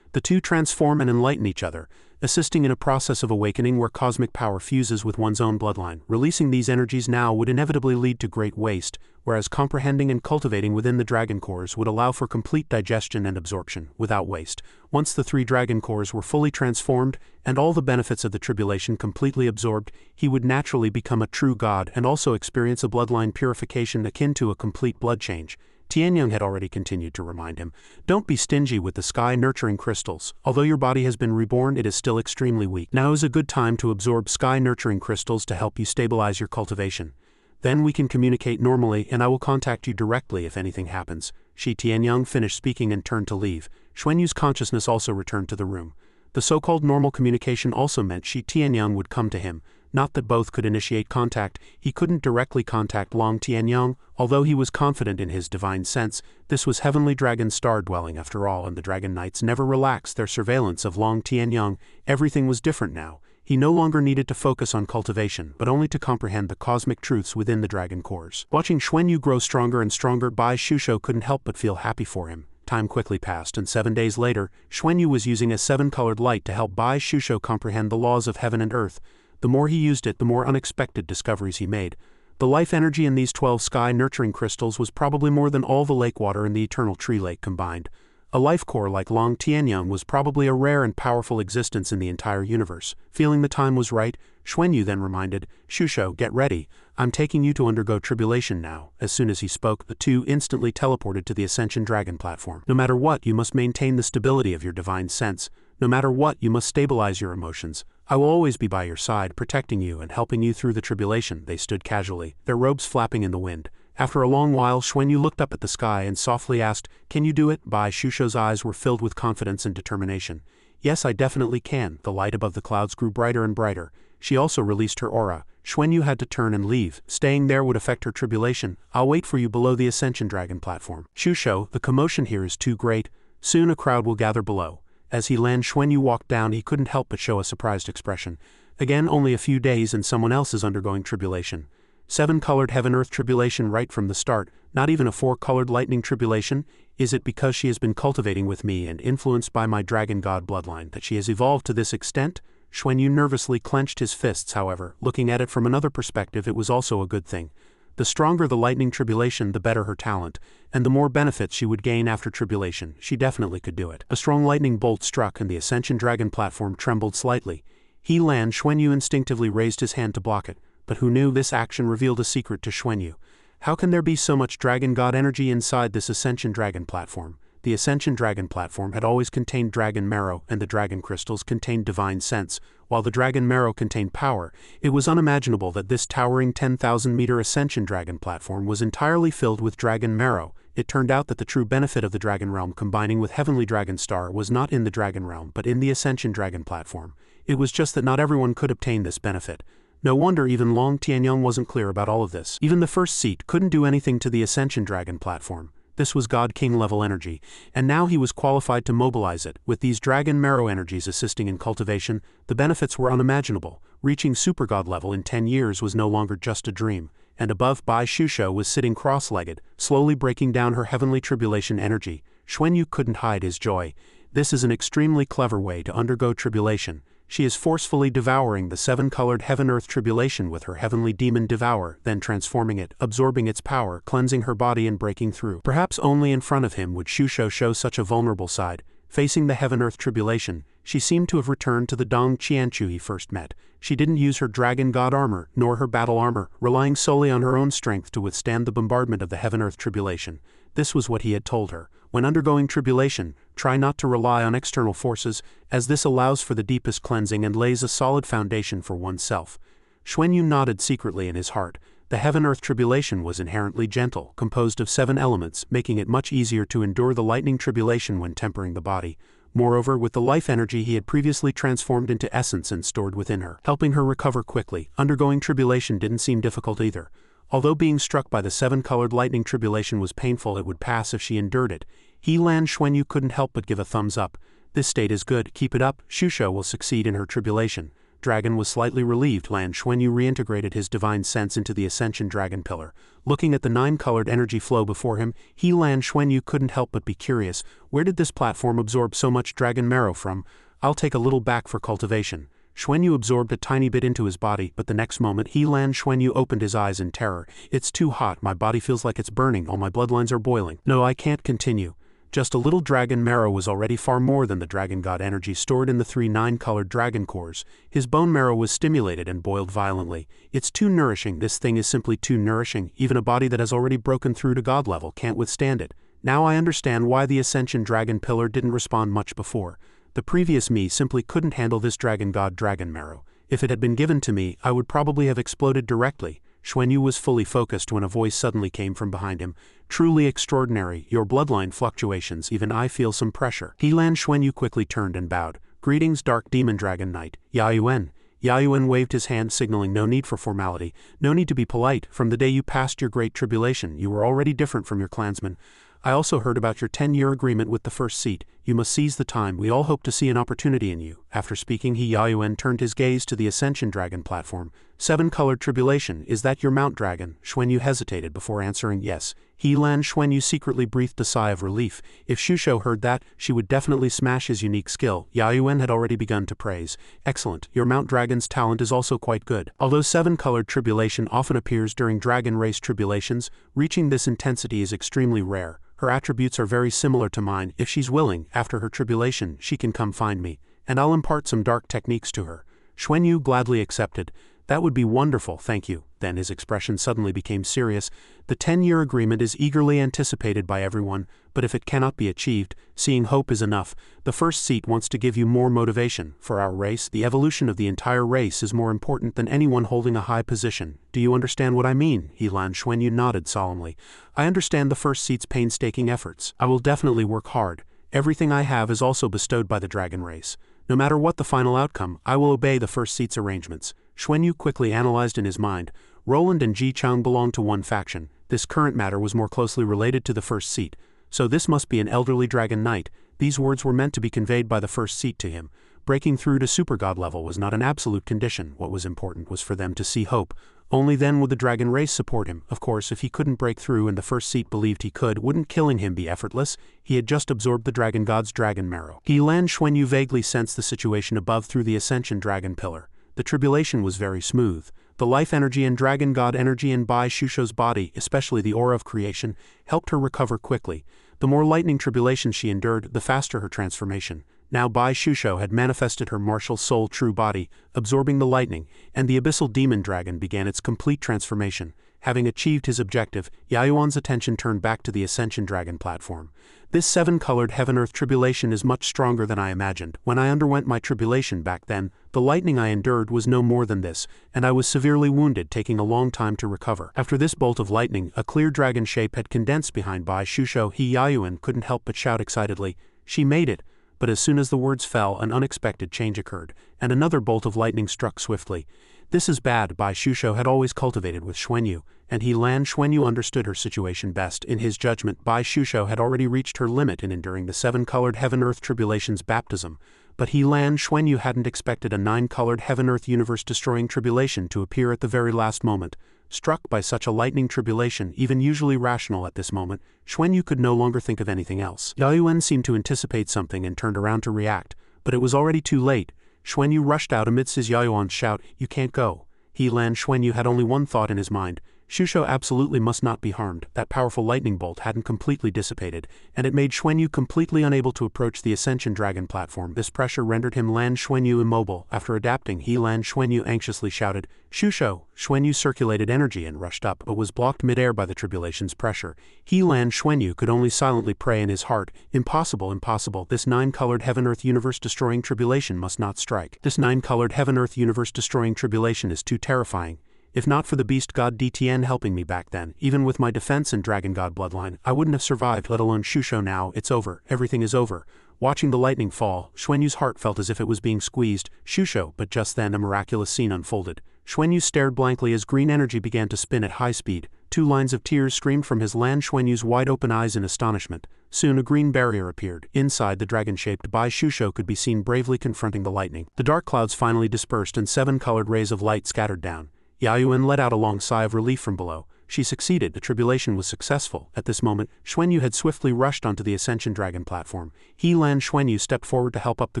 The two transform and enlighten each other, assisting in a process of awakening where cosmic power fuses with one's own bloodline. Releasing these energies now would inevitably lead to great waste, whereas comprehending and cultivating within the dragon cores would allow for complete digestion and absorption, without waste. Once the 3 dragon cores were fully transformed, and all the benefits of the tribulation completely absorbed, he would naturally become a true god and also experience a bloodline purification akin to a complete blood change. Tianyang had already continued to remind him, don't be stingy with the sky-nurturing crystals. Although your body has been reborn, it is still extremely weak. Now is a good time to absorb sky-nurturing crystals to help you stabilize your cultivation. Then we can communicate normally and I will contact you directly if anything happens. Shi Tianyang finished speaking and turned to leave. Xuanyu's consciousness also returned to the room. The so-called normal communication also meant Shi Tianyang would come to him. Not that both could initiate contact, he couldn't directly contact Long Tianyang, although he was confident in his divine sense. This was Heavenly Dragon's star-dwelling after all, and the Dragon Knights never relaxed their surveillance of Long Tianyang. Everything was different now. He no longer needed to focus on cultivation, but only to comprehend the cosmic truths within the dragon cores. Watching Xuanyu grow stronger and stronger, Bai Shusho couldn't help but feel happy for him. Time quickly passed, and 7 days later, Xuanyu was using a 7-colored light to help Bai Shusho comprehend the laws of heaven and earth. The more he used it, the more unexpected discoveries he made. The life energy in these 12 sky-nurturing crystals was probably more than all the lake water in the eternal tree lake combined. A life core like Long Tianyang was probably a rare and powerful existence in the entire universe. Feeling the time was right, Xuanyu then reminded, Shusho, get ready. I'm taking you to undergo tribulation now. As soon as he spoke, the two instantly teleported to the Ascension Dragon platform. No matter what, you must maintain the stability of your divine sense. No matter what, you must stabilize your emotions. I will always be by your side, protecting you and helping you through the tribulation. They stood casually, their robes flapping in the wind. After a long while, Xuanyu looked up at the sky and softly asked, Can you do it? Bai Shusho's eyes were filled with confidence and determination. Yes, I definitely can. The light above the clouds grew brighter and brighter. She also released her aura. Xuanyu had to turn and leave. Staying there would affect her tribulation. I'll wait for you below the Ascension Dragon platform. Shusho, the commotion here is too great. Soon a crowd will gather below. As he landed, Xuanyu walked down. He couldn't help but show a surprised expression. Again, only a few days and someone else is undergoing tribulation. 7-colored heaven-earth tribulation right from the start, not even a 4-colored lightning tribulation. Is it because she has been cultivating with me and influenced by my dragon god bloodline that she has evolved to this extent? Xuanyu nervously clenched his fists, however. Looking at it from another perspective, it was also a good thing. The stronger the lightning tribulation, the better her talent, and the more benefits she would gain after tribulation. She definitely could do it. A strong lightning bolt struck and the Ascension Dragon platform trembled slightly. Xuanyu instinctively raised his hand to block it. But who knew this action revealed a secret to Xuanyu? How can there be so much dragon god energy inside this Ascension Dragon platform? The Ascension Dragon platform had always contained dragon marrow, and the dragon crystals contained divine sense. While the dragon marrow contained power, it was unimaginable that this towering 10,000-meter Ascension Dragon platform was entirely filled with dragon marrow. It turned out that the true benefit of the dragon realm combining with Heavenly Dragon Star was not in the dragon realm but in the Ascension Dragon platform. It was just that not everyone could obtain this benefit. No wonder even Long Tianyang wasn't clear about all of this. Even the first seat couldn't do anything to the Ascension Dragon platform. This was God King level energy, and now he was qualified to mobilize it. With these dragon marrow energies assisting in cultivation, the benefits were unimaginable. Reaching super god level in 10 years was no longer just a dream. And above, Bai Shusho was sitting cross-legged, slowly breaking down her heavenly tribulation energy. Xuanyu couldn't hide his joy. This is an extremely clever way to undergo tribulation. She is forcefully devouring the 7-colored heaven-earth tribulation with her heavenly demon devour, then transforming it, absorbing its power, cleansing her body and breaking through. Perhaps only in front of him would Shusho show such a vulnerable side. Facing the heaven-earth tribulation, She seemed to have returned to the Dong Qianchu he first met. She didn't use her dragon god armor, nor her battle armor, relying solely on her own strength to withstand the bombardment of the heaven-earth tribulation. This was what he had told her. When undergoing tribulation, try not to rely on external forces, as this allows for the deepest cleansing and lays a solid foundation for oneself. Xuanyu nodded secretly in his heart. The heaven-earth tribulation was inherently gentle, composed of 7 elements, making it much easier to endure the lightning tribulation when tempering the body. Moreover, with the life energy he had previously transformed into essence and stored within her, helping her recover quickly, undergoing tribulation didn't seem difficult either. Although being struck by the 7-colored lightning tribulation was painful, it would pass if she endured it. Xuanyu couldn't help but give a thumbs up. This state is good, keep it up, Shusho will succeed in her tribulation. Dragon was slightly relieved. Xuanyu reintegrated his divine sense into the Ascension Dragon Pillar. Looking at the 9-colored energy flow before him, Xuanyu couldn't help but be curious. Where did this platform absorb so much dragon marrow from? I'll take a little back for cultivation. Xuanyu absorbed a tiny bit into his body, but the next moment Xuanyu opened his eyes in terror. It's too hot, my body feels like it's burning, all my bloodlines are boiling. No, I can't continue. Just a little dragon marrow was already far more than the dragon god energy stored in the 3 9-colored dragon cores. His bone marrow was stimulated and boiled violently. It's too nourishing, this thing is simply too nourishing, even a body that has already broken through to god level can't withstand it. Now I understand why the Ascension Dragon Pillar didn't respond much before. The previous me simply couldn't handle this dragon god dragon marrow. If it had been given to me, I would probably have exploded directly. Xuanyu was fully focused when a voice suddenly came from behind him. Truly extraordinary, your bloodline fluctuations, even I feel some pressure. Xuanyu quickly turned and bowed. Greetings, Dark Demon Dragon Knight. Yaoyuan. Yaoyuan waved his hand, signaling no need for formality. No need to be polite. From the day you passed your great tribulation, you were already different from your clansmen. I also heard about your 10-year agreement with the first seat. You must seize the time. We all hope to see an opportunity in you. After speaking, Yaoyuan turned his gaze to the Ascension Dragon platform. 7-colored tribulation, is that your mount dragon? Xuanyu hesitated before answering yes. Xuanyu secretly breathed a sigh of relief. If Shusho heard that, she would definitely smash his unique skill. Yaoyuan had already begun to praise. Excellent, your mount dragon's talent is also quite good. Although 7-colored tribulation often appears during dragon race tribulations, reaching this intensity is extremely rare. Her attributes are very similar to mine. If she's willing, after her tribulation, she can come find me, and I'll impart some dark techniques to her. Xuanyu gladly accepted. That would be wonderful, thank you. Then his expression suddenly became serious. The 10-year agreement is eagerly anticipated by everyone, but if it cannot be achieved, seeing hope is enough. The first seat wants to give you more motivation. For our race, the evolution of the entire race is more important than anyone holding a high position. Do you understand what I mean? Xuanyu nodded solemnly. I understand the first seat's painstaking efforts. I will definitely work hard. Everything I have is also bestowed by the dragon race. No matter what the final outcome, I will obey the first seat's arrangements. Xuanyu quickly analyzed in his mind. Roland and Ji Chang belonged to one faction. This current matter was more closely related to the first seat. So this must be an elderly dragon knight. These words were meant to be conveyed by the first seat to him. Breaking through to super god level was not an absolute condition. What was important was for them to see hope. Only then would the dragon race support him. Of course, if he couldn't break through and the first seat believed he could, wouldn't killing him be effortless? He had just absorbed the dragon god's dragon marrow. Xuanyu vaguely sensed the situation above through the Ascension Dragon Pillar. The tribulation was very smooth. The life energy and dragon god energy in Bai Shusho's body, especially the aura of creation, helped her recover quickly. The more lightning tribulation she endured, the faster her transformation. Now Bai Shusho had manifested her martial soul true body, absorbing the lightning, and the abyssal demon dragon began its complete transformation. Having achieved his objective, Yaoyuan's attention turned back to the Ascension Dragon platform. This 7-colored heaven-earth tribulation is much stronger than I imagined. When I underwent my tribulation back then, the lightning I endured was no more than this, and I was severely wounded, taking a long time to recover. After this bolt of lightning, a clear dragon shape had condensed behind Bai Shusho. Yaoyuan couldn't help but shout excitedly. She made it! But as soon as the words fell, an unexpected change occurred, and another bolt of lightning struck swiftly. This is bad. Bai Shusho had always cultivated with Xuanyu, and Xuanyu understood her situation best. In his judgment, Bai Shusho had already reached her limit in enduring the 7-colored heaven-earth tribulation's baptism, but Xuanyu hadn't expected a 9-colored heaven-earth universe-destroying tribulation to appear at the very last moment. Struck by such a lightning tribulation, even usually rational at this moment, Xuanyu could no longer think of anything else. Yaoyuan seemed to anticipate something and turned around to react, but it was already too late. Xuanyu rushed out amidst his Yaoyuan's shout, "You can't go." Xuanyu had only one thought in his mind. Shusho absolutely must not be harmed. That powerful lightning bolt hadn't completely dissipated, and it made Xuanyu completely unable to approach the Ascension Dragon platform. This pressure rendered him Lan Xuanyu immobile. After adapting, Lan Xuanyu anxiously shouted, "Shusho!" Xuanyu circulated energy and rushed up, but was blocked midair by the tribulation's pressure. Lan Xuanyu could only silently pray in his heart, "Impossible, impossible. This nine-colored heaven-earth universe-destroying tribulation must not strike. This nine-colored heaven-earth universe-destroying tribulation is too terrifying. If not for the beast god DTN helping me back then, even with my defense and dragon god bloodline, I wouldn't have survived, let alone Shusho now. It's over. Everything is over." Watching the lightning fall, Xuanyu's heart felt as if it was being squeezed. Shusho, but just then a miraculous scene unfolded. Xuanyu stared blankly as green energy began to spin at high speed. 2 lines of tears streamed from his Lan Xuanyu's wide-open eyes in astonishment. Soon a green barrier appeared. Inside, the dragon-shaped Bai Shusho could be seen bravely confronting the lightning. The dark clouds finally dispersed and 7 colored rays of light scattered down. Yaoyuan let out a long sigh of relief from below. She succeeded. The tribulation was successful. At this moment, Xuanyu had swiftly rushed onto the Ascension Dragon platform. Lan Xuanyu stepped forward to help up the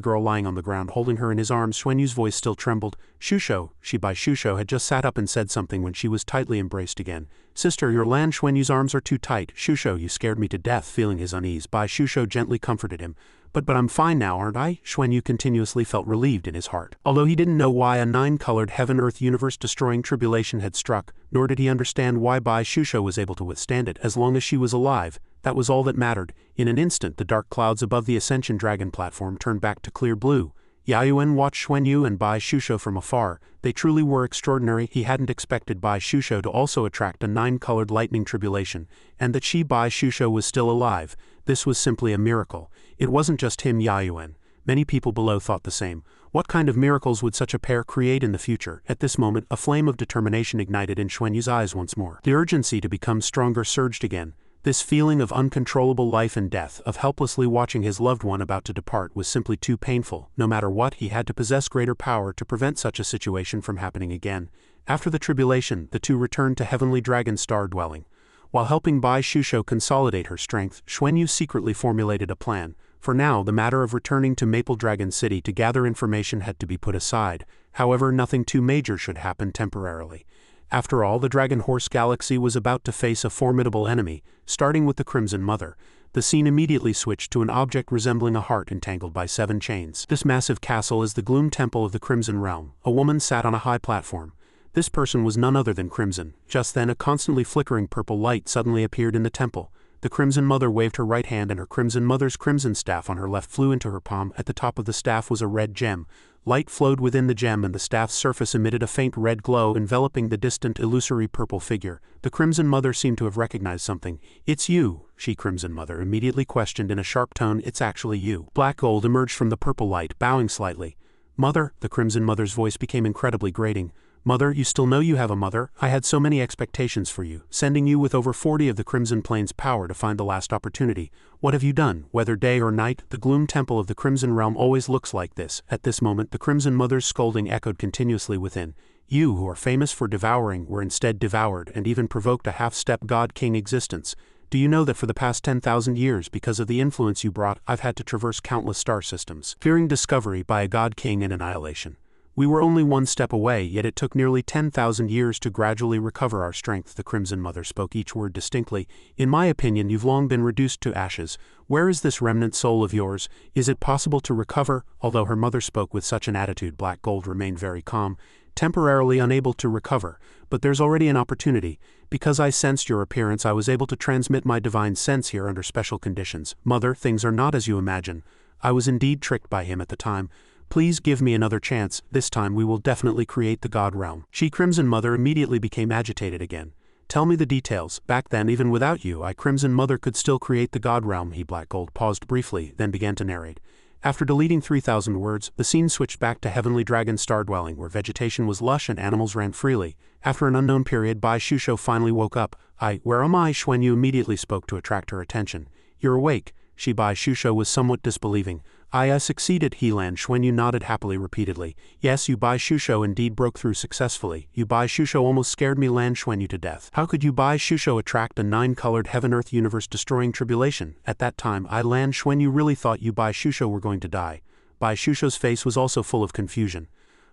girl lying on the ground, holding her in his arms. Xuanyu's voice still trembled. "Shusho," Bai Shusho had just sat up and said something when she was tightly embraced again. "Sister, your Lan Xuanyu's arms are too tight. Shusho, you scared me to death." Feeling his unease, Bai Shusho gently comforted him. But I'm fine now, aren't I?" Xuanyu continuously felt relieved in his heart. Although he didn't know why a 9-colored heaven-earth universe-destroying tribulation had struck, nor did he understand why Bai Shusho was able to withstand it. As long as she was alive, that was all that mattered. In an instant, the dark clouds above the Ascension Dragon platform turned back to clear blue. Yaoyuan watched Xuanyu and Bai Shusho from afar. They truly were extraordinary. He hadn't expected Bai Shusho to also attract a 9-colored lightning tribulation, and that Bai Shusho was still alive. This was simply a miracle. It wasn't just him, Yaoyuan. Many people below thought the same. What kind of miracles would such a pair create in the future? At this moment, a flame of determination ignited in Xuanyu's eyes once more. The urgency to become stronger surged again. This feeling of uncontrollable life and death, of helplessly watching his loved one about to depart, was simply too painful. No matter what, he had to possess greater power to prevent such a situation from happening again. After the tribulation, the two returned to Heavenly Dragon Star Dwelling. While helping Bai Shusho consolidate her strength, Xuanyu secretly formulated a plan. For now, the matter of returning to Maple Dragon City to gather information had to be put aside. However, nothing too major should happen temporarily. After all, the Dragon Horse Galaxy was about to face a formidable enemy, starting with the Crimson Mother. The scene immediately switched to an object resembling a heart entangled by 7 chains. This massive castle is the Gloom Temple of the Crimson Realm. A woman sat on a high platform. This person was none other than Crimson. Just then, a constantly flickering purple light suddenly appeared in the temple. The Crimson Mother waved her right hand and her Crimson Mother's crimson staff on her left flew into her palm. At the top of the staff was a red gem. Light flowed within the gem and the staff's surface emitted a faint red glow enveloping the distant illusory purple figure. The Crimson Mother seemed to have recognized something. "It's you," Crimson Mother immediately questioned in a sharp tone. "It's actually you." Black Gold emerged from the purple light, bowing slightly. "Mother," the Crimson Mother's voice became incredibly grating. "Mother, you still know you have a mother? I had so many expectations for you, sending you with over 40 of the Crimson Plains power to find the last opportunity. What have you done? Whether day or night, the Gloom Temple of the Crimson Realm always looks like this." At this moment, the Crimson Mother's scolding echoed continuously within. "You, who are famous for devouring, were instead devoured and even provoked a half-step God-King existence. Do you know that for the past 10,000 years, because of the influence you brought, I've had to traverse countless star systems, fearing discovery by a God-King and annihilation? We were only one step away, yet it took nearly 10,000 years to gradually recover our strength." The Crimson Mother spoke each word distinctly. "In my opinion, you've long been reduced to ashes. Where is this remnant soul of yours? Is it possible to recover?" Although her mother spoke with such an attitude, Black Gold remained very calm. "Temporarily unable to recover, but there's already an opportunity. Because I sensed your appearance, I was able to transmit my divine sense here under special conditions. Mother, things are not as you imagine. I was indeed tricked by him at the time. Please give me another chance. This time we will definitely create the God Realm." Crimson Mother immediately became agitated again. "Tell me the details. Back then, even without you, Crimson Mother could still create the God Realm." Black Gold paused briefly, then began to narrate. After deleting 3,000 words, the scene switched back to Heavenly Dragon Star Dwelling, where vegetation was lush and animals ran freely. After an unknown period, Bai Shusho finally woke up. Where am I?" Xuanyu immediately spoke to attract her attention. "You're awake." Bai Shusho was somewhat disbelieving. I succeeded." Lan Xuanyu nodded happily repeatedly. "Yes, you Bai Shusho indeed broke through successfully. You Bai Shusho almost scared me Lan Xuanyu to death. How could you Bai Shusho attract a 9-colored heaven-earth universe-destroying tribulation? At that time, Lan Xuanyu really thought you Bai Shusho were going to die." Bai Shusho's face was also full of confusion.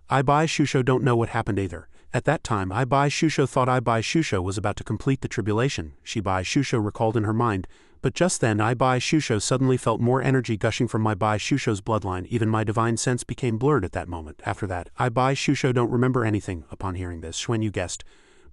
"I Bai Shusho don't know what happened either. At that time, Bai Shusho thought Bai Shusho was about to complete the tribulation, Bai Shusho recalled in her mind, but just then Bai Shusho suddenly felt more energy gushing from Bai Shusho's bloodline. Even my divine sense became blurred at that moment. After that, Bai Shusho don't remember anything. Upon hearing this, Xuanyu guessed.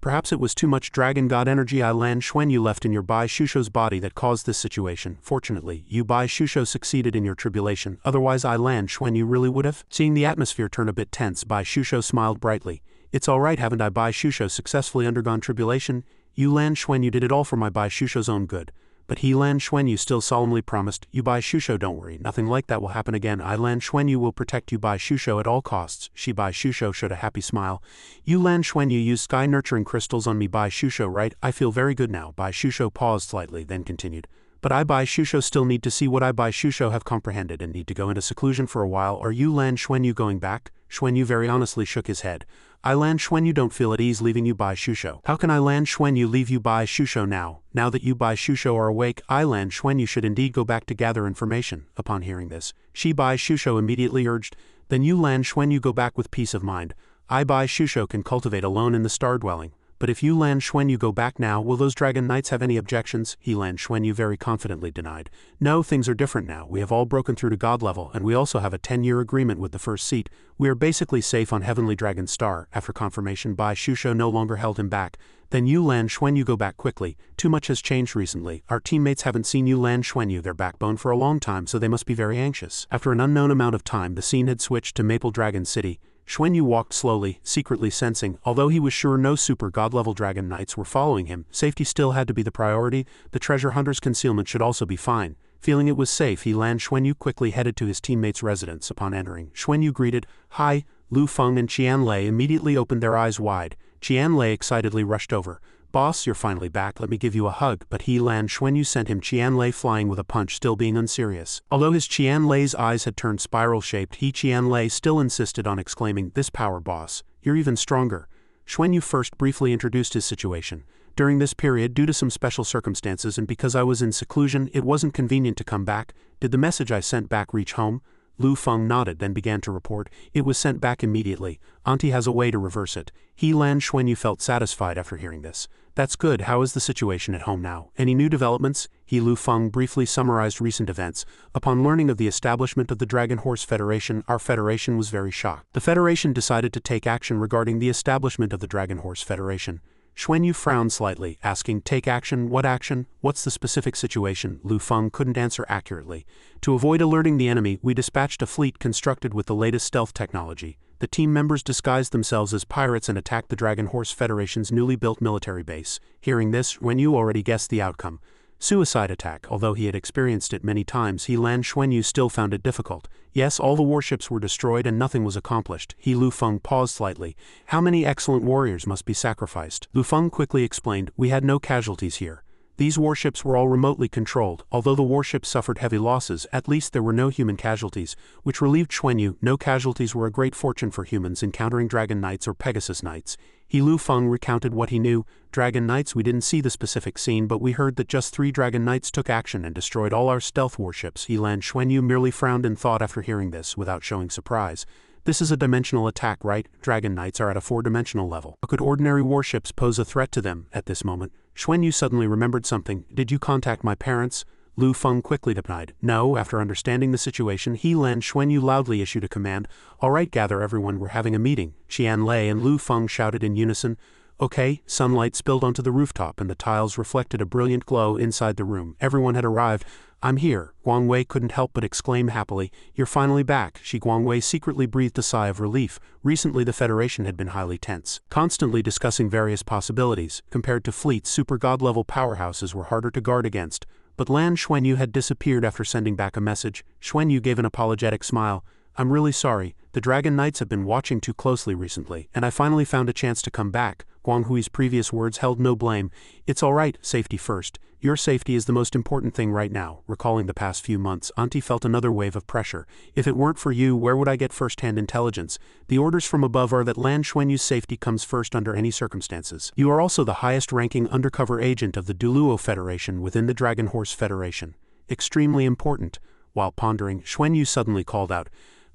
Perhaps it was too much dragon god energy Xuanyu left in your Bai Shusho's body that caused this situation. Fortunately, you Bai Shusho succeeded in your tribulation, otherwise Xuanyu really would have. Seeing the atmosphere turn a bit tense, Bai Shusho smiled brightly. It's alright, haven't I Bai Shusho successfully undergone tribulation? Xuanyu did it all for my Bai Shusho's own good. But Xuanyu still solemnly promised, you Bai Shusho don't worry, nothing like that will happen again. Xuanyu will protect you Bai Shusho at all costs. Bai Shusho showed a happy smile. Xuanyu used sky nurturing crystals on me Bai Shusho, right? I feel very good now. Bai Shusho paused slightly, then continued. But Bai Shusho still need to see what Bai Shusho have comprehended and need to go into seclusion for a while. Are you Xuanyu going back? Xuanyu very honestly shook his head. Xuanyu don't feel at ease leaving you Bai Shusho. How can Xuanyu leave you Bai Shusho now? Now that you Bai Shusho are awake, Xuanyu should indeed go back to gather information. Upon hearing this, Bai Shusho immediately urged, then you Xuanyu go back with peace of mind. Bai Shusho can cultivate alone in the star dwelling. But if you Xuanyu go back now, will those dragon knights have any objections? Xuanyu very confidently denied. No, things are different now. We have all broken through to god level, and we also have a 10-year agreement with the first seat. We are basically safe on Heavenly Dragon Star. After confirmation, Bai Shusho no longer held him back. Then you Xuanyu go back quickly. Too much has changed recently. Our teammates haven't seen you Xuanyu, their backbone, for a long time, so they must be very anxious. After an unknown amount of time, the scene had switched to Maple Dragon City. Xuanyu walked slowly, secretly sensing, although he was sure no super god-level dragon knights were following him, safety still had to be the priority. The treasure hunter's concealment should also be fine. Feeling it was safe, Xuanyu quickly headed to his teammate's residence. Upon entering, Xuanyu greeted, "Hi." Lu Feng and Qianlei immediately opened their eyes wide. Qianlei excitedly rushed over. "Boss, you're finally back, let me give you a hug." But Xuanyu sent him Qianlei flying with a punch, still being unserious. Although his Qianlei's eyes had turned spiral-shaped, Qianlei still insisted on exclaiming, "This power, boss, you're even stronger." Xuanyu first briefly introduced his situation. During this period, due to some special circumstances and because I was in seclusion, it wasn't convenient to come back. Did the message I sent back reach home? Lu Feng nodded, then began to report. It was sent back immediately. Auntie has a way to reverse it. Xuanyu felt satisfied after hearing this. That's good. How is the situation at home now? Any new developments? Lu Feng briefly summarized recent events. Upon learning of the establishment of the Dragon Horse Federation, our federation was very shocked. The federation decided to take action regarding the establishment of the Dragon Horse Federation. Xuanyu frowned slightly, asking, take action? What action? What's the specific situation? Lu Feng couldn't answer accurately. To avoid alerting the enemy, we dispatched a fleet constructed with the latest stealth technology. The team members disguised themselves as pirates and attacked the Dragon Horse Federation's newly built military base. Hearing this, Xuanyu already guessed the outcome. Suicide attack. Although he had experienced it many times, Xuanyu still found it difficult. Yes, all the warships were destroyed and nothing was accomplished. Lu Feng paused slightly. How many excellent warriors must be sacrificed? Lu Feng quickly explained, we had no casualties here. These warships were all remotely controlled. Although the warships suffered heavy losses, at least there were no human casualties, which relieved Xuanyu. No casualties were a great fortune for humans encountering Dragon Knights or Pegasus Knights. Lu Feng recounted what he knew. Dragon Knights, we didn't see the specific scene, but we heard that just 3 Dragon Knights took action and destroyed all our stealth warships. Xuanyu merely frowned in thought after hearing this, without showing surprise. This is a dimensional attack, right? Dragon Knights are at a 4-dimensional level. How could ordinary warships pose a threat to them at this moment? Xuanyu suddenly remembered something. Did you contact my parents? Lu Feng quickly denied. No. After understanding the situation, Xuanyu loudly issued a command. All right, gather everyone, we're having a meeting. Qianlei and Lu Feng shouted in unison. Okay. Sunlight spilled onto the rooftop and the tiles reflected a brilliant glow inside the room. Everyone had arrived. I'm here. Guangwei couldn't help but exclaim happily. You're finally back. Guangwei secretly breathed a sigh of relief. Recently the Federation had been highly tense, constantly discussing various possibilities. Compared to fleets, super god-level powerhouses were harder to guard against. But Xuanyu had disappeared after sending back a message. Xuanyu gave an apologetic smile. I'm really sorry. The Dragon Knights have been watching too closely recently, and I finally found a chance to come back. Guanghui's previous words held no blame. It's all right, safety first. Your safety is the most important thing right now. Recalling the past few months, Auntie felt another wave of pressure. If it weren't for you, where would I get first-hand intelligence? The orders from above are that Xuanyu's safety comes first under any circumstances. You are also the highest-ranking undercover agent of the Duluo Federation within the Dragon Horse Federation. Extremely important. While pondering, Xuanyu suddenly called out,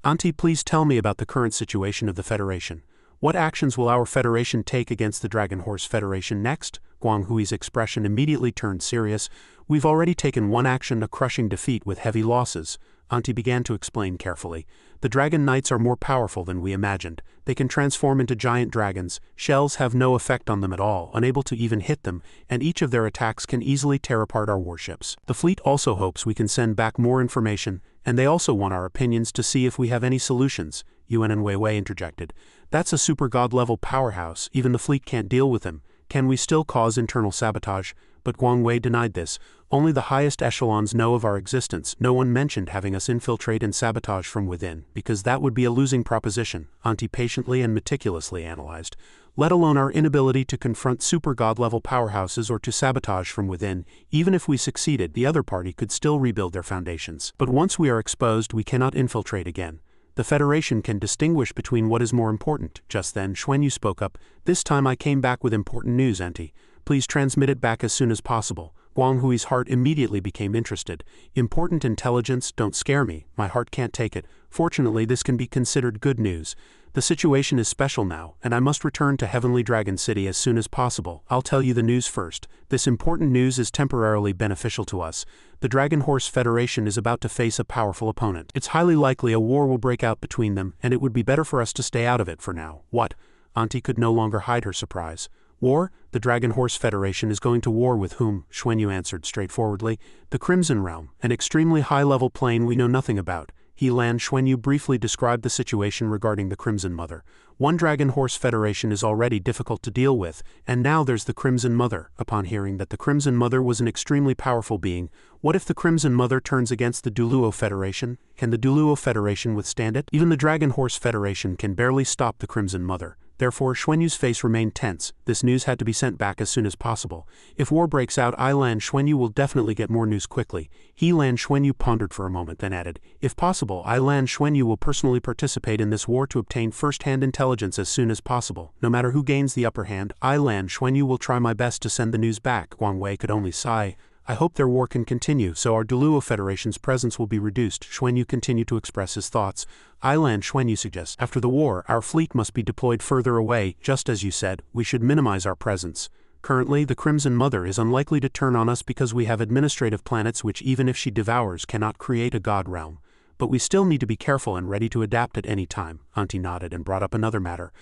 Auntie, please tell me about the current situation of the Federation. What actions will our Federation take against the Dragon Horse Federation next? Guanghui's expression immediately turned serious. We've already taken one action, a crushing defeat with heavy losses. Auntie began to explain carefully. The Dragon Knights are more powerful than we imagined. They can transform into giant dragons. Shells have no effect on them at all, unable to even hit them, and each of their attacks can easily tear apart our warships. The fleet also hopes we can send back more information, and they also want our opinions to see if we have any solutions. Yuan and Wei Wei interjected. That's a super god-level powerhouse. Even the fleet can't deal with him. Can we still cause internal sabotage? But Guang Wei denied this. Only the highest echelons know of our existence. No one mentioned having us infiltrate and sabotage from within, because that would be a losing proposition, Auntie patiently and meticulously analyzed. Let alone our inability to confront super god-level powerhouses or to sabotage from within. Even if we succeeded, the other party could still rebuild their foundations. But once we are exposed, we cannot infiltrate again. The Federation can distinguish between what is more important. Just then, Xuanyu spoke up. This time I came back with important news, Auntie. Please transmit it back as soon as possible. Guanghui's heart immediately became interested. Important intelligence, don't scare me. My heart can't take it. Fortunately, this can be considered good news. The situation is special now, and I must return to Heavenly Dragon City as soon as possible. I'll tell you the news first. This important news is temporarily beneficial to us. The Dragon Horse Federation is about to face a powerful opponent. It's highly likely a war will break out between them, and it would be better for us to stay out of it for now. What? Auntie could no longer hide her surprise. War? The Dragon Horse Federation is going to war with whom? Xuanyu answered straightforwardly. The Crimson Realm, an extremely high-level plane we know nothing about. Xuanyu briefly described the situation regarding the Crimson Mother. One Dragon Horse Federation is already difficult to deal with, and now there's the Crimson Mother. Upon hearing that the Crimson Mother was an extremely powerful being, what if the Crimson Mother turns against the Duluo Federation? Can the Duluo Federation withstand it? Even the Dragon Horse Federation can barely stop the Crimson Mother. Therefore, Xuanyu's face remained tense. This news had to be sent back as soon as possible. If war breaks out, Xuanyu will definitely get more news quickly. Xuanyu pondered for a moment, then added, if possible, Xuanyu will personally participate in this war to obtain first-hand intelligence as soon as possible. No matter who gains the upper hand, Xuanyu will try my best to send the news back. Guang Wei could only sigh. I hope their war can continue, so our Duluo Federation's presence will be reduced. Xuanyu continued to express his thoughts. Xuanyu suggests, after the war, our fleet must be deployed further away. Just as you said, we should minimize our presence. Currently, the Crimson Mother is unlikely to turn on us because we have administrative planets which, even if she devours, cannot create a god realm. But we still need to be careful and ready to adapt at any time. Auntie nodded and brought up another matter.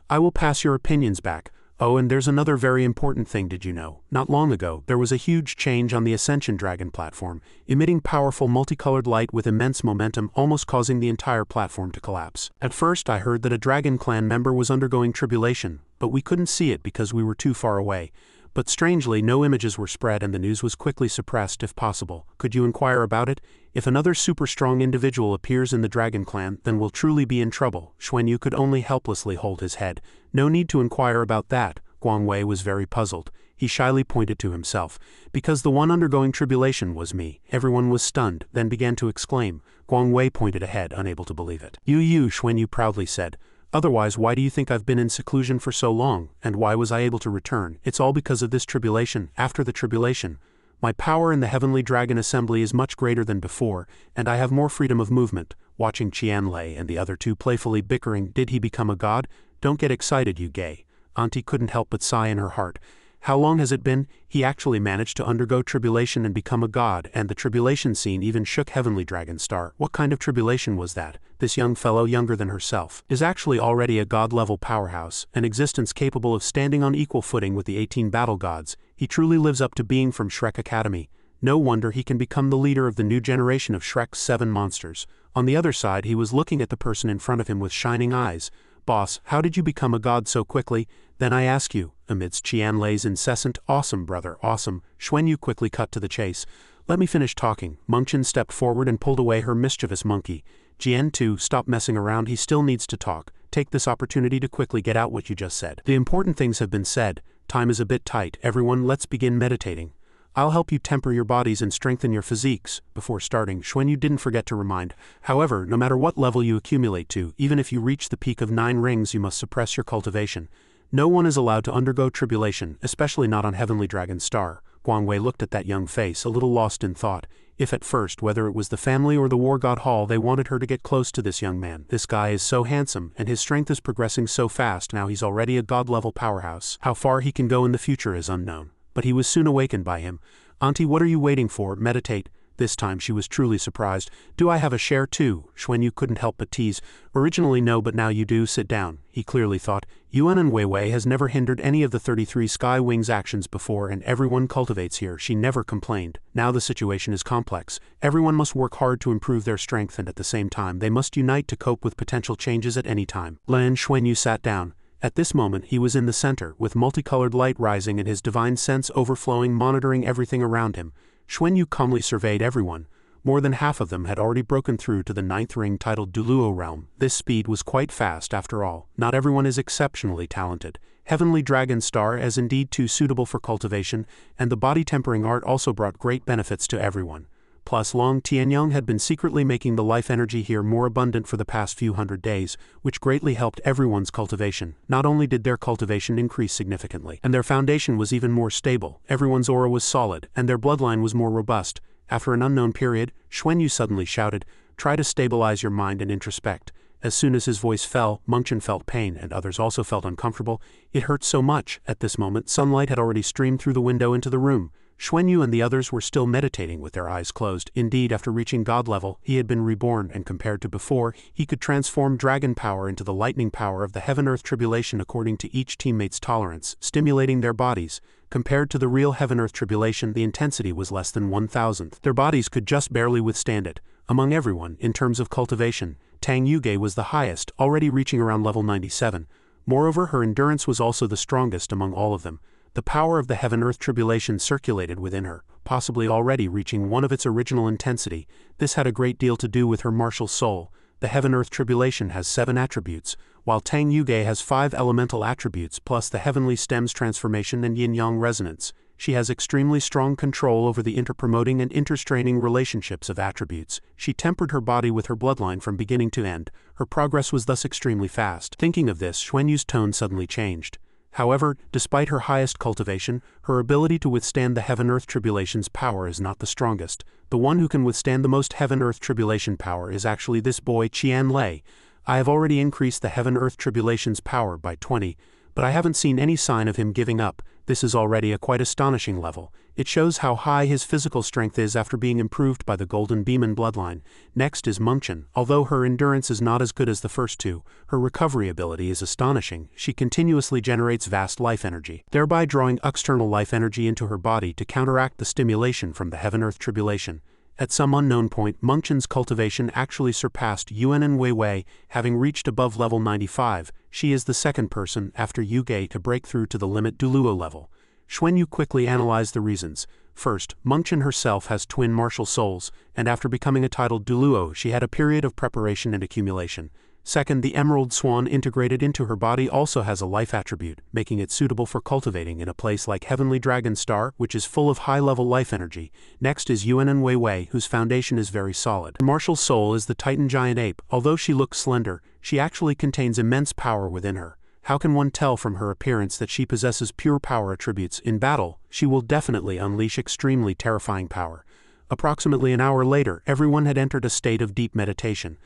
I will pass your opinions back. Oh, and there's another very important thing, did you know? Not long ago, there was a huge change on the Ascension Dragon platform, emitting powerful multicolored light with immense momentum, almost causing the entire platform to collapse. At first, I heard that a Dragon Clan member was undergoing tribulation, but we couldn't see it because we were too far away. But strangely, no images were spread and the news was quickly suppressed if possible. Could you inquire about it? If another super strong individual appears in the Dragon Clan, then we'll truly be in trouble. Xuanyu could only helplessly hold his head. No need to inquire about that. Guang Wei was very puzzled. He shyly pointed to himself. Because the one undergoing tribulation was me. Everyone was stunned, then began to exclaim. Guang Wei pointed ahead, unable to believe it. You, Xuanyu proudly said. Otherwise, why do you think I've been in seclusion for so long, and why was I able to return? It's all because of this tribulation. After the tribulation, my power in the Heavenly Dragon Assembly is much greater than before, and I have more freedom of movement. Watching Qianlei and the other two playfully bickering, did he become a god? Don't get excited, you gay. Auntie couldn't help but sigh in her heart. How long has it been? He actually managed to undergo tribulation and become a god, and the tribulation scene even shook Heavenly Dragon Star. What kind of tribulation was that? This young fellow, younger than herself, is actually already a god-level powerhouse, an existence capable of standing on equal footing with the 18 battle gods. He truly lives up to being from Shrek Academy. No wonder he can become the leader of the new generation of Shrek's 7 monsters. On the other side, he was looking at the person in front of him with shining eyes. Boss, how did you become a god so quickly? Then I ask you, amidst Qianlei's incessant, awesome brother, awesome, Xuanyu quickly cut to the chase. Let me finish talking. Mengchen stepped forward and pulled away her mischievous monkey. Jian too, stop messing around, he still needs to talk. Take this opportunity to quickly get out what you just said. The important things have been said. Time is a bit tight. Everyone, let's begin meditating. I'll help you temper your bodies and strengthen your physiques. Before starting, Xuanyu didn't forget to remind. However, no matter what level you accumulate to, even if you reach the peak of 9 rings, you must suppress your cultivation. No one is allowed to undergo tribulation, especially not on Heavenly Dragon Star. Guang Wei looked at that young face, a little lost in thought. If at first, whether it was the family or the war god hall, they wanted her to get close to this young man. This guy is so handsome, and his strength is progressing so fast, now he's already a god-level powerhouse. How far he can go in the future is unknown. But he was soon awakened by him. Auntie, what are you waiting for? Meditate. This time she was truly surprised. Do I have a share too? Xuanyu couldn't help but tease. Originally no, but now you do. Sit down. He clearly thought. Yuan and Weiwei has never hindered any of the 33 Sky Wings actions before, and everyone cultivates here. She never complained. Now the situation is complex. Everyone must work hard to improve their strength, and at the same time they must unite to cope with potential changes at any time. Lan Xuanyu sat down. At this moment he was in the center, with multicolored light rising and his divine sense overflowing, monitoring everything around him. Xuanyu calmly surveyed everyone. More than half of them had already broken through to the 9th ring titled Duluo realm. This speed was quite fast after all. Not everyone is exceptionally talented. Heavenly Dragon Star is indeed too suitable for cultivation, and the body tempering art also brought great benefits to everyone. Plus Long Tianyang had been secretly making the life energy here more abundant for the past few hundred days, which greatly helped everyone's cultivation. Not only did their cultivation increase significantly, and their foundation was even more stable, everyone's aura was solid, and their bloodline was more robust. After an unknown period, Xuanyu suddenly shouted, "Try to stabilize your mind and introspect." As soon as his voice fell, Mengchen felt pain, and others also felt uncomfortable. It hurt so much. At this moment, sunlight had already streamed through the window into the room. Xuanyu and the others were still meditating with their eyes closed. Indeed, after reaching god level, he had been reborn, and compared to before, he could transform dragon power into the lightning power of the heaven-earth tribulation according to each teammate's tolerance, stimulating their bodies. Compared to the real heaven-earth tribulation, the intensity was less than 1,000th. Their bodies could just barely withstand it. Among everyone, in terms of cultivation, Tang Yuge was the highest, already reaching around level 97. Moreover, her endurance was also the strongest among all of them. The power of the heaven-earth tribulation circulated within her, possibly already reaching one of its original intensity. This had a great deal to do with her martial soul. The heaven-earth tribulation has 7 attributes, while Tang Yuge has 5 elemental attributes plus the heavenly stems transformation and yin-yang resonance. She has extremely strong control over the interpromoting and interstraining relationships of attributes. She tempered her body with her bloodline from beginning to end. Her progress was thus extremely fast. Thinking of this, Xuanyu's tone suddenly changed. However, despite her highest cultivation, her ability to withstand the heaven-earth tribulation's power is not the strongest. The one who can withstand the most heaven-earth tribulation power is actually this boy Qian Lei. I have already increased the heaven-earth tribulation's power by 20, but I haven't seen any sign of him giving up. This is already a quite astonishing level. It shows how high his physical strength is after being improved by the Golden Beeman bloodline. Next is Mengchen. Although her endurance is not as good as the first two, her recovery ability is astonishing. She continuously generates vast life energy, thereby drawing external life energy into her body to counteract the stimulation from the heaven-earth tribulation. At some unknown point, Mengchen's cultivation actually surpassed Yuan and Weiwei, having reached above level 95. She is the second person, after Yuge, to break through to the limit Duluo level. Xuanyu quickly analyzed the reasons. First, Mengchen herself has twin martial souls, and after becoming a titled Duluo, she had a period of preparation and accumulation. Second, the Emerald Swan integrated into her body also has a life attribute, making it suitable for cultivating in a place like Heavenly Dragon Star, which is full of high-level life energy. Next is Yuan and Weiwei, whose foundation is very solid. Her martial soul is the Titan Giant Ape. Although she looks slender, she actually contains immense power within her. How can one tell from her appearance that she possesses pure power attributes? In battle, she will definitely unleash extremely terrifying power. Approximately an hour later, everyone had entered a state of deep meditation.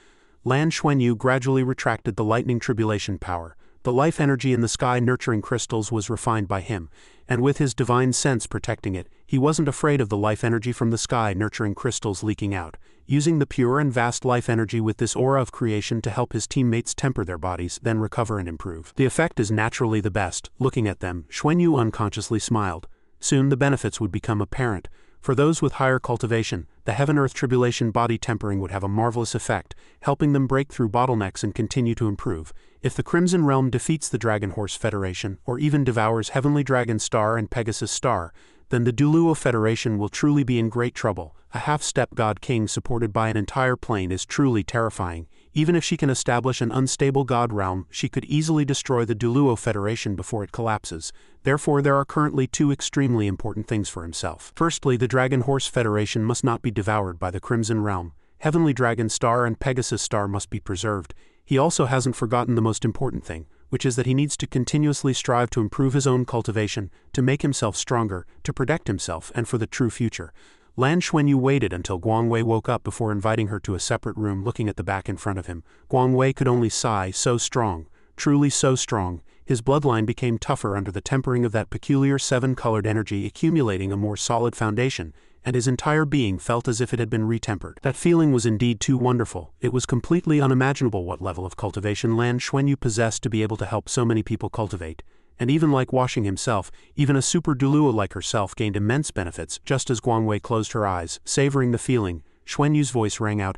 Lan Xuanyu gradually retracted the lightning tribulation power. The life energy in the sky nurturing crystals was refined by him, and with his divine sense protecting it, he wasn't afraid of the life energy from the sky nurturing crystals leaking out. Using the pure and vast life energy with this aura of creation to help his teammates temper their bodies, then recover and improve. The effect is naturally the best. Looking at them, Xuanyu unconsciously smiled. Soon the benefits would become apparent. For those with higher cultivation, the heaven-earth tribulation body tempering would have a marvelous effect, helping them break through bottlenecks and continue to improve. If the Crimson Realm defeats the Dragon Horse Federation, or even devours Heavenly Dragon Star and Pegasus Star, then the Duluo Federation will truly be in great trouble. A half-step God King supported by an entire plane is truly terrifying. Even if she can establish an unstable God realm, she could easily destroy the Duluo Federation before it collapses. Therefore, there are currently 2 extremely important things for himself. Firstly, the Dragon Horse Federation must not be devoured by the Crimson Realm. Heavenly Dragon Star and Pegasus Star must be preserved. He also hasn't forgotten the most important thing, which is that he needs to continuously strive to improve his own cultivation, to make himself stronger, to protect himself, and for the true future. Lan Xuanyu waited until Guangwei woke up before inviting her to a separate room. Looking at the back in front of him, Guangwei could only sigh. So strong, truly so strong. His bloodline became tougher under the tempering of that peculiar seven-colored energy, accumulating a more solid foundation, and his entire being felt as if it had been retempered. That feeling was indeed too wonderful. It was completely unimaginable what level of cultivation Lan Xuanyu possessed to be able to help so many people cultivate. And even like washing himself, even a super Duluo like herself gained immense benefits. Just as Guangwei closed her eyes, savoring the feeling, Xuanyu's voice rang out,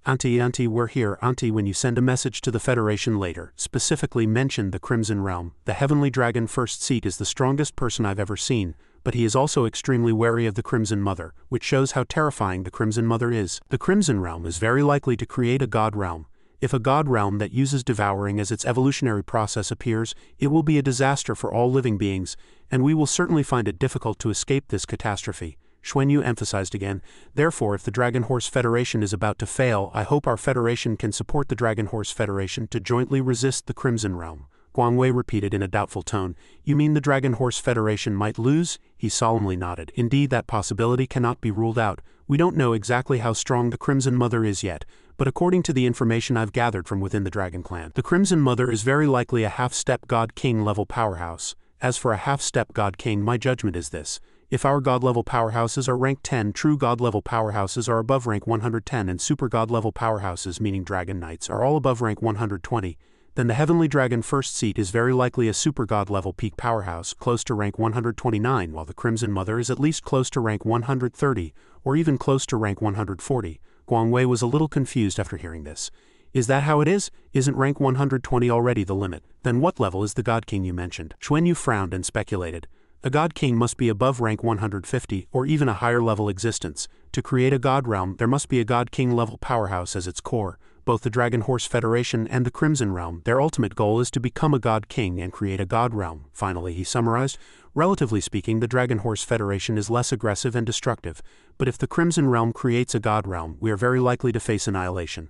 Auntie, we're here. Auntie, when you send a message to the Federation later, specifically mention the Crimson Realm. The Heavenly Dragon First Seat is the strongest person I've ever seen, but he is also extremely wary of the Crimson Mother, which shows how terrifying the Crimson Mother is. The Crimson Realm is very likely to create a God Realm. If a God Realm that uses devouring as its evolutionary process appears, it will be a disaster for all living beings, and we will certainly find it difficult to escape this catastrophe. Xuanyu emphasized again, therefore if the Dragon Horse Federation is about to fail, I hope our Federation can support the Dragon Horse Federation to jointly resist the Crimson Realm. Guangwei repeated in a doubtful tone, you mean the Dragon Horse Federation might lose? He solemnly nodded. Indeed, that possibility cannot be ruled out. We don't know exactly how strong the Crimson Mother is yet, but according to the information I've gathered from within the Dragon Clan, the Crimson Mother is very likely a half-step God King level powerhouse. As for a half-step God King, my judgment is this. If our God-level powerhouses are rank 10, true God-level powerhouses are above rank 110, and super God-level powerhouses, meaning Dragon Knights, are all above rank 120, then the Heavenly Dragon First Seat is very likely a super God-level peak powerhouse, close to rank 129, while the Crimson Mother is at least close to rank 130, or even close to rank 140. Guangwei was a little confused after hearing this. Is that how it is? Isn't rank 120 already the limit? Then what level is the God King you mentioned? Xuanyu frowned and speculated. A God King must be above rank 150, or even a higher level existence. To create a God Realm, there must be a God King level powerhouse as its core. Both the Dragon Horse Federation and the Crimson Realm, their ultimate goal is to become a God King and create a God Realm. Finally, he summarized, relatively speaking, the Dragon Horse Federation is less aggressive and destructive, but if the Crimson Realm creates a God Realm, we are very likely to face annihilation.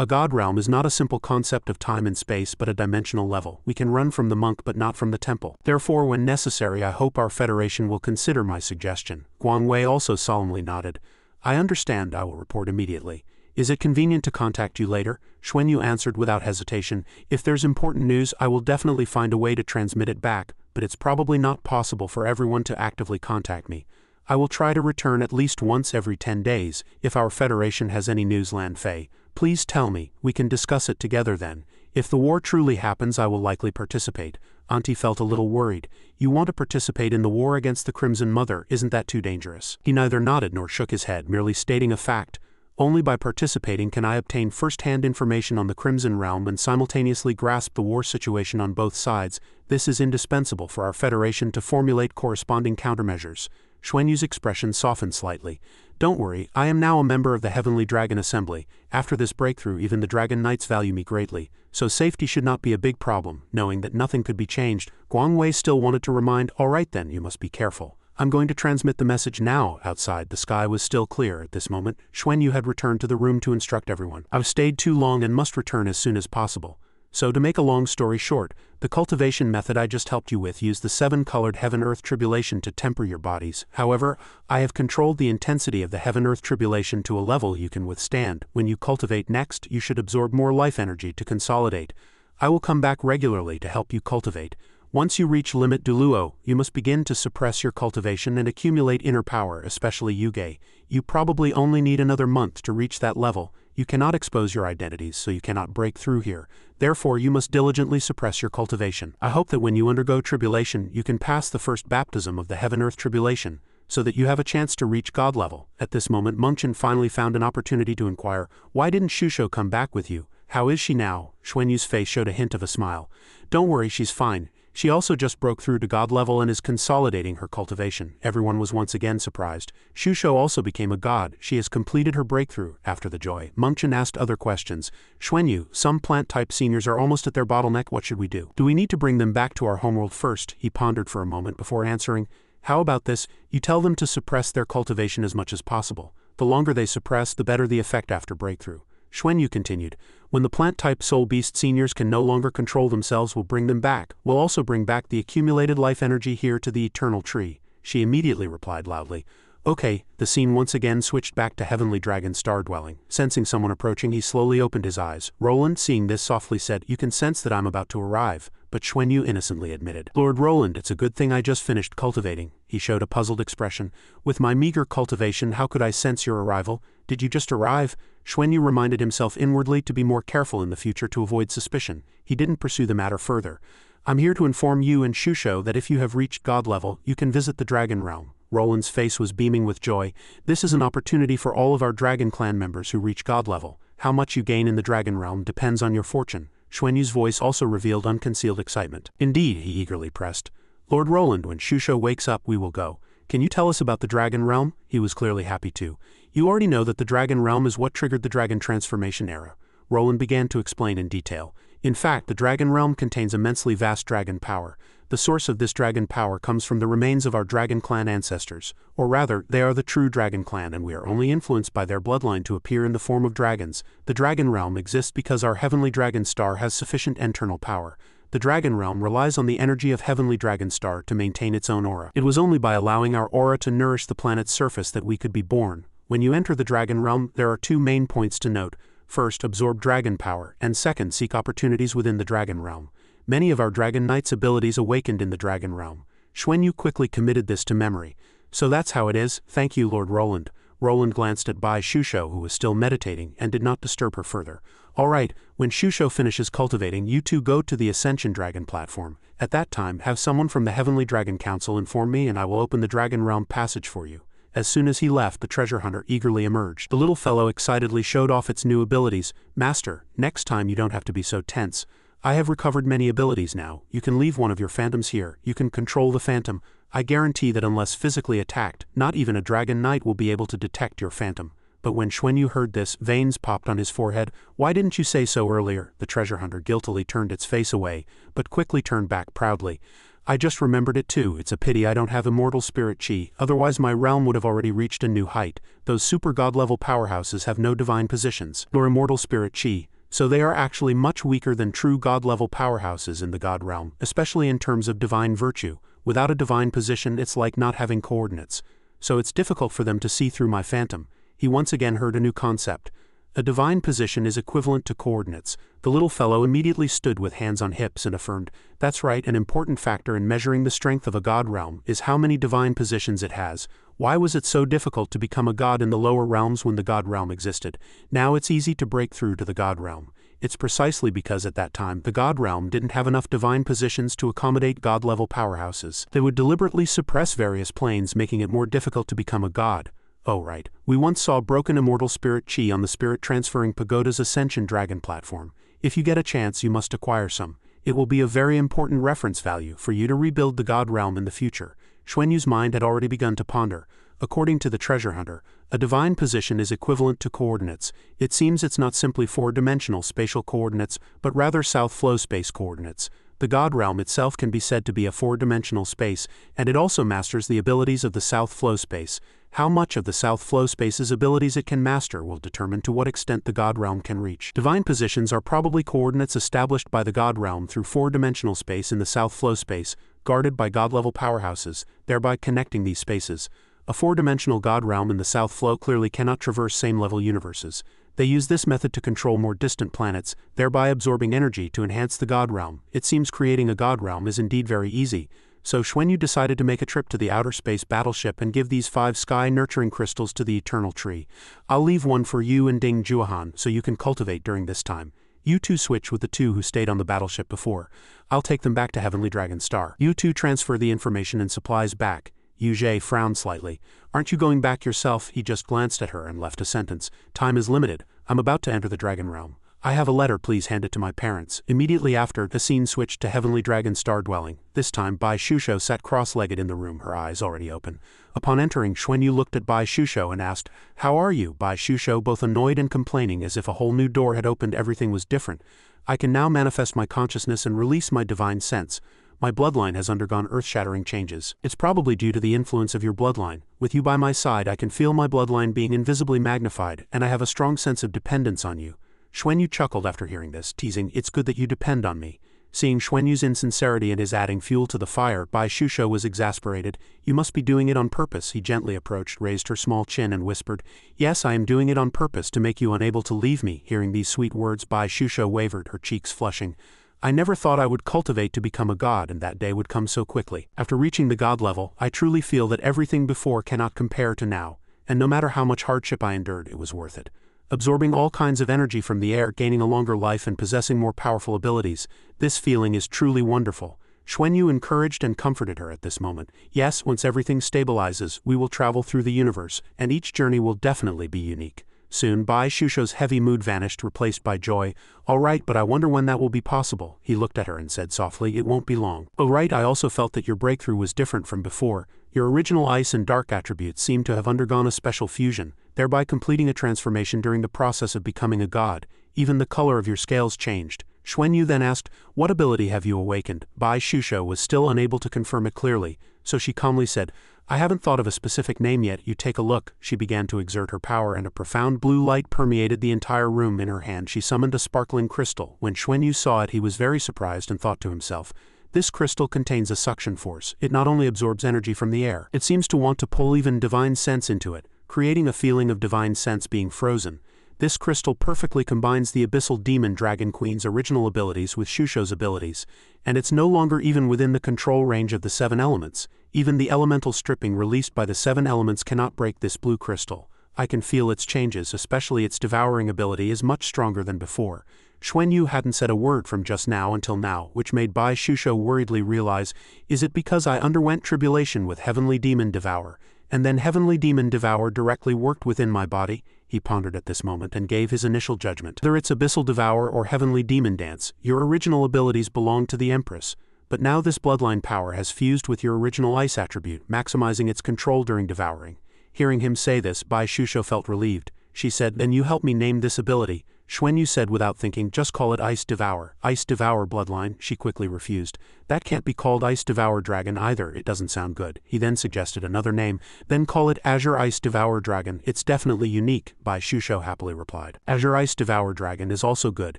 A God Realm is not a simple concept of time and space but a dimensional level. We can run from the monk but not from the temple. Therefore, when necessary, I hope our Federation will consider my suggestion. Guangwei also solemnly nodded. I understand, I will report immediately. Is it convenient to contact you later? Xuanyu answered without hesitation. If there's important news, I will definitely find a way to transmit it back, but it's probably not possible for everyone to actively contact me. I will try to return at least once every 10 days. If our Federation has any news, Lan Fei, please tell me. We can discuss it together then. If the war truly happens, I will likely participate. Auntie felt a little worried. You want to participate in the war against the Crimson Mother, isn't that too dangerous? He neither nodded nor shook his head, merely stating a fact. Only by participating can I obtain first-hand information on the Crimson Realm and simultaneously grasp the war situation on both sides. This is indispensable for our Federation to formulate corresponding countermeasures. Xuanyu's expression softened slightly. Don't worry, I am now a member of the Heavenly Dragon Assembly. After this breakthrough, even the Dragon Knights value me greatly, so safety should not be a big problem. Knowing that nothing could be changed, Guangwei still wanted to remind, all right then, you must be careful. I'm going to transmit the message now. Outside, the sky was still clear at this moment. Xuanyu had returned to the room to instruct everyone. I've stayed too long and must return as soon as possible. So to make a long story short, the cultivation method I just helped you with used the seven-colored heaven-earth tribulation to temper your bodies. However, I have controlled the intensity of the heaven-earth tribulation to a level you can withstand. When you cultivate next, you should absorb more life energy to consolidate. I will come back regularly to help you cultivate. Once you reach limit Duluo, you must begin to suppress your cultivation and accumulate inner power, especially Yuge. You probably only need another month to reach that level. You cannot expose your identities, so you cannot break through here. Therefore, you must diligently suppress your cultivation. I hope that when you undergo tribulation, you can pass the first baptism of the heaven-earth tribulation, so that you have a chance to reach God level. At this moment, Mengchen finally found an opportunity to inquire, why didn't Shusho come back with you? How is she now? Xuanyu's face showed a hint of a smile. Don't worry, she's fine. She also just broke through to God level and is consolidating her cultivation. Everyone was once again surprised. Shusho also became a god. She has completed her breakthrough. After the joy, Mengchen asked other questions. Xuanyu, some plant-type seniors are almost at their bottleneck. What should we do? Do we need to bring them back to our homeworld first? He pondered for a moment before answering. How about this? You tell them to suppress their cultivation as much as possible. The longer they suppress, the better the effect after breakthrough. Xuanyu continued, when the plant-type soul beast seniors can no longer control themselves, we'll bring them back. We'll also bring back the accumulated life energy here to the eternal tree. She immediately replied loudly, Okay, the scene once again switched back to Heavenly Dragon Star Dwelling. Sensing someone approaching, he slowly opened his eyes. Roland, seeing this, softly said, "You can sense that I'm about to arrive," but Xuanyu innocently admitted. "Lord Roland, it's a good thing I just finished cultivating." He showed a puzzled expression. "With my meager cultivation, how could I sense your arrival? Did you just arrive?" Xuanyu reminded himself inwardly to be more careful in the future to avoid suspicion. He didn't pursue the matter further. "I'm here to inform you and Shusho that if you have reached God level, you can visit the Dragon Realm." Roland's face was beaming with joy. "This is an opportunity for all of our Dragon Clan members who reach God level. How much you gain in the Dragon Realm depends on your fortune." Xuanyu's voice also revealed unconcealed excitement. "Indeed," he eagerly pressed. "Lord Roland, when Shusho wakes up, we will go. Can you tell us about the Dragon Realm?" He was clearly happy to. "You already know that the Dragon Realm is what triggered the Dragon Transformation era." Roland began to explain in detail. "In fact, the Dragon Realm contains immensely vast dragon power. The source of this dragon power comes from the remains of our Dragon Clan ancestors, or rather, they are the true Dragon Clan and we are only influenced by their bloodline to appear in the form of dragons. The Dragon Realm exists because our Heavenly Dragon Star has sufficient internal power. The Dragon Realm relies on the energy of Heavenly Dragon Star to maintain its own aura. It was only by allowing our aura to nourish the planet's surface that we could be born. When you enter the Dragon Realm, there are two main points to note. First, absorb dragon power, and second, seek opportunities within the Dragon Realm. Many of our Dragon Knight's abilities awakened in the Dragon Realm. Xuanyu quickly committed this to memory. "So that's how it is. Thank you, Lord Roland." Roland glanced at Bai Shusho, who was still meditating, and did not disturb her further. "All right, when Shusho finishes cultivating, you two go to the Ascension Dragon platform. At that time, have someone from the Heavenly Dragon Council inform me and I will open the Dragon Realm passage for you." As soon as he left, the treasure hunter eagerly emerged. The little fellow excitedly showed off its new abilities. "Master, next time you don't have to be so tense. I have recovered many abilities now. You can leave one of your phantoms here. You can control the phantom. I guarantee that unless physically attacked, not even a Dragon Knight will be able to detect your phantom." But when Xuanyu heard this, veins popped on his forehead. "Why didn't you say so earlier?" The treasure hunter guiltily turned its face away, but quickly turned back proudly. "I just remembered it too. It's a pity I don't have immortal spirit chi, otherwise my realm would have already reached a new height. Those super god level powerhouses have no divine positions, nor immortal spirit chi. So they are actually much weaker than true god-level powerhouses in the god realm, especially in terms of divine virtue. Without a divine position, it's like not having coordinates. So it's difficult for them to see through my phantom." He once again heard a new concept. A divine position is equivalent to coordinates. The little fellow immediately stood with hands on hips and affirmed, "That's right, an important factor in measuring the strength of a god realm is how many divine positions it has. Why was it so difficult to become a god in the lower realms when the god realm existed? Now it's easy to break through to the god realm. It's precisely because at that time the god realm didn't have enough divine positions to accommodate god-level powerhouses. They would deliberately suppress various planes, making it more difficult to become a god. Oh right, we once saw broken immortal spirit chi on the Spirit Transferring Pagoda's Ascension Dragon platform. If you get a chance, you must acquire some. It will be a very important reference value for you to rebuild the god realm in the future." Xuanyu's mind had already begun to ponder. According to the treasure hunter, a divine position is equivalent to coordinates. It seems it's not simply four-dimensional spatial coordinates, but rather south flow space coordinates. The god realm itself can be said to be a four-dimensional space, and it also masters the abilities of the south flow space. How much of the south flow space's abilities it can master will determine to what extent the god realm can reach. Divine positions are probably coordinates established by the god realm through four-dimensional space in the south flow space, guarded by god-level powerhouses, thereby connecting these spaces. A four-dimensional god realm in the south flow clearly cannot traverse same-level universes. They use this method to control more distant planets, thereby absorbing energy to enhance the god realm. It seems creating a god realm is indeed very easy. So Xuanyu decided to make a trip to the outer space battleship and give these 5 sky nurturing crystals to the eternal tree. I'll leave one for you and Ding Juahan so you can cultivate during this time. You two switch with the 2 who stayed on the battleship before. I'll take them back to Heavenly Dragon Star. You two transfer the information and supplies back. Yu Zhe frowned slightly. "Aren't you going back yourself?" He just glanced at her and left a sentence. "Time is limited. I'm about to enter the Dragon Realm. I have a letter, please hand it to my parents." Immediately after, the scene switched to Heavenly Dragon Star Dwelling. This time, Bai Shusho sat cross-legged in the room, her eyes already open. Upon entering, Xuanyu looked at Bai Shusho and asked, "How are you?" Bai Shusho, both annoyed and complaining, as if a whole new door had opened. Everything was different. "I can now manifest my consciousness and release my divine sense. My bloodline has undergone earth-shattering changes. It's probably due to the influence of your bloodline. With you by my side, I can feel my bloodline being invisibly magnified, and I have a strong sense of dependence on you." Xuanyu chuckled after hearing this, teasing, "It's good that you depend on me." Seeing Xuanyu's insincerity and his adding fuel to the fire, Bai Shusho was exasperated. "You must be doing it on purpose," he gently approached, raised her small chin and whispered, "Yes, I am doing it on purpose to make you unable to leave me." Hearing these sweet words, Bai Shusho wavered, her cheeks flushing. "I never thought I would cultivate to become a god, and that day would come so quickly. After reaching the god level, I truly feel that everything before cannot compare to now, and no matter how much hardship I endured, it was worth it. Absorbing all kinds of energy from the air, gaining a longer life and possessing more powerful abilities, this feeling is truly wonderful." Xuanyu encouraged and comforted her at this moment. "Yes, once everything stabilizes, we will travel through the universe, and each journey will definitely be unique." Soon, Bai Shusho's heavy mood vanished, replaced by joy. "All right, but I wonder when that will be possible." He looked at her and said softly, "It won't be long." "Oh right, I also felt that your breakthrough was different from before. Your original ice and dark attributes seem to have undergone a special fusion, thereby completing a transformation during the process of becoming a god. Even the color of your scales changed." Xuanyu then asked, "What ability have you awakened?" Bai Shusho was still unable to confirm it clearly, so she calmly said, "I haven't thought of a specific name yet. You take a look." She began to exert her power, and a profound blue light permeated the entire room. In her hand she summoned a sparkling crystal. When Xuanyu saw it, he was very surprised and thought to himself, "This crystal contains a suction force. It not only absorbs energy from the air, it seems to want to pull even divine sense into it, creating a feeling of divine sense being frozen. This crystal perfectly combines the Abyssal Demon Dragon Queen's original abilities with Shusho's abilities, and it's no longer even within the control range of the 7 elements. Even the elemental stripping released by the 7 elements cannot break this blue crystal. I can feel its changes, especially its devouring ability is much stronger than before." Xuanyu hadn't said a word from just now until now, which made Bai Shusho worriedly realize, "Is it because I underwent tribulation with Heavenly Demon Devour, and then Heavenly Demon Devour directly worked within my body?" He pondered at this moment and gave his initial judgment. "Whether it's Abyssal Devour or Heavenly Demon Dance, your original abilities belong to the Empress. But now this bloodline power has fused with your original ice attribute, maximizing its control during devouring." Hearing him say this, Bai Shusho felt relieved. She said, "Then you help me name this ability." Xuanyu said without thinking, "Just call it Ice Devour." "Ice Devour Bloodline?" She quickly refused. "That can't be called Ice Devour Dragon either, it doesn't sound good." He then suggested another name. "Then call it Azure Ice Devour Dragon. It's definitely unique," Bai Shusho happily replied. "Azure Ice Devour Dragon is also good.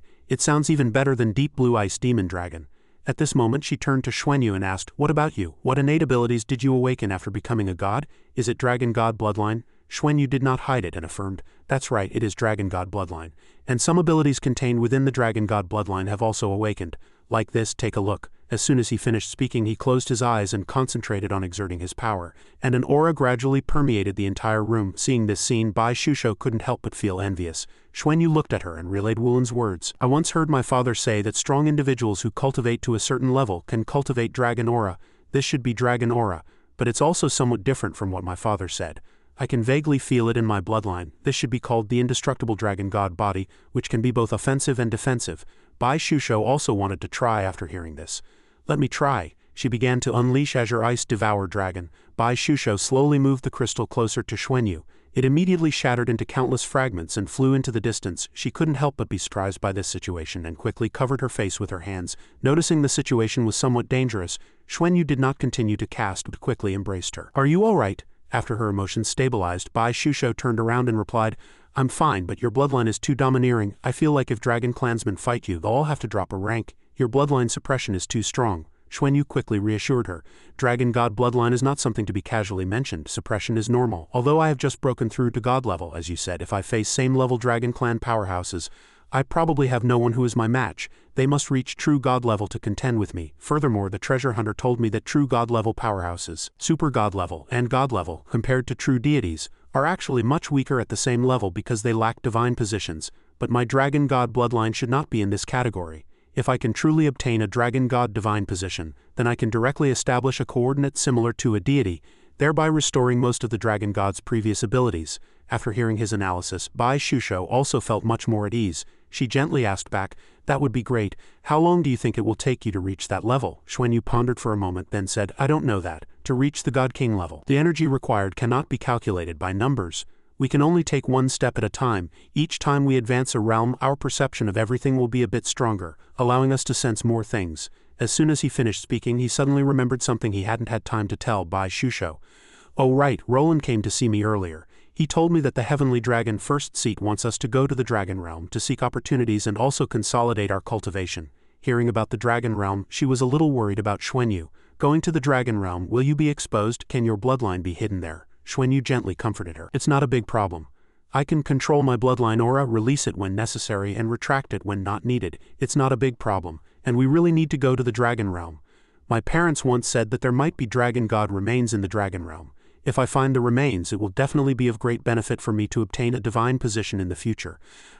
It sounds even better than Deep Blue Ice Demon Dragon." At this moment she turned to Xuanyu and asked, "What about you? What innate abilities did you awaken after becoming a god? Is it Dragon God Bloodline?" Xuanyu did not hide it and affirmed, "That's right, it is Dragon God Bloodline. And some abilities contained within the Dragon God Bloodline have also awakened. Like this, take a look." As soon as he finished speaking, he closed his eyes and concentrated on exerting his power, and an aura gradually permeated the entire room. Seeing this scene, Bai Shusho couldn't help but feel envious. Xuanyu looked at her and relayed Wulin's words. "I once heard my father say that strong individuals who cultivate to a certain level can cultivate dragon aura. This should be dragon aura, but it's also somewhat different from what my father said. I can vaguely feel it in my bloodline. This should be called the indestructible dragon god Bati, which can be both offensive and defensive." Bai Shusho also wanted to try after hearing this. "Let me try." She began to unleash Azure Ice Devour Dragon. Bai Shusho slowly moved the crystal closer to Xuanyu. It immediately shattered into countless fragments and flew into the distance. She couldn't help but be surprised by this situation and quickly covered her face with her hands. Noticing the situation was somewhat dangerous, Xuanyu did not continue to cast but quickly embraced her. "Are you all right?" After her emotions stabilized, Bai Shusho turned around and replied, "I'm fine, but your bloodline is too domineering. I feel like if dragon clansmen fight you, they'll all have to drop a rank. Your bloodline suppression is too strong." Xuanyu quickly reassured her. "Dragon God bloodline is not something to be casually mentioned. Suppression is normal. Although I have just broken through to god level, as you said, if I face same level dragon clan powerhouses, I probably have no one who is my match. They must reach true god level to contend with me. Furthermore, the treasure hunter told me that true god level powerhouses, super god level, and god level, compared to true deities, are actually much weaker at the same level because they lack divine positions, but my dragon god bloodline should not be in this category. If I can truly obtain a dragon god divine position, then I can directly establish a coordinate similar to a deity, thereby restoring most of the dragon god's previous abilities." After hearing his analysis, Bai Shusho also felt much more at ease. She gently asked back, "That would be great. How long do you think it will take you to reach that level?" Xuanyu pondered for a moment, then said, "I don't know that. To reach the God King level, the energy required cannot be calculated by numbers. We can only take one step at a time. Each time we advance a realm, our perception of everything will be a bit stronger, allowing us to sense more things." As soon as he finished speaking, he suddenly remembered something he hadn't had time to tell Bai Shusho. "Oh right, Roland came to see me earlier. He told me that the Heavenly Dragon First Seat wants us to go to the Dragon Realm to seek opportunities and also consolidate our cultivation. Hearing about the Dragon Realm, she was a little worried about Xuanyu. Going to the Dragon Realm, will you be exposed? Can your bloodline be hidden there? Xuanyu gently comforted her. It's not a big problem. I can control my bloodline aura, release it when necessary and retract it when not needed. It's not a big problem, and we really need to go to the Dragon Realm. My parents once said that there might be dragon god remains in the Dragon Realm. If I find the remains, it will definitely be of great benefit for me to obtain a divine position in the future.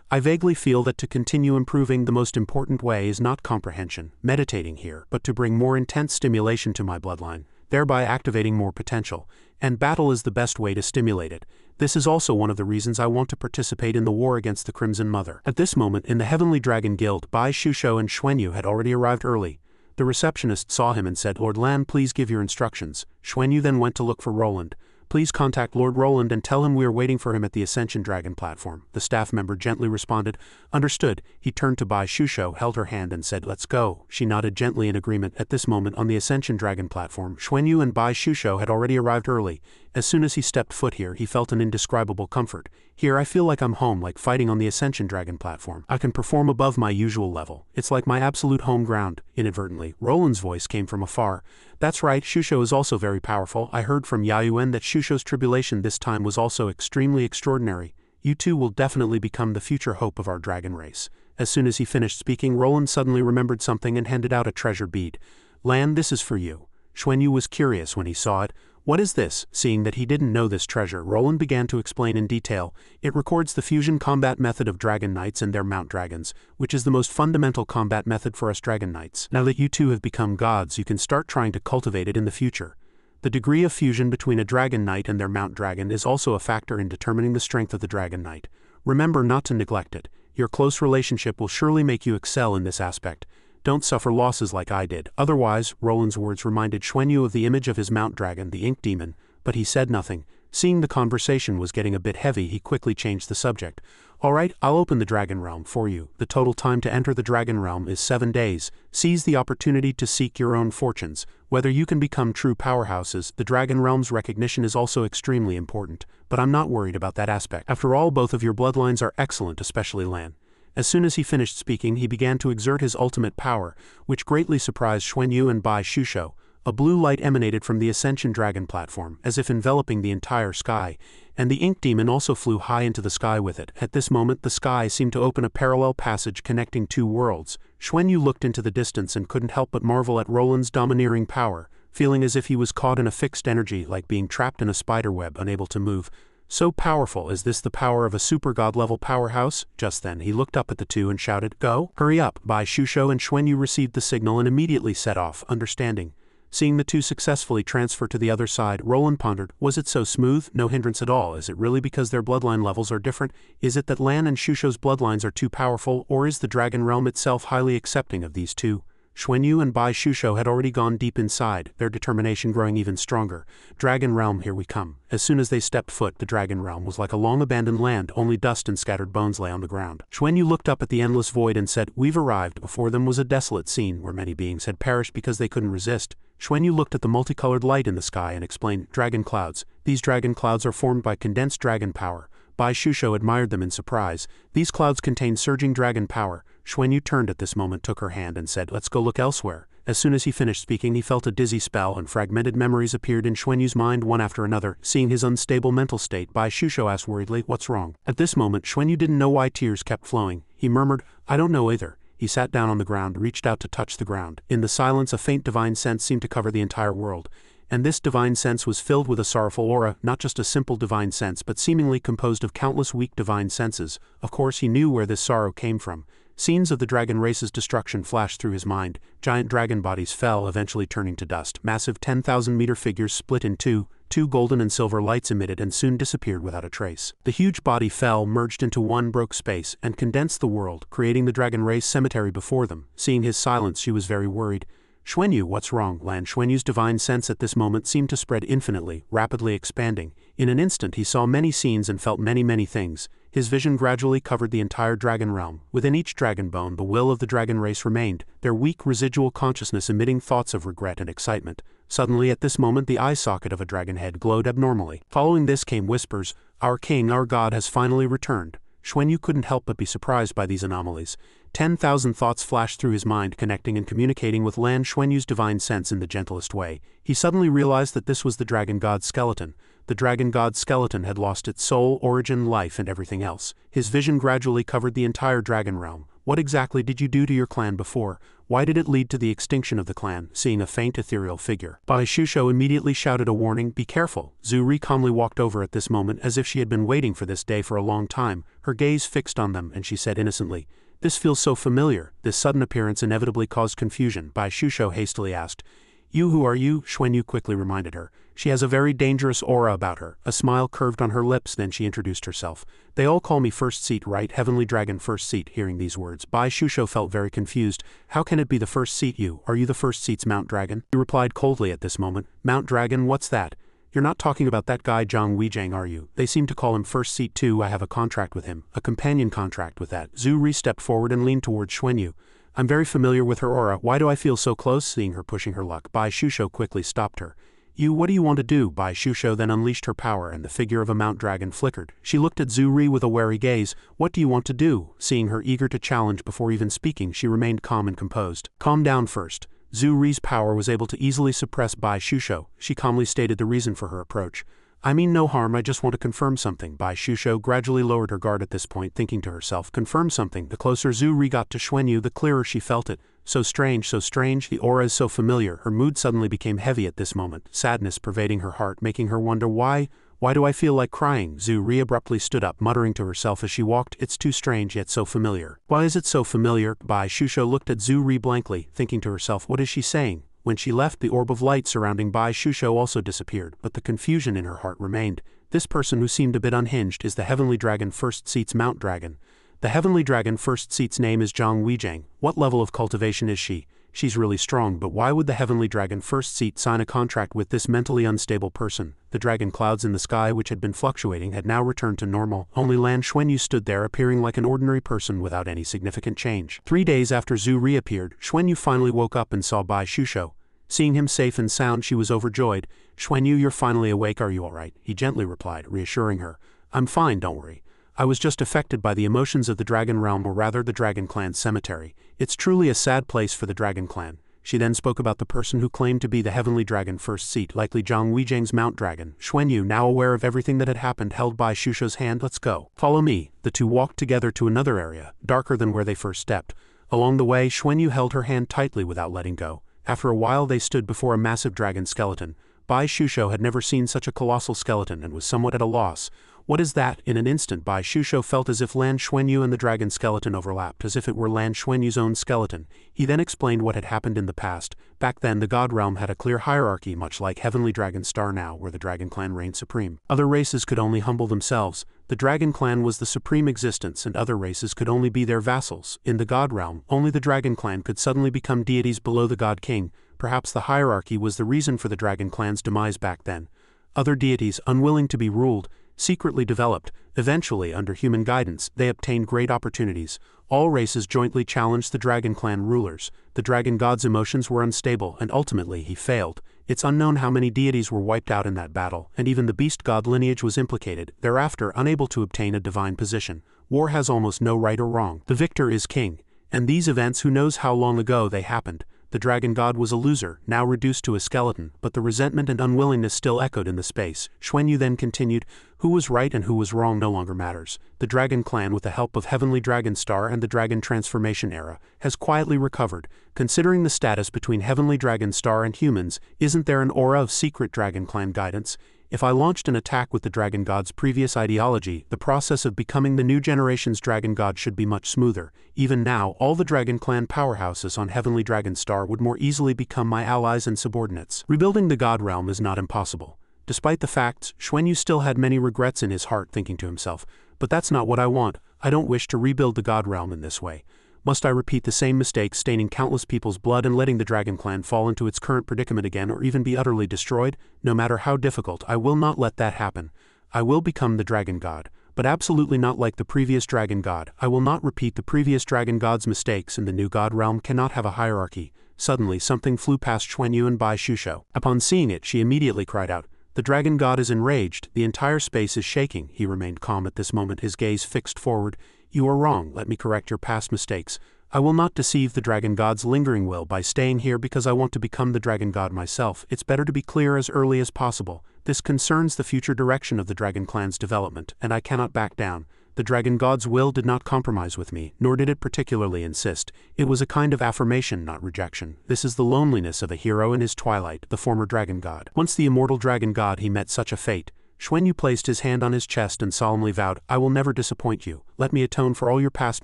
I vaguely feel that to continue improving, the most important way is not comprehension, meditating here, but to bring more intense stimulation to my bloodline, thereby activating more potential, and battle is the best way to stimulate it. This is also one of the reasons I want to participate in the war against the Crimson Mother. At this moment, in the Heavenly Dragon Guild, Bai Shusho and Xuanyu had already arrived early. The receptionist saw him and said, Lord Lan, please give your instructions. Xuanyu then went to look for Roland. Please contact Lord Roland and tell him we are waiting for him at the Ascension Dragon platform. The staff member gently responded, Understood. He turned to Bai Shusho, held her hand and said, Let's go. She nodded gently in agreement. At this moment on the Ascension Dragon platform, Xuanyu and Bai Shusho had already arrived early. As soon as he stepped foot here, he felt an indescribable comfort. Here I feel like I'm home, like fighting on the Ascension Dragon platform. I can perform above my usual level. It's like my absolute home ground. Inadvertently, Roland's voice came from afar. That's right, Shusho is also very powerful. I heard from Yaoyuan that Shusho's tribulation this time was also extremely extraordinary. You two will definitely become the future hope of our dragon race. As soon as he finished speaking, Roland suddenly remembered something and handed out a treasure bead. Lan, this is for you. Xuanyu was curious when he saw it. What is this? Seeing that he didn't know this treasure, Roland began to explain in detail. It records the fusion combat method of Dragon Knights and their Mount Dragons, which is the most fundamental combat method for us Dragon Knights. Now that you two have become gods, you can start trying to cultivate it in the future. The degree of fusion between a Dragon Knight and their Mount Dragon is also a factor in determining the strength of the Dragon Knight. Remember not to neglect it. Your close relationship will surely make you excel in this aspect. Don't suffer losses like I did. Otherwise, Roland's words reminded Xuanyu of the image of his Mount Dragon, the Ink Demon, but he said nothing. Seeing the conversation was getting a bit heavy, he quickly changed the subject. All right, I'll open the Dragon Realm for you. The total time to enter the Dragon Realm is 7 days. Seize the opportunity to seek your own fortunes. Whether you can become true powerhouses, the Dragon Realm's recognition is also extremely important, but I'm not worried about that aspect. After all, both of your bloodlines are excellent, especially Lan. As soon as he finished speaking, he began to exert his ultimate power, which greatly surprised Xuanyu and Bai Shusho. A blue light emanated from the Ascension Dragon platform, as if enveloping the entire sky, and the Ink Demon also flew high into the sky with it. At this moment, the sky seemed to open a parallel passage connecting two worlds. Xuanyu looked into the distance and couldn't help but marvel at Roland's domineering power, feeling as if he was caught in a fixed energy, like being trapped in a spider web, unable to move. So powerful, is this the power of a super god-level powerhouse? Just then, he looked up at the two and shouted, Go! Hurry up! Bai Shusho and Xuanyu received the signal and immediately set off, understanding. Seeing the two successfully transfer to the other side, Roland pondered, was it so smooth? No hindrance at all. Is it really because their bloodline levels are different? Is it that Lan and Shusho's bloodlines are too powerful, or is the Dragon Realm itself highly accepting of these two? Xuanyu and Bai Shusho had already gone deep inside, their determination growing even stronger. Dragon Realm, here we come. As soon as they stepped foot, the Dragon Realm was like a long-abandoned land, only dust and scattered bones lay on the ground. Xuanyu looked up at the endless void and said, We've arrived. Before them was a desolate scene, where many beings had perished because they couldn't resist. Xuanyu looked at the multicolored light in the sky and explained, Dragon clouds. These dragon clouds are formed by condensed dragon power. Bai Shusho admired them in surprise. These clouds contain surging dragon power. Xuanyu turned at this moment, took her hand and said, Let's go look elsewhere. As soon as he finished speaking, he felt a dizzy spell and fragmented memories appeared in Xuanyu's mind one after another. Seeing his unstable mental state, Bai Shusho asked worriedly, What's wrong? At this moment, Xuanyu didn't know why tears kept flowing. He murmured, I don't know either. He sat down on the ground, reached out to touch the ground. In the silence, a faint divine sense seemed to cover the entire world. And this divine sense was filled with a sorrowful aura, not just a simple divine sense, but seemingly composed of countless weak divine senses. Of course, he knew where this sorrow came from. Scenes of the dragon race's destruction flashed through his mind. Giant dragon bodies fell, eventually turning to dust. Massive 10,000-meter figures split in two. Two golden and silver lights emitted and soon disappeared without a trace. The huge body fell, merged into one, broke space, and condensed the world, creating the dragon race cemetery before them. Seeing his silence, she was very worried. Xuanyu, what's wrong? Lan Xuanyu's divine sense at this moment seemed to spread infinitely, rapidly expanding. In an instant he saw many scenes and felt many things. His vision gradually covered the entire dragon realm. Within each dragon bone, the will of the dragon race remained, their weak residual consciousness emitting thoughts of regret and excitement. Suddenly at this moment the eye socket of a dragon head glowed abnormally. Following this came whispers, Our king, our god has finally returned. Xuanyu couldn't help but be surprised by these anomalies. 10,000 thoughts flashed through his mind, connecting and communicating with Lan Xuanyu's divine sense in the gentlest way. He suddenly realized that this was the dragon god's skeleton. The dragon god's skeleton had lost its soul, origin, life, and everything else. His vision gradually covered the entire dragon realm. What exactly did you do to your clan before? Why did it lead to the extinction of the clan? Seeing a faint ethereal figure, Bai Shusho immediately shouted a warning, "Be careful." Zhu Ri calmly walked over at this moment as if she had been waiting for this day for a long time, her gaze fixed on them, and she said innocently, "This feels so familiar." This sudden appearance inevitably caused confusion. Bai Shusho hastily asked, "You, who are you?" Xuanyu quickly reminded her. "She has a very dangerous aura about her." A smile curved on her lips, then she introduced herself. "They all call me First Seat, right? Heavenly Dragon First Seat." Hearing these words, Bai Shusho felt very confused. "How can it be the First Seat? You? Are you the First Seat's Mount Dragon?" He replied coldly at this moment. "Mount Dragon? What's that? You're not talking about that guy Zhang Weijing, are you? They seem to call him First Seat too. I have a contract with him, a companion contract with that." Zhu Ri stepped forward and leaned towards Xuanyu. "I'm very familiar with her aura. Why do I feel so close?" Seeing her pushing her luck, Bai Shusho quickly stopped her. "You, what do you want to do?" Bai Shusho then unleashed her power and the figure of a Mount Dragon flickered. She looked at Zhu Ri with a wary gaze. "What do you want to do?" Seeing her eager to challenge before even speaking, she remained calm and composed. "Calm down first." Zhu Ri's power was able to easily suppress Bai Shusho. She calmly stated the reason for her approach. "I mean no harm, I just want to confirm something." Bai Shusho gradually lowered her guard at this point, thinking to herself, confirm something. The closer Zhu Ri got to Xuanyu, the clearer she felt it. So strange, the aura is so familiar. Her mood suddenly became heavy at this moment, sadness pervading her heart, making her wonder why do I feel like crying? Zhu Ri abruptly stood up, muttering to herself as she walked, "It's too strange yet so familiar." "Why is it so familiar?" Bai Shusho looked at Zhu Ri blankly, thinking to herself, what is she saying? When she left, the orb of light surrounding Bai Shusho also disappeared, but the confusion in her heart remained. This person who seemed a bit unhinged is the Heavenly Dragon First Seat's Mount Dragon. The Heavenly Dragon First Seat's name is Zhang Weijing. What level of cultivation is she? She's really strong, but why would the Heavenly Dragon First Seat sign a contract with this mentally unstable person? The dragon clouds in the sky, which had been fluctuating, had now returned to normal. Only Lan Xuanyu stood there, appearing like an ordinary person without any significant change. 3 days after Zhu reappeared, Xuanyu finally woke up and saw Bai Shusho. Seeing him safe and sound, she was overjoyed. "Xuanyu, you're finally awake, are you all right?" He gently replied, reassuring her. "I'm fine, don't worry. I was just affected by the emotions of the Dragon Realm, or rather the Dragon Clan's cemetery. It's truly a sad place for the Dragon Clan." She then spoke about the person who claimed to be the Heavenly Dragon First Seat, likely Zhang Weijing's Mount Dragon. Xuanyu, now aware of everything that had happened, held Bai Shusho's hand. "Let's go. Follow me." The two walked together to another area, darker than where they first stepped. Along the way, Xuanyu held her hand tightly without letting go. After a while, they stood before a massive dragon skeleton. Bai Shusho had never seen such a colossal skeleton and was somewhat at a loss. "What is that?" In an instant, Bai Shusho felt as if Lan Xuanyu and the dragon skeleton overlapped, as if it were Lan Xuanyu's own skeleton. He then explained what had happened in the past. Back then, the God Realm had a clear hierarchy, much like Heavenly Dragon Star now, where the Dragon Clan reigned supreme. Other races could only humble themselves. The Dragon Clan was the supreme existence, and other races could only be their vassals. In the God Realm, only the Dragon Clan could suddenly become deities below the God King. Perhaps the hierarchy was the reason for the Dragon Clan's demise back then. Other deities, unwilling to be ruled, secretly developed. Eventually, under human guidance, they obtained great opportunities. All races jointly challenged the Dragon Clan rulers. The Dragon God's emotions were unstable, and ultimately he failed. It's unknown how many deities were wiped out in that battle, and even the Beast God lineage was implicated, thereafter unable to obtain a divine position. War has almost no right or wrong. The victor is king. And these events, who knows how long ago they happened? The Dragon God was a loser, now reduced to a skeleton, but the resentment and unwillingness still echoed in the space. Xuanyu then continued, "Who was right and who was wrong no longer matters. The Dragon Clan, with the help of Heavenly Dragon Star and the Dragon Transformation Era, has quietly recovered. Considering the status between Heavenly Dragon Star and humans, isn't there an aura of secret Dragon Clan guidance? If I launched an attack with the Dragon God's previous ideology, the process of becoming the new generation's Dragon God should be much smoother. Even now, all the Dragon Clan powerhouses on Heavenly Dragon Star would more easily become my allies and subordinates. Rebuilding the God Realm is not impossible." Despite the facts, Xuanyu still had many regrets in his heart, thinking to himself, "But that's not what I want. I don't wish to rebuild the God Realm in this way. Must I repeat the same mistake, staining countless people's blood and letting the Dragon Clan fall into its current predicament again, or even be utterly destroyed? No matter how difficult, I will not let that happen. I will become the Dragon God, but absolutely not like the previous Dragon God. I will not repeat the previous Dragon God's mistakes, and the new God Realm cannot have a hierarchy." Suddenly, something flew past Xuanyu and Bai Shusho. Upon seeing it, she immediately cried out, The dragon god is enraged, the entire space is shaking. He remained calm at this moment, his gaze fixed forward. You are wrong, let me correct your past mistakes. I will not deceive the dragon god's lingering will by staying here because I want to become the dragon god myself. It's better to be clear as early as possible. This concerns the future direction of the dragon clan's development, and I cannot back down. The dragon god's will did not compromise with me, nor did it particularly insist. It was a kind of affirmation, not rejection. This is the loneliness of a hero in his twilight, the former dragon god. Once the immortal dragon god, he met such a fate. Xuanyu placed his hand on his chest and solemnly vowed, I will never disappoint you. Let me atone for all your past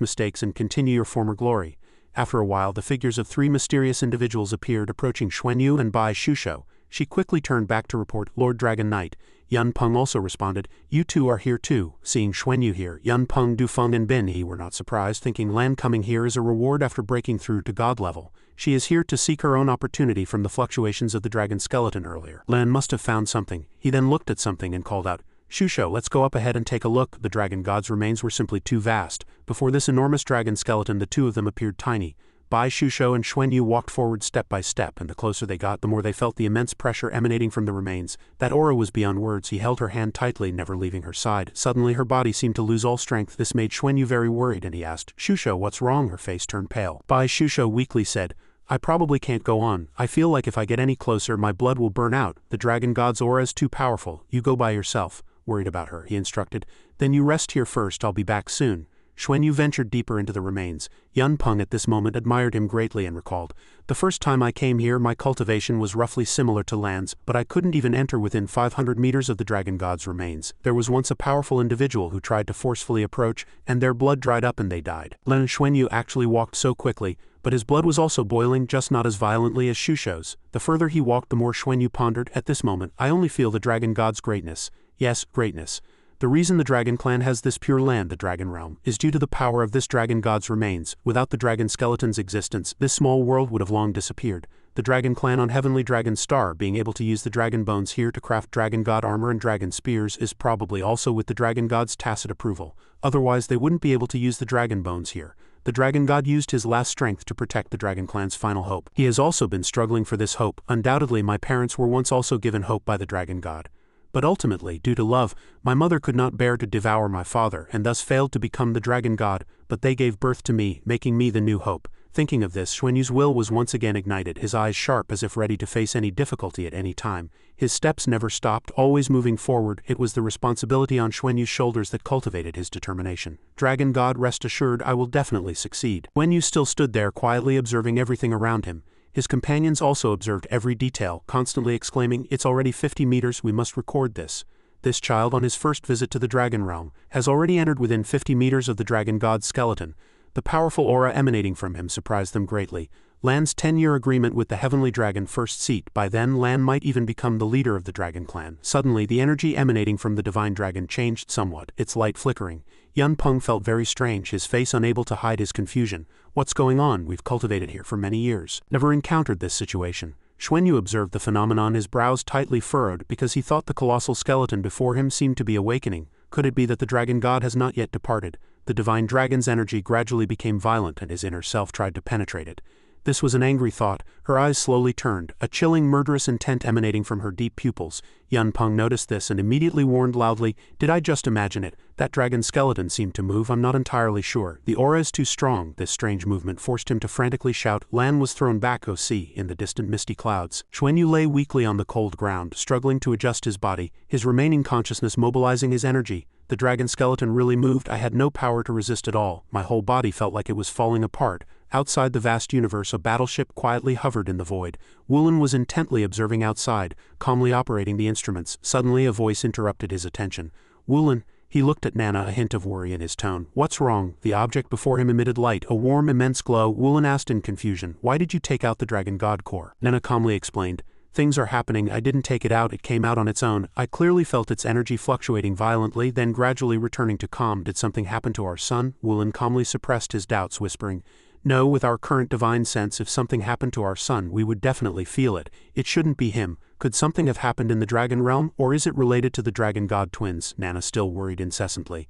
mistakes and continue your former glory. After a while, the figures of 3 mysterious individuals appeared, approaching Xuanyu and Bai Shusho. She quickly turned back to report, Lord Dragon Knight. Yun Peng also responded, you two are here too. Seeing Xuanyu here, Yun Peng, Dufeng and Bin He were not surprised, thinking Lan coming here is a reward after breaking through to god level. She is here to seek her own opportunity from the fluctuations of the dragon skeleton earlier. Lan must have found something. He then looked at something and called out, Shusho, let's go up ahead and take a look. The dragon god's remains were simply too vast. Before this enormous dragon skeleton, the two of them appeared tiny. Bai Shusho and Xuanyu walked forward step by step, and the closer they got, the more they felt the immense pressure emanating from the remains. That aura was beyond words. He held her hand tightly, never leaving her side. Suddenly her body seemed to lose all strength. This made Xuanyu very worried, and he asked, Shusho, what's wrong? Her face turned pale. Bai Shusho weakly said, I probably can't go on. I feel like if I get any closer, my blood will burn out. The dragon god's aura is too powerful. You go by yourself. Worried about her, he instructed. Then you rest here first. I'll be back soon. Xuanyu ventured deeper into the remains. Yun Peng at this moment admired him greatly and recalled, the first time I came here my cultivation was roughly similar to Lan's, but I couldn't even enter within 500 meters of the dragon god's remains. There was once a powerful individual who tried to forcefully approach, and their blood dried up and they died. Lan Xuanyu actually walked so quickly, but his blood was also boiling, just not as violently as Shusho's. The further he walked, the more Xuanyu pondered. At this moment, I only feel the dragon god's greatness. Yes, greatness. The reason the dragon clan has this pure land, the dragon realm, is due to the power of this dragon god's remains. Without the dragon skeleton's existence, this small world would have long disappeared. The dragon clan on Heavenly Dragon Star being able to use the dragon bones here to craft dragon god armor and dragon spears is probably also with the dragon god's tacit approval. Otherwise they wouldn't be able to use the dragon bones here. The dragon god used his last strength to protect the dragon clan's final hope. He has also been struggling for this hope. Undoubtedly my parents were once also given hope by the dragon god. But ultimately, due to love, my mother could not bear to devour my father and thus failed to become the dragon god, but they gave birth to me, making me the new hope. Thinking of this, Xuanyu's will was once again ignited, his eyes sharp as if ready to face any difficulty at any time. His steps never stopped, always moving forward. It was the responsibility on Xuanyu's shoulders that cultivated his determination. Dragon god, rest assured, I will definitely succeed. Xuanyu still stood there quietly observing everything around him. His companions also observed every detail, constantly exclaiming, it's already 50 meters, we must record this. This child, on his first visit to the dragon realm, has already entered within 50 meters of the dragon god's skeleton. The powerful aura emanating from him surprised them greatly. Lan's 10-year agreement with the Heavenly Dragon first seat, by then Lan might even become the leader of the dragon clan. Suddenly the energy emanating from the divine dragon changed somewhat, its light flickering. Yun Peng felt very strange, his face unable to hide his confusion. What's going on? We've cultivated here for many years. Never encountered this situation. Xuanyu observed the phenomenon, his brows tightly furrowed, because he thought the colossal skeleton before him seemed to be awakening. Could it be that the dragon god has not yet departed? The divine dragon's energy gradually became violent and his inner self tried to penetrate it. This was an angry thought. Her eyes slowly turned, a chilling murderous intent emanating from her deep pupils. Yun Peng noticed this and immediately warned loudly, did I just imagine it? That dragon skeleton seemed to move, I'm not entirely sure. The aura is too strong. This strange movement forced him to frantically shout. Lan was thrown back, in the distant misty clouds. Xuanyu lay weakly on the cold ground, struggling to adjust his body, his remaining consciousness mobilizing his energy. The dragon skeleton really moved. I had no power to resist at all. My whole body felt like it was falling apart. Outside the vast universe, a battleship quietly hovered in the void. Wulin was intently observing outside, calmly operating the instruments. Suddenly a voice interrupted his attention. Wulin, he looked at Nana, a hint of worry in his tone. What's wrong? The object before him emitted light, a warm, immense glow. Wulin asked in confusion, why did you take out the dragon god core? Nana calmly explained, things are happening, I didn't take it out, it came out on its own. I clearly felt its energy fluctuating violently, then gradually returning to calm. Did something happen to our son? Wulin calmly suppressed his doubts, whispering, no, with our current divine sense, if something happened to our son, we would definitely feel it. It shouldn't be him. Could something have happened in the dragon realm, or is it related to the dragon god twins? Nana still worried incessantly.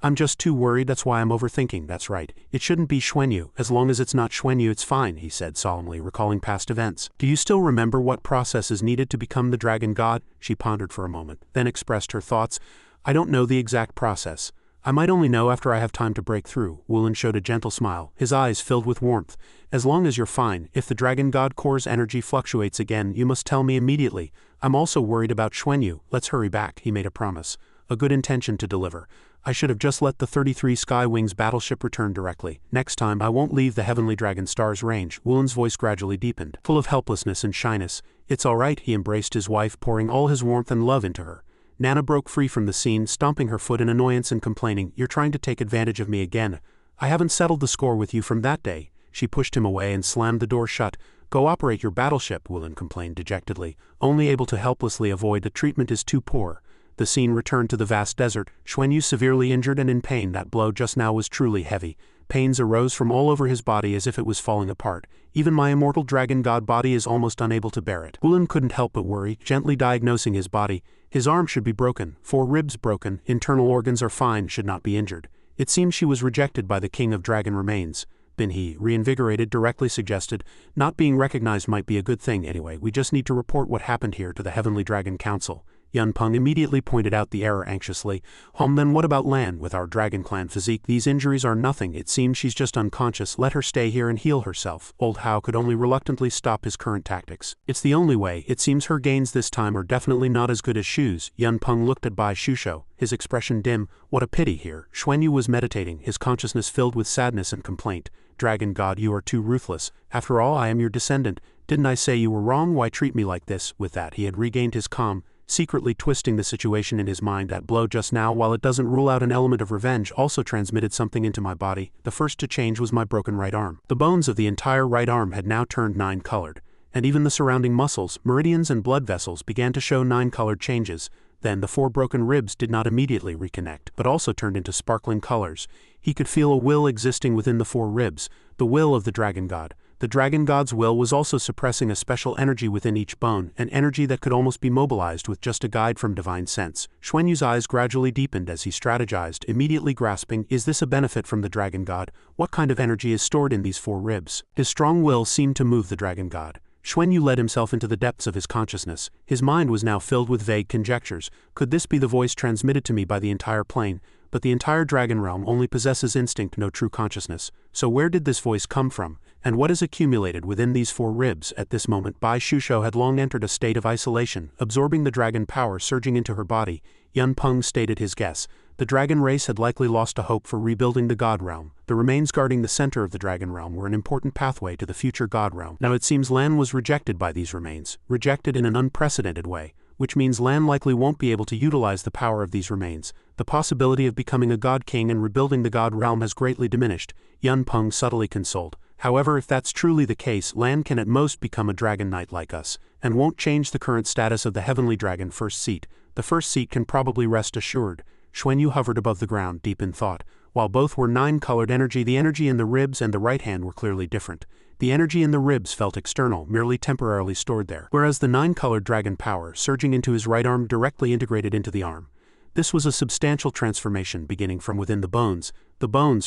I'm just too worried, that's why I'm overthinking. That's right. It shouldn't be Xuanyu. As long as it's not Xuanyu, it's fine, he said solemnly, recalling past events. Do you still remember what process is needed to become the dragon god? She pondered for a moment, then expressed her thoughts. I don't know the exact process. I might only know after I have time to break through. Wulin showed a gentle smile, his eyes filled with warmth. As long as you're fine, if the dragon god core's energy fluctuates again, you must tell me immediately. I'm also worried about Xuanyu. Let's hurry back, he made a promise. A good intention to deliver. I should have just let the 33 Sky Wings battleship return directly. Next time I won't leave the Heavenly Dragon Star's range. Wulin's voice gradually deepened, full of helplessness and shyness. It's all right, he embraced his wife, pouring all his warmth and love into her. Nana broke free from the scene, stomping her foot in annoyance and complaining, You're trying to take advantage of me again. I haven't settled the score with you from that day. She pushed him away and slammed the door shut. Go operate your battleship, Wulin complained dejectedly, only able to helplessly avoid the treatment is too poor. The scene returned to the vast desert, Xuanyu severely injured and in pain. That blow just now was truly heavy. Pains arose from all over his body as if it was falling apart. Even my immortal dragon god Bati is almost unable to bear it. Wulin couldn't help but worry, gently diagnosing his body. His arm should be broken, 4 ribs broken, internal organs are fine, should not be injured. It seemed she was rejected by the king of dragon remains. Binhe, reinvigorated, directly suggested, not being recognized might be a good thing anyway, we just need to report what happened here to the Heavenly Dragon Council. Yunpeng immediately pointed out the error anxiously. Then what about Lan? With our dragon clan physique, these injuries are nothing. It seems she's just unconscious. Let her stay here and heal herself. Old Hao could only reluctantly stop his current tactics. It's the only way. It seems her gains this time are definitely not as good as Shu's. Yunpeng looked at Bai Shusho, his expression dim. What a pity here. Xuanyu was meditating, his consciousness filled with sadness and complaint. Dragon god, you are too ruthless. After all, I am your descendant. Didn't I say you were wrong? Why treat me like this? With that, he had regained his calm, secretly twisting the situation in his mind. That blow just now, while it doesn't rule out an element of revenge, also transmitted something into my body. The first to change was my broken right arm. The bones of the entire right arm had now turned 9-colored, and even the surrounding muscles, meridians and blood vessels began to show 9-colored changes. Then the 4 broken ribs did not immediately reconnect, but also turned into sparkling colors. He could feel a will existing within the 4 ribs, the will of the dragon god. The dragon god's will was also suppressing a special energy within each bone, an energy that could almost be mobilized with just a guide from divine sense. Xuanyu's eyes gradually deepened as he strategized, immediately grasping, is this a benefit from the dragon god? What kind of energy is stored in these 4 ribs? His strong will seemed to move the dragon god. Xuanyu led himself into the depths of his consciousness. His mind was now filled with vague conjectures. Could this be the voice transmitted to me by the entire plane? But the entire dragon realm only possesses instinct, no true consciousness. So where did this voice come from? And what is accumulated within these 4 ribs? At this moment, Bai Shusho had long entered a state of isolation, absorbing the dragon power surging into her body. Yunpeng stated his guess. The dragon race had likely lost a hope for rebuilding the god realm. The remains guarding the center of the dragon realm were an important pathway to the future god realm. Now it seems Lan was rejected by these remains, rejected in an unprecedented way, which means Lan likely won't be able to utilize the power of these remains. The possibility of becoming a god king and rebuilding the god realm has greatly diminished, Yunpeng subtly consoled. However, if that's truly the case, Lan can at most become a dragon knight like us, and won't change the current status of the heavenly dragon first seat. The first seat can probably rest assured. Xuanyu hovered above the ground, deep in thought. While both were 9-colored energy, the energy in the ribs and the right hand were clearly different. The energy in the ribs felt external, merely temporarily stored there, whereas the 9-colored dragon power, surging into his right arm, directly integrated into the arm. This was a substantial transformation beginning from within the bones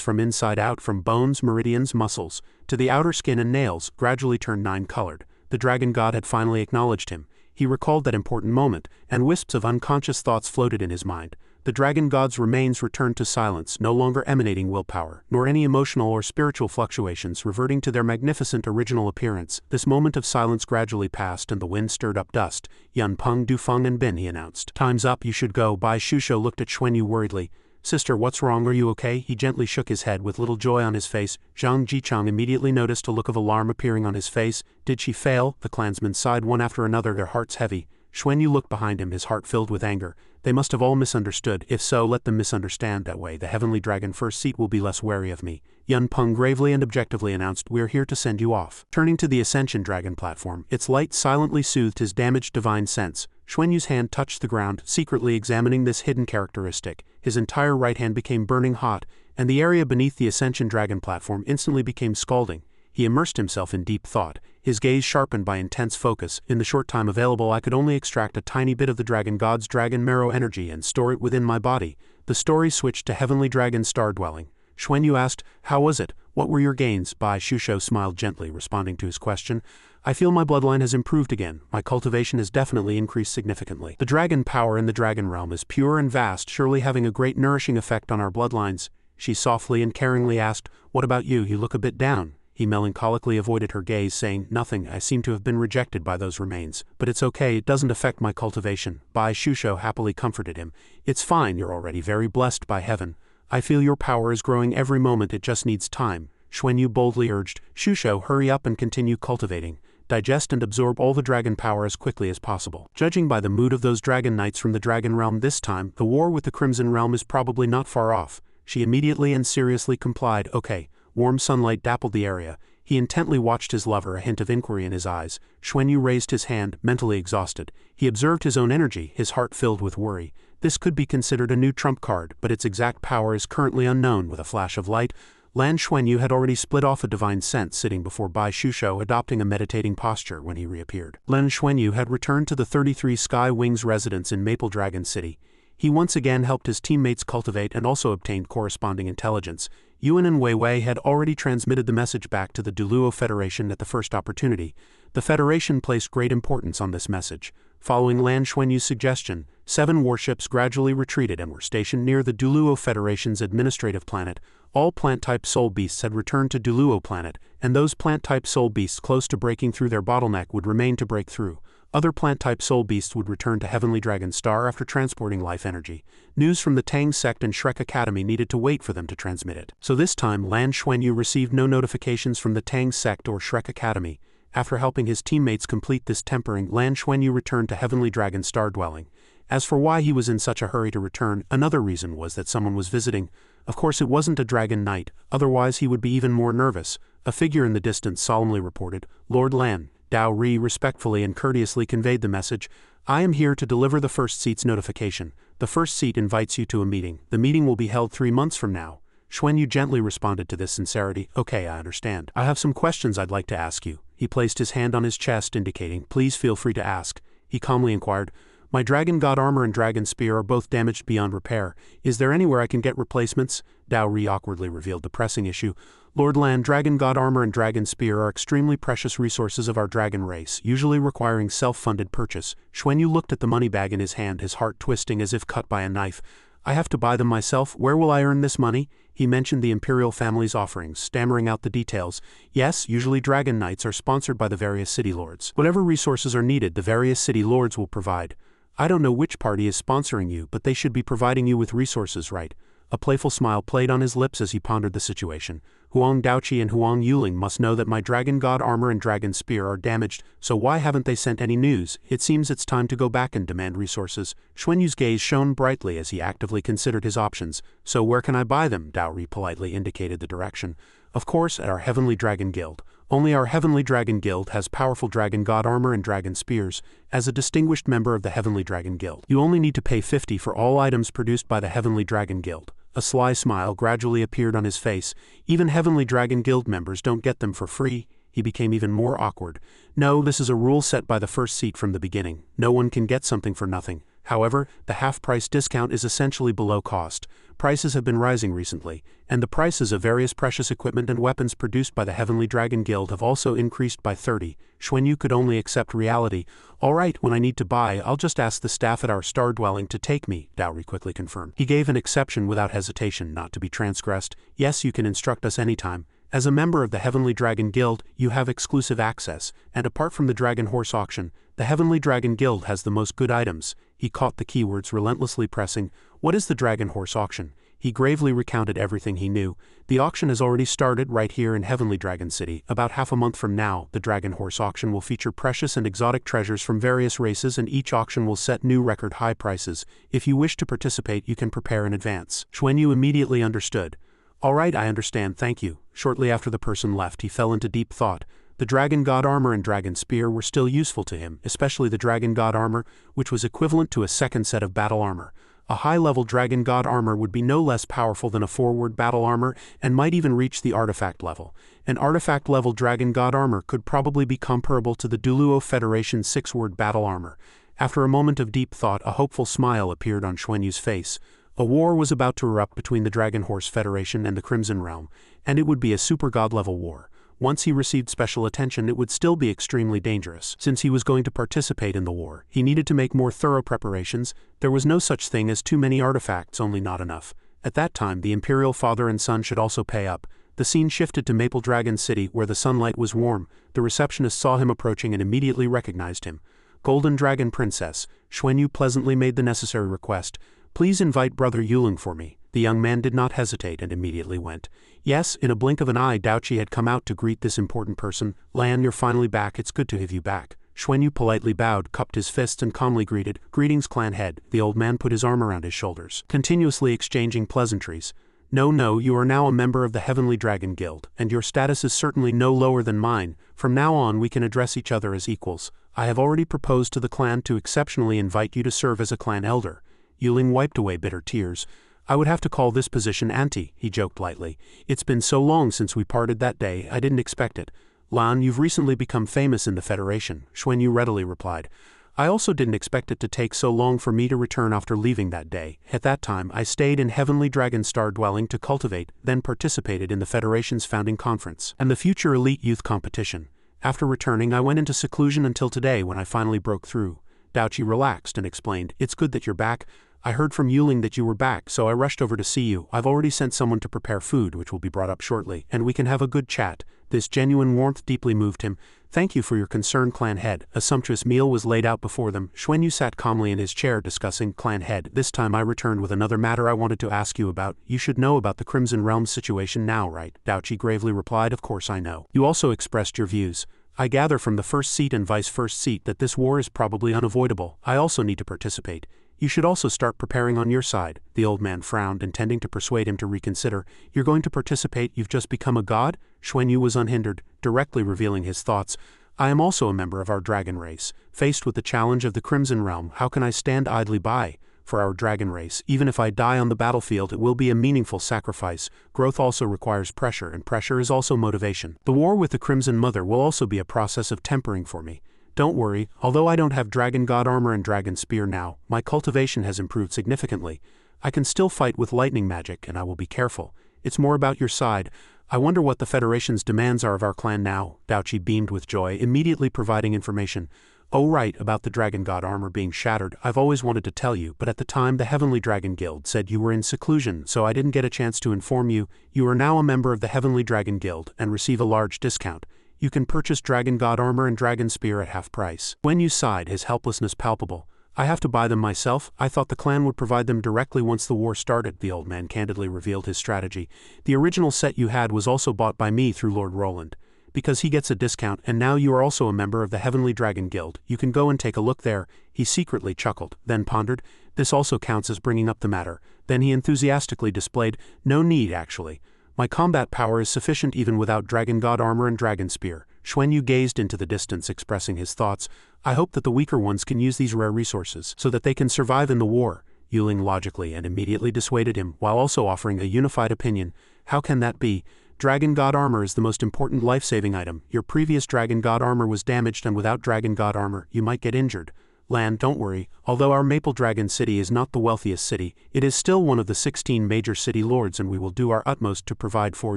from inside out, from bones, meridians, muscles, to the outer skin and nails, gradually turned 9-colored. The dragon god had finally acknowledged him. He recalled that important moment, and wisps of unconscious thoughts floated in his mind. The dragon god's remains returned to silence, no longer emanating willpower, nor any emotional or spiritual fluctuations, reverting to their magnificent original appearance. This moment of silence gradually passed and the wind stirred up dust. Yunpeng, Dufeng and Bin, he announced. Time's up, you should go. Bai Shusho looked at Xuanyu worriedly. Sister, what's wrong? Are you okay? He gently shook his head with little joy on his face. Zhang Jichang immediately noticed a look of alarm appearing on his face. Did she fail? The clansmen sighed one after another, their hearts heavy. Xuanyu looked behind him, his heart filled with anger. They must have all misunderstood. If so, let them misunderstand. That way, the heavenly dragon first seat will be less wary of me. Yunpeng gravely and objectively announced, we're here to send you off. Turning to the Ascension Dragon platform, its light silently soothed his damaged divine sense. Xuanyu's hand touched the ground, secretly examining this hidden characteristic. His entire right hand became burning hot, and the area beneath the Ascension Dragon platform instantly became scalding. He immersed himself in deep thought, his gaze sharpened by intense focus. In the short time available, I could only extract a tiny bit of the dragon god's dragon marrow energy and store it within my body. The story switched to Heavenly Dragon Star Dwelling. Xuanyu asked, "How was it? What were your gains?" Bai Shusho smiled gently, responding to his question. "I feel my bloodline has improved again. My cultivation has definitely increased significantly. The dragon power in the dragon realm is pure and vast, surely having a great nourishing effect on our bloodlines." She softly and caringly asked, "What about you? You look a bit down." He melancholically avoided her gaze, saying, "Nothing, I seem to have been rejected by those remains. But it's okay, it doesn't affect my cultivation." Bai Shusho happily comforted him. "It's fine, you're already very blessed by heaven. I feel your power is growing every moment, it just needs time." Xuanyu boldly urged, "Shusho, hurry up and continue cultivating. Digest and absorb all the dragon power as quickly as possible." Judging by the mood of those dragon knights from the dragon realm this time, the war with the Crimson Realm is probably not far off. She immediately and seriously complied. "Okay." Warm sunlight dappled the area. He intently watched his lover, a hint of inquiry in his eyes. Xuanyu raised his hand, mentally exhausted. He observed his own energy, his heart filled with worry. This could be considered a new trump card, but its exact power is currently unknown. With a flash of light, Lan Xuanyu had already split off a divine sense, sitting before Bai Shusho, adopting a meditating posture when he reappeared. Lan Xuanyu had returned to the 33 Sky Wings residence in Maple Dragon City. He once again helped his teammates cultivate and also obtained corresponding intelligence. Yuan and Wei Wei had already transmitted the message back to the Duluo Federation at the first opportunity. The Federation placed great importance on this message. Following Lan Xuanyu's suggestion, 7 warships gradually retreated and were stationed near the Duluo Federation's administrative planet. All plant-type soul beasts had returned to Duluo planet, and those plant-type soul beasts close to breaking through their bottleneck would remain to break through. Other plant-type soul beasts would return to Heavenly Dragon Star after transporting life energy. News from the Tang sect and Shrek Academy needed to wait for them to transmit it. So this time, Lan Xuanyu received no notifications from the Tang sect or Shrek Academy. After helping his teammates complete this tempering, Lan Xuanyu returned to Heavenly Dragon Star Dwelling. As for why he was in such a hurry to return, another reason was that someone was visiting. Of course it wasn't a dragon knight, otherwise he would be even more nervous. A figure in the distance solemnly reported, "Lord Lan." Dao Ri respectfully and courteously conveyed the message, "I am here to deliver the first seat's notification. The first seat invites you to a meeting. The meeting will be held 3 months from now." Xuanyu gently responded to this sincerity. "Okay, I understand. I have some questions I'd like to ask you." He placed his hand on his chest, indicating, "Please feel free to ask." He calmly inquired, "My dragon god armor and dragon spear are both damaged beyond repair. Is there anywhere I can get replacements?" Dao Ri awkwardly revealed the pressing issue. "Lord Lan, dragon god armor and dragon spear are extremely precious resources of our dragon race, usually requiring self-funded purchase." Xuanyu looked at the money bag in his hand, his heart twisting as if cut by a knife. "I have to buy them myself. Where will I earn this money?" He mentioned the imperial family's offerings, stammering out the details. "Yes, usually dragon knights are sponsored by the various city lords. Whatever resources are needed, the various city lords will provide. I don't know which party is sponsoring you, but they should be providing you with resources, right?" A playful smile played on his lips as he pondered the situation. "Huang Daoqi and Huang Yuling must know that my dragon god armor and dragon spear are damaged, so why haven't they sent any news? It seems it's time to go back and demand resources." Xuanyu's gaze shone brightly as he actively considered his options. "So where can I buy them?" Dao Ri politely indicated the direction. "Of course, at our Heavenly Dragon Guild. Only our Heavenly Dragon Guild has powerful dragon god armor and dragon spears. As a distinguished member of the Heavenly Dragon Guild, you only need to pay 50 for all items produced by the Heavenly Dragon Guild." A sly smile gradually appeared on his face. "Even Heavenly Dragon Guild members don't get them for free." He became even more awkward. "No, this is a rule set by the first seat from the beginning. No one can get something for nothing. However, the half-price discount is essentially below cost. Prices have been rising recently, and the prices of various precious equipment and weapons produced by the Heavenly Dragon Guild have also increased by 30. Xuanyu could only accept reality. "All right, when I need to buy, I'll just ask the staff at our star dwelling to take me," Dao Ri quickly confirmed. He gave an exception without hesitation, not to be transgressed. "Yes, you can instruct us anytime. As a member of the Heavenly Dragon Guild, you have exclusive access, and apart from the Dragon Horse auction, the Heavenly Dragon Guild has the most good items." He caught the keywords, relentlessly pressing. "What is the Dragon Horse auction?" He gravely recounted everything he knew. "The auction has already started right here in Heavenly Dragon City. About half a month from now, the Dragon Horse auction will feature precious and exotic treasures from various races, and each auction will set new record high prices. If you wish to participate, you can prepare in advance." Xuanyu immediately understood. "All right, I understand, thank you." Shortly after the person left, he fell into deep thought. The dragon god armor and dragon spear were still useful to him, especially the dragon god armor, which was equivalent to a second set of battle armor. A high-level dragon god armor would be no less powerful than a forward battle armor and might even reach the artifact level. An artifact-level dragon god armor could probably be comparable to the Duluo Federation 6-word battle armor. After a moment of deep thought, a hopeful smile appeared on Xuanyu's face. A war was about to erupt between the Dragon Horse Federation and the Crimson Realm, and it would be a super god-level war. Once he received special attention, it would still be extremely dangerous. Since he was going to participate in the war, he needed to make more thorough preparations. There was no such thing as too many artifacts, only not enough. At that time, the Imperial father and son should also pay up. The scene shifted to Maple Dragon City, where the sunlight was warm. The receptionist saw him approaching and immediately recognized him. Golden Dragon Princess, Xuanyu pleasantly made the necessary request. Please invite Brother Yuling for me. The young man did not hesitate and immediately went. Yes, in a blink of an eye, Daoqi had come out to greet this important person. Lan, you're finally back. It's good to have you back. Xuanyu politely bowed, cupped his fists and calmly greeted. Greetings, clan head. The old man put his arm around his shoulders, continuously exchanging pleasantries. No, you are now a member of the Heavenly Dragon Guild, and your status is certainly no lower than mine. From now on we can address each other as equals. I have already proposed to the clan to exceptionally invite you to serve as a clan elder. Yuling wiped away bitter tears. I would have to call this position auntie, he joked lightly. It's been so long since we parted that day, I didn't expect it. Lan, you've recently become famous in the Federation, Xuanyu readily replied. I also didn't expect it to take so long for me to return after leaving that day. At that time, I stayed in Heavenly Dragon Star Dwelling to cultivate, then participated in the Federation's founding conference and the future elite youth competition. After returning, I went into seclusion until today when I finally broke through. Daoqi relaxed and explained, It's good that you're back. I heard from Yuling that you were back, so I rushed over to see you. I've already sent someone to prepare food, which will be brought up shortly, and we can have a good chat. This genuine warmth deeply moved him. Thank you for your concern, clan head. A sumptuous meal was laid out before them. Xuanyu sat calmly in his chair discussing. Clan head, this time I returned with another matter I wanted to ask you about. You should know about the Crimson Realm's situation now, right? Daoqi gravely replied, Of course I know. You also expressed your views. I gather from the first seat and vice first seat that this war is probably unavoidable. I also need to participate. You should also start preparing on your side. The old man frowned, intending to persuade him to reconsider. You're going to participate? You've just become a god? Xuanyu was unhindered, directly revealing his thoughts. I am also a member of our dragon race. Faced with the challenge of the Crimson Realm, how can I stand idly by? For our dragon race, even if I die on the battlefield, it will be a meaningful sacrifice. Growth also requires pressure, and pressure is also motivation. The war with the Crimson Mother will also be a process of tempering for me. Don't worry, although I don't have Dragon God Armor and Dragon Spear now, my cultivation has improved significantly. I can still fight with lightning magic, and I will be careful. It's more about your side. I wonder what the Federation's demands are of our clan now. Daoqi beamed with joy, immediately providing information. Oh right, about the Dragon God Armor being shattered, I've always wanted to tell you, but at the time the Heavenly Dragon Guild said you were in seclusion, so I didn't get a chance to inform you. You are now a member of the Heavenly Dragon Guild, and receive a large discount. You can purchase Dragon God Armor and Dragon Spear at half price. Xuanyu sighed, his helplessness palpable. I have to buy them myself. I thought the clan would provide them directly once the war started. The old man candidly revealed his strategy. The original set you had was also bought by me through Lord Roland. Because he gets a discount, and now you are also a member of the Heavenly Dragon Guild. You can go and take a look there. He secretly chuckled, then pondered. This also counts as bringing up the matter. Then he enthusiastically displayed, No need, actually. My combat power is sufficient even without Dragon God Armor and Dragon Spear. Xuanyu gazed into the distance, expressing his thoughts. I hope that the weaker ones can use these rare resources, so that they can survive in the war. Yuling logically and immediately dissuaded him, while also offering a unified opinion. How can that be? Dragon God Armor is the most important life-saving item. Your previous Dragon God Armor was damaged, and without Dragon God Armor, you might get injured. Lan, don't worry. Although our Maple Dragon City is not the wealthiest city, it is still one of the 16 major city lords, and we will do our utmost to provide for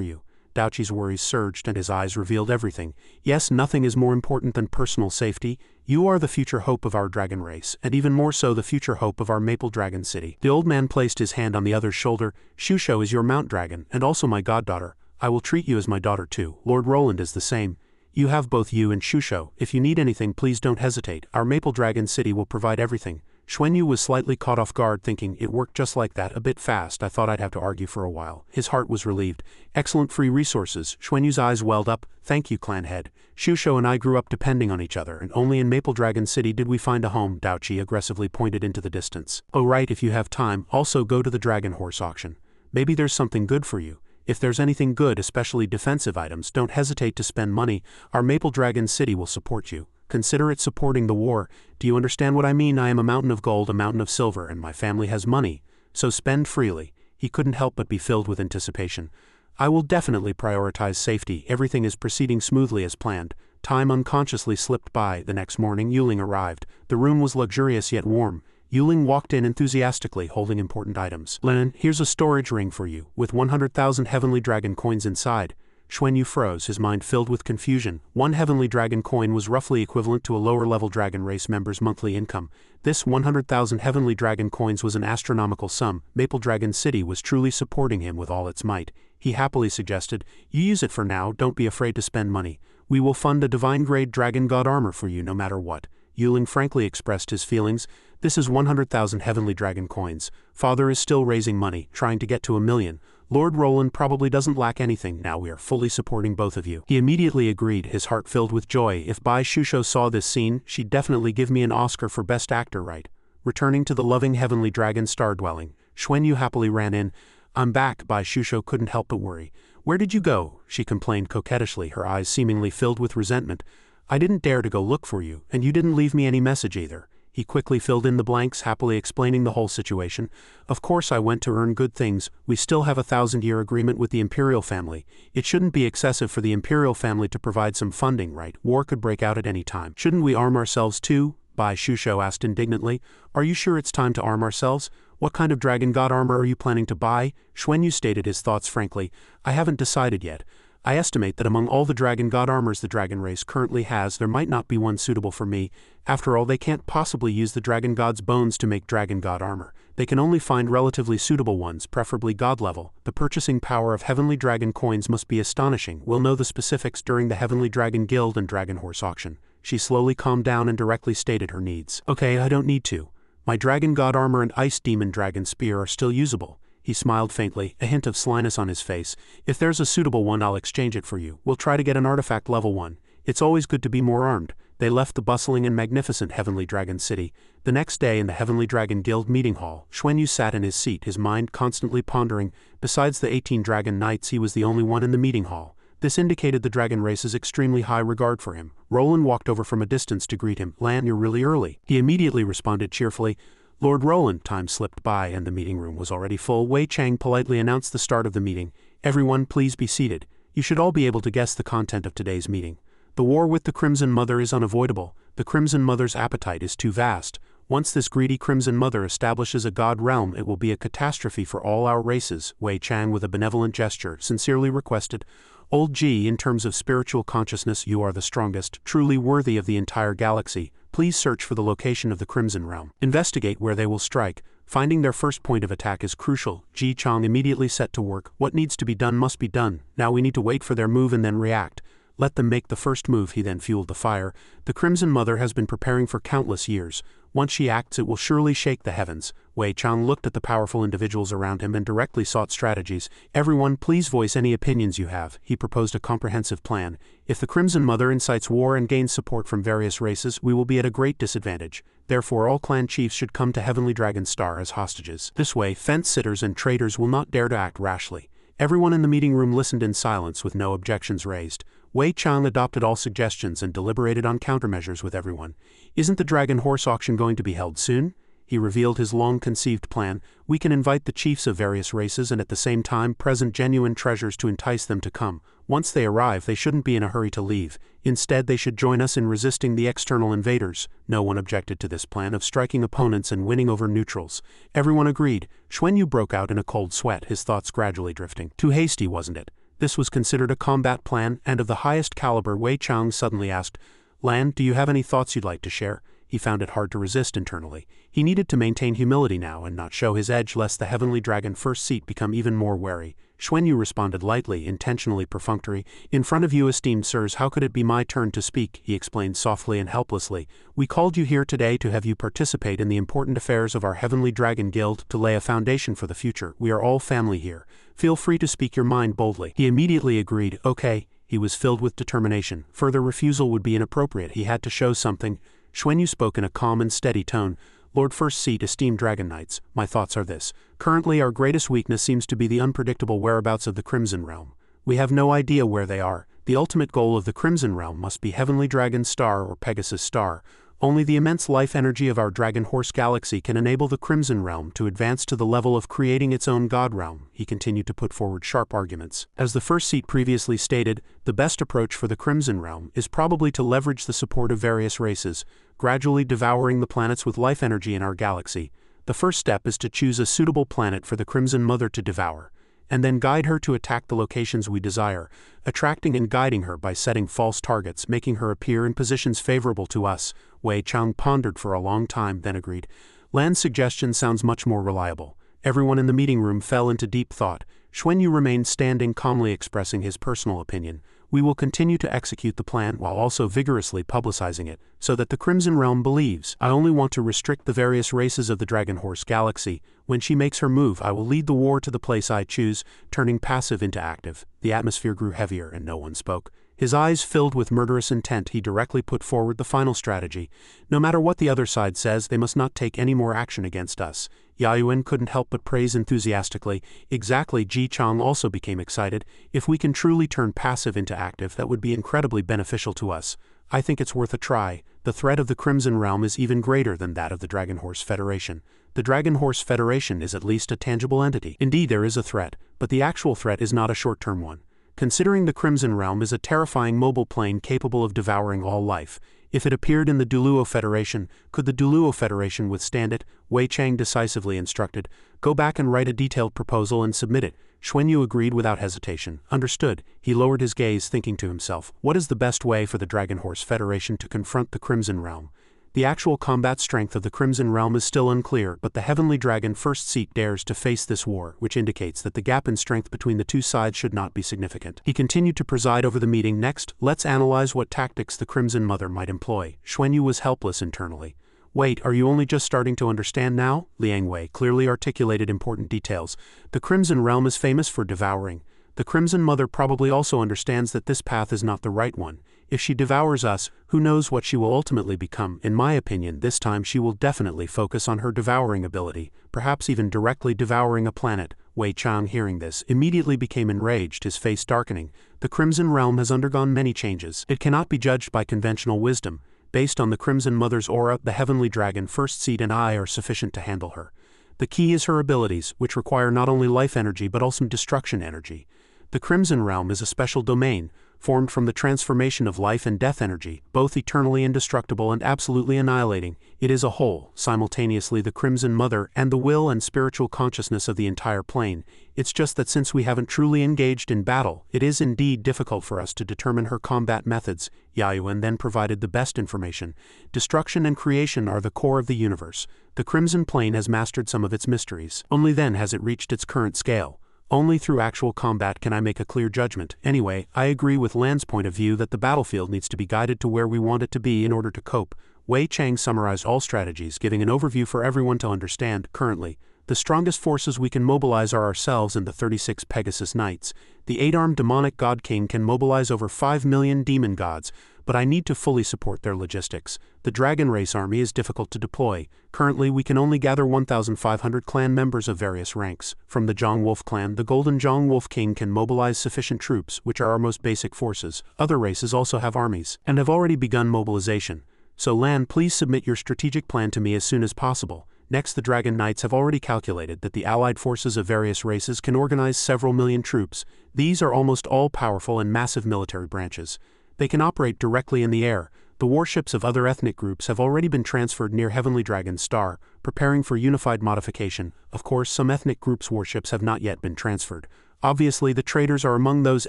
you. Daoqi's worries surged and his eyes revealed everything. Yes, nothing is more important than personal safety. You are the future hope of our dragon race, and even more so the future hope of our Maple Dragon City. The old man placed his hand on the other's shoulder. Shusho is your Mount Dragon, and also my goddaughter. I will treat you as my daughter too. Lord Roland is the same. You have both you and Shusho. If you need anything, please don't hesitate. Our Maple Dragon City will provide everything. Xuanyu was slightly caught off guard, thinking, it worked just like that, a bit fast. I thought I'd have to argue for a while. His heart was relieved. Excellent free resources. Xuanyu's eyes welled up. Thank you, clan head. Shusho and I grew up depending on each other, and only in Maple Dragon City did we find a home. Daoqi aggressively pointed into the distance. Oh right, if you have time, also go to the Dragon Horse auction. Maybe there's something good for you. If there's anything good, especially defensive items, don't hesitate to spend money. Our Maple Dragon City will support you. Consider it supporting the war. Do you understand what I mean? I am a mountain of gold, a mountain of silver, and my family has money. So spend freely. He couldn't help but be filled with anticipation. I will definitely prioritize safety. Everything is proceeding smoothly as planned. Time unconsciously slipped by. The next morning, Yuling arrived. The room was luxurious yet warm. Yuling walked in enthusiastically, holding important items. Lan, here's a storage ring for you, with 100,000 heavenly dragon coins inside. Xuanyu froze, his mind filled with confusion. One heavenly dragon coin was roughly equivalent to a lower-level dragon race member's monthly income. This 100,000 heavenly dragon coins was an astronomical sum. Maple Dragon City was truly supporting him with all its might. He happily suggested, "You use it for now, don't be afraid to spend money. We will fund a divine-grade dragon god armor for you no matter what." Yuling frankly expressed his feelings. "This is 100,000 heavenly dragon coins. Father is still raising money, trying to get to 1,000,000. Lord Roland probably doesn't lack anything now we are fully supporting both of you." He immediately agreed, his heart filled with joy. If Bai Shusho saw this scene, she'd definitely give me an Oscar for Best Actor, right? Returning to the loving heavenly dragon star dwelling, Xuanyu happily ran in. "I'm back," Bai Shusho couldn't help but worry. "Where did you go?" she complained coquettishly, her eyes seemingly filled with resentment. "I didn't dare to go look for you, and you didn't leave me any message either." He quickly filled in the blanks, happily explaining the whole situation. "Of course I went to earn good things. We still have a 1,000-year agreement with the Imperial family. It shouldn't be excessive for the Imperial family to provide some funding, right? War could break out at any time. Shouldn't we arm ourselves too?" Bai Shusho asked indignantly. "Are you sure it's time to arm ourselves? What kind of dragon god armor are you planning to buy?" Xuanyu stated his thoughts frankly. "I haven't decided yet. I estimate that among all the dragon god armors the dragon race currently has, there might not be one suitable for me. After all, they can't possibly use the dragon god's bones to make dragon god armor. They can only find relatively suitable ones, preferably god level. The purchasing power of heavenly dragon coins must be astonishing. We'll know the specifics during the Heavenly Dragon Guild and Dragon Horse auction." She slowly calmed down and directly stated her needs. "Okay, I don't need to. My dragon god armor and ice demon dragon spear are still usable." He smiled faintly, a hint of slyness on his face. "If there's a suitable one, I'll exchange it for you. We'll try to get an artifact level one. It's always good to be more armed." They left the bustling and magnificent Heavenly Dragon City. The next day in the Heavenly Dragon Guild meeting hall, Xuanyu sat in his seat, his mind constantly pondering. Besides the 18 dragon knights, he was the only one in the meeting hall. This indicated the dragon race's extremely high regard for him. Roland walked over from a distance to greet him. "Lan, you're really early." He immediately responded cheerfully. "Lord Roland." Time slipped by and the meeting room was already full. Wei Chang politely announced the start of the meeting. "Everyone, please be seated. You should all be able to guess the content of today's meeting. The war with the Crimson Mother is unavoidable. The Crimson Mother's appetite is too vast. Once this greedy Crimson Mother establishes a god realm, it will be a catastrophe for all our races," Wei Chang with a benevolent gesture sincerely requested. "Old G, in terms of spiritual consciousness, you are the strongest, truly worthy of the entire galaxy. Please search for the location of the Crimson Realm. Investigate where they will strike. Finding their first point of attack is crucial." Ji Chang immediately set to work. "What needs to be done must be done. Now we need to wait for their move and then react. Let them make the first move." He then fueled the fire. "The Crimson Mother has been preparing for countless years. Once she acts, it will surely shake the heavens." Wei Chang looked at the powerful individuals around him and directly sought strategies. "Everyone, please voice any opinions you have." He proposed a comprehensive plan. "If the Crimson Mother incites war and gains support from various races, we will be at a great disadvantage. Therefore all clan chiefs should come to Heavenly Dragon Star as hostages. This way, fence-sitters and traitors will not dare to act rashly." Everyone in the meeting room listened in silence with no objections raised. Wei Chang adopted all suggestions and deliberated on countermeasures with everyone. "Isn't the Dragon Horse auction going to be held soon?" He revealed his long-conceived plan. "We can invite the chiefs of various races and at the same time present genuine treasures to entice them to come. Once they arrive, they shouldn't be in a hurry to leave. Instead, they should join us in resisting the external invaders." No one objected to this plan of striking opponents and winning over neutrals. Everyone agreed. Xuanyu broke out in a cold sweat, his thoughts gradually drifting. Too hasty, wasn't it? This was considered a combat plan, and of the highest caliber. Wei Chang suddenly asked, "Lan, do you have any thoughts you'd like to share?" He found it hard to resist internally. He needed to maintain humility now and not show his edge lest the Heavenly Dragon first seat become even more wary. Xuanyu responded lightly, intentionally perfunctory. "In front of you, esteemed sirs, how could it be my turn to speak?" he explained softly and helplessly. "We called you here today to have you participate in the important affairs of our Heavenly Dragon Guild, to lay a foundation for the future. We are all family here. Feel free to speak your mind boldly." He immediately agreed. "Okay." He was filled with determination. Further refusal would be inappropriate. He had to show something. Xuanyu spoke in a calm and steady tone. "Lord First Seat, esteemed Dragon Knights, my thoughts are this. Currently our greatest weakness seems to be the unpredictable whereabouts of the Crimson Realm. We have no idea where they are. The ultimate goal of the Crimson Realm must be Heavenly Dragon Star or Pegasus Star. Only the immense life energy of our Dragon Horse galaxy can enable the Crimson Realm to advance to the level of creating its own God Realm. He continued to put forward sharp arguments. As the first seat previously stated, the best approach for the Crimson Realm is probably to leverage the support of various races, gradually devouring the planets with life energy in our galaxy. The first step is to choose a suitable planet for the Crimson Mother to devour, and then guide her to attack the locations we desire, attracting and guiding her by setting false targets, making her appear in positions favorable to us. Wei Chang pondered for a long time, then agreed. Lan's suggestion sounds much more reliable. Everyone in the meeting room fell into deep thought. Xuanyu remained standing, calmly expressing his personal opinion. We will continue to execute the plan while also vigorously publicizing it, so that the Crimson Realm believes. I only want to restrict the various races of the Dragon Horse galaxy. When she makes her move, I will lead the war to the place I choose, turning passive into active. The atmosphere grew heavier and no one spoke. His eyes filled with murderous intent, he directly put forward the final strategy. No matter what the other side says, they must not take any more action against us. Yaoyuan couldn't help but praise enthusiastically. Exactly, Ji Chang also became excited. If we can truly turn passive into active, that would be incredibly beneficial to us. I think it's worth a try. The threat of the Crimson Realm is even greater than that of the Dragon Horse Federation. The Dragon Horse Federation is at least a tangible entity. Indeed, there is a threat, but the actual threat is not a short-term one. Considering the Crimson Realm is a terrifying mobile plane capable of devouring all life, if it appeared in the Duluo Federation, could the Duluo Federation withstand it? Wei Chang decisively instructed. Go back and write a detailed proposal and submit it. Xuanyu agreed without hesitation. Understood. He lowered his gaze, thinking to himself, what is the best way for the Dragon Horse Federation to confront the Crimson Realm? The actual combat strength of the Crimson Realm is still unclear, but the Heavenly Dragon First Seat dares to face this war, which indicates that the gap in strength between the two sides should not be significant. He continued to preside over the meeting. Next, let's analyze what tactics the Crimson Mother might employ. Xuanyu was helpless internally. Wait, are you only just starting to understand now? Liang Wei clearly articulated important details. The Crimson Realm is famous for devouring. The Crimson Mother probably also understands that this path is not the right one. If she devours us, who knows what she will ultimately become? In my opinion, this time she will definitely focus on her devouring ability, perhaps even directly devouring a planet. Wei Chang, hearing this, immediately became enraged, his face darkening. The Crimson Realm has undergone many changes. It cannot be judged by conventional wisdom. Based on the Crimson Mother's aura, the Heavenly Dragon First Seat and I are sufficient to handle her. The key is her abilities, which require not only life energy but also destruction energy. The Crimson Realm is a special domain, formed from the transformation of life and death energy, both eternally indestructible and absolutely annihilating. It is a whole, simultaneously the Crimson Mother and the will and spiritual consciousness of the entire plane. It's just that since we haven't truly engaged in battle, it is indeed difficult for us to determine her combat methods. Yaoyuan then provided the best information. Destruction and creation are the core of the universe. The Crimson Plane has mastered some of its mysteries. Only then has it reached its current scale. Only through actual combat can I make a clear judgment. Anyway, I agree with Lan's point of view that the battlefield needs to be guided to where we want it to be in order to cope. Wei Chang summarized all strategies, giving an overview for everyone to understand. Currently, the strongest forces we can mobilize are ourselves and the 36 Pegasus Knights. The 8-armed demonic God King can mobilize over 5 million demon gods, but I need to fully support their logistics. The Dragon Race army is difficult to deploy. Currently, we can only gather 1,500 clan members of various ranks. From the Zhang Wolf clan, the Golden Zhang Wolf King can mobilize sufficient troops, which are our most basic forces. Other races also have armies, and have already begun mobilization. So Lan, please submit your strategic plan to me as soon as possible. Next, the Dragon Knights have already calculated that the allied forces of various races can organize several million troops. These are almost all powerful and massive military branches. They can operate directly in the air. The warships of other ethnic groups have already been transferred near Heavenly Dragon's star, preparing for unified modification. Of course, some ethnic groups' warships have not yet been transferred. Obviously, the traders are among those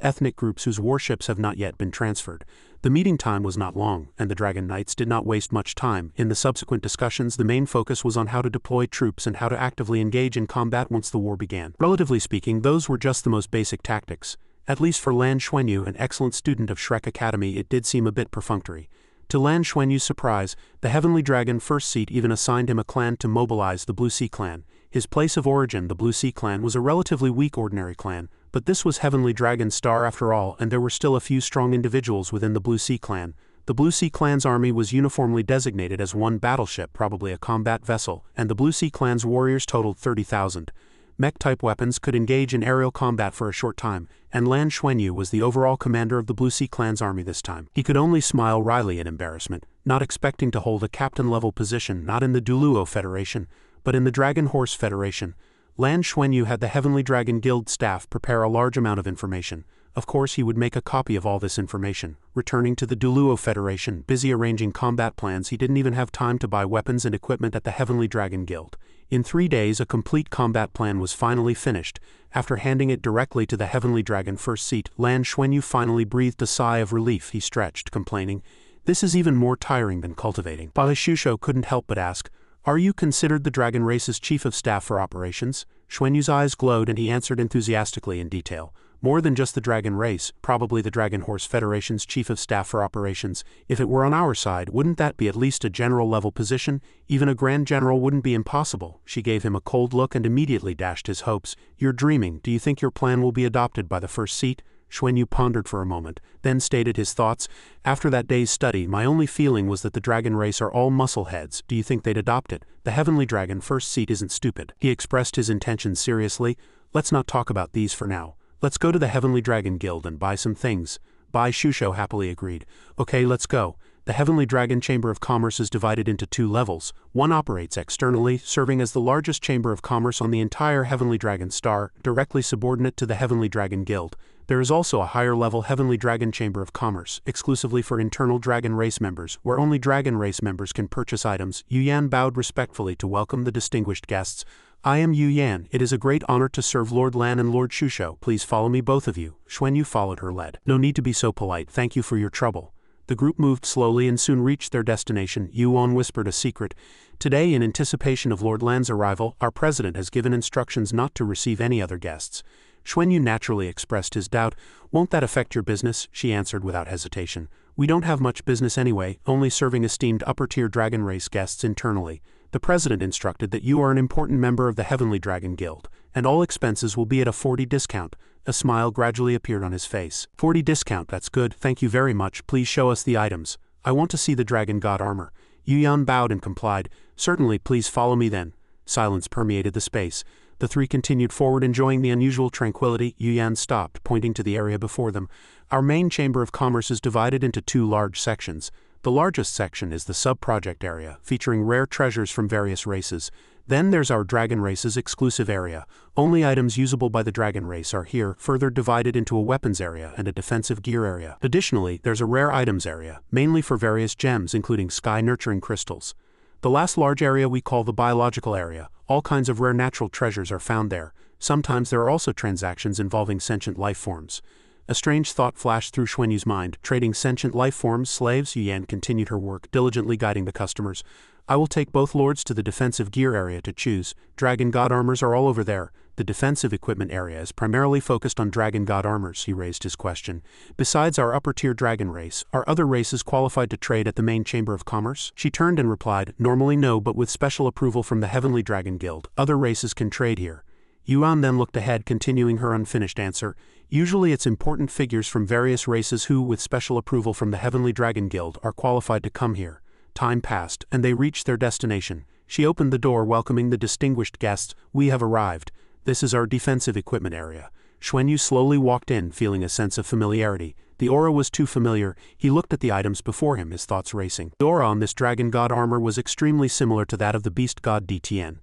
ethnic groups whose warships have not yet been transferred. The meeting time was not long, and the Dragon Knights did not waste much time. In the subsequent discussions, the main focus was on how to deploy troops and how to actively engage in combat once the war began. Relatively speaking, those were just the most basic tactics. At least for Lan Xuanyu, an excellent student of Shrek Academy, it did seem a bit perfunctory. To Lan Xuanyu's surprise, the Heavenly Dragon First Seat even assigned him a clan to mobilize, the Blue Sea Clan. His place of origin, the Blue Sea Clan, was a relatively weak ordinary clan, but this was Heavenly Dragon's star after all, and there were still a few strong individuals within the Blue Sea Clan. The Blue Sea Clan's army was uniformly designated as one battleship, probably a combat vessel, and the Blue Sea Clan's warriors totaled 30,000. Mech-type weapons could engage in aerial combat for a short time, and Lan Xuanyu was the overall commander of the Blue Sea Clan's army this time. He could only smile wryly in embarrassment. not expecting to hold a captain-level position not in the Duluo Federation, but in the Dragon Horse Federation. Lan Xuanyu had the Heavenly Dragon Guild staff prepare a large amount of information. Of course he would make a copy of all this information. Returning to the Duluo Federation, busy arranging combat plans, he didn't even have time to buy weapons and equipment at the Heavenly Dragon Guild. In 3 days a complete combat plan was finally finished. After handing it directly to the Heavenly Dragon First Seat, Lan Xuanyu finally breathed a sigh of relief. He stretched, complaining, "This is even more tiring than cultivating." Bati Shusho couldn't help but ask, "Are you considered the Dragon Race's Chief of Staff for Operations?" Xuanyu's eyes glowed and he answered enthusiastically in detail. "More than just the Dragon Race, probably the Dragon Horse Federation's Chief of Staff for Operations. If it were on our side, wouldn't that be at least a general-level position? Even a Grand General wouldn't be impossible." She gave him a cold look and immediately dashed his hopes. "You're dreaming. Do you think your plan will be adopted by the First Seat?" Xuanyu pondered for a moment, then stated his thoughts. "After that day's study, my only feeling was that the Dragon Race are all muscleheads. Do you think they'd adopt it? The Heavenly Dragon First Seat isn't stupid." He expressed his intentions seriously. "Let's not talk about these for now. Let's go to the Heavenly Dragon Guild and buy some things." Bai Shusho happily agreed. "Okay, let's go." The Heavenly Dragon Chamber of Commerce is divided into 2 levels. One operates externally, serving as the largest chamber of commerce on the entire Heavenly Dragon Star, directly subordinate to the Heavenly Dragon Guild. There is also a higher-level Heavenly Dragon Chamber of Commerce, exclusively for internal Dragon Race members, where only Dragon Race members can purchase items. Yu Yan bowed respectfully to welcome the distinguished guests. "I am Yu Yan. It is a great honor to serve Lord Lan and Lord Shusho. Please follow me, both of you." Xuanyu followed her lead. "No need to be so polite. Thank you for your trouble." The group moved slowly and soon reached their destination. Yuan whispered a secret. "Today, in anticipation of Lord Lan's arrival, our president has given instructions not to receive any other guests." Xuanyu naturally expressed his doubt. "Won't that affect your business?" She answered without hesitation. "We don't have much business anyway, only serving esteemed upper-tier Dragon Race guests internally. The president instructed that you are an important member of the Heavenly Dragon Guild, and all expenses will be at a 40 discount. A smile gradually appeared on his face. 40 discount, that's good, thank you very much. Please show us the items. I want to see the Dragon God armor." Yu Yan bowed and complied. "Certainly, please follow me then." Silence permeated the space. The 3 continued forward, enjoying the unusual tranquility. Yu Yan stopped, pointing to the area before them. "Our main Chamber of Commerce is divided into 2 large sections. The largest section is the sub-project area, featuring rare treasures from various races. Then there's our Dragon Race's exclusive area. Only items usable by the Dragon Race are here, further divided into a weapons area and a defensive gear area. Additionally, there's a rare items area, mainly for various gems including sky-nurturing crystals. The last large area we call the biological area. All kinds of rare natural treasures are found there. Sometimes there are also transactions involving sentient life forms." A strange thought flashed through Xuanyu's mind. Trading sentient life forms, slaves? Yu Yan continued her work, diligently guiding the customers. "I will take both lords to the defensive gear area to choose. Dragon God armors are all over there. The defensive equipment area is primarily focused on Dragon God armors." He raised his question. "Besides our upper-tier Dragon Race, are other races qualified to trade at the main Chamber of Commerce?" She turned and replied, "Normally no, but with special approval from the Heavenly Dragon Guild, other races can trade here." Yuan then looked ahead, continuing her unfinished answer. "Usually it's important figures from various races who, with special approval from the Heavenly Dragon Guild, are qualified to come here." Time passed, and they reached their destination. She opened the door, welcoming the distinguished guests. "We have arrived. This is our defensive equipment area." Xuanyu slowly walked in, feeling a sense of familiarity. The aura was too familiar. He looked at the items before him, his thoughts racing. The aura on this Dragon God armor was extremely similar to that of the Beast God DTN.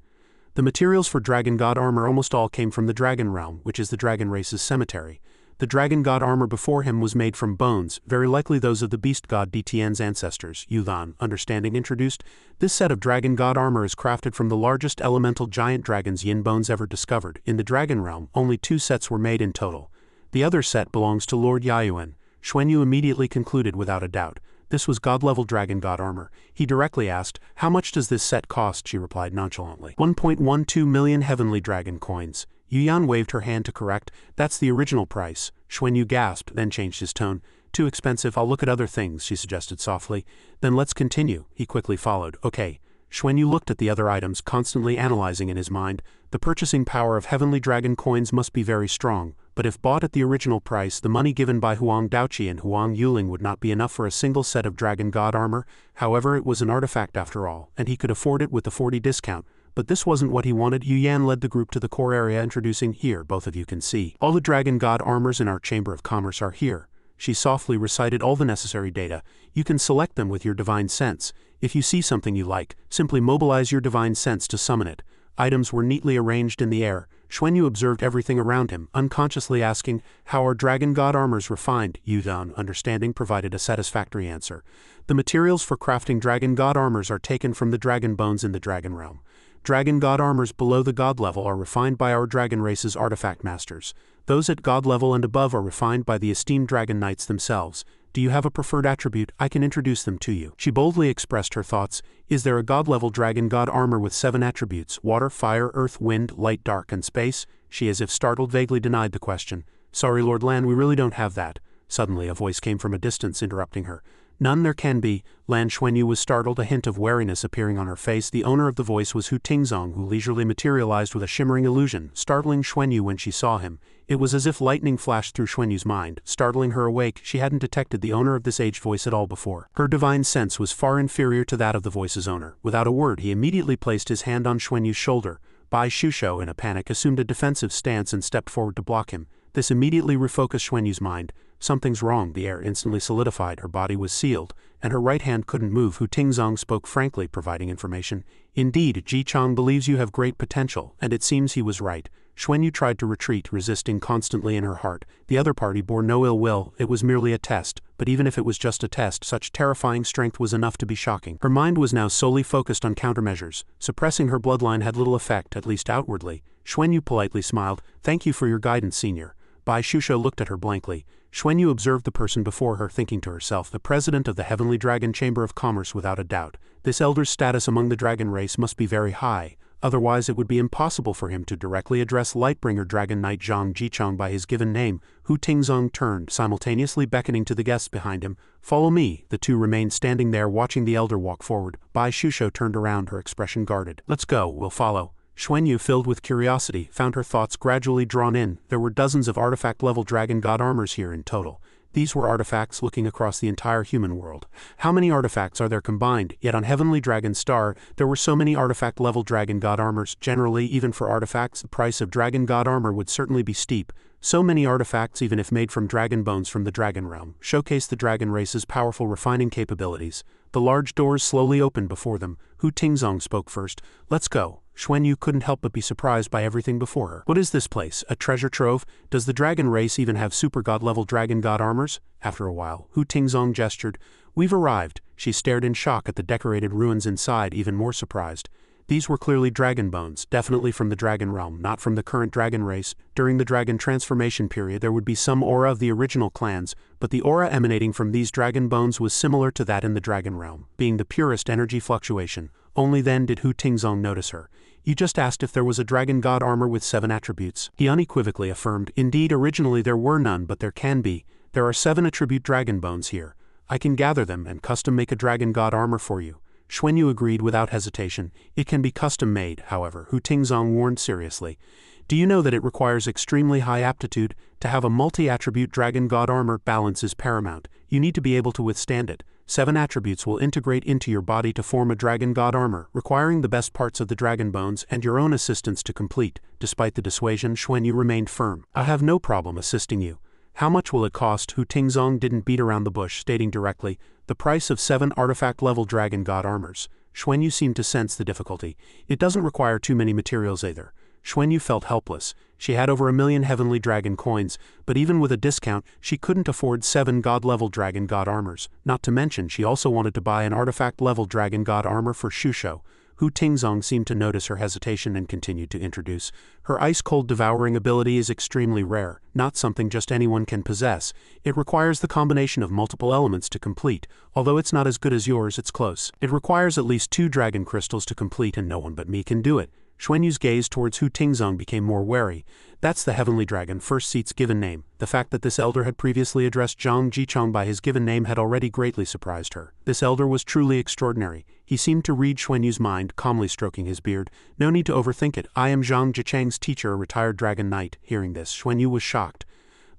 The materials for Dragon God armor almost all came from the Dragon Realm, which is the Dragon Race's cemetery. The Dragon God armor before him was made from bones, very likely those of the Beast God DTN's ancestors. Yulan, understanding, introduced. "This set of Dragon God armor is crafted from the largest elemental giant dragon's yin bones ever discovered. In the Dragon Realm, only 2 sets were made in total. The other set belongs to Lord Yayuan." Xuanyu immediately concluded without a doubt. This was God-level Dragon God armor. He directly asked, "How much does this set cost?" She replied nonchalantly. 1.12 million Heavenly Dragon coins. Yu Yan waved her hand to correct. "That's the original price." Xuanyu gasped, then changed his tone. "Too expensive, I'll look at other things," she suggested softly. "Then let's continue," he quickly followed. "Okay." Xuanyu looked at the other items, constantly analyzing in his mind. The purchasing power of Heavenly Dragon coins must be very strong, but if bought at the original price, the money given by Huang Daoqi and Huang Yuling would not be enough for a single set of Dragon God armor. However, it was an artifact after all, and he could afford it with the 40 discount. But this wasn't what he wanted. Yu Yan led the group to the core area, introducing, "Here, both of you can see. All the Dragon God armors in our Chamber of Commerce are here." She softly recited all the necessary data. You can select them with your divine sense. If you see something you like, simply mobilize your divine sense to summon it. Items were neatly arranged in the air. Xuanyu observed everything around him, unconsciously asking, "How are dragon god armors refined?" Yuzhan, understanding, provided a satisfactory answer. "The materials for crafting dragon god armors are taken from the dragon bones in the dragon realm. Dragon god armors below the god level are refined by our dragon race's artifact masters. Those at god level and above are refined by the esteemed dragon knights themselves. Do you have a preferred attribute? I can introduce them to you." She boldly expressed her thoughts. "Is there a god-level dragon god armor with 7 attributes: water, fire, earth, wind, light, dark, and space?" She, as if startled, vaguely denied the question. "Sorry, Lord Lan, we really don't have that." Suddenly a voice came from a distance, interrupting her. "None there can be." Lan Xuanyu was startled, a hint of wariness appearing on her face. The owner of the voice was Hu Tingzong, who leisurely materialized with a shimmering illusion, startling Xuanyu when she saw him. It was as if lightning flashed through Xuanyu's mind, startling her awake. She hadn't detected the owner of this aged voice at all before. Her divine sense was far inferior to that of the voice's owner. Without a word, he immediately placed his hand on Xuanyu's shoulder. Bai Shusho, in a panic, assumed a defensive stance and stepped forward to block him. This immediately refocused Xuanyu's mind. Something's wrong. The air instantly solidified. Her body was sealed, and her right hand couldn't move. Hu Tingzong spoke frankly, providing information. "Indeed, Ji Chang believes you have great potential, and it seems he was right." Xuanyu tried to retreat, resisting constantly in her heart. The other party bore no ill will. It was merely a test, but even if it was just a test, such terrifying strength was enough to be shocking. Her mind was now solely focused on countermeasures. Suppressing her bloodline had little effect, at least outwardly. Xuanyu politely smiled. "Thank you for your guidance, senior." Bai Shusho looked at her blankly. Xuanyu observed the person before her, thinking to herself, the president of the Heavenly Dragon Chamber of Commerce without a doubt. This elder's status among the dragon race must be very high. Otherwise it would be impossible for him to directly address Lightbringer Dragon Knight Zhang Jichang by his given name. Hu Tingzong turned, simultaneously beckoning to the guests behind him. "Follow me." The two remained standing there, watching the elder walk forward. Bai Shusho turned around, her expression guarded. "Let's go, we'll follow." Xuanyu, filled with curiosity, found her thoughts gradually drawn in. There were dozens of artifact-level dragon god armors here in total. These were artifacts looking across the entire human world. How many artifacts are there combined? Yet on Heavenly Dragon Star, there were so many artifact-level dragon god armors. Generally, even for artifacts, the price of dragon god armor would certainly be steep. So many artifacts, even if made from dragon bones from the dragon realm, showcase the dragon race's powerful refining capabilities. The large doors slowly opened before them. Hu Tingzong spoke first. "Let's go." Xuanyu couldn't help but be surprised by everything before her. "What is this place? A treasure trove? Does the dragon race even have super god-level dragon god armors?" After a while, Hu Tingzong gestured. "We've arrived." She stared in shock at the decorated ruins inside, even more surprised. These were clearly dragon bones, definitely from the dragon realm, not from the current dragon race. During the dragon transformation period there would be some aura of the original clans, but the aura emanating from these dragon bones was similar to that in the dragon realm, being the purest energy fluctuation. Only then did Hu Tingzong notice her. "You just asked if there was a dragon god armor with 7 attributes. He unequivocally affirmed. "Indeed, originally there were none, but there can be. There are 7 attribute dragon bones here. I can gather them and custom make a dragon god armor for you." Xuanyu agreed without hesitation. "It can be custom made, however," Hu Tingzong warned seriously. "Do you know that it requires extremely high aptitude? To have a multi-attribute dragon god armor, balance is paramount. You need to be able to withstand it. 7 attributes will integrate into your body to form a dragon god armor, requiring the best parts of the dragon bones and your own assistance to complete." Despite the dissuasion, Xuanyu remained firm. "I have no problem assisting you." "How much will it cost?" Hu Tingzong didn't beat around the bush, stating directly, "The price of 7 artifact-level dragon god armors." Xuanyu seemed to sense the difficulty. "It doesn't require too many materials either." Xuanyu felt helpless. She had over 1,000,000 heavenly dragon coins, but even with a discount, she couldn't afford 7 god-level dragon god armors. Not to mention, she also wanted to buy an artifact-level dragon god armor for Shusho. Hu Tingzong seemed to notice her hesitation and continued to introduce. "Her ice-cold devouring ability is extremely rare, not something just anyone can possess. It requires the combination of multiple elements to complete. Although it's not as good as yours, it's close. It requires at least 2 dragon crystals to complete, and no one but me can do it." Xuanyu's gaze towards Hu Tingzong became more wary. That's the Heavenly Dragon First Seat's given name. The fact that this elder had previously addressed Zhang Jichang by his given name had already greatly surprised her. This elder was truly extraordinary. He seemed to read Xuanyu's mind, calmly stroking his beard. "No need to overthink it. I am Zhang Jichang's teacher, a retired dragon knight." Hearing this, Xuanyu was shocked.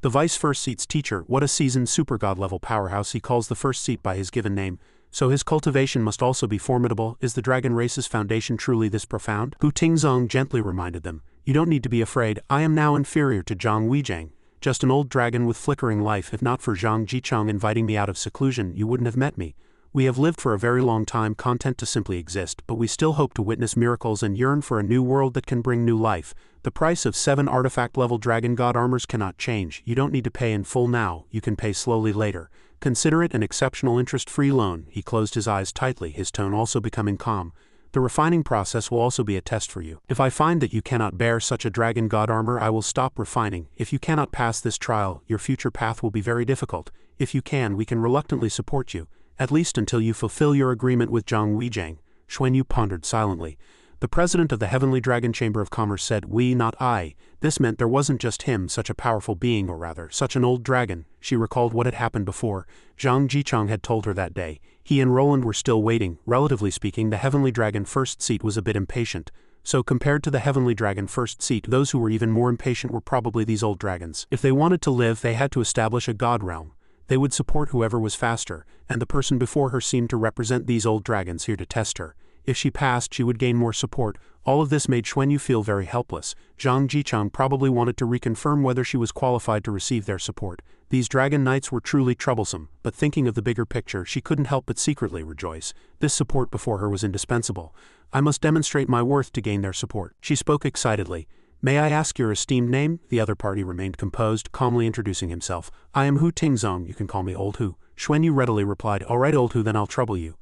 The Vice First Seat's teacher, what a seasoned super god-level powerhouse. He calls the First Seat by his given name. So his cultivation must also be formidable. Is the dragon race's foundation truly this profound? Hu Tingzong gently reminded them. "You don't need to be afraid. I am now inferior to Zhang Weijang." Just an old dragon with flickering life. If not for Zhang Jicheng inviting me out of seclusion, you wouldn't have met me. We have lived for a very long time, content to simply exist, but we still hope to witness miracles and yearn for a new world that can bring new life. The price of 7 artifact-level dragon god armors cannot change. You don't need to pay in full now, you can pay slowly later. Consider it an exceptional interest-free loan. He closed his eyes tightly, his tone also becoming calm. The refining process will also be a test for you. If I find that you cannot bear such a dragon god armor, I will stop refining. If you cannot pass this trial, your future path will be very difficult. If you can, we can reluctantly support you, at least until you fulfill your agreement with Zhang Weijang. Xuanyu pondered silently. The president of the Heavenly Dragon Chamber of Commerce said, "We, not I." This meant there wasn't just him, such a powerful being, or rather, such an old dragon. She recalled what had happened before. Zhang Jicheng had told her that day. He and Roland were still waiting. Relatively speaking, the Heavenly Dragon First Seat was a bit impatient. So compared to the Heavenly Dragon First Seat, those who were even more impatient were probably these old dragons. If they wanted to live, they had to establish a god realm. They would support whoever was faster, and the person before her seemed to represent these old dragons here to test her. If she passed, she would gain more support. All of this made Xuanyu feel very helpless. Zhang Jicheng probably wanted to reconfirm whether she was qualified to receive their support. These dragon knights were truly troublesome, but thinking of the bigger picture, she couldn't help but secretly rejoice. This support before her was indispensable. I must demonstrate my worth to gain their support. She spoke excitedly. "May I ask your esteemed name?" The other party remained composed, calmly introducing himself. "I am Hu Tingzong, you can call me Old Hu." Xuanyu readily replied, "All right, Old Hu, then I'll trouble you.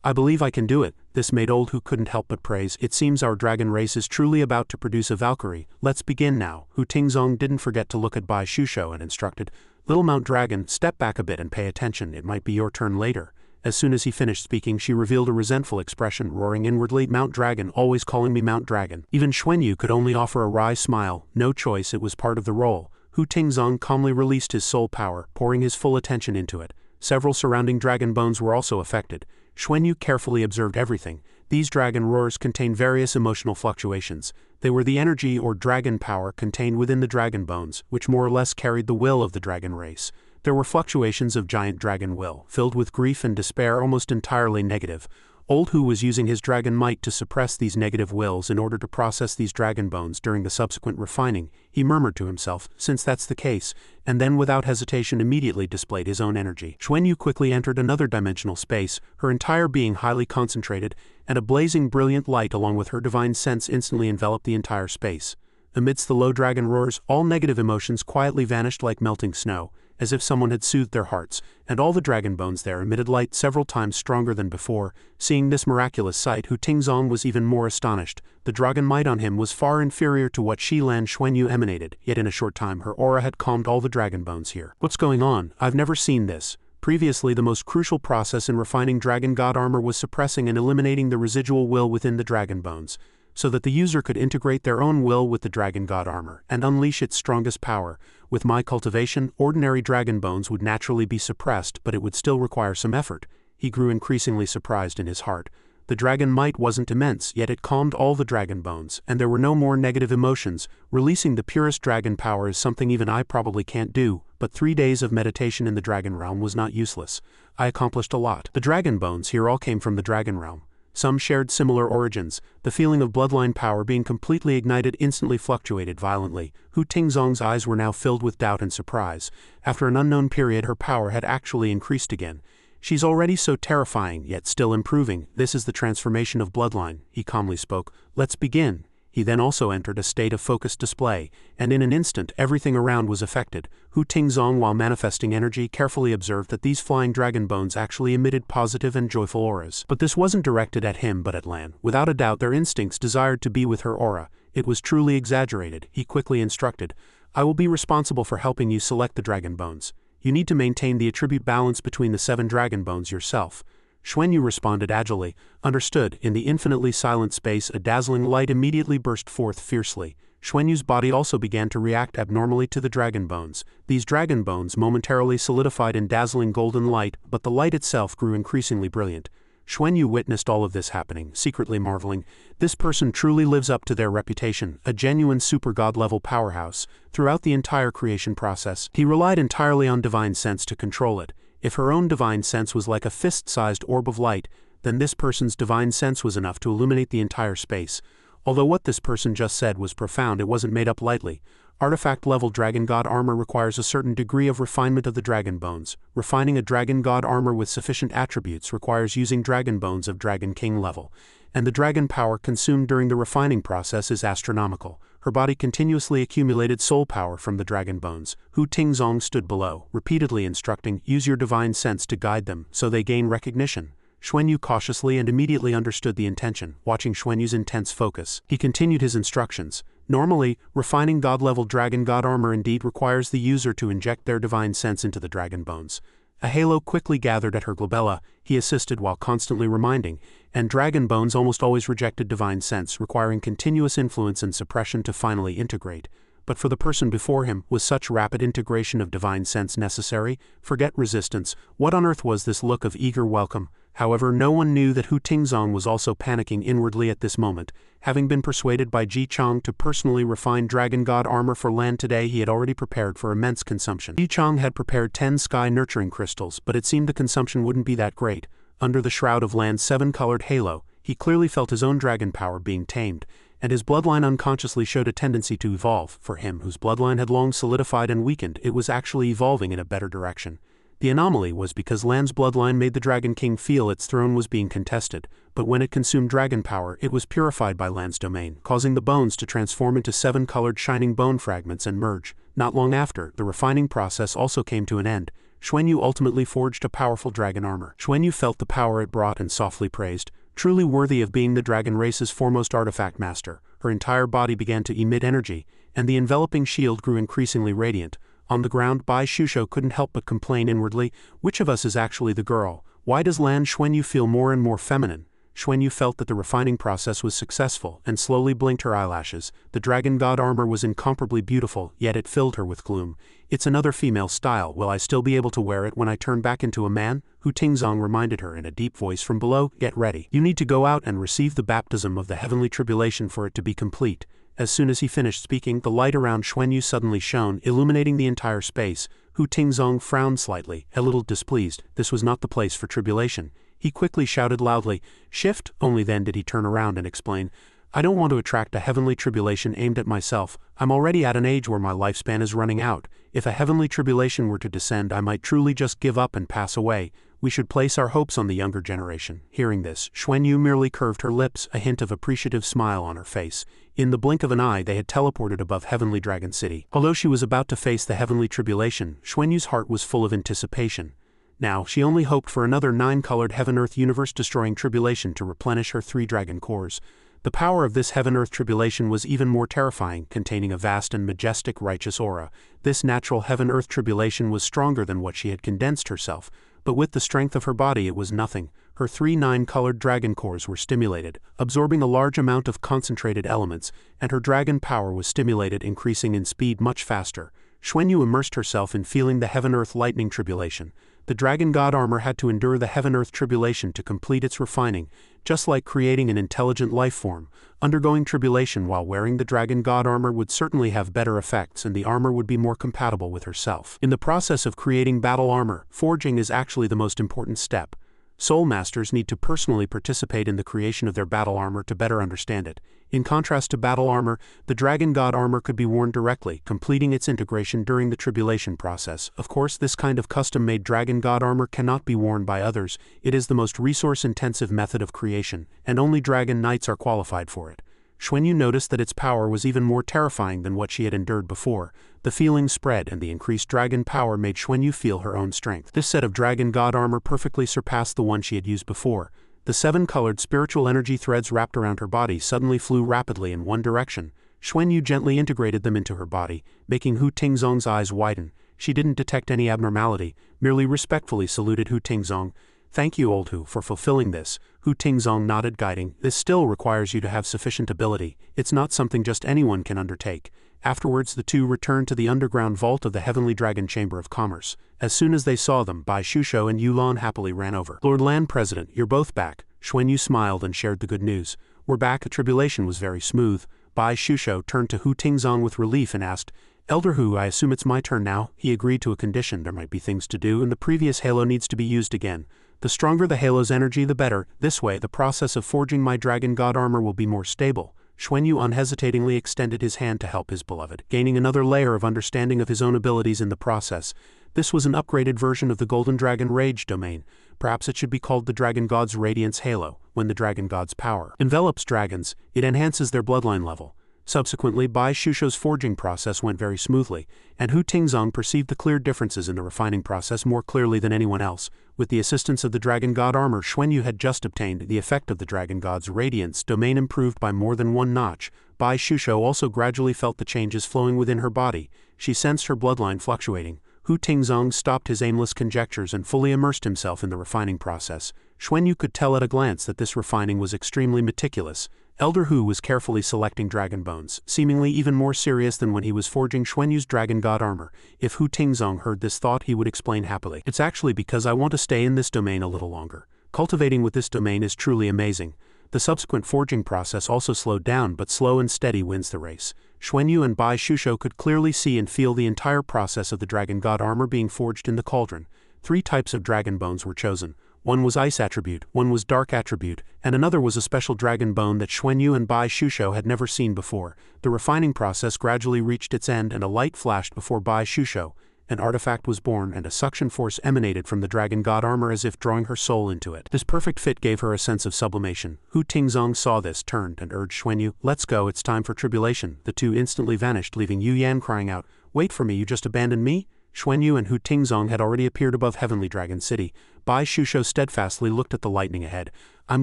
I believe I can do it." This made Old Hu couldn't help but praise. "It seems our dragon race is truly about to produce a Valkyrie. Let's begin now." Hu Tingzong didn't forget to look at Bai Shusho and instructed, "Little Mount Dragon, step back a bit and pay attention, it might be your turn later." As soon as he finished speaking, she revealed a resentful expression, roaring inwardly, "Mount Dragon, always calling me Mount Dragon." Even Xuanyu could only offer a wry smile. No choice, it was part of the role. Hu Tingzong calmly released his soul power, pouring his full attention into it. Several surrounding dragon bones were also affected. Xuanyu carefully observed everything. These dragon roars contained various emotional fluctuations. They were the energy or dragon power contained within the dragon bones, which more or less carried the will of the dragon race. There were fluctuations of giant dragon will, filled with grief and despair, almost entirely negative. Old Hu was using his dragon might to suppress these negative wills in order to process these dragon bones during the subsequent refining. He murmured to himself, "Since that's the case," and then without hesitation immediately displayed his own energy. Xuanyu quickly entered another dimensional space, her entire being highly concentrated, and a blazing brilliant light along with her divine sense instantly enveloped the entire space. Amidst the low dragon roars, all negative emotions quietly vanished like melting snow, as if someone had soothed their hearts, and all the dragon bones there emitted light several times stronger than before. Seeing this miraculous sight, Hu Tingzong was even more astonished. The dragon might on him was far inferior to what Xilan Xuanyu emanated, yet in a short time her aura had calmed all the dragon bones here. "What's going on? I've never seen this." Previously, the most crucial process in refining dragon god armor was suppressing and eliminating the residual will within the dragon bones, so that the user could integrate their own will with the dragon god armor and unleash its strongest power. With my cultivation, ordinary dragon bones would naturally be suppressed, but it would still require some effort. He grew increasingly surprised in his heart. The dragon might wasn't immense, yet it calmed all the dragon bones, and there were no more negative emotions. Releasing the purest dragon power is something even I probably can't do, but 3 days of meditation in the dragon realm was not useless. I accomplished a lot. The dragon bones here all came from the dragon realm. Some shared similar origins. The feeling of bloodline power being completely ignited instantly fluctuated violently. Hu Tingzong's eyes were now filled with doubt and surprise. After an unknown period, her power had actually increased again. "She's already so terrifying, yet still improving. This is the transformation of bloodline," he calmly spoke. "Let's begin." He then also entered a state of focused display, and in an instant everything around was affected. Hu Tingzong, while manifesting energy, carefully observed that these flying dragon bones actually emitted positive and joyful auras. But this wasn't directed at him but at Lan. Without a doubt their instincts desired to be with her aura. It was truly exaggerated. He quickly instructed, "I will be responsible for helping you select the dragon bones. You need to maintain the attribute balance between the 7 dragon bones yourself." Xuanyu responded agilely, "Understood." In the infinitely silent space, a dazzling light immediately burst forth fiercely. Xuanyu's body also began to react abnormally to the dragon bones. These dragon bones momentarily solidified in dazzling golden light, but the light itself grew increasingly brilliant. Xuanyu witnessed all of this happening, secretly marveling. This person truly lives up to their reputation, a genuine super god-level powerhouse. Throughout the entire creation process, he relied entirely on divine sense to control it. If her own divine sense was like a fist-sized orb of light, then this person's divine sense was enough to illuminate the entire space. Although what this person just said was profound, it wasn't made up lightly. Artifact-level Dragon God armor requires a certain degree of refinement of the dragon bones. Refining a Dragon God armor with sufficient attributes requires using dragon bones of Dragon King level, and the dragon power consumed during the refining process is astronomical. Her body continuously accumulated soul power from the dragon bones. Hu Tingzong stood below, repeatedly instructing, "Use your divine sense to guide them, so they gain recognition." Xuanyu cautiously and immediately understood the intention, watching Xuanyu's intense focus. He continued his instructions. Normally, refining God-level Dragon God armor indeed requires the user to inject their divine sense into the dragon bones. A halo quickly gathered at her glabella. He assisted while constantly reminding, and dragon bones almost always rejected divine sense, requiring continuous influence and suppression to finally integrate. But for the person before him, was such rapid integration of divine sense necessary? Forget resistance. What on earth was this look of eager welcome? However, no one knew that Hu Tingzong was also panicking inwardly at this moment. Having been persuaded by Ji Chang to personally refine Dragon God armor for land today, he had already prepared for immense consumption. Ji Chang had prepared 10 sky nurturing crystals, but it seemed the consumption wouldn't be that great. Under the shroud of land's 7-colored halo, he clearly felt his own dragon power being tamed, and his bloodline unconsciously showed a tendency to evolve. For him, whose bloodline had long solidified and weakened, it was actually evolving in a better direction. The anomaly was because Lan's bloodline made the Dragon King feel its throne was being contested, but when it consumed dragon power, it was purified by Lan's domain, causing the bones to transform into 7-colored shining bone fragments and merge. Not long after, the refining process also came to an end. Xuanyu ultimately forged a powerful dragon armor. Xuanyu felt the power it brought and softly praised, "Truly worthy of being the dragon race's foremost artifact master." Her entire body began to emit energy, and the enveloping shield grew increasingly radiant. On the ground, Bai Shusho couldn't help but complain inwardly, "Which of us is actually the girl? Why does Lan Xuanyu feel more and more feminine?" Xuanyu felt that the refining process was successful, and slowly blinked her eyelashes. The Dragon God armor was incomparably beautiful, yet it filled her with gloom. "It's another female style. Will I still be able to wear it when I turn back into a man?" Hu Tingzong reminded her in a deep voice from below. "Get ready. You need to go out and receive the baptism of the heavenly tribulation for it to be complete." As soon as he finished speaking, the light around Xuanyu suddenly shone, illuminating the entire space. Hu Tingzong frowned slightly, a little displeased. This was not the place for tribulation. He quickly shouted loudly, "Shift!" Only then did he turn around and explain, "I don't want to attract a heavenly tribulation aimed at myself. I'm already at an age where my lifespan is running out. If a heavenly tribulation were to descend, I might truly just give up and pass away. We should place our hopes on the younger generation." Hearing this, Xuanyu merely curved her lips, a hint of appreciative smile on her face. In the blink of an eye, they had teleported above Heavenly Dragon City. Although she was about to face the heavenly tribulation, Xuanyu's heart was full of anticipation. Now, she only hoped for another 9-colored Heaven-Earth universe-destroying tribulation to replenish her 3 dragon cores. The power of this Heaven-Earth tribulation was even more terrifying, containing a vast and majestic righteous aura. This natural Heaven-Earth tribulation was stronger than what she had condensed herself, but with the strength of her body it was nothing. Her 3 9-colored dragon cores were stimulated, absorbing a large amount of concentrated elements, and her dragon power was stimulated, increasing in speed much faster. Xuanyu immersed herself in feeling the Heaven-Earth lightning tribulation. The Dragon God armor had to endure the Heaven-Earth tribulation to complete its refining, just like creating an intelligent life form. Undergoing tribulation while wearing the Dragon God armor would certainly have better effects, and the armor would be more compatible with herself. In the process of creating battle armor, forging is actually the most important step. Soul Masters need to personally participate in the creation of their battle armor to better understand it. In contrast to battle armor, the Dragon God armor could be worn directly, completing its integration during the tribulation process. Of course, this kind of custom-made Dragon God armor cannot be worn by others. It is the most resource-intensive method of creation, and only Dragon Knights are qualified for it. Xuanyu noticed that its power was even more terrifying than what she had endured before. The feeling spread, and the increased dragon power made Xuanyu feel her own strength. This set of Dragon God armor perfectly surpassed the one she had used before. The 7-colored spiritual energy threads wrapped around her body suddenly flew rapidly in one direction. Xuanyu gently integrated them into her body, making Hu Tingzong's eyes widen. She didn't detect any abnormality, merely respectfully saluted Hu Tingzong. "Thank you, old Hu, for fulfilling this." Hu Tingzong nodded, guiding. "This still requires you to have sufficient ability. It's not something just anyone can undertake." Afterwards, the two returned to the underground vault of the Heavenly Dragon Chamber of Commerce. As soon as they saw them, Bai Shusho and Yulan happily ran over. "Lord Lan President, you're both back." Xuanyu smiled and shared the good news. "We're back." The tribulation was very smooth. Bai Shusho turned to Hu Tingzong with relief and asked, "Elder Hu, I assume it's my turn now?" He agreed to a condition. There might be things to do, and the previous halo needs to be used again. The stronger the halo's energy, the better. This way, the process of forging my Dragon God armor will be more stable. Xuanyu unhesitatingly extended his hand to help his beloved, gaining another layer of understanding of his own abilities in the process. This was an upgraded version of the Golden Dragon Rage domain. Perhaps it should be called the Dragon God's Radiance Halo. When the Dragon God's power envelops dragons, it enhances their bloodline level. Subsequently, Bai Shusho's forging process went very smoothly, and Hu Tingzong perceived the clear differences in the refining process more clearly than anyone else. With the assistance of the Dragon God armor Xuanyu had just obtained, the effect of the Dragon God's Radiance domain improved by more than one notch. Bai Shusho also gradually felt the changes flowing within her body. She sensed her bloodline fluctuating. Hu Tingzong stopped his aimless conjectures and fully immersed himself in the refining process. Xuanyu could tell at a glance that this refining was extremely meticulous. Elder Hu was carefully selecting dragon bones, seemingly even more serious than when he was forging Xuanyu's Dragon God armor. If Hu Tingzong heard this thought, he would explain happily. It's actually because I want to stay in this domain a little longer. Cultivating with this domain is truly amazing. The subsequent forging process also slowed down, but slow and steady wins the race. Xuanyu and Bai Shusho could clearly see and feel the entire process of the Dragon God armor being forged in the cauldron. 3 types of dragon bones were chosen. One was Ice Attribute, one was Dark Attribute, and another was a special dragon bone that Xuanyu and Bai Shusho had never seen before. The refining process gradually reached its end and a light flashed before Bai Shusho. An artifact was born and a suction force emanated from the Dragon God armor as if drawing her soul into it. This perfect fit gave her a sense of sublimation. Hu Tingzong saw this, turned, and urged Xuanyu, "Let's go, it's time for tribulation." The two instantly vanished, leaving Yu Yan crying out, "Wait for me, you just abandoned me?" Xuanyu and Hu Tingzong had already appeared above Heavenly Dragon City. Bai Shusho steadfastly looked at the lightning ahead. "I'm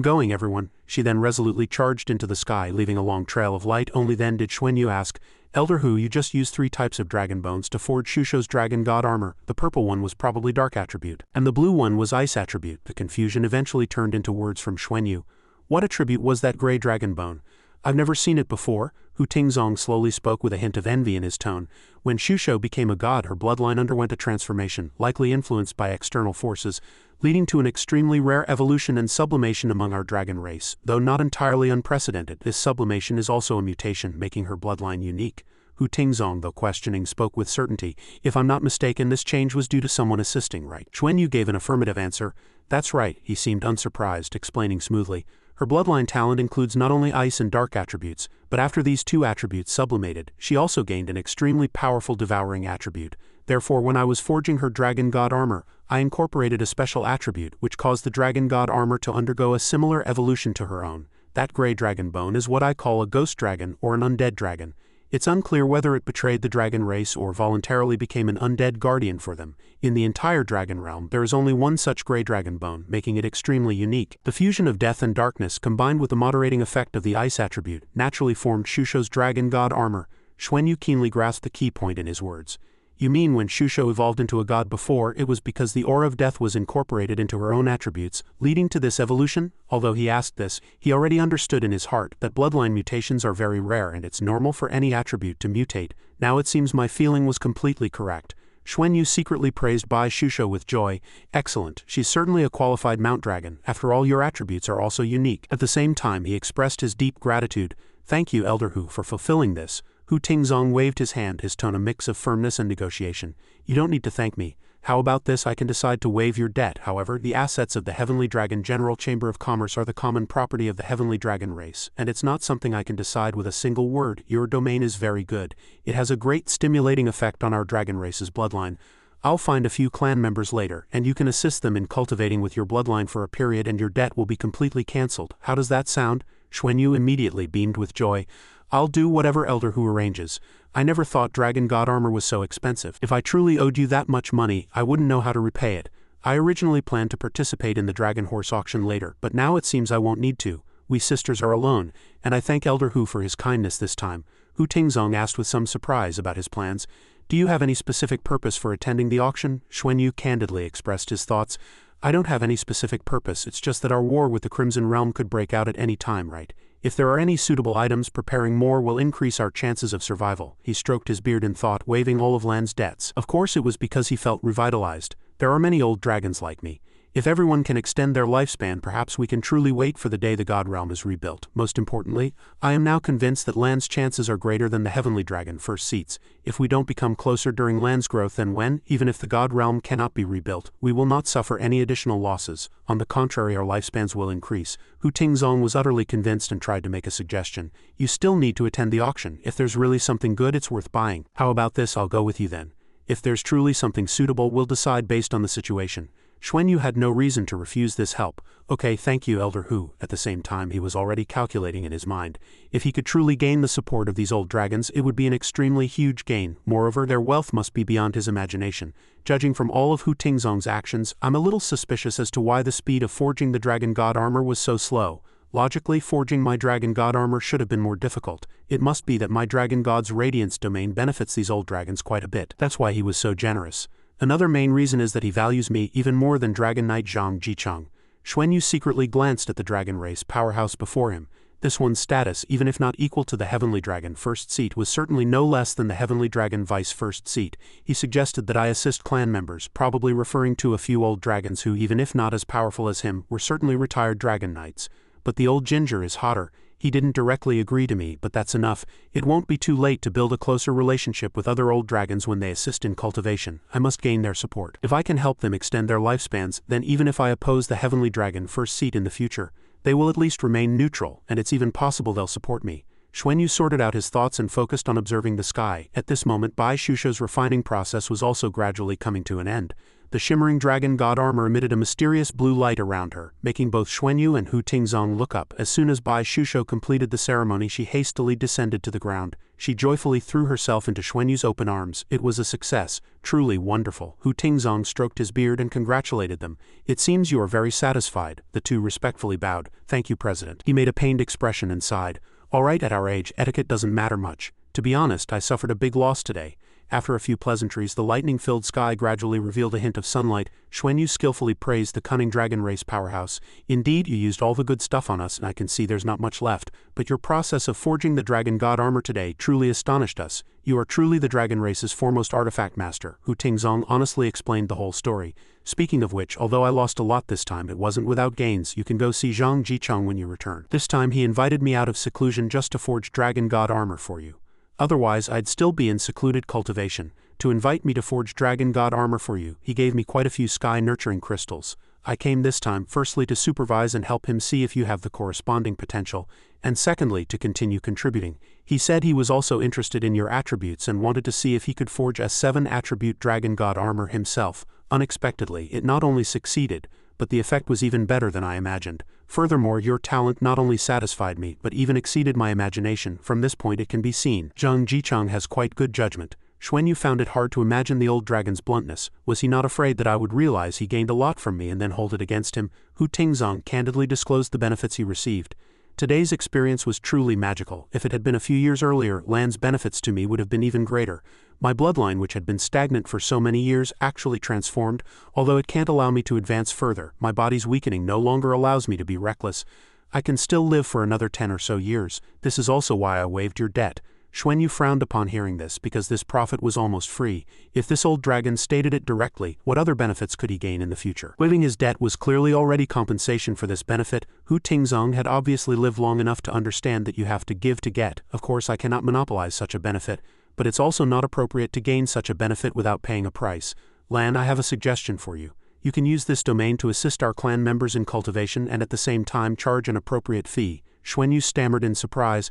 going, everyone." She then resolutely charged into the sky, leaving a long trail of light. Only then did Xuanyu ask, "Elder Hu, you just used 3 types of dragon bones to forge Shusho's Dragon God armor. The purple one was probably Dark Attribute, and the blue one was Ice Attribute." The confusion eventually turned into words from Xuanyu. "What attribute was that gray dragon bone? I've never seen it before." Hu Tingzong slowly spoke with a hint of envy in his tone. When Shusho became a god, her bloodline underwent a transformation, likely influenced by external forces, leading to an extremely rare evolution and sublimation among our dragon race. Though not entirely unprecedented, this sublimation is also a mutation, making her bloodline unique. Hu Tingzong, though questioning, spoke with certainty. "If I'm not mistaken, this change was due to someone assisting, right?" Xuanyu gave an affirmative answer. "That's right." He seemed unsurprised, explaining smoothly. "Her bloodline talent includes not only ice and dark attributes, but after these 2 attributes sublimated, she also gained an extremely powerful devouring attribute. Therefore, when I was forging her Dragon God armor, I incorporated a special attribute which caused the Dragon God armor to undergo a similar evolution to her own. That gray dragon bone is what I call a ghost dragon or an undead dragon. It's unclear whether it betrayed the dragon race or voluntarily became an undead guardian for them. In the entire dragon realm, there is only one such gray dragon bone, making it extremely unique. The fusion of death and darkness combined with the moderating effect of the ice attribute naturally formed Shusho's Dragon God armor." Xuanyu keenly grasped the key point in his words. "You mean when Shusho evolved into a god before, it was because the aura of death was incorporated into her own attributes, leading to this evolution?" Although he asked this, he already understood in his heart that bloodline mutations are very rare and it's normal for any attribute to mutate. Now it seems my feeling was completely correct. Xuanyu secretly praised Bai Shusho with joy. "Excellent, she's certainly a qualified Mount Dragon. After all, your attributes are also unique." At the same time, he expressed his deep gratitude. "Thank you, Elder Hu, for fulfilling this." Hu Tingzong waved his hand, his tone a mix of firmness and negotiation. "You don't need to thank me. How about this? I can decide to waive your debt. However, the assets of the Heavenly Dragon General Chamber of Commerce are the common property of the Heavenly Dragon race, and it's not something I can decide with a single word. Your domain is very good. It has a great stimulating effect on our dragon race's bloodline. I'll find a few clan members later, and you can assist them in cultivating with your bloodline for a period and your debt will be completely cancelled. How does that sound?" Xuanyu immediately beamed with joy. "I'll do whatever Elder Hu arranges. I never thought Dragon God armor was so expensive. If I truly owed you that much money, I wouldn't know how to repay it. I originally planned to participate in the Dragon Horse auction later, but now it seems I won't need to. We sisters are alone, and I thank Elder Hu for his kindness this time." Hu Tingzong asked with some surprise about his plans. "Do you have any specific purpose for attending the auction?" Xuanyu candidly expressed his thoughts. "I don't have any specific purpose, it's just that our war with the Crimson Realm could break out at any time, right? If there are any suitable items, preparing more will increase our chances of survival." He stroked his beard in thought, waiving all of Lan's debts. Of course it was because he felt revitalized. "There are many old dragons like me. If everyone can extend their lifespan, perhaps we can truly wait for the day the God Realm is rebuilt. Most importantly, I am now convinced that Lan's chances are greater than the Heavenly Dragon first seats. If we don't become closer during Lan's growth, then when, even if the God Realm cannot be rebuilt, we will not suffer any additional losses. On the contrary, our lifespans will increase. Hu Tingzong was utterly convinced and tried to make a suggestion. You still need to attend the auction. If there's really something good, it's worth buying. How about this? I'll go with you then. If there's truly something suitable, we'll decide based on the situation. Xuanyu had no reason to refuse this help. Okay, thank you, Elder Hu. At the same time, he was already calculating in his mind. If he could truly gain the support of these old dragons, it would be an extremely huge gain. Moreover, their wealth must be beyond his imagination. Judging from all of Hu Tingzong's actions, I'm a little suspicious as to why the speed of forging the Dragon God armor was so slow. Logically, forging my Dragon God armor should have been more difficult. It must be that my Dragon God's radiance domain benefits these old dragons quite a bit. That's why he was so generous. Another main reason is that he values me even more than Dragon Knight Zhang Jicheng. Xuanyu secretly glanced at the dragon race powerhouse before him. This one's status, even if not equal to the Heavenly Dragon first seat, was certainly no less than the Heavenly Dragon vice first seat. He suggested that I assist clan members, probably referring to a few old dragons who, even if not as powerful as him, were certainly retired dragon knights. But the old ginger is hotter. He didn't directly agree to me, but that's enough. It won't be too late to build a closer relationship with other old dragons when they assist in cultivation. I must gain their support. If I can help them extend their lifespans, then even if I oppose the Heavenly Dragon first seat in the future, they will at least remain neutral, and it's even possible they'll support me. Xuanyu sorted out his thoughts and focused on observing the sky. At this moment, Bai Shusho's refining process was also gradually coming to an end. The shimmering Dragon God armor emitted a mysterious blue light around her, making both Xuanyu and Hu Tingzong look up. As soon as Bai Shusho completed the ceremony, she hastily descended to the ground. She joyfully threw herself into Xuanyu's open arms. It was a success, truly wonderful. Hu Tingzong stroked his beard and congratulated them. It seems you are very satisfied. The two respectfully bowed. Thank you, President. He made a pained expression and sighed. All right, at our age, etiquette doesn't matter much. To be honest, I suffered a big loss today. After a few pleasantries, the lightning-filled sky gradually revealed a hint of sunlight. Xuanyu skillfully praised the cunning dragon race powerhouse. Indeed, you used all the good stuff on us, and I can see there's not much left. But your process of forging the Dragon God armor today truly astonished us. You are truly the dragon race's foremost artifact master. Hu Tingzong honestly explained the whole story. Speaking of which, although I lost a lot this time, it wasn't without gains. You can go see Zhang Jicheng when you return. This time he invited me out of seclusion just to forge Dragon God armor for you. Otherwise, I'd still be in secluded cultivation. To invite me to forge Dragon God armor for you, he gave me quite a few sky nurturing crystals. I came this time, firstly to supervise and help him see if you have the corresponding potential, and secondly to continue contributing. He said he was also interested in your attributes and wanted to see if he could forge a 7-attribute Dragon God armor himself. Unexpectedly, it not only succeeded, but the effect was even better than I imagined. Furthermore, your talent not only satisfied me, but even exceeded my imagination. From this point it can be seen. Zhang Jicheng has quite good judgment. Xuanyu found it hard to imagine the old dragon's bluntness. Was he not afraid that I would realize he gained a lot from me and then hold it against him? Hu Tingzong candidly disclosed the benefits he received. Today's experience was truly magical. If it had been a few years earlier, Lan's benefits to me would have been even greater. My bloodline, which had been stagnant for so many years, actually transformed. Although it can't allow me to advance further, my body's weakening no longer allows me to be reckless. I can still live for another 10 or so years. This is also why I waived your debt. Xuanyu frowned upon hearing this, because this profit was almost free. If this old dragon stated it directly, what other benefits could he gain in the future? Waiving his debt was clearly already compensation for this benefit. Hu Tingzong had obviously lived long enough to understand that you have to give to get. Of course, I cannot monopolize such a benefit, but it's also not appropriate to gain such a benefit without paying a price. Lan, I have a suggestion for you. You can use this domain to assist our clan members in cultivation and at the same time charge an appropriate fee. Xuanyu stammered in surprise.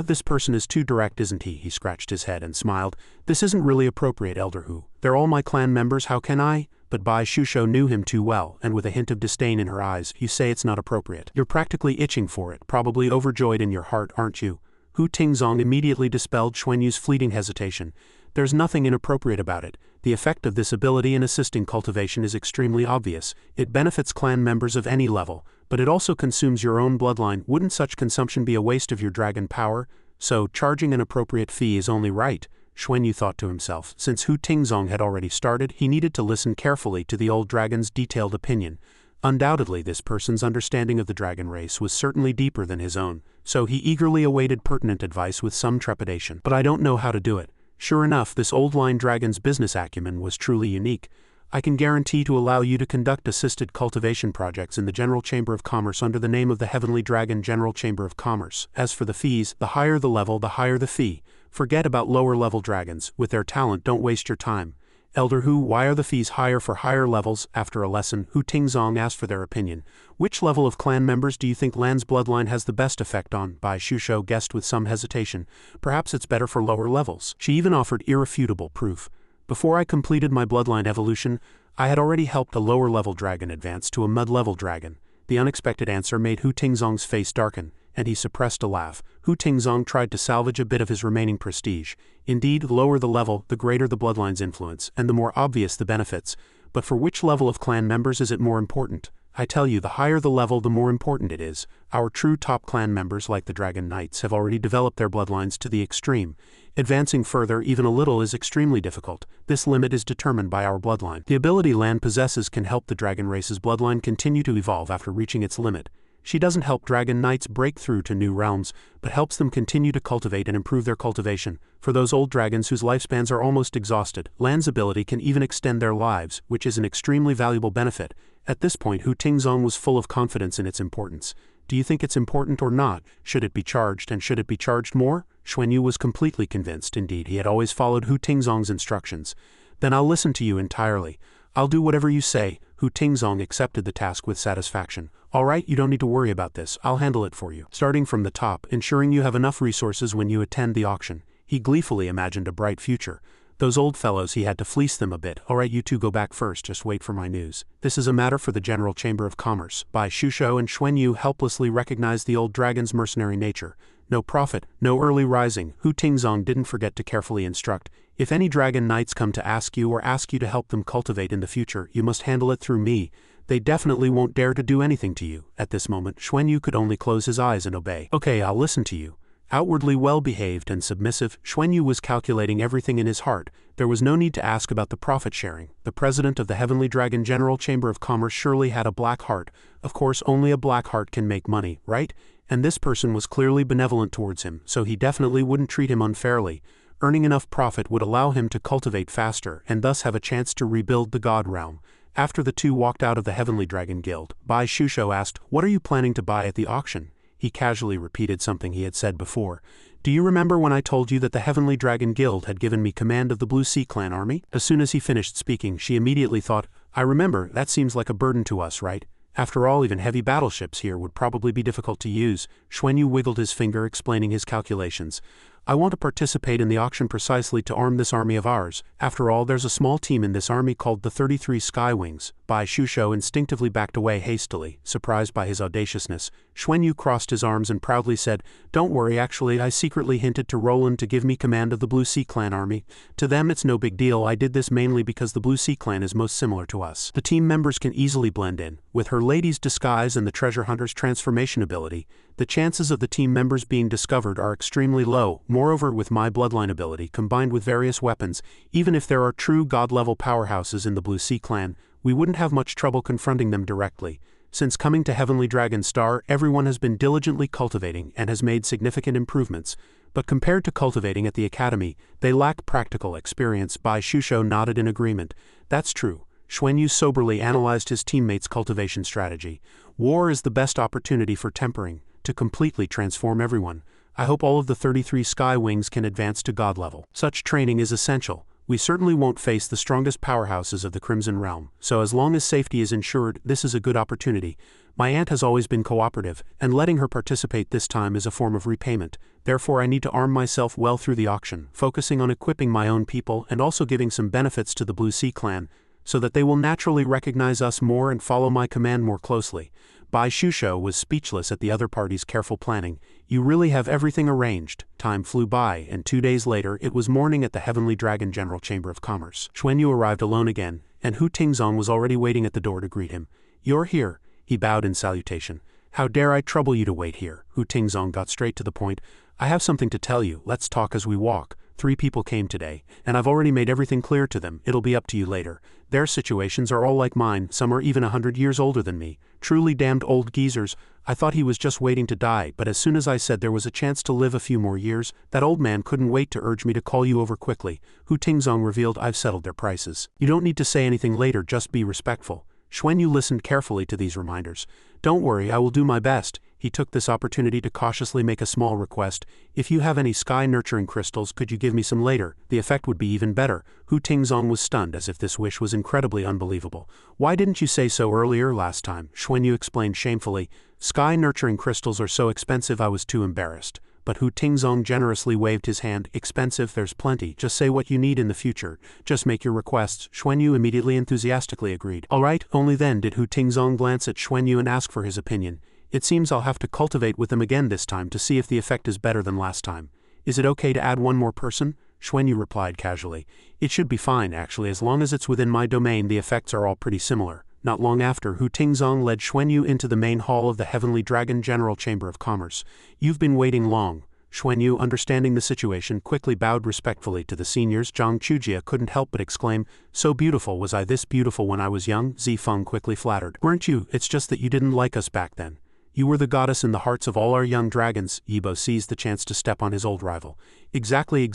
This person is too direct, isn't he? He scratched his head and smiled. This isn't really appropriate, Elder Hu. They're all my clan members, how can I? But Bai Shusho knew him too well, and with a hint of disdain in her eyes, you say it's not appropriate. You're practically itching for it, probably overjoyed in your heart, aren't you? Hu Tingzong immediately dispelled Xuanyu's fleeting hesitation. There's nothing inappropriate about it. The effect of this ability in assisting cultivation is extremely obvious. It benefits clan members of any level, but it also consumes your own bloodline. Wouldn't such consumption be a waste of your dragon power? So, charging an appropriate fee is only right, Xuanyu thought to himself. Since Hu Tingzong had already started, he needed to listen carefully to the old dragon's detailed opinion. Undoubtedly, this person's understanding of the dragon race was certainly deeper than his own, so he eagerly awaited pertinent advice with some trepidation. But I don't know how to do it. Sure enough, this old line dragon's business acumen was truly unique. I can guarantee to allow you to conduct assisted cultivation projects in the General Chamber of Commerce under the name of the Heavenly Dragon General Chamber of Commerce. As for the fees, the higher the level, the higher the fee. Forget about lower-level dragons. With their talent, don't waste your time. Elder Hu, why are the fees higher for higher levels? After a lesson, Hu Tingzong asked for their opinion. Which level of clan members do you think Lan's bloodline has the best effect on? Bai Shusho guessed with some hesitation. Perhaps it's better for lower levels. She even offered irrefutable proof. Before I completed my bloodline evolution, I had already helped a lower-level dragon advance to a mid-level dragon. The unexpected answer made Hu Tingzong's face darken, and he suppressed a laugh. Hu Tingzong tried to salvage a bit of his remaining prestige. Indeed, the lower the level, the greater the bloodline's influence, and the more obvious the benefits. But for which level of clan members is it more important? I tell you, the higher the level, the more important it is. Our true top clan members, like the Dragon Knights, have already developed their bloodlines to the extreme. Advancing further, even a little, is extremely difficult. This limit is determined by our bloodline. The ability Lan possesses can help the dragon race's bloodline continue to evolve after reaching its limit. She doesn't help Dragon Knights break through to new realms, but helps them continue to cultivate and improve their cultivation. For those old dragons whose lifespans are almost exhausted, Lan's ability can even extend their lives, which is an extremely valuable benefit. At this point, Hu Tingzong was full of confidence in its importance. Do you think it's important or not? Should it be charged, and should it be charged more? Xuanyu was completely convinced. Indeed, he had always followed Hu Tingzong's instructions. Then I'll listen to you entirely. I'll do whatever you say. Hu Tingzong accepted the task with satisfaction. All right, you don't need to worry about this. I'll handle it for you. Starting from the top, ensuring you have enough resources when you attend the auction. He gleefully imagined a bright future. Those old fellows, he had to fleece them a bit. All right, you two go back first, just wait for my news. This is a matter for the General Chamber of Commerce. Bai Shusho and Xuanyu helplessly recognized the old dragon's mercenary nature. No profit, no early rising. Hu Tingzong didn't forget to carefully instruct. If any Dragon Knights come to ask you to help them cultivate in the future, you must handle it through me. They definitely won't dare to do anything to you. At this moment, Xuanyu could only close his eyes and obey. Okay, I'll listen to you. Outwardly well-behaved and submissive, Xuanyu was calculating everything in his heart. There was no need to ask about the profit-sharing. The president of the Heavenly Dragon General Chamber of Commerce surely had a black heart. Of course, only a black heart can make money, right? And this person was clearly benevolent towards him, so he definitely wouldn't treat him unfairly. Earning enough profit would allow him to cultivate faster, and thus have a chance to rebuild the God Realm. After the two walked out of the Heavenly Dragon Guild, Bai Shusho asked, "What are you planning to buy at the auction?" He casually repeated something he had said before. "Do you remember when I told you that the Heavenly Dragon Guild had given me command of the Blue Sea Clan army?" As soon as he finished speaking, she immediately thought, "I remember, that seems like a burden to us, right? After all, even heavy battleships here would probably be difficult to use." Xuanyu wiggled his finger, explaining his calculations. "I want to participate in the auction precisely to arm this army of ours. After all, there's a small team in this army called the 33 Skywings." Bai Shusho instinctively backed away hastily, surprised by his audaciousness. Xuanyu crossed his arms and proudly said, "Don't worry, actually I secretly hinted to Roland to give me command of the Blue Sea Clan army. To them it's no big deal. I did this mainly because the Blue Sea Clan is most similar to us. The team members can easily blend in. With her lady's disguise and the treasure hunter's transformation ability, the chances of the team members being discovered are extremely low. Moreover, with my bloodline ability, combined with various weapons, even if there are true god-level powerhouses in the Blue Sea Clan, we wouldn't have much trouble confronting them directly. Since coming to Heavenly Dragon Star, everyone has been diligently cultivating and has made significant improvements. But compared to cultivating at the academy, they lack practical experience." Bai Shusho nodded in agreement. "That's true." Xuanyu soberly analyzed his teammates' cultivation strategy. "War is the best opportunity for tempering, to completely transform everyone. I hope all of the 33 Skywings can advance to God level. Such training is essential. We certainly won't face the strongest powerhouses of the Crimson Realm, so as long as safety is ensured, this is a good opportunity. My aunt has always been cooperative, and letting her participate this time is a form of repayment. Therefore I need to arm myself well through the auction, focusing on equipping my own people and also giving some benefits to the Blue Sea Clan, so that they will naturally recognize us more and follow my command more closely." Bai Shusho was speechless at the other party's careful planning. "You really have everything arranged." Time flew by, and 2 days later it was morning at the Heavenly Dragon General Chamber of Commerce. Xuanyu arrived alone again, and Hu Tingzong was already waiting at the door to greet him. "You're here." He bowed in salutation. "How dare I trouble you to wait here?" Hu Tingzong got straight to the point. "I have something to tell you. Let's talk as we walk." 3 people came today, and I've already made everything clear to them. It'll be up to you later. Their situations are all like mine, some are even 100 years older than me. Truly damned old geezers. I thought he was just waiting to die, but as soon as I said there was a chance to live a few more years, that old man couldn't wait to urge me to call you over quickly. Hu Tingzong revealed. I've settled their prices. You don't need to say anything later, just be respectful. Xuanyu listened carefully to these reminders. Don't worry, I will do my best. He took this opportunity to cautiously make a small request. If you have any sky-nurturing crystals, could you give me some later? The effect would be even better. Hu Tingzong was stunned, as if this wish was incredibly unbelievable. Why didn't you say so earlier last time? Xuanyu explained shamefully. Sky-nurturing crystals are so expensive I was too embarrassed. But Hu Tingzong generously waved his hand. Expensive, there's plenty. Just say what you need in the future. Just make your requests. Xuanyu immediately enthusiastically agreed. All right. Only then did Hu Tingzong glance at Xuanyu and ask for his opinion. It seems I'll have to cultivate with them again this time to see if the effect is better than last time. Is it okay to add one more person? Xuanyu replied casually. It should be fine actually, as long as it's within my domain. The effects are all pretty similar. Not long after, Hu Tingzong led Xuanyu into the main hall of the Heavenly Dragon General Chamber of Commerce. You've been waiting long. Xuanyu, understanding the situation, quickly bowed respectfully to the seniors. Xianxia couldn't help but exclaim, so beautiful. Was I this beautiful when I was young? Zifeng quickly flattered. Weren't you? It's just that you didn't like us back then. You were the goddess in the hearts of all our young dragons. Yibo seized the chance to step on his old rival. Exactly.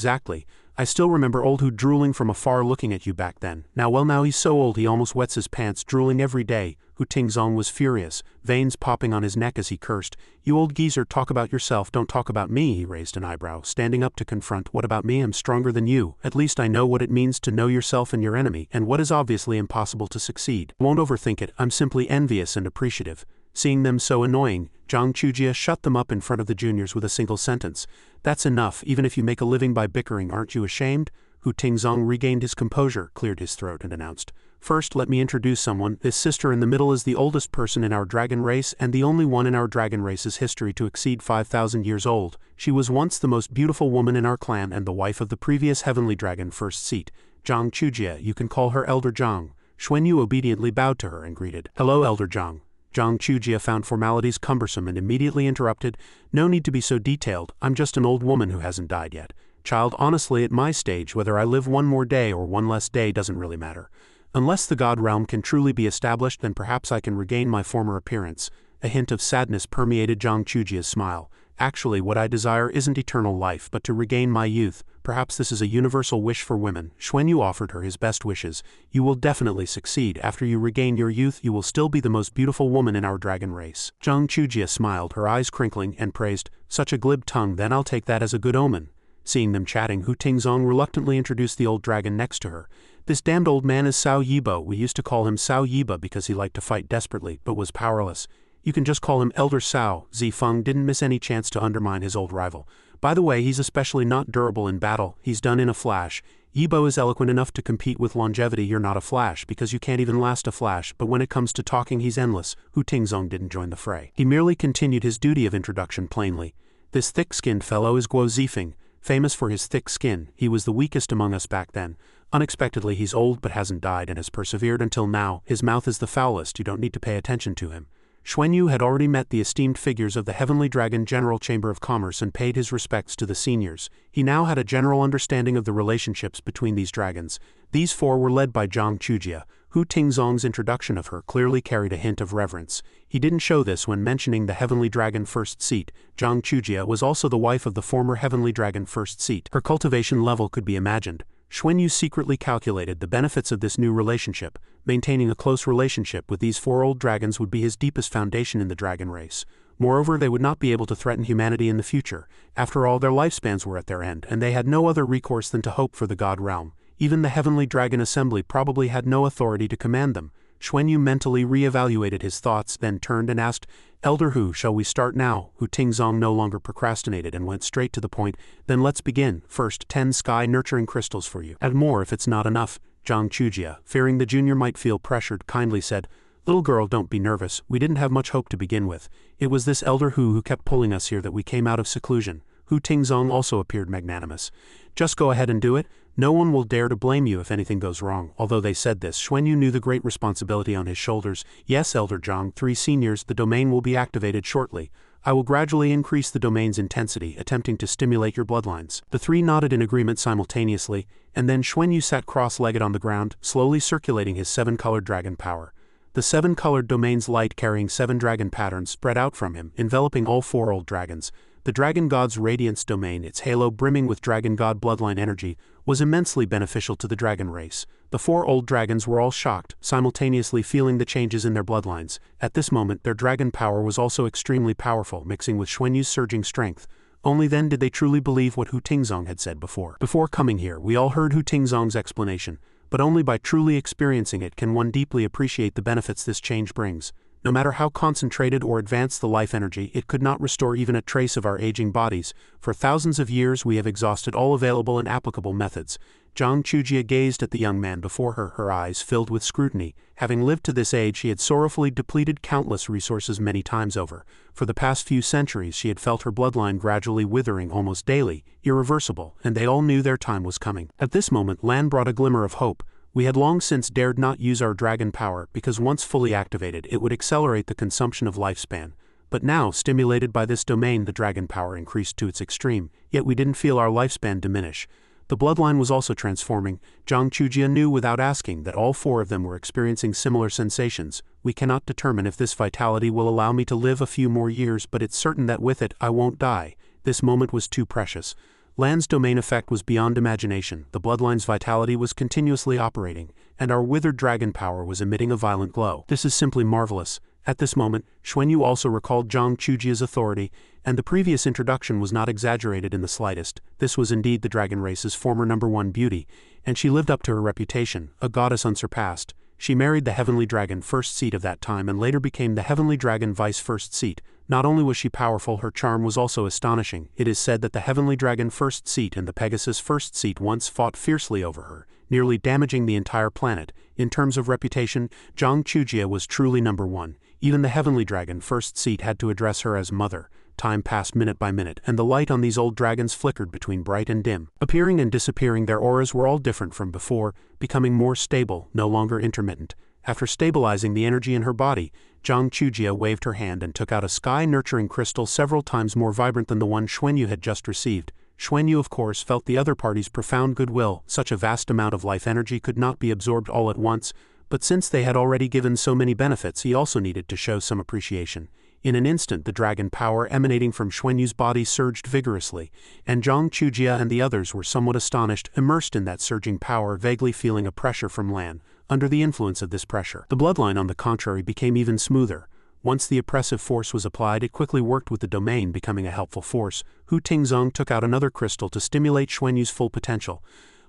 I still remember old Hu drooling from afar looking at you back then. Now he's so old he almost wets his pants, drooling every day. Hu Tingzong was furious, veins popping on his neck as he cursed. You old geezer, talk about yourself, don't talk about me. He raised an eyebrow, standing up to confront. What about me? I'm stronger than you. At least I know what it means to know yourself and your enemy, and what is obviously impossible to succeed. Won't overthink it. I'm simply envious and appreciative. Seeing them so annoying, Xianxia shut them up in front of the juniors with a single sentence. That's enough. Even if you make a living by bickering, aren't you ashamed? Hu Tingzong regained his composure, cleared his throat, and announced, First, let me introduce someone. This sister in the middle is the oldest person in our dragon race and the only one in our dragon race's history to exceed 5,000 years old. She was once the most beautiful woman in our clan and the wife of the previous heavenly dragon first seat. Xianxia, you can call her Elder Zhang. Xuanyu obediently bowed to her and greeted, Hello, Elder Zhang. Xianxia found formalities cumbersome and immediately interrupted, No need to be so detailed, I'm just an old woman who hasn't died yet. Child, honestly at my stage whether I live one more day or one less day doesn't really matter. Unless the god realm can truly be established, then perhaps I can regain my former appearance. A hint of sadness permeated Xianxia's smile. Actually, what I desire isn't eternal life but to regain my youth. Perhaps this is a universal wish for women. Xuanyu offered her his best wishes. You will definitely succeed. After you regain your youth, you will still be the most beautiful woman in our dragon race. Xianxia smiled, her eyes crinkling, and praised, Such a glib tongue, then I'll take that as a good omen. Seeing them chatting, Hu Tingzong reluctantly introduced the old dragon next to her. This damned old man is Cao Yibo. We used to call him Cao Yiba because he liked to fight desperately, but was powerless. You can just call him Elder Cao. Zifeng didn't miss any chance to undermine his old rival. By the way, he's especially not durable in battle. He's done in a flash. Yibo is eloquent enough to compete with longevity. You're not a flash because you can't even last a flash, but when it comes to talking he's endless. Hu Tingzong didn't join the fray. He merely continued his duty of introduction plainly. This thick-skinned fellow is Guo Zifeng. Famous for his thick skin, he was the weakest among us back then. Unexpectedly he's old but hasn't died and has persevered until now. His mouth is the foulest, you don't need to pay attention to him. Xuanyu had already met the esteemed figures of the Heavenly Dragon General Chamber of Commerce and paid his respects to the seniors. He now had a general understanding of the relationships between these dragons. These 4 were led by Xianxia. Hu Tingzong's introduction of her clearly carried a hint of reverence. He didn't show this when mentioning the Heavenly Dragon First Seat. Xianxia was also the wife of the former Heavenly Dragon First Seat. Her cultivation level could be imagined. Xuanyu secretly calculated the benefits of this new relationship. Maintaining a close relationship with these 4 old dragons would be his deepest foundation in the dragon race. Moreover, they would not be able to threaten humanity in the future. After all, their lifespans were at their end, and they had no other recourse than to hope for the god realm. Even the Heavenly Dragon Assembly probably had no authority to command them. Xuanyu mentally re-evaluated his thoughts, then turned and asked, Elder Hu, shall we start now? Hu Tingzong no longer procrastinated and went straight to the point. Then let's begin. First, 10 sky-nurturing crystals for you. Add more if it's not enough. Xianxia, fearing the junior might feel pressured, kindly said, Little girl, don't be nervous. We didn't have much hope to begin with. It was this Elder Hu who kept pulling us here that we came out of seclusion. Hu Tingzong also appeared magnanimous. Just go ahead and do it. No one will dare to blame you if anything goes wrong. Although they said this, Xuanyu knew the great responsibility on his shoulders. Yes, Elder Zhang, 3 seniors, the domain will be activated shortly. I will gradually increase the domain's intensity, attempting to stimulate your bloodlines. The three nodded in agreement simultaneously, and then Xuanyu sat cross-legged on the ground, slowly circulating his 7-colored dragon power. The 7-colored domain's light carrying 7 dragon patterns spread out from him, enveloping all 4 old dragons. The dragon god's radiance domain, its halo brimming with dragon god bloodline energy, was immensely beneficial to the dragon race. The 4 old dragons were all shocked, simultaneously feeling the changes in their bloodlines. At this moment, their dragon power was also extremely powerful, mixing with Xuanyu's surging strength. Only then did they truly believe what Hu Tingzong had said before. Before coming here, we all heard Hu Tingzong's explanation, but only by truly experiencing it can one deeply appreciate the benefits this change brings. No matter how concentrated or advanced the life energy, it could not restore even a trace of our aging bodies. For thousands of years we have exhausted all available and applicable methods. Xianxia gazed at the young man before her, her eyes filled with scrutiny. Having lived to this age, she had sorrowfully depleted countless resources many times over. For the past few centuries she had felt her bloodline gradually withering almost daily, irreversible, and they all knew their time was coming. At this moment Lan brought a glimmer of hope. We had long since dared not use our dragon power because once fully activated it would accelerate the consumption of lifespan. But now, stimulated by this domain, the dragon power increased to its extreme, yet we didn't feel our lifespan diminish. The bloodline was also transforming. Xianxia knew without asking that all 4 of them were experiencing similar sensations. We cannot determine if this vitality will allow me to live a few more years, but it's certain that with it I won't die. This moment was too precious. Lan's domain effect was beyond imagination. The bloodline's vitality was continuously operating, and our withered dragon power was emitting a violent glow. This is simply marvelous. At this moment, Xuanyu also recalled Xianxia's authority, and the previous introduction was not exaggerated in the slightest. This was indeed the dragon race's former #1 beauty, and she lived up to her reputation, a goddess unsurpassed. She married the Heavenly Dragon First Seat of that time and later became the Heavenly Dragon Vice First Seat. Not only was she powerful, her charm was also astonishing. It is said that the Heavenly Dragon First Seat and the Pegasus First Seat once fought fiercely over her, nearly damaging the entire planet. In terms of reputation, Xianxia was truly #1. Even the Heavenly Dragon First Seat had to address her as mother. Time passed minute by minute, and the light on these old dragons flickered between bright and dim. Appearing and disappearing, their auras were all different from before, becoming more stable, no longer intermittent. After stabilizing the energy in her body, Xianxia waved her hand and took out a sky-nurturing crystal several times more vibrant than the one Xuanyu had just received. Xuanyu, of course, felt the other party's profound goodwill. Such a vast amount of life energy could not be absorbed all at once, but since they had already given so many benefits, he also needed to show some appreciation. In an instant, the dragon power emanating from Xuanyu's body surged vigorously, and Xianxia and the others were somewhat astonished, immersed in that surging power, vaguely feeling a pressure from Lan. Under the influence of this pressure, the bloodline, on the contrary, became even smoother. Once the oppressive force was applied, it quickly worked with the domain, becoming a helpful force. Hu Tingzong took out another crystal to stimulate Xuanyu's full potential.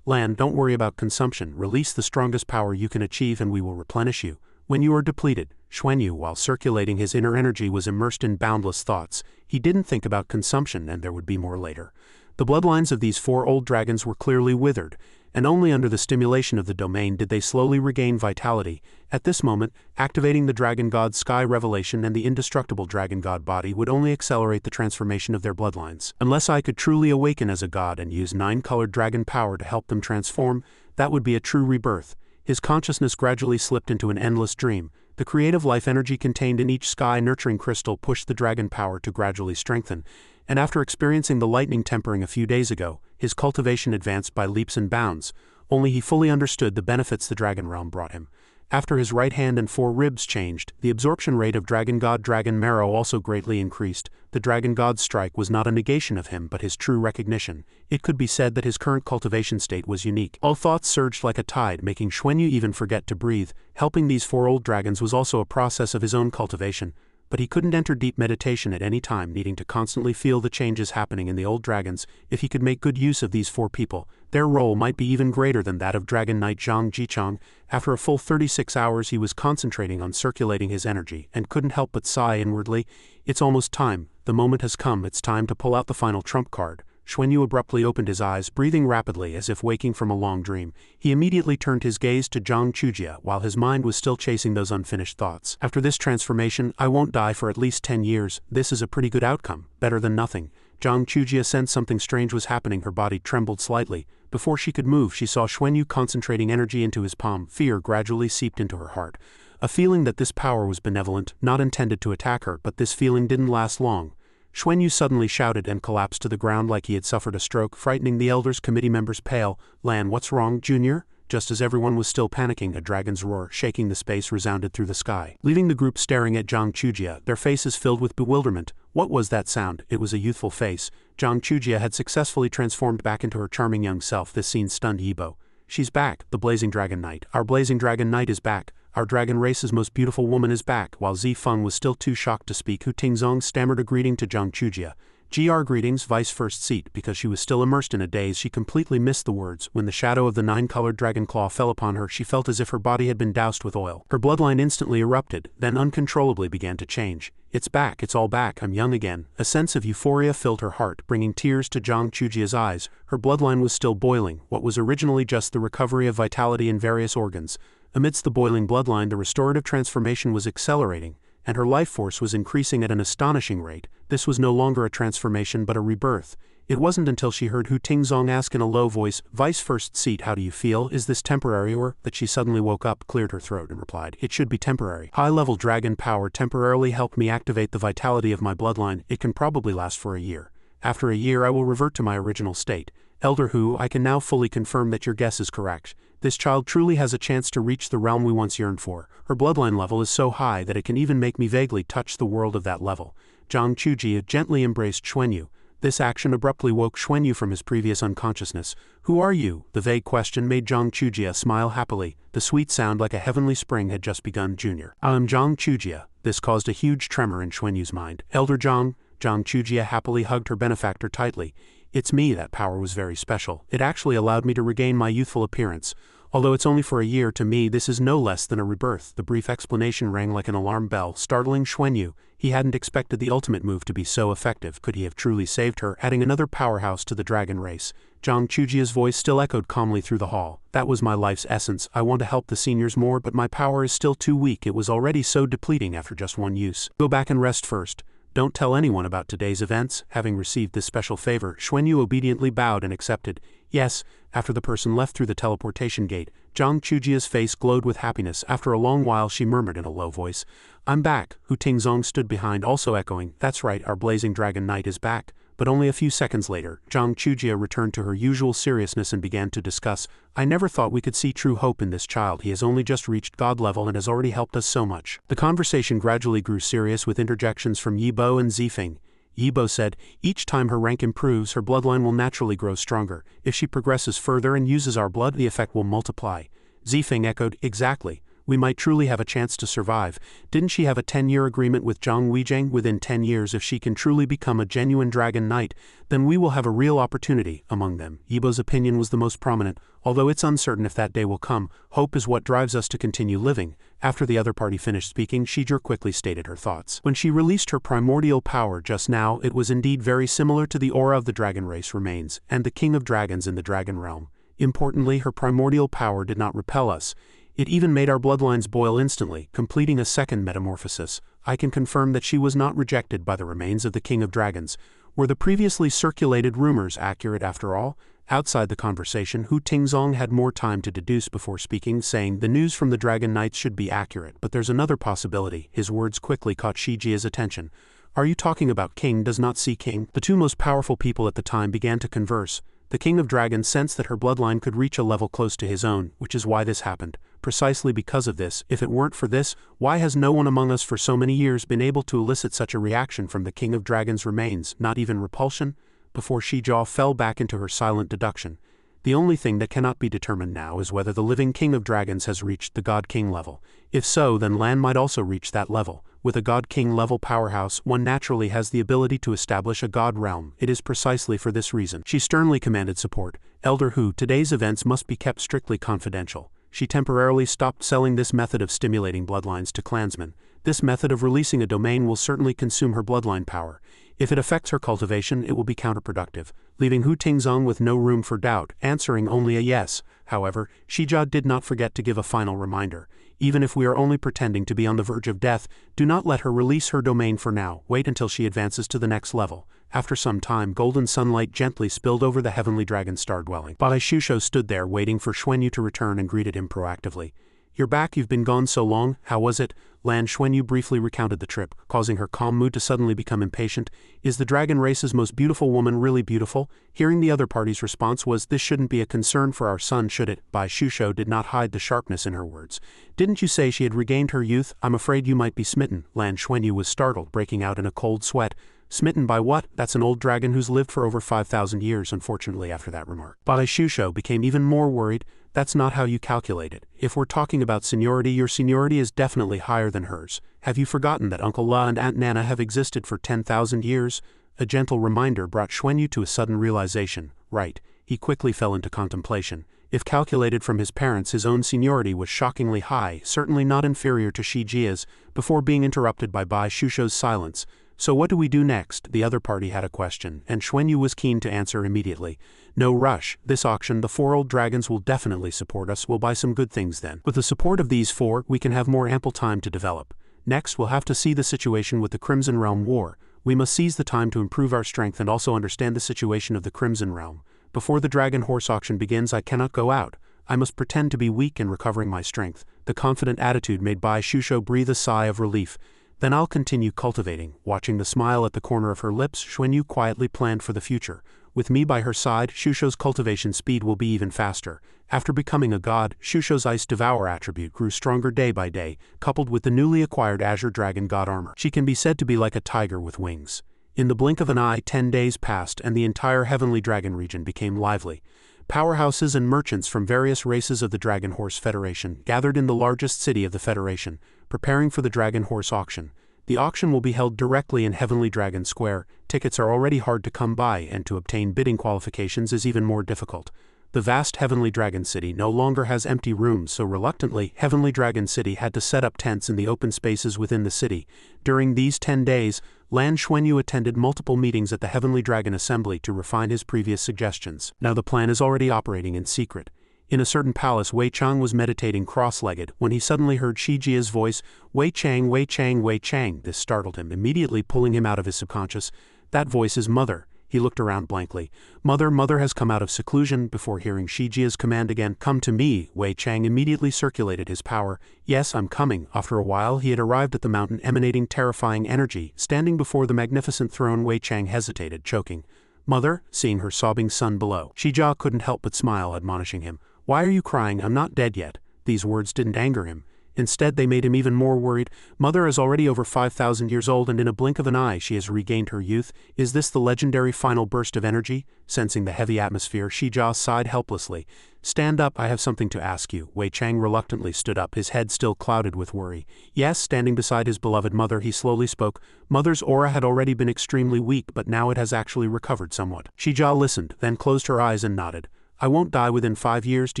Lan, don't worry about consumption. Release the strongest power you can achieve and we will replenish you. When you are depleted, Xuanyu, while circulating his inner energy, was immersed in boundless thoughts. He didn't think about consumption, and there would be more later. The bloodlines of these 4 old dragons were clearly withered, and only under the stimulation of the domain did they slowly regain vitality. At this moment, activating the Dragon God Sky Revelation and the indestructible Dragon God Bati would only accelerate the transformation of their bloodlines. Unless I could truly awaken as a god and use 9-colored dragon power to help them transform, that would be a true rebirth. His consciousness gradually slipped into an endless dream. The creative life energy contained in each sky-nurturing crystal pushed the dragon power to gradually strengthen, and after experiencing the lightning tempering a few days ago, his cultivation advanced by leaps and bounds. Only he fully understood the benefits the dragon realm brought him. After his right hand and 4 ribs changed, the absorption rate of Dragon God Dragon Marrow also greatly increased. The Dragon God's strike was not a negation of him but his true recognition. It could be said that his current cultivation state was unique. All thoughts surged like a tide, making Xuanyu even forget to breathe. Helping these 4 old dragons was also a process of his own cultivation, but he couldn't enter deep meditation at any time, needing to constantly feel the changes happening in the old dragons. If he could make good use of these 4 people, their role might be even greater than that of Dragon Knight Zhang Jichang. After a full 36 hours he was concentrating on circulating his energy, and couldn't help but sigh inwardly. It's almost time. The moment has come. It's time to pull out the final trump card. Xuanyu abruptly opened his eyes, breathing rapidly as if waking from a long dream. He immediately turned his gaze to Xianxia, while his mind was still chasing those unfinished thoughts. After this transformation, I won't die for at least 10 years. This is a pretty good outcome, better than nothing. Xianxia sensed something strange was happening. Her body trembled slightly. Before she could move, she saw Xuanyu concentrating energy into his palm. Fear gradually seeped into her heart. A feeling that this power was benevolent, not intended to attack her, but this feeling didn't last long. Xuanyu suddenly shouted and collapsed to the ground like he had suffered a stroke, frightening the elders' committee members pale. Lan, what's wrong, Junior? Just as everyone was still panicking, a dragon's roar, shaking the space, resounded through the sky, leaving the group staring at Zhang Chujia, their faces filled with bewilderment. What was that sound? It was a youthful face. Zhang Chujia had successfully transformed back into her charming young self. This scene stunned Yibo. She's back, the Blazing Dragon Knight. Our Blazing Dragon Knight is back. Our dragon race's most beautiful woman is back. While Zifeng was still too shocked to speak, Hu Tingzong stammered a greeting to Zhang Chujia. GR greetings, vice first seat. Because she was still immersed in a daze, she completely missed the words. When the shadow of the 9-colored dragon claw fell upon her, she felt as if her body had been doused with oil. Her bloodline instantly erupted, then uncontrollably began to change. It's back, it's all back, I'm young again. A sense of euphoria filled her heart, bringing tears to Zhang Chujia's eyes. Her bloodline was still boiling, what was originally just the recovery of vitality in various organs. Amidst the boiling bloodline, the restorative transformation was accelerating, and her life force was increasing at an astonishing rate. This was no longer a transformation but a rebirth. It wasn't until she heard Hu Tingzong ask in a low voice, Vice First Seat, how do you feel? Is this temporary? Or that she suddenly woke up, cleared her throat, and replied, it should be temporary. High-level dragon power temporarily helped me activate the vitality of my bloodline. It can probably last for a year. After a year I will revert to my original state. Elder Hu, I can now fully confirm that your guess is correct. This child truly has a chance to reach the realm we once yearned for. Her bloodline level is so high that it can even make me vaguely touch the world of that level. Zhang Chujia gently embraced Xuanyu. This action abruptly woke Xuanyu from his previous unconsciousness. Who are you? The vague question made Zhang Chujia smile happily. The sweet sound like a heavenly spring had just begun. Junior. I am Zhang Chujia. This caused a huge tremor in Xuanyu's mind. Elder Zhang. Zhang Chujia happily hugged her benefactor tightly. It's me. That power was very special. It actually allowed me to regain my youthful appearance. Although it's only for a year, to me this is no less than a rebirth. The brief explanation rang like an alarm bell, startling Xuanyu. He hadn't expected the ultimate move to be so effective. Could he have truly saved her, adding another powerhouse to the dragon race? Zhang Chujia's voice still echoed calmly through the hall. That was my life's essence. I want to help the seniors more, but my power is still too weak. It was already so depleting after just one use. Go back and rest first. Don't tell anyone about today's events. Having received this special favor, Xuanyu obediently bowed and accepted. Yes. After the person left through the teleportation gate, Zhang Chujia's face glowed with happiness. After a long while she murmured in a low voice, I'm back. Hu Tingzong stood behind, also echoing, that's right, our Blazing Dragon Knight is back. But only a few seconds later, Zhang Chujia returned to her usual seriousness and began to discuss, I never thought we could see true hope in this child. He has only just reached God level and has already helped us so much. The conversation gradually grew serious with interjections from Yibo and Zifeng. Yibo said, each time her rank improves, her bloodline will naturally grow stronger. If she progresses further and uses our blood, the effect will multiply. Zifeng echoed, exactly. We might truly have a chance to survive. Didn't she have a 10-year agreement with Zhang Weijing? Within 10 years, if she can truly become a genuine dragon knight, then we will have a real opportunity among them. Yibo's opinion was the most prominent. Although it's uncertain if that day will come, hope is what drives us to continue living. After the other party finished speaking, Shijur quickly stated her thoughts. When she released her primordial power just now, it was indeed very similar to the aura of the dragon race remains, and the king of dragons in the dragon realm. Importantly, her primordial power did not repel us. It even made our bloodlines boil instantly, completing a second metamorphosis. I can confirm that she was not rejected by the remains of the King of Dragons. Were the previously circulated rumors accurate after all? Outside the conversation, Hu Tingzong had more time to deduce before speaking, saying, the news from the Dragon Knights should be accurate, but there's another possibility. His words quickly caught Shijia's attention. Are you talking about king does not see king? The two most powerful people at the time began to converse. The King of Dragons sensed that her bloodline could reach a level close to his own, which is why this happened. Precisely because of this, if it weren't for this, why has no one among us for so many years been able to elicit such a reaction from the King of Dragons' remains, not even repulsion? Before Shijia fell back into her silent deduction. The only thing that cannot be determined now is whether the living King of Dragons has reached the God King level. If so, then Lan might also reach that level. With a God King level powerhouse, one naturally has the ability to establish a God realm. It is precisely for this reason. She sternly commanded support. Elder Hu, today's events must be kept strictly confidential. She temporarily stopped selling this method of stimulating bloodlines to clansmen. This method of releasing a domain will certainly consume her bloodline power. If it affects her cultivation, it will be counterproductive, leaving Hu Tingzong with no room for doubt, answering only a yes. However, Shijia did not forget to give a final reminder. Even if we are only pretending to be on the verge of death, do not let her release her domain for now. Wait until she advances to the next level. After some time, golden sunlight gently spilled over the heavenly dragon star dwelling. Bai Shusho stood there waiting for Xuanyu to return and greeted him proactively. You're back, you've been gone so long, how was it? Lan Xuanyu briefly recounted the trip, causing her calm mood to suddenly become impatient. Is the dragon race's most beautiful woman really beautiful? Hearing the other party's response was, this shouldn't be a concern for our son, should it? Bai Shusho did not hide the sharpness in her words. Didn't you say she had regained her youth? I'm afraid you might be smitten. Lan Xuanyu was startled, breaking out in a cold sweat. Smitten by what? That's an old dragon who's lived for over 5,000 years, unfortunately, after that remark. Bai Shusho became even more worried. That's not how you calculate it. If we're talking about seniority, your seniority is definitely higher than hers. Have you forgotten that Uncle La and Aunt Nana have existed for 10,000 years? A gentle reminder brought Xuanyu to a sudden realization. Right. He quickly fell into contemplation. If calculated from his parents, his own seniority was shockingly high, certainly not inferior to Xianxia's, before being interrupted by Bai Shusho's silence. So what do we do next? The other party had a question, and Xuanyu was keen to answer immediately. No rush. This auction, the 4 old dragons will definitely support us. We'll buy some good things then. With the support of these 4, we can have more ample time to develop. Next, we'll have to see the situation with the Crimson Realm War. We must seize the time to improve our strength and also understand the situation of the Crimson Realm. Before the dragon horse auction begins, I cannot go out. I must pretend to be weak and recovering my strength. The confident attitude made Bai Shusho breathe a sigh of relief. Then I'll continue cultivating. Watching the smile at the corner of her lips, Xuanyu quietly planned for the future. With me by her side, Shusho's cultivation speed will be even faster. After becoming a god, Shusho's Ice Devour attribute grew stronger day by day, coupled with the newly acquired Azure Dragon God armor. She can be said to be like a tiger with wings. In the blink of an eye, 10 days passed and the entire Heavenly Dragon region became lively. Powerhouses and merchants from various races of the Dragon Horse Federation gathered in the largest city of the Federation, preparing for the Dragon Horse auction. The auction will be held directly in Heavenly Dragon Square. Tickets are already hard to come by, and to obtain bidding qualifications is even more difficult. The vast Heavenly Dragon City no longer has empty rooms, so reluctantly, Heavenly Dragon City had to set up tents in the open spaces within the city. During these 10 days, Lan Xuanyu attended multiple meetings at the Heavenly Dragon Assembly to refine his previous suggestions. Now the plan is already operating in secret. In a certain palace, Wei Chang was meditating cross-legged when he suddenly heard Xianxia's voice, Wei Chang, Wei Chang, Wei Chang. This startled him, immediately pulling him out of his subconscious. That voice is Mother. He looked around blankly. Mother has come out of seclusion. Before hearing Xianxia's command again, come to me, Wei Chang immediately circulated his power. Yes, I'm coming. After a while, he had arrived at the mountain emanating terrifying energy. Standing before the magnificent throne, Wei Chang hesitated, choking. Mother, seeing her sobbing son below. Xijia couldn't help but smile, admonishing him. Why are you crying? I'm not dead yet. These words didn't anger him. Instead, they made him even more worried. Mother is already over 5,000 years old, and in a blink of an eye she has regained her youth. Is this the legendary final burst of energy? Sensing the heavy atmosphere, Xiijia sighed helplessly. Stand up, I have something to ask you. Wei Chang reluctantly stood up, his head still clouded with worry. Yes, standing beside his beloved mother, he slowly spoke. Mother's aura had already been extremely weak, but now it has actually recovered somewhat. Xiijia listened, then closed her eyes and nodded. I won't die within 5 years. Do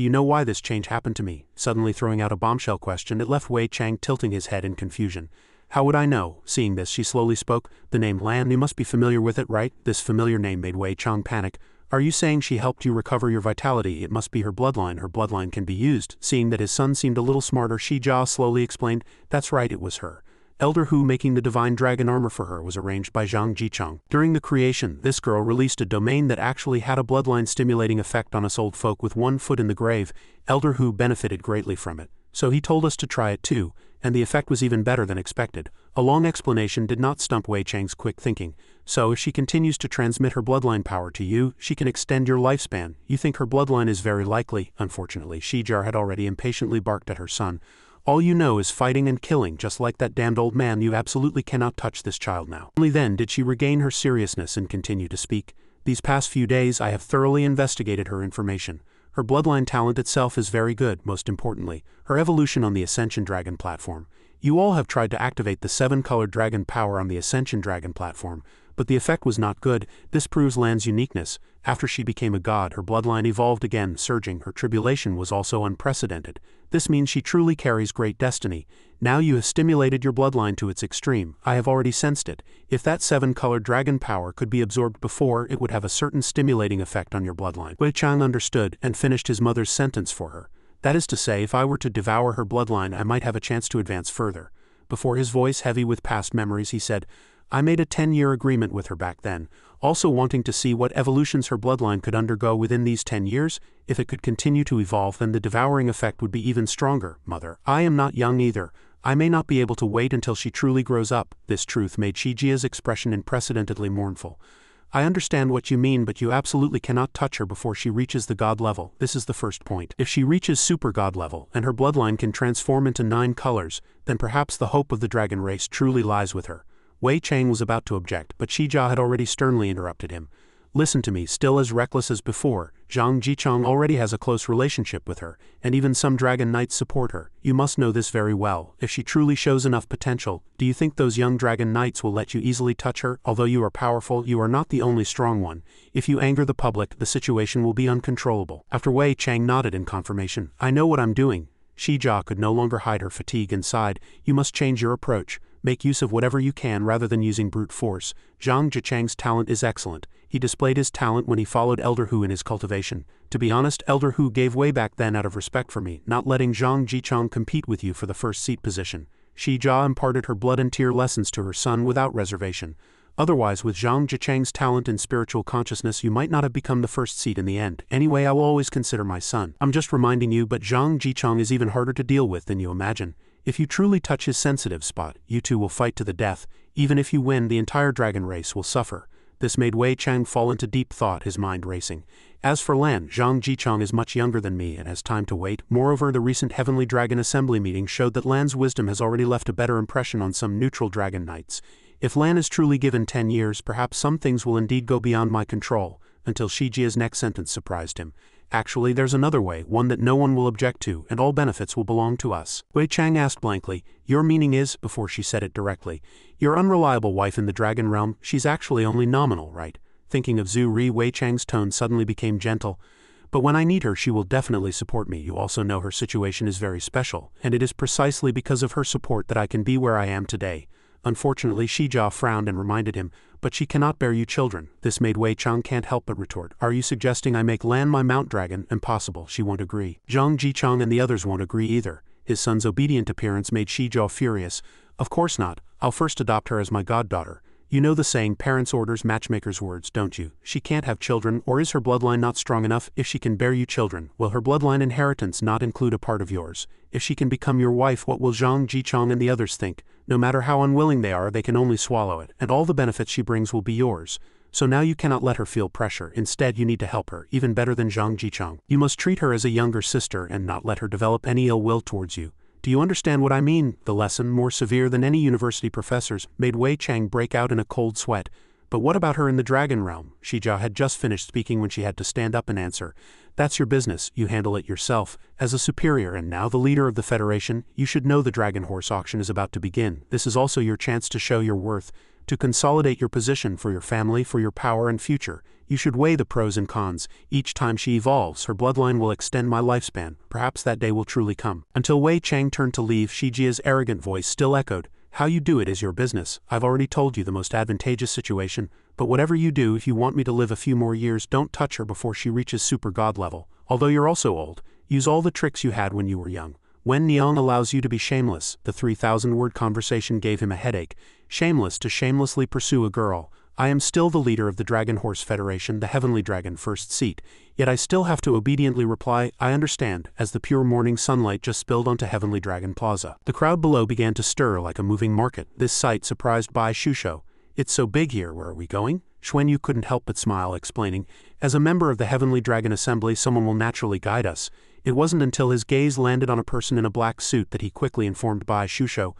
you know why this change happened to me? Suddenly throwing out a bombshell question, it left Wei Chang tilting his head in confusion. How would I know? Seeing this, she slowly spoke. The name Lan, you must be familiar with it, right? This familiar name made Wei Chang panic. Are you saying she helped you recover your vitality? It must be her bloodline. Her bloodline can be used. Seeing that his son seemed a little smarter, Xiijia slowly explained. That's right, it was her. Elder Hu making the divine dragon armor for her was arranged by Zhang Jicheng. During the creation, this girl released a domain that actually had a bloodline stimulating effect on us old folk with 1 foot in the grave. Elder Hu benefited greatly from it. So he told us to try it too, and the effect was even better than expected. A long explanation did not stump Wei Chang's quick thinking. So if she continues to transmit her bloodline power to you, she can extend your lifespan. You think her bloodline is very likely? Unfortunately, Xiijia had already impatiently barked at her son. All you know is fighting and killing, just like that damned old man. You absolutely cannot touch this child now. Only then did she regain her seriousness and continue to speak. These past few days I have thoroughly investigated her information. Her bloodline talent itself is very good, most importantly, her evolution on the Ascension Dragon platform. You all have tried to activate the 7-colored dragon power on the Ascension Dragon platform, but the effect was not good. This proves Lan's uniqueness. After she became a god, her bloodline evolved again, surging. Her tribulation was also unprecedented. This means she truly carries great destiny. Now you have stimulated your bloodline to its extreme. I have already sensed it. If that 7-colored dragon power could be absorbed before, it would have a certain stimulating effect on your bloodline. Wei Chang understood and finished his mother's sentence for her. That is to say, if I were to devour her bloodline, I might have a chance to advance further. Before his voice heavy with past memories, he said, I made a 10-year agreement with her back then. also wanting to see what evolutions her bloodline could undergo within these 10 years. If it could continue to evolve, then the devouring effect would be even stronger. Mother, I am not young either. I may not be able to wait until she truly grows up. This truth made Xianxia's expression unprecedentedly mournful. I understand what you mean, but you absolutely cannot touch her before she reaches the god level. This is the first point. If she reaches super god level, and her bloodline can transform into 9 colors, then perhaps the hope of the dragon race truly lies with her. Wei Chang was about to object, but Xijia had already sternly interrupted him. Listen to me, still as reckless as before. Zhang Jichang already has a close relationship with her, and even some dragon knights support her. You must know this very well. If she truly shows enough potential, do you think those young dragon knights will let you easily touch her? Although you are powerful, you are not the only strong one. If you anger the public, the situation will be uncontrollable. After Wei Chang nodded in confirmation, I know what I'm doing. Xijia could no longer hide her fatigue and sighed. You must change your approach. Make use of whatever you can rather than using brute force. Zhang Jichang's talent is excellent. He displayed his talent when he followed Elder Hu in his cultivation. To be honest, Elder Hu gave way back then out of respect for me, not letting Zhang Jichang compete with you for the first seat position. Xijia imparted her blood and tear lessons to her son without reservation. Otherwise, with Zhang Jichang's talent and spiritual consciousness, you might not have become the first seat in the end. Anyway, I will always consider my son. I'm just reminding you, but Zhang Jichang is even harder to deal with than you imagine. If you truly touch his sensitive spot, you two will fight to the death. Even if you win, the entire dragon race will suffer. This made Wei Chang fall into deep thought, his mind racing. As for Lan, Zhang Jichang is much younger than me and has time to wait. Moreover, the recent Heavenly Dragon Assembly meeting showed that Lan's wisdom has already left a better impression on some neutral dragon knights. If Lan is truly given 10 years, perhaps some things will indeed go beyond my control, until Xijia's next sentence surprised him. Actually, there's another way, one that no one will object to, and all benefits will belong to us. Wei Chang asked blankly, your meaning is, before she said it directly, your unreliable wife in the dragon realm, she's actually only nominal, right? Thinking of Zhu Ri, Wei Chang's tone suddenly became gentle. But when I need her, she will definitely support me. You also know her situation is very special, and it is precisely because of her support that I can be where I am today. Unfortunately, Xijia frowned and reminded him, but she cannot bear you children. This made Wei Chang can't help but retort. Are you suggesting I make Lan my mount dragon? Impossible, she won't agree. Zhang Jichang and the others won't agree either. His son's obedient appearance made Xijia furious. Of course not. I'll first adopt her as my goddaughter. You know the saying, parents' orders, matchmaker's words, don't you? She can't have children, or is her bloodline not strong enough? If she can bear you children, will her bloodline inheritance not include a part of yours? If she can become your wife, what will Zhang Jichang and the others think? No matter how unwilling they are, they can only swallow it, and all the benefits she brings will be yours. So now you cannot let her feel pressure. Instead, you need to help her, even better than Zhang Jichang. You must treat her as a younger sister and not let her develop any ill will towards you. Do you understand what I mean? The lesson, more severe than any university professor's, made Wei Chang break out in a cold sweat. But what about her in the dragon realm? Xijia had just finished speaking when she had to stand up and answer. That's your business, you handle it yourself. As a superior and now the leader of the Federation, you should know the dragon horse auction is about to begin. This is also your chance to show your worth, to consolidate your position for your family, for your power and future. You should weigh the pros and cons. Each time she evolves, her bloodline will extend my lifespan. Perhaps that day will truly come. Until Wei Chang turned to leave, Xijia's arrogant voice still echoed. How you do it is your business. I've already told you the most advantageous situation, but whatever you do, if you want me to live a few more years, don't touch her before she reaches super god level. Although you're also old, use all the tricks you had when you were young. When Niang allows you to be shameless, the 3,000-word conversation gave him a headache. Shameless to shamelessly pursue a girl. I am still the leader of the Dragon Horse Federation, the Heavenly Dragon first seat, yet I still have to obediently reply, I understand, as the pure morning sunlight just spilled onto Heavenly Dragon Plaza. The crowd below began to stir like a moving market. This sight surprised Bai Shusho. It's so big here, where are we going? Xuanyu couldn't help but smile, explaining, as a member of the Heavenly Dragon Assembly, someone will naturally guide us. It wasn't until his gaze landed on a person in a black suit that he quickly informed Bai Shusho.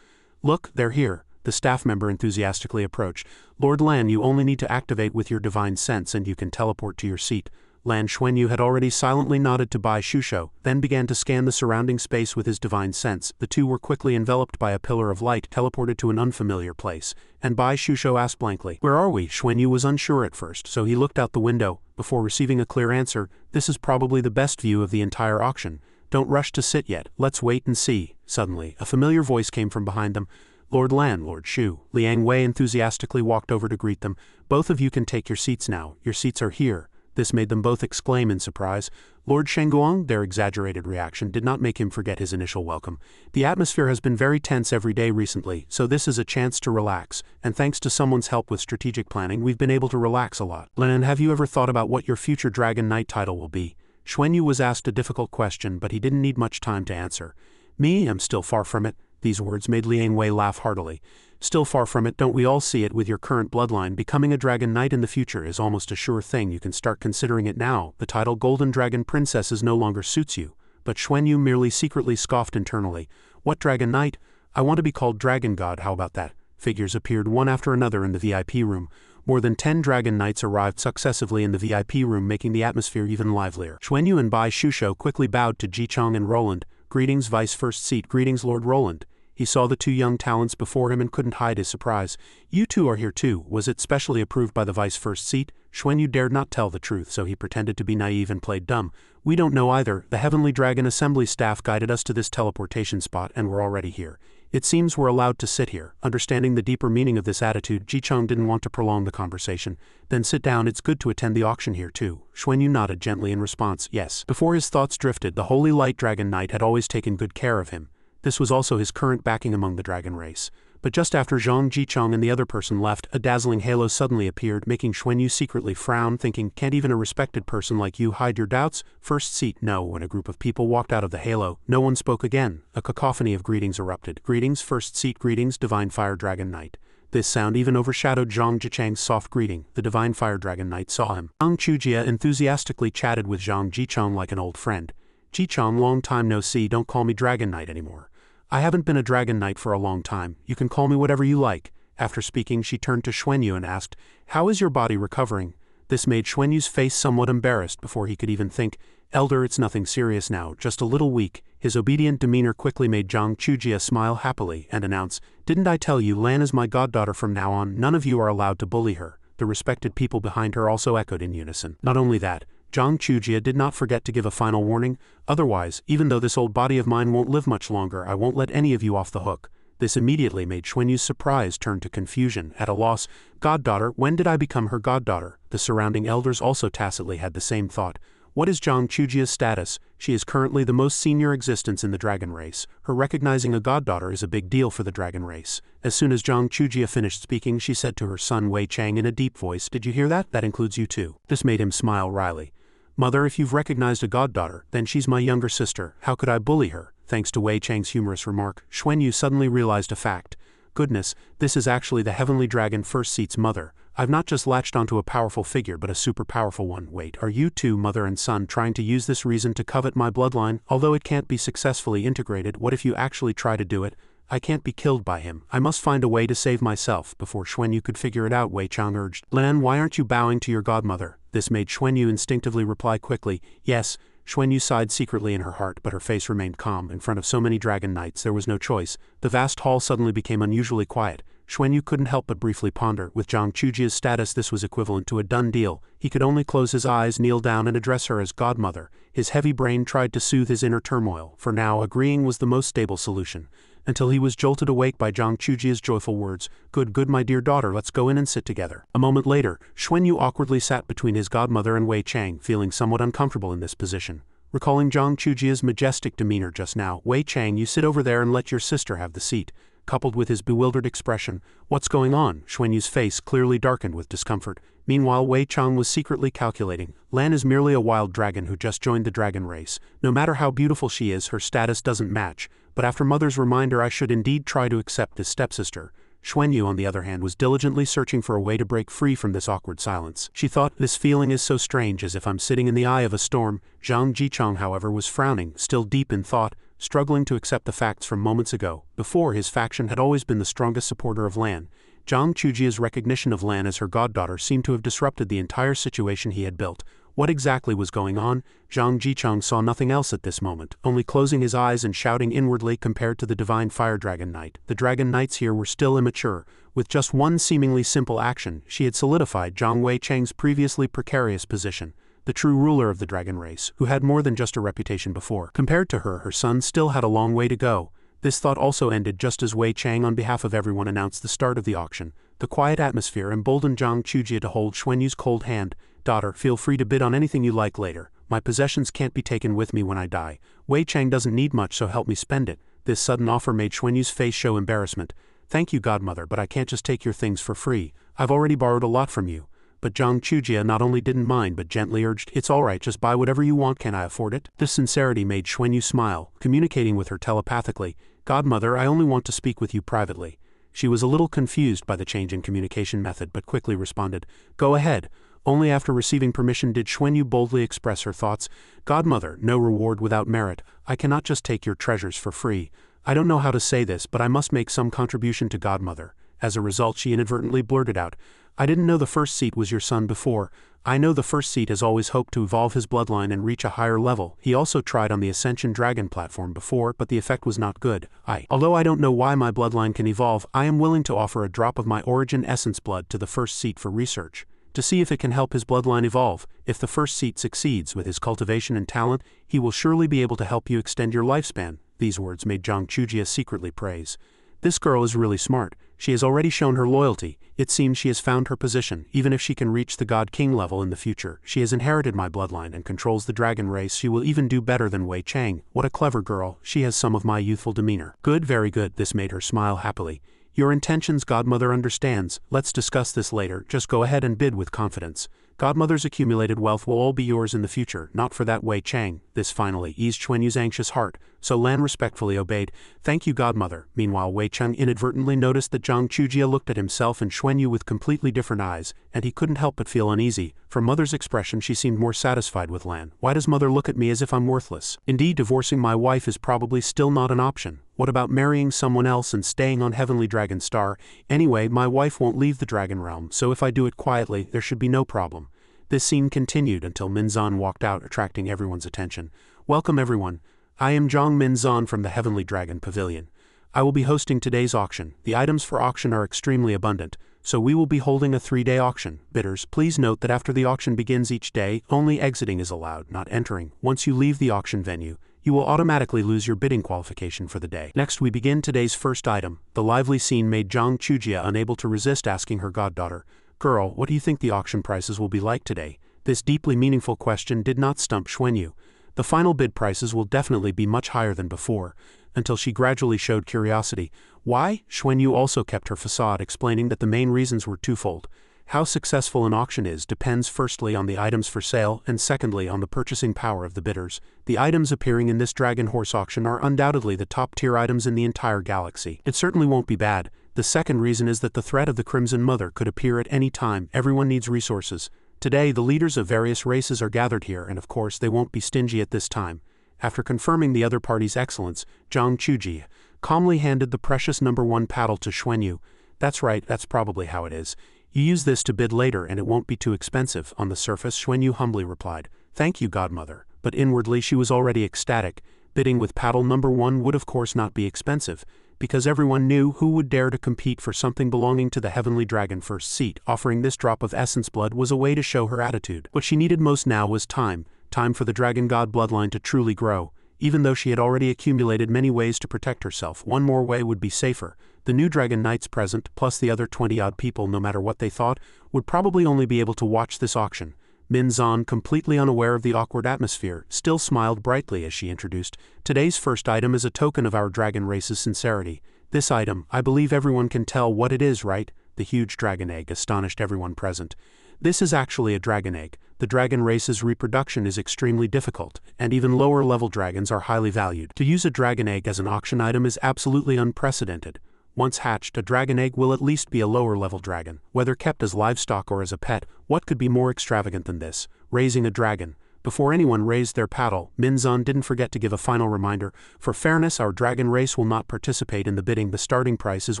Look, they're here. The staff member enthusiastically approached. Lord Lan, you only need to activate with your divine sense and you can teleport to your seat. Lan Xuanyu had already silently nodded to Bai Shusho, then began to scan the surrounding space with his divine sense. The two were quickly enveloped by a pillar of light, teleported to an unfamiliar place, and Bai Shusho asked blankly, Where are we? Xuanyu was unsure at first, so he looked out the window. Before receiving a clear answer, this is probably the best view of the entire auction. Don't rush to sit yet, let's wait and see. Suddenly, a familiar voice came from behind them. Lord Lan, Lord Shu. Liang Wei enthusiastically walked over to greet them. Both of you can take your seats now. Your seats are here. This made them both exclaim in surprise. Lord Shenguang, their exaggerated reaction did not make him forget his initial welcome. The atmosphere has been very tense every day recently, so this is a chance to relax, and thanks to someone's help with strategic planning, we've been able to relax a lot. Lan, have you ever thought about what your future Dragon Knight title will be? Xuanyu was asked a difficult question, but he didn't need much time to answer. Me, I'm still far from it. These words made Liang Wei laugh heartily. Still far from it, don't we all see it with your current bloodline? Becoming a Dragon Knight in the future is almost a sure thing. You can start considering it now. The title Golden Dragon Princess no longer suits you. But Xuanyu merely secretly scoffed internally. What Dragon Knight? I want to be called Dragon God, how about that? Figures appeared one after another in the VIP room. More than 10 Dragon Knights arrived successively in the VIP room, making the atmosphere even livelier. Xuanyu and Bai Shusho quickly bowed to Jichong and Roland. Greetings, Vice First Seat. Greetings, Lord Roland. He saw the two young talents before him and couldn't hide his surprise. You two are here too. Was it specially approved by the Vice First Seat? Xuanyu dared not tell the truth, so he pretended to be naive and played dumb. We don't know either. The Heavenly Dragon Assembly staff guided us to this teleportation spot and we're already here. It seems we're allowed to sit here. Understanding the deeper meaning of this attitude, Jichong didn't want to prolong the conversation. Then sit down, it's good to attend the auction here too. Xuanyu nodded gently in response, yes. Before his thoughts drifted, the Holy Light Dragon Knight had always taken good care of him. This was also his current backing among the dragon race. But just after Zhang Jichong and the other person left, a dazzling halo suddenly appeared, making Xuanyu secretly frown, thinking, can't even a respected person like you hide your doubts? First Seat, no. When a group of people walked out of the halo, no one spoke again. A cacophony of greetings erupted. Greetings, First Seat. Greetings, Divine Fire Dragon Knight. This sound even overshadowed Zhang Jichang's soft greeting. The Divine Fire Dragon Knight saw him. Zhang Chujia enthusiastically chatted with Zhang Jichong like an old friend. Jichong, long time no see, don't call me Dragon Knight anymore. I haven't been a Dragon Knight for a long time. You can call me whatever you like. After speaking, she turned to Xuanyu and asked, how is your body recovering? This made Xuanyu's face somewhat embarrassed before he could even think. Elder, it's nothing serious now, just a little weak. His obedient demeanor quickly made Zhang Chujia smile happily and announce, didn't I tell you Lan is my goddaughter from now on? None of you are allowed to bully her. The respected people behind her also echoed in unison. Not only that, Zhang Chujia did not forget to give a final warning. Otherwise, even though this old body of mine won't live much longer, I won't let any of you off the hook. This immediately made Xuanyu's surprise turn to confusion. At a loss, goddaughter, when did I become her goddaughter? The surrounding elders also tacitly had the same thought. What is Zhang Chujia's status? She is currently the most senior existence in the dragon race. Her recognizing a goddaughter is a big deal for the dragon race. As soon as Zhang Chujia finished speaking, she said to her son Wei Chang in a deep voice, did you hear that? That includes you too. This made him smile wryly. Mother, if you've recognized a goddaughter, then she's my younger sister. How could I bully her? Thanks to Wei Chang's humorous remark, Xuanyu suddenly realized a fact. Goodness, this is actually the Heavenly Dragon First Seat's mother. I've not just latched onto a powerful figure but a super powerful one. Wait, are you two, mother and son, trying to use this reason to covet my bloodline? Although it can't be successfully integrated, what if you actually try to do it? I can't be killed by him. I must find a way to save myself. Before Xuanyu could figure it out, Wei Chang urged, Lan, why aren't you bowing to your godmother? This made Xuanyu instinctively reply quickly, yes. Xuanyu sighed secretly in her heart, but her face remained calm. In front of so many dragon knights, there was no choice. The vast hall suddenly became unusually quiet. Xuanyu couldn't help but briefly ponder. With Zhang Chujia's status, this was equivalent to a done deal. He could only close his eyes, kneel down, and address her as godmother. His heavy brain tried to soothe his inner turmoil. For now, agreeing was the most stable solution. Until he was jolted awake by Zhang Chujia's joyful words, Good, my dear daughter, let's go in and sit together. A moment later, Xuanyu awkwardly sat between his godmother and Wei Chang, feeling somewhat uncomfortable in this position. Recalling Zhang Chujia's majestic demeanor just now, Wei Chang, you sit over there and let your sister have the seat. Coupled with his bewildered expression, what's going on? Xuanyu's face clearly darkened with discomfort. Meanwhile, Wei Chang was secretly calculating. Lan is merely a wild dragon who just joined the dragon race. No matter how beautiful she is, her status doesn't match. But after mother's reminder, I should indeed try to accept this stepsister. Xuanyu, on the other hand, was diligently searching for a way to break free from this awkward silence. She thought, this feeling is so strange, as if I'm sitting in the eye of a storm. Zhang Jichong, however, was frowning, still deep in thought, struggling to accept the facts from moments ago. Before, his faction had always been the strongest supporter of Lan. Zhang Chujia's recognition of Lan as her goddaughter seemed to have disrupted the entire situation he had built. What exactly was going on? Zhang Jichong saw nothing else at this moment, only closing his eyes and shouting inwardly. Compared to the Divine Fire Dragon Knight, the Dragon Knights here were still immature. With just one seemingly simple action, she had solidified Zhang Wei Chang's previously precarious position. The true ruler of the dragon race, who had more than just a reputation before. Compared to her, her son still had a long way to go. This thought also ended just as Wei Chang, on behalf of everyone, announced the start of the auction. The quiet atmosphere emboldened Zhang Chujia to hold Xuanyu's cold hand. Daughter, feel free to bid on anything you like later. My possessions can't be taken with me when I die. Wei Chang doesn't need much, so help me spend it. This sudden offer made Xuanyu's face show embarrassment. Thank you, godmother, but I can't just take your things for free. I've already borrowed a lot from you. But Zhang Chujia not only didn't mind but gently urged, it's alright, just buy whatever you want, can I afford it? This sincerity made Xuanyu smile, communicating with her telepathically. Godmother, I only want to speak with you privately. She was a little confused by the change in communication method but quickly responded, go ahead. Only after receiving permission did Xuanyu boldly express her thoughts. Godmother, no reward without merit. I cannot just take your treasures for free. I don't know how to say this, but I must make some contribution to Godmother. As a result, she inadvertently blurted out, I didn't know the first seat was your son before. I know the first seat has always hoped to evolve his bloodline and reach a higher level. He also tried on the Ascension Dragon platform before, but the effect was not good. Although I don't know why my bloodline can evolve, I am willing to offer a drop of my origin essence blood to the first seat for research, to see if it can help his bloodline evolve. If the first seat succeeds with his cultivation and talent, he will surely be able to help you extend your lifespan. These words made Zhang Chujia secretly praise. This girl is really smart. She has already shown her loyalty. It seems she has found her position. Even if she can reach the God King level in the future, she has inherited my bloodline and controls the dragon race. She will even do better than Wei Chang. What a clever girl. She has some of my youthful demeanor. Good, very good. This made her smile happily. Your intentions, Godmother understands. Let's discuss this later. Just go ahead and bid with confidence. Godmother's accumulated wealth will all be yours in the future, not for that Wei Chang. This finally eased Xuanyu's anxious heart, so Lan respectfully obeyed. Thank you, Godmother. Meanwhile, Wei Chang inadvertently noticed that Zhang Chujia looked at himself and Xuanyu with completely different eyes, and he couldn't help but feel uneasy. From Mother's expression, she seemed more satisfied with Lan. Why does Mother look at me as if I'm worthless? Indeed, divorcing my wife is probably still not an option. What about marrying someone else and staying on Heavenly Dragon Star? Anyway, my wife won't leave the Dragon Realm, so if I do it quietly, there should be no problem. This scene continued until Minzan walked out, attracting everyone's attention. Welcome everyone. I am Zhang Minzan from the Heavenly Dragon Pavilion. I will be hosting today's auction. The items for auction are extremely abundant, so we will be holding a 3-day auction. Bidders, please note that after the auction begins each day, only exiting is allowed, not entering. Once you leave the auction venue, you will automatically lose your bidding qualification for the day. Next, we begin today's first item. The lively scene made Zhang Chujia unable to resist asking her goddaughter, Girl, what do you think the auction prices will be like today? This deeply meaningful question did not stump Xuanyu. The final bid prices will definitely be much higher than before, until she gradually showed curiosity. Why? Xuanyu also kept her facade, explaining that the main reasons were twofold. How successful an auction is depends firstly on the items for sale and secondly on the purchasing power of the bidders. The items appearing in this Dragon Horse auction are undoubtedly the top-tier items in the entire galaxy. It certainly won't be bad. The second reason is that the threat of the Crimson Mother could appear at any time. Everyone needs resources. Today, the leaders of various races are gathered here, and of course they won't be stingy at this time. After confirming the other party's excellence, Zhang Chujia calmly handed the precious number 1 paddle to Xuanyu. That's right, that's probably how it is. You use this to bid later and it won't be too expensive. On the surface, Xuanyu humbly replied, Thank you, Godmother. But inwardly she was already ecstatic. Bidding with paddle number 1 would of course not be expensive, because everyone knew who would dare to compete for something belonging to the Heavenly Dragon first seat. Offering this drop of essence blood was a way to show her attitude. What she needed most now was time for the Dragon God bloodline to truly grow. Even though she had already accumulated many ways to protect herself, one more way would be safer. The new Dragon Knights present, plus the other 20-odd people, no matter what they thought, would probably only be able to watch this auction. Minzan, completely unaware of the awkward atmosphere, still smiled brightly as she introduced, Today's first item is a token of our dragon race's sincerity. This item, I believe everyone can tell what it is, right? The huge dragon egg astonished everyone present. This is actually a dragon egg. The dragon race's reproduction is extremely difficult, and even lower-level dragons are highly valued. To use a dragon egg as an auction item is absolutely unprecedented. Once hatched, a dragon egg will at least be a lower-level dragon. Whether kept as livestock or as a pet, what could be more extravagant than this? Raising a dragon. Before anyone raised their paddle, Minzan didn't forget to give a final reminder. For fairness, our dragon race will not participate in the bidding. The starting price is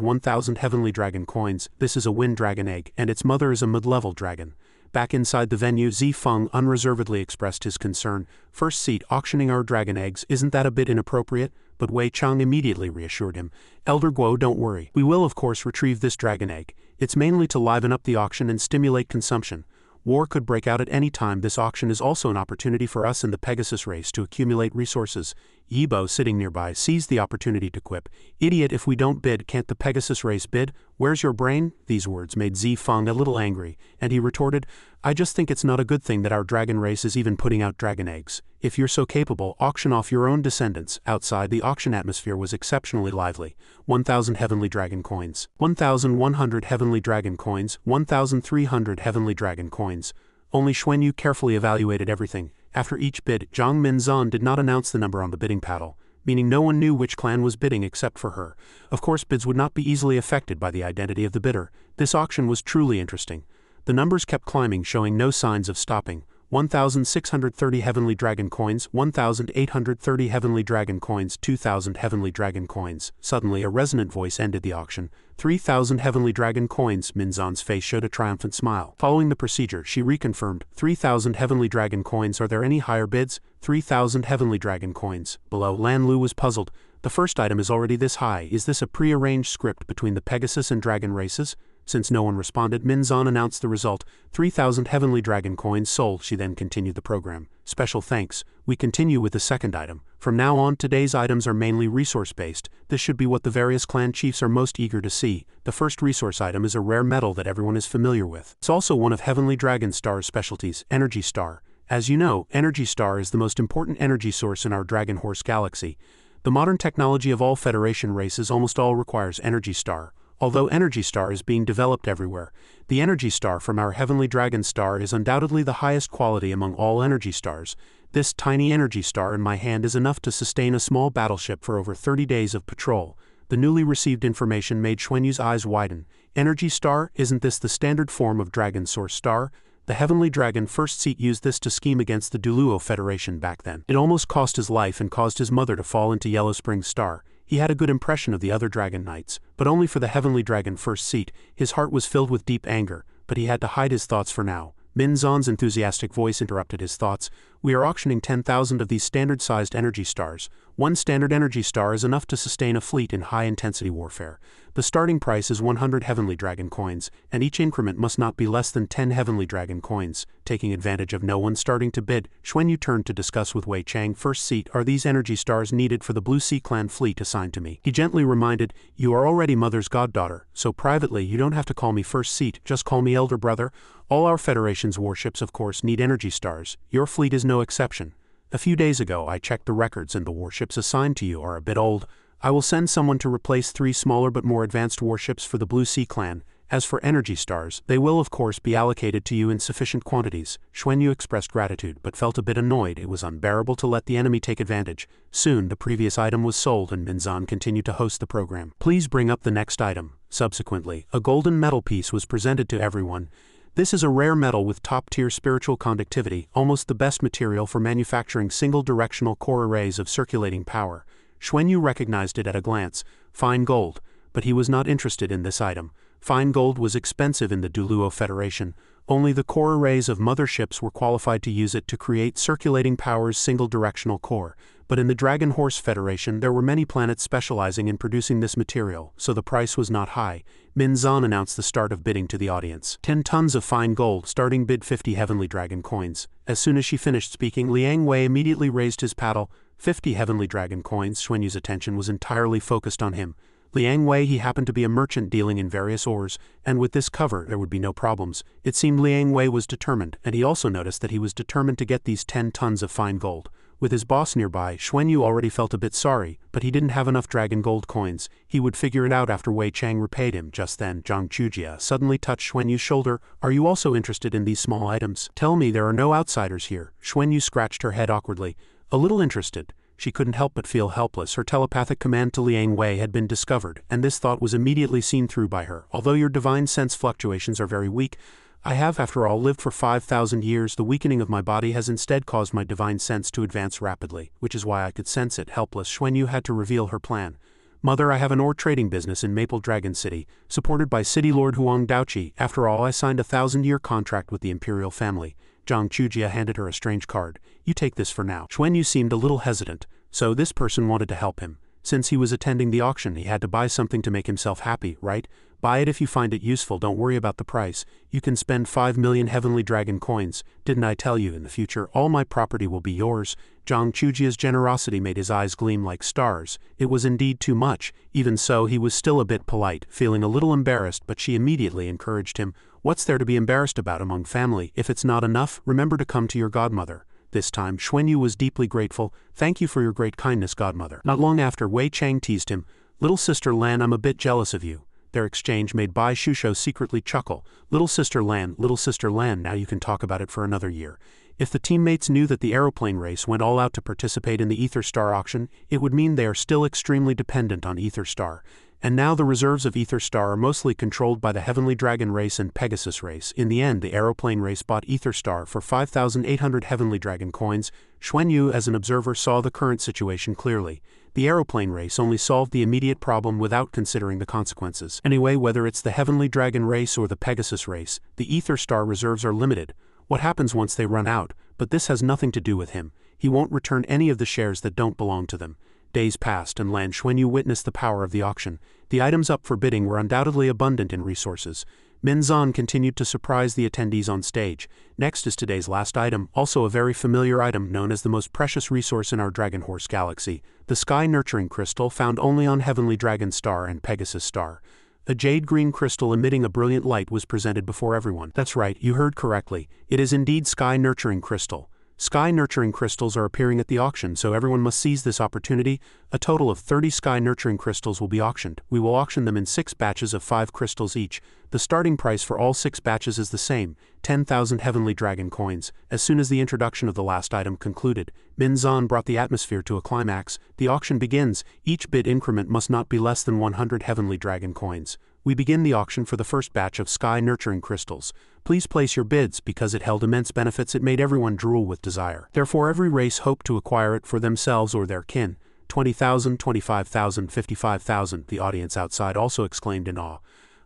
1,000 heavenly dragon coins. This is a wind dragon egg, and its mother is a mid-level dragon. Back inside the venue, Zifeng unreservedly expressed his concern. First seat, auctioning our dragon eggs, isn't that a bit inappropriate? But Wei Chang immediately reassured him. Elder Guo, don't worry. We will of course retrieve this dragon egg. It's mainly to liven up the auction and stimulate consumption. War could break out at any time. This auction is also an opportunity for us in the Pegasus race to accumulate resources. Yibo, sitting nearby, seized the opportunity to quip, "Idiot, if we don't bid, can't the Pegasus race bid? Where's your brain?" These words made Zifeng a little angry, and he retorted, "I just think it's not a good thing that our dragon race is even putting out dragon eggs. If you're so capable, auction off your own descendants." Outside, the auction atmosphere was exceptionally lively. 1,000 heavenly dragon coins, 1,100 heavenly dragon coins, 1,300 heavenly dragon coins. Only Xuanyu carefully evaluated everything. After each bid, Zhang Minzan did not announce the number on the bidding paddle, meaning no one knew which clan was bidding except for her. Of course, bids would not be easily affected by the identity of the bidder. This auction was truly interesting. The numbers kept climbing, showing no signs of stopping. 1,630 heavenly dragon coins, 1,830 heavenly dragon coins, 2,000 heavenly dragon coins. Suddenly, a resonant voice ended the auction. 3,000 heavenly dragon coins. Minzan's face showed a triumphant smile. Following the procedure, she reconfirmed, 3,000 heavenly dragon coins. Are there any higher bids? 3,000 heavenly dragon coins. Below, Lan Lu was puzzled. The first item is already this high. Is this a pre-arranged script between the Pegasus and dragon races? Since no one responded, Minzan announced the result. 3,000 heavenly dragon coins sold. She then continued the program. Special thanks. We continue with the second item. From now on, today's items are mainly resource-based. This should be what the various clan chiefs are most eager to see. The first resource item is a rare metal that everyone is familiar with. It's also one of Heavenly Dragon Star's specialties, Energy Star. As you know, Energy Star is the most important energy source in our Dragon Horse galaxy. The modern technology of all Federation races almost all requires Energy Star. Although Energy Star is being developed everywhere, the Energy Star from our Heavenly Dragon Star is undoubtedly the highest quality among all Energy Stars. This tiny Energy Star in my hand is enough to sustain a small battleship for over 30 days of patrol. The newly received information made Xuanyu's eyes widen. Energy Star? Isn't this the standard form of Dragon Source Star? The Heavenly Dragon First Seat used this to scheme against the Duluo Federation back then. It almost cost his life and caused his mother to fall into Yellow Spring Star. He had a good impression of the other Dragon Knights, but only for the Heavenly Dragon First Seat. His heart was filled with deep anger, but he had to hide his thoughts for now. Minzan's enthusiastic voice interrupted his thoughts. We are auctioning 10,000 of these standard-sized energy stars. One standard energy star is enough to sustain a fleet in high-intensity warfare. The starting price is 100 Heavenly Dragon coins, and each increment must not be less than 10 Heavenly Dragon coins. Taking advantage of no one starting to bid, Xuanyu turned to discuss with Wei Chang. First Seat, are these energy stars needed for the Blue Sea Clan fleet assigned to me? He gently reminded, you are already Mother's goddaughter, so privately you don't have to call me First Seat, just call me Elder Brother. All our Federation's warships, of course, need energy stars. Your fleet is no exception. A few days ago I checked the records and the warships assigned to you are a bit old. I will send someone to replace 3 smaller but more advanced warships for the Blue Sea Clan. As for energy stars, they will of course be allocated to you in sufficient quantities. Xuanyu expressed gratitude but felt a bit annoyed. It was unbearable to let the enemy take advantage. Soon the previous item was sold and Minzan continued to host the program. Please bring up the next item. Subsequently, a golden metal piece was presented to everyone. This is a rare metal with top-tier spiritual conductivity, almost the best material for manufacturing single-directional core arrays of circulating power. Xuanyu recognized it at a glance. Fine gold. But he was not interested in this item. Fine gold was expensive in the Duluo Federation. Only the core arrays of motherships were qualified to use it to create circulating power's single-directional core. But in the Dragon Horse Federation there were many planets specializing in producing this material, so the price was not high. Minzan announced the start of bidding to the audience. 10 tons of fine gold, starting bid 50 Heavenly Dragon coins. As soon as she finished speaking, Liang Wei immediately raised his paddle. 50 Heavenly Dragon coins. Xuanyu's attention was entirely focused on him. Liang Wei, he happened to be a merchant dealing in various ores, and with this cover there would be no problems. It seemed Liang Wei was determined, and he also noticed that he was determined to get these 10 tons of fine gold. With his boss nearby, Xuanyu already felt a bit sorry, but he didn't have enough dragon gold coins. He would figure it out after Wei Chang repaid him. Just then, Zhang Chujia suddenly touched Xuanyu's shoulder. Are you also interested in these small items? Tell me there are no outsiders here. Xuanyu scratched her head awkwardly. A little interested. She couldn't help but feel helpless. Her telepathic command to Liang Wei had been discovered, and this thought was immediately seen through by her. Although your divine sense fluctuations are very weak, I have, after all, lived for 5,000 years. The weakening of my body has instead caused my divine sense to advance rapidly, which is why I could sense it. Helpless, Xuanyu had to reveal her plan. Mother, I have an ore trading business in Maple Dragon City, supported by City Lord Huang Daoqi. After all, I signed a 1,000-year contract with the imperial family. Zhang Chujia handed her a strange card. You take this for now. Xuanyu seemed a little hesitant, so this person wanted to help him. Since he was attending the auction, he had to buy something to make himself happy, right? Buy it if you find it useful, don't worry about the price. You can spend 5 million heavenly dragon coins. Didn't I tell you, in the future all my property will be yours? Zhang Chujia's generosity made his eyes gleam like stars. It was indeed too much. Even so, he was still a bit polite, feeling a little embarrassed, but she immediately encouraged him. What's there to be embarrassed about among family? If it's not enough, remember to come to your godmother. This time, Xuanyu was deeply grateful. Thank you for your great kindness, godmother. Not long after, Wei Chang teased him. Little sister Lan, I'm a bit jealous of you. Their exchange made Bai Shusho secretly chuckle. Little sister Lan, now you can talk about it for another year. If the teammates knew that the aeroplane race went all out to participate in the Ether Star auction, it would mean they are still extremely dependent on Ether Star. And now the reserves of Ether Star are mostly controlled by the Heavenly Dragon race and Pegasus race. In the end, the aeroplane race bought Ether Star for 5,800 Heavenly Dragon coins. Xuanyu, as an observer, saw the current situation clearly. The aeroplane race only solved the immediate problem without considering the consequences. Anyway, whether it's the Heavenly Dragon race or the Pegasus race, the Ether Star reserves are limited. What happens once they run out? But this has nothing to do with him. He won't return any of the shares that don't belong to them. Days passed and Lan Xuanyu witnessed the power of the auction. The items up for bidding were undoubtedly abundant in resources. Minzan continued to surprise the attendees on stage. Next is today's last item, also a very familiar item known as the most precious resource in our Dragon Horse galaxy, the Sky Nurturing Crystal found only on Heavenly Dragon Star and Pegasus Star. A jade-green crystal emitting a brilliant light was presented before everyone. That's right, you heard correctly. It is indeed Sky Nurturing Crystal. Sky Nurturing Crystals are appearing at the auction, so everyone must seize this opportunity. A total of 30 Sky Nurturing Crystals will be auctioned. We will auction them in 6 batches of 5 crystals each. The starting price for all 6 batches is the same, 10,000 Heavenly Dragon coins. As soon as the introduction of the last item concluded, Minzan brought the atmosphere to a climax. The auction begins. Each bid increment must not be less than 100 Heavenly Dragon coins. We begin the auction for the first batch of Sky Nurturing Crystals. Please place your bids. Because it held immense benefits, it made everyone drool with desire. Therefore every race hoped to acquire it for themselves or their kin. 20,000, 25,000, 55,000, the audience outside also exclaimed in awe.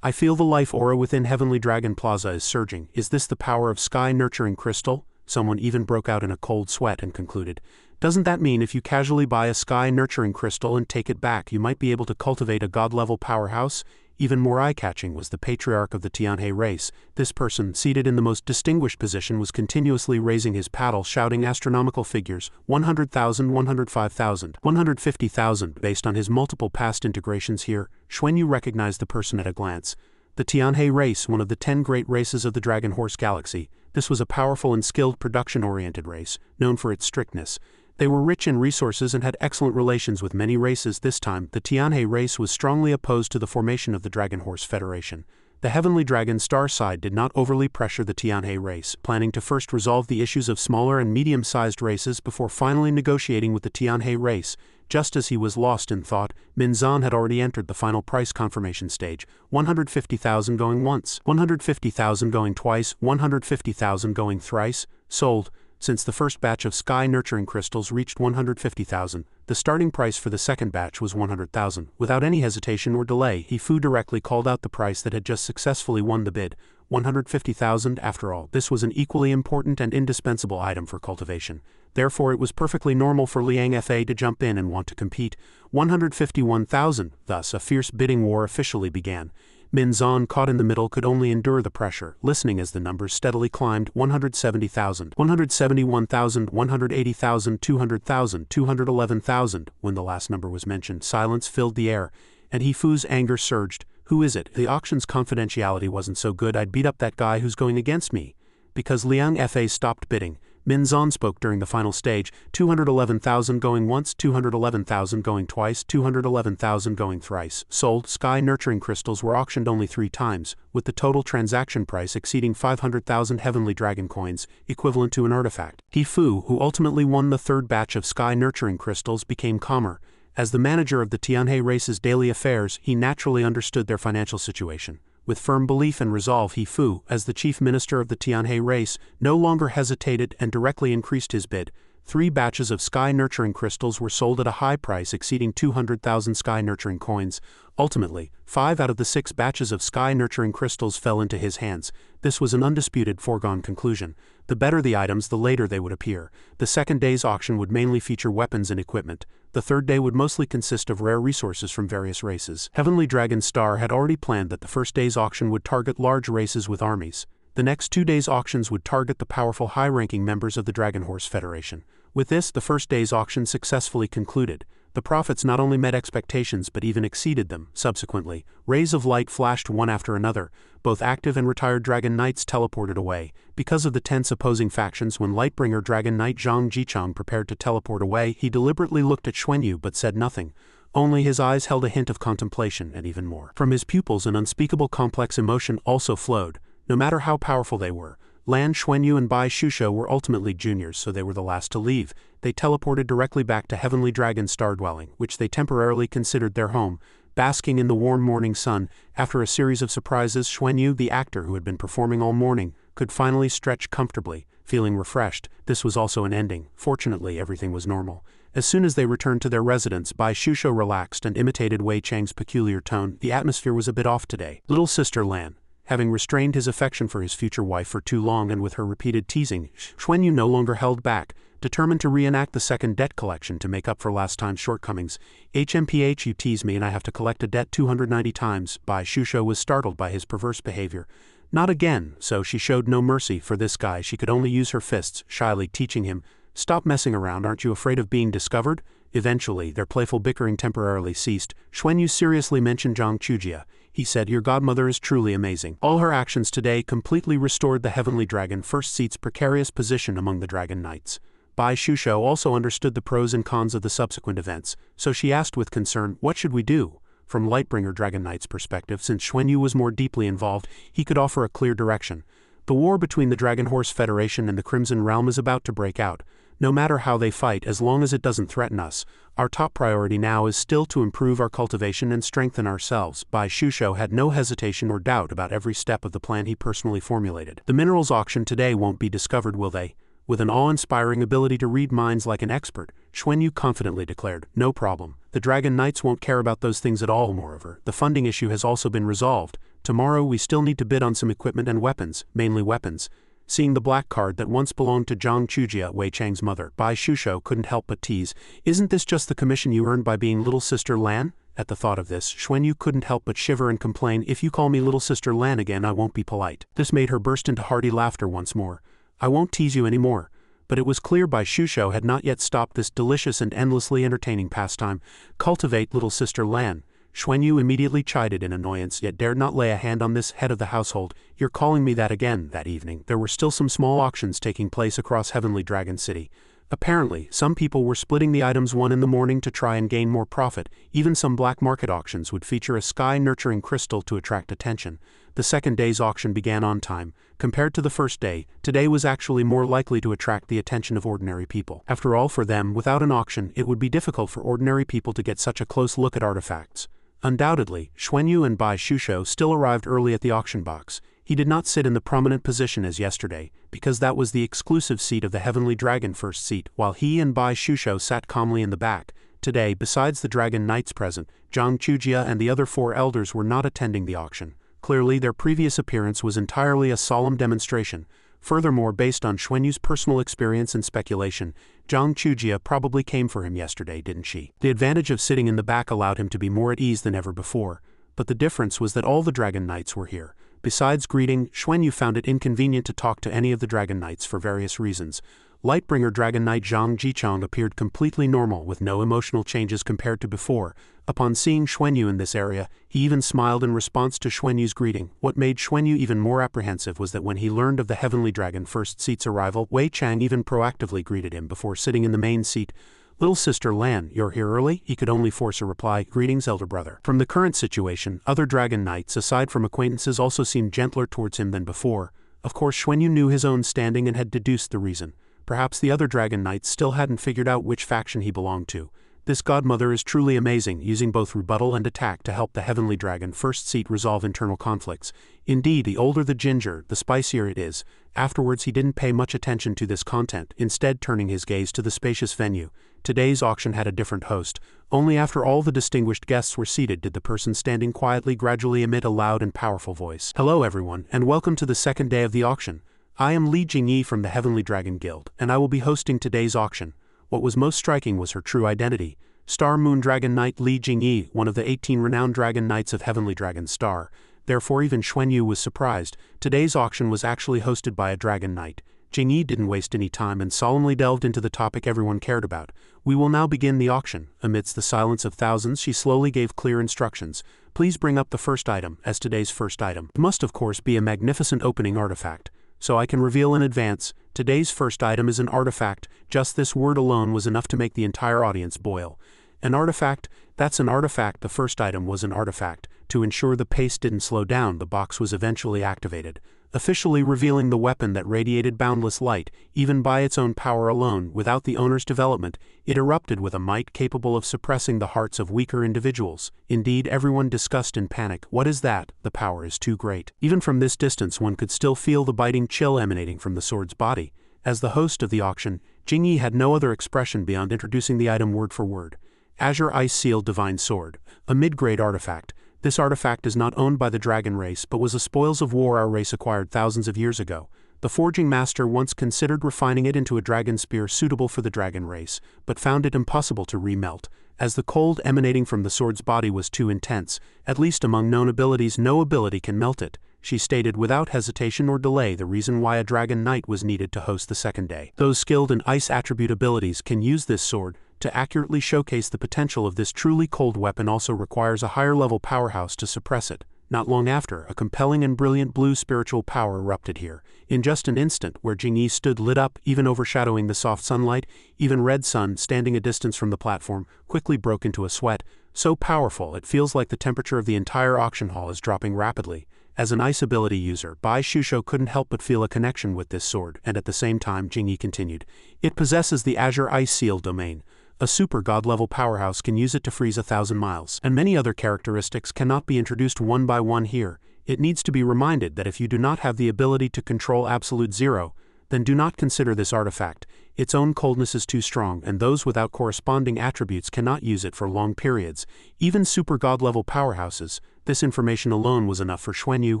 I feel the life aura within Heavenly Dragon Plaza is surging. Is this the power of Sky Nurturing Crystal? Someone even broke out in a cold sweat and concluded. Doesn't that mean if you casually buy a Sky Nurturing Crystal and take it back, you might be able to cultivate a god-level powerhouse? Even more eye-catching was the patriarch of the Tianhe race. This person, seated in the most distinguished position, was continuously raising his paddle, shouting astronomical figures, 100,000, 105,000, 150,000. Based on his multiple past integrations here, Xuanyu recognized the person at a glance. The Tianhe race, one of the 10 great races of the Dragon Horse galaxy. This was a powerful and skilled production-oriented race, known for its strictness. They were rich in resources and had excellent relations with many races. This time, the Tianhe race was strongly opposed to the formation of the Dragon Horse Federation. The Heavenly Dragon Star side did not overly pressure the Tianhe race, planning to first resolve the issues of smaller and medium-sized races before finally negotiating with the Tianhe race. Just as he was lost in thought, Minzan had already entered the final price confirmation stage. 150,000 going once, 150,000 going twice, 150,000 going thrice. Sold. Since the first batch of Sky Nurturing Crystals reached 150,000, the starting price for the second batch was 100,000. Without any hesitation or delay, Hifu directly called out the price that had just successfully won the bid. 150,000. After all, this was an equally important and indispensable item for cultivation. Therefore it was perfectly normal for Liang Fa to jump in and want to compete. 151,000. Thus, a fierce bidding war officially began. Minzan, caught in the middle, could only endure the pressure, listening as the numbers steadily climbed. 170,000, 171,000, 180,000, 200,000, 211,000. When the last number was mentioned, silence filled the air, and Hifu's anger surged. Who is it? The auction's confidentiality wasn't so good. I'd beat up that guy who's going against me. Because Liang Fa stopped bidding, Minzan spoke during the final stage. 211,000 going once, 211,000 going twice, 211,000 going thrice. Sold. Sky Nurturing Crystals were auctioned only 3 times, with the total transaction price exceeding 500,000 Heavenly Dragon coins, equivalent to an artifact. Hifu, who ultimately won the third batch of Sky Nurturing Crystals, became calmer. As the manager of the Tianhe race's daily affairs, he naturally understood their financial situation. With firm belief and resolve, Hifu, as the chief minister of the Tianhe race, no longer hesitated and directly increased his bid. 3 batches of Sky Nurturing Crystals were sold at a high price exceeding 200,000 Sky Nurturing coins. Ultimately, 5 out of the 6 batches of Sky Nurturing Crystals fell into his hands. This was an undisputed foregone conclusion. The better the items, the later they would appear. The second day's auction would mainly feature weapons and equipment. The third day would mostly consist of rare resources from various races. Heavenly Dragon Star had already planned that the first day's auction would target large races with armies. The next 2 days' auctions would target the powerful high-ranking members of the Dragon Horse Federation. With this, the first day's auction successfully concluded. The profits not only met expectations but even exceeded them. Subsequently, rays of light flashed one after another. Both active and retired Dragon Knights teleported away. Because of the tense opposing factions, when Lightbringer Dragon Knight Zhang Jichang prepared to teleport away, he deliberately looked at Xuanyu but said nothing. Only his eyes held a hint of contemplation, and even more. From his pupils an unspeakable complex emotion also flowed. No matter how powerful they were, Lan Xuanyu and Bai Shusho were ultimately juniors, so they were the last to leave. They teleported directly back to Heavenly Dragon Star Dwelling, which they temporarily considered their home. Basking in the warm morning sun, after a series of surprises, Xuanyu, the actor who had been performing all morning, could finally stretch comfortably, feeling refreshed. This was also an ending. Fortunately, everything was normal. As soon as they returned to their residence, Bai Shusho relaxed and imitated Wei Chang's peculiar tone. The atmosphere was a bit off today. Little sister Lan. Having restrained his affection for his future wife for too long and with her repeated teasing, Xuanyu no longer held back, determined to reenact the second debt collection to make up for last time's shortcomings. HMPH, you tease me and I have to collect a debt 290 times. Bai Shusho was startled by his perverse behavior. Not again, so she showed no mercy. For this guy she could only use her fists, shyly teaching him, "Stop messing around, aren't you afraid of being discovered?" Eventually, their playful bickering temporarily ceased. Xuanyu seriously mentioned Zhang Chujia. He said, "Your godmother is truly amazing." All her actions today completely restored the Heavenly Dragon First Seat's precarious position among the Dragon Knights. Bai Shusho also understood the pros and cons of the subsequent events, so she asked with concern, "What should we do?" From Lightbringer Dragon Knight's perspective, since Xuanyu was more deeply involved, he could offer a clear direction. The war between the Dragon Horse Federation and the Crimson Realm is about to break out. No matter how they fight, as long as it doesn't threaten us, our top priority now is still to improve our cultivation and strengthen ourselves. Bai Shusho had no hesitation or doubt about every step of the plan he personally formulated. The minerals auction today won't be discovered, will they? With an awe-inspiring ability to read minds like an expert, Xuanyu confidently declared, "No problem. The Dragon Knights won't care about those things at all." Moreover, the funding issue has also been resolved. Tomorrow we still need to bid on some equipment and weapons, mainly weapons. Seeing the black card that once belonged to Zhang Chujia, Wei Chang's mother, Bai Shusho couldn't help but tease, "Isn't this just the commission you earned by being little sister Lan?" At the thought of this, Xuanyu couldn't help but shiver and complain, "If you call me little sister Lan again, I won't be polite." This made her burst into hearty laughter once more. "I won't tease you anymore." But it was clear Bai Shusho had not yet stopped this delicious and endlessly entertaining pastime. "Cultivate, little sister Lan." Xuanyu immediately chided in annoyance, yet dared not lay a hand on this head of the household. "You're calling me that again." That evening, there were still some small auctions taking place across Heavenly Dragon City. Apparently, some people were splitting the items one in the morning to try and gain more profit. Even some black market auctions would feature a sky-nurturing crystal to attract attention. The second day's auction began on time. Compared to the first day, today was actually more likely to attract the attention of ordinary people. After all, for them, without an auction, it would be difficult for ordinary people to get such a close look at artifacts. Undoubtedly, Xuanyu and Bai Shusho still arrived early at the auction box. He did not sit in the prominent position as yesterday, because that was the exclusive seat of the Heavenly Dragon First Seat, while he and Bai Shusho sat calmly in the back. Today, besides the Dragon Knights present, Zhang Chujia and the other 4 elders were not attending the auction. Clearly, their previous appearance was entirely a solemn demonstration. Furthermore, based on Xuanyu's personal experience and speculation, Zhang Chujia probably came for him yesterday, didn't she? The advantage of sitting in the back allowed him to be more at ease than ever before. But the difference was that all the Dragon Knights were here. Besides greeting, Xuanyu found it inconvenient to talk to any of the Dragon Knights for various reasons. Lightbringer Dragon Knight Zhang Jichang appeared completely normal with no emotional changes compared to before. Upon seeing Xuanyu in this area, he even smiled in response to Xuanyu's greeting. What made Xuanyu even more apprehensive was that when he learned of the Heavenly Dragon First Seat's arrival, Wei Chang even proactively greeted him before sitting in the main seat. "Little sister Lan, you're here early?" He could only force a reply, "Greetings, elder brother." From the current situation, other Dragon Knights, aside from acquaintances, also seemed gentler towards him than before. Of course, Xuanyu knew his own standing and had deduced the reason. Perhaps the other Dragon Knights still hadn't figured out which faction he belonged to. This godmother is truly amazing, using both rebuttal and attack to help the Heavenly Dragon First Seat resolve internal conflicts. Indeed, the older the ginger, the spicier it is. Afterwards, he didn't pay much attention to this content, instead turning his gaze to the spacious venue. Today's auction had a different host. Only after all the distinguished guests were seated did the person standing quietly gradually emit a loud and powerful voice. "Hello everyone, and welcome to the second day of the auction. I am Li Jingyi from the Heavenly Dragon Guild, and I will be hosting today's auction. What was most striking was her true identity. Star Moon Dragon Knight Li Jingyi, one of the 18 renowned Dragon Knights of Heavenly Dragon Star. Therefore even Xuanyu was surprised. Today's auction was actually hosted by a Dragon Knight. Jingyi didn't waste any time and solemnly delved into the topic everyone cared about. We will now begin the auction. Amidst the silence of thousands, she slowly gave clear instructions. Please bring up the first item, as today's first item must of course be a magnificent opening artifact. So I can reveal in advance, today's first item is an artifact. Just this word alone was enough to make the entire audience boil. An artifact? That's an artifact. The first item was an artifact. To ensure the pace didn't slow down, the box was eventually activated, officially revealing the weapon that radiated boundless light. Even by its own power alone, without the owner's development, it erupted with a might capable of suppressing the hearts of weaker individuals. Indeed, everyone discussed in panic, what is that? The power is too great. Even from this distance one could still feel the biting chill emanating from the sword's body. As the host of the auction, Jingyi had no other expression beyond introducing the item word for word. Azure Ice Seal Divine Sword, a mid-grade artifact. This artifact is not owned by the dragon race but was the spoils of war our race acquired thousands of years ago. The forging master once considered refining it into a dragon spear suitable for the dragon race, but found it impossible to remelt, as the cold emanating from the sword's body was too intense. At least among known abilities, no ability can melt it. She stated without hesitation or delay the reason why a Dragon Knight was needed to host the second day. Those skilled in ice attribute abilities can use this sword. To accurately showcase the potential of this truly cold weapon also requires a higher level powerhouse to suppress it. Not long after, a compelling and brilliant blue spiritual power erupted here. In just an instant, where Jingyi stood lit up, even overshadowing the soft sunlight, even Red Sun, standing a distance from the platform, quickly broke into a sweat. So powerful, it feels like the temperature of the entire auction hall is dropping rapidly. As an ice ability user, Bai Shusho couldn't help but feel a connection with this sword, and at the same time Jingyi continued. It possesses the Azure Ice Seal domain. A super god-level powerhouse can use it to freeze 1,000 miles, and many other characteristics cannot be introduced one by one here. It needs to be reminded that if you do not have the ability to control absolute zero, then do not consider this artifact. Its own coldness is too strong, and those without corresponding attributes cannot use it for long periods. Even super god-level powerhouses. This information alone was enough for Xuanyu,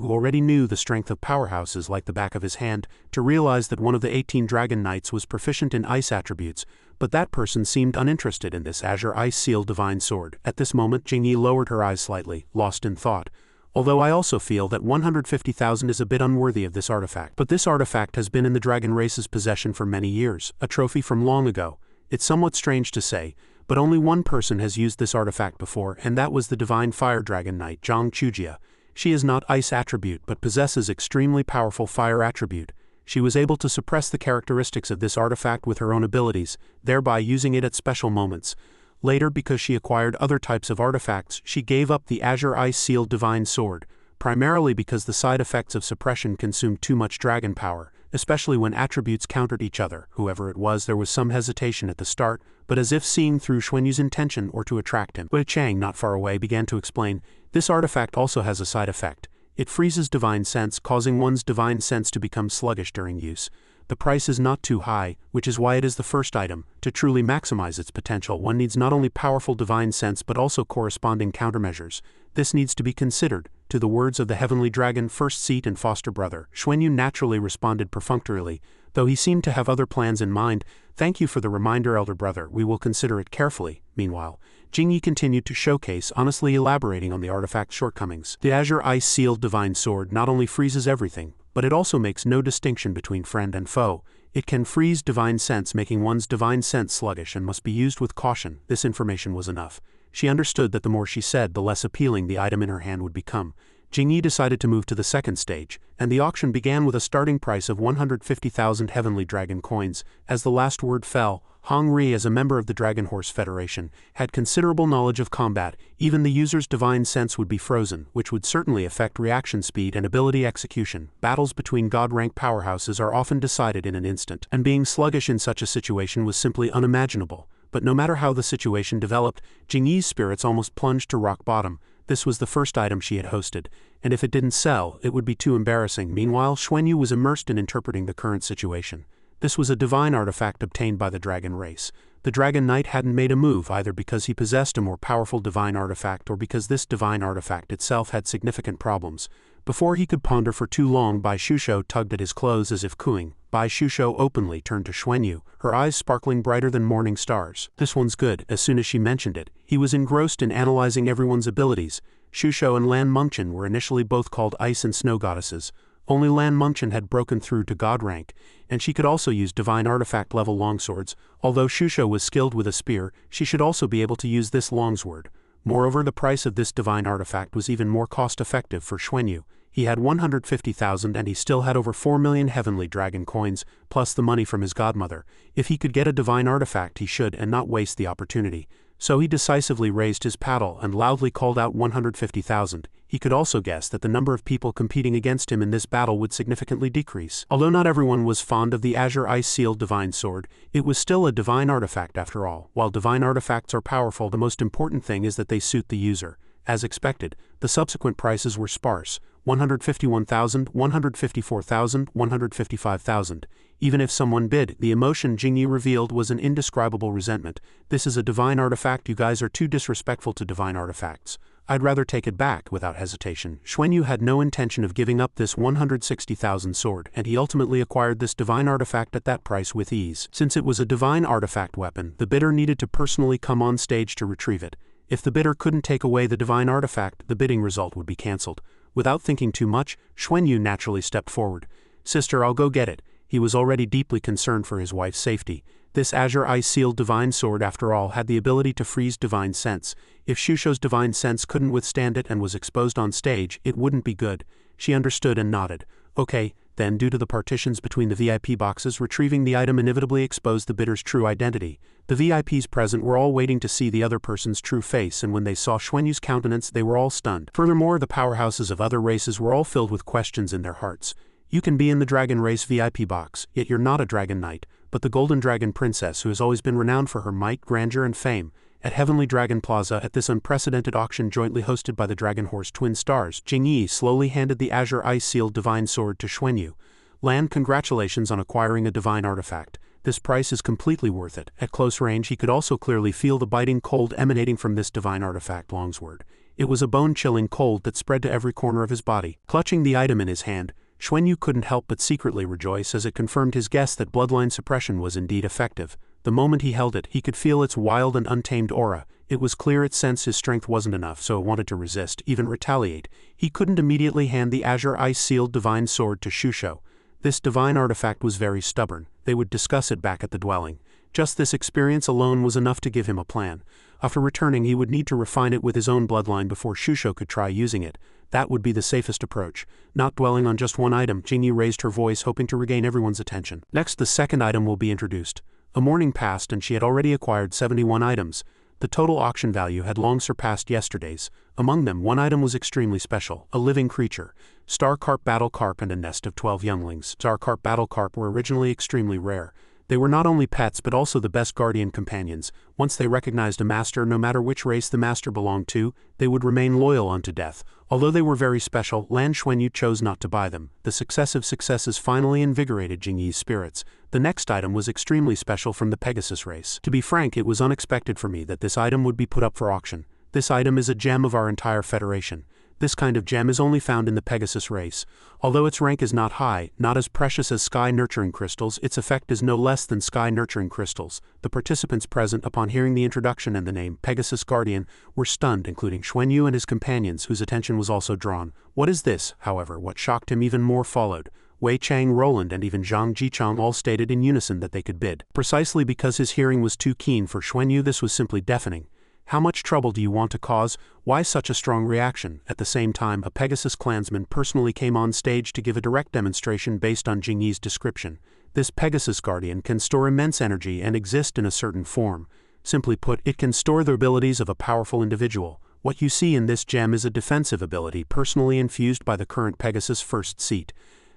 who already knew the strength of powerhouses like the back of his hand, to realize that one of the 18 Dragon Knights was proficient in ice attributes. But that person seemed uninterested in this Azure Ice Seal Divine Sword. At this moment Jingyi lowered her eyes slightly, lost in thought. Although I also feel that 150,000 is a bit unworthy of this artifact. But this artifact has been in the dragon race's possession for many years, a trophy from long ago. It's somewhat strange to say, but only one person has used this artifact before, and that was the Divine Fire Dragon Knight, Zhang Chujia. She is not ice attribute but possesses extremely powerful fire attribute. She was able to suppress the characteristics of this artifact with her own abilities, thereby using it at special moments. Later, because she acquired other types of artifacts, she gave up the Azure Ice Seal Divine Sword, primarily because the side effects of suppression consumed too much dragon power, especially when attributes countered each other. Whoever it was, there was some hesitation at the start, but as if seeing through Xuanyu's intention or to attract him. Wei Chang, not far away, began to explain, this artifact also has a side effect. It freezes divine sense, causing one's divine sense to become sluggish during use. The price is not too high, which is why it is the first item. To truly maximize its potential, one needs not only powerful divine sense but also corresponding countermeasures. This needs to be considered. To the words of the Heavenly Dragon first seat and foster brother, Xuanyu naturally responded perfunctorily, though he seemed to have other plans in mind. Thank you for the reminder, elder brother, we will consider it carefully. Meanwhile, Jingyi continued to showcase, honestly elaborating on the artifact's shortcomings. The Azure Ice Sealed Divine Sword not only freezes everything, but it also makes no distinction between friend and foe. It can freeze divine sense, making one's divine sense sluggish, and must be used with caution. This information was enough. She understood that the more she said, the less appealing the item in her hand would become. Jingyi decided to move to the second stage, and the auction began with a starting price of 150,000 Heavenly Dragon coins. As the last word fell, Hong Ri, as a member of the Dragon Horse Federation, had considerable knowledge of combat. Even the user's divine sense would be frozen, which would certainly affect reaction speed and ability execution. Battles between god-rank powerhouses are often decided in an instant, and being sluggish in such a situation was simply unimaginable. But no matter how the situation developed, Jingyi's spirits almost plunged to rock bottom. This was the first item she had hosted, and if it didn't sell, it would be too embarrassing. Meanwhile, Xuanyu was immersed in interpreting the current situation. This was a divine artifact obtained by the dragon race. The Dragon Knight hadn't made a move either because he possessed a more powerful divine artifact or because this divine artifact itself had significant problems. Before he could ponder for too long, Bai Shusho tugged at his clothes as if cooing. Bai Shusho openly turned to Xuanyu, her eyes sparkling brighter than morning stars. This one's good. As soon as she mentioned it, he was engrossed in analyzing everyone's abilities. Shusho and Lan Mengchen were initially both called ice and snow goddesses. Only Lan Mengchen had broken through to god rank, and she could also use divine artifact level longswords. Although Shusho was skilled with a spear, she should also be able to use this longsword. Moreover, the price of this divine artifact was even more cost-effective for Xuanyu. He had 150,000 and he still had over 4 million heavenly dragon coins, plus the money from his godmother. If he could get a divine artifact he should and not waste the opportunity. So he decisively raised his paddle and loudly called out 150,000. He could also guess that the number of people competing against him in this battle would significantly decrease. Although not everyone was fond of the Azure Ice-sealed divine sword, it was still a divine artifact after all. While divine artifacts are powerful, the most important thing is that they suit the user. As expected, the subsequent prices were sparse. 151,000, 154,000, 155,000. Even if someone bid, the emotion Jingyi revealed was an indescribable resentment. This is a divine artifact. You guys are too disrespectful to divine artifacts. I'd rather take it back. Without hesitation, Xuanyu had no intention of giving up this 160,000 sword, and he ultimately acquired this divine artifact at that price with ease. Since it was a divine artifact weapon, the bidder needed to personally come on stage to retrieve it. If the bidder couldn't take away the divine artifact, the bidding result would be cancelled. Without thinking too much, Xuanyu naturally stepped forward. "Sister, I'll go get it." He was already deeply concerned for his wife's safety. This Azure Ice-sealed divine sword, after all, had the ability to freeze divine sense. If Shusho's divine sense couldn't withstand it and was exposed on stage, it wouldn't be good. She understood and nodded. Okay, then, due to the partitions between the VIP boxes, retrieving the item inevitably exposed the bidder's true identity. The VIPs present were all waiting to see the other person's true face, and when they saw Xuanyu's countenance, they were all stunned. Furthermore, the powerhouses of other races were all filled with questions in their hearts. You can be in the Dragon Race VIP box, yet you're not a Dragon Knight, but the Golden Dragon Princess who has always been renowned for her might, grandeur and fame. At Heavenly Dragon Plaza, at this unprecedented auction jointly hosted by the Dragon Horse Twin Stars, Jingyi slowly handed the Azure Ice-sealed divine sword to Xuanyu. Lan, congratulations on acquiring a divine artifact. This price is completely worth it. At close range he could also clearly feel the biting cold emanating from this divine artifact longsword. It was a bone-chilling cold that spread to every corner of his body. Clutching the item in his hand, Xuanyu couldn't help but secretly rejoice as it confirmed his guess that bloodline suppression was indeed effective. The moment he held it, he could feel its wild and untamed aura. It was clear it sensed his strength wasn't enough, so it wanted to resist, even retaliate. He couldn't immediately hand the Azure Ice-sealed divine sword to Shusho. This divine artifact was very stubborn. They would discuss it back at the dwelling. Just this experience alone was enough to give him a plan. After returning, he would need to refine it with his own bloodline before Shusho could try using it. That would be the safest approach. Not dwelling on just one item, Jingyi raised her voice, hoping to regain everyone's attention. Next, the second item will be introduced. A morning passed and she had already acquired 71 items. The total auction value had long surpassed yesterday's. Among them, one item was extremely special, a living creature. Star Carp Battle Carp and a nest of 12 younglings. Star Carp Battle Carp were originally extremely rare. They were not only pets but also the best guardian companions. Once they recognized a master, no matter which race the master belonged to, they would remain loyal unto death. Although they were very special, Lan Xuanyu chose not to buy them. The successive successes finally invigorated Jingyi's spirits. The next item was extremely special from the Pegasus race. To be frank, it was unexpected for me that this item would be put up for auction. This item is a gem of our entire federation. This kind of gem is only found in the Pegasus race. Although its rank is not high, not as precious as Sky Nurturing Crystals, its effect is no less than Sky Nurturing Crystals. The participants present, upon hearing the introduction and the name Pegasus Guardian, were stunned, including Xuanyu and his companions, whose attention was also drawn. What is this? However, what shocked him even more followed. Wei Chang, Roland, and even Zhang Jichang all stated in unison that they could bid. Precisely because his hearing was too keen for Xuanyu, this was simply deafening. How much trouble do you want to cause? Why such a strong reaction? At the same time, a Pegasus clansman personally came on stage to give a direct demonstration based on Jingyi's description. This Pegasus Guardian can store immense energy and exist in a certain form. Simply put, it can store the abilities of a powerful individual. What you see in this gem is a defensive ability personally infused by the current Pegasus First Seat.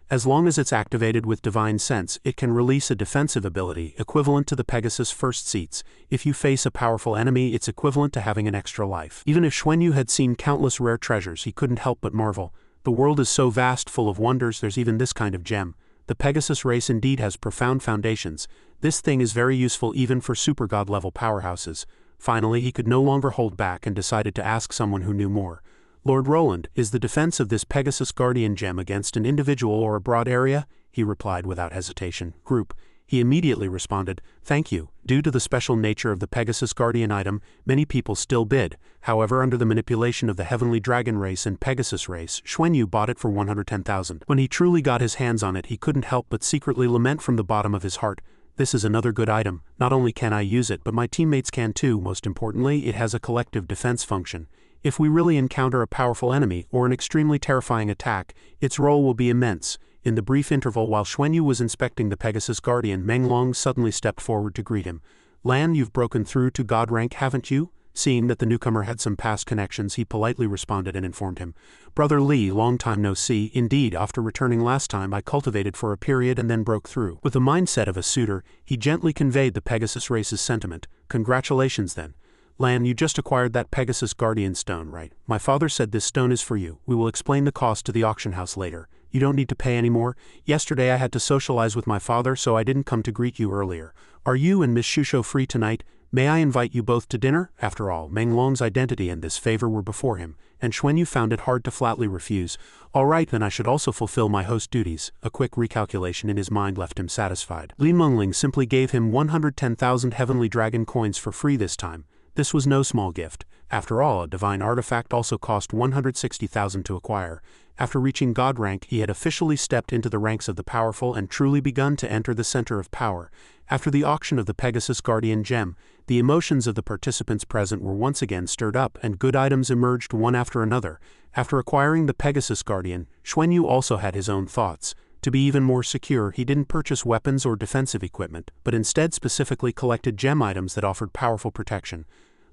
As long as it's activated with Divine Sense, it can release a defensive ability equivalent to the Pegasus First Seats. If you face a powerful enemy, it's equivalent to having an extra life. Even if Xuanyu had seen countless rare treasures, he couldn't help but marvel. The world is so vast, full of wonders, there's even this kind of gem. The Pegasus race indeed has profound foundations. This thing is very useful even for super god level powerhouses. Finally, he could no longer hold back and decided to ask someone who knew more. Lord Roland, is the defense of this Pegasus Guardian gem against an individual or a broad area? He replied without hesitation. Group. He immediately responded, thank you. Due to the special nature of the Pegasus Guardian item, many people still bid. However, under the manipulation of the Heavenly Dragon race and Pegasus race, Xuanyu bought it for 110,000. When he truly got his hands on it, he couldn't help but secretly lament from the bottom of his heart, this is another good item. Not only can I use it, but my teammates can too. Most importantly, it has a collective defense function. If we really encounter a powerful enemy or an extremely terrifying attack, its role will be immense. In the brief interval while Xuanyu was inspecting the Pegasus Guardian, Meng Long suddenly stepped forward to greet him. Lan, you've broken through to God rank, haven't you? Seeing that the newcomer had some past connections, he politely responded and informed him. Brother Li, long time no see. Indeed, after returning last time, I cultivated for a period and then broke through. With the mindset of a suitor, he gently conveyed the Pegasus race's sentiment. Congratulations then. Lan, you just acquired that Pegasus Guardian stone, right? My father said this stone is for you. We will explain the cost to the auction house later. You don't need to pay anymore. Yesterday I had to socialize with my father, so I didn't come to greet you earlier. Are you and Miss Shusho free tonight? May I invite you both to dinner? After all, Meng Long's identity and this favor were before him, and Xuanyu found it hard to flatly refuse. All right, then I should also fulfill my host duties. A quick recalculation in his mind left him satisfied. Li Mengling simply gave him 110,000 Heavenly Dragon coins for free this time. This was no small gift. After all, a divine artifact also cost 160,000 to acquire. After reaching God rank, he had officially stepped into the ranks of the powerful and truly begun to enter the center of power. After the auction of the Pegasus Guardian gem, the emotions of the participants present were once again stirred up and good items emerged one after another. After acquiring the Pegasus Guardian, Xuanyu also had his own thoughts. To be even more secure, he didn't purchase weapons or defensive equipment, but instead specifically collected gem items that offered powerful protection.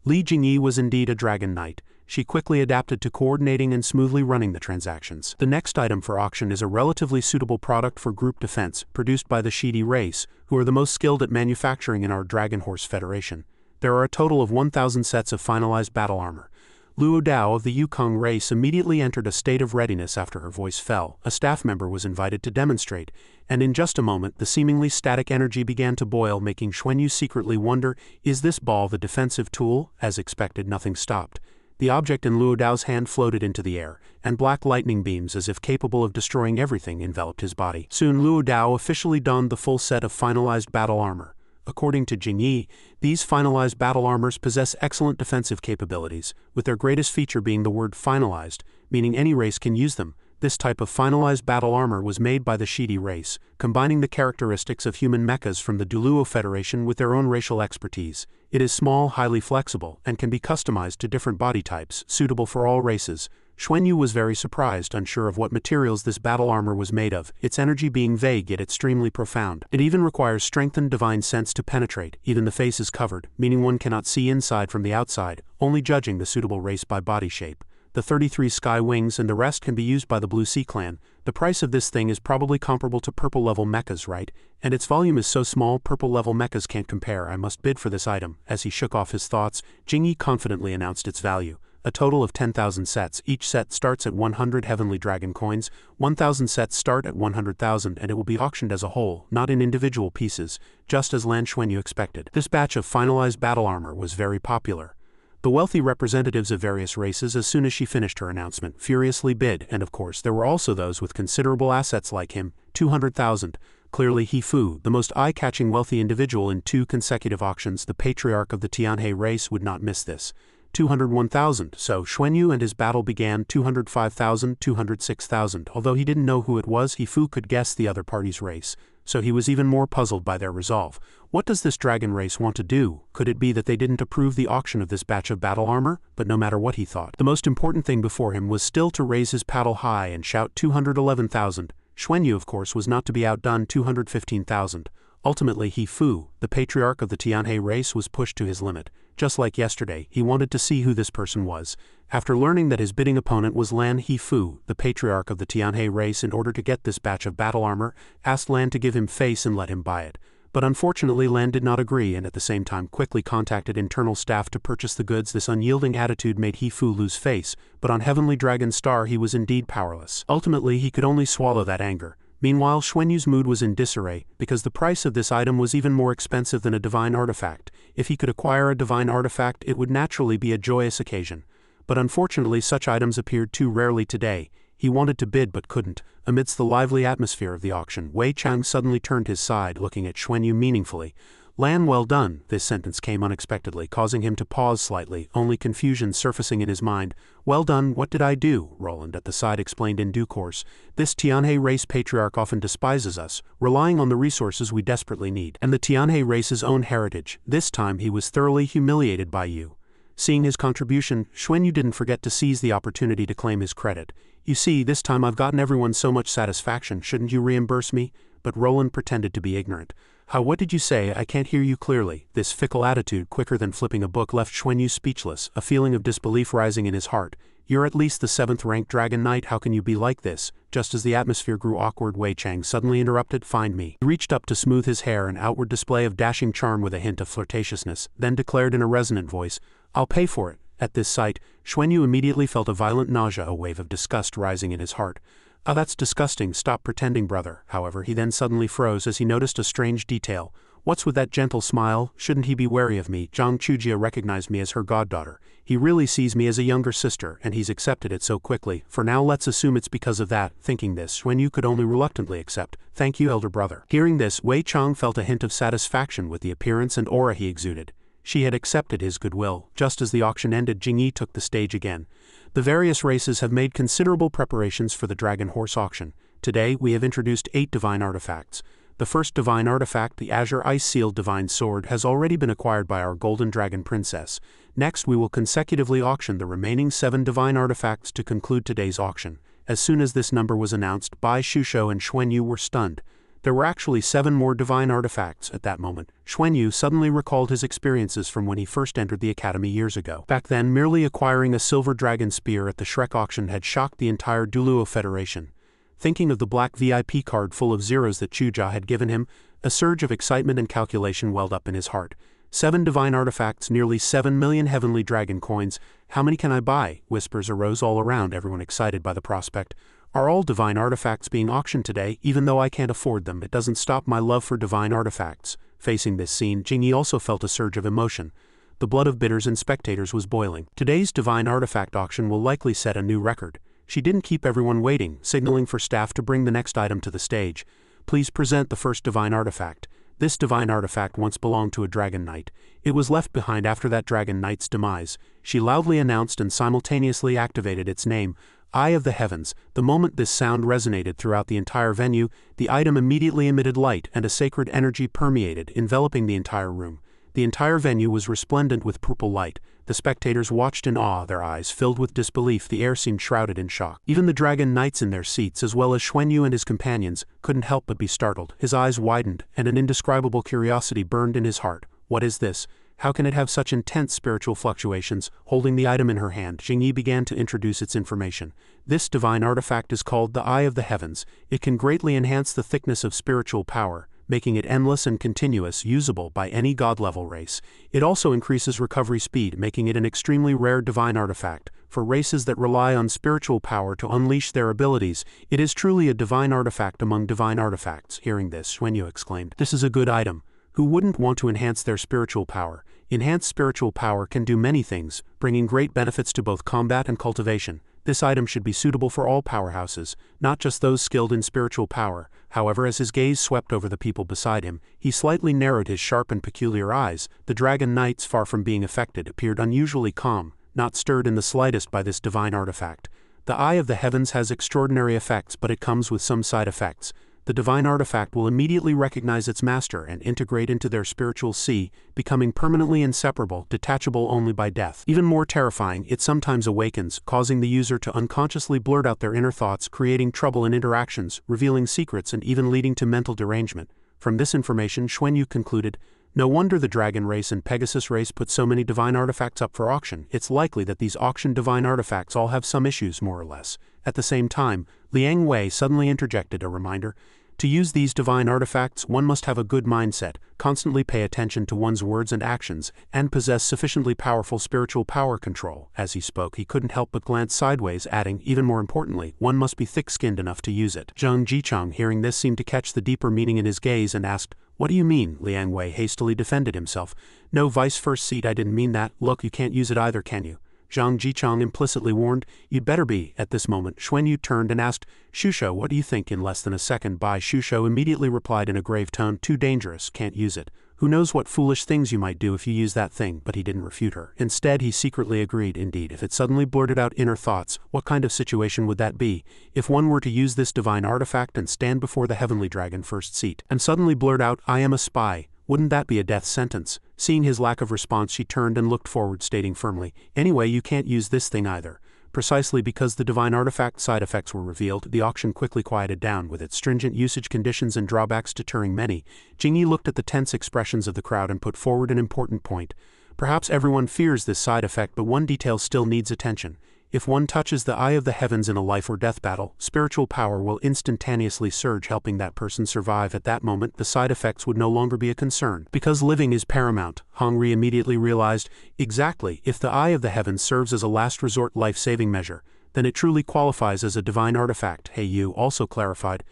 Li Jingyi was indeed a dragon knight. She quickly adapted to coordinating and smoothly running the transactions. The next item for auction is a relatively suitable product for group defense, produced by the Shidi race, who are the most skilled at manufacturing in our Dragon Horse Federation. There are a total of 1,000 sets of finalized battle armor. Luo Dao of the Yukong race immediately entered a state of readiness after her voice fell. A staff member was invited to demonstrate, and in just a moment the seemingly static energy began to boil, making Xuanyu secretly wonder, is this ball the defensive tool? As expected, nothing stopped. The object in Luo Dao's hand floated into the air, and black lightning beams, as if capable of destroying everything, enveloped his body. Soon Luo Dao officially donned the full set of finalized battle armor. According to Jingyi, these finalized battle armors possess excellent defensive capabilities, with their greatest feature being the word finalized, meaning any race can use them. This type of finalized battle armor was made by the Shidi race, combining the characteristics of human mechas from the Duluo Federation with their own racial expertise. It is small, highly flexible, and can be customized to different body types, suitable for all races. Xuanyu was very surprised, unsure of what materials this battle armor was made of, its energy being vague yet extremely profound. It even requires strengthened divine sense to penetrate. Even the face is covered, meaning one cannot see inside from the outside, only judging the suitable race by body shape. The 33 sky wings and the rest can be used by the Blue Sea clan. The price of this thing is probably comparable to purple level mechas, right? And its volume is so small purple level mechas can't compare. I must bid for this item. As he shook off his thoughts, Jingyi confidently announced its value. A total of 10,000 sets. Each set starts at 100 Heavenly Dragon coins. 1,000 sets start at 100,000, and it will be auctioned as a whole, not in individual pieces, just as Lan Xuanyu expected. This batch of finalized battle armor was very popular. The wealthy representatives of various races, as soon as she finished her announcement, furiously bid, and of course there were also those with considerable assets like him, 200,000. Clearly He Fu, the most eye-catching wealthy individual in 2 consecutive auctions, the patriarch of the Tianhe race, would not miss this. 201,000, so Xuanyu and his battle began. 205,000, 206,000. Although he didn't know who it was, He Fu could guess the other party's race, so he was even more puzzled by their resolve. What does this dragon race want to do? Could it be that they didn't approve the auction of this batch of battle armor? But no matter what he thought, the most important thing before him was still to raise his paddle high and shout 211,000. Xuanyu, of course, was not to be outdone. 215,000. Ultimately, He Fu, the patriarch of the Tianhe race, was pushed to his limit. Just like yesterday, he wanted to see who this person was. After learning that his bidding opponent was Lan He Fu, the patriarch of the Tianhe race, in order to get this batch of battle armor, asked Lan to give him face and let him buy it. But unfortunately Lan did not agree, and at the same time quickly contacted internal staff to purchase the goods. This unyielding attitude made He Fu lose face, but on Heavenly Dragon Star he was indeed powerless. Ultimately he could only swallow that anger. Meanwhile, Xuanyu's mood was in disarray, because the price of this item was even more expensive than a divine artifact. If he could acquire a divine artifact, it would naturally be a joyous occasion. but unfortunately such items appeared too rarely today. He wanted to bid but couldn't. Amidst the lively atmosphere of the auction, Wei Chang suddenly turned his side, looking at Xuanyu meaningfully. "Lan, well done." This sentence came unexpectedly, causing him to pause slightly, only confusion surfacing in his mind. "Well done, what did I do?" Roland at the side explained in due course. "This Tianhe race patriarch often despises us, relying on the resources we desperately need, and the Tianhe race's own heritage. This time he was thoroughly humiliated by you." Seeing his contribution, Xuanyu didn't forget to seize the opportunity to claim his credit. "You see, this time I've gotten everyone so much satisfaction, shouldn't you reimburse me?" But Roland pretended to be ignorant. What did you say? I can't hear you clearly." This fickle attitude, quicker than flipping a book, left Xuanyu speechless, a feeling of disbelief rising in his heart. "You're at least the 7th-ranked Dragon Knight, how can you be like this?" Just as the atmosphere grew awkward, Wei Chang suddenly interrupted. "Find me." He reached up to smooth his hair, an outward display of dashing charm with a hint of flirtatiousness, then declared in a resonant voice, "I'll pay for it." At this sight, Xuanyu immediately felt a violent nausea, a wave of disgust rising in his heart. "Oh, that's disgusting, stop pretending, brother." However, he then suddenly froze as he noticed a strange detail. "What's with that gentle smile? Shouldn't he be wary of me?" Zhang Chujia recognized me as her goddaughter. "He really sees me as a younger sister, and he's accepted it so quickly. For now let's assume it's because of that." Thinking this, Xuanyu could only reluctantly accept. "Thank you, elder brother." Hearing this, Wei Chang felt a hint of satisfaction with the appearance and aura he exuded. She had accepted his goodwill. Just as the auction ended, Jingyi took the stage again. "The various races have made considerable preparations for the Dragon Horse auction. Today we have introduced 8 divine artifacts. The first divine artifact, the Azure Ice-Sealed Divine Sword, has already been acquired by our Golden Dragon Princess. Next we will consecutively auction the remaining 7 divine artifacts to conclude today's auction." As soon as this number was announced, Bai Shusho and Xuanyu were stunned. There were actually 7 more divine artifacts. At that moment, Xuanyu suddenly recalled his experiences from when he first entered the academy years ago. Back then, merely acquiring a silver dragon spear at the Shrek auction had shocked the entire Duluo Federation. Thinking of the black VIP card full of zeros that Chujia had given him, a surge of excitement and calculation welled up in his heart. 7 divine artifacts, nearly 7 million heavenly dragon coins. How many can I buy? Whispers arose all around, everyone excited by the prospect. Are all divine artifacts being auctioned today? Even though I can't afford them, it doesn't stop my love for divine artifacts. Facing this scene, Jingyi also felt a surge of emotion. The blood of bidders and spectators was boiling. Today's divine artifact auction will likely set a new record. She didn't keep everyone waiting, signaling for staff to bring the next item to the stage. "Please present the first divine artifact." This divine artifact once belonged to a Dragon Knight. It was left behind after that Dragon Knight's demise. She loudly announced and simultaneously activated its name, Eye of the Heavens. The moment this sound resonated throughout the entire venue, the item immediately emitted light and a sacred energy permeated, enveloping the entire room. The entire venue was resplendent with purple light. The spectators watched in awe, their eyes filled with disbelief. The air seemed shrouded in shock. Even the Dragon Knights in their seats, as well as Xuanyu and his companions, couldn't help but be startled. His eyes widened, and an indescribable curiosity burned in his heart. What is this? How can it have such intense spiritual fluctuations? Holding the item in her hand, Jingyi began to introduce its information. This divine artifact is called the Eye of the Heavens. It can greatly enhance the thickness of spiritual power, making it endless and continuous, usable by any god-level race. It also increases recovery speed, making it an extremely rare divine artifact. For races that rely on spiritual power to unleash their abilities, it is truly a divine artifact among divine artifacts. Hearing this, Xuanyu exclaimed, "This is a good item. Who wouldn't want to enhance their spiritual power?" Enhanced spiritual power can do many things, bringing great benefits to both combat and cultivation. This item should be suitable for all powerhouses, not just those skilled in spiritual power. However, as his gaze swept over the people beside him, he slightly narrowed his sharp and peculiar eyes. The Dragon Knights, far from being affected, appeared unusually calm, not stirred in the slightest by this divine artifact. The Eye of the Heavens has extraordinary effects, but it comes with some side effects. The divine artifact will immediately recognize its master and integrate into their spiritual sea, becoming permanently inseparable, detachable only by death. Even more terrifying, it sometimes awakens, causing the user to unconsciously blurt out their inner thoughts, creating trouble in interactions, revealing secrets, and even leading to mental derangement. From this information, Xuanyu concluded, no wonder the Dragon race and Pegasus race put so many divine artifacts up for auction. It's likely that these auctioned divine artifacts all have some issues, more or less. At the same time, Liang Wei suddenly interjected a reminder. To use these divine artifacts, one must have a good mindset, constantly pay attention to one's words and actions, and possess sufficiently powerful spiritual power control. As he spoke, he couldn't help but glance sideways, adding, even more importantly, one must be thick-skinned enough to use it. Zhang Jichang, hearing this, seemed to catch the deeper meaning in his gaze and asked, "What do you mean?" Liang Wei hastily defended himself. "No, vice first seat, I didn't mean that. Look, you can't use it either, can you?" Zhang Jichang implicitly warned. You'd better be. At this moment, Xuanyu turned and asked, Shusho, what do you think? In less than a second, Bai Shusho immediately replied in a grave tone, too dangerous, can't use it. Who knows what foolish things you might do if you use that thing, but he didn't refute her. Instead, he secretly agreed. Indeed, if it suddenly blurted out inner thoughts, what kind of situation would that be? If one were to use this divine artifact and stand before the heavenly dragon first seat, and suddenly blurt out, I am a spy, wouldn't that be a death sentence? Seeing his lack of response, she turned and looked forward, stating firmly, anyway, you can't use this thing either. Precisely because the divine artifact side effects were revealed, the auction quickly quieted down, with its stringent usage conditions and drawbacks deterring many. Jingyi looked at the tense expressions of the crowd and put forward an important point. Perhaps everyone fears this side effect, but one detail still needs attention. If one touches the eye of the heavens in a life or death battle, spiritual power will instantaneously surge, helping that person survive. At that moment, the side effects would no longer be a concern. Because living is paramount, Hongri immediately realized, exactly, if the eye of the heavens serves as a last resort life-saving measure, then it truly qualifies as a divine artifact. He Yu also clarified,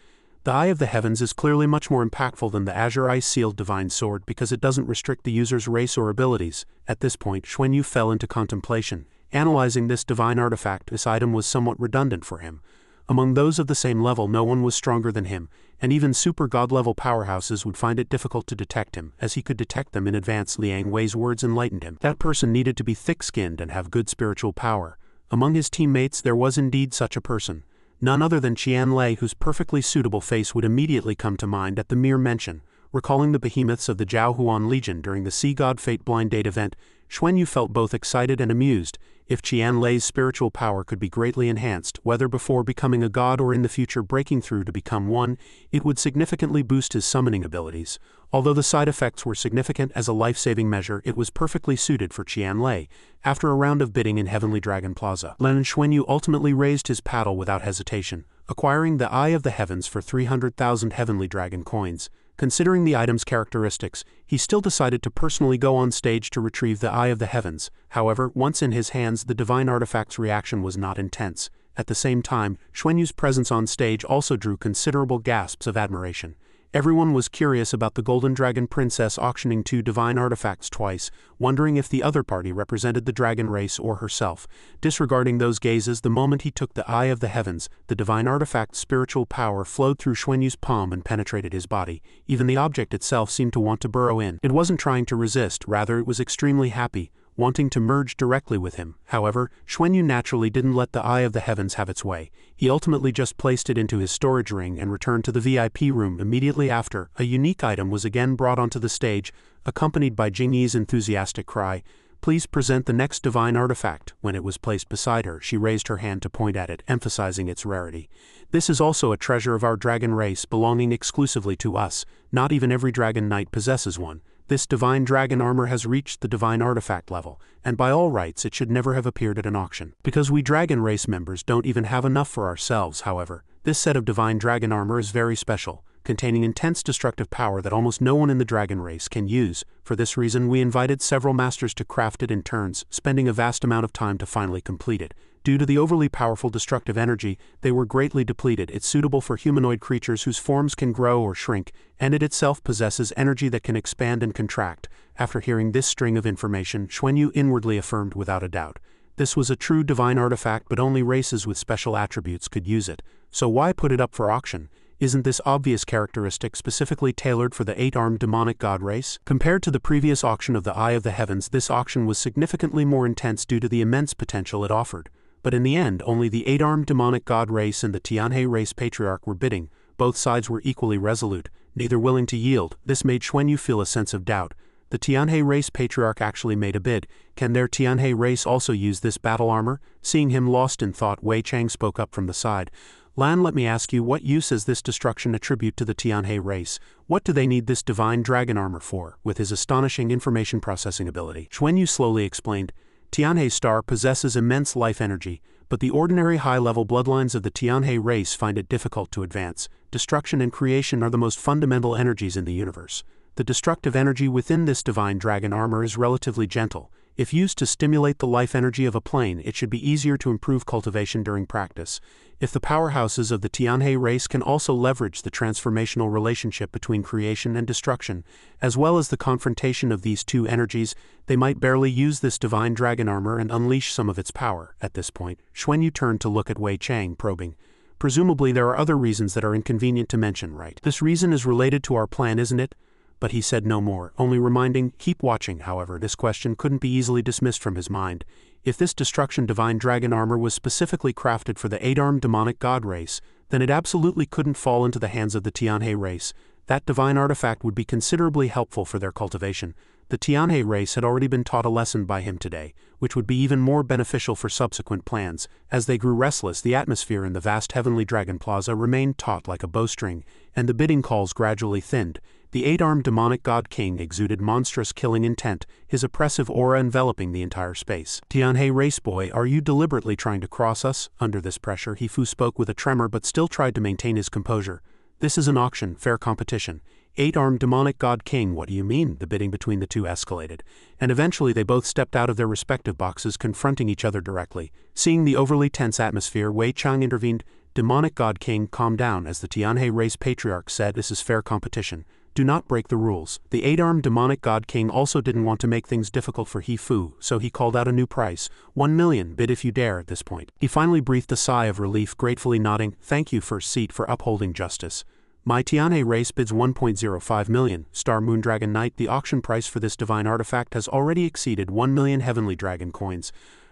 the eye of the heavens is clearly much more impactful than the azure ice-sealed divine sword because it doesn't restrict the user's race or abilities. At this point, Xuanyu fell into contemplation. Analyzing this divine artifact, this item was somewhat redundant for him. Among those of the same level, no one was stronger than him, and even super god-level powerhouses would find it difficult to detect him, as he could detect them in advance. Liang Wei's words enlightened him. That person needed to be thick-skinned and have good spiritual power. Among his teammates there was indeed such a person. None other than Qianlei, whose perfectly suitable face would immediately come to mind at the mere mention. Recalling the behemoths of the Zhaohuan Legion during the Sea God Fate Blind Date event, Xuanyu felt both excited and amused. If Qianlei's spiritual power could be greatly enhanced, whether before becoming a god or in the future breaking through to become one, it would significantly boost his summoning abilities. Although the side effects were significant as a life-saving measure, it was perfectly suited for Qianlei. After a round of bidding in Heavenly Dragon Plaza, Xuanyu ultimately raised his paddle without hesitation, acquiring the Eye of the Heavens for 300,000 Heavenly Dragon coins. Considering the item's characteristics, he still decided to personally go on stage to retrieve the Eye of the Heavens. However, once in his hands, the divine artifact's reaction was not intense. At the same time, Xuanyu's presence on stage also drew considerable gasps of admiration. Everyone was curious about the Golden Dragon Princess auctioning 2 divine artifacts twice, wondering if the other party represented the dragon race or herself. Disregarding those gazes, the moment he took the Eye of the Heavens, the divine artifact's spiritual power flowed through Xuanyu's palm and penetrated his body. Even the object itself seemed to want to burrow in. It wasn't trying to resist, rather it was extremely happy, wanting to merge directly with him. However, Xuanyu naturally didn't let the Eye of the Heavens have its way. He ultimately just placed it into his storage ring and returned to the VIP room. Immediately after, a unique item was again brought onto the stage, accompanied by Jingyi's enthusiastic cry, "Please present the next divine artifact." When it was placed beside her, she raised her hand to point at it, emphasizing its rarity. "This is also a treasure of our dragon race, belonging exclusively to us. Not even every dragon knight possesses one. This divine dragon armor has reached the divine artifact level, and by all rights it should never have appeared at an auction. Because we dragon race members don't even have enough for ourselves, however, this set of divine dragon armor is very special, containing intense destructive power that almost no one in the dragon race can use. For this reason, we invited several masters to craft it in turns, spending a vast amount of time to finally complete it. Due to the overly powerful destructive energy, they were greatly depleted. It's suitable for humanoid creatures whose forms can grow or shrink, and it itself possesses energy that can expand and contract. After hearing this string of information, Xuanyu inwardly affirmed without a doubt. This was a true divine artifact, but only races with special attributes could use it. So why put it up for auction? Isn't this obvious characteristic specifically tailored for the 8-armed demonic god race? Compared to the previous auction of the Eye of the Heavens, this auction was significantly more intense due to the immense potential it offered. But in the end, only the 8-armed demonic god race and the Tianhe race patriarch were bidding. Both sides were equally resolute, neither willing to yield. This made Xuanyu feel a sense of doubt. The Tianhe race patriarch actually made a bid. Can their Tianhe race also use this battle armor? Seeing him lost in thought, Wei Chang spoke up from the side. Lan, let me ask you, what use is this destruction attribute to the Tianhe race? What do they need this divine dragon armor for? With his astonishing information processing ability, Xuanyu slowly explained, Tianhe star possesses immense life energy, but the ordinary high-level bloodlines of the Tianhe race find it difficult to advance. Destruction and creation are the most fundamental energies in the universe. The destructive energy within this divine dragon armor is relatively gentle. If used to stimulate the life energy of a plane, it should be easier to improve cultivation during practice. If the powerhouses of the Xianxia race can also leverage the transformational relationship between creation and destruction, as well as the confrontation of these two energies, they might barely use this divine dragon armor and unleash some of its power. At this point, Xuanyu turned to look at Wei Chang, probing. Presumably there are other reasons that are inconvenient to mention, right? This reason is related to our plan, isn't it? But he said no more, only reminding, keep watching. However, this question couldn't be easily dismissed from his mind. If this destruction divine dragon armor was specifically crafted for the 8-armed demonic god race, then it absolutely couldn't fall into the hands of the Xianxia race. That divine artifact would be considerably helpful for their cultivation. The Xianxia race had already been taught a lesson by him today, which would be even more beneficial for subsequent plans. As they grew restless, the atmosphere in the vast heavenly dragon plaza remained taut like a bowstring, and the bidding calls gradually thinned. The 8-armed demonic god king exuded monstrous killing intent, his oppressive aura enveloping the entire space. Xianxia race boy, are you deliberately trying to cross us? Under this pressure, Hifu spoke with a tremor but still tried to maintain his composure. This is an auction, fair competition. 8-armed demonic god king, what do you mean? The bidding between the two escalated, and eventually they both stepped out of their respective boxes, confronting each other directly. Seeing the overly tense atmosphere, Wei Chang intervened. Demonic god king, calm down, as the Xianxia race patriarch said, this is fair competition. Do not break the rules. The 8-armed demonic god king also didn't want to make things difficult for Hifu, so he called out a new price, 1 million, bid if you dare. At this point, he finally breathed a sigh of relief, gratefully nodding, thank you, first seat, for upholding justice. My Xianxia race bids 1.05 million. Star Moondragon Knight, the auction price for this divine artifact has already exceeded 1 million heavenly dragon coins.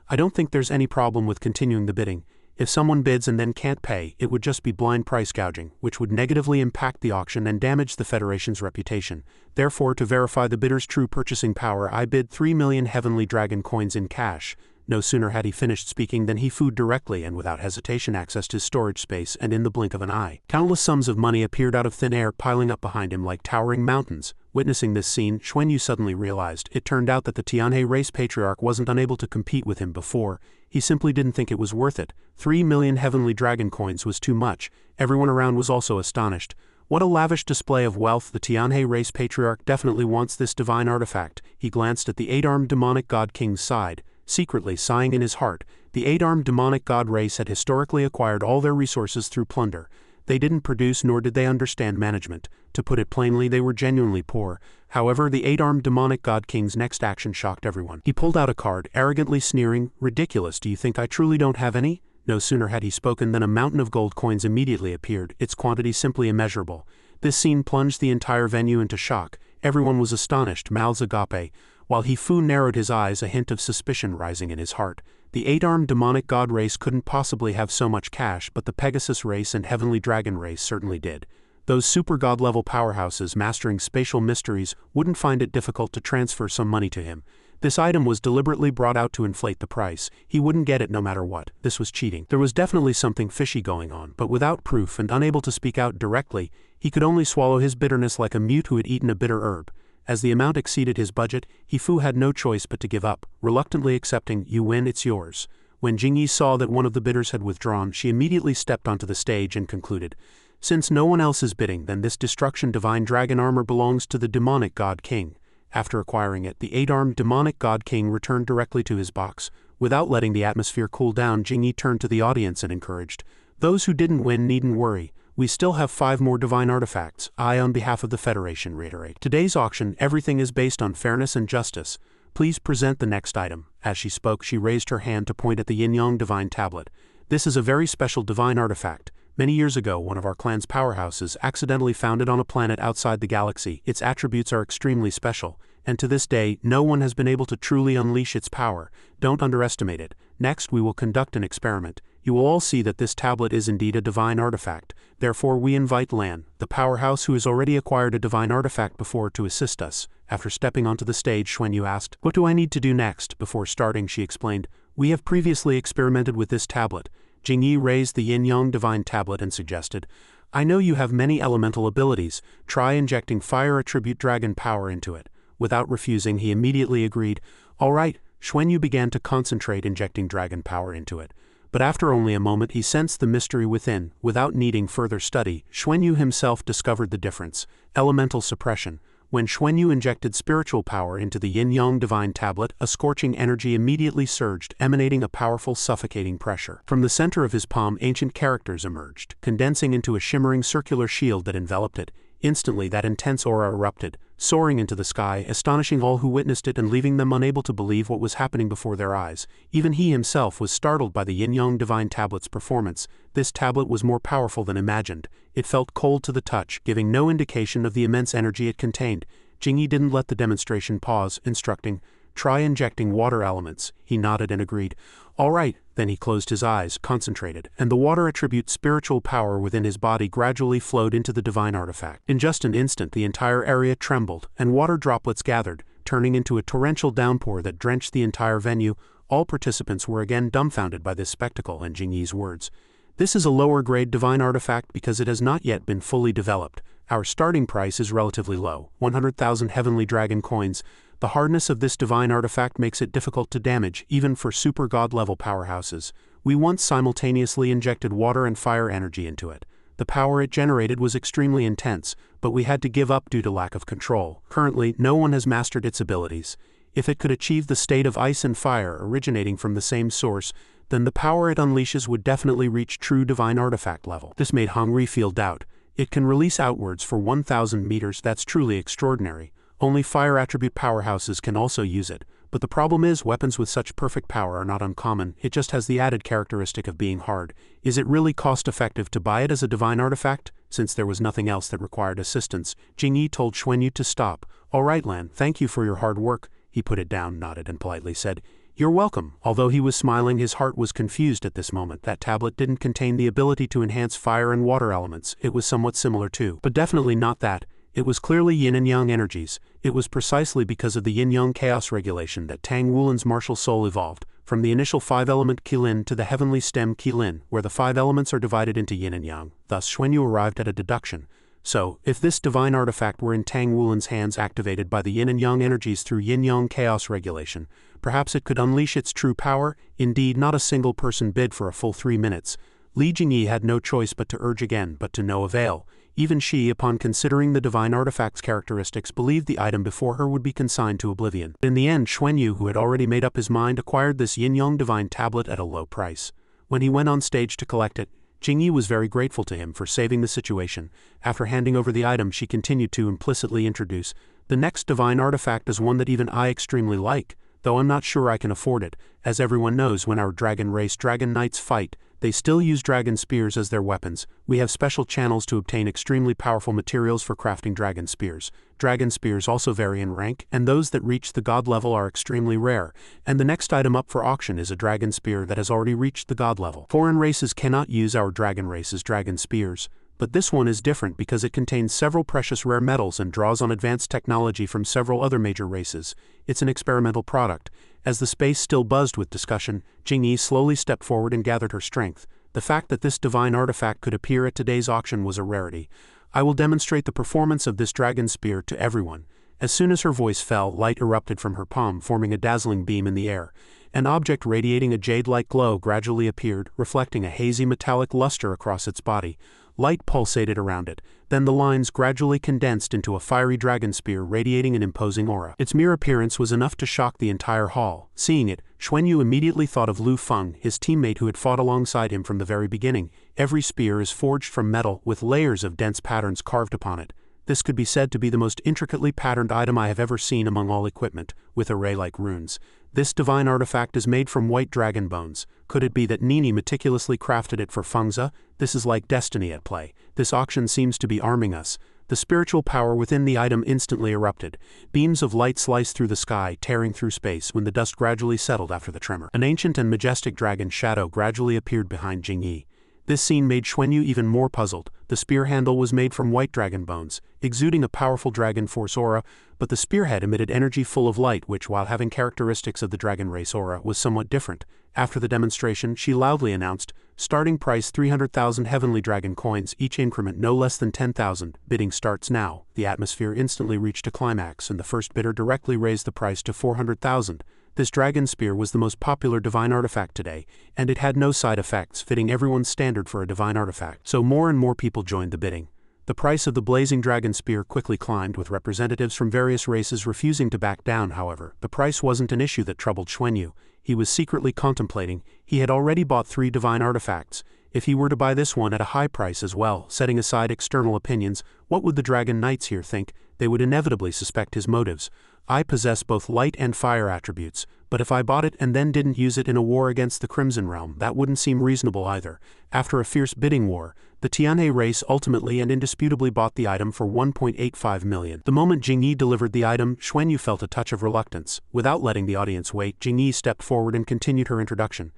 I don't think there's any problem with continuing the bidding. If someone bids and then can't pay, it would just be blind price gouging, which would negatively impact the auction and damage the Federation's reputation. Therefore, to verify the bidder's true purchasing power, I bid 3 million heavenly dragon coins in cash. No sooner had he finished speaking than Hifu directly and without hesitation accessed his storage space, and in the blink of an eye, countless sums of money appeared out of thin air, piling up behind him like towering mountains. Witnessing this scene, Xuanyu suddenly realized it turned out that the Xianxia race patriarch wasn't unable to compete with him before. He simply didn't think it was worth it. 3 million heavenly dragon coins was too much. Everyone around was also astonished. What a lavish display of wealth. The Xianxia race patriarch definitely wants this divine artifact. He glanced at the 8-armed demonic god king's side, secretly sighing in his heart. The 8-armed demonic god race had historically acquired all their resources through plunder. They didn't produce nor did they understand management. To put it plainly, they were genuinely poor. However, the 8-armed demonic god king's next action shocked everyone. He pulled out a card, arrogantly sneering, ridiculous, do you think I truly don't have any? No sooner had he spoken than a mountain of gold coins immediately appeared, its quantity simply immeasurable. This scene plunged the entire venue into shock. Everyone was astonished, mouths agape, while Hifu narrowed his eyes, a hint of suspicion rising in his heart. The 8-armed demonic god race couldn't possibly have so much cash, but the Pegasus race and Heavenly Dragon race certainly did. Those super god-level powerhouses mastering spatial mysteries wouldn't find it difficult to transfer some money to him. This item was deliberately brought out to inflate the price. He wouldn't get it no matter what. This was cheating. There was definitely something fishy going on, but without proof and unable to speak out directly, he could only swallow his bitterness like a mute who had eaten a bitter herb. As the amount exceeded his budget, Hifu had no choice but to give up, reluctantly accepting, you win, it's yours. When Jingyi saw that one of the bidders had withdrawn, she immediately stepped onto the stage and concluded, since no one else is bidding, then this destruction divine dragon armor belongs to the demonic god king. After acquiring it, the 8-armed demonic god king returned directly to his box. Without letting the atmosphere cool down, Jingyi turned to the audience and encouraged, those who didn't win needn't worry. We still have 5 more divine artifacts. I, on behalf of the Federation, reiterate. Today's auction, everything is based on fairness and justice. Please present the next item. As she spoke, she raised her hand to point at the Yin-Yang divine tablet. This is a very special divine artifact. Many years ago, one of our clan's powerhouses accidentally found it on a planet outside the galaxy. Its attributes are extremely special, and to this day, no one has been able to truly unleash its power. Don't underestimate it. Next, we will conduct an experiment. You will all see that this tablet is indeed a divine artifact. Therefore, we invite Lan, the powerhouse who has already acquired a divine artifact before, to assist us. After stepping onto the stage, Xuanyu asked, what do I need to do next? Before starting, she explained, we have previously experimented with this tablet. Jingyi raised the Yin-Yang divine tablet and suggested, I know you have many elemental abilities. Try injecting fire attribute dragon power into it. Without refusing, he immediately agreed. All right. Xuanyu began to concentrate, injecting dragon power into it. But after only a moment, he sensed the mystery within. Without needing further study, Xuanyu himself discovered the difference. Elemental suppression. When Xuanyu injected spiritual power into the yin-yang divine tablet, a scorching energy immediately surged, emanating a powerful, suffocating pressure. From the center of his palm, ancient characters emerged, condensing into a shimmering circular shield that enveloped it. Instantly, that intense aura erupted, soaring into the sky, astonishing all who witnessed it and leaving them unable to believe what was happening before their eyes. Even he himself was startled by the yin-yang divine tablet's performance. This tablet was more powerful than imagined. It felt cold to the touch, giving no indication of the immense energy it contained. Jingyi didn't let the demonstration pause, instructing, "Try injecting water elements." He nodded and agreed. "All right." Then he closed his eyes, concentrated, and the water attribute spiritual power within his body gradually flowed into the divine artifact. In just an instant, the entire area trembled, and water droplets gathered, turning into a torrential downpour that drenched the entire venue. All participants were again dumbfounded by this spectacle and Jingyi's words. "This is a lower-grade divine artifact because it has not yet been fully developed. Our starting price is relatively low, 100,000 heavenly dragon coins. The hardness of this divine artifact makes it difficult to damage, even for super god-level powerhouses. We once simultaneously injected water and fire energy into it. The power it generated was extremely intense, but we had to give up due to lack of control. Currently, no one has mastered its abilities. If it could achieve the state of ice and fire originating from the same source, then the power it unleashes would definitely reach true divine artifact level." This made Hongri feel doubt. "It can release outwards for 1,000 meters, that's truly extraordinary. Only fire attribute powerhouses can also use it, but the problem is weapons with such perfect power are not uncommon. It just has the added characteristic of being hard. Is it really cost-effective to buy it as a divine artifact?" Since there was nothing else that required assistance, Jingyi told Xuanyu to stop. "All right, Lan, thank you for your hard work." He put it down, nodded, and politely said, "You're welcome." Although he was smiling, his heart was confused at this moment. That tablet didn't contain the ability to enhance fire and water elements. It was somewhat similar to, but definitely not that. It was clearly yin and yang energies. It was precisely because of the yin-yang chaos regulation that Tang Wulin's martial soul evolved, from the initial 5-element Qilin to the heavenly stem Qilin, where the 5 elements are divided into yin and yang. Thus, Xuanyu arrived at a deduction. So, if this divine artifact were in Tang Wulin's hands activated by the yin and yang energies through yin-yang chaos regulation, perhaps it could unleash its true power. Indeed, not a single person bid for a full 3 minutes. Li Jingyi had no choice but to urge again, but to no avail. Even she, upon considering the divine artifact's characteristics, believed the item before her would be consigned to oblivion. In the end, Xuanyu, who had already made up his mind, acquired this yin-yang divine tablet at a low price. When he went on stage to collect it, Jingyi was very grateful to him for saving the situation. After handing over the item, she continued to implicitly introduce, "The next divine artifact is one that even I extremely like, though I'm not sure I can afford it. As everyone knows, when our dragon race dragon knights fight, they still use dragon spears as their weapons. We have special channels to obtain extremely powerful materials for crafting dragon spears. Dragon spears also vary in rank, and those that reach the god level are extremely rare, and the next item up for auction is a dragon spear that has already reached the god level. Foreign races cannot use our dragon race's dragon spears, but this one is different because it contains several precious rare metals and draws on advanced technology from several other major races. It's an experimental product." As the space still buzzed with discussion, Jingyi slowly stepped forward and gathered her strength. The fact that this divine artifact could appear at today's auction was a rarity. "I will demonstrate the performance of this dragon spear to everyone." As soon as her voice fell, light erupted from her palm, forming a dazzling beam in the air. An object radiating a jade-like glow gradually appeared, reflecting a hazy metallic luster across its body. Light pulsated around it, then the lines gradually condensed into a fiery dragon spear radiating an imposing aura. Its mere appearance was enough to shock the entire hall. Seeing it, Xuanyu immediately thought of Lu Feng, his teammate who had fought alongside him from the very beginning. Every spear is forged from metal, with layers of dense patterns carved upon it. This could be said to be the most intricately patterned item I have ever seen among all equipment, with array-like runes. This divine artifact is made from white dragon bones. Could it be that Nini meticulously crafted it for Fengza? This is like destiny at play. This auction seems to be arming us. The spiritual power within the item instantly erupted. Beams of light sliced through the sky, tearing through space when the dust gradually settled after the tremor. An ancient and majestic dragon shadow gradually appeared behind Jingyi. This scene made Xuanyu even more puzzled. The spear handle was made from white dragon bones, exuding a powerful dragon force aura, but the spearhead emitted energy full of light which, while having characteristics of the dragon race aura, was somewhat different. After the demonstration, she loudly announced, "Starting price 300,000 heavenly dragon coins, each increment no less than 10,000. Bidding starts now." The atmosphere instantly reached a climax, and the first bidder directly raised the price to 400,000. This dragon spear was the most popular divine artifact today, and it had no side effects, fitting everyone's standard for a divine artifact. So more and more people joined the bidding. The price of the blazing dragon spear quickly climbed, with representatives from various races refusing to back down. However, the price wasn't an issue that troubled Xuanyu. He was secretly contemplating. He had already bought 3 divine artifacts. If he were to buy this one at a high price as well, setting aside external opinions, what would the Dragon Knights here think? They would inevitably suspect his motives. I possess both light and fire attributes, but if I bought it and then didn't use it in a war against the Crimson Realm, that wouldn't seem reasonable either. After a fierce bidding war, the Tianhe race ultimately and indisputably bought the item for 1.85 million. The moment Jingyi delivered the item, Xuanyu felt a touch of reluctance. Without letting the audience wait, Jingyi stepped forward and continued her introduction.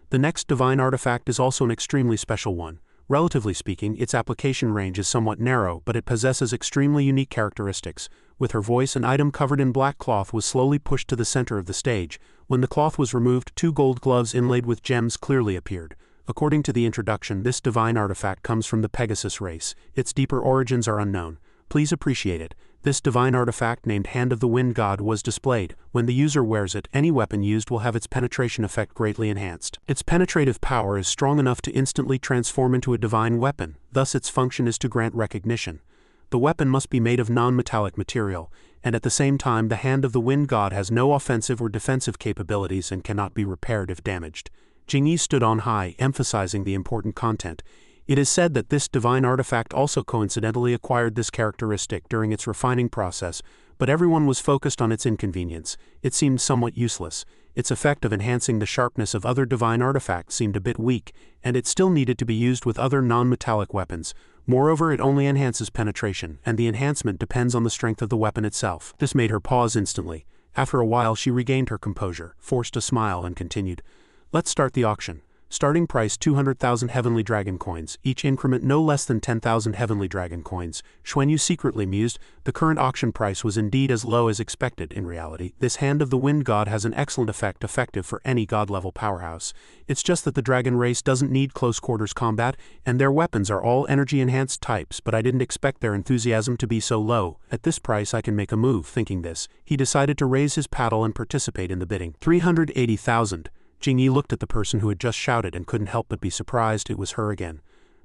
The next divine artifact is also an extremely special one. Relatively speaking, its application range is somewhat narrow, but it possesses extremely unique characteristics. With her voice, an item covered in black cloth was slowly pushed to the center of the stage. When the cloth was removed, 2 gold gloves inlaid with gems clearly appeared. According to the introduction, this divine artifact comes from the Pegasus race. Its deeper origins are unknown. Please appreciate it. This divine artifact, named Hand of the Wind God, was displayed. When the user wears it, any weapon used will have its penetration effect greatly enhanced. Its penetrative power is strong enough to instantly transform into a divine weapon, thus its function is to grant recognition. The weapon must be made of non-metallic material, and at the same time the Hand of the Wind God has no offensive or defensive capabilities and cannot be repaired if damaged. Jingyi stood on high, emphasizing the important content. It is said that this divine artifact also coincidentally acquired this characteristic during its refining process, but everyone was focused on its inconvenience. It seemed somewhat useless. Its effect of enhancing the sharpness of other divine artifacts seemed a bit weak, and it still needed to be used with other non-metallic weapons. Moreover, it only enhances penetration, and the enhancement depends on the strength of the weapon itself. This made her pause instantly. After a while she regained her composure, forced a smile and continued. Let's start the auction. Starting price 200,000 heavenly dragon coins, each increment no less than 10,000 heavenly dragon coins. Xuanyu secretly mused. The current auction price was indeed as low as expected. In reality, this Hand of the Wind God has an excellent effect, effective for any god-level powerhouse. It's just that the dragon race doesn't need close-quarters combat, and their weapons are all energy-enhanced types, but I didn't expect their enthusiasm to be so low. At this price I can make a move. Thinking this, he decided to raise his paddle and participate in the bidding. 380,000. Jingyi looked at the person who had just shouted and couldn't help but be surprised. It was her again.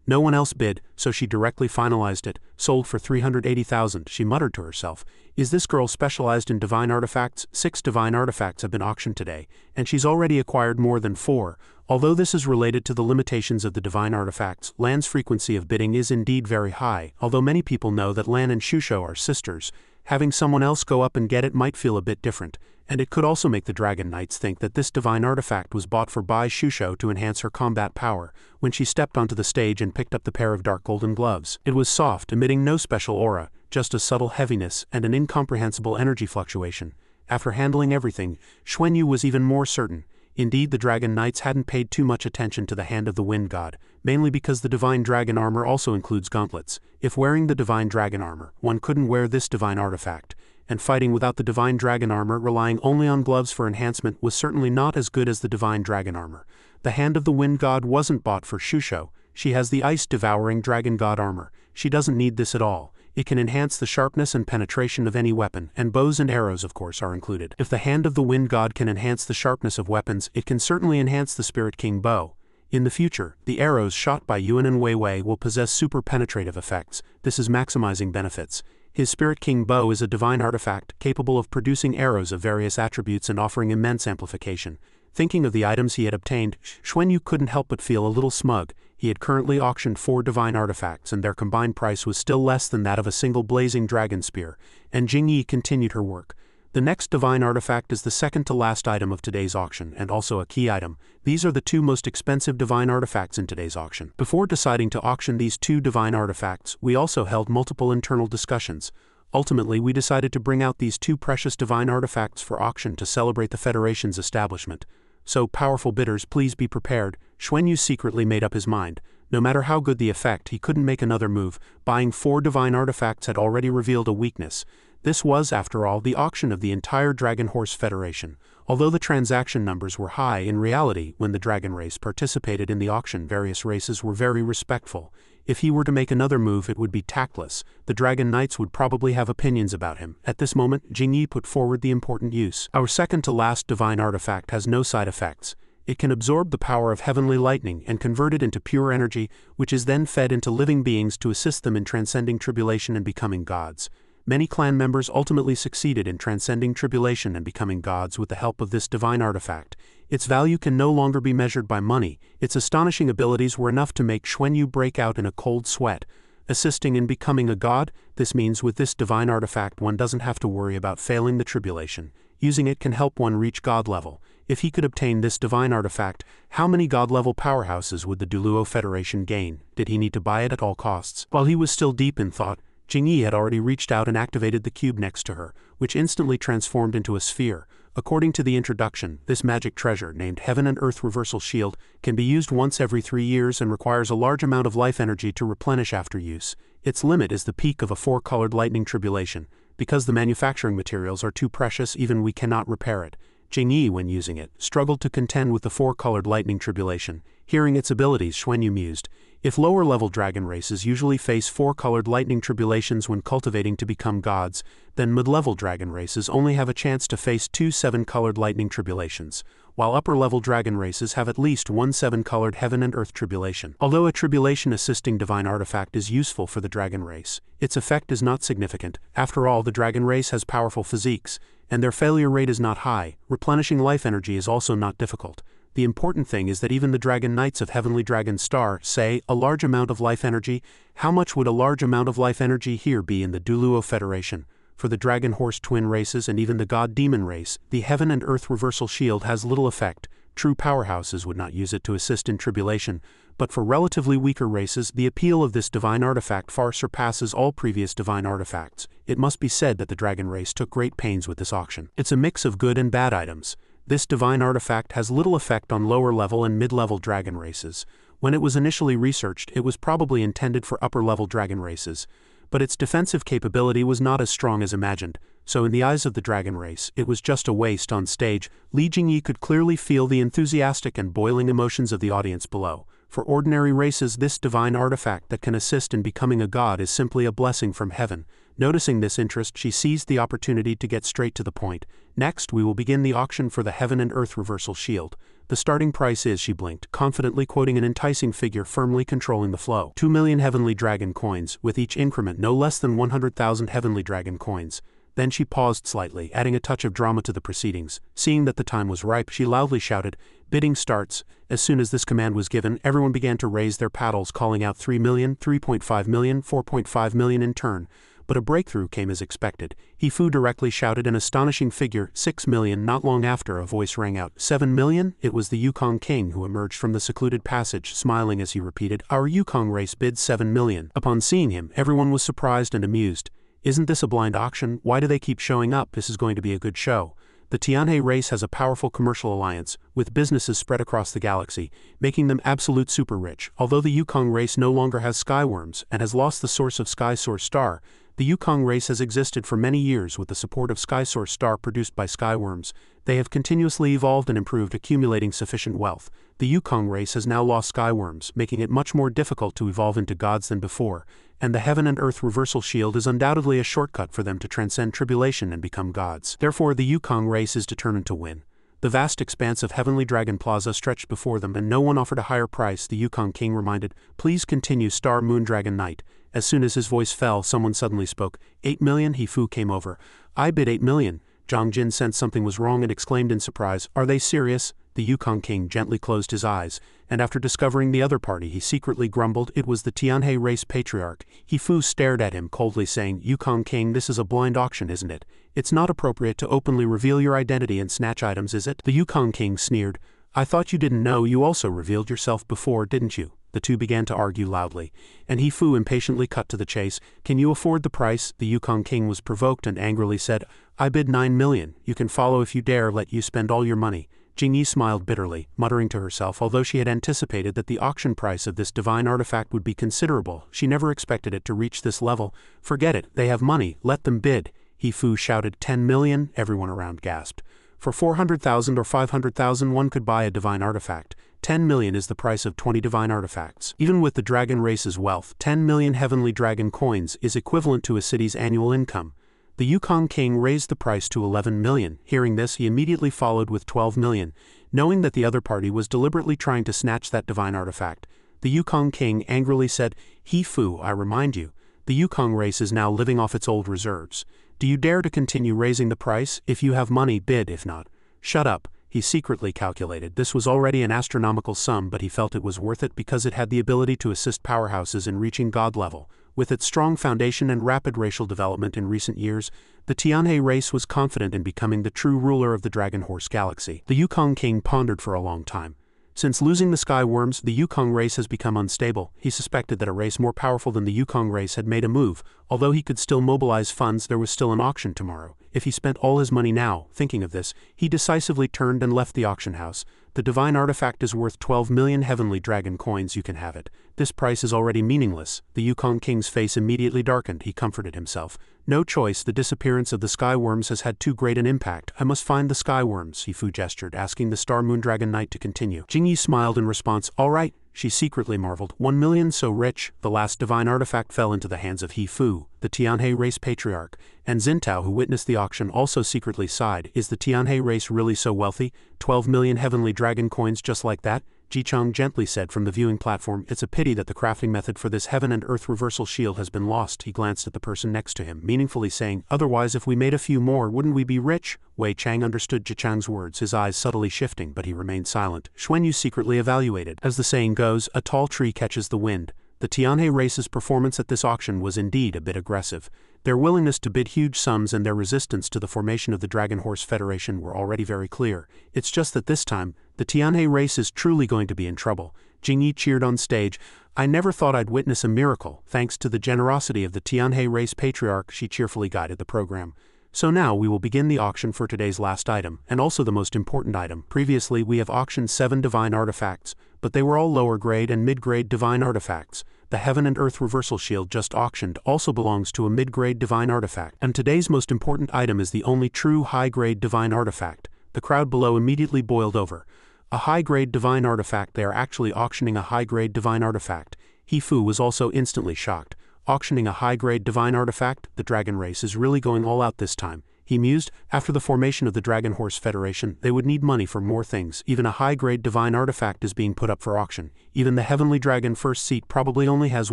No one else bid, so she directly finalized it. Sold for 380,000, she muttered to herself. Is this girl specialized in divine artifacts? 6 divine artifacts have been auctioned today, and she's already acquired more than 4. Although this is related to the limitations of the divine artifacts, Lan's frequency of bidding is indeed very high. Although many people know that Lan and Shusho are sisters, having someone else go up and get it might feel a bit different. And it could also make the Dragon Knights think that this divine artifact was bought for Bai Shusho to enhance her combat power. When she stepped onto the stage and picked up the pair of dark golden gloves, it was soft, emitting no special aura, just a subtle heaviness and an incomprehensible energy fluctuation. After handling everything, Xuanyu was even more certain. Indeed, the Dragon Knights hadn't paid too much attention to the Hand of the Wind God, mainly because the divine dragon armor also includes gauntlets. If wearing the divine dragon armor, one couldn't wear this divine artifact, and fighting without the divine dragon armor, relying only on gloves for enhancement, was certainly not as good as the divine dragon armor. The Hand of the Wind God wasn't bought for Shusho. She has the ice-devouring dragon god armor. She doesn't need this at all. It can enhance the sharpness and penetration of any weapon, and bows and arrows of course are included. If the Hand of the Wind God can enhance the sharpness of weapons, it can certainly enhance the Spirit King bow. In the future, the arrows shot by Yuan and Wei Wei will possess super penetrative effects. This is maximizing benefits. His Spirit King bow is a divine artifact capable of producing arrows of various attributes and offering immense amplification. Thinking of the items he had obtained, Xuanyu couldn't help but feel a little smug. He had currently auctioned 4 divine artifacts, and their combined price was still less than that of a single blazing dragon spear, and Jingyi continued her work. The next divine artifact is the second to last item of today's auction, and also a key item. These are the 2 most expensive divine artifacts in today's auction. Before deciding to auction these 2 divine artifacts, we also held multiple internal discussions. Ultimately, we decided to bring out these 2 precious divine artifacts for auction to celebrate the Federation's establishment. So, powerful bidders, please be prepared. Xuanyu secretly made up his mind. No matter how good the effect, he couldn't make another move. Buying 4 divine artifacts had already revealed a weakness. This was, after all, the auction of the entire Dragon Horse Federation. Although the transaction numbers were high, in reality, when the dragon race participated in the auction, various races were very respectful. If he were to make another move, it would be tactless. The Dragon Knights would probably have opinions about him. At this moment, Jingyi put forward the important use. Our second to last divine artifact has no side effects. It can absorb the power of heavenly lightning and convert it into pure energy, which is then fed into living beings to assist them in transcending tribulation and becoming gods. Many clan members ultimately succeeded in transcending tribulation and becoming gods with the help of this divine artifact. Its value can no longer be measured by money. Its astonishing abilities were enough to make Xuanyu break out in a cold sweat. Assisting in becoming a god, this means with this divine artifact one doesn't have to worry about failing the tribulation. Using it can help one reach god level. If he could obtain this divine artifact, how many god-level powerhouses would the Duluo Federation gain? Did he need to buy it at all costs? While he was still deep in thought, Jingyi had already reached out and activated the cube next to her, which instantly transformed into a sphere. According to the introduction, this magic treasure, named Heaven and Earth Reversal Shield, can be used once every 3 years and requires a large amount of life energy to replenish after use. Its limit is the peak of a 4-colored lightning tribulation. Because the manufacturing materials are too precious, even we cannot repair it. Jingyi, when using it, struggled to contend with the 4-colored lightning tribulation. Hearing its abilities, Xuanyu mused, if lower-level dragon races usually face 4-colored lightning tribulations when cultivating to become gods, then mid-level dragon races only have a chance to face 2 7-colored lightning tribulations, while upper-level dragon races have at least 1 7-colored heaven and earth tribulation. Although a tribulation-assisting divine artifact is useful for the dragon race, its effect is not significant. After all, the dragon race has powerful physiques, and their failure rate is not high. Replenishing life energy is also not difficult. The important thing is that even the Dragon Knights of Heavenly Dragon Star say a large amount of life energy. How much would a large amount of life energy here be in the Duluo Federation? For the Dragon Horse twin races and even the God Demon race, the Heaven and Earth Reversal Shield has little effect. True powerhouses would not use it to assist in tribulation, but for relatively weaker races, the appeal of this divine artifact far surpasses all previous divine artifacts. It must be said that the dragon race took great pains with this auction. It's a mix of good and bad items. This divine artifact has little effect on lower-level and mid-level dragon races. When it was initially researched, it was probably intended for upper-level dragon races, but its defensive capability was not as strong as imagined, so in the eyes of the dragon race, it was just a waste on stage. Li Jingyi could clearly feel the enthusiastic and boiling emotions of the audience below. For ordinary races, this divine artifact that can assist in becoming a god is simply a blessing from heaven. Noticing this interest, she seized the opportunity to get straight to the point. Next, we will begin the auction for the Heaven and Earth Reversal Shield. The starting price is, she blinked, confidently quoting an enticing figure firmly controlling the flow. 2 million Heavenly Dragon coins, with each increment no less than 100,000 Heavenly Dragon coins. Then she paused slightly, adding a touch of drama to the proceedings. Seeing that the time was ripe, she loudly shouted, "Bidding starts." As soon as this command was given, everyone began to raise their paddles, calling out 3 million, 3.5 million, 4.5 million in turn. But a breakthrough came as expected. Hifu directly shouted an astonishing figure, 6 million. Not long after, a voice rang out, 7 million? It was the Yukong King who emerged from the secluded passage, smiling as he repeated, "Our Yukong race bids 7 million. Upon seeing him, everyone was surprised and amused. Isn't this a blind auction? Why do they keep showing up? This is going to be a good show. The Tianhe race has a powerful commercial alliance, with businesses spread across the galaxy, making them absolute super rich. Although the Yukong race no longer has skyworms and has lost the source of Sky Source Star, the Yukong race has existed for many years with the support of Sky Source Star produced by skyworms. They have continuously evolved and improved, accumulating sufficient wealth. The Yukong race has now lost skyworms, making it much more difficult to evolve into gods than before, and the Heaven and Earth Reversal Shield is undoubtedly a shortcut for them to transcend tribulation and become gods. Therefore, the Yukong race is determined to win. The vast expanse of Heavenly Dragon Plaza stretched before them, and no one offered a higher price. The Yukong King reminded, "Please continue, Star Moon Dragon Knight." As soon as his voice fell, someone suddenly spoke. 8 million? Hifu came over. "I bid 8 million. Zhang Jin sensed something was wrong and exclaimed in surprise, "Are they serious?" The Yukong King gently closed his eyes, and after discovering the other party, he secretly grumbled. It was the Tianhe race patriarch. Hifu stared at him coldly, saying, "Yukong King, this is a blind auction, isn't it? It's not appropriate to openly reveal your identity and snatch items, is it?" The Yukong King sneered. "I thought you didn't know. You also revealed yourself before, didn't you?" The two began to argue loudly, and Hifu impatiently cut to the chase. "Can you afford the price?" The Yukong King was provoked and angrily said, "I bid 9 million. You can follow if you dare. Let you spend all your money." Jingyi smiled bitterly, muttering to herself. Although she had anticipated that the auction price of this divine artifact would be considerable, she never expected it to reach this level. "Forget it. They have money. Let them bid." Hifu shouted, 10 million? Everyone around gasped. For 400,000 or 500,000 one could buy a divine artifact. 10 million is the price of 20 divine artifacts. Even with the dragon race's wealth, 10 million heavenly dragon coins is equivalent to a city's annual income. The Yukong king raised the price to 11 million. Hearing this, he immediately followed with 12 million, knowing that the other party was deliberately trying to snatch that divine artifact. The Yukong king angrily said, "He Fu, I remind you, the Yukong race is now living off its old reserves. Do you dare to continue raising the price? If you have money, bid. If not, shut up." He secretly calculated this was already an astronomical sum, but he felt it was worth it because it had the ability to assist powerhouses in reaching god level. With its strong foundation and rapid racial development in recent years, the Tianhe race was confident in becoming the true ruler of the Dragon Horse Galaxy. The Yukong king pondered for a long time. Since losing the Sky Worms, the Yukong race has become unstable. He suspected that a race more powerful than the Yukong race had made a move. Although he could still mobilize funds, there was still an auction tomorrow. If he spent all his money now, thinking of this, he decisively turned and left the auction house. The divine artifact is worth 12 million heavenly dragon coins. You can have it. This price is already meaningless. The Yukong king's face immediately darkened. He comforted himself. No choice, the disappearance of the Sky Worms has had too great an impact. I must find the Sky Worms, Fu gestured, asking the Star Moon Dragon Knight to continue. Jingyi smiled in response. All right, she secretly marveled. 1 million, so rich. The last divine artifact fell into the hands of Fu, the Tianhe race patriarch, and Xintao, who witnessed the auction, also secretly sighed. Is the Tianhe race really so wealthy? 12 million heavenly dragon coins just like that? Jicheng gently said from the viewing platform. It's a pity that the crafting method for this heaven and earth reversal shield has been lost. He glanced at the person next to him, meaningfully saying, otherwise if we made a few more, wouldn't we be rich? Wei Chang understood Jicheng's words, his eyes subtly shifting, but he remained silent. Xuanyu secretly evaluated. As the saying goes, a tall tree catches the wind. The Tianhe race's performance at this auction was indeed a bit aggressive. Their willingness to bid huge sums and their resistance to the formation of the Dragon Horse Federation were already very clear. It's just that this time, the Tianhe race is truly going to be in trouble. Jingyi cheered on stage. I never thought I'd witness a miracle. Thanks to the generosity of the Tianhe race patriarch, she cheerfully guided the program. So now we will begin the auction for today's last item, and also the most important item. Previously we have auctioned 7 divine artifacts, but they were all lower grade and mid-grade divine artifacts. The Heaven and Earth Reversal Shield just auctioned also belongs to a mid-grade divine artifact, and today's most important item is the only true high-grade divine artifact. The crowd below immediately boiled over. A high-grade divine artifact? They are actually auctioning a high-grade divine artifact. Fu was also instantly shocked. Auctioning a high-grade divine artifact? The dragon race is really going all out this time. He mused. After the formation of the Dragon Horse Federation, they would need money for more things. Even a high-grade divine artifact is being put up for auction. Even the Heavenly Dragon first seat probably only has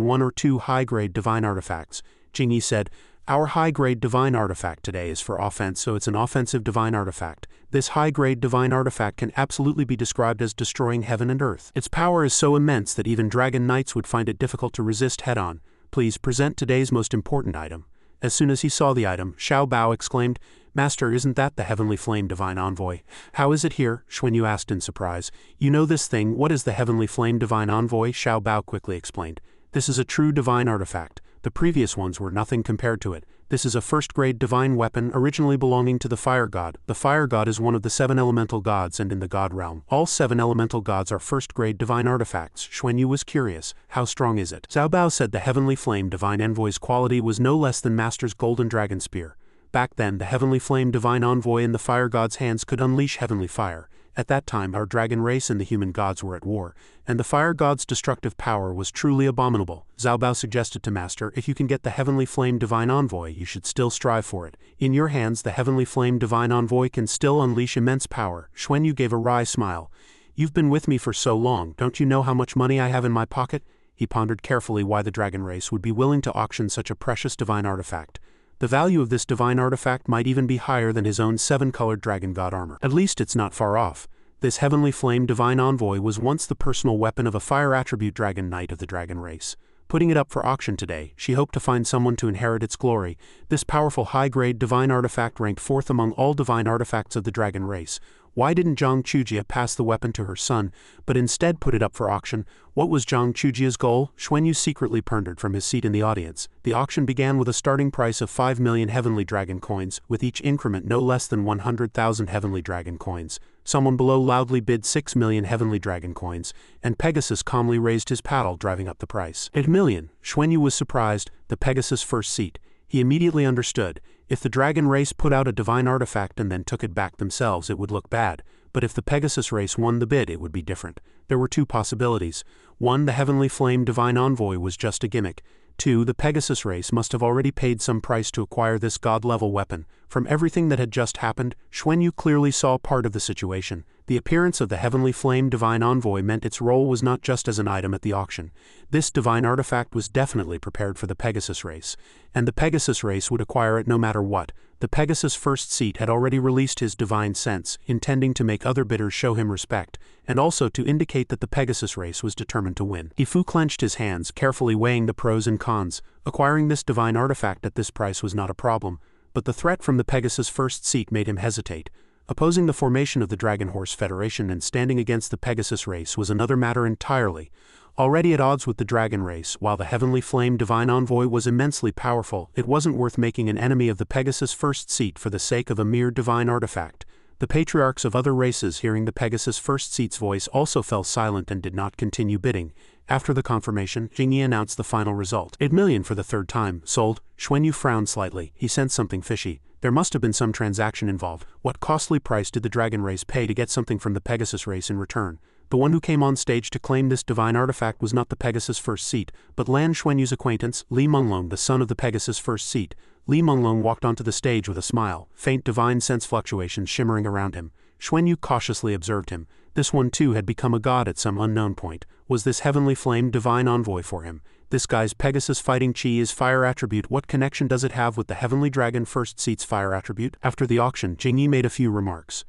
1 or 2 high-grade divine artifacts. Jingyi said, our high-grade divine artifact today is for offense, so it's an offensive divine artifact. This high-grade divine artifact can absolutely be described as destroying heaven and earth. Its power is so immense that even dragon knights would find it difficult to resist head-on. Please present today's most important item. As soon as he saw the item, Xiao Bao exclaimed, Master, isn't that the Heavenly Flame Divine Envoy? How is it here? Xuanyu asked in surprise. You know this thing, what is the Heavenly Flame Divine Envoy? Xiao Bao quickly explained. This is a true divine artifact. The previous ones were nothing compared to it. This is a first-grade divine weapon originally belonging to the Fire God. The Fire God is one of the 7 elemental gods, and in the God realm, all 7 elemental gods are first-grade divine artifacts. Xuanyu was curious. How strong is it? Xiao Bao said the Heavenly Flame Divine Envoy's quality was no less than Master's Golden Dragon Spear. Back then, the Heavenly Flame Divine Envoy in the Fire God's hands could unleash heavenly fire. At that time, our dragon race and the human gods were at war, and the Fire God's destructive power was truly abominable. Xiao Bao suggested to Master, if you can get the Heavenly Flame Divine Envoy, you should still strive for it. In your hands, the Heavenly Flame Divine Envoy can still unleash immense power. Xuanyu gave a wry smile. You've been with me for so long, don't you know how much money I have in my pocket? He pondered carefully why the dragon race would be willing to auction such a precious divine artifact. The value of this divine artifact might even be higher than his own 7-colored dragon god armor. At least it's not far off. This Heavenly Flame Divine Envoy was once the personal weapon of a fire attribute dragon knight of the dragon race. Putting it up for auction today, she hoped to find someone to inherit its glory. This powerful high-grade divine artifact ranked 4th among all divine artifacts of the dragon race. Why didn't Zhang Chujia pass the weapon to her son, but instead put it up for auction? What was Zhang Chujia's goal? Xuanyu secretly pondered from his seat in the audience. The auction began with a starting price of 5 million heavenly dragon coins, with each increment no less than 100,000 heavenly dragon coins. Someone below loudly bid 6 million heavenly dragon coins, and Pegasus calmly raised his paddle, driving up the price. 8 million. Xuanyu was surprised. The Pegasus first seat. He immediately understood. If the dragon race put out a divine artifact and then took it back themselves, it would look bad. But if the Pegasus race won the bid, it would be different. There were 2 possibilities. 1, the Heavenly Flame Divine Envoy was just a gimmick. 2. The Pegasus race must have already paid some price to acquire this god-level weapon. From everything that had just happened, Xuanyu clearly saw part of the situation. The appearance of the heavenly flame divine envoy meant its role was not just as an item at the auction. This divine artifact was definitely prepared for the Pegasus race, and the Pegasus race would acquire it no matter what. The Pegasus first seat had already released his divine sense, intending to make other bidders show him respect, and also to indicate that the Pegasus race was determined to win. Ifu clenched his hands, carefully weighing the pros and cons. Acquiring this divine artifact at this price was not a problem, but the threat from the Pegasus first seat made him hesitate. Opposing the formation of the Dragon Horse Federation and standing against the Pegasus race was another matter entirely. Already at odds with the Dragon race, while the Heavenly Flame Divine Envoy was immensely powerful, it wasn't worth making an enemy of the Pegasus first seat for the sake of a mere divine artifact. The patriarchs of other races, hearing the Pegasus first seat's voice, also fell silent and did not continue bidding. After the confirmation, Xianxia announced the final result. 8 million for the third time, sold. Xuanyu frowned slightly. He sensed something fishy. There must have been some transaction involved. What costly price did the Dragon race pay to get something from the Pegasus race in return? The one who came on stage to claim this divine artifact was not the Pegasus first seat, but Lan Xuanyu's acquaintance, Li Menglong, the son of the Pegasus first seat. Li Menglong walked onto the stage with a smile, faint divine sense fluctuations shimmering around him. Xuanyu cautiously observed him. This one too had become a god at some unknown point. Was this heavenly flame divine envoy for him? This guy's Pegasus fighting chi is fire attribute. What connection does it have with the heavenly dragon first seat's fire attribute? After the auction, Xianxia made a few remarks.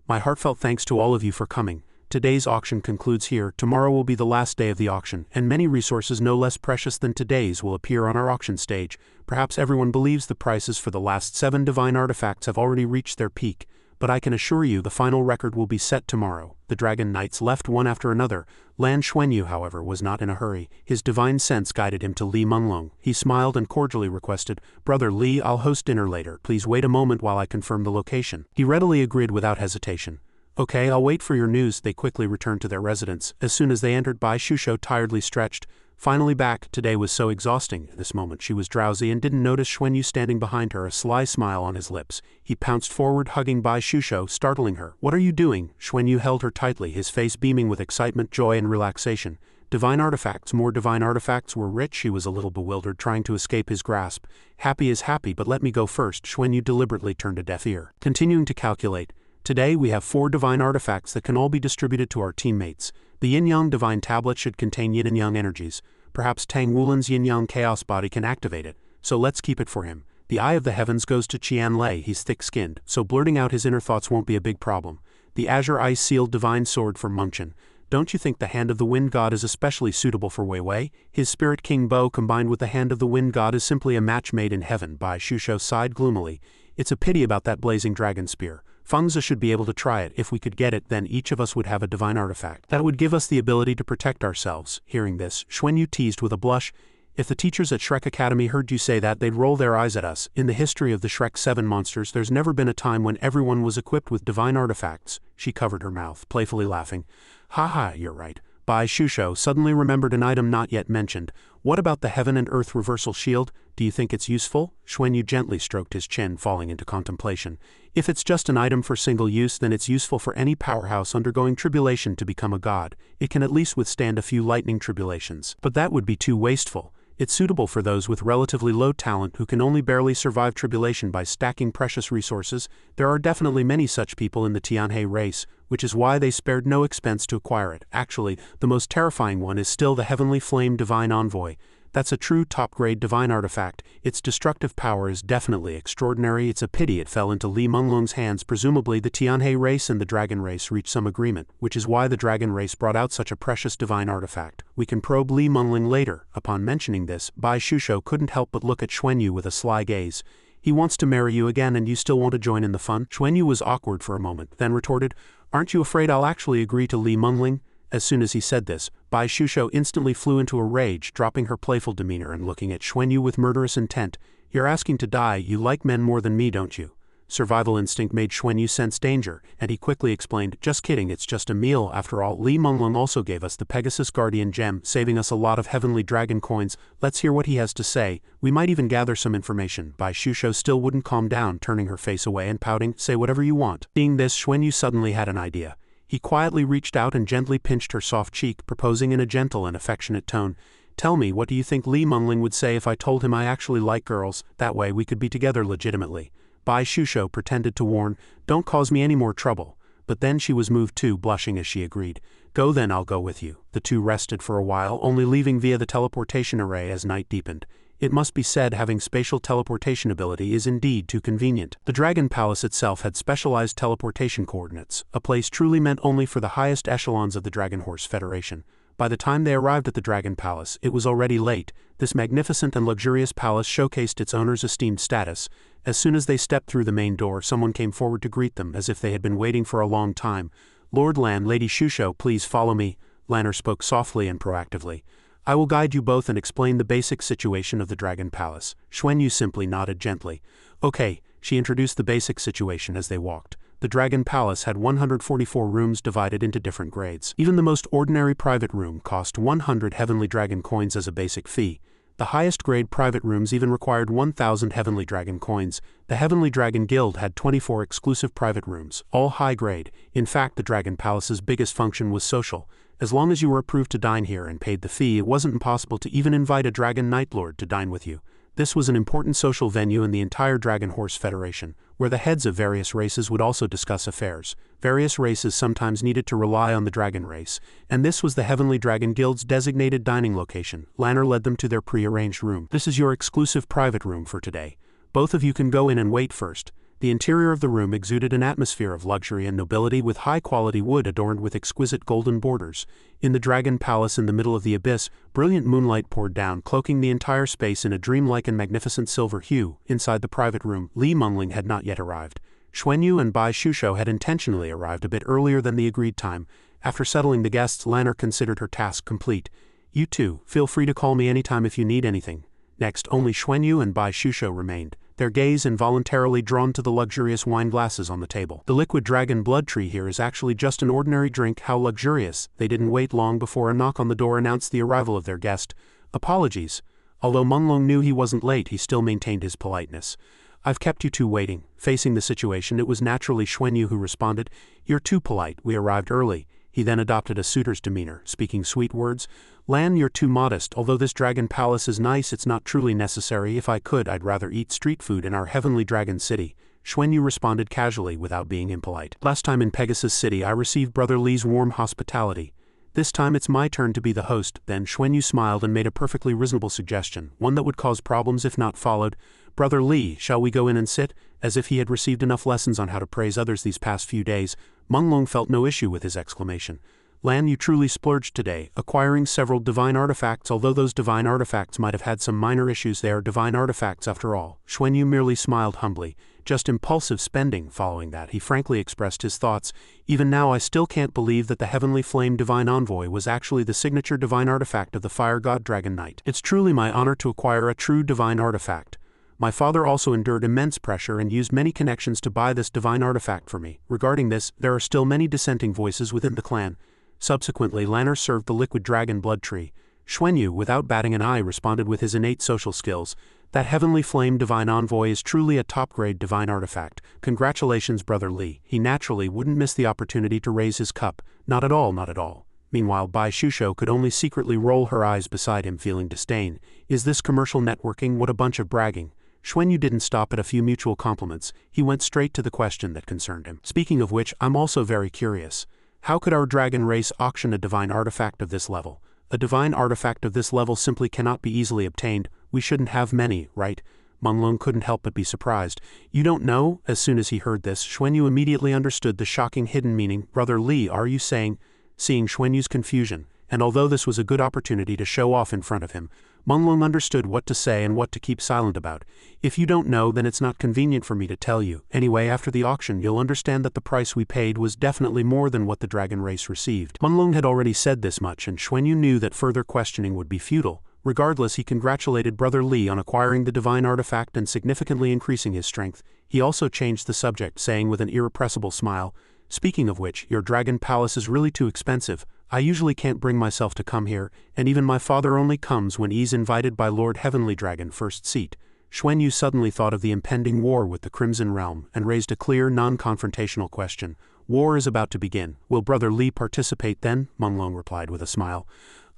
My heartfelt thanks to all of you for coming. Today's auction concludes here. Tomorrow will be the last day of the auction, and many resources no less precious than today's will appear on our auction stage. Perhaps everyone believes the prices for the last 7 divine artifacts have already reached their peak, but I can assure you the final record will be set tomorrow. The Dragon Knights left one after another. Lan Xuanyu, however, was not in a hurry. His divine sense guided him to Li Menglong. He smiled and cordially requested, "Brother Li, I'll host dinner later. Please wait a moment while I confirm the location." He readily agreed without hesitation. "Okay, I'll wait for your news." They quickly returned to their residence. As soon as they entered, Bai Shusho tiredly stretched. Finally back. Today was so exhausting. At this moment she was drowsy and didn't notice Xuanyu standing behind her, a sly smile on his lips. He pounced forward, hugging Bai Shusho, startling her. "What are you doing?" Xuanyu held her tightly, his face beaming with excitement, joy and relaxation. Divine artifacts, more divine artifacts were rich. She was a little bewildered, trying to escape his grasp. "Happy is happy, but let me go first." Xuanyu deliberately turned a deaf ear. Continuing to calculate. Today we have 4 divine artifacts that can all be distributed to our teammates. The Yin-Yang divine tablet should contain yin and yang energies. Perhaps Tang Wulin's Yin-Yang chaos body can activate it, so let's keep it for him. The Eye of the Heavens goes to Qian Lei. He's thick-skinned, so blurting out his inner thoughts won't be a big problem. The Azure Ice Sealed divine sword for Mengchen. Don't you think the Hand of the Wind God is especially suitable for Wei Wei? His Spirit King bow combined with the Hand of the Wind God is simply a match made in heaven. Bai Shusho sighed gloomily. It's a pity about that blazing dragon spear. Fengzi should be able to try it. If we could get it, then each of us would have a divine artifact. That would give us the ability to protect ourselves. Hearing this, Xuanyu teased with a blush. If the teachers at Shrek Academy heard you say that, they'd roll their eyes at us. In the history of the Shrek 7 monsters, there's never been a time when everyone was equipped with divine artifacts. She covered her mouth, playfully laughing. "Ha, you're right." Bai Shusho suddenly remembered an item not yet mentioned. "What about the Heaven and Earth Reversal Shield? Do you think it's useful?" Xuanyu gently stroked his chin, falling into contemplation. "If it's just an item for single use, then it's useful for any powerhouse undergoing tribulation to become a god. It can at least withstand a few lightning tribulations. But that would be too wasteful. It's suitable for those with relatively low talent who can only barely survive tribulation by stacking precious resources. There are definitely many such people in the Tianhe race, which is why they spared no expense to acquire it. Actually, the most terrifying one is still the Heavenly Flame Divine Envoy. That's a true top-grade divine artifact. Its destructive power is definitely extraordinary. It's a pity it fell into Li Menglong's hands. Presumably the Tianhe race and the Dragon race reached some agreement, which is why the Dragon race brought out such a precious divine artifact. We can probe Li Menglong later." Upon mentioning this, Bai Shusho couldn't help but look at Xuanyu with a sly gaze. "He wants to marry you again and you still want to join in the fun?" Xuanyu was awkward for a moment, then retorted, "Aren't you afraid I'll actually agree to Li Menglong?" As soon as he said this, Bai Shusho instantly flew into a rage, dropping her playful demeanor and looking at Xuanyu with murderous intent. "You're asking to die. You like men more than me, don't you?" Survival instinct made Xuanyu sense danger, and he quickly explained, "Just kidding, it's just a meal. After all, Li Menglong also gave us the Pegasus Guardian Gem, saving us a lot of heavenly dragon coins. Let's hear what he has to say. We might even gather some information." Bai Shusho still wouldn't calm down, turning her face away and pouting, "Say whatever you want." Seeing this, Xuanyu suddenly had an idea. He quietly reached out and gently pinched her soft cheek, proposing in a gentle and affectionate tone, Tell me, what do you think Li Mengling would say if I told him I actually like girls? That way we could be together legitimately. Bai Shusho pretended to warn, don't cause me any more trouble. But then she was moved too, blushing as she agreed. Go then, I'll go with you. The two rested for a while, only leaving via the teleportation array as night deepened. It must be said having spatial teleportation ability is indeed too convenient. The Dragon Palace itself had specialized teleportation coordinates, a place truly meant only for the highest echelons of the Dragon Horse Federation. By the time they arrived at the Dragon Palace, it was already late. This magnificent and luxurious palace showcased its owner's esteemed status. As soon as they stepped through the main door, someone came forward to greet them as if they had been waiting for a long time. Lord Lan, Lady Shusho, please follow me. Lanner spoke softly and proactively. I will guide you both and explain the basic situation of the Dragon Palace. Xuanyu simply nodded gently. Okay, she introduced the basic situation as they walked. The Dragon Palace had 144 rooms divided into different grades. Even the most ordinary private room cost 100 Heavenly Dragon coins as a basic fee. The highest grade private rooms even required 1,000 Heavenly Dragon coins. The Heavenly Dragon Guild had 24 exclusive private rooms, all high grade. In fact, the Dragon Palace's biggest function was social. As long as you were approved to dine here and paid the fee, it wasn't impossible to even invite a Dragon Knight Lord to dine with you. This was an important social venue in the entire Dragon Horse Federation, where the heads of various races would also discuss affairs. Various races sometimes needed to rely on the dragon race, and this was the Heavenly Dragon Guild's designated dining location. Lanner led them to their pre-arranged room. This is your exclusive private room for today. Both of you can go in and wait first. The interior of the room exuded an atmosphere of luxury and nobility with high-quality wood adorned with exquisite golden borders. In the Dragon Palace in the middle of the abyss, brilliant moonlight poured down, cloaking the entire space in a dreamlike and magnificent silver hue. Inside the private room, Li Mengling had not yet arrived. Xuanyu and Bai Shusho had intentionally arrived a bit earlier than the agreed time. After settling the guests, Lanner considered her task complete. You two, feel free to call me anytime if you need anything. Next, only Xuanyu and Bai Shusho remained, their gaze involuntarily drawn to the luxurious wine glasses on the table. The liquid dragon blood tree here is actually just an ordinary drink. How luxurious. They didn't wait long before a knock on the door announced the arrival of their guest. Apologies. Although Menglong knew he wasn't late, he still maintained his politeness. I've kept you two waiting. Facing the situation, it was naturally Xuanyu who responded. You're too polite. We arrived early. He then adopted a suitor's demeanor, speaking sweet words. Lan, you're too modest. Although this Dragon Palace is nice, it's not truly necessary. If I could, I'd rather eat street food in our Heavenly Dragon City. Xuanyu responded casually without being impolite. Last time in Pegasus City, I received Brother Li's warm hospitality. This time it's my turn to be the host. Then Xuanyu smiled and made a perfectly reasonable suggestion, one that would cause problems if not followed. Brother Li, shall we go in and sit? As if he had received enough lessons on how to praise others these past few days, Menglong felt no issue with his exclamation. Lan, you truly splurged today, acquiring several divine artifacts. Although those divine artifacts might have had some minor issues, they are divine artifacts after all. Xuanyu merely smiled humbly. Just impulsive spending. Following that, he frankly expressed his thoughts. Even now I still can't believe that the Heavenly Flame Divine Envoy was actually the signature divine artifact of the Fire God Dragon Knight. It's truly my honor to acquire a true divine artifact. My father also endured immense pressure and used many connections to buy this divine artifact for me. Regarding this, there are still many dissenting voices within the clan. Subsequently, Lanner served the liquid dragon blood tree. Xuanyu, without batting an eye, responded with his innate social skills. That Heavenly Flame Divine Envoy is truly a top-grade divine artifact. Congratulations, Brother Li. He naturally wouldn't miss the opportunity to raise his cup. Not at all, not at all. Meanwhile, Bai Shusho could only secretly roll her eyes beside him, feeling disdain. Is this commercial networking? What a bunch of bragging. Xuanyu didn't stop at a few mutual compliments. He went straight to the question that concerned him. Speaking of which, I'm also very curious. How could our dragon race auction a divine artifact of this level? A divine artifact of this level simply cannot be easily obtained. We shouldn't have many, right? Menglong couldn't help but be surprised. You don't know? As soon as he heard this, Xuanyu immediately understood the shocking hidden meaning. Brother Li, are you saying? Seeing Xuanyu's confusion, and although this was a good opportunity to show off in front of him, Menglong understood what to say and what to keep silent about. If you don't know, then it's not convenient for me to tell you. Anyway, after the auction, you'll understand that the price we paid was definitely more than what the dragon race received. Menglong had already said this much, and Xuanyu knew that further questioning would be futile. Regardless, he congratulated Brother Li on acquiring the divine artifact and significantly increasing his strength. He also changed the subject, saying with an irrepressible smile, "Speaking of which, your dragon palace is really too expensive. I usually can't bring myself to come here, and even my father only comes when he's invited by Lord Heavenly Dragon First Seat." Xuanyu suddenly thought of the impending war with the Crimson Realm and raised a clear, non-confrontational question. War is about to begin. Will Brother Li participate then? Menglong replied with a smile.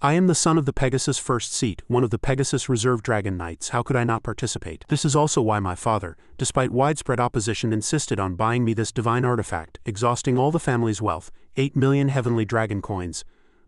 I am the son of the Pegasus First Seat, one of the Pegasus Reserve Dragon Knights. How could I not participate? This is also why my father, despite widespread opposition, insisted on buying me this divine artifact, exhausting all the family's wealth, 8 million heavenly dragon coins.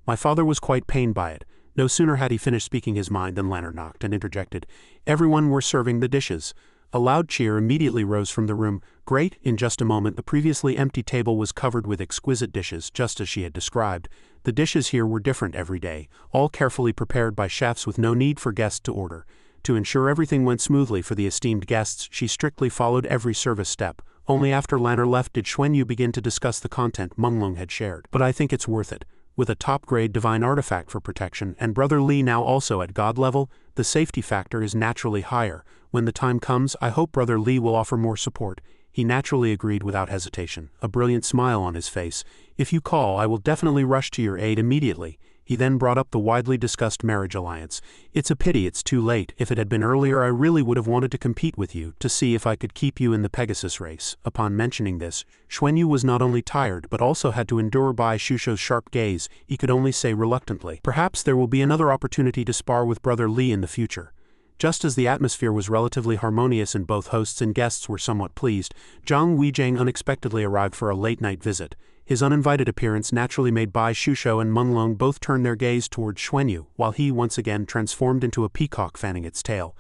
My father was quite pained by it. No sooner had he finished speaking his mind than Lanner knocked and interjected. Everyone were serving the dishes. A loud cheer immediately rose from the room. Great! In just a moment the previously empty table was covered with exquisite dishes, just as she had described. The dishes here were different every day, all carefully prepared by chefs with no need for guests to order. To ensure everything went smoothly for the esteemed guests, she strictly followed every service step. Only after Lanner left did Xuanyu begin to discuss the content Menglong had shared. But I think it's worth it. With a top-grade divine artifact for protection, and Brother Li now also at God level, the safety factor is naturally higher. When the time comes, I hope Brother Li will offer more support. He naturally agreed without hesitation, a brilliant smile on his face. If you call, I will definitely rush to your aid immediately. He then brought up the widely discussed marriage alliance. It's a pity it's too late. If it had been earlier, I really would have wanted to compete with you, to see if I could keep you in the Pegasus race. Upon mentioning this, Xuanyu was not only tired but also had to endure Bai Shusho's sharp gaze. He could only say reluctantly, "Perhaps there will be another opportunity to spar with Brother Li in the future." Just as the atmosphere was relatively harmonious and both hosts and guests were somewhat pleased, Zhang Weijing unexpectedly arrived for a late-night visit. His uninvited appearance naturally made Bai Shusho and Menglong both turn their gaze towards Xuanyu, while he once again transformed into a peacock fanning its tail.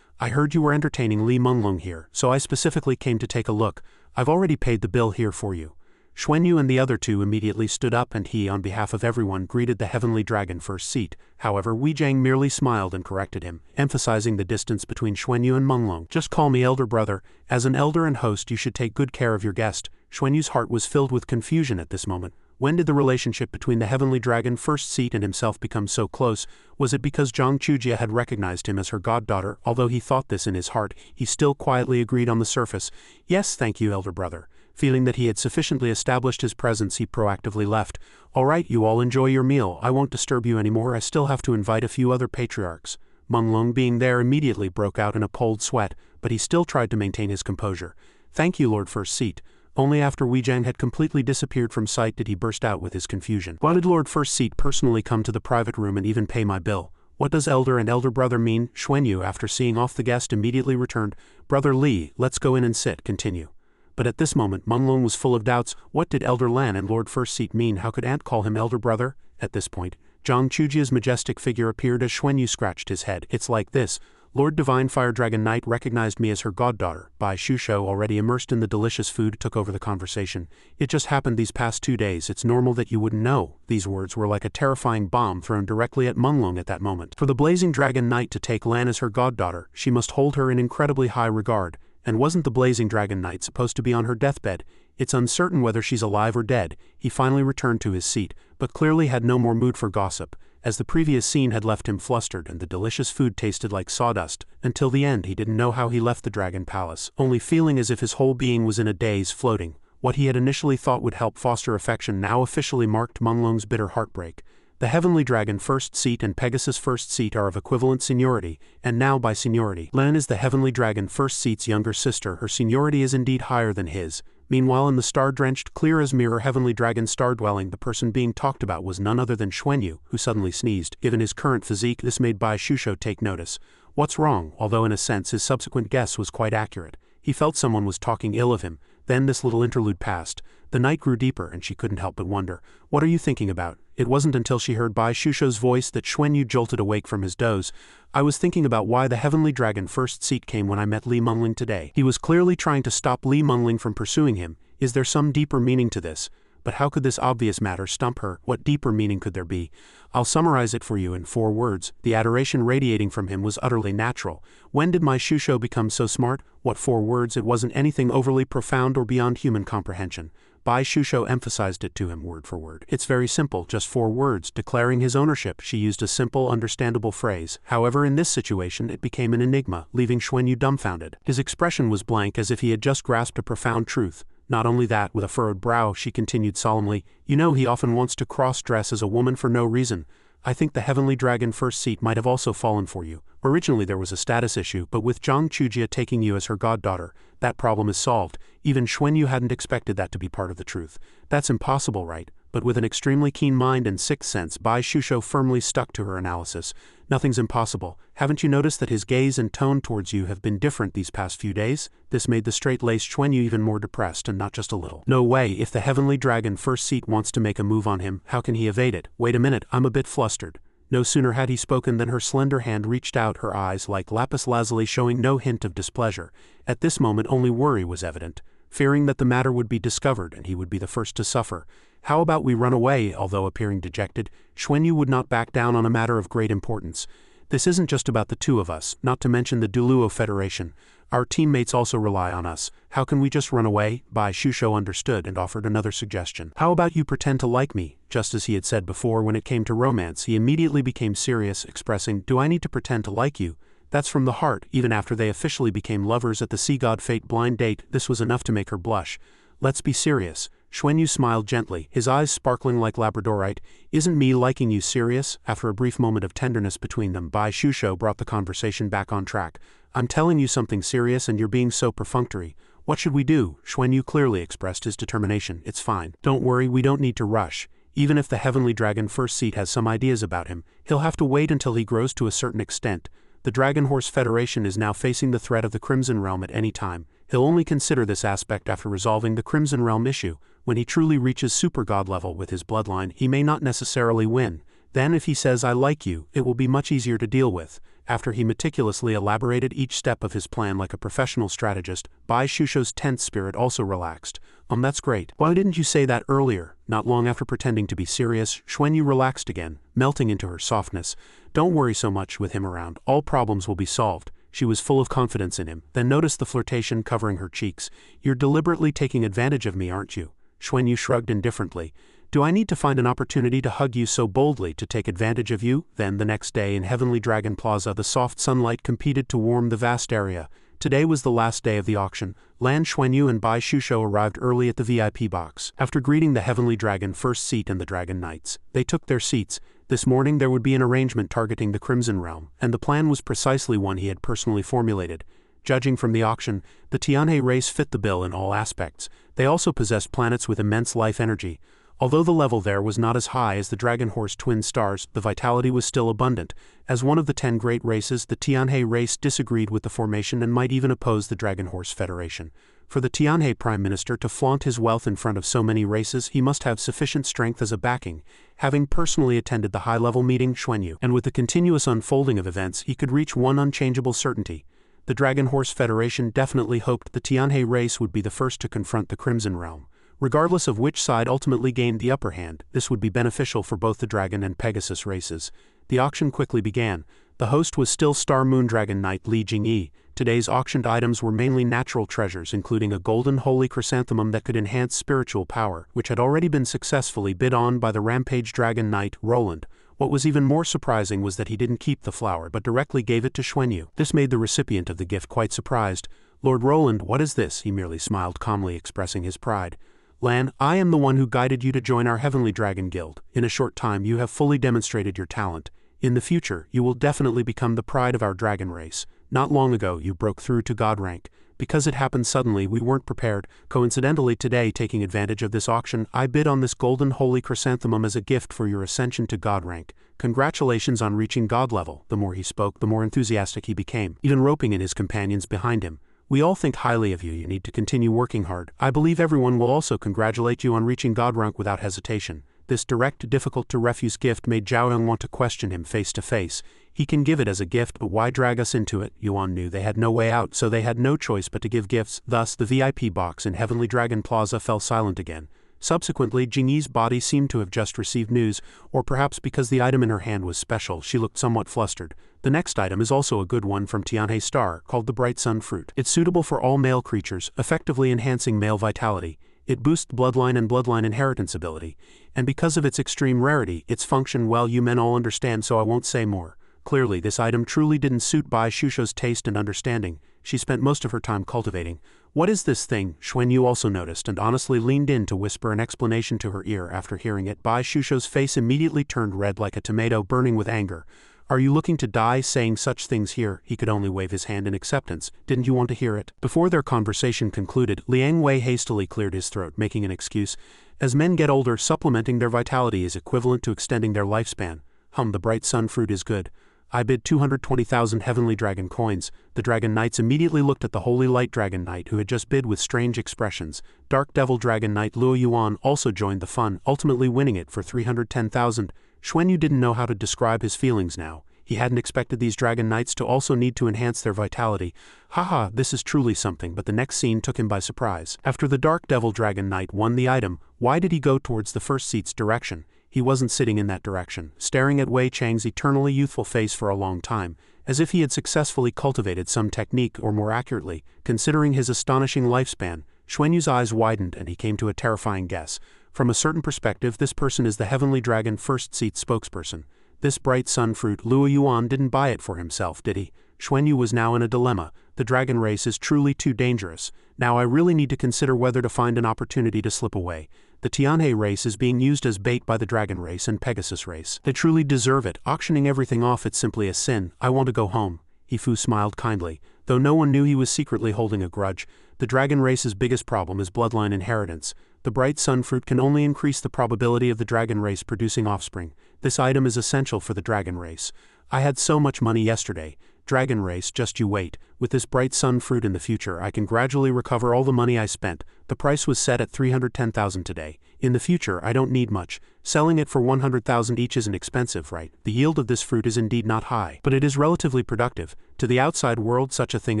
"I heard you were entertaining Li Menglong here, so I specifically came to take a look. I've already paid the bill here for you." Xuanyu and the other two immediately stood up and he, on behalf of everyone, greeted the Heavenly Dragon First Seat. However, Weijing merely smiled and corrected him, emphasizing the distance between Xuanyu and Menglong. "Just call me elder brother. As an elder and host you should take good care of your guest." Xuanyu's heart was filled with confusion at this moment. When did the relationship between the Heavenly Dragon First Seat and himself become so close? Was it because Zhang Chujia had recognized him as her goddaughter? Although he thought this in his heart, he still quietly agreed on the surface. "Yes, thank you, elder brother." Feeling that he had sufficiently established his presence, he proactively left. "All right, you all enjoy your meal. I won't disturb you anymore. I still have to invite a few other patriarchs." Menglong, being there, immediately broke out in a cold sweat, but he still tried to maintain his composure. "Thank you, Lord First Seat." Only after Weijing had completely disappeared from sight did he burst out with his confusion. "Why did Lord First Seat personally come to the private room and even pay my bill? What does elder and elder brother mean?" Xuanyu, after seeing off the guest, immediately returned. "Brother Li, let's go in and sit. Continue." But at this moment Menglong was full of doubts. What did Elder Lan and Lord First Seat mean? How could Aunt call him elder brother? At this point, Zhang Chujia's majestic figure appeared as Xuanyu scratched his head. "It's like this. Lord Divine Fire Dragon Knight recognized me as her goddaughter." Bai Shusho, already immersed in the delicious food, took over the conversation. "It just happened these past 2 days. It's normal that you wouldn't know." These words were like a terrifying bomb thrown directly at Menglong at that moment. For the Blazing Dragon Knight to take Lan as her goddaughter, she must hold her in incredibly high regard. And wasn't the Blazing Dragon Knight supposed to be on her deathbed? It's uncertain whether she's alive or dead. He finally returned to his seat, but clearly had no more mood for gossip, as the previous scene had left him flustered and the delicious food tasted like sawdust. Until the end he didn't know how he left the Dragon Palace, only feeling as if his whole being was in a daze, floating. What he had initially thought would help foster affection now officially marked Menglong's bitter heartbreak. The Heavenly Dragon First Seat and Pegasus First Seat are of equivalent seniority, and now by seniority, Lan is the Heavenly Dragon First Seat's younger sister. Her seniority is indeed higher than his. Meanwhile, in the star-drenched, clear-as-mirror Heavenly Dragon star-dwelling, the person being talked about was none other than Xuanyu, who suddenly sneezed. Given his current physique, this made Bai Shusho take notice. What's wrong? Although in a sense his subsequent guess was quite accurate. He felt someone was talking ill of him. Then this little interlude passed. The night grew deeper and she couldn't help but wonder, "What are you thinking about?" It wasn't until she heard Bai Shusho's voice that Xuanyu jolted awake from his doze. "I was thinking about why the Heavenly Dragon First Seat came when I met Li Menglong today. He was clearly trying to stop Li Menglong from pursuing him. Is there some deeper meaning to this? But how could this obvious matter stump her? What deeper meaning could there be? I'll summarize it for you in 4 words. The adoration radiating from him was utterly natural. When did my Shusho become so smart? What 4 words? It wasn't anything overly profound or beyond human comprehension. Bai Shusho emphasized it to him word for word. It's very simple, just 4 words, declaring his ownership. She used a simple, understandable phrase. However, in this situation, it became an enigma, leaving Xuanyu dumbfounded. His expression was blank, as if he had just grasped a profound truth. Not only that, with a furrowed brow, she continued solemnly, "You know, he often wants to cross-dress as a woman for no reason. I think the Heavenly Dragon First Seat might have also fallen for you. Originally there was a status issue, but with Zhang Chujia taking you as her goddaughter, that problem is solved. Even Xuanyu hadn't expected that to be part of the truth. That's impossible, right?" but with an extremely keen mind and sixth sense, Bai Shusho firmly stuck to her analysis. Nothing's impossible. Haven't you noticed that his gaze and tone towards you have been different these past few days? This made the straight-laced Xuanyu even more depressed, and not just a little. No way, if the heavenly dragon first seat wants to make a move on him, how can he evade it? Wait a minute, I'm a bit flustered. No sooner had he spoken than her slender hand reached out, her eyes like lapis lazuli showing no hint of displeasure. At this moment only worry was evident, fearing that the matter would be discovered and he would be the first to suffer. How about we run away? Although appearing dejected, Xuanyu would not back down on a matter of great importance. This isn't just about the two of us, not to mention the Duluo Federation. Our teammates also rely on us. How can we just run away? Bai Shusho understood and offered another suggestion. How about you pretend to like me? Just as he had said before when it came to romance, he immediately became serious, expressing, "Do I need to pretend to like you?" That's from the heart. Even after they officially became lovers at the Sea God Fate blind date, this was enough to make her blush. Let's be serious. Xuanyu smiled gently, his eyes sparkling like labradorite. Isn't me liking you serious? After a brief moment of tenderness between them, Bai Shusho brought the conversation back on track. I'm telling you something serious and you're being so perfunctory. What should we do? Xuanyu clearly expressed his determination. It's fine. Don't worry, we don't need to rush. Even if the heavenly dragon first seat has some ideas about him, he'll have to wait until he grows to a certain extent. The Dragon Horse Federation is now facing the threat of the Crimson Realm at any time. He'll only consider this aspect after resolving the Crimson Realm issue. When he truly reaches super god level with his bloodline, he may not necessarily win. Then if he says I like you, it will be much easier to deal with. After he meticulously elaborated each step of his plan like a professional strategist, Bai Shusho's tense spirit also relaxed. That's great. Why didn't you say that earlier? Not long after pretending to be serious, Xuanyu relaxed again, melting into her softness. Don't worry so much with him around. All problems will be solved. She was full of confidence in him, then noticed the flirtation covering her cheeks. You're deliberately taking advantage of me, aren't you? Xuanyu shrugged indifferently. Do I need to find an opportunity to hug you so boldly to take advantage of you? Then the next day in Heavenly Dragon Plaza, the soft sunlight competed to warm the vast area. Today was the last day of the auction. Lan Xuanyu and Bai Shusho arrived early at the VIP box. After greeting the Heavenly Dragon first seat and the Dragon Knights, they took their seats. This morning there would be an arrangement targeting the Crimson Realm, and the plan was precisely one he had personally formulated. Judging from the auction, the Tianhe race fit the bill in all aspects. They also possessed planets with immense life energy. Although the level there was not as high as the Dragon Horse twin stars, the vitality was still abundant. As one of the 10 great races, the Tianhe race disagreed with the formation and might even oppose the Dragon Horse Federation. For the Tianhe Prime Minister to flaunt his wealth in front of so many races, he must have sufficient strength as a backing. Having personally attended the high-level meeting, Xuanyu, and with the continuous unfolding of events, he could reach one unchangeable certainty. The Dragon Horse Federation definitely hoped the Tianhe race would be the first to confront the Crimson Realm. Regardless of which side ultimately gained the upper hand, this would be beneficial for both the Dragon and Pegasus races. The auction quickly began. The host was still Star Moon Dragon Knight Li Jingyi. Today's auctioned items were mainly natural treasures, including a golden holy chrysanthemum that could enhance spiritual power, which had already been successfully bid on by the Rampage Dragon Knight, Roland. What was even more surprising was that he didn't keep the flower but directly gave it to Xuanyu. This made the recipient of the gift quite surprised. Lord Roland, what is this? He merely smiled calmly, expressing his pride. Lan, I am the one who guided you to join our Heavenly Dragon Guild. In a short time you have fully demonstrated your talent. In the future, you will definitely become the pride of our dragon race. Not long ago you broke through to God rank. Because it happened suddenly, we weren't prepared. Coincidentally today, taking advantage of this auction, I bid on this golden holy chrysanthemum as a gift for your ascension to God rank. Congratulations on reaching God level. The more he spoke, the more enthusiastic he became, even roping in his companions behind him. We all think highly of you. You need to continue working hard. I believe everyone will also congratulate you on reaching God rank without hesitation. This direct, difficult-to-refuse gift made Zhao Yong want to question him face to face. He can give it as a gift, but why drag us into it? Yuan knew they had no way out, so they had no choice but to give gifts. Thus, the VIP box in Heavenly Dragon Plaza fell silent again. Subsequently, Jingyi's body seemed to have just received news, or perhaps because the item in her hand was special, she looked somewhat flustered. The next item is also a good one from Tianhe Star, called the Bright Sun Fruit. It's suitable for all male creatures, effectively enhancing male vitality. It boosts bloodline and bloodline inheritance ability, and because of its extreme rarity, its function well you men all understand, so I won't say more. Clearly, this item truly didn't suit Bai Shusho's taste and understanding. She spent most of her time cultivating. What is this thing? Xuanyu also noticed and honestly leaned in to whisper an explanation to her ear. After hearing it, Bai Shusho's face immediately turned red like a tomato burning with anger. Are you looking to die saying such things here? He could only wave his hand in acceptance. Didn't you want to hear it? Before their conversation concluded, Liang Wei hastily cleared his throat, making an excuse. As men get older, supplementing their vitality is equivalent to extending their lifespan. The bright sun fruit is good. I bid 220,000 heavenly dragon coins. The dragon knights immediately looked at the holy light dragon knight who had just bid with strange expressions. Dark devil dragon knight Luo Yuan also joined the fun, ultimately winning it for 310,000. Xuanyu didn't know how to describe his feelings now. He hadn't expected these dragon knights to also need to enhance their vitality. Haha, this is truly something, but the next scene took him by surprise. After the dark devil dragon knight won the item, why did he go towards the first seat's direction? He wasn't sitting in that direction, staring at Wei Chang's eternally youthful face for a long time, as if he had successfully cultivated some technique, or more accurately, considering his astonishing lifespan. Xuanyu's eyes widened and he came to a terrifying guess. From a certain perspective, this person is the heavenly dragon first seat spokesperson. This bright sun fruit, Luo Yuan didn't buy it for himself, did he? Xuanyu was now in a dilemma. The dragon race is truly too dangerous. Now I really need to consider whether to find an opportunity to slip away. The Tianhe race is being used as bait by the dragon race and Pegasus race. They truly deserve it. Auctioning everything off, it's simply a sin. I want to go home. Yifu smiled kindly. Though no one knew he was secretly holding a grudge, the dragon race's biggest problem is bloodline inheritance. The bright sun fruit can only increase the probability of the dragon race producing offspring. This item is essential for the dragon race. I had so much money yesterday. Dragon race, just you wait. With this bright sun fruit in the future, I can gradually recover all the money I spent. The price was set at 310,000 today. In the future, I don't need much. Selling it for 100,000 each isn't expensive, right? The yield of this fruit is indeed not high, but it is relatively productive. To the outside world, such a thing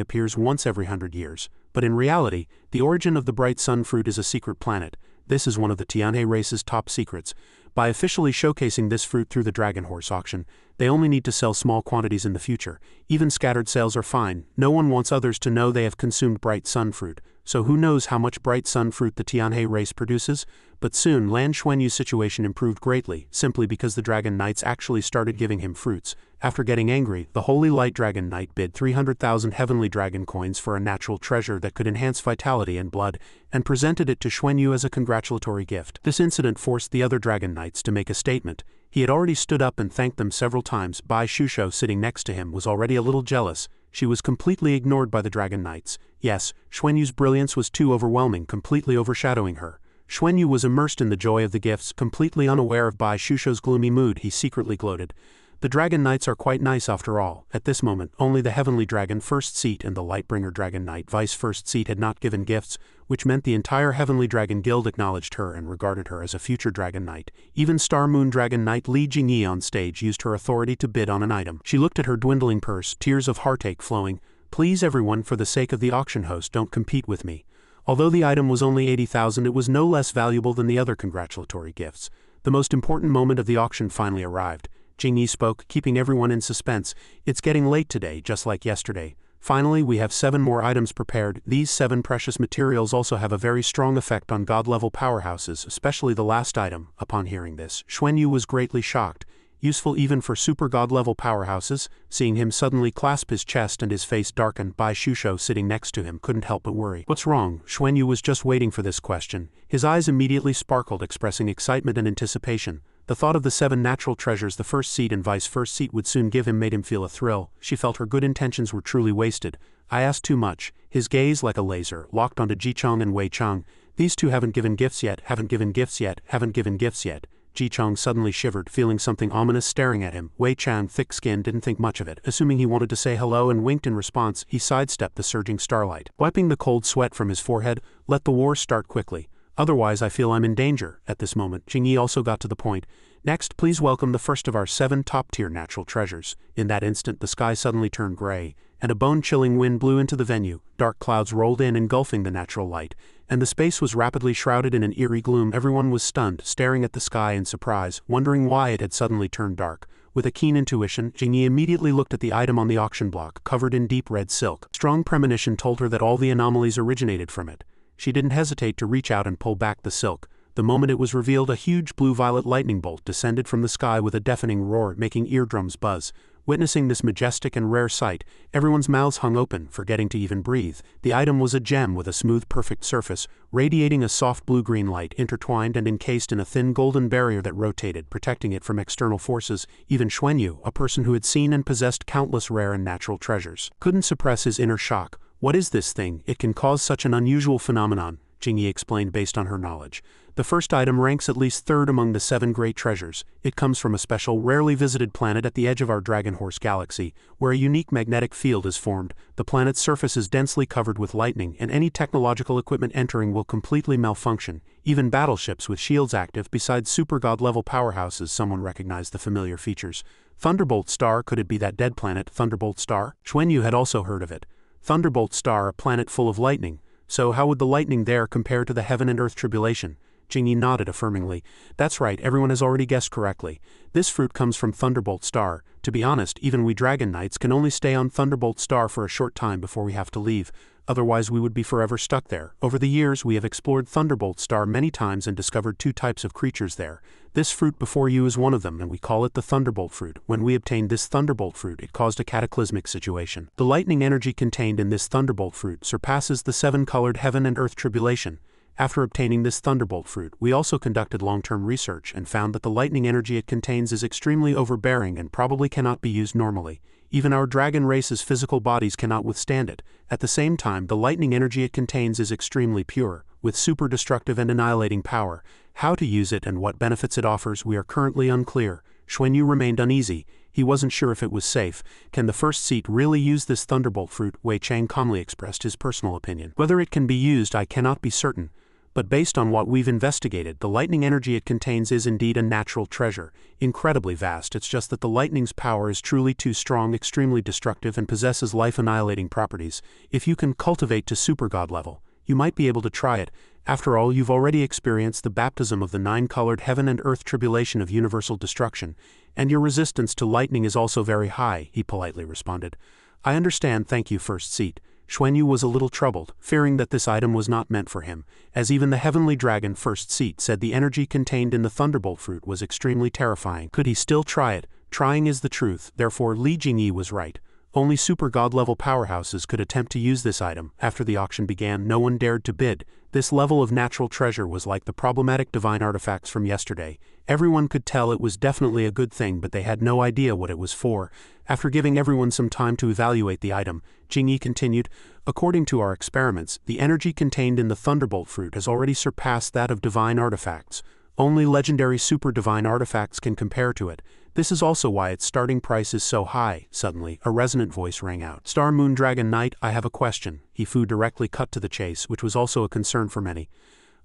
appears once every 100 years. But in reality, the origin of the bright sun fruit is a secret planet. This is one of the Tianhe race's top secrets. By officially showcasing this fruit through the Dragon Horse auction, they only need to sell small quantities in the future. Even scattered sales are fine. No one wants others to know they have consumed bright sun fruit. So who knows how much bright sun fruit the Tianhe race produces? But soon Lan Xuanyu's situation improved greatly, simply because the Dragon Knights actually started giving him fruits. After getting angry, the Holy Light Dragon Knight bid 300,000 heavenly dragon coins for a natural treasure that could enhance vitality and blood, and presented it to Xuanyu as a congratulatory gift. This incident forced the other Dragon Knights to make a statement. He had already stood up and thanked them several times. Bai Shusho, sitting next to him, was already a little jealous. She was completely ignored by the Dragon Knights. Yes, Xuanyu's brilliance was too overwhelming, completely overshadowing her. Xuanyu was immersed in the joy of the gifts, completely unaware of Bai Shusho's gloomy mood. He secretly gloated. The Dragon Knights are quite nice after all. At this moment, only the Heavenly Dragon First Seat and the Lightbringer Dragon Knight Vice First Seat had not given gifts, which meant the entire Heavenly Dragon Guild acknowledged her and regarded her as a future Dragon Knight. Even Star Moon Dragon Knight Li Jingyi on stage used her authority to bid on an item. She looked at her dwindling purse, tears of heartache flowing. Please everyone, for the sake of the auction host, don't compete with me. Although the item was only 80,000, it was no less valuable than the other congratulatory gifts. The most important moment of the auction finally arrived. Jingyi spoke, keeping everyone in suspense. It's getting late today, just like yesterday. Finally, we have 7 more items prepared. These 7 precious materials also have a very strong effect on god-level powerhouses, especially the last item. Upon hearing this, Xuanyu was greatly shocked. Useful even for super god-level powerhouses. Seeing him suddenly clasp his chest and his face darken, Bai Shusho sitting next to him couldn't help but worry. What's wrong? Xuanyu was just waiting for this question. His eyes immediately sparkled, expressing excitement and anticipation. The thought of the 7 natural treasures the first seat and vice first seat would soon give him made him feel a thrill. She felt her good intentions were truly wasted. I asked too much. His gaze, like a laser, locked onto Jicheng and Wei Chang. These two haven't given gifts yet, haven't given gifts yet, haven't given gifts yet. Jicheng suddenly shivered, feeling something ominous staring at him. Wei Chang, thick-skinned, didn't think much of it. Assuming he wanted to say hello and winked in response, he sidestepped the surging starlight. Wiping the cold sweat from his forehead, let the war start quickly. Otherwise I feel I'm in danger. At this moment, Jingyi also got to the point. Next, please welcome the first of our 7 top-tier natural treasures. In that instant, the sky suddenly turned gray, and a bone-chilling wind blew into the venue. Dark clouds rolled in, engulfing the natural light, and the space was rapidly shrouded in an eerie gloom. Everyone was stunned, staring at the sky in surprise, wondering why it had suddenly turned dark. With a keen intuition, Jingyi immediately looked at the item on the auction block, covered in deep red silk. Strong premonition told her that all the anomalies originated from it. She didn't hesitate to reach out and pull back the silk. The moment it was revealed, a huge blue-violet lightning bolt descended from the sky with a deafening roar, making eardrums buzz. Witnessing this majestic and rare sight, everyone's mouths hung open, forgetting to even breathe. The item was a gem with a smooth, perfect surface, radiating a soft blue-green light, intertwined and encased in a thin golden barrier that rotated, protecting it from external forces. Even Xianxia, a person who had seen and possessed countless rare and natural treasures, couldn't suppress his inner shock. "What is this thing? It can cause such an unusual phenomenon," Jingyi explained based on her knowledge. "The first item ranks at least third among the 7 great treasures. It comes from a special, rarely visited planet at the edge of our Dragon Horse galaxy, where a unique magnetic field is formed. The planet's surface is densely covered with lightning, and any technological equipment entering will completely malfunction. Even battleships with shields active, besides super-god-level powerhouses." Someone recognized the familiar features. "Thunderbolt Star, could it be that dead planet, Thunderbolt Star?" Xianxia had also heard of it. Thunderbolt Star, a planet full of lightning. So how would the lightning there compare to the heaven and earth tribulation? Jingyi nodded affirmingly. "That's right, everyone has already guessed correctly. This fruit comes from Thunderbolt Star. To be honest, even we Dragon Knights can only stay on Thunderbolt Star for a short time before we have to leave. Otherwise we would be forever stuck there. Over the years we have explored Thunderbolt Star many times and discovered 2 types of creatures there. This fruit before you is one of them, and we call it the Thunderbolt fruit. When we obtained this Thunderbolt fruit, it caused a cataclysmic situation. The lightning energy contained in this Thunderbolt fruit surpasses the 7-colored heaven and earth tribulation. After obtaining this Thunderbolt fruit, we also conducted long-term research and found that the lightning energy it contains is extremely overbearing and probably cannot be used normally. Even our dragon race's physical bodies cannot withstand it. At the same time, the lightning energy it contains is extremely pure, with super destructive and annihilating power. How to use it and what benefits it offers, we are currently unclear." Xianxia remained uneasy. He wasn't sure if it was safe. "Can the first seat really use this Thunderbolt fruit?" Wei Chang calmly expressed his personal opinion. "Whether it can be used, I cannot be certain. But based on what we've investigated, the lightning energy it contains is indeed a natural treasure. Incredibly vast, it's just that the lightning's power is truly too strong, extremely destructive, and possesses life-annihilating properties. If you can cultivate to super-god level, you might be able to try it. After all, you've already experienced the baptism of the 9-colored heaven and earth tribulation of universal destruction, and your resistance to lightning is also very high," he politely responded. "I understand, thank you, first seat." Xianxia was a little troubled, fearing that this item was not meant for him, as even the heavenly dragon first seat said the energy contained in the Thunderbolt fruit was extremely terrifying. Could he still try it? Trying is the truth, therefore Li Jingyi was right. Only super-god-level powerhouses could attempt to use this item. After the auction began, no one dared to bid. This level of natural treasure was like the problematic divine artifacts from yesterday. Everyone could tell it was definitely a good thing, but they had no idea what it was for. After giving everyone some time to evaluate the item, Jingyi continued, "According to our experiments, the energy contained in the Thunderbolt fruit has already surpassed that of divine artifacts. Only legendary super-divine artifacts can compare to it. This is also why its starting price is so high." Suddenly, a resonant voice rang out. "Star Moon Dragon Knight, I have a question." He Fu directly cut to the chase, which was also a concern for many.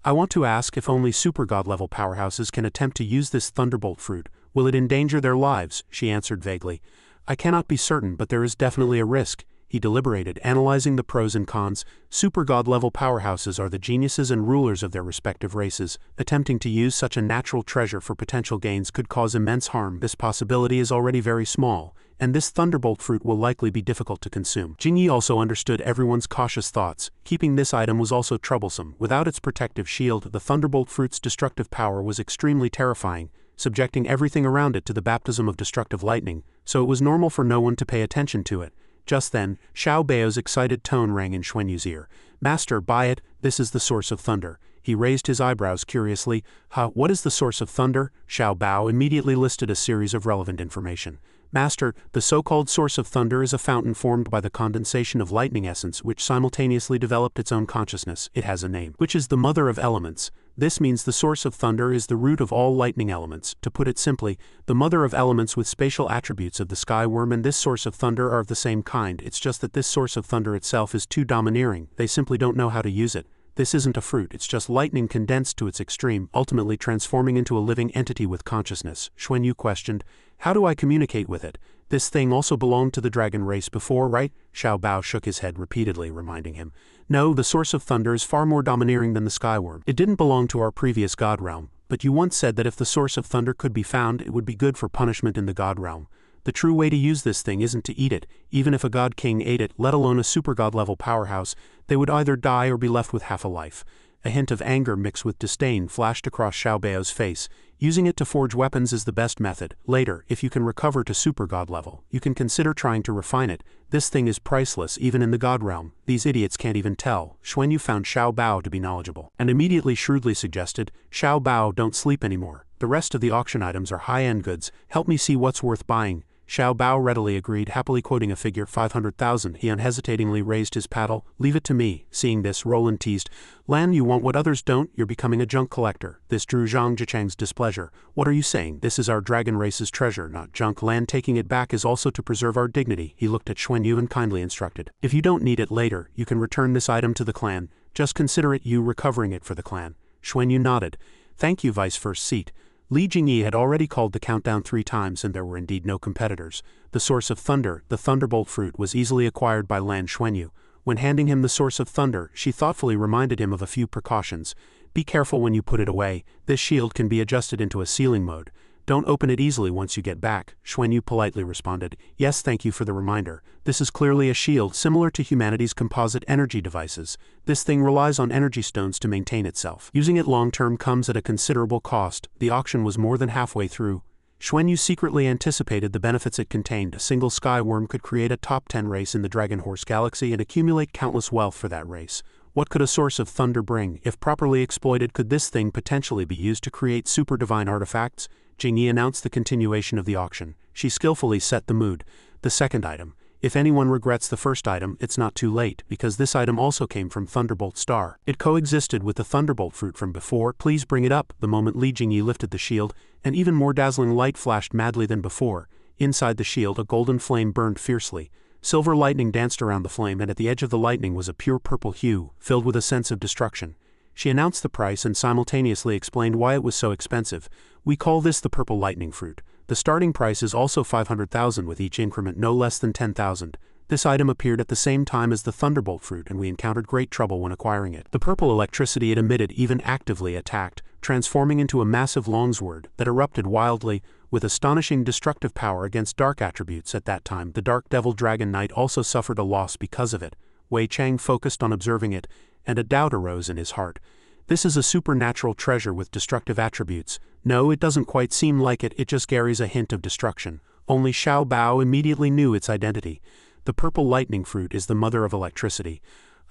"I want to ask if only super-god-level powerhouses can attempt to use this Thunderbolt fruit. Will it endanger their lives?" She answered vaguely. "I cannot be certain, but there is definitely a risk." He deliberated, analyzing the pros and cons. Super-god-level powerhouses are the geniuses and rulers of their respective races. Attempting to use such a natural treasure for potential gains could cause immense harm. This possibility is already very small, and this Thunderbolt fruit will likely be difficult to consume. Jingyi also understood everyone's cautious thoughts. Keeping this item was also troublesome. Without its protective shield, the Thunderbolt fruit's destructive power was extremely terrifying, subjecting everything around it to the baptism of destructive lightning, so it was normal for no one to pay attention to it. Just then, Xiao Bao's excited tone rang in Xuanyu's ear. "Master, buy it, this is the source of thunder." He raised his eyebrows curiously. What is the source of thunder?" Xiao Bao immediately listed a series of relevant information. "Master, the so-called source of thunder is a fountain formed by the condensation of lightning essence which simultaneously developed its own consciousness. It has a name, which is the mother of elements. This means the source of thunder is the root of all lightning elements. To put it simply, the mother of elements with spatial attributes of the sky worm and this source of thunder are of the same kind. It's just that this source of thunder itself is too domineering. They simply don't know how to use it. This isn't a fruit, it's just lightning condensed to its extreme, ultimately transforming into a living entity with consciousness." Xuanyu questioned. "How do I communicate with it? This thing also belonged to the dragon race before, right?" Xiao Bao shook his head repeatedly, reminding him. "No, the source of thunder is far more domineering than the skyworm. It didn't belong to our previous god realm, but you once said that if the source of thunder could be found, it would be good for punishment in the god realm. The true way to use this thing isn't to eat it. Even if a god king ate it, let alone a super god level powerhouse, they would either die or be left with half a life." A hint of anger mixed with disdain flashed across Xiao Bao's face. Using it to forge weapons is the best method. Later, if you can recover to super god level, you can consider trying to refine it. This thing is priceless even in the god realm. These idiots can't even tell. Xuanyu found Xiao Bao to be knowledgeable, and immediately shrewdly suggested, Xiao Bao, don't sleep anymore. The rest of the auction items are high-end goods. Help me see what's worth buying. Xiao Bao readily agreed, happily quoting a figure 500,000. He unhesitatingly raised his paddle. Leave it to me. Seeing this, Roland teased, Lan, you want what others don't? You're becoming a junk collector. This drew Zhang Jichang's displeasure. What are you saying? This is our dragon race's treasure, not junk. Lan, taking it back is also to preserve our dignity. He looked at Xuanyu and kindly instructed. If you don't need it later, you can return this item to the clan. Just consider it you recovering it for the clan. Xuanyu nodded. Thank you, Vice First Seat. Li Jingyi had already called the countdown 3 times and there were indeed no competitors. The source of thunder, the thunderbolt fruit, was easily acquired by Lan Xuanyu. When handing him the source of thunder, she thoughtfully reminded him of a few precautions. Be careful when you put it away. This shield can be adjusted into a sealing mode. Don't open it easily once you get back. Xuanyu politely responded, Yes, thank you for the reminder. This is clearly a shield similar to humanity's composite energy devices. This thing relies on energy stones to maintain itself. Using it long-term comes at a considerable cost. The auction was more than halfway through. Xuanyu secretly anticipated the benefits it contained. A single skyworm could create a top 10 race in the Dragon Horse Galaxy and accumulate countless wealth for that race. What could a source of thunder bring? If properly exploited, could this thing potentially be used to create super divine artifacts? Jingyi announced the continuation of the auction. She skillfully set the mood. The second item. If anyone regrets the first item, it's not too late, because this item also came from Thunderbolt Star. It coexisted with the Thunderbolt fruit from before. Please bring it up. The moment Li Jingyi lifted the shield, an even more dazzling light flashed madly than before. Inside the shield, a golden flame burned fiercely. Silver lightning danced around the flame, and at the edge of the lightning was a pure purple hue, filled with a sense of destruction. She announced the price and simultaneously explained why it was so expensive. We call this the purple lightning fruit. The starting price is also 500,000 with each increment no less than 10,000. This item appeared at the same time as the thunderbolt fruit and we encountered great trouble when acquiring it. The purple electricity it emitted even actively attacked, transforming into a massive longsword that erupted wildly, with astonishing destructive power against dark attributes. At that time, the Dark Devil Dragon Knight also suffered a loss because of it. Wei Chang focused on observing it, and a doubt arose in his heart. This is a supernatural treasure with destructive attributes. No, it doesn't quite seem like it, it just carries a hint of destruction. Only Xiao Bao immediately knew its identity. The purple lightning fruit is the mother of electricity.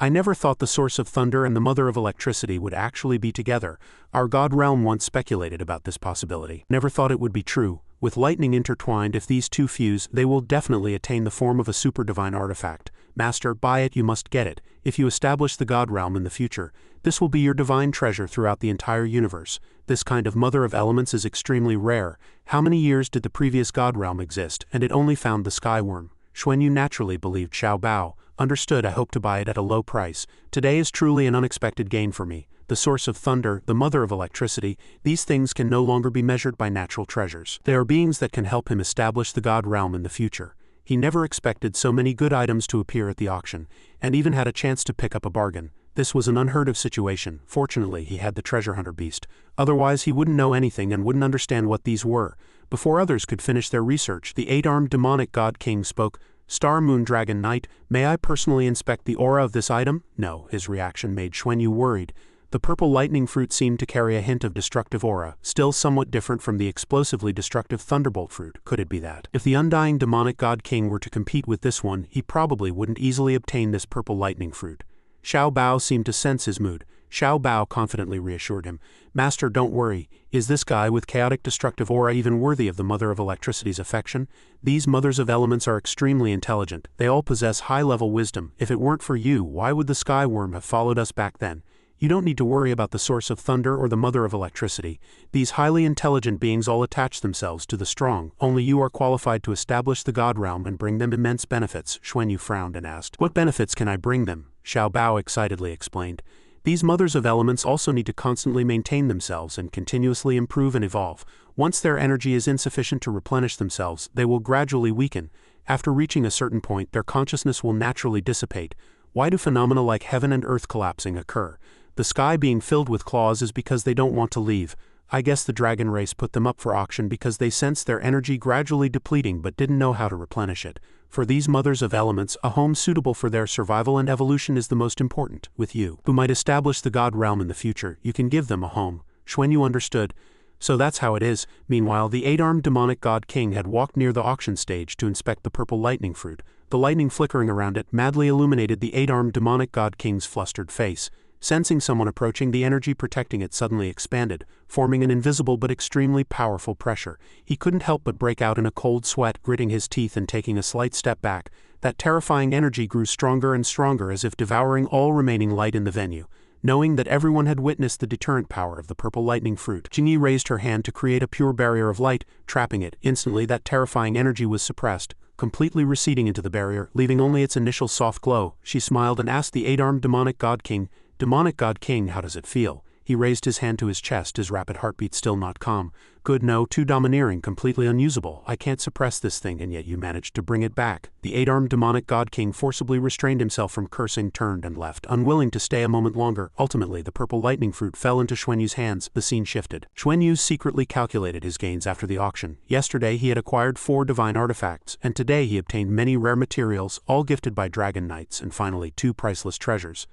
I never thought the source of thunder and the mother of electricity would actually be together. Our god realm once speculated about this possibility. Never thought it would be true. With lightning intertwined, if these two fuse, they will definitely attain the form of a super divine artifact. Master, buy it, you must get it. If you establish the god realm in the future, this will be your divine treasure throughout the entire universe. This kind of mother of elements is extremely rare. How many years did the previous god realm exist, and it only found the skyworm? Xuanyu naturally believed Xiao Bao. Understood, I hope to buy it at a low price. Today is truly an unexpected gain for me. The source of thunder, the mother of electricity, these things can no longer be measured by natural treasures. They are beings that can help him establish the god realm in the future. He never expected so many good items to appear at the auction, and even had a chance to pick up a bargain. This was an unheard of situation. Fortunately, he had the treasure hunter beast. Otherwise, he wouldn't know anything and wouldn't understand what these were. Before others could finish their research, the 8-armed demonic god king spoke. Star Moon Dragon Knight, may I personally inspect the aura of this item? No, his reaction made Xuanyu worried. The purple lightning fruit seemed to carry a hint of destructive aura, still somewhat different from the explosively destructive thunderbolt fruit. Could it be that? If the undying demonic god king were to compete with this one, he probably wouldn't easily obtain this purple lightning fruit. Xiao Bao seemed to sense his mood. Xiao Bao confidently reassured him. Master, don't worry. Is this guy with chaotic destructive aura even worthy of the mother of electricity's affection? These mothers of elements are extremely intelligent. They all possess high-level wisdom. If it weren't for you, why would the skyworm have followed us back then? You don't need to worry about the source of thunder or the mother of electricity. These highly intelligent beings all attach themselves to the strong. Only you are qualified to establish the god realm and bring them immense benefits. Xuanyu frowned and asked, What benefits can I bring them? Xiao Bao excitedly explained. These mothers of elements also need to constantly maintain themselves and continuously improve and evolve. Once their energy is insufficient to replenish themselves, they will gradually weaken. After reaching a certain point, their consciousness will naturally dissipate. Why do phenomena like heaven and earth collapsing occur? The sky being filled with claws is because they don't want to leave. I guess the dragon race put them up for auction because they sensed their energy gradually depleting but didn't know how to replenish it. For these mothers of elements, a home suitable for their survival and evolution is the most important. With you, who might establish the god realm in the future, you can give them a home. Xuanyu understood. So that's how it is. Meanwhile, the 8-armed demonic god king had walked near the auction stage to inspect the purple lightning fruit. The lightning flickering around it madly illuminated the 8-armed demonic god king's flustered face. Sensing someone approaching, the energy protecting it suddenly expanded, forming an invisible but extremely powerful pressure. He couldn't help but break out in a cold sweat, gritting his teeth and taking a slight step back. That terrifying energy grew stronger and stronger, as if devouring all remaining light in the venue. Knowing that everyone had witnessed the deterrent power of the purple lightning fruit, Jingyi raised her hand to create a pure barrier of light, trapping it. Instantly, that terrifying energy was suppressed, completely receding into the barrier, leaving only its initial soft glow. She smiled and asked the 8-armed demonic god king, "Demonic god king, how does it feel?" He raised his hand to his chest, his rapid heartbeat still not calm. "Good, no, too domineering, completely unusable. I can't suppress this thing, and yet you managed to bring it back." The 8-armed demonic god king forcibly restrained himself from cursing, turned and left, unwilling to stay a moment longer. Ultimately, the purple lightning fruit fell into Xuanyu's hands. The scene shifted. Xuanyu secretly calculated his gains after the auction. Yesterday he had acquired 4 divine artifacts, and today he obtained many rare materials, all gifted by dragon knights, and finally 2 priceless treasures.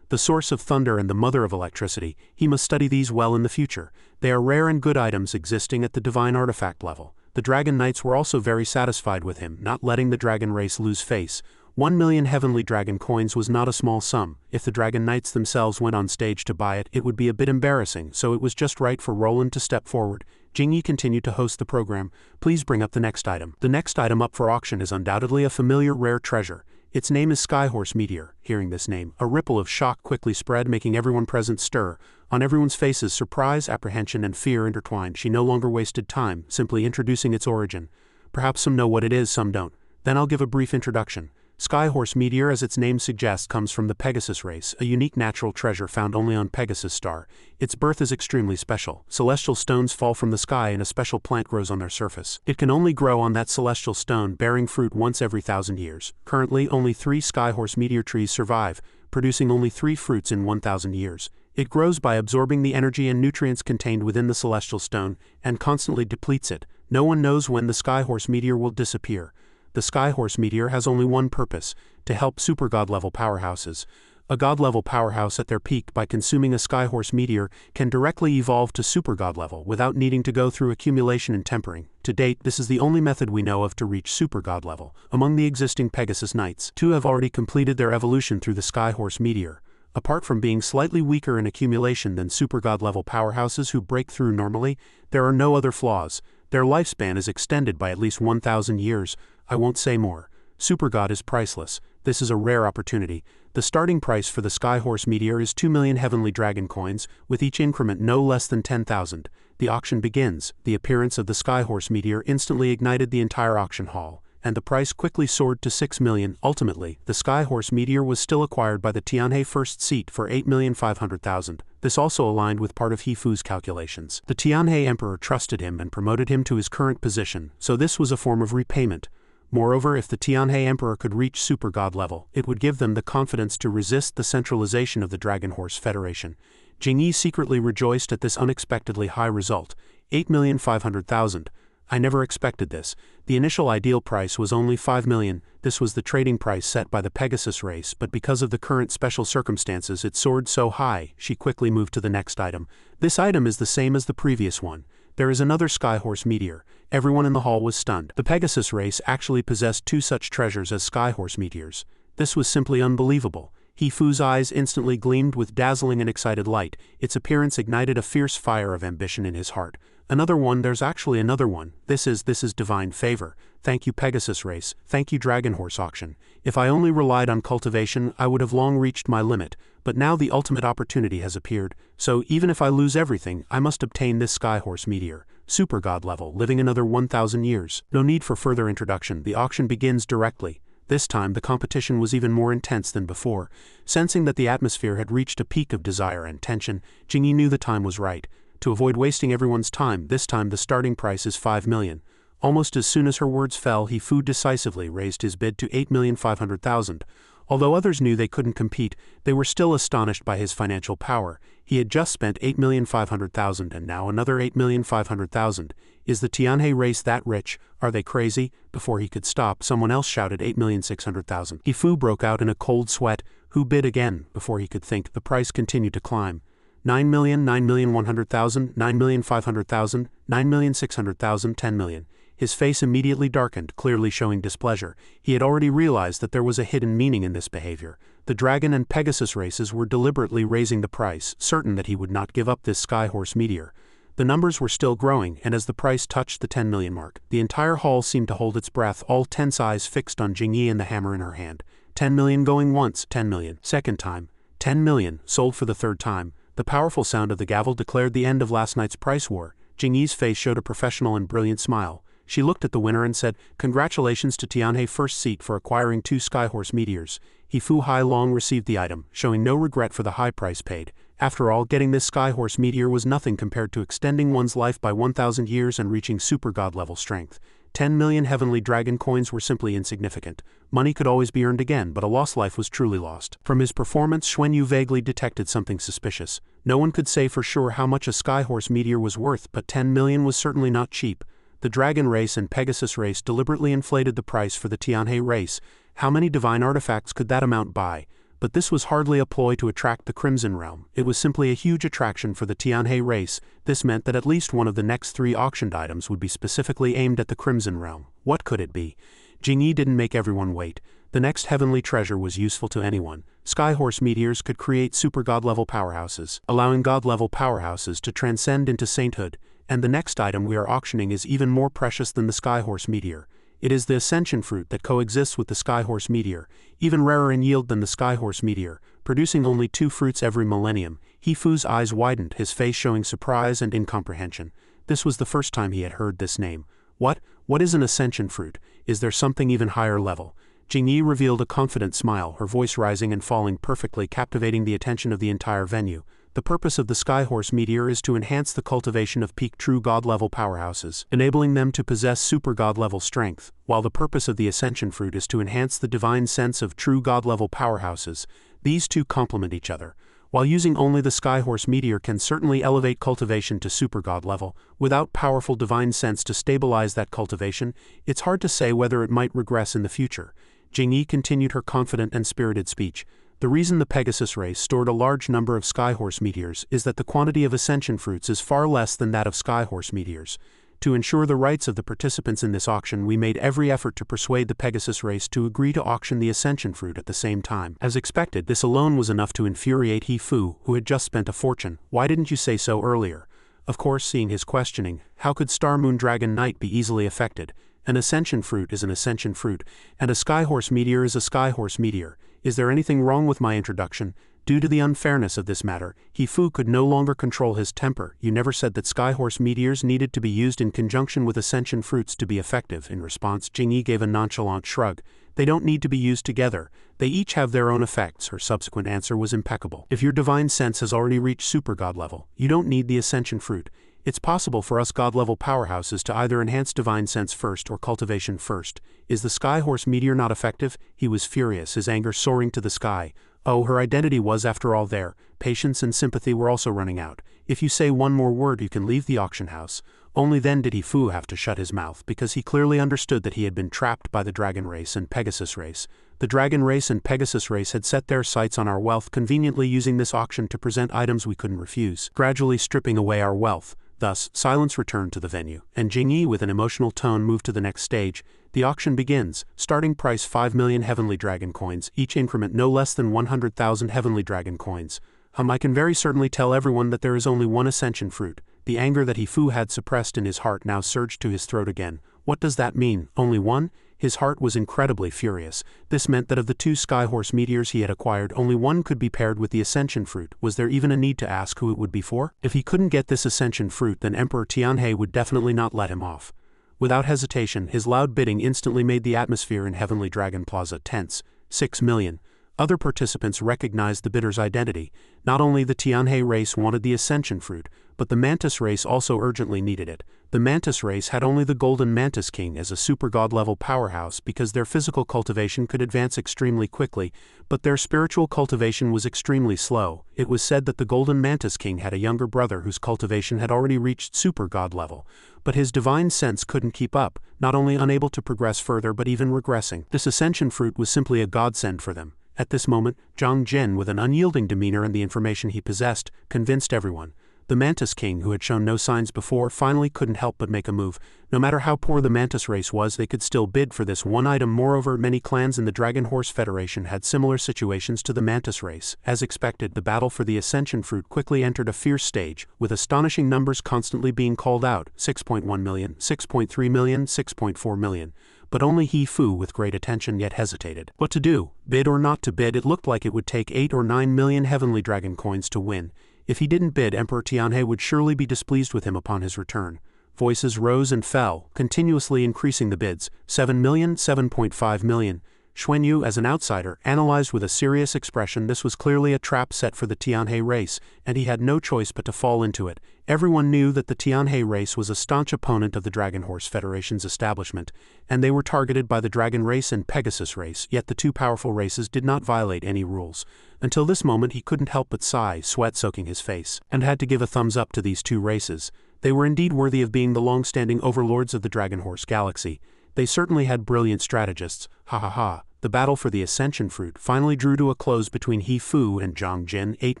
The source of thunder and the mother of electricity. He must study these well in the future. They are rare and good items existing at the divine artifact level. The dragon knights were also very satisfied with him, not letting the dragon race lose face. 1 million heavenly dragon coins was not a small sum. If the dragon knights themselves went on stage to buy it, it would be a bit embarrassing, so it was just right for Roland to step forward. Jingyi continued to host the program. "Please bring up the next item." The next item up for auction is undoubtedly a familiar rare treasure. Its name is Skyhorse Meteor. Hearing this name, a ripple of shock quickly spread, making everyone present stir. On everyone's faces, surprise, apprehension, and fear intertwined. She no longer wasted time, simply introducing its origin. Perhaps some know what it is, some don't. Then I'll give a brief introduction. Skyhorse Meteor, as its name suggests, comes from the Pegasus race, a unique natural treasure found only on Pegasus star. Its birth is extremely special. Celestial stones fall from the sky and a special plant grows on their surface. It can only grow on that celestial stone, bearing fruit once every 1,000 years. Currently, only 3 Skyhorse Meteor trees survive, producing only 3 fruits in 1,000 years. It grows by absorbing the energy and nutrients contained within the celestial stone, and constantly depletes it. No one knows when the Skyhorse Meteor will disappear. The Skyhorse Meteor has only one purpose: to help super god-level powerhouses. A god-level powerhouse at their peak, by consuming a Skyhorse Meteor, can directly evolve to super god level without needing to go through accumulation and tempering. To date, this is the only method we know of to reach super god level. Among the existing Pegasus Knights, 2 have already completed their evolution through the Skyhorse Meteor. Apart from being slightly weaker in accumulation than super god level powerhouses who break through normally, there are no other flaws. Their lifespan is extended by at least 1,000 years. I won't say more. Super God is priceless. This is a rare opportunity. The starting price for the Skyhorse Meteor is 2 million heavenly dragon coins, with each increment no less than 10,000. The auction begins. The appearance of the Skyhorse Meteor instantly ignited the entire auction hall, and the price quickly soared to 6 million. Ultimately, the Skyhorse Meteor was still acquired by the Tianhe first seat for 8,500,000. This also aligned with part of Hifu's calculations. The Tianhe Emperor trusted him and promoted him to his current position, so this was a form of repayment. Moreover, if the Tianhe Emperor could reach super god level, it would give them the confidence to resist the centralization of the Dragon Horse Federation. Jingyi secretly rejoiced at this unexpectedly high result. 8,500,000. I never expected this. The initial ideal price was only 5 million. This was the trading price set by the Pegasus race, but because of the current special circumstances it soared so high. She quickly moved to the next item. This item is the same as the previous one. There is another Skyhorse Meteor. Everyone in the hall was stunned. The Pegasus race actually possessed 2 such treasures as Skyhorse Meteors. This was simply unbelievable. Hifu's eyes instantly gleamed with dazzling and excited light. Its appearance ignited a fierce fire of ambition in his heart. Another one, there's actually another one. This is divine favor. Thank you Pegasus race, thank you Dragon Horse auction. If I only relied on cultivation, I would have long reached my limit, but now the ultimate opportunity has appeared, so even if I lose everything, I must obtain this Skyhorse Meteor. Super god level, living another 1,000 years. No need for further introduction, the auction begins directly. This time the competition was even more intense than before. Sensing that the atmosphere had reached a peak of desire and tension, Jingyi knew the time was right. To avoid wasting everyone's time, this time the starting price is 5 million. Almost as soon as her words fell, Hifu decisively raised his bid to 8,500,000. Although others knew they couldn't compete, they were still astonished by his financial power. He had just spent 8,500,000 and now another 8,500,000. Is the Tianhe race that rich? Are they crazy? Before he could stop, someone else shouted 8,600,000. Hifu broke out in a cold sweat. Who bid again? Before he could think, the price continued to climb. 9,000,000, 9,100,000, 9,500,000, 9,600,000, 10,000,000. His face immediately darkened, clearly showing displeasure. He had already realized that there was a hidden meaning in this behavior. The Dragon and Pegasus races were deliberately raising the price, certain that he would not give up this Skyhorse meteor. The numbers were still growing, and as the price touched the 10 million mark, the entire hall seemed to hold its breath, all tense eyes fixed on Jingyi and the hammer in her hand. 10 million going once, 10 million. Second time. 10 million, sold for the third time. The powerful sound of the gavel declared the end of last night's price war. Jingyi's face showed a professional and brilliant smile. She looked at the winner and said, "Congratulations to Tianhe First Seat for acquiring 2 Skyhorse meteors." He Fu Hai Long received the item, showing no regret for the high price paid. After all, getting this Skyhorse meteor was nothing compared to extending one's life by 1,000 years and reaching super god level strength. 10 million heavenly dragon coins were simply insignificant. Money could always be earned again, but a lost life was truly lost. From his performance, Xuanyu vaguely detected something suspicious. No one could say for sure how much a Skyhorse meteor was worth, but 10 million was certainly not cheap. The Dragon race and Pegasus race deliberately inflated the price for the Tianhe race. How many divine artifacts could that amount buy? But this was hardly a ploy to attract the Crimson Realm. It was simply a huge attraction for the Tianhe race. This meant that at least one of the next 3 auctioned items would be specifically aimed at the Crimson Realm. What could it be? Jingyi didn't make everyone wait. The next heavenly treasure was useful to anyone. Skyhorse meteors could create super god-level powerhouses, allowing god-level powerhouses to transcend into sainthood. And the next item we are auctioning is even more precious than the Skyhorse meteor. It is the Ascension fruit that coexists with the Skyhorse meteor, even rarer in yield than the Skyhorse meteor, producing only 2 fruits every millennium. He Fu's eyes widened, his face showing surprise and incomprehension. This was the first time he had heard this name. What is an Ascension fruit? Is there something even higher level? Jingyi revealed a confident smile, her voice rising and falling perfectly, captivating the attention of the entire venue. The purpose of the Skyhorse meteor is to enhance the cultivation of peak true god-level powerhouses, enabling them to possess super god-level strength, while the purpose of the Ascension fruit is to enhance the divine sense of true god-level powerhouses. These two complement each other. While using only the Skyhorse meteor can certainly elevate cultivation to super god level, without powerful divine sense to stabilize that cultivation, it's hard to say whether it might regress in the future. Jingyi continued her confident and spirited speech. The reason the Pegasus race stored a large number of Skyhorse meteors is that the quantity of Ascension fruits is far less than that of Skyhorse meteors. To ensure the rights of the participants in this auction, we made every effort to persuade the Pegasus race to agree to auction the Ascension fruit at the same time. As expected, this alone was enough to infuriate He Fu, who had just spent a fortune. Why didn't you say so earlier? Of course, seeing his questioning, how could Star Moon Dragon Knight be easily affected? An Ascension fruit is an Ascension fruit, and a Skyhorse meteor is a Skyhorse meteor. Is there anything wrong with my introduction? Due to the unfairness of this matter, He Fu could no longer control his temper. You never said that Skyhorse meteors needed to be used in conjunction with Ascension fruits to be effective. In response, Jingyi gave a nonchalant shrug. They don't need to be used together. They each have their own effects. Her subsequent answer was impeccable. If your divine sense has already reached super god level, you don't need the Ascension fruit. It's possible for us god-level powerhouses to either enhance divine sense first or cultivation first. Is the Skyhorse meteor not effective? He was furious, his anger soaring to the sky. Oh, her identity was after all there. Patience and sympathy were also running out. If you say one more word, you can leave the auction house. Only then did He Fu have to shut his mouth, because he clearly understood that he had been trapped by the Dragon race and Pegasus race. The Dragon race and Pegasus race had set their sights on our wealth, conveniently using this auction to present items we couldn't refuse, gradually stripping away our wealth. Thus, silence returned to the venue, and Jingyi with an emotional tone moved to the next stage. The auction begins. Starting price 5 million heavenly dragon coins, each increment no less than 100,000 heavenly dragon coins. I can very certainly tell everyone that there is only one Ascension fruit. The anger that He Fu had suppressed in his heart now surged to his throat again. What does that mean? Only one? His heart was incredibly furious. This meant that of the 2 Skyhorse meteors he had acquired, only one could be paired with the Ascension fruit. Was there even a need to ask who it would be for? If he couldn't get this Ascension fruit, then Emperor Tianhe would definitely not let him off. Without hesitation, his loud bidding instantly made the atmosphere in Heavenly Dragon Plaza tense. 6 million. Other participants recognized the bidder's identity. Not only the Tianhe race wanted the Ascension fruit, but the Mantis race also urgently needed it. The Mantis race had only the Golden Mantis King as a super god-level powerhouse because their physical cultivation could advance extremely quickly, but their spiritual cultivation was extremely slow. It was said that the Golden Mantis King had a younger brother whose cultivation had already reached super god level, but his divine sense couldn't keep up, not only unable to progress further but even regressing. This Ascension fruit was simply a godsend for them. At this moment, Zhang Jin, with an unyielding demeanor and the information he possessed, convinced everyone. The Mantis King, who had shown no signs before, finally couldn't help but make a move. No matter how poor the Mantis race was, they could still bid for this one item. Moreover, many clans in the Dragon Horse Federation had similar situations to the Mantis race. As expected, the battle for the Ascension Fruit quickly entered a fierce stage, with astonishing numbers constantly being called out: 6.1 million, 6.3 million, 6.4 million. But only He Fu, with great attention, yet hesitated. What to do? Bid or not to bid? It looked like it would take 8 or 9 million heavenly dragon coins to win. If he didn't bid, Emperor Tianhe would surely be displeased with him upon his return. Voices rose and fell, continuously increasing the bids: 7 million, 7.5 million. Xuanyu, as an outsider, analyzed with a serious expression. This was clearly a trap set for the Tianhe race, and he had no choice but to fall into it. Everyone knew that the Tianhe race was a staunch opponent of the Dragon Horse Federation's establishment, and they were targeted by the Dragon race and Pegasus race, yet the two powerful races did not violate any rules. Until this moment he couldn't help but sigh, sweat soaking his face, and had to give a thumbs up to these two races. They were indeed worthy of being the long-standing overlords of the Dragon Horse Galaxy. They certainly had brilliant strategists. Ha ha ha. The battle for the Ascension Fruit finally drew to a close between He Fu and Zhang Jin. 8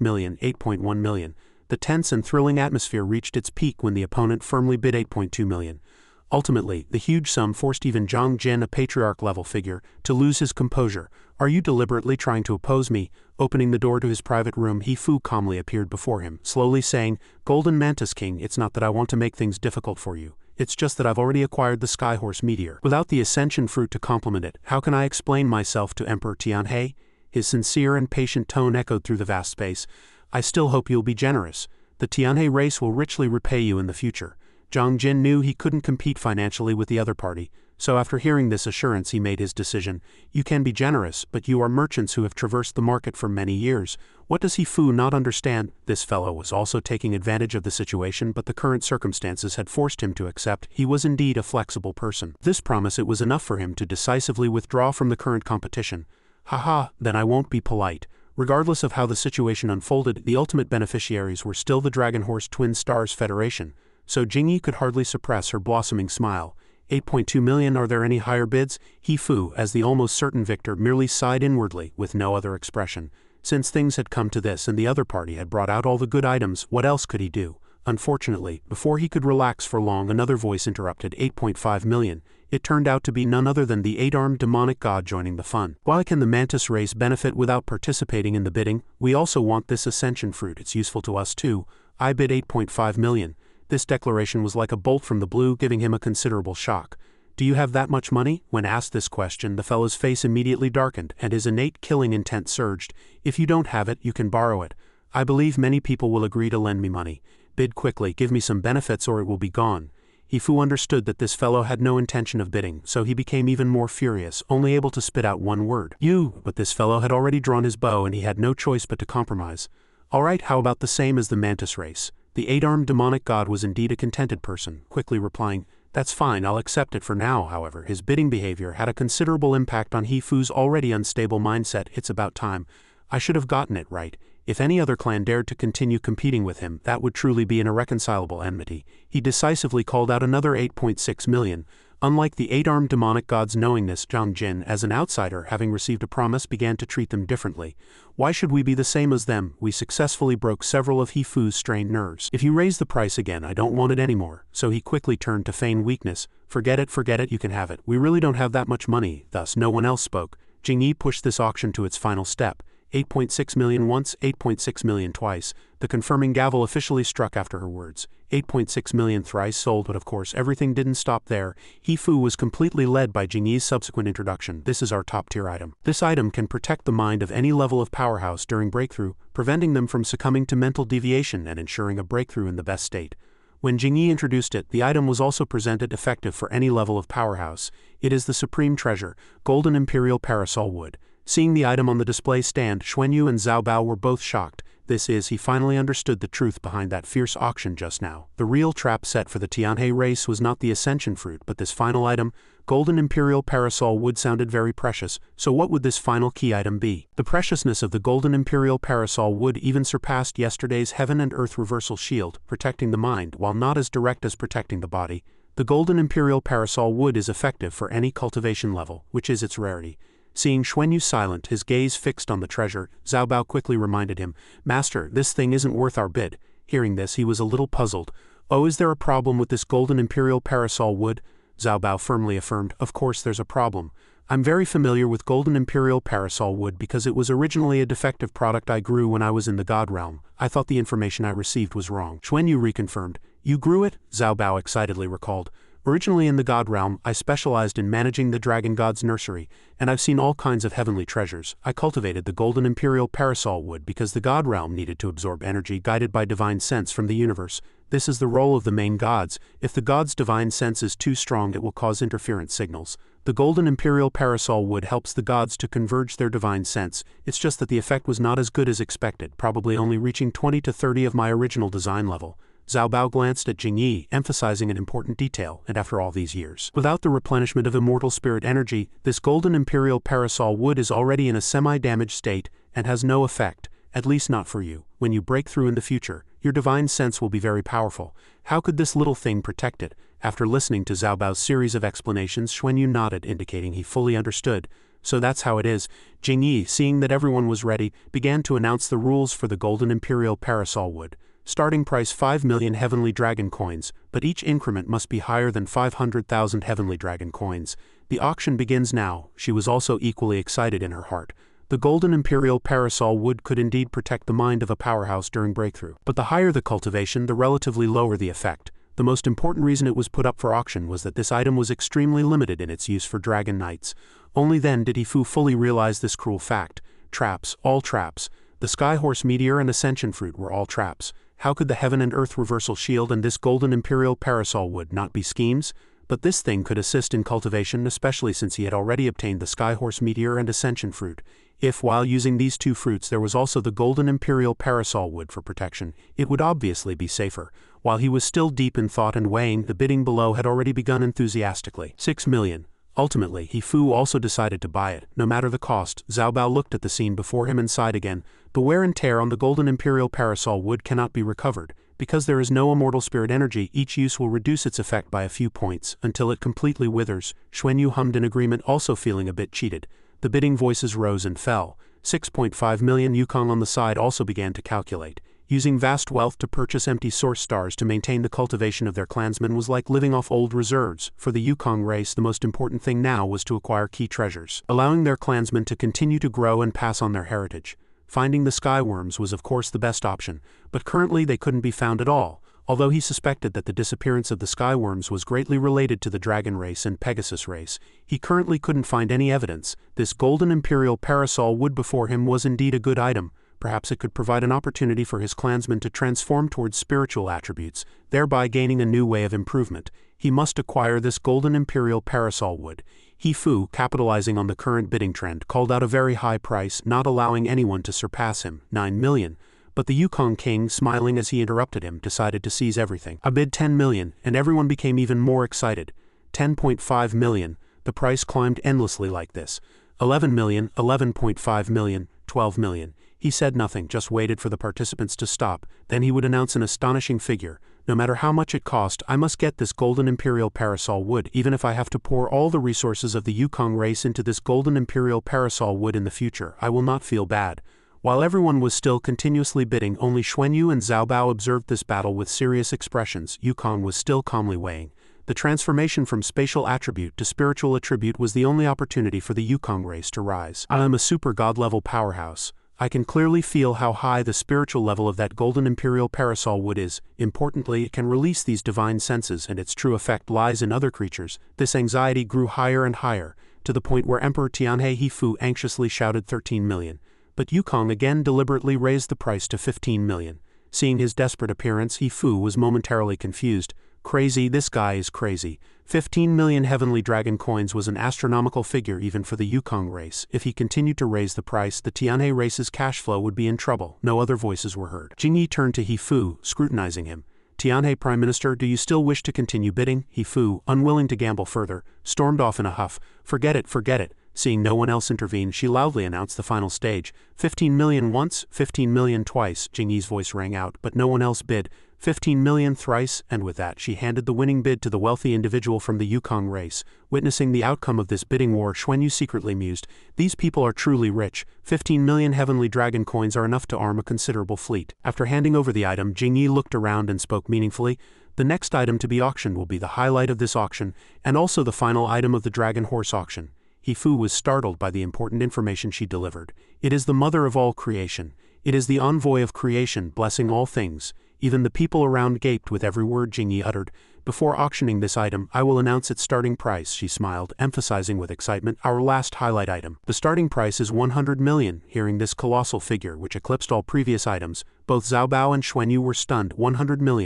million, 8.1 million. The tense and thrilling atmosphere reached its peak when the opponent firmly bid 8.2 million. Ultimately, the huge sum forced even Zhang Jin, a patriarch-level figure, to lose his composure. "Are you deliberately trying to oppose me?" Opening the door to his private room, He Fu calmly appeared before him, slowly saying, "Golden Mantis King, it's not that I want to make things difficult for you. It's just that I've already acquired the Skyhorse Meteor. Without the Ascension Fruit to complement it, how can I explain myself to Emperor Tianhe?" His sincere and patient tone echoed through the vast space. "I still hope you'll be generous. The Tianhe race will richly repay you in the future." Zhang Jin knew he couldn't compete financially with the other party, so after hearing this assurance he made his decision. "You can be generous, but you are merchants who have traversed the market for many years. What does He Fu not understand?" This fellow was also taking advantage of the situation, but the current circumstances had forced him to accept. He was indeed a flexible person. This promise, it was enough for him to decisively withdraw from the current competition. "Haha, then I won't be polite." Regardless of how the situation unfolded, the ultimate beneficiaries were still the Dragon Horse Twin Stars Federation, so Jingyi could hardly suppress her blossoming smile. 8.2 million, are there any higher bids? He Fu, as the almost certain victor, merely sighed inwardly, with no other expression. Since things had come to this and the other party had brought out all the good items, what else could he do? Unfortunately, before he could relax for long, another voice interrupted. 8.5 million. It turned out to be none other than the 8-armed demonic god joining the fun. "Why can the Mantis race benefit without participating in the bidding? We also want this Ascension Fruit. It's useful to us too. I bid 8.5 million. This declaration was like a bolt from the blue, giving him a considerable shock. "Do you have that much money?" When asked this question, the fellow's face immediately darkened, and his innate killing intent surged. "If you don't have it, you can borrow it. I believe many people will agree to lend me money. Bid quickly, give me some benefits or it will be gone." He Fu understood that this fellow had no intention of bidding, so he became even more furious, only able to spit out one word: "You!" But this fellow had already drawn his bow and he had no choice but to compromise. "All right, how about the same as the Mantis race?" The 8-armed demonic god was indeed a contented person, quickly replying, "That's fine, I'll accept it for now." However, his bidding behavior had a considerable impact on He Fu's already unstable mindset. "It's about time. I should have gotten it right. If any other clan dared to continue competing with him, that would truly be an irreconcilable enmity." He decisively called out another 8.6 million. Unlike the 8-armed demonic god's knowingness, Zhang Jin, as an outsider having received a promise, began to treat them differently. "Why should we be the same as them? We successfully broke several of He Fu's strained nerves. If you raise the price again, I don't want it anymore." So he quickly turned to feign weakness. Forget it, you can have it. We really don't have that much money." Thus no one else spoke. Jingyi pushed this auction to its final step. 8.6 million once, 8.6 million twice. The confirming gavel officially struck after her words. 8.6 million thrice sold, but of course everything didn't stop there. He Fu was completely led by Jingyi's subsequent introduction. "This is our top-tier item. This item can protect the mind of any level of powerhouse during breakthrough, preventing them from succumbing to mental deviation and ensuring a breakthrough in the best state." When Jingyi introduced it, the item was also presented, effective for any level of powerhouse. It is the supreme treasure, Golden Imperial Parasol Wood. Seeing the item on the display stand, Xuanyu and Zhao Bao were both shocked. He finally understood the truth behind that fierce auction just now. The real trap set for the Tianhe race was not the Ascension Fruit, but this final item. Golden Imperial Parasol Wood sounded very precious, so what would this final key item be? The preciousness of the Golden Imperial Parasol Wood even surpassed yesterday's Heaven and Earth Reversal Shield, protecting the mind, while not as direct as protecting the body. The Golden Imperial Parasol Wood is effective for any cultivation level, which is its rarity. Seeing Xuanyu silent, his gaze fixed on the treasure, Zhao Bao quickly reminded him, "Master, this thing isn't worth our bid." Hearing this, he was a little puzzled. "Oh, is there a problem with this golden imperial parasol wood?" Zhao Bao firmly affirmed, "Of course there's a problem. I'm very familiar with golden imperial parasol wood because it was originally a defective product I grew when I was in the God realm. I thought the information I received was wrong." Xuanyu reconfirmed. "You grew it?" Zhao Bao excitedly recalled. "Originally in the God realm, I specialized in managing the dragon god's nursery, and I've seen all kinds of heavenly treasures. I cultivated the golden imperial parasol wood because the God realm needed to absorb energy guided by divine sense from the universe. This is the role of the main gods. If the god's divine sense is too strong, it will cause interference signals. The golden imperial parasol wood helps the gods to converge their divine sense. It's just that the effect was not as good as expected, probably only reaching 20 to 30 of my original design level." Zhao Bao glanced at Jingyi, emphasizing an important detail, and after all these years, without the replenishment of immortal spirit energy, this golden imperial parasol wood is already in a semi-damaged state and has no effect, at least not for you. When you break through in the future, your divine sense will be very powerful. How could this little thing protect it? After listening to Zhao Bao's series of explanations, Xuanyu nodded, indicating he fully understood. "So that's how it is." Jingyi, seeing that everyone was ready, began to announce the rules for the golden imperial parasol wood. Starting price 5 million heavenly dragon coins, but each increment must be higher than 500,000 heavenly dragon coins. The auction begins now. She was also equally excited in her heart. The golden imperial parasol wood could indeed protect the mind of a powerhouse during breakthrough. But the higher the cultivation, the relatively lower the effect. The most important reason it was put up for auction was that this item was extremely limited in its use for dragon knights. Only then did He Fu fully realize this cruel fact. Traps, all traps. The Sky Horse Meteor and Ascension Fruit were all traps. How could the Heaven and Earth Reversal Shield and this golden imperial parasol wood not be schemes? But this thing could assist in cultivation, especially since he had already obtained the Sky Horse Meteor and Ascension Fruit. If, while using these two fruits, there was also the golden imperial parasol wood for protection, it would obviously be safer. While he was still deep in thought and weighing, the bidding below had already begun enthusiastically. 6 million. Ultimately, He Fu also decided to buy it, no matter the cost. Zhao Bao looked at the scene before him and sighed again. The wear and tear on the golden imperial parasol wood cannot be recovered. Because there is no immortal spirit energy, each use will reduce its effect by a few points, until it completely withers. Xuanyu hummed in agreement, also feeling a bit cheated. The bidding voices rose and fell. 6.5 million. Yukong on the side also began to calculate. Using vast wealth to purchase empty source stars to maintain the cultivation of their clansmen was like living off old reserves. For the Yukong race, the most important thing now was to acquire key treasures, allowing their clansmen to continue to grow and pass on their heritage. Finding the skyworms was of course the best option, but currently they couldn't be found at all. Although he suspected that the disappearance of the skyworms was greatly related to the dragon race and Pegasus race, he currently couldn't find any evidence. This golden imperial parasol wood before him was indeed a good item. Perhaps it could provide an opportunity for his clansmen to transform towards spiritual attributes, thereby gaining a new way of improvement. He must acquire this golden imperial parasol wood. He Fu, capitalizing on the current bidding trend, called out a very high price, not allowing anyone to surpass him, 9 million. But the Yukong king, smiling as he interrupted him, decided to seize everything. I bid 10 million, and everyone became even more excited. 10.5 million. The price climbed endlessly like this. 11 million, 11.5 million, 12 million. He said nothing, just waited for the participants to stop. Then he would announce an astonishing figure. "No matter how much it cost, I must get this golden imperial parasol wood, even if I have to pour all the resources of the Yukong race into this golden imperial parasol wood in the future. I will not feel bad." While everyone was still continuously bidding, only Xuanyu and Zhao Bao observed this battle with serious expressions. Yukong was still calmly weighing. The transformation from spatial attribute to spiritual attribute was the only opportunity for the Yukong race to rise. "I am a super god-level powerhouse. I can clearly feel how high the spiritual level of that golden imperial parasol wood is. Importantly, it can release these divine senses, and its true effect lies in other creatures." This anxiety grew higher and higher, to the point where Emperor Tianhe He Fu anxiously shouted 13 million. But Yukong again deliberately raised the price to 15 million. Seeing his desperate appearance, He Fu was momentarily confused. Crazy, this guy is crazy. 15 million heavenly dragon coins was an astronomical figure even for the Yukong race. If he continued to raise the price, the Tianhe race's cash flow would be in trouble. No other voices were heard. Jingyi turned to He Fu, scrutinizing him. "Tianhe Prime Minister, do you still wish to continue bidding?" He Fu, unwilling to gamble further, stormed off in a huff. Forget it, forget it." Seeing no one else intervene, she loudly announced the final stage. 15 million once, 15 million twice. Jingyi's voice rang out, but no one else bid. 15 million thrice, and with that she handed the winning bid to the wealthy individual from the Yukong race. Witnessing the outcome of this bidding war, Xuanyu secretly mused, "These people are truly rich. 15 million heavenly dragon coins are enough to arm a considerable fleet." After handing over the item, Jingyi looked around and spoke meaningfully. "The next item to be auctioned will be the highlight of this auction, and also the final item of the dragon horse auction." He Fu was startled by the important information she delivered. "It is the mother of all creation. It is the envoy of creation, blessing all things." Even the people around gaped with every word Jingyi uttered. "Before auctioning this item, I will announce its starting price," she smiled, emphasizing with excitement, "Our last highlight item. The starting price is 100 million. Hearing this colossal figure, which eclipsed all previous items, both Zhao Bao and Xuanyu were stunned. 100 million.